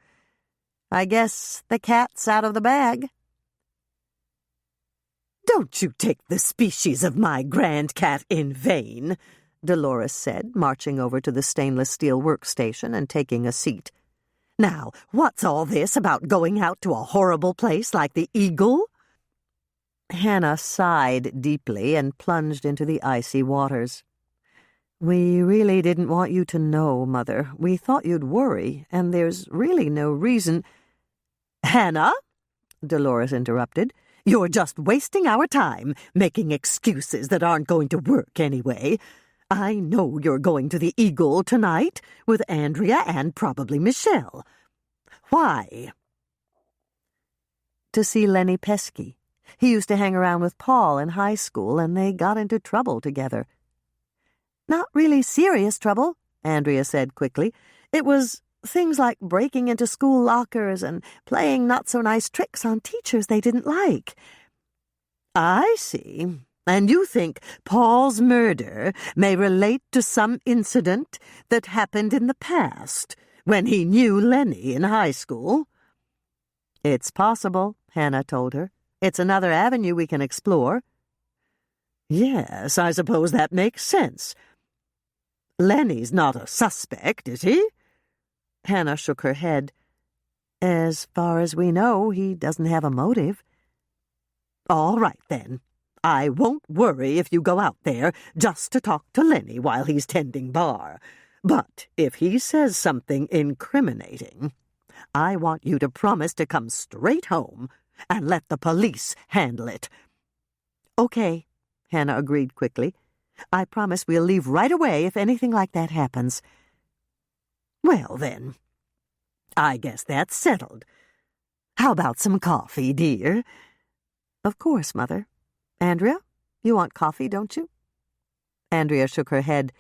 "I guess the cat's out of the bag." "Don't you take the species of my grand cat in vain," Dolores said, marching over to the stainless steel workstation and taking a seat. "Now, what's all this about going out to a horrible place like the Eagle?" Hannah sighed deeply and plunged into the icy waters. "We really didn't want you to know, Mother. We thought you'd worry, and there's really no reason—" "Hannah," Dolores interrupted, "you're just wasting our time, making excuses that aren't going to work anyway. I know you're going to the Eagle tonight with Andrea and probably Michelle. Why?" "To see Lenny Pesky. He used to hang around with Paul in high school, and they got into trouble together." "Not really serious trouble," Andrea said quickly. "It was things like breaking into school lockers and playing not-so-nice tricks on teachers they didn't like." "I see. And you think Paul's murder may relate to some incident that happened in the past, when he knew Lenny in high school?" "It's possible," Hannah told her. "It's another avenue we can explore." "Yes, I suppose that makes sense. Lenny's not a suspect, is he?" Hannah shook her head. "As far as we know, he doesn't have a motive." "All right, then. I won't worry if you go out there just to talk to Lenny while he's tending bar. But if he says something incriminating, I want you to promise to come straight home and let the police handle it." "Okay," Hannah agreed quickly. "I promise we'll leave right away if anything like that happens." "Well, then, I guess that's settled. How about some coffee, dear?" "Of course, Mother. Andrea, you want coffee, don't you?" Andrea shook her head.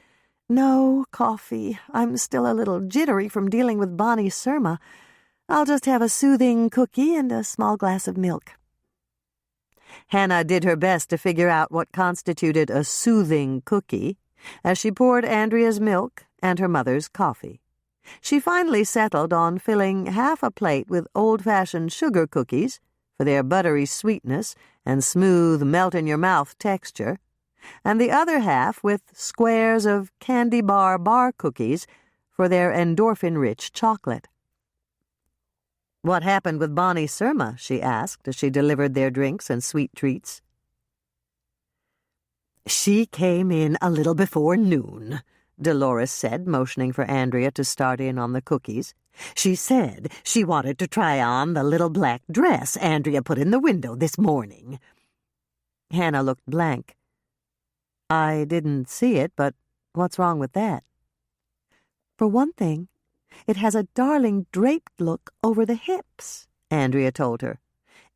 "No coffee. I'm still a little jittery from dealing with Bonnie Surma. I'll just have a soothing cookie and a small glass of milk." Hannah did her best to figure out what constituted a soothing cookie as she poured Andrea's milk and her mother's coffee. She finally settled on filling half a plate with old-fashioned sugar cookies for their buttery sweetness and smooth melt-in-your-mouth texture, and the other half with squares of candy bar cookies for their endorphin-rich chocolate. "What happened with Bonnie Surma?" she asked as she delivered their drinks and sweet treats. "She came in a little before noon," Dolores said, motioning for Andrea to start in on the cookies. "She said she wanted to try on the little black dress Andrea put in the window this morning." Hannah looked blank. "I didn't see it, but what's wrong with that?" "For one thing, it has a darling draped look over the hips," Andrea told her.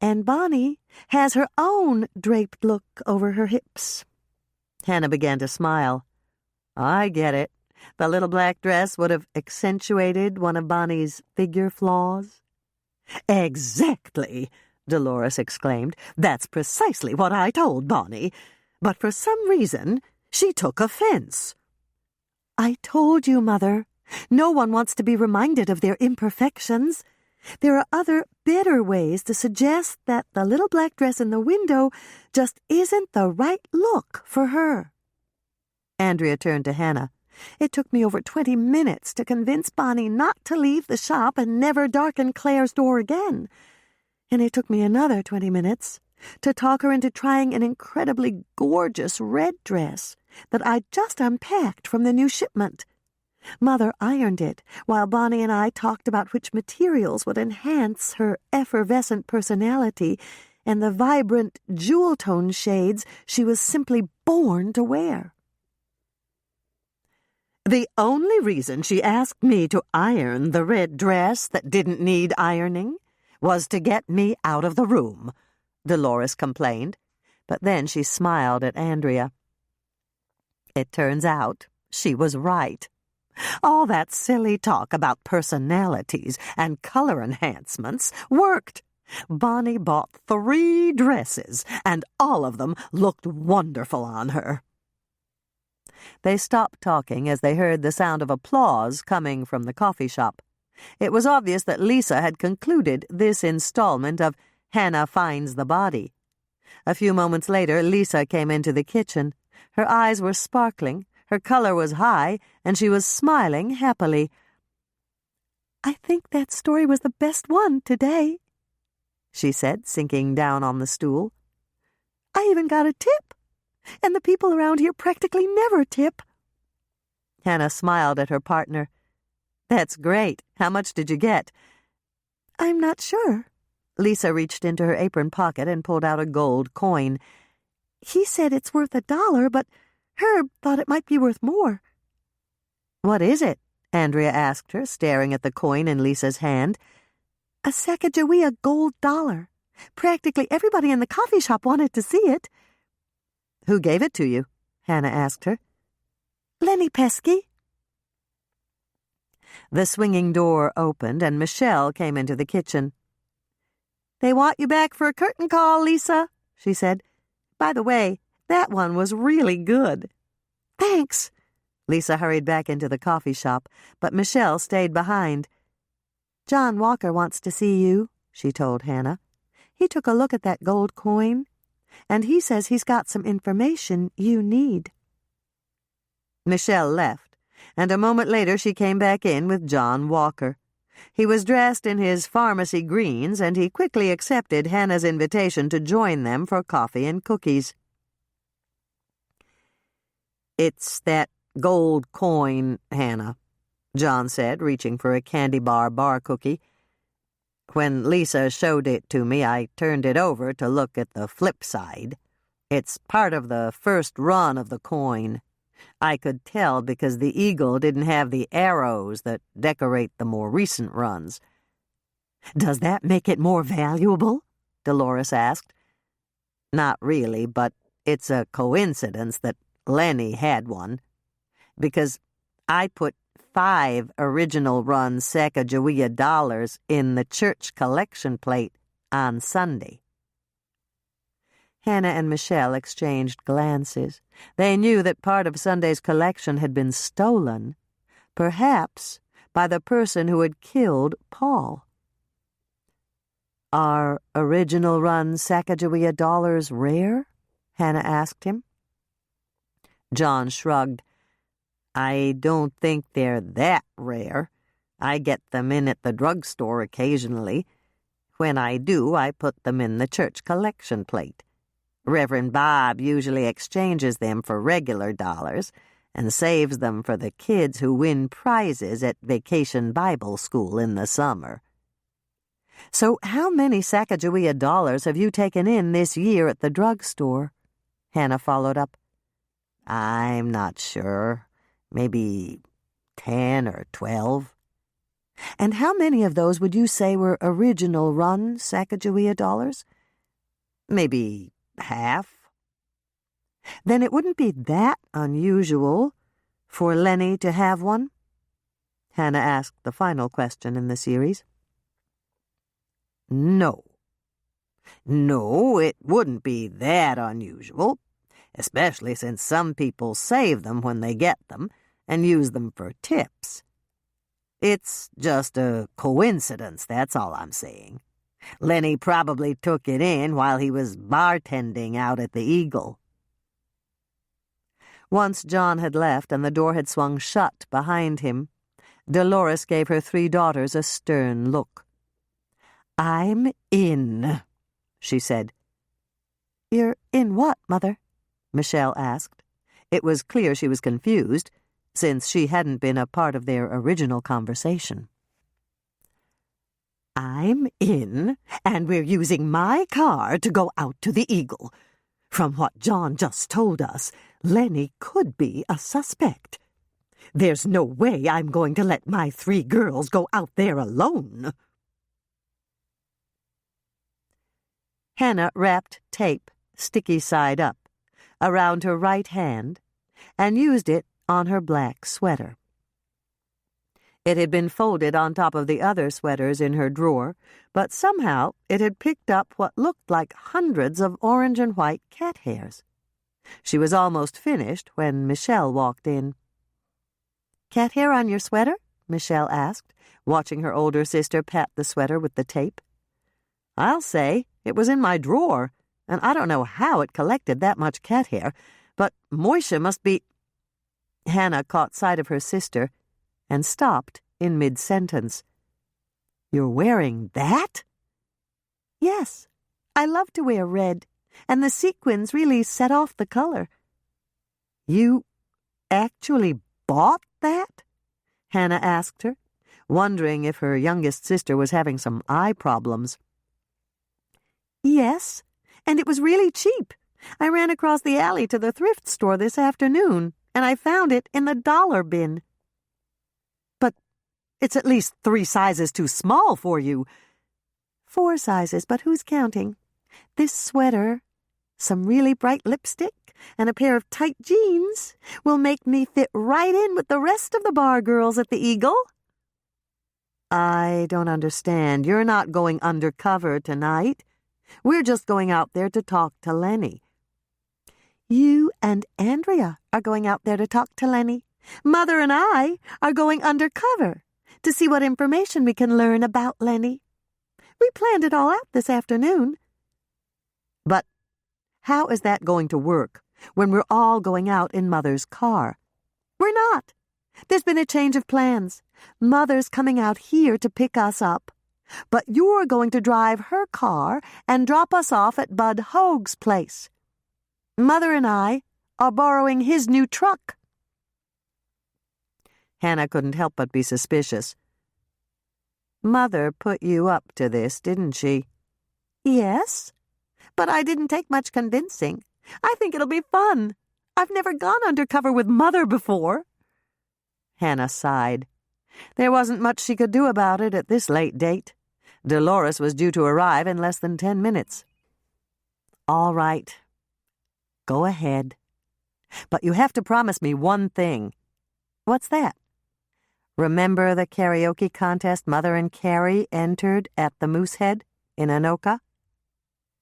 "And Bonnie has her own draped look over her hips." Hannah began to smile. "I get it. The little black dress would have accentuated one of Bonnie's figure flaws." "Exactly," Dolores exclaimed. "That's precisely what I told Bonnie. But for some reason, she took offense." I told you, Mother. No one wants to be reminded of their imperfections. There are other, better ways to suggest that the little black dress in the window just isn't the right look for her. Andrea turned to Hannah. It took me over 20 minutes to convince Bonnie not to leave the shop and never darken Claire's door again. And it took me another 20 minutes to talk her into trying an incredibly gorgeous red dress that I'd just unpacked from the new shipment. Mother ironed it while Bonnie and I talked about which materials would enhance her effervescent personality and the vibrant jewel-tone shades she was simply born to wear. The only reason she asked me to iron the red dress that didn't need ironing was to get me out of the room, Dolores complained, but then she smiled at Andrea. It turns out she was right. All that silly talk about personalities and color enhancements worked. Bonnie bought 3 dresses, and all of them looked wonderful on her. They stopped talking as they heard the sound of applause coming from the coffee shop. It was obvious that Lisa had concluded this installment of Hannah Finds the Body. A few moments later, Lisa came into the kitchen. Her eyes were sparkling, her color was high, and she was smiling happily. "I think that story was the best one today," she said, sinking down on the stool. "I even got a tip, and the people around here practically never tip." Hannah smiled at her partner. "That's great. How much did you get?" "I'm not sure." Lisa reached into her apron pocket and pulled out a gold coin. "He said it's worth $1, but Herb thought it might be worth more." "What is it?" Andrea asked her, staring at the coin in Lisa's hand. "A Sacagawea gold dollar. Practically everybody in the coffee shop wanted to see it." "Who gave it to you?" Hannah asked her. "Lenny Pesky." The swinging door opened, and Michelle came into the kitchen. "They want you back for a curtain call, Lisa," she said. "By the way, that one was really good." "Thanks." Lisa hurried back into the coffee shop, but Michelle stayed behind. "John Walker wants to see you," she told Hannah. "He took a look at that gold coin, and he says he's got some information you need." Michelle left, and a moment later she came back in with John Walker. He was dressed in his pharmacy greens, and he quickly accepted Hannah's invitation to join them for coffee and cookies. "It's that gold coin, Hannah," John said, reaching for a candy bar cookie. "When Lisa showed it to me, I turned it over to look at the flip side. It's part of the first run of the coin. I could tell because the eagle didn't have the arrows that decorate the more recent runs." "Does that make it more valuable?" Dolores asked. "Not really, but it's a coincidence that Lenny had one, because I put 5 original run Sacagawea dollars in the church collection plate on Sunday." Hannah and Michelle exchanged glances. They knew that part of Sunday's collection had been stolen, perhaps by the person who had killed Paul. "Are original run Sacagawea dollars rare?" Hannah asked him. John shrugged. "I don't think they're that rare. I get them in at the drugstore occasionally. When I do, I put them in the church collection plate. Reverend Bob usually exchanges them for regular dollars and saves them for the kids who win prizes at Vacation Bible School in the summer." "So how many Sacagawea dollars have you taken in this year at the drugstore?" Hannah followed up. "I'm not sure. Maybe 10 or 12. "And how many of those would you say were original run Sacagawea dollars?" "Maybe half." "Then it wouldn't be that unusual for Lenny to have one?" Hannah asked the final question in the series. No, it wouldn't be that unusual, especially since some people save them when they get them, and use them for tips. It's just a coincidence, that's all I'm saying. Lenny probably took it in while he was bartending out at the Eagle. Once John had left and the door had swung shut behind him, Dolores gave her 3 daughters a stern look. "I'm in," she said. "You're in what, Mother?" Michelle asked. It was clear she was confused, since she hadn't been a part of their original conversation. "I'm in, and we're using my car to go out to the Eagle. From what John just told us, Lenny could be a suspect. There's no way I'm going to let my 3 girls go out there alone." Hannah wrapped tape, sticky side up, around her right hand and used it on her black sweater. It had been folded on top of the other sweaters in her drawer, but somehow it had picked up what looked like hundreds of orange and white cat hairs. She was almost finished when Michelle walked in. "Cat hair on your sweater?" Michelle asked, watching her older sister pat the sweater with the tape. "I'll say, it was in my drawer, and I don't know how it collected that much cat hair, but Moisha must be—" Hannah caught sight of her sister and stopped in mid-sentence. "You're wearing that?" "Yes. I love to wear red, and the sequins really set off the color." "You actually bought that?" Hannah asked her, wondering if her youngest sister was having some eye problems. "Yes, and it was really cheap. I ran across the alley to the thrift store this afternoon, and I found it in the dollar bin." "But it's at least 3 sizes too small for you." 4 sizes, but who's counting? This sweater, some really bright lipstick, and a pair of tight jeans will make me fit right in with the rest of the bar girls at the Eagle." "I don't understand. You're not going undercover tonight. We're just going out there to talk to Lenny." "You and Andrea are going out there to talk to Lenny. Mother and I are going undercover to see what information we can learn about Lenny. We planned it all out this afternoon." "But how is that going to work when we're all going out in Mother's car?" "We're not. There's been a change of plans. Mother's coming out here to pick us up, but you're going to drive her car and drop us off at Bud Hoag's place. Mother and I are borrowing his new truck." Hannah couldn't help but be suspicious. "Mother put you up to this, didn't she?" "Yes, but I didn't take much convincing. I think it'll be fun. I've never gone undercover with Mother before." Hannah sighed. There wasn't much she could do about it at this late date. Dolores was due to arrive in less than 10 minutes. "All right. Go ahead. But you have to promise me one thing." "What's that?" "Remember the karaoke contest Mother and Carrie entered at the Moosehead in Anoka?"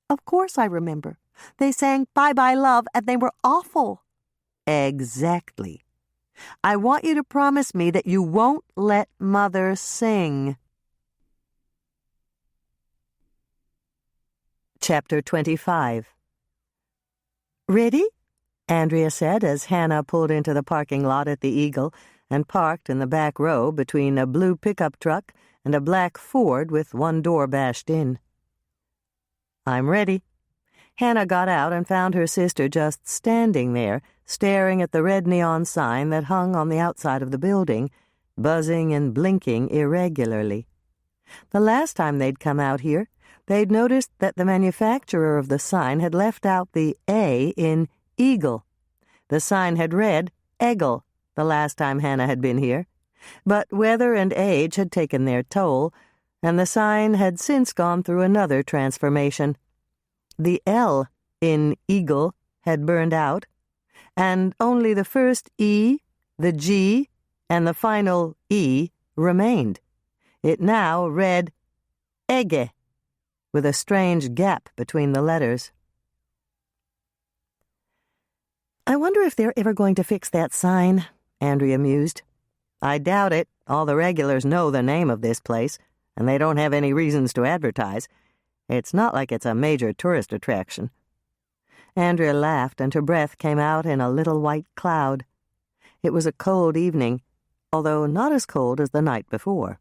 "Of course I remember. They sang Bye Bye Love, and they were awful." "Exactly. I want you to promise me that you won't let Mother sing." Chapter 25. "Ready?" Andrea said as Hannah pulled into the parking lot at the Eagle and parked in the back row between a blue pickup truck and a black Ford with one door bashed in. "I'm ready." Hannah got out and found her sister just standing there, staring at the red neon sign that hung on the outside of the building, buzzing and blinking irregularly. The last time they'd come out here, they'd noticed that the manufacturer of the sign had left out the A in Eagle. The sign had read Eggle the last time Hannah had been here, but weather and age had taken their toll, and the sign had since gone through another transformation. The L in Eagle had burned out, and only the first E, the G, and the final E remained. It now read Egge, with a strange gap between the letters. "I wonder if they're ever going to fix that sign," Andrea mused. "I doubt it. All the regulars know the name of this place, and they don't have any reasons to advertise. It's not like it's a major tourist attraction." Andrea laughed, and her breath came out in a little white cloud. It was a cold evening, although not as cold as the night before.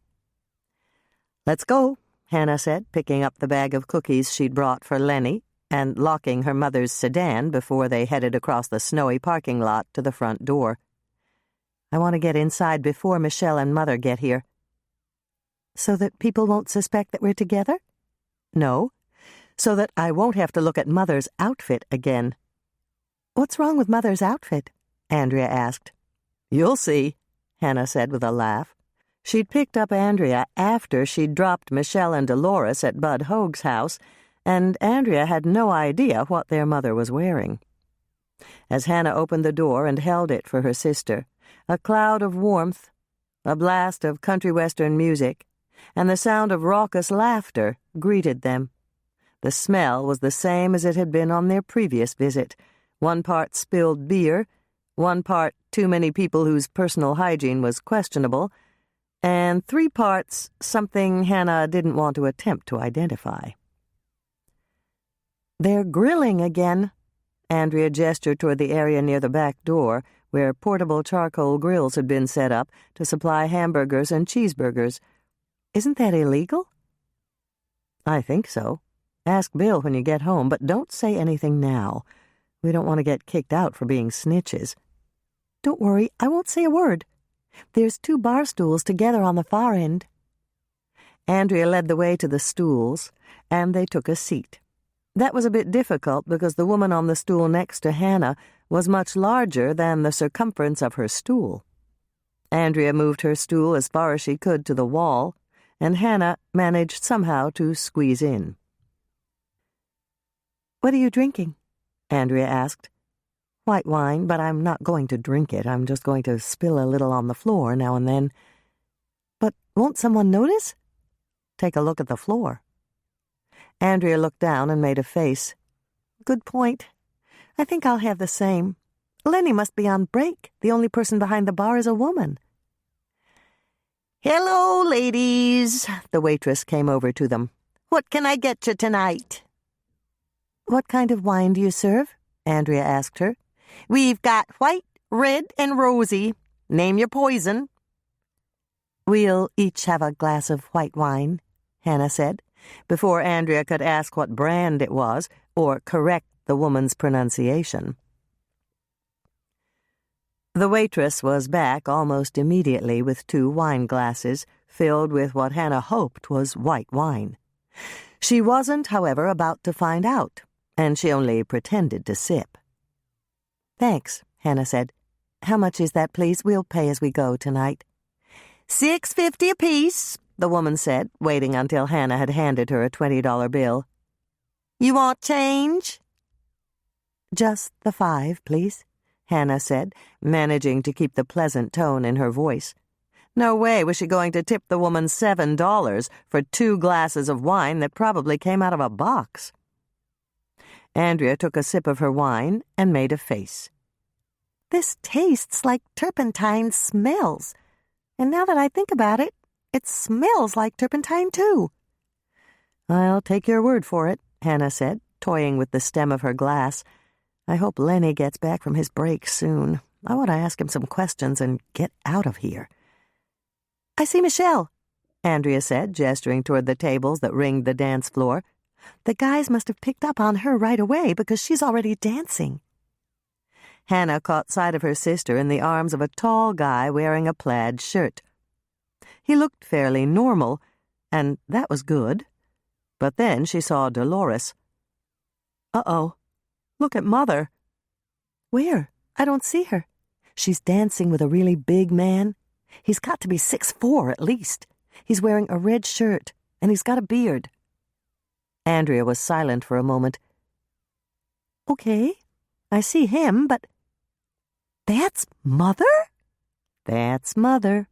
"Let's go," Hannah said, picking up the bag of cookies she'd brought for Lenny and locking her mother's sedan before they headed across the snowy parking lot to the front door. "I want to get inside before Michelle and Mother get here." "So that people won't suspect that we're together?" "No, so that I won't have to look at Mother's outfit again." "What's wrong with Mother's outfit?" Andrea asked. "You'll see," Hannah said with a laugh. She'd picked up Andrea after she'd dropped Michelle and Dolores at Bud Hoag's house, and Andrea had no idea what their mother was wearing. As Hannah opened the door and held it for her sister, a cloud of warmth, a blast of country western music, and the sound of raucous laughter greeted them. The smell was the same as it had been on their previous visit, 1 part spilled beer, 1 part too many people whose personal hygiene was questionable, and 3 parts something Hannah didn't want to attempt to identify. "They're grilling again." Andrea gestured toward the area near the back door, where portable charcoal grills had been set up to supply hamburgers and cheeseburgers. "Isn't that illegal?" "I think so. Ask Bill when you get home, but don't say anything now. We don't want to get kicked out for being snitches." "Don't worry, I won't say a word. There's 2 bar stools together on the far end." Andrea led the way to the stools, and they took a seat. That was a bit difficult because the woman on the stool next to Hannah was much larger than the circumference of her stool. Andrea moved her stool as far as she could to the wall, and Hannah managed somehow to squeeze in. "What are you drinking?" Andrea asked. "White wine, but I'm not going to drink it. I'm just going to spill a little on the floor now and then." "But won't someone notice?" "Take a look at the floor." Andrea looked down and made a face. "Good point. I think I'll have the same. Lenny must be on break. The only person behind the bar is a woman." "Hello, ladies," the waitress came over to them. "What can I get you tonight?" "What kind of wine do you serve?" Andrea asked her. "We've got white, red, and rosy. Name your poison." "We'll each have a glass of white wine," Hannah said, before Andrea could ask what brand it was or correct the woman's pronunciation. The waitress was back almost immediately with 2 wine glasses filled with what Hannah hoped was white wine. She wasn't, however, about to find out, and she only pretended to sip. "Thanks," Hannah said. "How much is that, please? We'll pay as we go tonight." $6.50 apiece, the woman said, waiting until Hannah had handed her a $20 bill. "You want change?" "Just the 5, please," Hannah said, managing to keep the pleasant tone in her voice. No way was she going to tip the woman $7 for 2 glasses of wine that probably came out of a box. Andrea took a sip of her wine and made a face. "This tastes like turpentine smells. And now that I think about it, it smells like turpentine, too." "I'll take your word for it," Hannah said, toying with the stem of her glass. "I hope Lenny gets back from his break soon. I want to ask him some questions and get out of here." "I see Michelle," Andrea said, gesturing toward the tables that ringed the dance floor. "The guys must have picked up on her right away because she's already dancing." Hannah caught sight of her sister in the arms of a tall guy wearing a plaid shirt. He looked fairly normal, and that was good. But then she saw Dolores. "Uh-oh, look at Mother." "Where? I don't see her." "She's dancing with a really big man. He's got to be 6'4" at least. He's wearing a red shirt, and he's got a beard." Andrea was silent for a moment. "Okay, I see him, but that's Mother?" "That's Mother."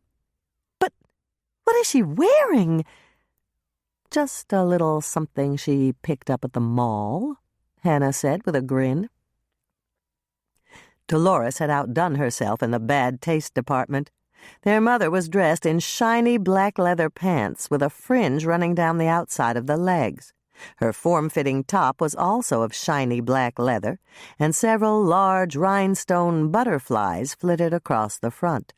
"But what is she wearing?" "Just a little something she picked up at the mall," Hannah said with a grin. Dolores had outdone herself in the bad taste department. Their mother was dressed in shiny black leather pants with a fringe running down the outside of the legs. Her form-fitting top was also of shiny black leather, and several large rhinestone butterflies flitted across the front.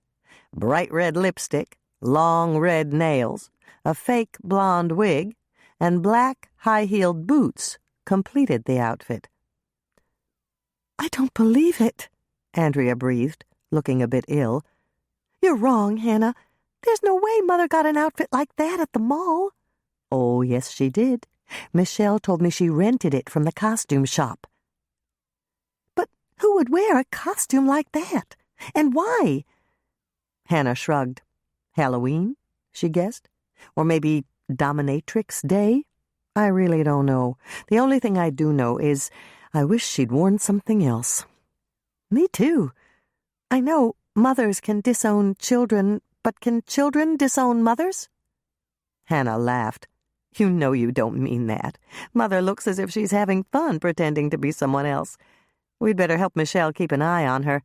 Bright red lipstick, long red nails, a fake blonde wig, and black high-heeled boots completed the outfit. "I don't believe it," Andrea breathed, looking a bit ill. "You're wrong, Hannah. There's no way Mother got an outfit like that at the mall." "Oh, yes, she did. Michelle told me she rented it from the costume shop." "But who would wear a costume like that? And why?" Hannah shrugged. "Halloween?" she guessed. "Or maybe Dominatrix Day? I really don't know. The only thing I do know is I wish she'd worn something else." "Me too. I know mothers can disown children, but can children disown mothers?" Hannah laughed. "You know you don't mean that. Mother looks as if she's having fun pretending to be someone else. We'd better help Michelle keep an eye on her."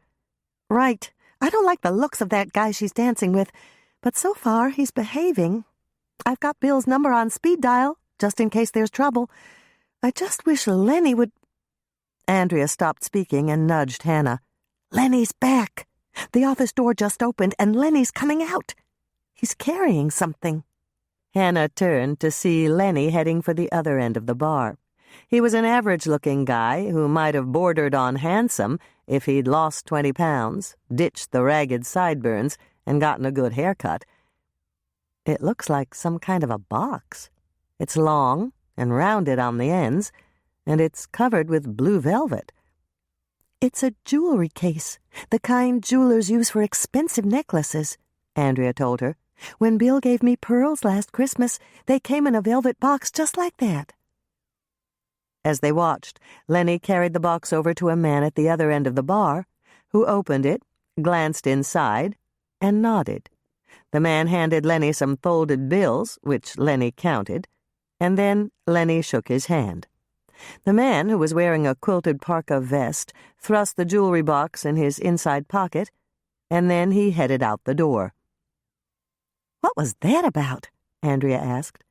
"Right. I don't like the looks of that guy she's dancing with, but so far he's behaving. I've got Bill's number on speed dial, just in case there's trouble. I just wish Lenny would—" Andrea stopped speaking and nudged Hannah. "Lenny's back. The office door just opened, and Lenny's coming out. He's carrying something." Hannah turned to see Lenny heading for the other end of the bar. He was an average-looking guy who might have bordered on handsome if he'd lost 20 pounds, ditched the ragged sideburns, and gotten a good haircut. It looks like some kind of a box. It's long and rounded on the ends, and it's covered with blue velvet. "It's a jewelry case, the kind jewelers use for expensive necklaces," Andrea told her. "When Bill gave me pearls last Christmas, they came in a velvet box just like that." As they watched, Lenny carried the box over to a man at the other end of the bar, who opened it, glanced inside, and nodded. The man handed Lenny some folded bills, which Lenny counted, and then Lenny shook his hand. The man, who was wearing a quilted parka vest, thrust the jewelry box in his inside pocket, and then he headed out the door. "What was that about?" Andrea asked.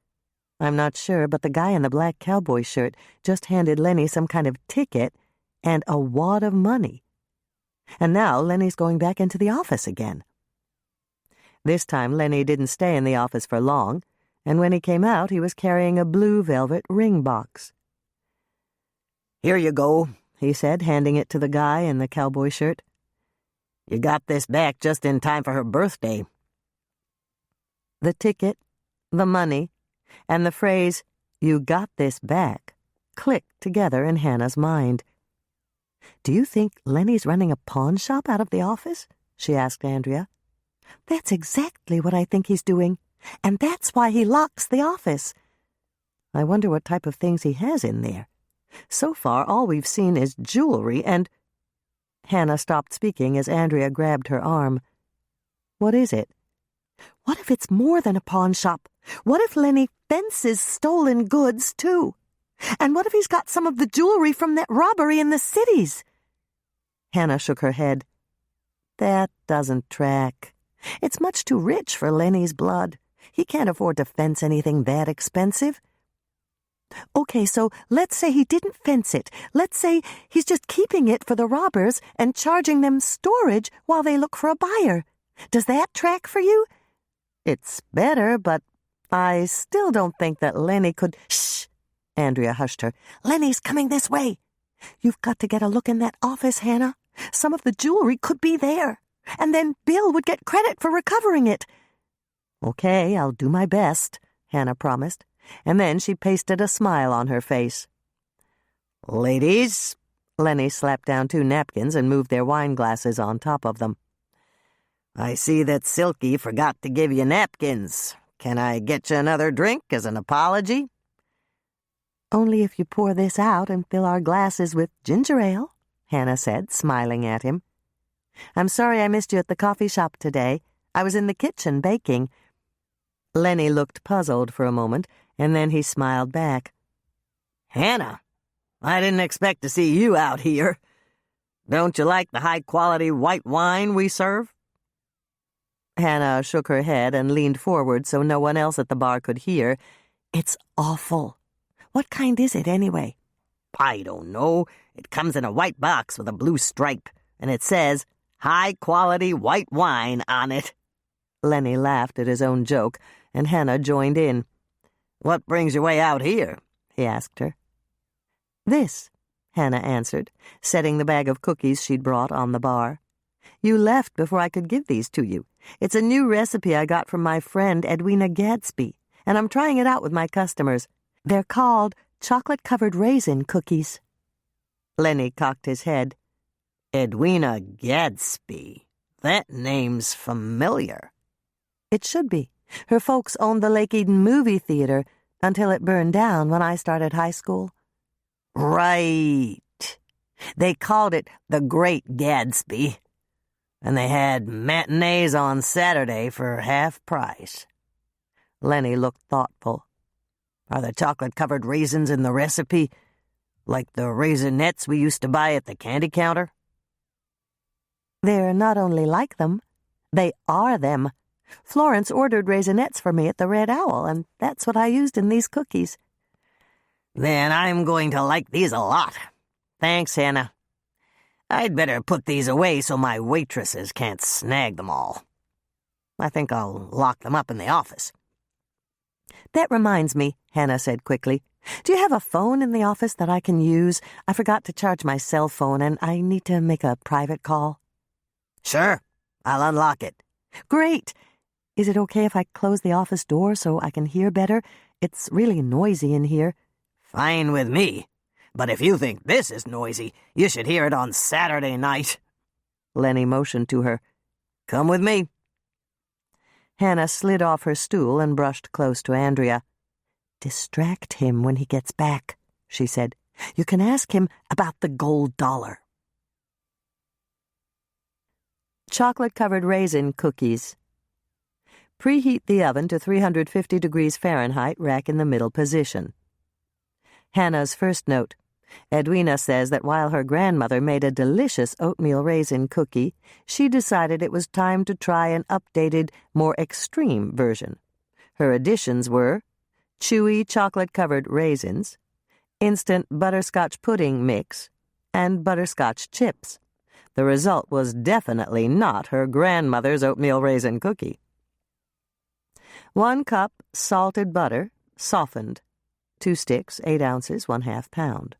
"I'm not sure, but the guy in the black cowboy shirt just handed Lenny some kind of ticket and a wad of money. And now Lenny's going back into the office again." This time Lenny didn't stay in the office for long, and when he came out he was carrying a blue velvet ring box. "Here you go," he said, handing it to the guy in the cowboy shirt. "You got this back just in time for her birthday." The ticket, the money, and the phrase, "You got this back," clicked together in Hannah's mind. "Do you think Lenny's running a pawn shop out of the office?" she asked Andrea. "That's exactly what I think he's doing, and that's why he locks the office." "I wonder what type of things he has in there. So far, all we've seen is jewelry and—" Hannah stopped speaking as Andrea grabbed her arm. "What is it?" "What if it's more than a pawn shop? What if Lenny fences stolen goods, too? And what if he's got some of the jewelry from that robbery in the cities?" Hannah shook her head. "That doesn't track. It's much too rich for Lenny's blood. He can't afford to fence anything that expensive." "Okay, so let's say he didn't fence it. Let's say he's just keeping it for the robbers and charging them storage while they look for a buyer. Does that track for you?" "It's better, but I still don't think that Lenny could—" "Shh!" Andrea hushed her. "Lenny's coming this way. You've got to get a look in that office, Hannah. Some of the jewelry could be there, and then Bill would get credit for recovering it." "Okay, I'll do my best," Hannah promised, and then she pasted a smile on her face. "Ladies," Lenny slapped down 2 napkins and moved their wine glasses on top of them. "I see that Silky forgot to give you napkins. Can I get you another drink as an apology?" "Only if you pour this out and fill our glasses with ginger ale," Hannah said, smiling at him. "I'm sorry I missed you at the coffee shop today. I was in the kitchen baking." Lenny looked puzzled for a moment, and then he smiled back. "Hannah, I didn't expect to see you out here. Don't you like the high-quality white wine we serve?" Hannah shook her head and leaned forward so no one else at the bar could hear. "It's awful. What kind is it, anyway?" "I don't know. It comes in a white box with a blue stripe, and it says, 'High-quality white wine' on it." Lenny laughed at his own joke, and Hannah joined in. "What brings you way out here?" he asked her. "This," Hannah answered, setting the bag of cookies she'd brought on the bar. "You left before I could give these to you. It's a new recipe I got from my friend Edwina Gadsby, and I'm trying it out with my customers. They're called chocolate-covered raisin cookies." Lenny cocked his head. "Edwina Gadsby. That name's familiar." "It should be. Her folks owned the Lake Eden movie theater until it burned down when I started high school." "Right. They called it the Great Gadsby. And they had matinees on Saturday for half price." Lenny looked thoughtful. "Are the chocolate-covered raisins in the recipe like the raisinets we used to buy at the candy counter?" "They're not only like them, they are them. Florence ordered raisinets for me at the Red Owl, and that's what I used in these cookies." "Then I'm going to like these a lot. Thanks, Hannah. I'd better put these away so my waitresses can't snag them all. I think I'll lock them up in the office." "That reminds me," Hannah said quickly. "Do you have a phone in the office that I can use? I forgot to charge my cell phone, and I need to make a private call." "Sure. I'll unlock it." "Great. Is it okay if I close the office door so I can hear better? It's really noisy in here." "Fine with me. But if you think this is noisy, you should hear it on Saturday night." Lenny motioned to her. "Come with me." Hannah slid off her stool and brushed close to Andrea. "Distract him when he gets back," she said. "You can ask him about the gold dollar." Chocolate-covered raisin cookies. Preheat the oven to 350 degrees Fahrenheit, rack in the middle position. Hannah's first note. Edwina says that while her grandmother made a delicious oatmeal raisin cookie, she decided it was time to try an updated, more extreme version. Her additions were chewy chocolate-covered raisins, instant butterscotch pudding mix, and butterscotch chips. The result was definitely not her grandmother's oatmeal raisin cookie. 1 cup salted butter, softened. 2 sticks, 8 ounces, 1/2 pound.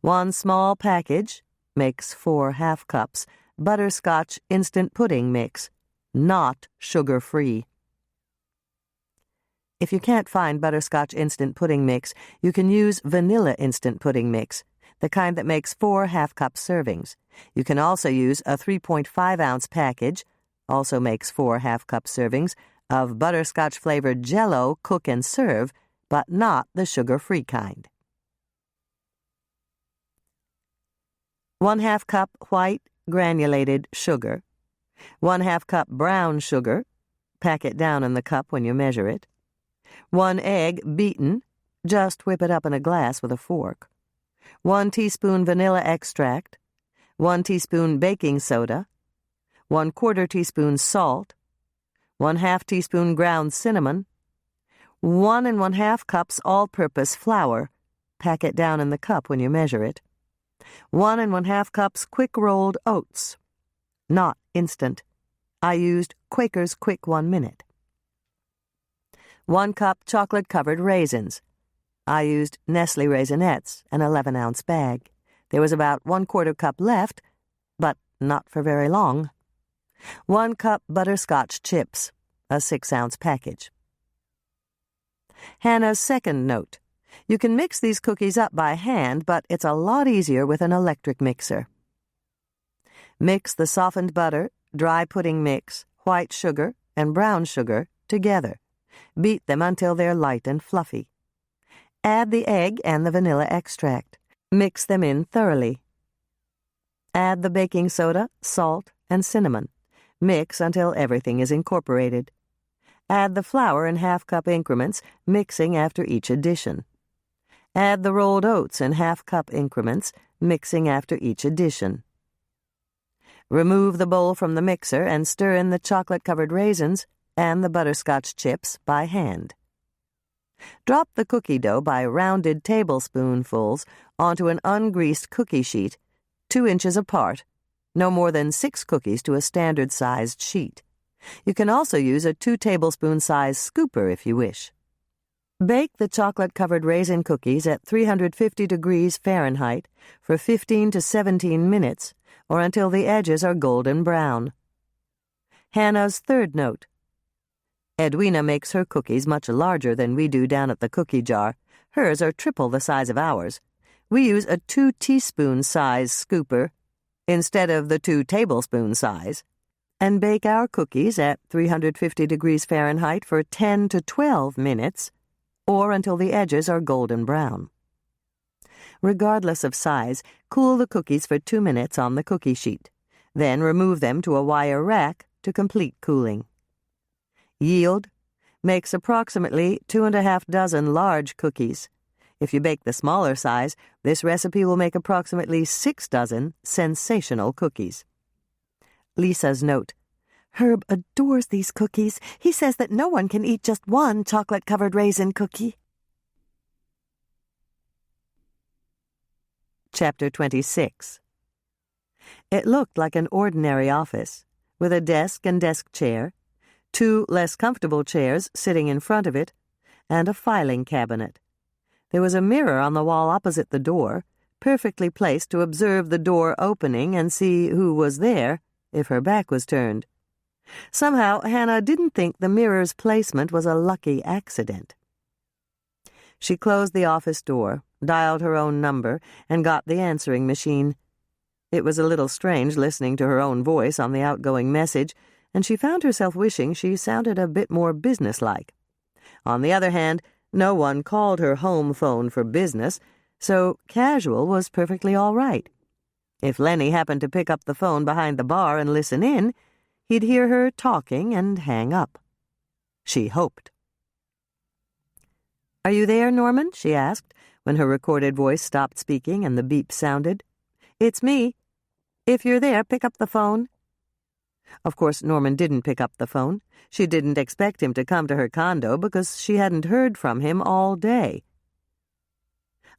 1 small package, makes 4 half cups, butterscotch instant pudding mix, not sugar-free. If you can't find butterscotch instant pudding mix, you can use vanilla instant pudding mix, the kind that makes 4 half-cup servings. You can also use a 3.5-ounce package, also makes 4 half-cup servings, of butterscotch-flavored Jell-O cook and serve, but not the sugar-free kind. 1/2 cup white granulated sugar, 1/2 cup brown sugar, pack it down in the cup when you measure it, 1 egg beaten, just whip it up in a glass with a fork, 1 teaspoon vanilla extract, 1 teaspoon baking soda, 1/4 teaspoon salt, 1/2 teaspoon ground cinnamon, 1 1/2 cups all-purpose flour, pack it down in the cup when you measure it, 1 1/2 cups quick-rolled oats, not instant. I used Quaker's Quick 1 Minute. 1 cup chocolate-covered raisins. I used Nestle Raisinets, an 11-ounce bag. There was about 1/4 cup left, but not for very long. 1 cup butterscotch chips, a 6-ounce package. Hannah's second note. You can mix these cookies up by hand, but it's a lot easier with an electric mixer. Mix the softened butter, dry pudding mix, white sugar, and brown sugar together. Beat them until they're light and fluffy. Add the egg and the vanilla extract. Mix them in thoroughly. Add the baking soda, salt, and cinnamon. Mix until everything is incorporated. Add the flour in half-cup increments, mixing after each addition. Add the rolled oats in half-cup increments, mixing after each addition. Remove the bowl from the mixer and stir in the chocolate-covered raisins and the butterscotch chips by hand. Drop the cookie dough by rounded tablespoonfuls onto an ungreased cookie sheet, 2 inches apart, no more than 6 cookies to a standard-sized sheet. You can also use a 2-tablespoon-size scooper if you wish. Bake the chocolate-covered raisin cookies at 350 degrees Fahrenheit for 15 to 17 minutes, or until the edges are golden brown. Hannah's third note. Edwina makes her cookies much larger than we do down at the cookie jar. Hers are triple the size of ours. We use a 2-teaspoon-size scooper instead of the 2-tablespoon size, and bake our cookies at 350 degrees Fahrenheit for 10 to 12 minutes, or until the edges are golden brown. Regardless of size, cool the cookies for 2 minutes on the cookie sheet. Then remove them to a wire rack to complete cooling. Yield makes approximately 2½ dozen large cookies. If you bake the smaller size, this recipe will make approximately 6 dozen sensational cookies. Lisa's note. Herb adores these cookies. He says that no one can eat just one chocolate-covered raisin cookie. Chapter 26. It looked like an ordinary office, with a desk and desk chair, 2 less comfortable chairs sitting in front of it, and a filing cabinet. There was a mirror on the wall opposite the door, perfectly placed to observe the door opening and see who was there if her back was turned. Somehow, Hannah didn't think the mirror's placement was a lucky accident. She closed the office door, dialed her own number, and got the answering machine. It was a little strange listening to her own voice on the outgoing message, and she found herself wishing she sounded a bit more businesslike. On the other hand, no one called her home phone for business, so casual was perfectly all right. If Lenny happened to pick up the phone behind the bar and listen in, he'd hear her talking and hang up. She hoped. "Are you there, Norman?" she asked, when her recorded voice stopped speaking and the beep sounded. "It's me. If you're there, pick up the phone." Of course, Norman didn't pick up the phone. She didn't expect him to come to her condo because she hadn't heard from him all day.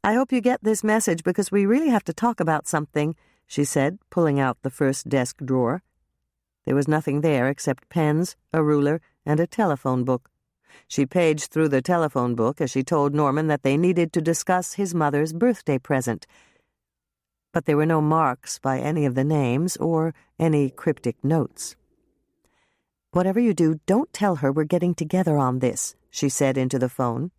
"I hope you get this message because we really have to talk about something," she said, pulling out the first desk drawer. There was nothing there except pens, a ruler, and a telephone book. She paged through the telephone book as she told Norman that they needed to discuss his mother's birthday present. But there were no marks by any of the names or any cryptic notes. "Whatever you do, don't tell her we're getting together on this," she said into the phone.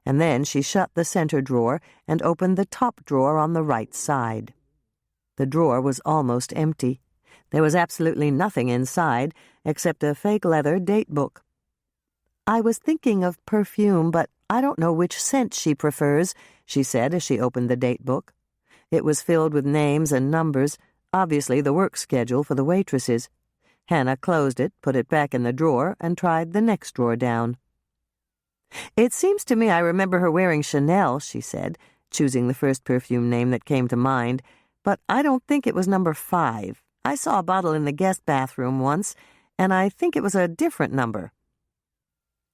And then she shut the center drawer and opened the top drawer on the right side. The drawer was almost empty. There was absolutely nothing inside except a fake leather date book. "I was thinking of perfume, but I don't know which scent she prefers," she said as she opened the date book. It was filled with names and numbers, obviously the work schedule for the waitresses. Hannah closed it, put it back in the drawer, and tried the next drawer down. "It seems to me I remember her wearing Chanel," she said, choosing the first perfume name that came to mind, "but I don't think it was number 5. I saw a bottle in the guest bathroom once, and I think it was a different number."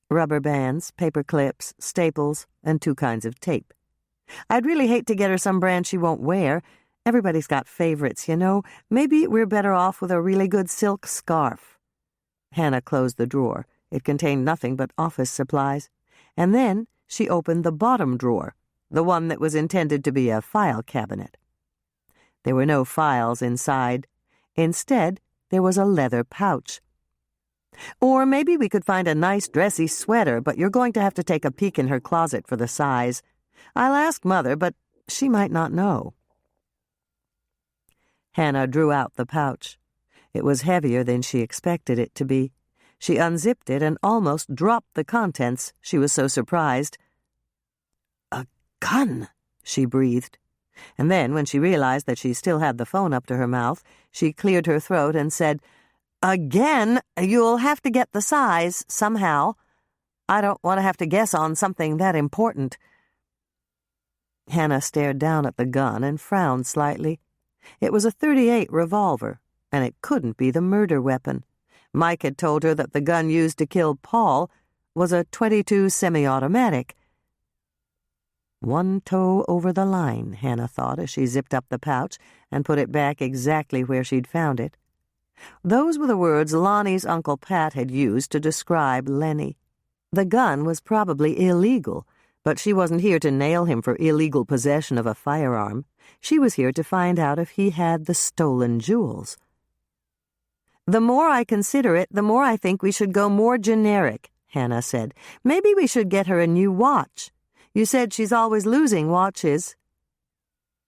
Rubber bands, paper clips, staples, and 2 kinds of tape. "I'd really hate to get her some brand she won't wear. Everybody's got favorites, you know. Maybe we're better off with a really good silk scarf." Hannah closed the drawer. It contained nothing but office supplies. And then she opened the bottom drawer, the one that was intended to be a file cabinet. There were no files inside. Instead, there was a leather pouch. "Or maybe we could find a nice dressy sweater, but you're going to have to take a peek in her closet for the size. I'll ask Mother, but she might not know." Hannah drew out the pouch. It was heavier than she expected it to be. She unzipped it and almost dropped the contents. She was so surprised. "A gun," she breathed. And then, when she realized that she still had the phone up to her mouth, she cleared her throat and said, "Again, you'll have to get the size, somehow. I don't want to have to guess on something that important." Hannah stared down at the gun and frowned slightly. It was a .38 revolver, and it couldn't be the murder weapon. Mike had told her that the gun used to kill Paul was a .22 semi-automatic. One toe over the line, Hannah thought as she zipped up the pouch and put it back exactly where she'd found it. Those were the words Lonnie's Uncle Pat had used to describe Lenny. The gun was probably illegal, but she wasn't here to nail him for illegal possession of a firearm. She was here to find out if he had the stolen jewels. "The more I consider it, the more I think we should go more generic," Hannah said. "Maybe we should get her a new watch. You said she's always losing watches."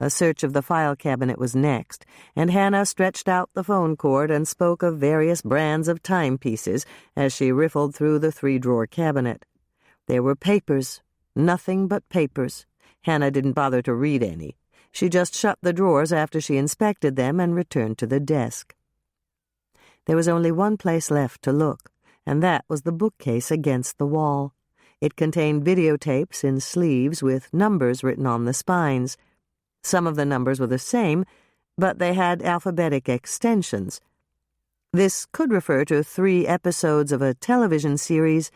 A search of the file cabinet was next, and Hannah stretched out the phone cord and spoke of various brands of timepieces as she riffled through the three-drawer cabinet. There were papers, nothing but papers. Hannah didn't bother to read any. She just shut the drawers after she inspected them and returned to the desk. There was only one place left to look, and that was the bookcase against the wall. It contained videotapes in sleeves with numbers written on the spines. Some of the numbers were the same, but they had alphabetic extensions. This could refer to 3 episodes of a television series,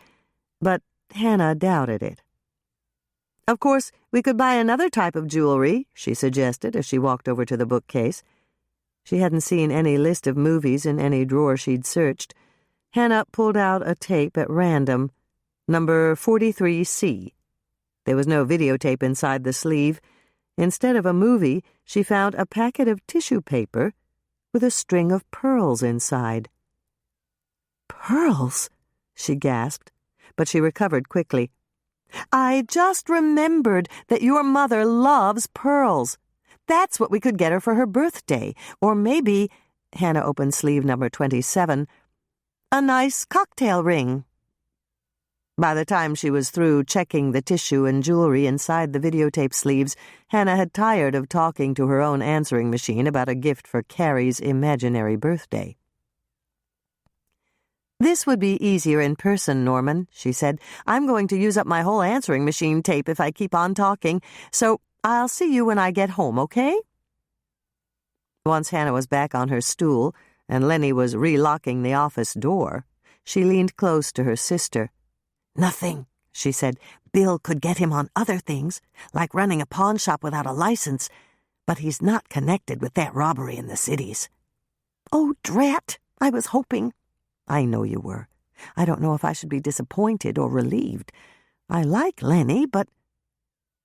but Hannah doubted it. "Of course, we could buy another type of jewelry," she suggested as she walked over to the bookcase. She hadn't seen any list of movies in any drawer she'd searched. Hannah pulled out a tape at random, number 43C. There was no videotape inside the sleeve. Instead of a movie, she found a packet of tissue paper with a string of pearls inside. "Pearls?" she gasped, but she recovered quickly. "I just remembered that your mother loves pearls. That's what we could get her for her birthday. Or maybe," Hannah opened sleeve number 27, "a nice cocktail ring." By the time she was through checking the tissue and jewelry inside the videotape sleeves, Hannah had tired of talking to her own answering machine about a gift for Carrie's imaginary birthday. "This would be easier in person, Norman," she said. "I'm going to use up my whole answering machine tape if I keep on talking, so I'll see you when I get home, okay?" Once Hannah was back on her stool and Lenny was relocking the office door, she leaned close to her sister. "Nothing," she said. "Bill could get him on other things, like running a pawn shop without a license, but he's not connected with that robbery in the cities." "Oh, drat! I was hoping." "I know you were. I don't know if I should be disappointed or relieved. I like Lenny, but—"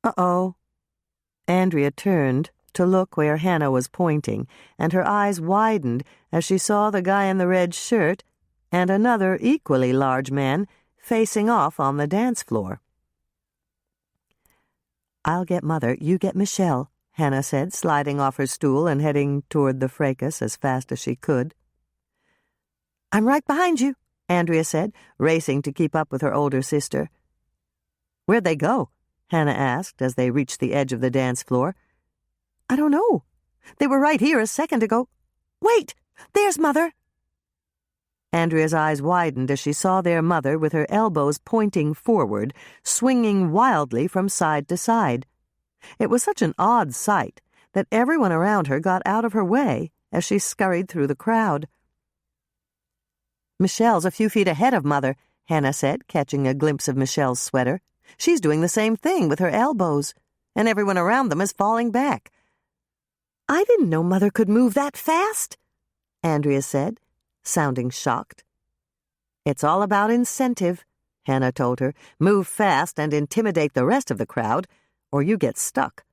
Uh-oh. Andrea turned to look where Hannah was pointing, and her eyes widened as she saw the guy in the red shirt and another equally large man facing off on the dance floor. "I'll get Mother, you get Michelle," Hannah said, sliding off her stool and heading toward the fracas as fast as she could. "I'm right behind you," Andrea said, racing to keep up with her older sister. "Where'd they go?" Hannah asked as they reached the edge of the dance floor. "I don't know. They were right here a second ago. Wait! There's Mother!" Andrea's eyes widened as she saw their mother with her elbows pointing forward, swinging wildly from side to side. It was such an odd sight that everyone around her got out of her way as she scurried through the crowd. "Michelle's a few feet ahead of Mother," Hannah said, catching a glimpse of Michelle's sweater. "She's doing the same thing with her elbows, and everyone around them is falling back." "I didn't know Mother could move that fast," Andrea said, sounding shocked. "It's all about incentive," Hannah told her. "Move fast and intimidate the rest of the crowd, or you get stuck."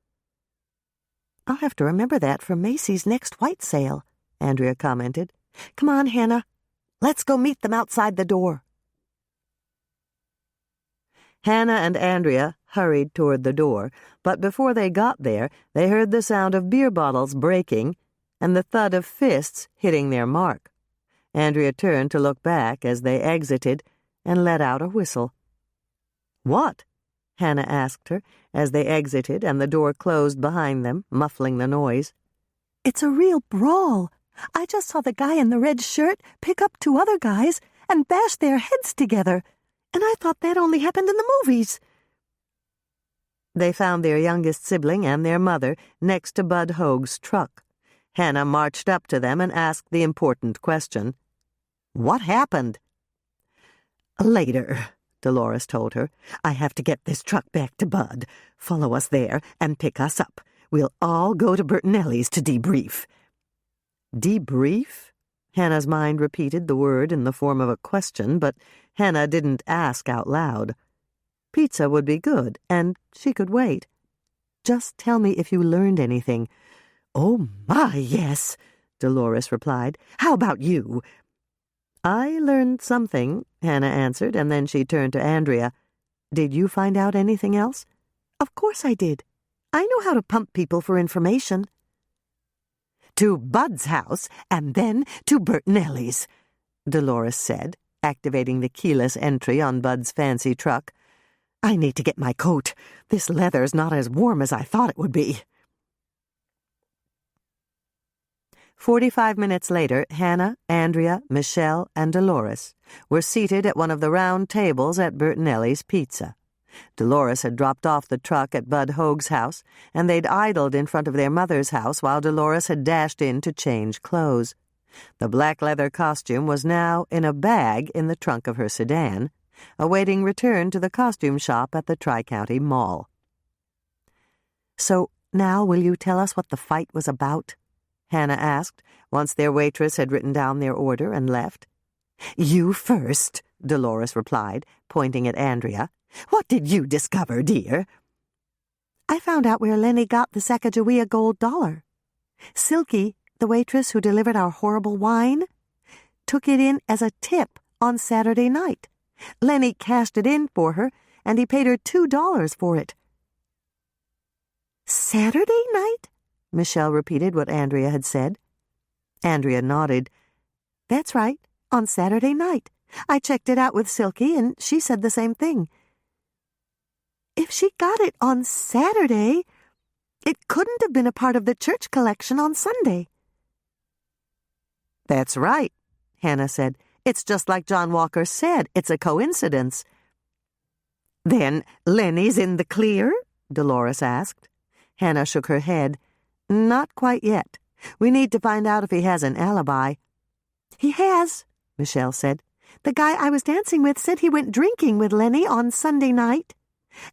"I'll have to remember that for Macy's next white sale," Andrea commented. "Come on, Hannah. Let's go meet them outside the door." Hannah and Andrea hurried toward the door, but before they got there, they heard the sound of beer bottles breaking and the thud of fists hitting their mark. Andrea turned to look back as they exited and let out a whistle. "What?" Hannah asked her as they exited and the door closed behind them, muffling the noise. "It's a real brawl. I just saw the guy in the red shirt pick up 2 other guys and bash their heads together, and I thought that only happened in the movies." They found their youngest sibling and their mother next to Bud Hoag's truck. Hannah marched up to them and asked the important question. "What happened?" "Later," Dolores told her. "I have to get this truck back to Bud. Follow us there and pick us up. We'll all go to Bertinelli's to debrief." Debrief? Hannah's mind repeated the word in the form of a question, but Hannah didn't ask out loud. Pizza would be good, and she could wait. "Just tell me if you learned anything." "Oh, my, yes," Dolores replied. "How about you?" "I learned something," Hannah answered, and then she turned to Andrea. "Did you find out anything else?" "Of course I did. I know how to pump people for information." "To Bud's house, and then to Bertinelli's," Dolores said, activating the keyless entry on Bud's fancy truck. "I need to get my coat. This leather's not as warm as I thought it would be." 45 minutes later, Hannah, Andrea, Michelle, and Dolores were seated at one of the round tables at Bertinelli's Pizza. Dolores had dropped off the truck at Bud Hoag's house, and they'd idled in front of their mother's house while Dolores had dashed in to change clothes. The black leather costume was now in a bag in the trunk of her sedan, awaiting return to the costume shop at the Tri-County Mall. "So now will you tell us what the fight was about?" Hannah asked, once their waitress had written down their order and left. "You first," Dolores replied, pointing at Andrea. "What did you discover, dear?" "I found out where Lenny got the Sacagawea gold dollar. Silky, the waitress who delivered our horrible wine, took it in as a tip on Saturday night. Lenny cashed it in for her, and he paid her $2 for it." "Saturday night?" Michelle repeated what Andrea had said. Andrea nodded. "That's right, on Saturday night. I checked it out with Silky, and she said the same thing. If she got it on Saturday, it couldn't have been a part of the church collection on Sunday." "That's right," Hannah said. "It's just like John Walker said. It's a coincidence." "Then Lenny's in the clear?" Dolores asked. Hannah shook her head. "Not quite yet. We need to find out if he has an alibi." "He has," Michelle said. "The guy I was dancing with said he went drinking with Lenny on Sunday night,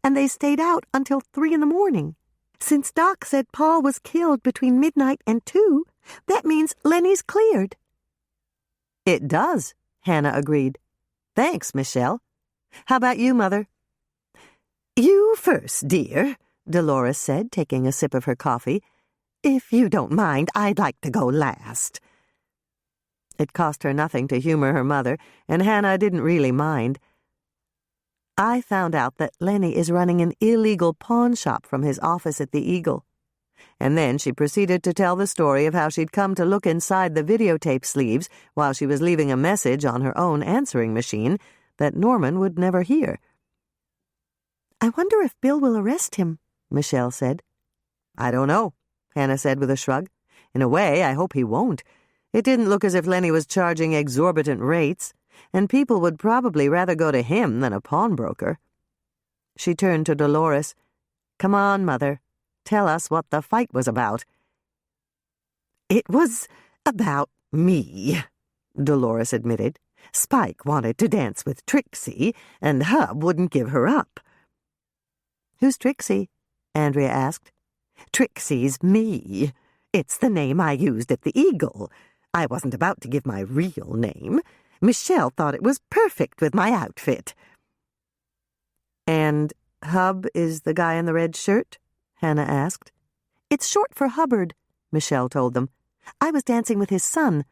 and they stayed out until 3 in the morning. Since Doc said Paul was killed between midnight and 2, that means Lenny's cleared." "It does," Hannah agreed. "Thanks, Michelle. How about you, Mother?" "You first, dear," Dolores said, taking a sip of her coffee. "If you don't mind, I'd like to go last." It cost her nothing to humor her mother, and Hannah didn't really mind. "I found out that Lenny is running an illegal pawn shop from his office at the Eagle." And then she proceeded to tell the story of how she'd come to look inside the videotape sleeves while she was leaving a message on her own answering machine that Norman would never hear. "I wonder if Bill will arrest him," Michelle said. "I don't know," Hannah said with a shrug. "In a way, I hope he won't. It didn't look as if Lenny was charging exorbitant rates, and people would probably rather go to him than a pawnbroker." She turned to Dolores. "Come on, Mother. Tell us what the fight was about." "It was about me," Dolores admitted. "Spike wanted to dance with Trixie, and Hub wouldn't give her up." "Who's Trixie?" Andrea asked. "Trixie's me. It's the name I used at the Eagle. I wasn't about to give my real name. Michelle thought it was perfect with my outfit." "And Hub is the guy in the red shirt?" Hannah asked. "It's short for Hubbard," Michelle told them. "I was dancing with his son."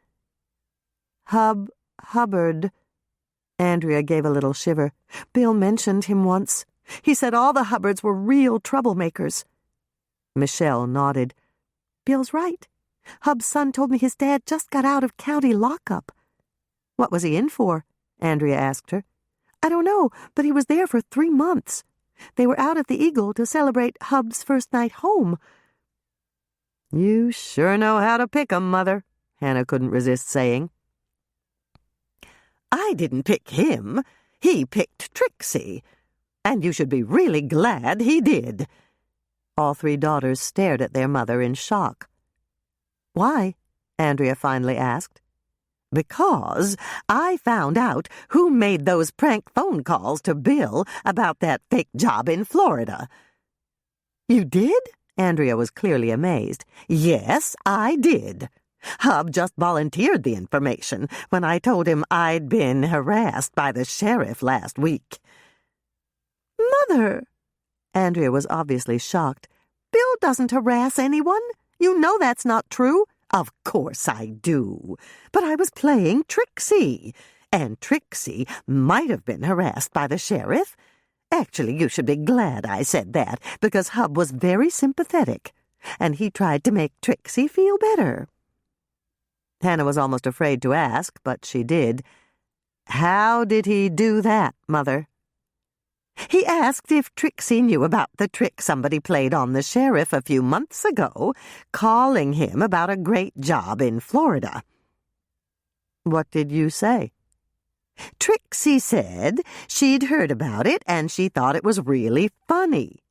Hubbard. Andrea gave a little shiver. "Bill mentioned him once. He said all the Hubbards were real troublemakers." Michelle nodded. "Bill's right. Hub's son told me his dad just got out of county lockup." "What was he in for?" Andrea asked her. "I don't know, but he was there for 3 months. They were out at the Eagle to celebrate Hub's first night home." "You sure know how to pick 'em, Mother," Hannah couldn't resist saying. "I didn't pick him. He picked Trixie. And you should be really glad he did." All 3 daughters stared at their mother in shock. Why? Andrea finally asked. Because I found out who made those prank phone calls to Bill about that fake job in Florida. You did? Andrea was clearly amazed. Yes, I did. Hub just volunteered the information when I told him I'd been harassed by the sheriff last week. Mother! Andrea was obviously shocked. Bill doesn't harass anyone. You know that's not true. Of course I do. But I was playing Trixie, and Trixie might have been harassed by the sheriff. Actually, you should be glad I said that, because Hub was very sympathetic, and he tried to make Trixie feel better. Hannah was almost afraid to ask, but she did. How did he do that, Mother? He asked if Trixie knew about the trick somebody played on the sheriff a few months ago, calling him about a great job in Florida. What did you say? Trixie said she'd heard about it and she thought it was really funny.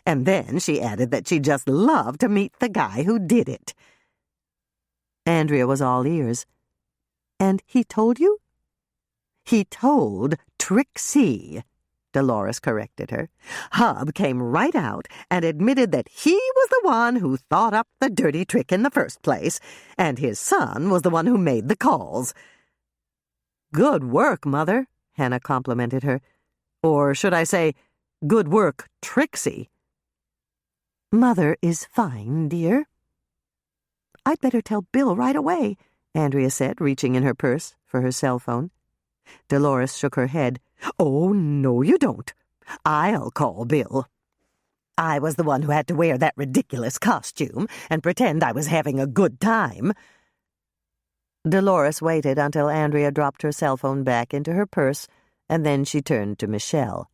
And then she added that she'd just love to meet the guy who did it. Andrea was all ears. And he told you? He told Trixie, Dolores corrected her. Hub came right out and admitted that he was the one who thought up the dirty trick in the first place, and his son was the one who made the calls. Good work, Mother, Hannah complimented her. Or should I say, good work, Trixie. Mother is fine, dear. I'd better tell Bill right away, Andrea said, reaching in her purse for her cell phone. Dolores shook her head. Oh, no, you don't. I'll call Bill. I was the one who had to wear that ridiculous costume and pretend I was having a good time. Dolores waited until Andrea dropped her cell phone back into her purse, and then she turned to Michelle.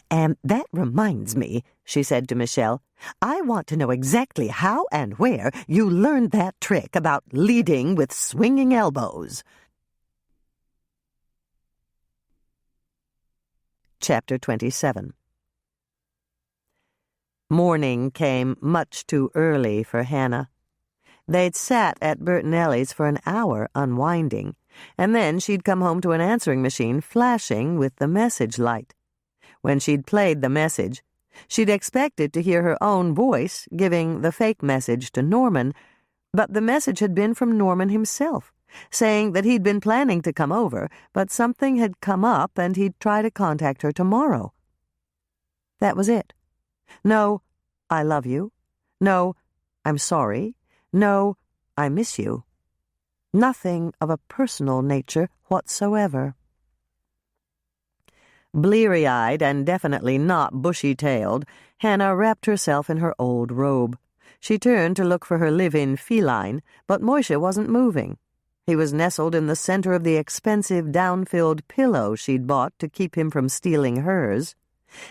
And that reminds me, she said to Michelle, I want to know exactly how and where you learned that trick about leading with swinging elbows. Chapter 27. Morning came much too early for Hannah. They'd sat at Bertinelli's for an hour unwinding, and then she'd come home to an answering machine flashing with the message light. When she'd played the message, she'd expected to hear her own voice giving the fake message to Norman, but the message had been from Norman himself, saying that he'd been planning to come over, but something had come up and he'd try to contact her tomorrow. That was it. No, I love you. No, I'm sorry. No, I miss you. Nothing of a personal nature whatsoever. Bleary-eyed and definitely not bushy-tailed, Hannah wrapped herself in her old robe. She turned to look for her live-in feline, but Moishe wasn't moving. He was nestled in the center of the expensive down-filled pillow she'd bought to keep him from stealing hers,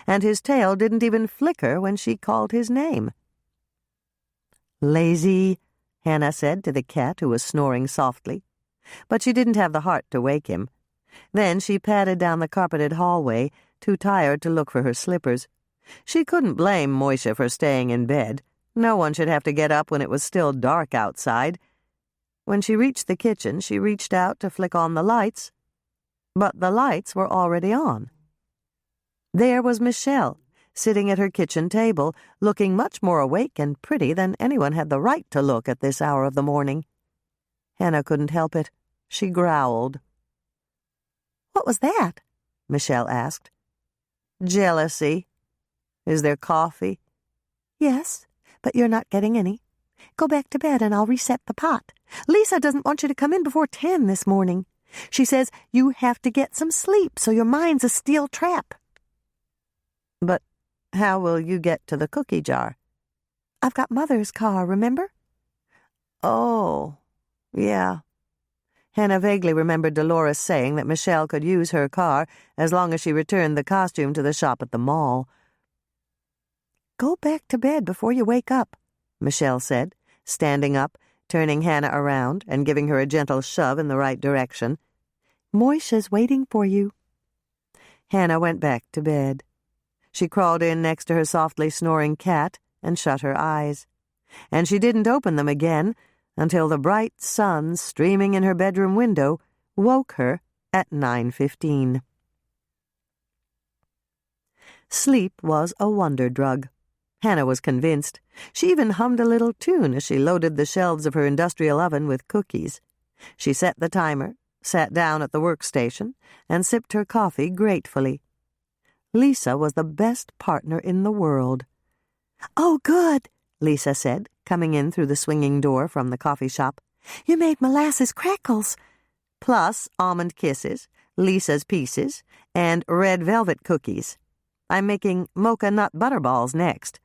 and his tail didn't even flicker when she called his name. Lazy, Hannah said to the cat who was snoring softly, but she didn't have the heart to wake him. Then she padded down the carpeted hallway, too tired to look for her slippers. She couldn't blame Moishe for staying in bed. No one should have to get up when it was still dark outside. When she reached the kitchen, she reached out to flick on the lights, but the lights were already on. There was Michelle, sitting at her kitchen table, looking much more awake and pretty than anyone had the right to look at this hour of the morning. Hannah couldn't help it. She growled. "What was that?" Michelle asked. "Jealousy. Is there coffee?" "Yes, but you're not getting any. Go back to bed and I'll reset the pot. Lisa doesn't want you to come in before 10 this morning. She says you have to get some sleep so your mind's a steel trap." "But how will you get to the cookie jar?" "I've got Mother's car, remember?" "Oh, yeah." Hannah vaguely remembered Dolores saying that Michelle could use her car as long as she returned the costume to the shop at the mall. "Go back to bed before you wake up," Michelle said, standing up, turning Hannah around and giving her a gentle shove in the right direction. "Moishe's waiting for you." Hannah went back to bed. She crawled in next to her softly snoring cat and shut her eyes. And she didn't open them again until the bright sun streaming in her bedroom window woke her at 9:15. Sleep was a wonder drug. Hannah was convinced. She even hummed a little tune as she loaded the shelves of her industrial oven with cookies. She set the timer, sat down at the workstation, and sipped her coffee gratefully. Lisa was the best partner in the world. "Oh, good," Lisa said, coming in through the swinging door from the coffee shop. "You made molasses crackles." Plus almond kisses, Lisa's pieces, and red velvet cookies. I'm making mocha nut butterballs next.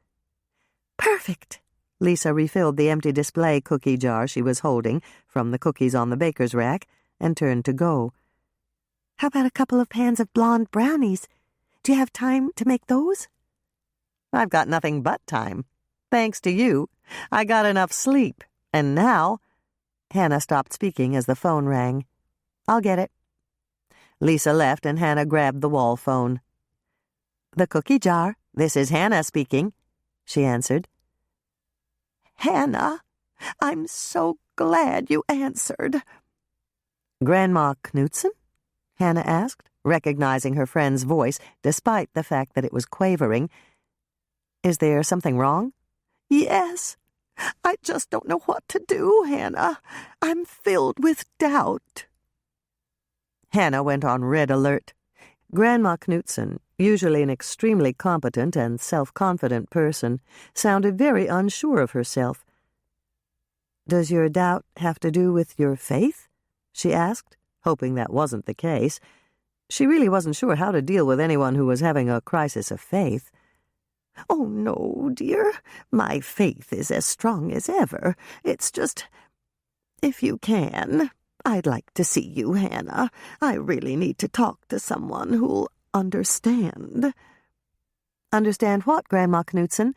"Perfect." Lisa refilled the empty display cookie jar she was holding from the cookies on the baker's rack and turned to go. "How about a couple of pans of blonde brownies? Do you have time to make those?" "I've got nothing but time. Thanks to you, I got enough sleep, and now—" Hannah stopped speaking as the phone rang. "I'll get it." Lisa left and Hannah grabbed the wall phone. "The cookie jar. This is Hannah speaking," she answered. "Hannah, I'm so glad you answered." "Grandma Knudsen?" Hannah asked, recognizing her friend's voice despite the fact that it was quavering. "Is there something wrong?" "Yes. I just don't know what to do, Hannah. I'm filled with doubt." Hannah went on red alert. Grandma Knudsen, usually an extremely competent and self-confident person, sounded very unsure of herself. "Does your doubt have to do with your faith?" she asked, hoping that wasn't the case. She really wasn't sure how to deal with anyone who was having a crisis of faith. "Oh, no, dear. My faith is as strong as ever. It's just, if you can, I'd like to see you, Hannah. I really need to talk to someone who'll understand." "Understand what, Grandma Knudsen?"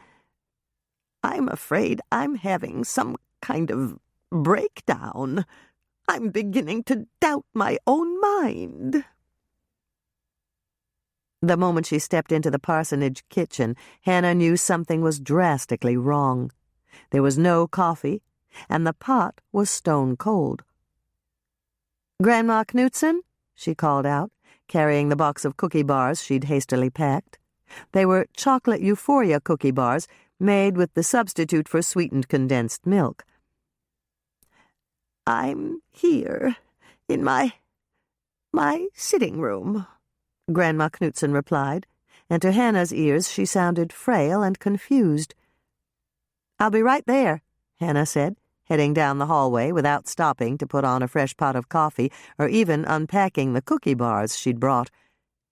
"I'm afraid I'm having some kind of breakdown. I'm beginning to doubt my own mind." The moment she stepped into the parsonage kitchen, Hannah knew something was drastically wrong. There was no coffee, and the pot was stone cold. "Grandma Knudsen?" she called out, carrying the box of cookie bars she'd hastily packed. They were chocolate euphoria cookie bars made with the substitute for sweetened condensed milk. "I'm here, in my sitting room," Grandma Knudsen replied, and to Hannah's ears she sounded frail and confused. "I'll be right there," Hannah said, heading down the hallway without stopping to put on a fresh pot of coffee or even unpacking the cookie bars she'd brought.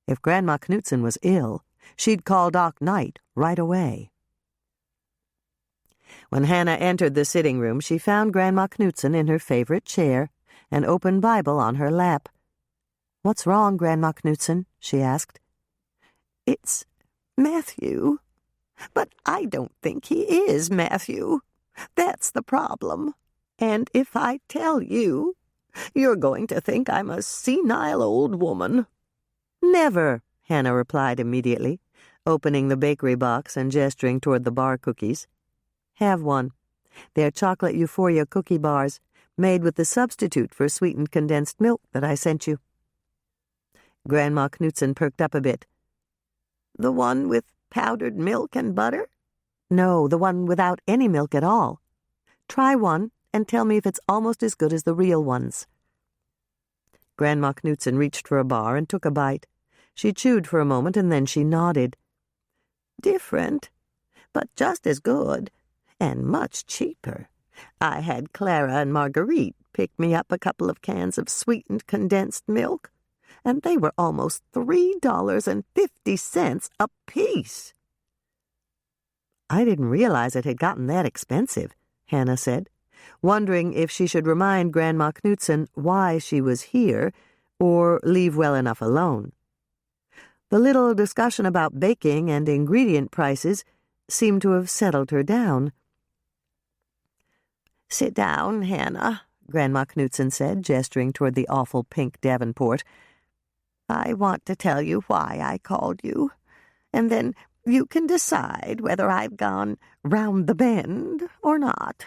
If Grandma Knudsen was ill, she'd call Doc Knight right away. When Hannah entered the sitting room, she found Grandma Knudsen in her favorite chair, an open Bible on her lap. "What's wrong, Grandma Knudsen?" she asked. "It's Matthew. But I don't think he is Matthew. That's the problem. And if I tell you, you're going to think I'm a senile old woman." "Never," Hannah replied immediately, opening the bakery box and gesturing toward the bar cookies. "Have one. They're chocolate euphoria cookie bars, made with the substitute for sweetened condensed milk that I sent you." Grandma Knudsen perked up a bit. "The one with powdered milk and butter?" "No, the one without any milk at all. Try one and tell me if it's almost as good as the real ones." Grandma Knudsen reached for a bar and took a bite. She chewed for a moment and then she nodded. "Different, but just as good, and much cheaper. I had Clara and Marguerite pick me up a couple of cans of sweetened condensed milk, and they were almost $3.50 apiece." "I didn't realize it had gotten that expensive," Hannah said, wondering if she should remind Grandma Knudsen why she was here or leave well enough alone. The little discussion about baking and ingredient prices seemed to have settled her down. "Sit down, Hannah," Grandma Knudsen said, gesturing toward the awful pink Davenport. "I want to tell you why I called you, and then you can decide whether I've gone round the bend or not."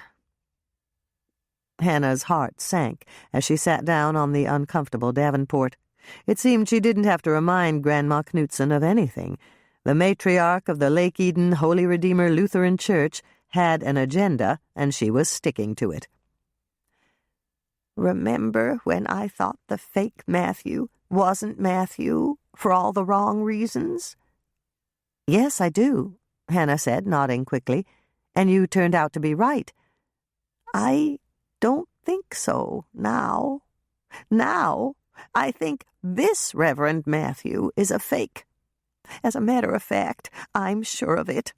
Hannah's heart sank as she sat down on the uncomfortable davenport. It seemed she didn't have to remind Grandma Knutson of anything. The matriarch of the Lake Eden Holy Redeemer Lutheran Church had an agenda, and she was sticking to it. "Remember when I thought the fake Matthew wasn't Matthew for all the wrong reasons?" "Yes, I do," Hannah said, nodding quickly. "And you turned out to be right." "I don't think so now. Now, I think this Reverend Matthew is a fake. As a matter of fact, I'm sure of it,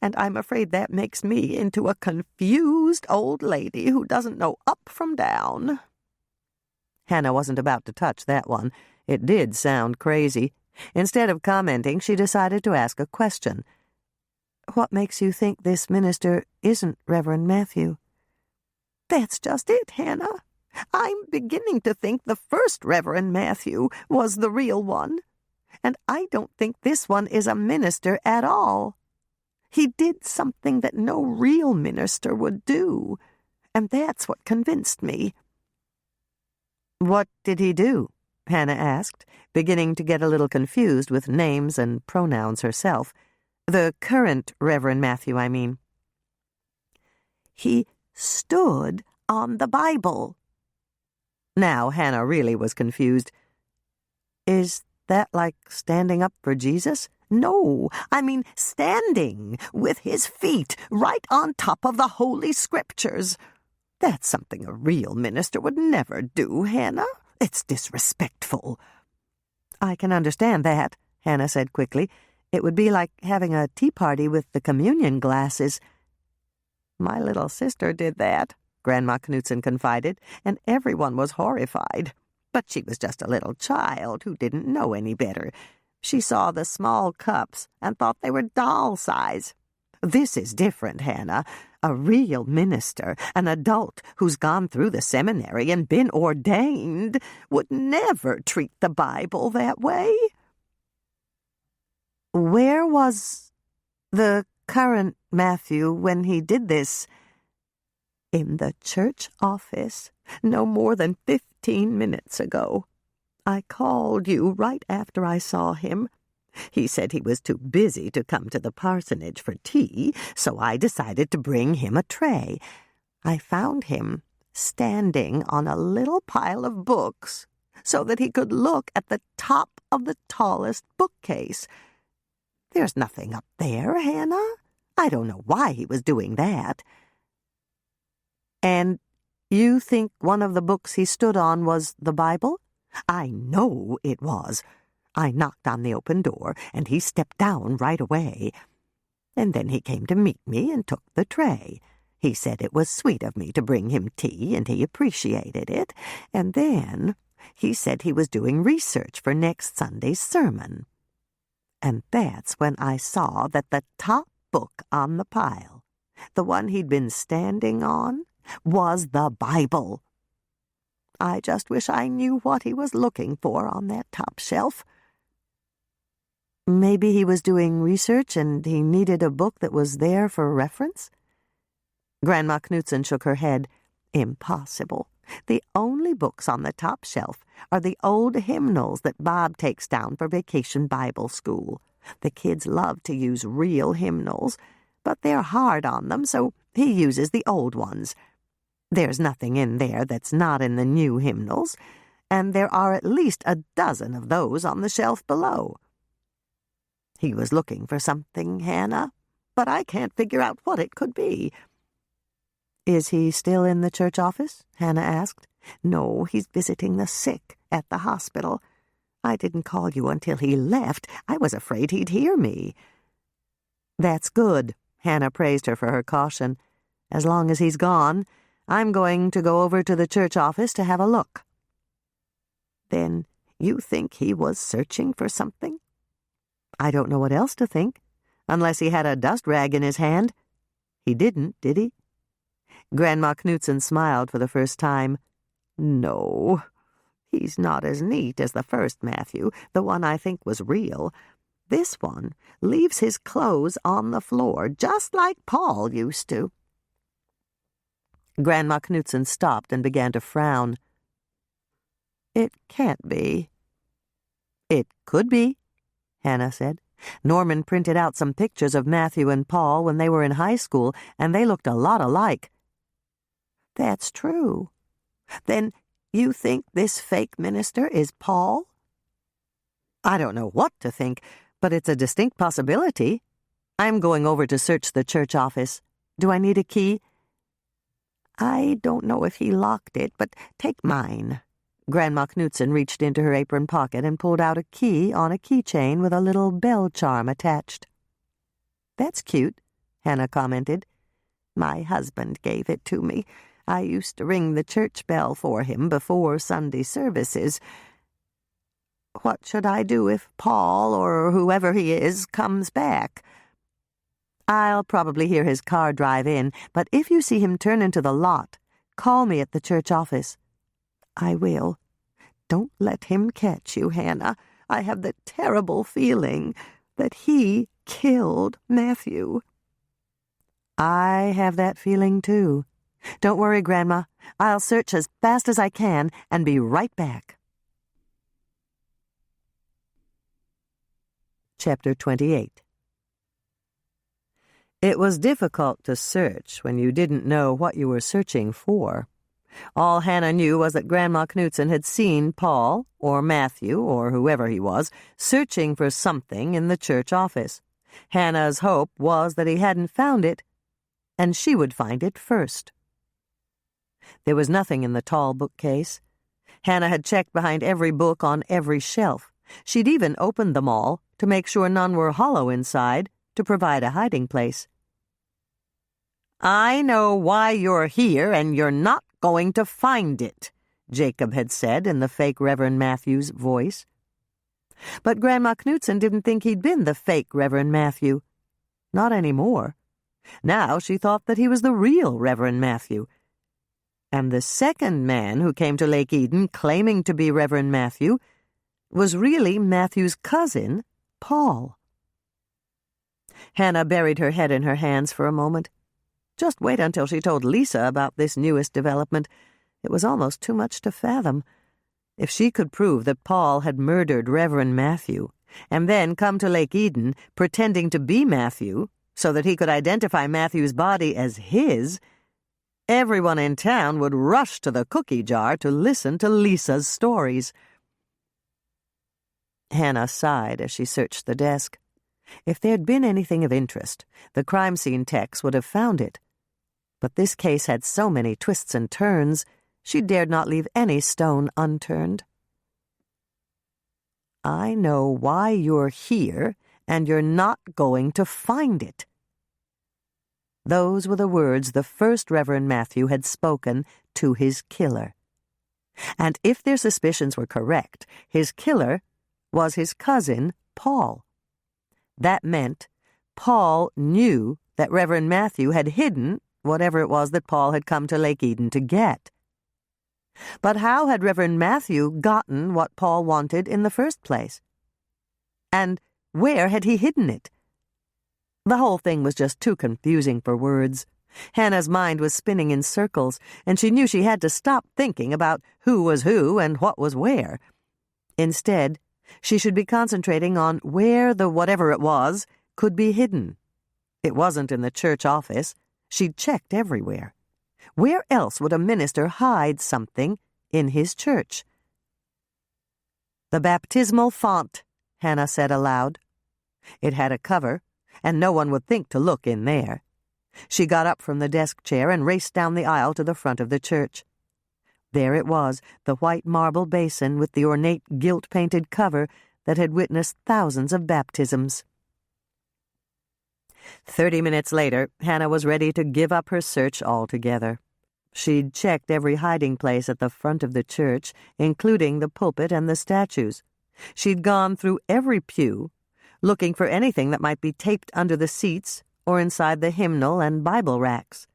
and I'm afraid that makes me into a confused old lady who doesn't know up from down." Hannah wasn't about to touch that one. It did sound crazy. Instead of commenting, she decided to ask a question. "What makes you think this minister isn't Reverend Matthew?" "That's just it, Hannah. I'm beginning to think the first Reverend Matthew was the real one, and I don't think this one is a minister at all. He did something that no real minister would do, and that's what convinced me." "What did he do?" Hannah asked, beginning to get a little confused with names and pronouns herself. The current Reverend Matthew, I mean. "He stood on the Bible." Now Hannah really was confused. "Is that like standing up for Jesus?" "No, I mean standing with his feet right on top of the Holy Scriptures. That's something a real minister would never do, Hannah. It's disrespectful." "I can understand that," Hannah said quickly. "It would be like having a tea party with the communion glasses." "My little sister did that," Grandma Knutson confided, and everyone was horrified. But she was just a little child who didn't know any better. She saw the small cups and thought they were doll size. This is different, Hannah. A real minister, an adult who's gone through the seminary and been ordained, would never treat the Bible that way." "Where was the current Matthew when he did this?" "In the church office, no more than 15 minutes ago. I called you right after I saw him. He said he was too busy to come to the parsonage for tea, so I decided to bring him a tray. I found him standing on a little pile of books so that he could look at the top of the tallest bookcase. There's nothing up there, Hannah. I don't know why he was doing that." "And you think one of the books he stood on was the Bible?" "I know it was. I knocked on the open door, and he stepped down right away. And then he came to meet me and took the tray. He said it was sweet of me to bring him tea, and he appreciated it. And then he said he was doing research for next Sunday's sermon. And that's when I saw that the top book on the pile, the one he'd been standing on, was the Bible. I just wish I knew what he was looking for on that top shelf." "Maybe he was doing research and he needed a book that was there for reference?" Grandma Knutson shook her head. "Impossible. The only books on the top shelf are the old hymnals that Bob takes down for Vacation Bible School. The kids love to use real hymnals, but they're hard on them, so he uses the old ones. There's nothing in there that's not in the new hymnals, and there are at least a dozen of those on the shelf below. He was looking for something, Hannah, but I can't figure out what it could be." "Is he still in the church office?" Hannah asked. "No, he's visiting the sick at the hospital. I didn't call you until he left. I was afraid he'd hear me." "That's good," Hannah praised her for her caution. "As long as he's gone, I'm going to go over to the church office to have a look." "Then you think he was searching for something?" "I don't know what else to think, unless he had a dust rag in his hand. He didn't, did he?" Grandma Knutson smiled for the first time. "No, he's not as neat as the first Matthew, the one I think was real. This one leaves his clothes on the floor, just like Paul used to." Grandma Knudsen stopped and began to frown. "It can't be." "It could be," Hannah said. "Norman printed out some pictures of Matthew and Paul when they were in high school, and they looked a lot alike." "That's true. Then you think this fake minister is Paul?" "I don't know what to think, but it's a distinct possibility. I'm going over to search the church office. Do I need a key?" "I don't know if he locked it, but take mine." Grandma Knudsen reached into her apron pocket and pulled out a key on a keychain with a little bell charm attached. "That's cute," Hannah commented. "My husband gave it to me. I used to ring the church bell for him before Sunday services. What should I do if Paul, or whoever he is, comes back?" "I'll probably hear his car drive in, but if you see him turn into the lot, call me at the church office." "I will. Don't let him catch you, Hannah. I have the terrible feeling that he killed Matthew." "I have that feeling, too. Don't worry, Grandma. I'll search as fast as I can and be right back." Chapter 28. It was difficult to search when you didn't know what you were searching for. All Hannah knew was that Grandma Knudsen had seen Paul, or Matthew, or whoever he was, searching for something in the church office. Hannah's hope was that he hadn't found it, and she would find it first. There was nothing in the tall bookcase. Hannah had checked behind every book on every shelf. She'd even opened them all to make sure none were hollow inside, to provide a hiding place. "I know why you're here, and you're not going to find it," Jacob had said in the fake Reverend Matthew's voice. But Grandma Knudsen didn't think he'd been the fake Reverend Matthew. Not anymore. Now she thought that he was the real Reverend Matthew. And the second man who came to Lake Eden claiming to be Reverend Matthew was really Matthew's cousin, Paul. Hannah buried her head in her hands for a moment. Just wait until she told Lisa about this newest development. It was almost too much to fathom. If she could prove that Paul had murdered Reverend Matthew, and then come to Lake Eden pretending to be Matthew so that he could identify Matthew's body as his, everyone in town would rush to the cookie jar to listen to Lisa's stories. Hannah sighed as she searched the desk. If there'd been anything of interest, the crime scene techs would have found it. But this case had so many twists and turns, she dared not leave any stone unturned. "I know why you're here, and you're not going to find it." Those were the words the first Reverend Matthew had spoken to his killer. And if their suspicions were correct, his killer was his cousin, Paul. That meant Paul knew that Reverend Matthew had hidden whatever it was that Paul had come to Lake Eden to get. But how had Reverend Matthew gotten what Paul wanted in the first place? And where had he hidden it? The whole thing was just too confusing for words. Hannah's mind was spinning in circles, and she knew she had to stop thinking about who was who and what was where. Instead, she should be concentrating on where the whatever it was could be hidden. It wasn't in the church office. She'd checked everywhere. Where else would a minister hide something in his church? "The baptismal font," Hannah said aloud. It had a cover, and no one would think to look in there. She got up from the desk chair and raced down the aisle to the front of the church. There it was, the white marble basin with the ornate gilt-painted cover that had witnessed thousands of baptisms. 30 minutes later, Hannah was ready to give up her search altogether. She'd checked every hiding place at the front of the church, including the pulpit and the statues. She'd gone through every pew, looking for anything that might be taped under the seats or inside the hymnal and Bible racks.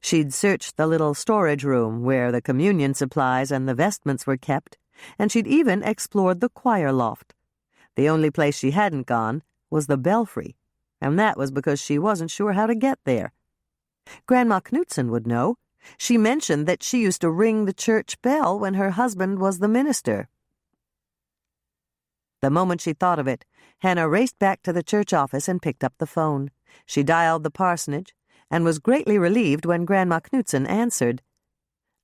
She'd searched the little storage room where the communion supplies and the vestments were kept, and she'd even explored the choir loft. The only place she hadn't gone was the belfry, and that was because she wasn't sure how to get there. Grandma Knudsen would know. She mentioned that she used to ring the church bell when her husband was the minister. The moment she thought of it, Hannah raced back to the church office and picked up the phone. She dialed the parsonage and was greatly relieved when Grandma Knudsen answered.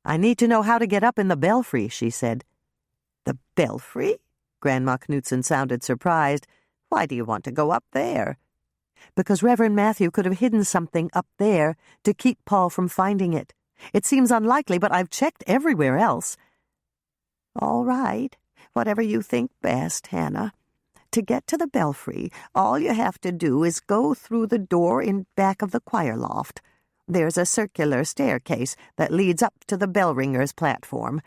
"I need to know how to get up in the belfry," she said. "The belfry?" Grandma Knudsen sounded surprised. "Why do you want to go up there?" "Because Reverend Matthew could have hidden something up there to keep Paul from finding it. It seems unlikely, but I've checked everywhere else." "All right, whatever you think best, Hannah. To get to the belfry, all you have to do is go through the door in back of the choir loft. There's a circular staircase that leads up to the bell ringer's platform."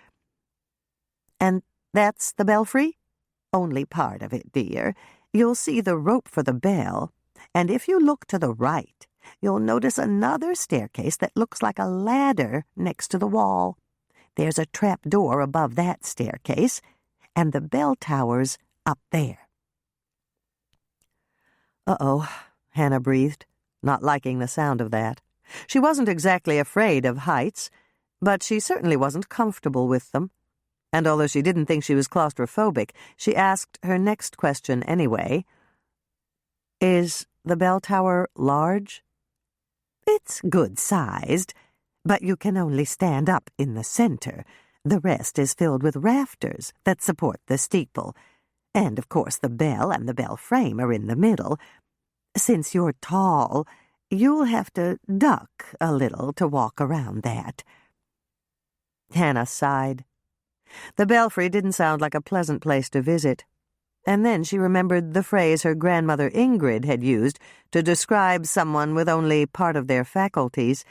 "And that's the belfry?" "Only part of it, dear. You'll see the rope for the bell, and if you look to the right, you'll notice another staircase that looks like a ladder next to the wall. There's a trap door above that staircase, and the bell tower's up there." "Uh-oh," Hannah breathed, not liking the sound of that. She wasn't exactly afraid of heights, but she certainly wasn't comfortable with them. And although she didn't think she was claustrophobic, she asked her next question anyway. "Is the bell tower large?" "It's good-sized, but you can only stand up in the center. The rest is filled with rafters that support the steeple. And, of course, the bell and the bell frame are in the middle. Since you're tall, you'll have to duck a little to walk around that." Hannah sighed. The belfry didn't sound like a pleasant place to visit. And then she remembered the phrase her grandmother Ingrid had used to describe someone with only part of their faculties.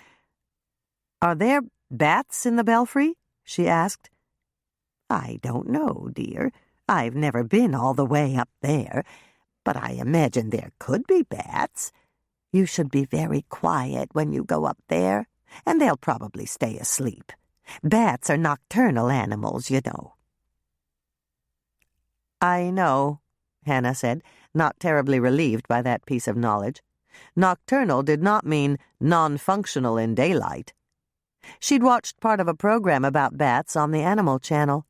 "Are there bats in the belfry?" she asked. "I don't know, dear. I've never been all the way up there, but I imagine there could be bats. You should be very quiet when you go up there, and they'll probably stay asleep. Bats are nocturnal animals, you know." "I know," Hannah said, not terribly relieved by that piece of knowledge. Nocturnal did not mean non-functional in daylight. She'd watched part of a program about bats on the Animal Channel.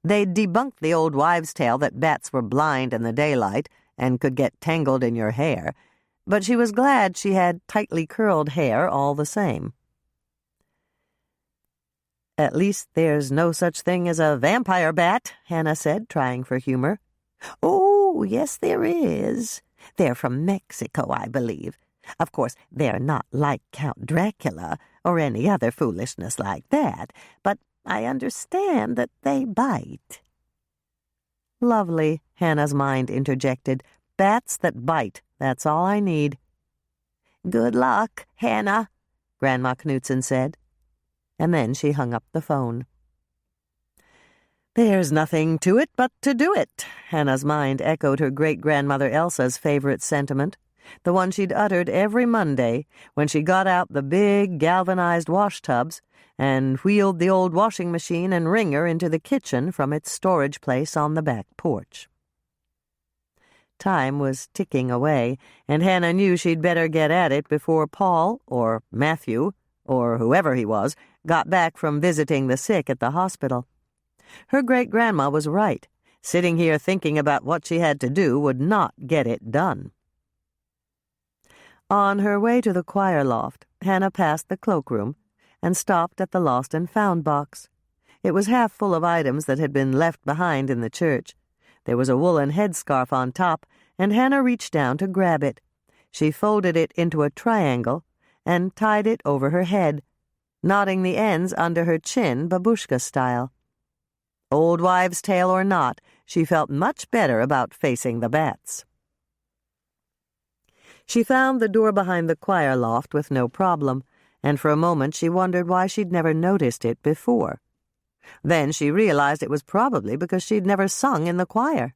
They'd debunked the old wives' tale that bats were blind in the daylight and could get tangled in your hair, but she was glad she had tightly curled hair all the same. "At least there's no such thing as a vampire bat," Hannah said, trying for humor. "Oh, yes, there is. They're from Mexico, I believe. Of course, they're not like Count Dracula or any other foolishness like that, but I understand that they bite." "Lovely," Hannah's mind interjected. "Bats that bite, that's all I need." "Good luck, Hannah," Grandma Knudsen said. And then she hung up the phone. "There's nothing to it but to do it," Hannah's mind echoed her great-grandmother Elsa's favorite sentiment, the one she'd uttered every Monday when she got out the big galvanized wash-tubs and wheeled the old washing machine and wringer into the kitchen from its storage place on the back porch. Time was ticking away, and Hannah knew she'd better get at it before Paul, or Matthew, or whoever he was, got back from visiting the sick at the hospital. Her great-grandma was right. Sitting here thinking about what she had to do would not get it done. On her way to the choir loft, Hannah passed the cloakroom and stopped at the lost and found box. It was half full of items that had been left behind in the church. There was a woolen headscarf on top, and Hannah reached down to grab it. She folded it into a triangle and tied it over her head, knotting the ends under her chin babushka style. Old wives' tale or not, she felt much better about facing the bats. She found the door behind the choir loft with no problem, and for a moment she wondered why she'd never noticed it before. Then she realized it was probably because she'd never sung in the choir.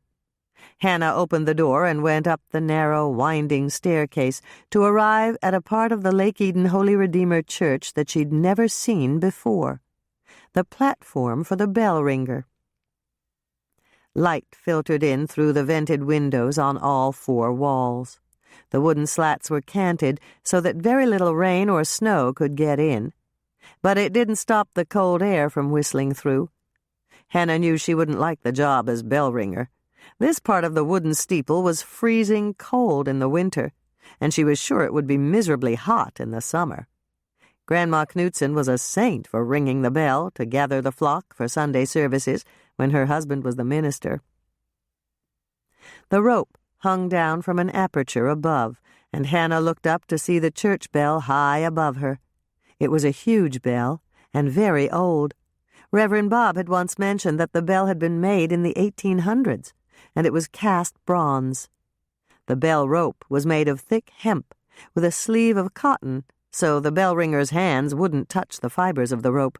Hannah opened the door and went up the narrow, winding staircase to arrive at a part of the Lake Eden Holy Redeemer Church that she'd never seen before, the platform for the bell ringer. Light filtered in through the vented windows on all four walls. The wooden slats were canted so that very little rain or snow could get in. but it didn't stop the cold air from whistling through. Hannah knew she wouldn't like the job as bell ringer. This part of the wooden steeple was freezing cold in the winter, and she was sure it would be miserably hot in the summer. Grandma Knudsen was a saint for ringing the bell to gather the flock for Sunday services when her husband was the minister. The rope hung down from an aperture above, and Hannah looked up to see the church bell high above her. It was a huge bell, and very old. Reverend Bob had once mentioned that the bell had been made in the 1800s, and it was cast bronze. The bell rope was made of thick hemp, with a sleeve of cotton, so the bell ringer's hands wouldn't touch the fibers of the rope.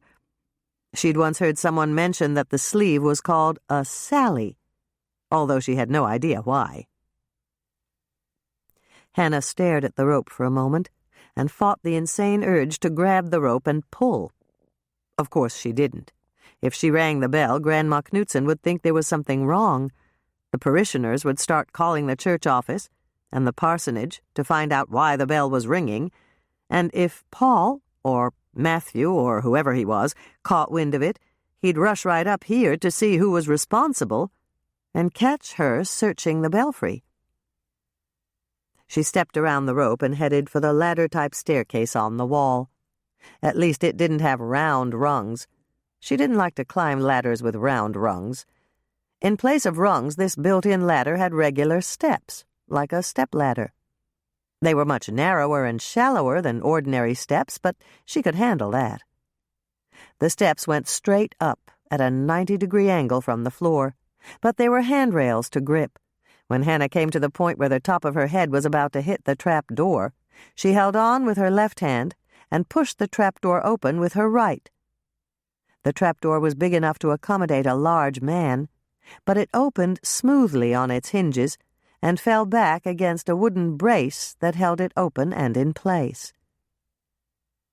She'd once heard someone mention that the sleeve was called a sally, although she had no idea why. Hannah stared at the rope for a moment and fought the insane urge to grab the rope and pull. Of course she didn't. If she rang the bell, Grandma Knudsen would think there was something wrong. The parishioners would start calling the church office and the parsonage to find out why the bell was ringing, and if Paul, or Matthew, or whoever he was, caught wind of it, he'd rush right up here to see who was responsible and catch her searching the belfry. She stepped around the rope and headed for the ladder-type staircase on the wall. At least it didn't have round rungs. She didn't like to climb ladders with round rungs. In place of rungs, this built-in ladder had regular steps, like a stepladder. They were much narrower and shallower than ordinary steps, but she could handle that. The steps went straight up at a 90-degree angle from the floor, but they were handrails to grip. When Hannah came to the point where the top of her head was about to hit the trap door, she held on with her left hand and pushed the trapdoor open with her right. The trapdoor was big enough to accommodate a large man, but it opened smoothly on its hinges and fell back against a wooden brace that held it open and in place.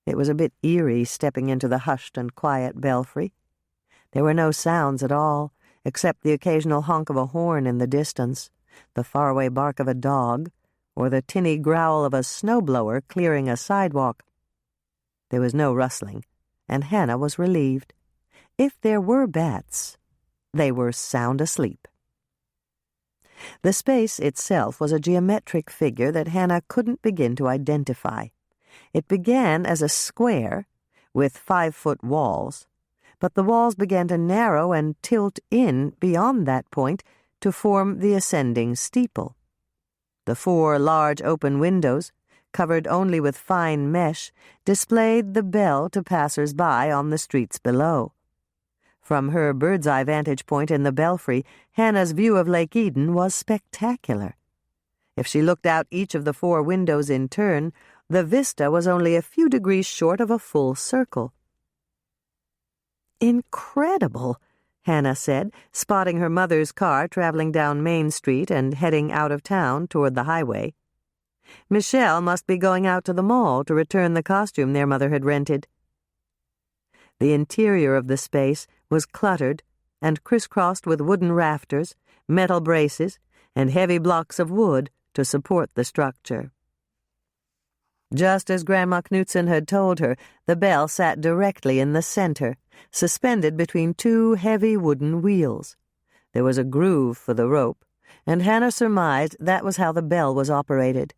It was a bit eerie stepping into the hushed and quiet belfry. There were no sounds at all, except the occasional honk of a horn in the distance, the faraway bark of a dog, or the tinny growl of a snowblower clearing a sidewalk. There was no rustling, and Hannah was relieved. If there were bats, they were sound asleep. The space itself was a geometric figure that Hannah couldn't begin to identify. It began as a square with 5-foot walls, but the walls began to narrow and tilt in beyond that point to form the ascending steeple. The 4 large open windows, covered only with fine mesh, displayed the bell to passers-by on the streets below. From her bird's-eye vantage point in the belfry, Hannah's view of Lake Eden was spectacular. If she looked out each of the 4 windows in turn, the vista was only a few degrees short of a full circle. "Incredible," Hannah said, spotting her mother's car traveling down Main Street and heading out of town toward the highway. Michelle must be going out to the mall to return the costume their mother had rented. The interior of the space was cluttered and crisscrossed with wooden rafters, metal braces, and heavy blocks of wood to support the structure. Just as Grandma Knudsen had told her, the bell sat directly in the center, suspended between 2 heavy wooden wheels. There was a groove for the rope, and Hannah surmised that was how the bell was operated.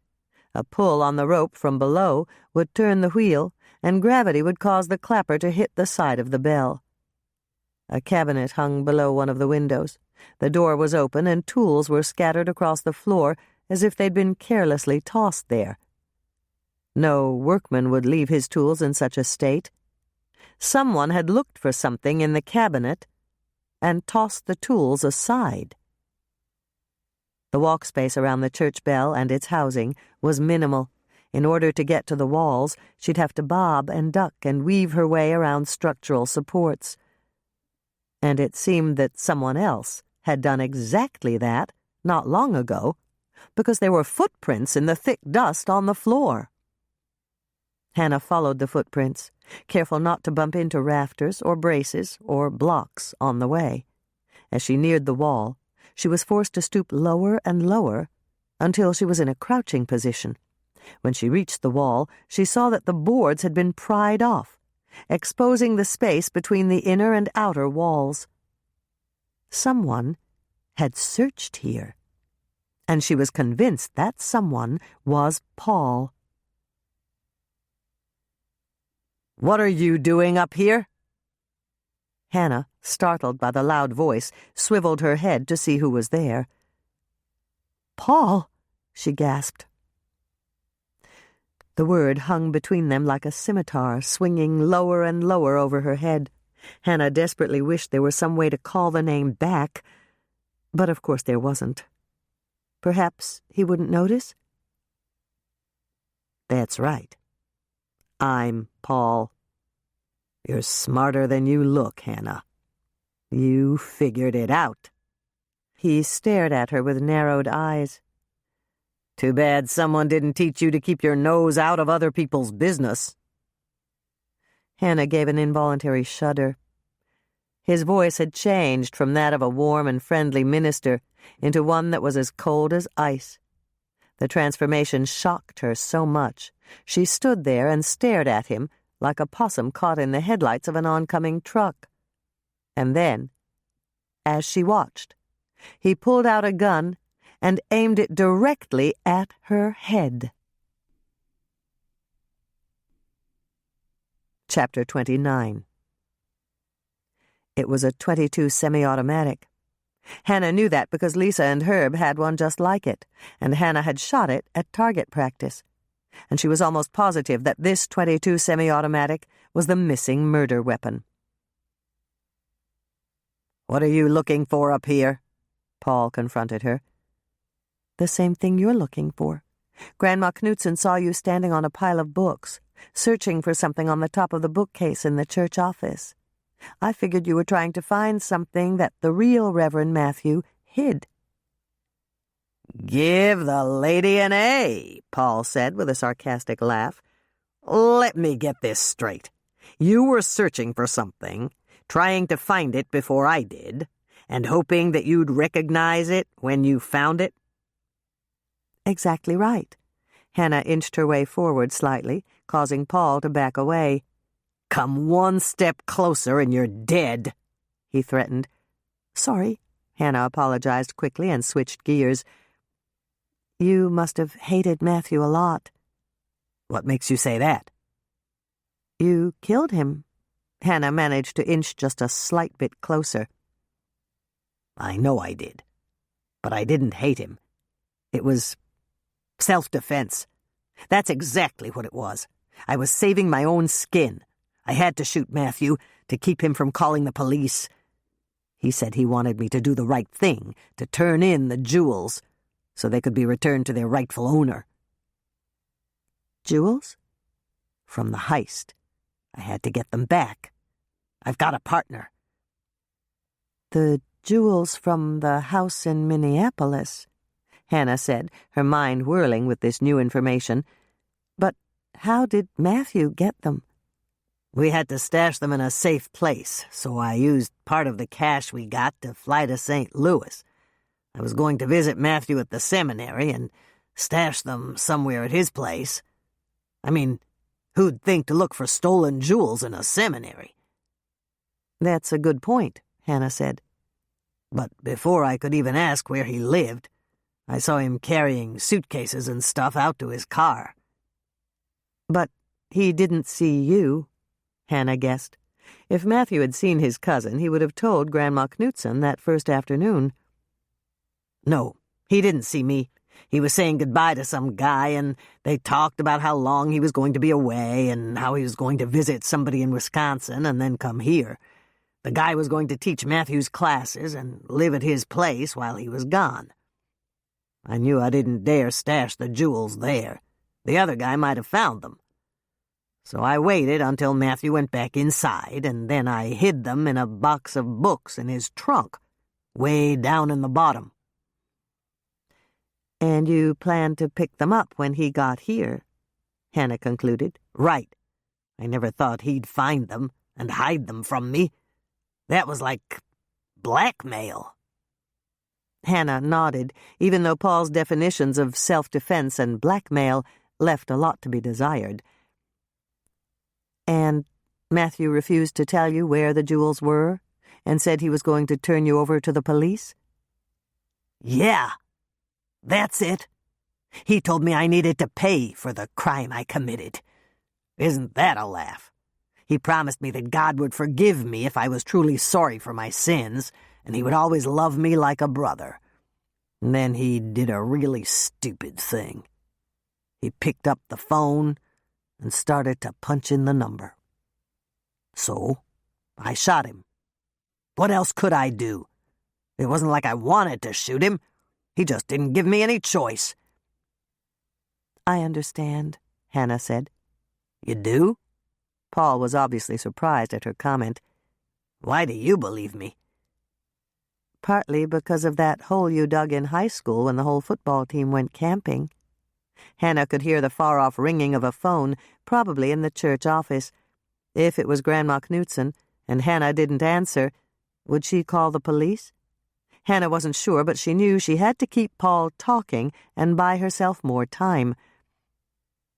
A pull on the rope from below would turn the wheel, and gravity would cause the clapper to hit the side of the bell. A cabinet hung below one of the windows. The door was open, and tools were scattered across the floor as if they'd been carelessly tossed there. No workman would leave his tools in such a state. Someone had looked for something in the cabinet and tossed the tools aside. The walk space around the church bell and its housing was minimal. In order to get to the walls, she'd have to bob and duck and weave her way around structural supports. And it seemed that someone else had done exactly that not long ago, because there were footprints in the thick dust on the floor. Hannah followed the footprints, careful not to bump into rafters or braces or blocks on the way. As she neared the wall, she was forced to stoop lower and lower until she was in a crouching position. When she reached the wall, she saw that the boards had been pried off, exposing the space between the inner and outer walls. Someone had searched here, and she was convinced that someone was Paul. "What are you doing up here?" Hannah, startled by the loud voice, swiveled her head to see who was there. "Paul," she gasped. The word hung between them like a scimitar, swinging lower and lower over her head. Hannah desperately wished there were some way to call the name back, but of course there wasn't. Perhaps he wouldn't notice? "That's right. I'm Paul. You're smarter than you look, Hannah. You figured it out." He stared at her with narrowed eyes. "Too bad someone didn't teach you to keep your nose out of other people's business." Hannah gave an involuntary shudder. His voice had changed from that of a warm and friendly minister into one that was as cold as ice. The transformation shocked her so much. She stood there and stared at him like a possum caught in the headlights of an oncoming truck. And then, as she watched, he pulled out a gun and aimed it directly at her head. Chapter 29. It was a .22 semi-automatic. Hannah knew that because Lisa and Herb had one just like it, and Hannah had shot it at target practice. And she was almost positive that this .22 semi-automatic was the missing murder weapon. "What are you looking for up here?" Paul confronted her. "The same thing you're looking for. Grandma Knudsen saw you standing on a pile of books, searching for something on the top of the bookcase in the church office. I figured you were trying to find something that the real Reverend Matthew hid." "Give the lady an A," Paul said with a sarcastic laugh. "Let me get this straight. You were searching for something, trying to find it before I did, and hoping that you'd recognize it when you found it?" "Exactly right." Hannah inched her way forward slightly, causing Paul to back away. "Come one step closer and you're dead," he threatened. "Sorry," Hannah apologized quickly and switched gears. "You must have hated Matthew a lot." "What makes you say that?" "You killed him." Hannah managed to inch just a slight bit closer. "I know I did, but I didn't hate him. It was self-defense. That's exactly what it was. I was saving my own skin. I had to shoot Matthew to keep him from calling the police. He said he wanted me to do the right thing, to turn in the jewels, so they could be returned to their rightful owner." "Jewels?" "From the heist. I had to get them back. I've got a partner." "The jewels from the house in Minneapolis," Hannah said, her mind whirling with this new information. "But how did Matthew get them?" "We had to stash them in a safe place, so I used part of the cash we got to fly to St. Louis. I was going to visit Matthew at the seminary and stash them somewhere at his place. I mean, who'd think to look for stolen jewels in a seminary?" "That's a good point," Hannah said. "But before I could even ask where he lived, I saw him carrying suitcases and stuff out to his car." "But he didn't see you," Hannah guessed. If Matthew had seen his cousin, he would have told Grandma Knudsen that first afternoon. "No, he didn't see me. He was saying goodbye to some guy, and they talked about how long he was going to be away and how he was going to visit somebody in Wisconsin and then come here. The guy was going to teach Matthew's classes and live at his place while he was gone. I knew I didn't dare stash the jewels there. The other guy might have found them. So I waited until Matthew went back inside, and then I hid them in a box of books in his trunk, way down in the bottom." "And you planned to pick them up when he got here," Hannah concluded. "Right. I never thought he'd find them and hide them from me. That was like blackmail." Hannah nodded, even though Paul's definitions of self-defense and blackmail left a lot to be desired. "And Matthew refused to tell you where the jewels were and said he was going to turn you over to the police? Yeah, that's it. He told me I needed to pay for the crime I committed. Isn't that a laugh? He promised me that God would forgive me if I was truly sorry for my sins, and he would always love me like a brother. And then he did a really stupid thing. He picked up the phone and started to punch in the number. So, I shot him. What else could I do? It wasn't like I wanted to shoot him. He just didn't give me any choice. I understand, Hannah said. You do? Paul was obviously surprised at her comment. Why do you believe me? Partly because of that hole you dug in high school when the whole football team went camping. Hannah could hear the far-off ringing of a phone, probably in the church office. If it was Grandma Knutson, and Hannah didn't answer, would she call the police? Hannah wasn't sure, but she knew she had to keep Paul talking and buy herself more time.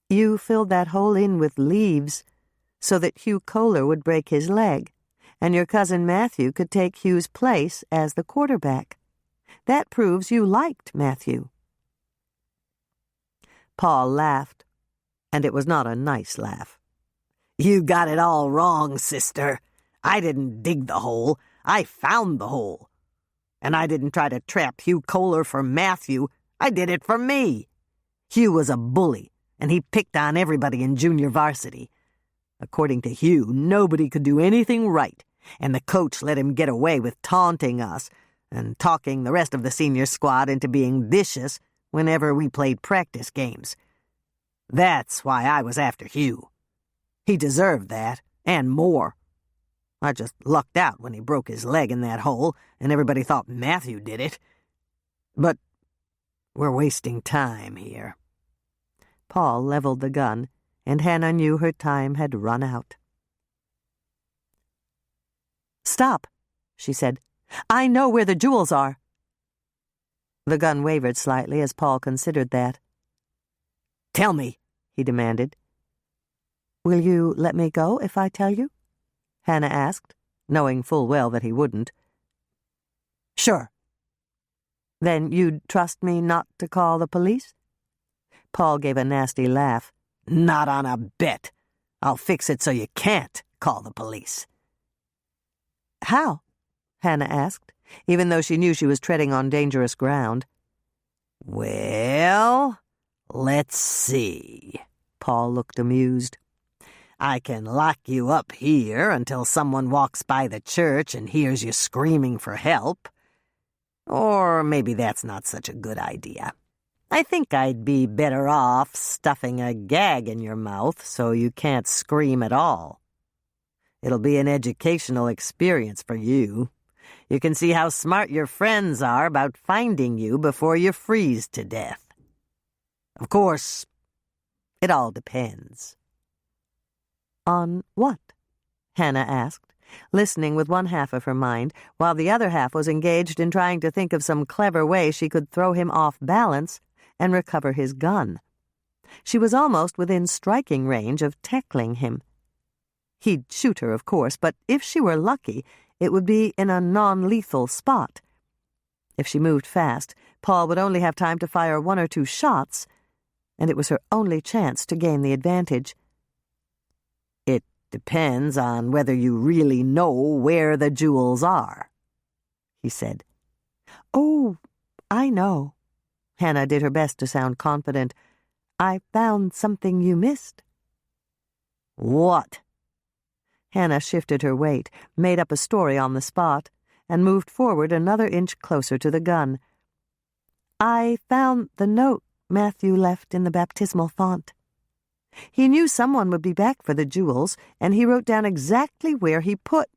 You filled that hole in with leaves so that Hugh Kohler would break his leg, and your cousin Matthew could take Hugh's place as the quarterback. That proves you liked Matthew. Paul laughed, and it was not a nice laugh. You got it all wrong, sister. I didn't dig the hole. I found the hole. And I didn't try to trap Hugh Kohler for Matthew. I did it for me. Hugh was a bully, and he picked on everybody in junior varsity. According to Hugh, nobody could do anything right, and the coach let him get away with taunting us and talking the rest of the senior squad into being vicious whenever we played practice games. That's why I was after Hugh. He deserved that, and more. I just lucked out when he broke his leg in that hole, and everybody thought Matthew did it. But we're wasting time here. Paul leveled the gun, and Hannah knew her time had run out. Stop, she said. I know where the jewels are. The gun wavered slightly as Paul considered that. Tell me, he demanded. Will you let me go if I tell you? Hannah asked, knowing full well that he wouldn't. Sure. Then you'd trust me not to call the police? Paul gave a nasty laugh. Not on a bet. I'll fix it so you can't call the police. How? Hannah asked, even though she knew she was treading on dangerous ground. Well, let's see. Paul looked amused. I can lock you up here until someone walks by the church and hears you screaming for help. Or maybe that's not such a good idea. I think I'd be better off stuffing a gag in your mouth so you can't scream at all. It'll be an educational experience for you. You can see how smart your friends are about finding you before you freeze to death. Of course, it all depends. On what? Hannah asked, listening with one half of her mind, while the other half was engaged in trying to think of some clever way she could throw him off balance and recover his gun. She was almost within striking range of tackling him. He'd shoot her, of course, but if she were lucky, it would be in a non-lethal spot. If she moved fast, Paul would only have time to fire 1 or 2 shots, and it was her only chance to gain the advantage. It depends on whether you really know where the jewels are, he said. Oh, I know. Hannah did her best to sound confident. I found something you missed. What? Hannah shifted her weight, made up a story on the spot, and moved forward another inch closer to the gun. I found the note Matthew left in the baptismal font. He knew someone would be back for the jewels, and he wrote down exactly where he put.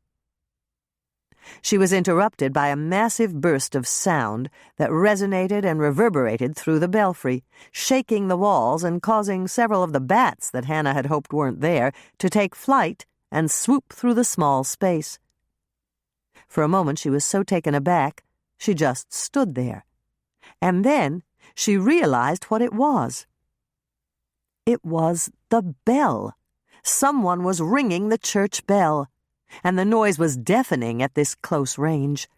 She was interrupted by a massive burst of sound that resonated and reverberated through the belfry, shaking the walls and causing several of the bats that Hannah had hoped weren't there to take flight and swoop through the small space. For a moment she was so taken aback, she just stood there. And then she realized what it was. It was the bell, Someone was ringing the church bell, and the noise was deafening at this close range.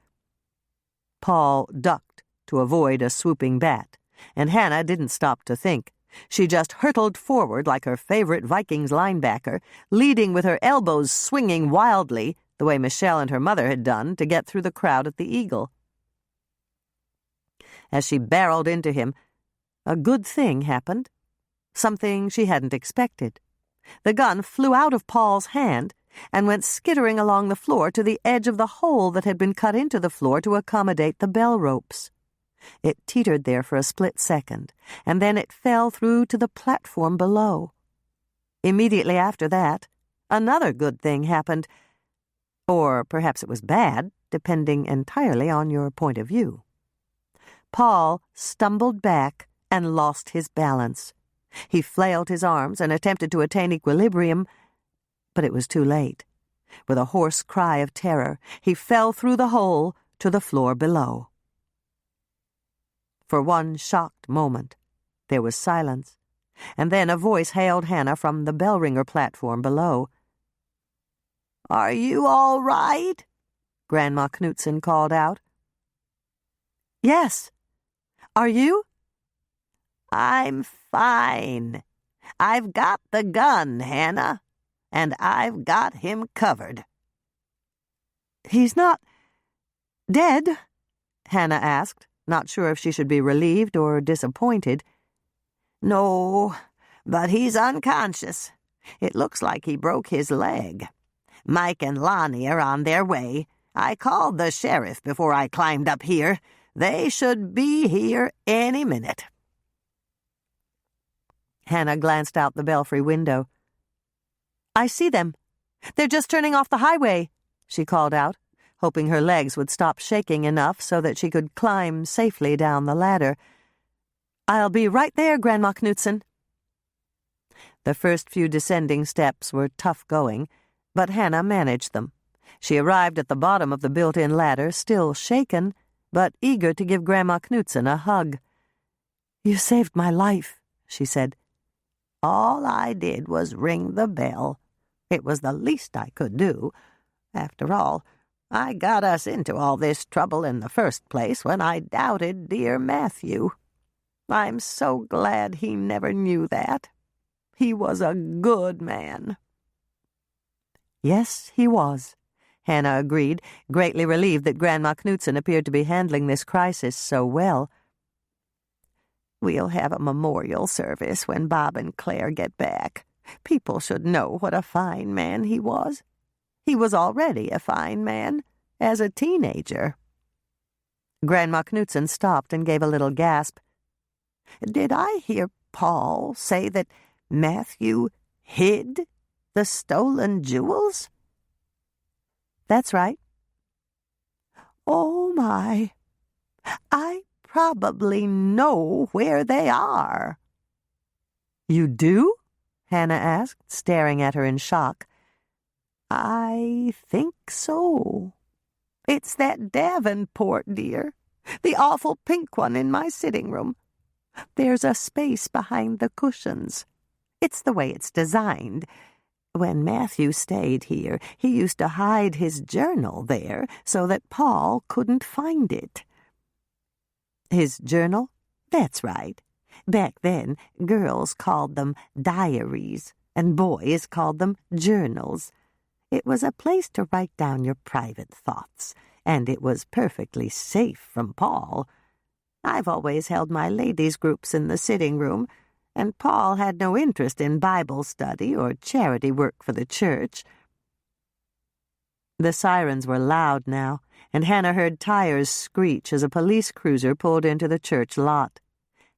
Paul ducked to avoid a swooping bat, and Hannah didn't stop to think. She just hurtled forward like her favorite Vikings linebacker, leading with her elbows swinging wildly, the way Michelle and her mother had done to get through the crowd at the Eagle. As she barreled into him, a good thing happened, something she hadn't expected. The gun flew out of Paul's hand and went skittering along the floor to the edge of the hole that had been cut into the floor to accommodate the bell ropes. It teetered there for a split second, and then it fell through to the platform below. Immediately after that, another good thing happened. Or perhaps it was bad, depending entirely on your point of view. Paul stumbled back and lost his balance. He flailed his arms and attempted to attain equilibrium, but it was too late. With a hoarse cry of terror, he fell through the hole to the floor below. For one shocked moment, there was silence, and then a voice hailed Hannah from the bell-ringer platform below. "Are you all right?" Grandma Knutson called out. "Yes. Are you?" "I'm fine. I've got the gun, Hannah, and I've got him covered." "He's not dead?" Hannah asked, not sure if she should be relieved or disappointed. "No, but he's unconscious. It looks like he broke his leg. Mike and Lonnie are on their way. I called the sheriff before I climbed up here. They should be here any minute." Hannah glanced out the belfry window. "I see them. They're just turning off the highway," she called out, hoping her legs would stop shaking enough so that she could climb safely down the ladder. "I'll be right there, Grandma Knutson." The first few descending steps were tough going, but Hannah managed them. She arrived at the bottom of the built-in ladder, still shaken, but eager to give Grandma Knutson a hug. "You saved my life," she said. "All I did was ring the bell. It was the least I could do. After all, I got us into all this trouble in the first place when I doubted dear Matthew. I'm so glad he never knew that. He was a good man." "Yes, he was," Hannah agreed, greatly relieved that Grandma Knutson appeared to be handling this crisis so well. "We'll have a memorial service when Bob and Claire get back. People should know what a fine man he was. He was already a fine man, as a teenager." Grandma Knutson stopped and gave a little gasp. "Did I hear Paul say that Matthew hid the stolen jewels?" "That's right." "Oh, my. I probably know where they are." "You do?" Hannah asked, staring at her in shock. "I think so. It's that Davenport, dear. The awful pink one in my sitting room. There's a space behind the cushions. It's the way it's designed. When Matthew stayed here, he used to hide his journal there so that Paul couldn't find it." "His journal?" "That's right. Back then, girls called them diaries, and boys called them journals. It was a place to write down your private thoughts, and it was perfectly safe from Paul. I've always held my ladies' groups in the sitting room, and Paul had no interest in Bible study or charity work for the church." The sirens were loud now, and Hannah heard tires screech as a police cruiser pulled into the church lot.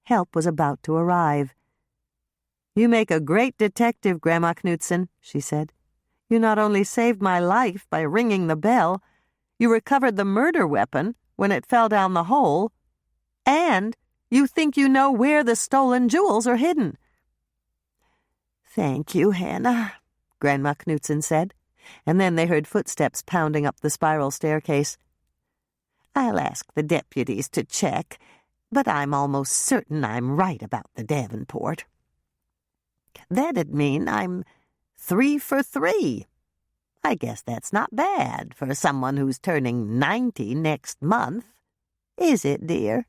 Help was about to arrive. "You make a great detective, Grandma Knutson," she said. "You not only saved my life by ringing the bell, you recovered the murder weapon when it fell down the hole, and you think you know where the stolen jewels are hidden." "Thank you, Hannah," Grandma Knutson said, and then they heard footsteps pounding up the spiral staircase. "I'll ask the deputies to check, but I'm almost certain I'm right about the Davenport. That'd mean I'm 3 for 3. I guess that's not bad for someone who's turning 90 next month. Is it, dear?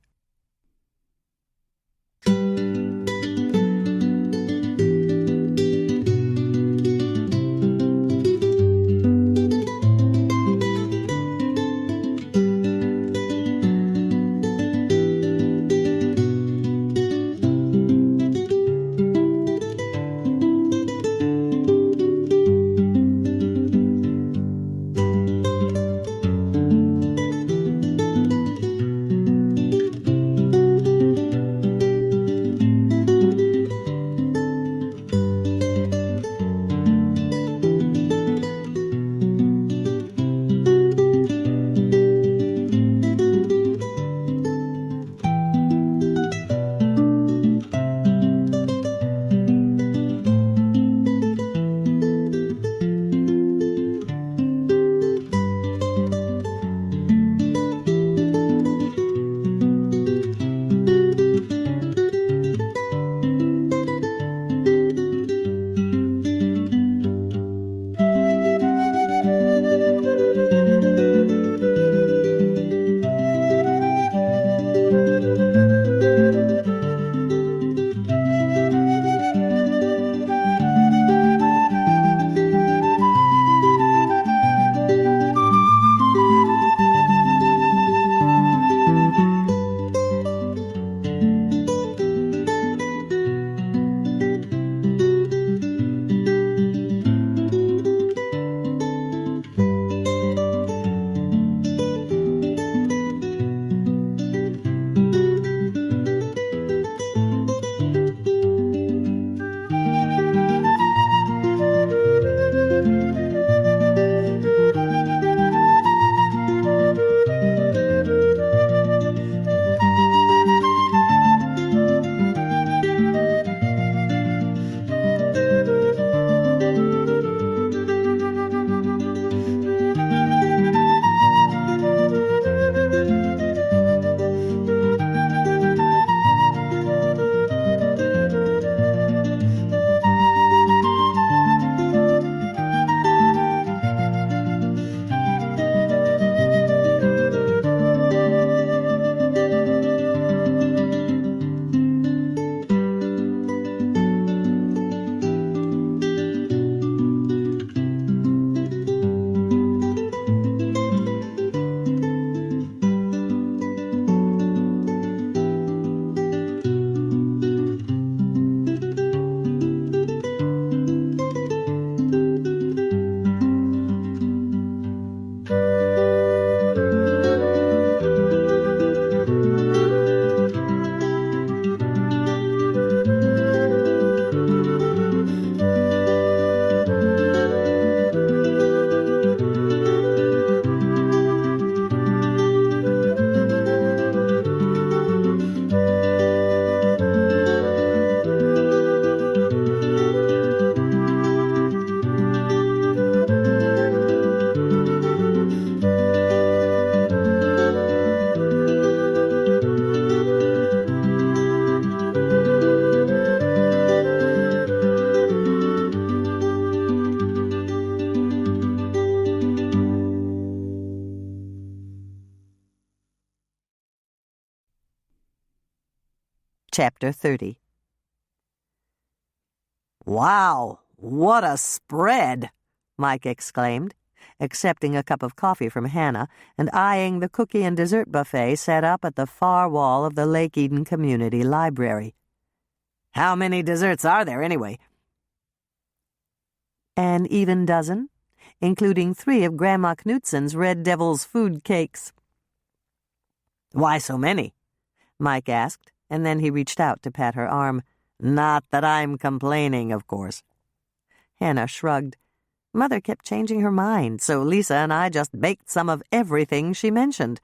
Chapter 30. "Wow, what a spread!" Mike exclaimed, accepting a cup of coffee from Hannah and eyeing the cookie and dessert buffet set up at the far wall of the Lake Eden Community Library. "How many desserts are there, anyway?" An even dozen, including 3 of Grandma Knutsen's Red Devil's food cakes. "Why so many?" Mike asked, and then he reached out to pat her arm. "Not that I'm complaining, of course." Hannah shrugged. Mother kept changing her mind, so Lisa and I just baked some of everything she mentioned.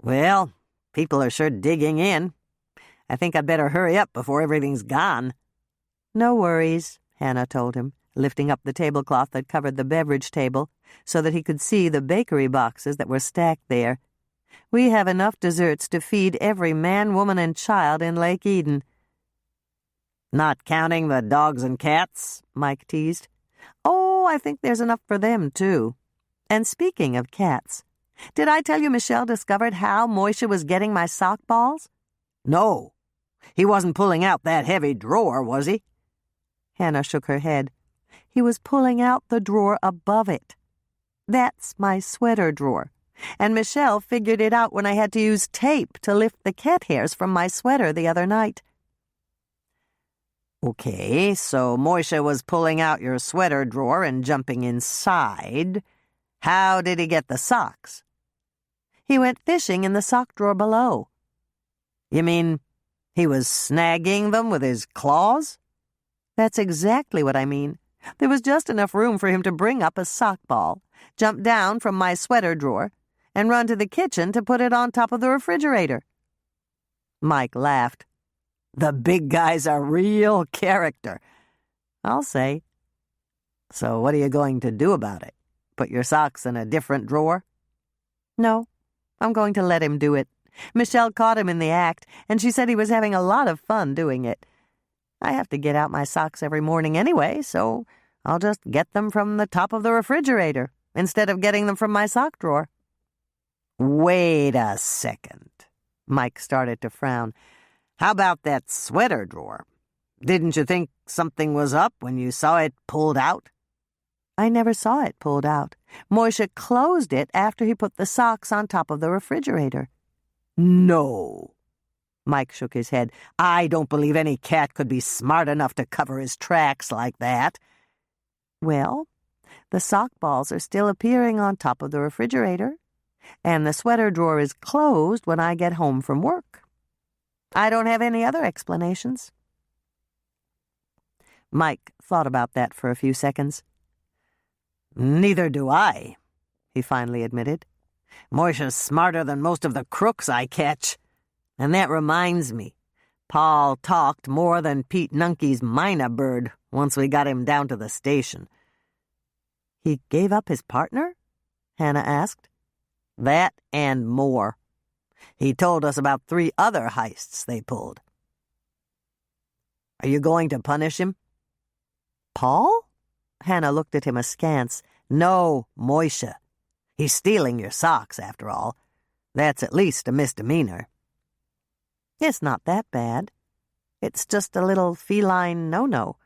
"Well, people are sure digging in. I think I'd better hurry up before everything's gone." "No worries," Hannah told him, lifting up the tablecloth that covered the beverage table so that he could see the bakery boxes that were stacked there. "We have enough desserts to feed every man, woman, and child in Lake Eden." "Not counting the dogs and cats?" Mike teased. Oh, I think there's enough for them, too. And speaking of cats, did I tell you Michelle discovered how Moisha was getting my sock balls? No. He wasn't pulling out that heavy drawer, was he? Hannah shook her head. He was pulling out the drawer above it. That's my sweater drawer. And Michelle figured it out when I had to use tape to lift the cat hairs from my sweater the other night. Okay, so Moisha was pulling out your sweater drawer and jumping inside. How did he get the socks? He went fishing in the sock drawer below. You mean he was snagging them with his claws? That's exactly what I mean. There was just enough room for him to bring up a sock ball, jump down from my sweater drawer, and run to the kitchen to put it on top of the refrigerator. Mike laughed. The big guy's a real character, I'll say. So what are you going to do about it? Put your socks in a different drawer? No, I'm going to let him do it. Michelle caught him in the act, and she said he was having a lot of fun doing it. I have to get out my socks every morning anyway, so I'll just get them from the top of the refrigerator instead of getting them from my sock drawer. Wait a second. Mike started to frown. How about that sweater drawer? Didn't you think something was up when you saw it pulled out? I never saw it pulled out. Moisha closed it after he put the socks on top of the refrigerator. No. Mike shook his head. I don't believe any cat could be smart enough to cover his tracks like that. Well, the sock balls are still appearing on top of the refrigerator, and the sweater drawer is closed when I get home from work. I don't have any other explanations. Mike thought about that for a few seconds. Neither do I, he finally admitted. Moisha's smarter than most of the crooks I catch. And that reminds me, Paul talked more than Pete Nunkey's mynah bird once we got him down to the station. He gave up his partner? Hannah asked. That and more. He told us about 3 other heists they pulled. Are you going to punish him? Paul? Hannah looked at him askance. No, Moisha. He's stealing your socks, after all. That's at least a misdemeanor. It's not that bad. It's just a little feline no-no.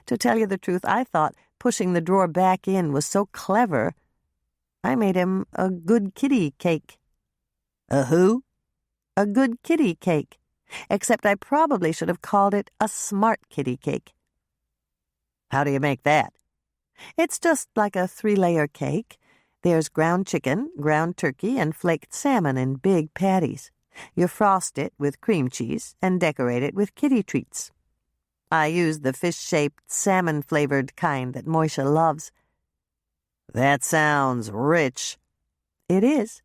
To tell you the truth, I thought pushing the drawer back in was so clever. I made him a good kitty cake. A who? A good kitty cake. Except I probably should have called it a smart kitty cake. How do you make that? It's just like a 3-layer cake. There's ground chicken, ground turkey, and flaked salmon in big patties. You frost it with cream cheese and decorate it with kitty treats. I use the fish-shaped, salmon-flavored kind that Moisha loves. That sounds rich. It is.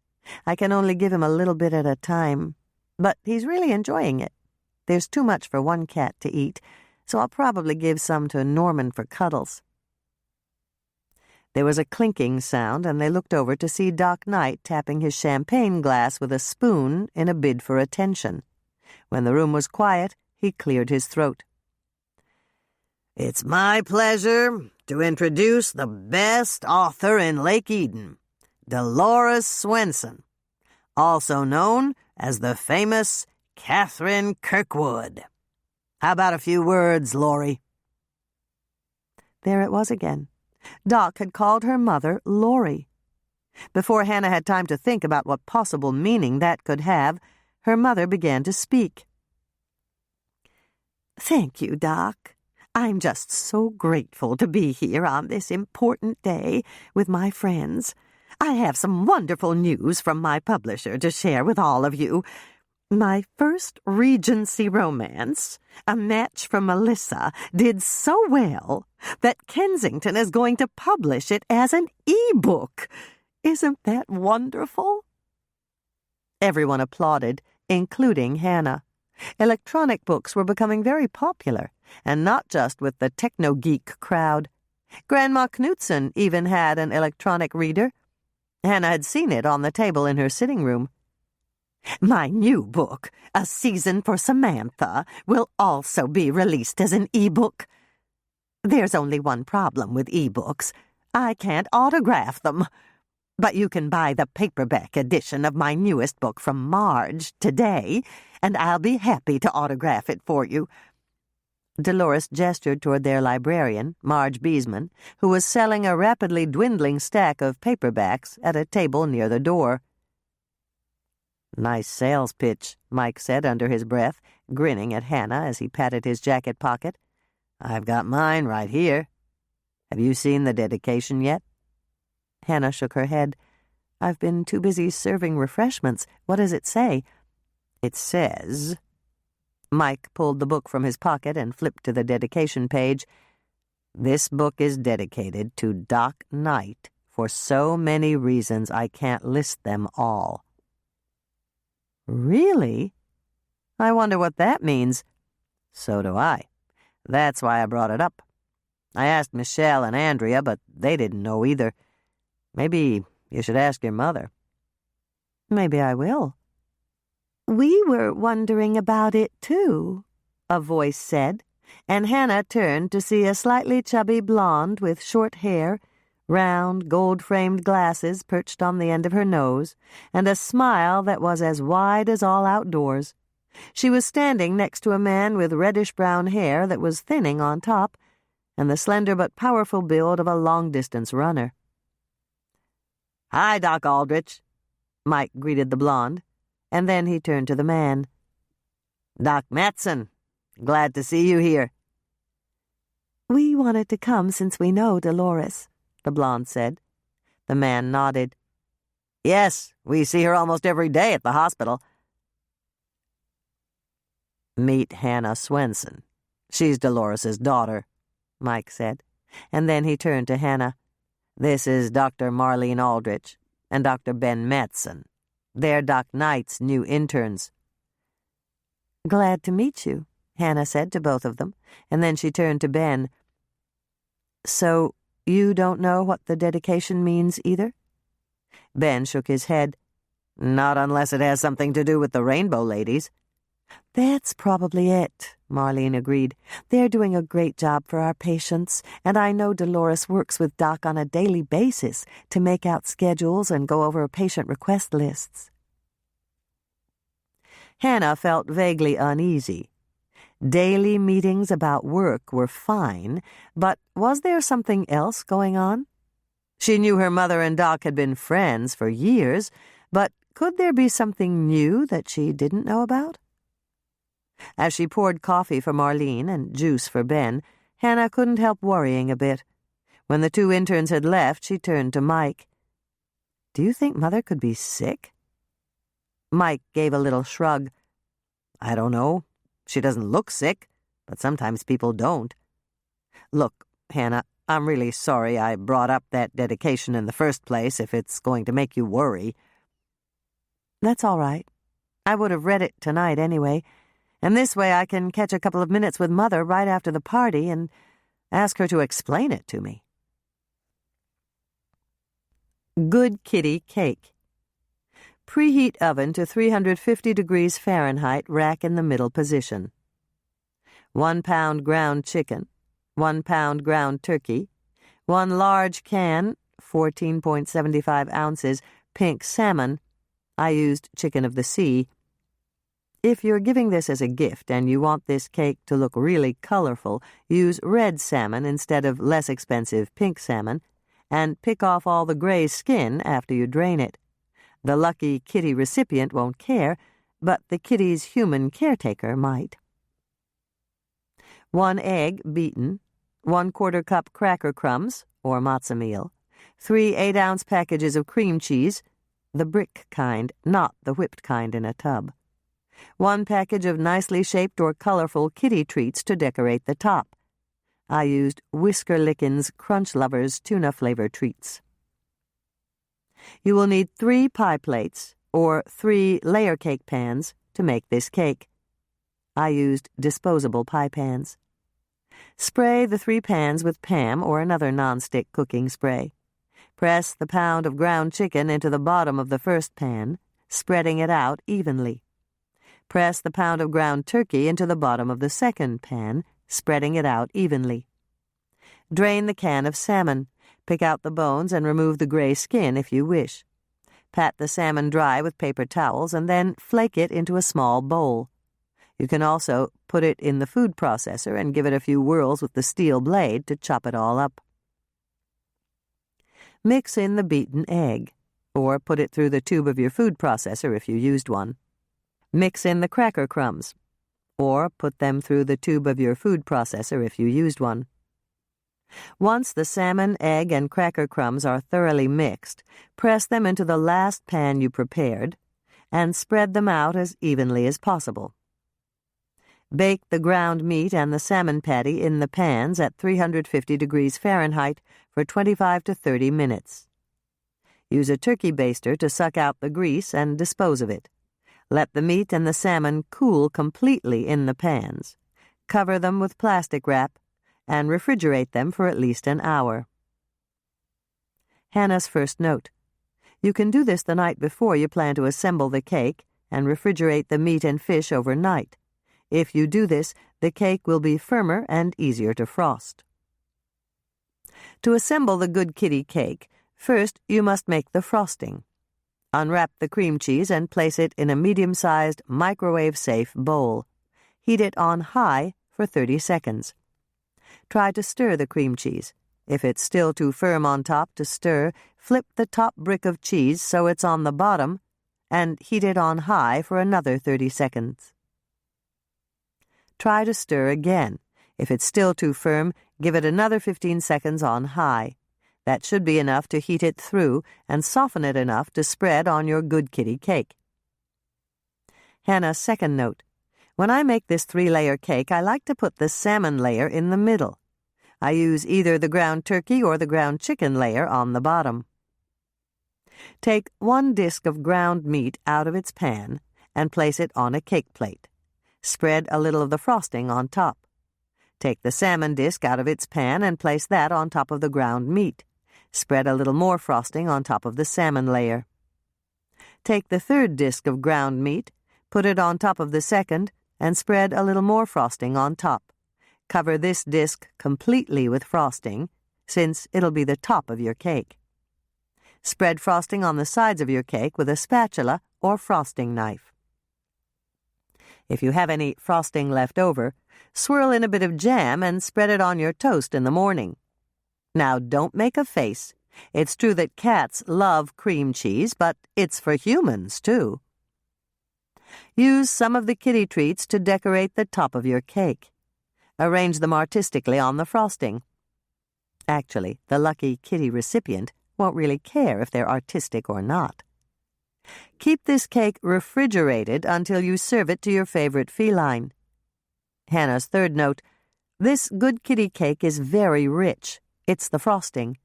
I can only give him a little bit at a time, but he's really enjoying it. There's too much for one cat to eat, so I'll probably give some to Norman for cuddles. There was a clinking sound, and they looked over to see Doc Knight tapping his champagne glass with a spoon in a bid for attention. When the room was quiet, he cleared his throat. It's my pleasure to introduce the best author in Lake Eden, Dolores Swensen, also known as the famous Catherine Kirkwood. How about a few words, Laurie? There it was again. Doc had called her mother Laurie. Before Hannah had time to think about what possible meaning that could have, her mother began to speak. Thank you, Doc. I'm just so grateful to be here on this important day with my friends. I have some wonderful news from my publisher to share with all of you. My first Regency romance, A Match for Melissa, did so well that Kensington is going to publish it as an e-book. Isn't that wonderful? Everyone applauded, including Hannah. Electronic books were becoming very popular, and not just with the techno-geek crowd. Grandma Knudsen even had an electronic reader. Hannah had seen it on the table in her sitting room. My new book, A Season for Samantha, will also be released as an e-book. There's only one problem with e-books. I can't autograph them. But you can buy the paperback edition of my newest book from Marge today, and I'll be happy to autograph it for you." Dolores gestured toward their librarian, Marge Beesman, who was selling a rapidly dwindling stack of paperbacks at a table near the door. "Nice sales pitch," Mike said under his breath, grinning at Hannah as he patted his jacket pocket. "I've got mine right here. Have you seen the dedication yet?" Hannah shook her head. "I've been too busy serving refreshments. What does it say?" "It says—" Mike pulled the book from his pocket and flipped to the dedication page. "This book is dedicated to Doc Knight for so many reasons I can't list them all." "Really? I wonder what that means." "So do I. That's why I brought it up. I asked Michelle and Andrea, but they didn't know either. Maybe you should ask your mother." "Maybe I will." "We were wondering about it, too," a voice said, and Hannah turned to see a slightly chubby blonde with short hair, round, gold-framed glasses perched on the end of her nose, and a smile that was as wide as all outdoors. She was standing next to a man with reddish-brown hair that was thinning on top, and the slender but powerful build of a long-distance runner. "Hi, Doc Aldrich," Mike greeted the blonde, and then he turned to the man. "Doc Matson, glad to see you here." "We wanted to come since we know Dolores," the blonde said. The man nodded. "Yes, we see her almost every day at the hospital." "Meet Hannah Swensen. She's Dolores's daughter," Mike said, and then he turned to Hannah. "This is Dr. Marlene Aldrich and Dr. Ben Matson. They're Doc Knight's new interns." "Glad to meet you," Hannah said to both of them, and then she turned to Ben. "So you don't know what the dedication means either?" Ben shook his head. "Not unless it has something to do with the Rainbow Ladies." "That's probably it," Marlene agreed. "They're doing a great job for our patients, and I know Dolores works with Doc on a daily basis to make out schedules and go over patient request lists." Hannah felt vaguely uneasy. Daily meetings about work were fine, but was there something else going on? She knew her mother and Doc had been friends for years, but could there be something new that she didn't know about? As she poured coffee for Marlene and juice for Ben, Hannah couldn't help worrying a bit. When the two interns had left, she turned to Mike. "Do you think Mother could be sick?" Mike gave a little shrug. "I don't know. She doesn't look sick, but sometimes people don't. Look, Hannah, I'm really sorry I brought up that dedication in the first place if it's going to make you worry." "That's all right. I would have read it tonight anyway, and this way I can catch a couple of minutes with Mother right after the party and ask her to explain it to me." Good Kitty Cake. Preheat oven to 350 degrees Fahrenheit, rack in the middle position. 1 pound ground chicken, 1 pound ground turkey, 1 large can, 14.75 ounces, pink salmon. I used chicken of the sea. If you're giving this as a gift and you want this cake to look really colorful, use red salmon instead of less expensive pink salmon, and pick off all the gray skin after you drain it. The lucky kitty recipient won't care, but the kitty's human caretaker might. 1 egg beaten, 1/4 cup cracker crumbs, or matzo meal, 3 8-ounce packages of cream cheese, the brick kind, not the whipped kind in a tub. 1 package of nicely shaped or colorful kitty treats to decorate the top. I used Whisker Lickin's Crunch Lovers tuna-flavored treats. You will need 3 pie plates, or 3 layer cake pans, to make this cake. I used disposable pie pans. Spray the 3 pans with Pam or another nonstick cooking spray. Press the pound of ground chicken into the bottom of the first pan, spreading it out evenly. Press the pound of ground turkey into the bottom of the second pan, spreading it out evenly. Drain the can of salmon. Pick out the bones and remove the gray skin if you wish. Pat the salmon dry with paper towels and then flake it into a small bowl. You can also put it in the food processor and give it a few whirls with the steel blade to chop it all up. Mix in the beaten egg, or put it through the tube of your food processor if you used one. Mix in the cracker crumbs, or put them through the tube of your food processor if you used one. Once the salmon, egg, and cracker crumbs are thoroughly mixed, press them into the last pan you prepared and spread them out as evenly as possible. Bake the ground meat and the salmon patty in the pans at 350 degrees Fahrenheit for 25 to 30 minutes. Use a turkey baster to suck out the grease and dispose of it. Let the meat and the salmon cool completely in the pans. Cover them with plastic wrap and refrigerate them for at least an hour. Hannah's first note. You can do this the night before you plan to assemble the cake and refrigerate the meat and fish overnight. If you do this, the cake will be firmer and easier to frost. To assemble the Good Kitty cake, first you must make the frosting. Unwrap the cream cheese and place it in a medium-sized, microwave-safe bowl. Heat it on high for 30 seconds. Try to stir the cream cheese. If it's still too firm on top to stir, flip the top brick of cheese so it's on the bottom and heat it on high for another 30 seconds. Try to stir again. If it's still too firm, give it another 15 seconds on high. That should be enough to heat it through and soften it enough to spread on your Good Kitty cake. Hannah's second note. When I make this 3-layer cake, I like to put the salmon layer in the middle. I use either the ground turkey or the ground chicken layer on the bottom. Take 1 disc of ground meat out of its pan and place it on a cake plate. Spread a little of the frosting on top. Take the salmon disc out of its pan and place that on top of the ground meat. Spread a little more frosting on top of the salmon layer. Take the 3rd disc of ground meat, put it on top of the 2nd, and spread a little more frosting on top. Cover this disc completely with frosting, since it'll be the top of your cake. Spread frosting on the sides of your cake with a spatula or frosting knife. If you have any frosting left over, swirl in a bit of jam and spread it on your toast in the morning. Now, don't make a face. It's true that cats love cream cheese, but it's for humans, too. Use some of the kitty treats to decorate the top of your cake. Arrange them artistically on the frosting. Actually, the lucky kitty recipient won't really care if they're artistic or not. Keep this cake refrigerated until you serve it to your favorite feline. Hannah's third note. This Good Kitty cake is very rich. It's the frosting.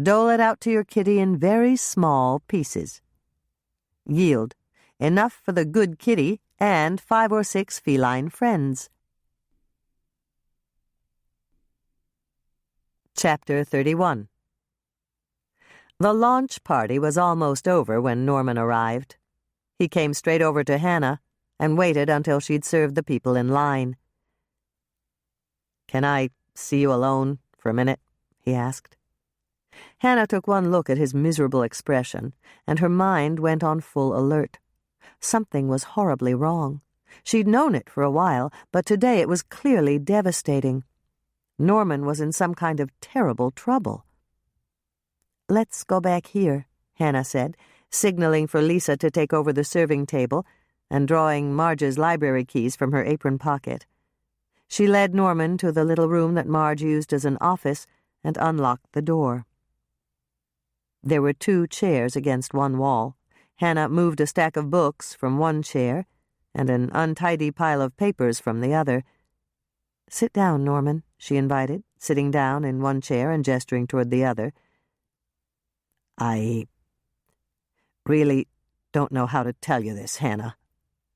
Dole it out to your kitty in very small pieces. Yield. Enough for the Good Kitty and 5 or 6 feline friends. Chapter 31. The launch party was almost over when Norman arrived. He came straight over to Hannah and waited until she'd served the people in line. "Can I see you alone for a minute?" he asked. Hannah took one look at his miserable expression, and her mind went on full alert. Something was horribly wrong. She'd known it for a while, but today it was clearly devastating. Norman was in some kind of terrible trouble. "Let's go back here," Hannah said, signaling for Lisa to take over the serving table and drawing Marge's library keys from her apron pocket. She led Norman to the little room that Marge used as an office and unlocked the door. There were 2 chairs against one wall. Hannah moved a stack of books from one chair and an untidy pile of papers from the other. "Sit down, Norman," she invited, sitting down in one chair and gesturing toward the other. "I really don't know how to tell you this, Hannah,"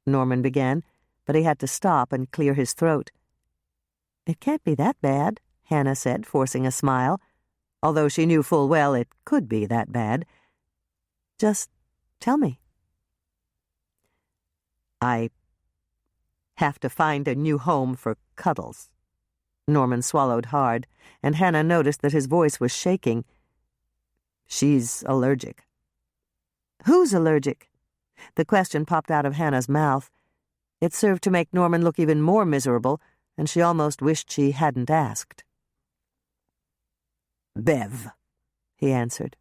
Norman began, but he had to stop and clear his throat. "It can't be that bad," Hannah said, forcing a smile, although she knew full well it could be that bad. "Just tell me." "I have to find a new home for Cuddles," Norman swallowed hard, and Hannah noticed that his voice was shaking. She's allergic. Who's allergic? The question popped out of Hannah's mouth. It served to make Norman look even more miserable, and she almost wished she hadn't asked. Bev, he answered.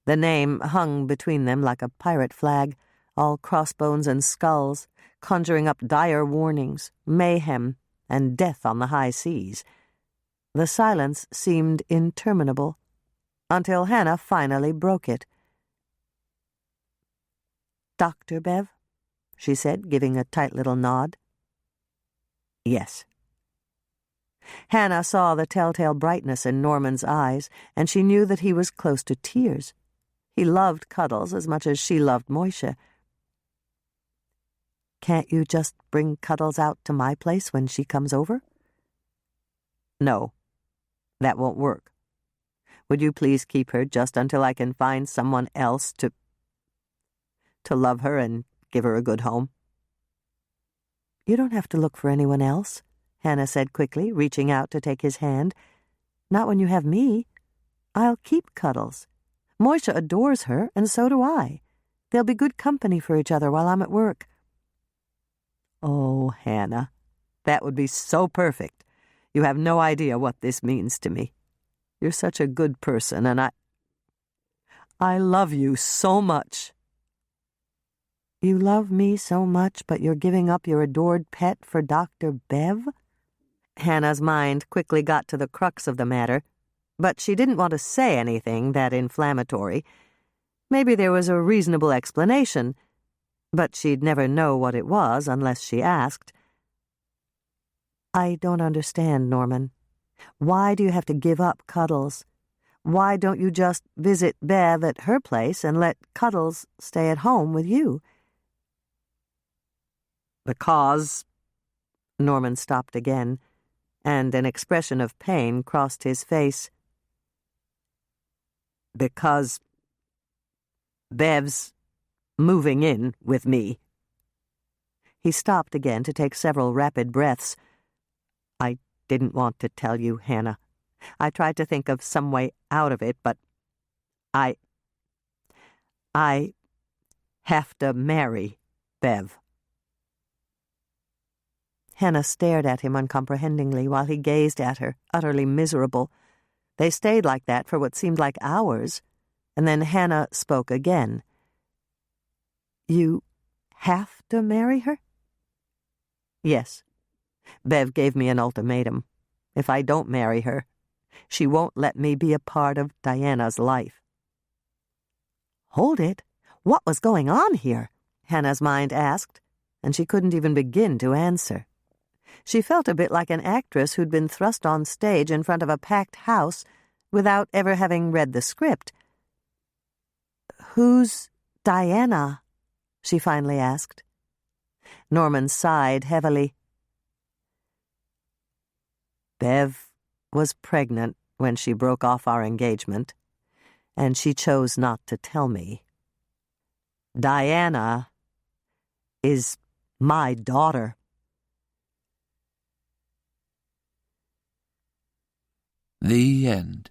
The name hung between them like a pirate flag, all crossbones and skulls, conjuring up dire warnings, mayhem, and death on the high seas. The silence seemed interminable, until Hannah finally broke it. Dr. Bev, she said, giving a tight little nod. Yes. Hannah saw the telltale brightness in Norman's eyes, and she knew that he was close to tears. He loved Cuddles as much as she loved Moisha. Can't you just bring Cuddles out to my place when she comes over? No, that won't work. Would you please keep her just until I can find someone else to love her and give her a good home? You don't have to look for anyone else, Hannah said quickly, reaching out to take his hand. Not when you have me. I'll keep Cuddles. Moisha adores her, and so do I. They'll be good company for each other while I'm at work. Oh, Hannah, that would be so perfect. You have no idea what this means to me. You're such a good person, and I love you so much. You love me so much, but you're giving up your adored pet for Dr. Bev? Hannah's mind quickly got to the crux of the matter, but she didn't want to say anything that inflammatory. Maybe there was a reasonable explanation, but she'd never know what it was unless she asked. I don't understand, Norman. Why do you have to give up Cuddles? Why don't you just visit Bev at her place and let Cuddles stay at home with you? Because... Norman stopped again, and an expression of pain crossed his face. Because Bev's moving in with me. He stopped again to take several rapid breaths. I didn't want to tell you, Hannah. I tried to think of some way out of it, but I have to marry Bev. Hannah stared at him uncomprehendingly while he gazed at her, utterly miserable. They stayed like that for what seemed like hours, and then Hannah spoke again. You have to marry her? Yes. Bev gave me an ultimatum. If I don't marry her, she won't let me be a part of Diana's life. Hold it. What was going on here? Hannah's mind asked, and she couldn't even begin to answer. She felt a bit like an actress who'd been thrust on stage in front of a packed house without ever having read the script. Who's Diana? She finally asked. Norman sighed heavily. Bev was pregnant when she broke off our engagement, and she chose not to tell me. Diana is my daughter. The end.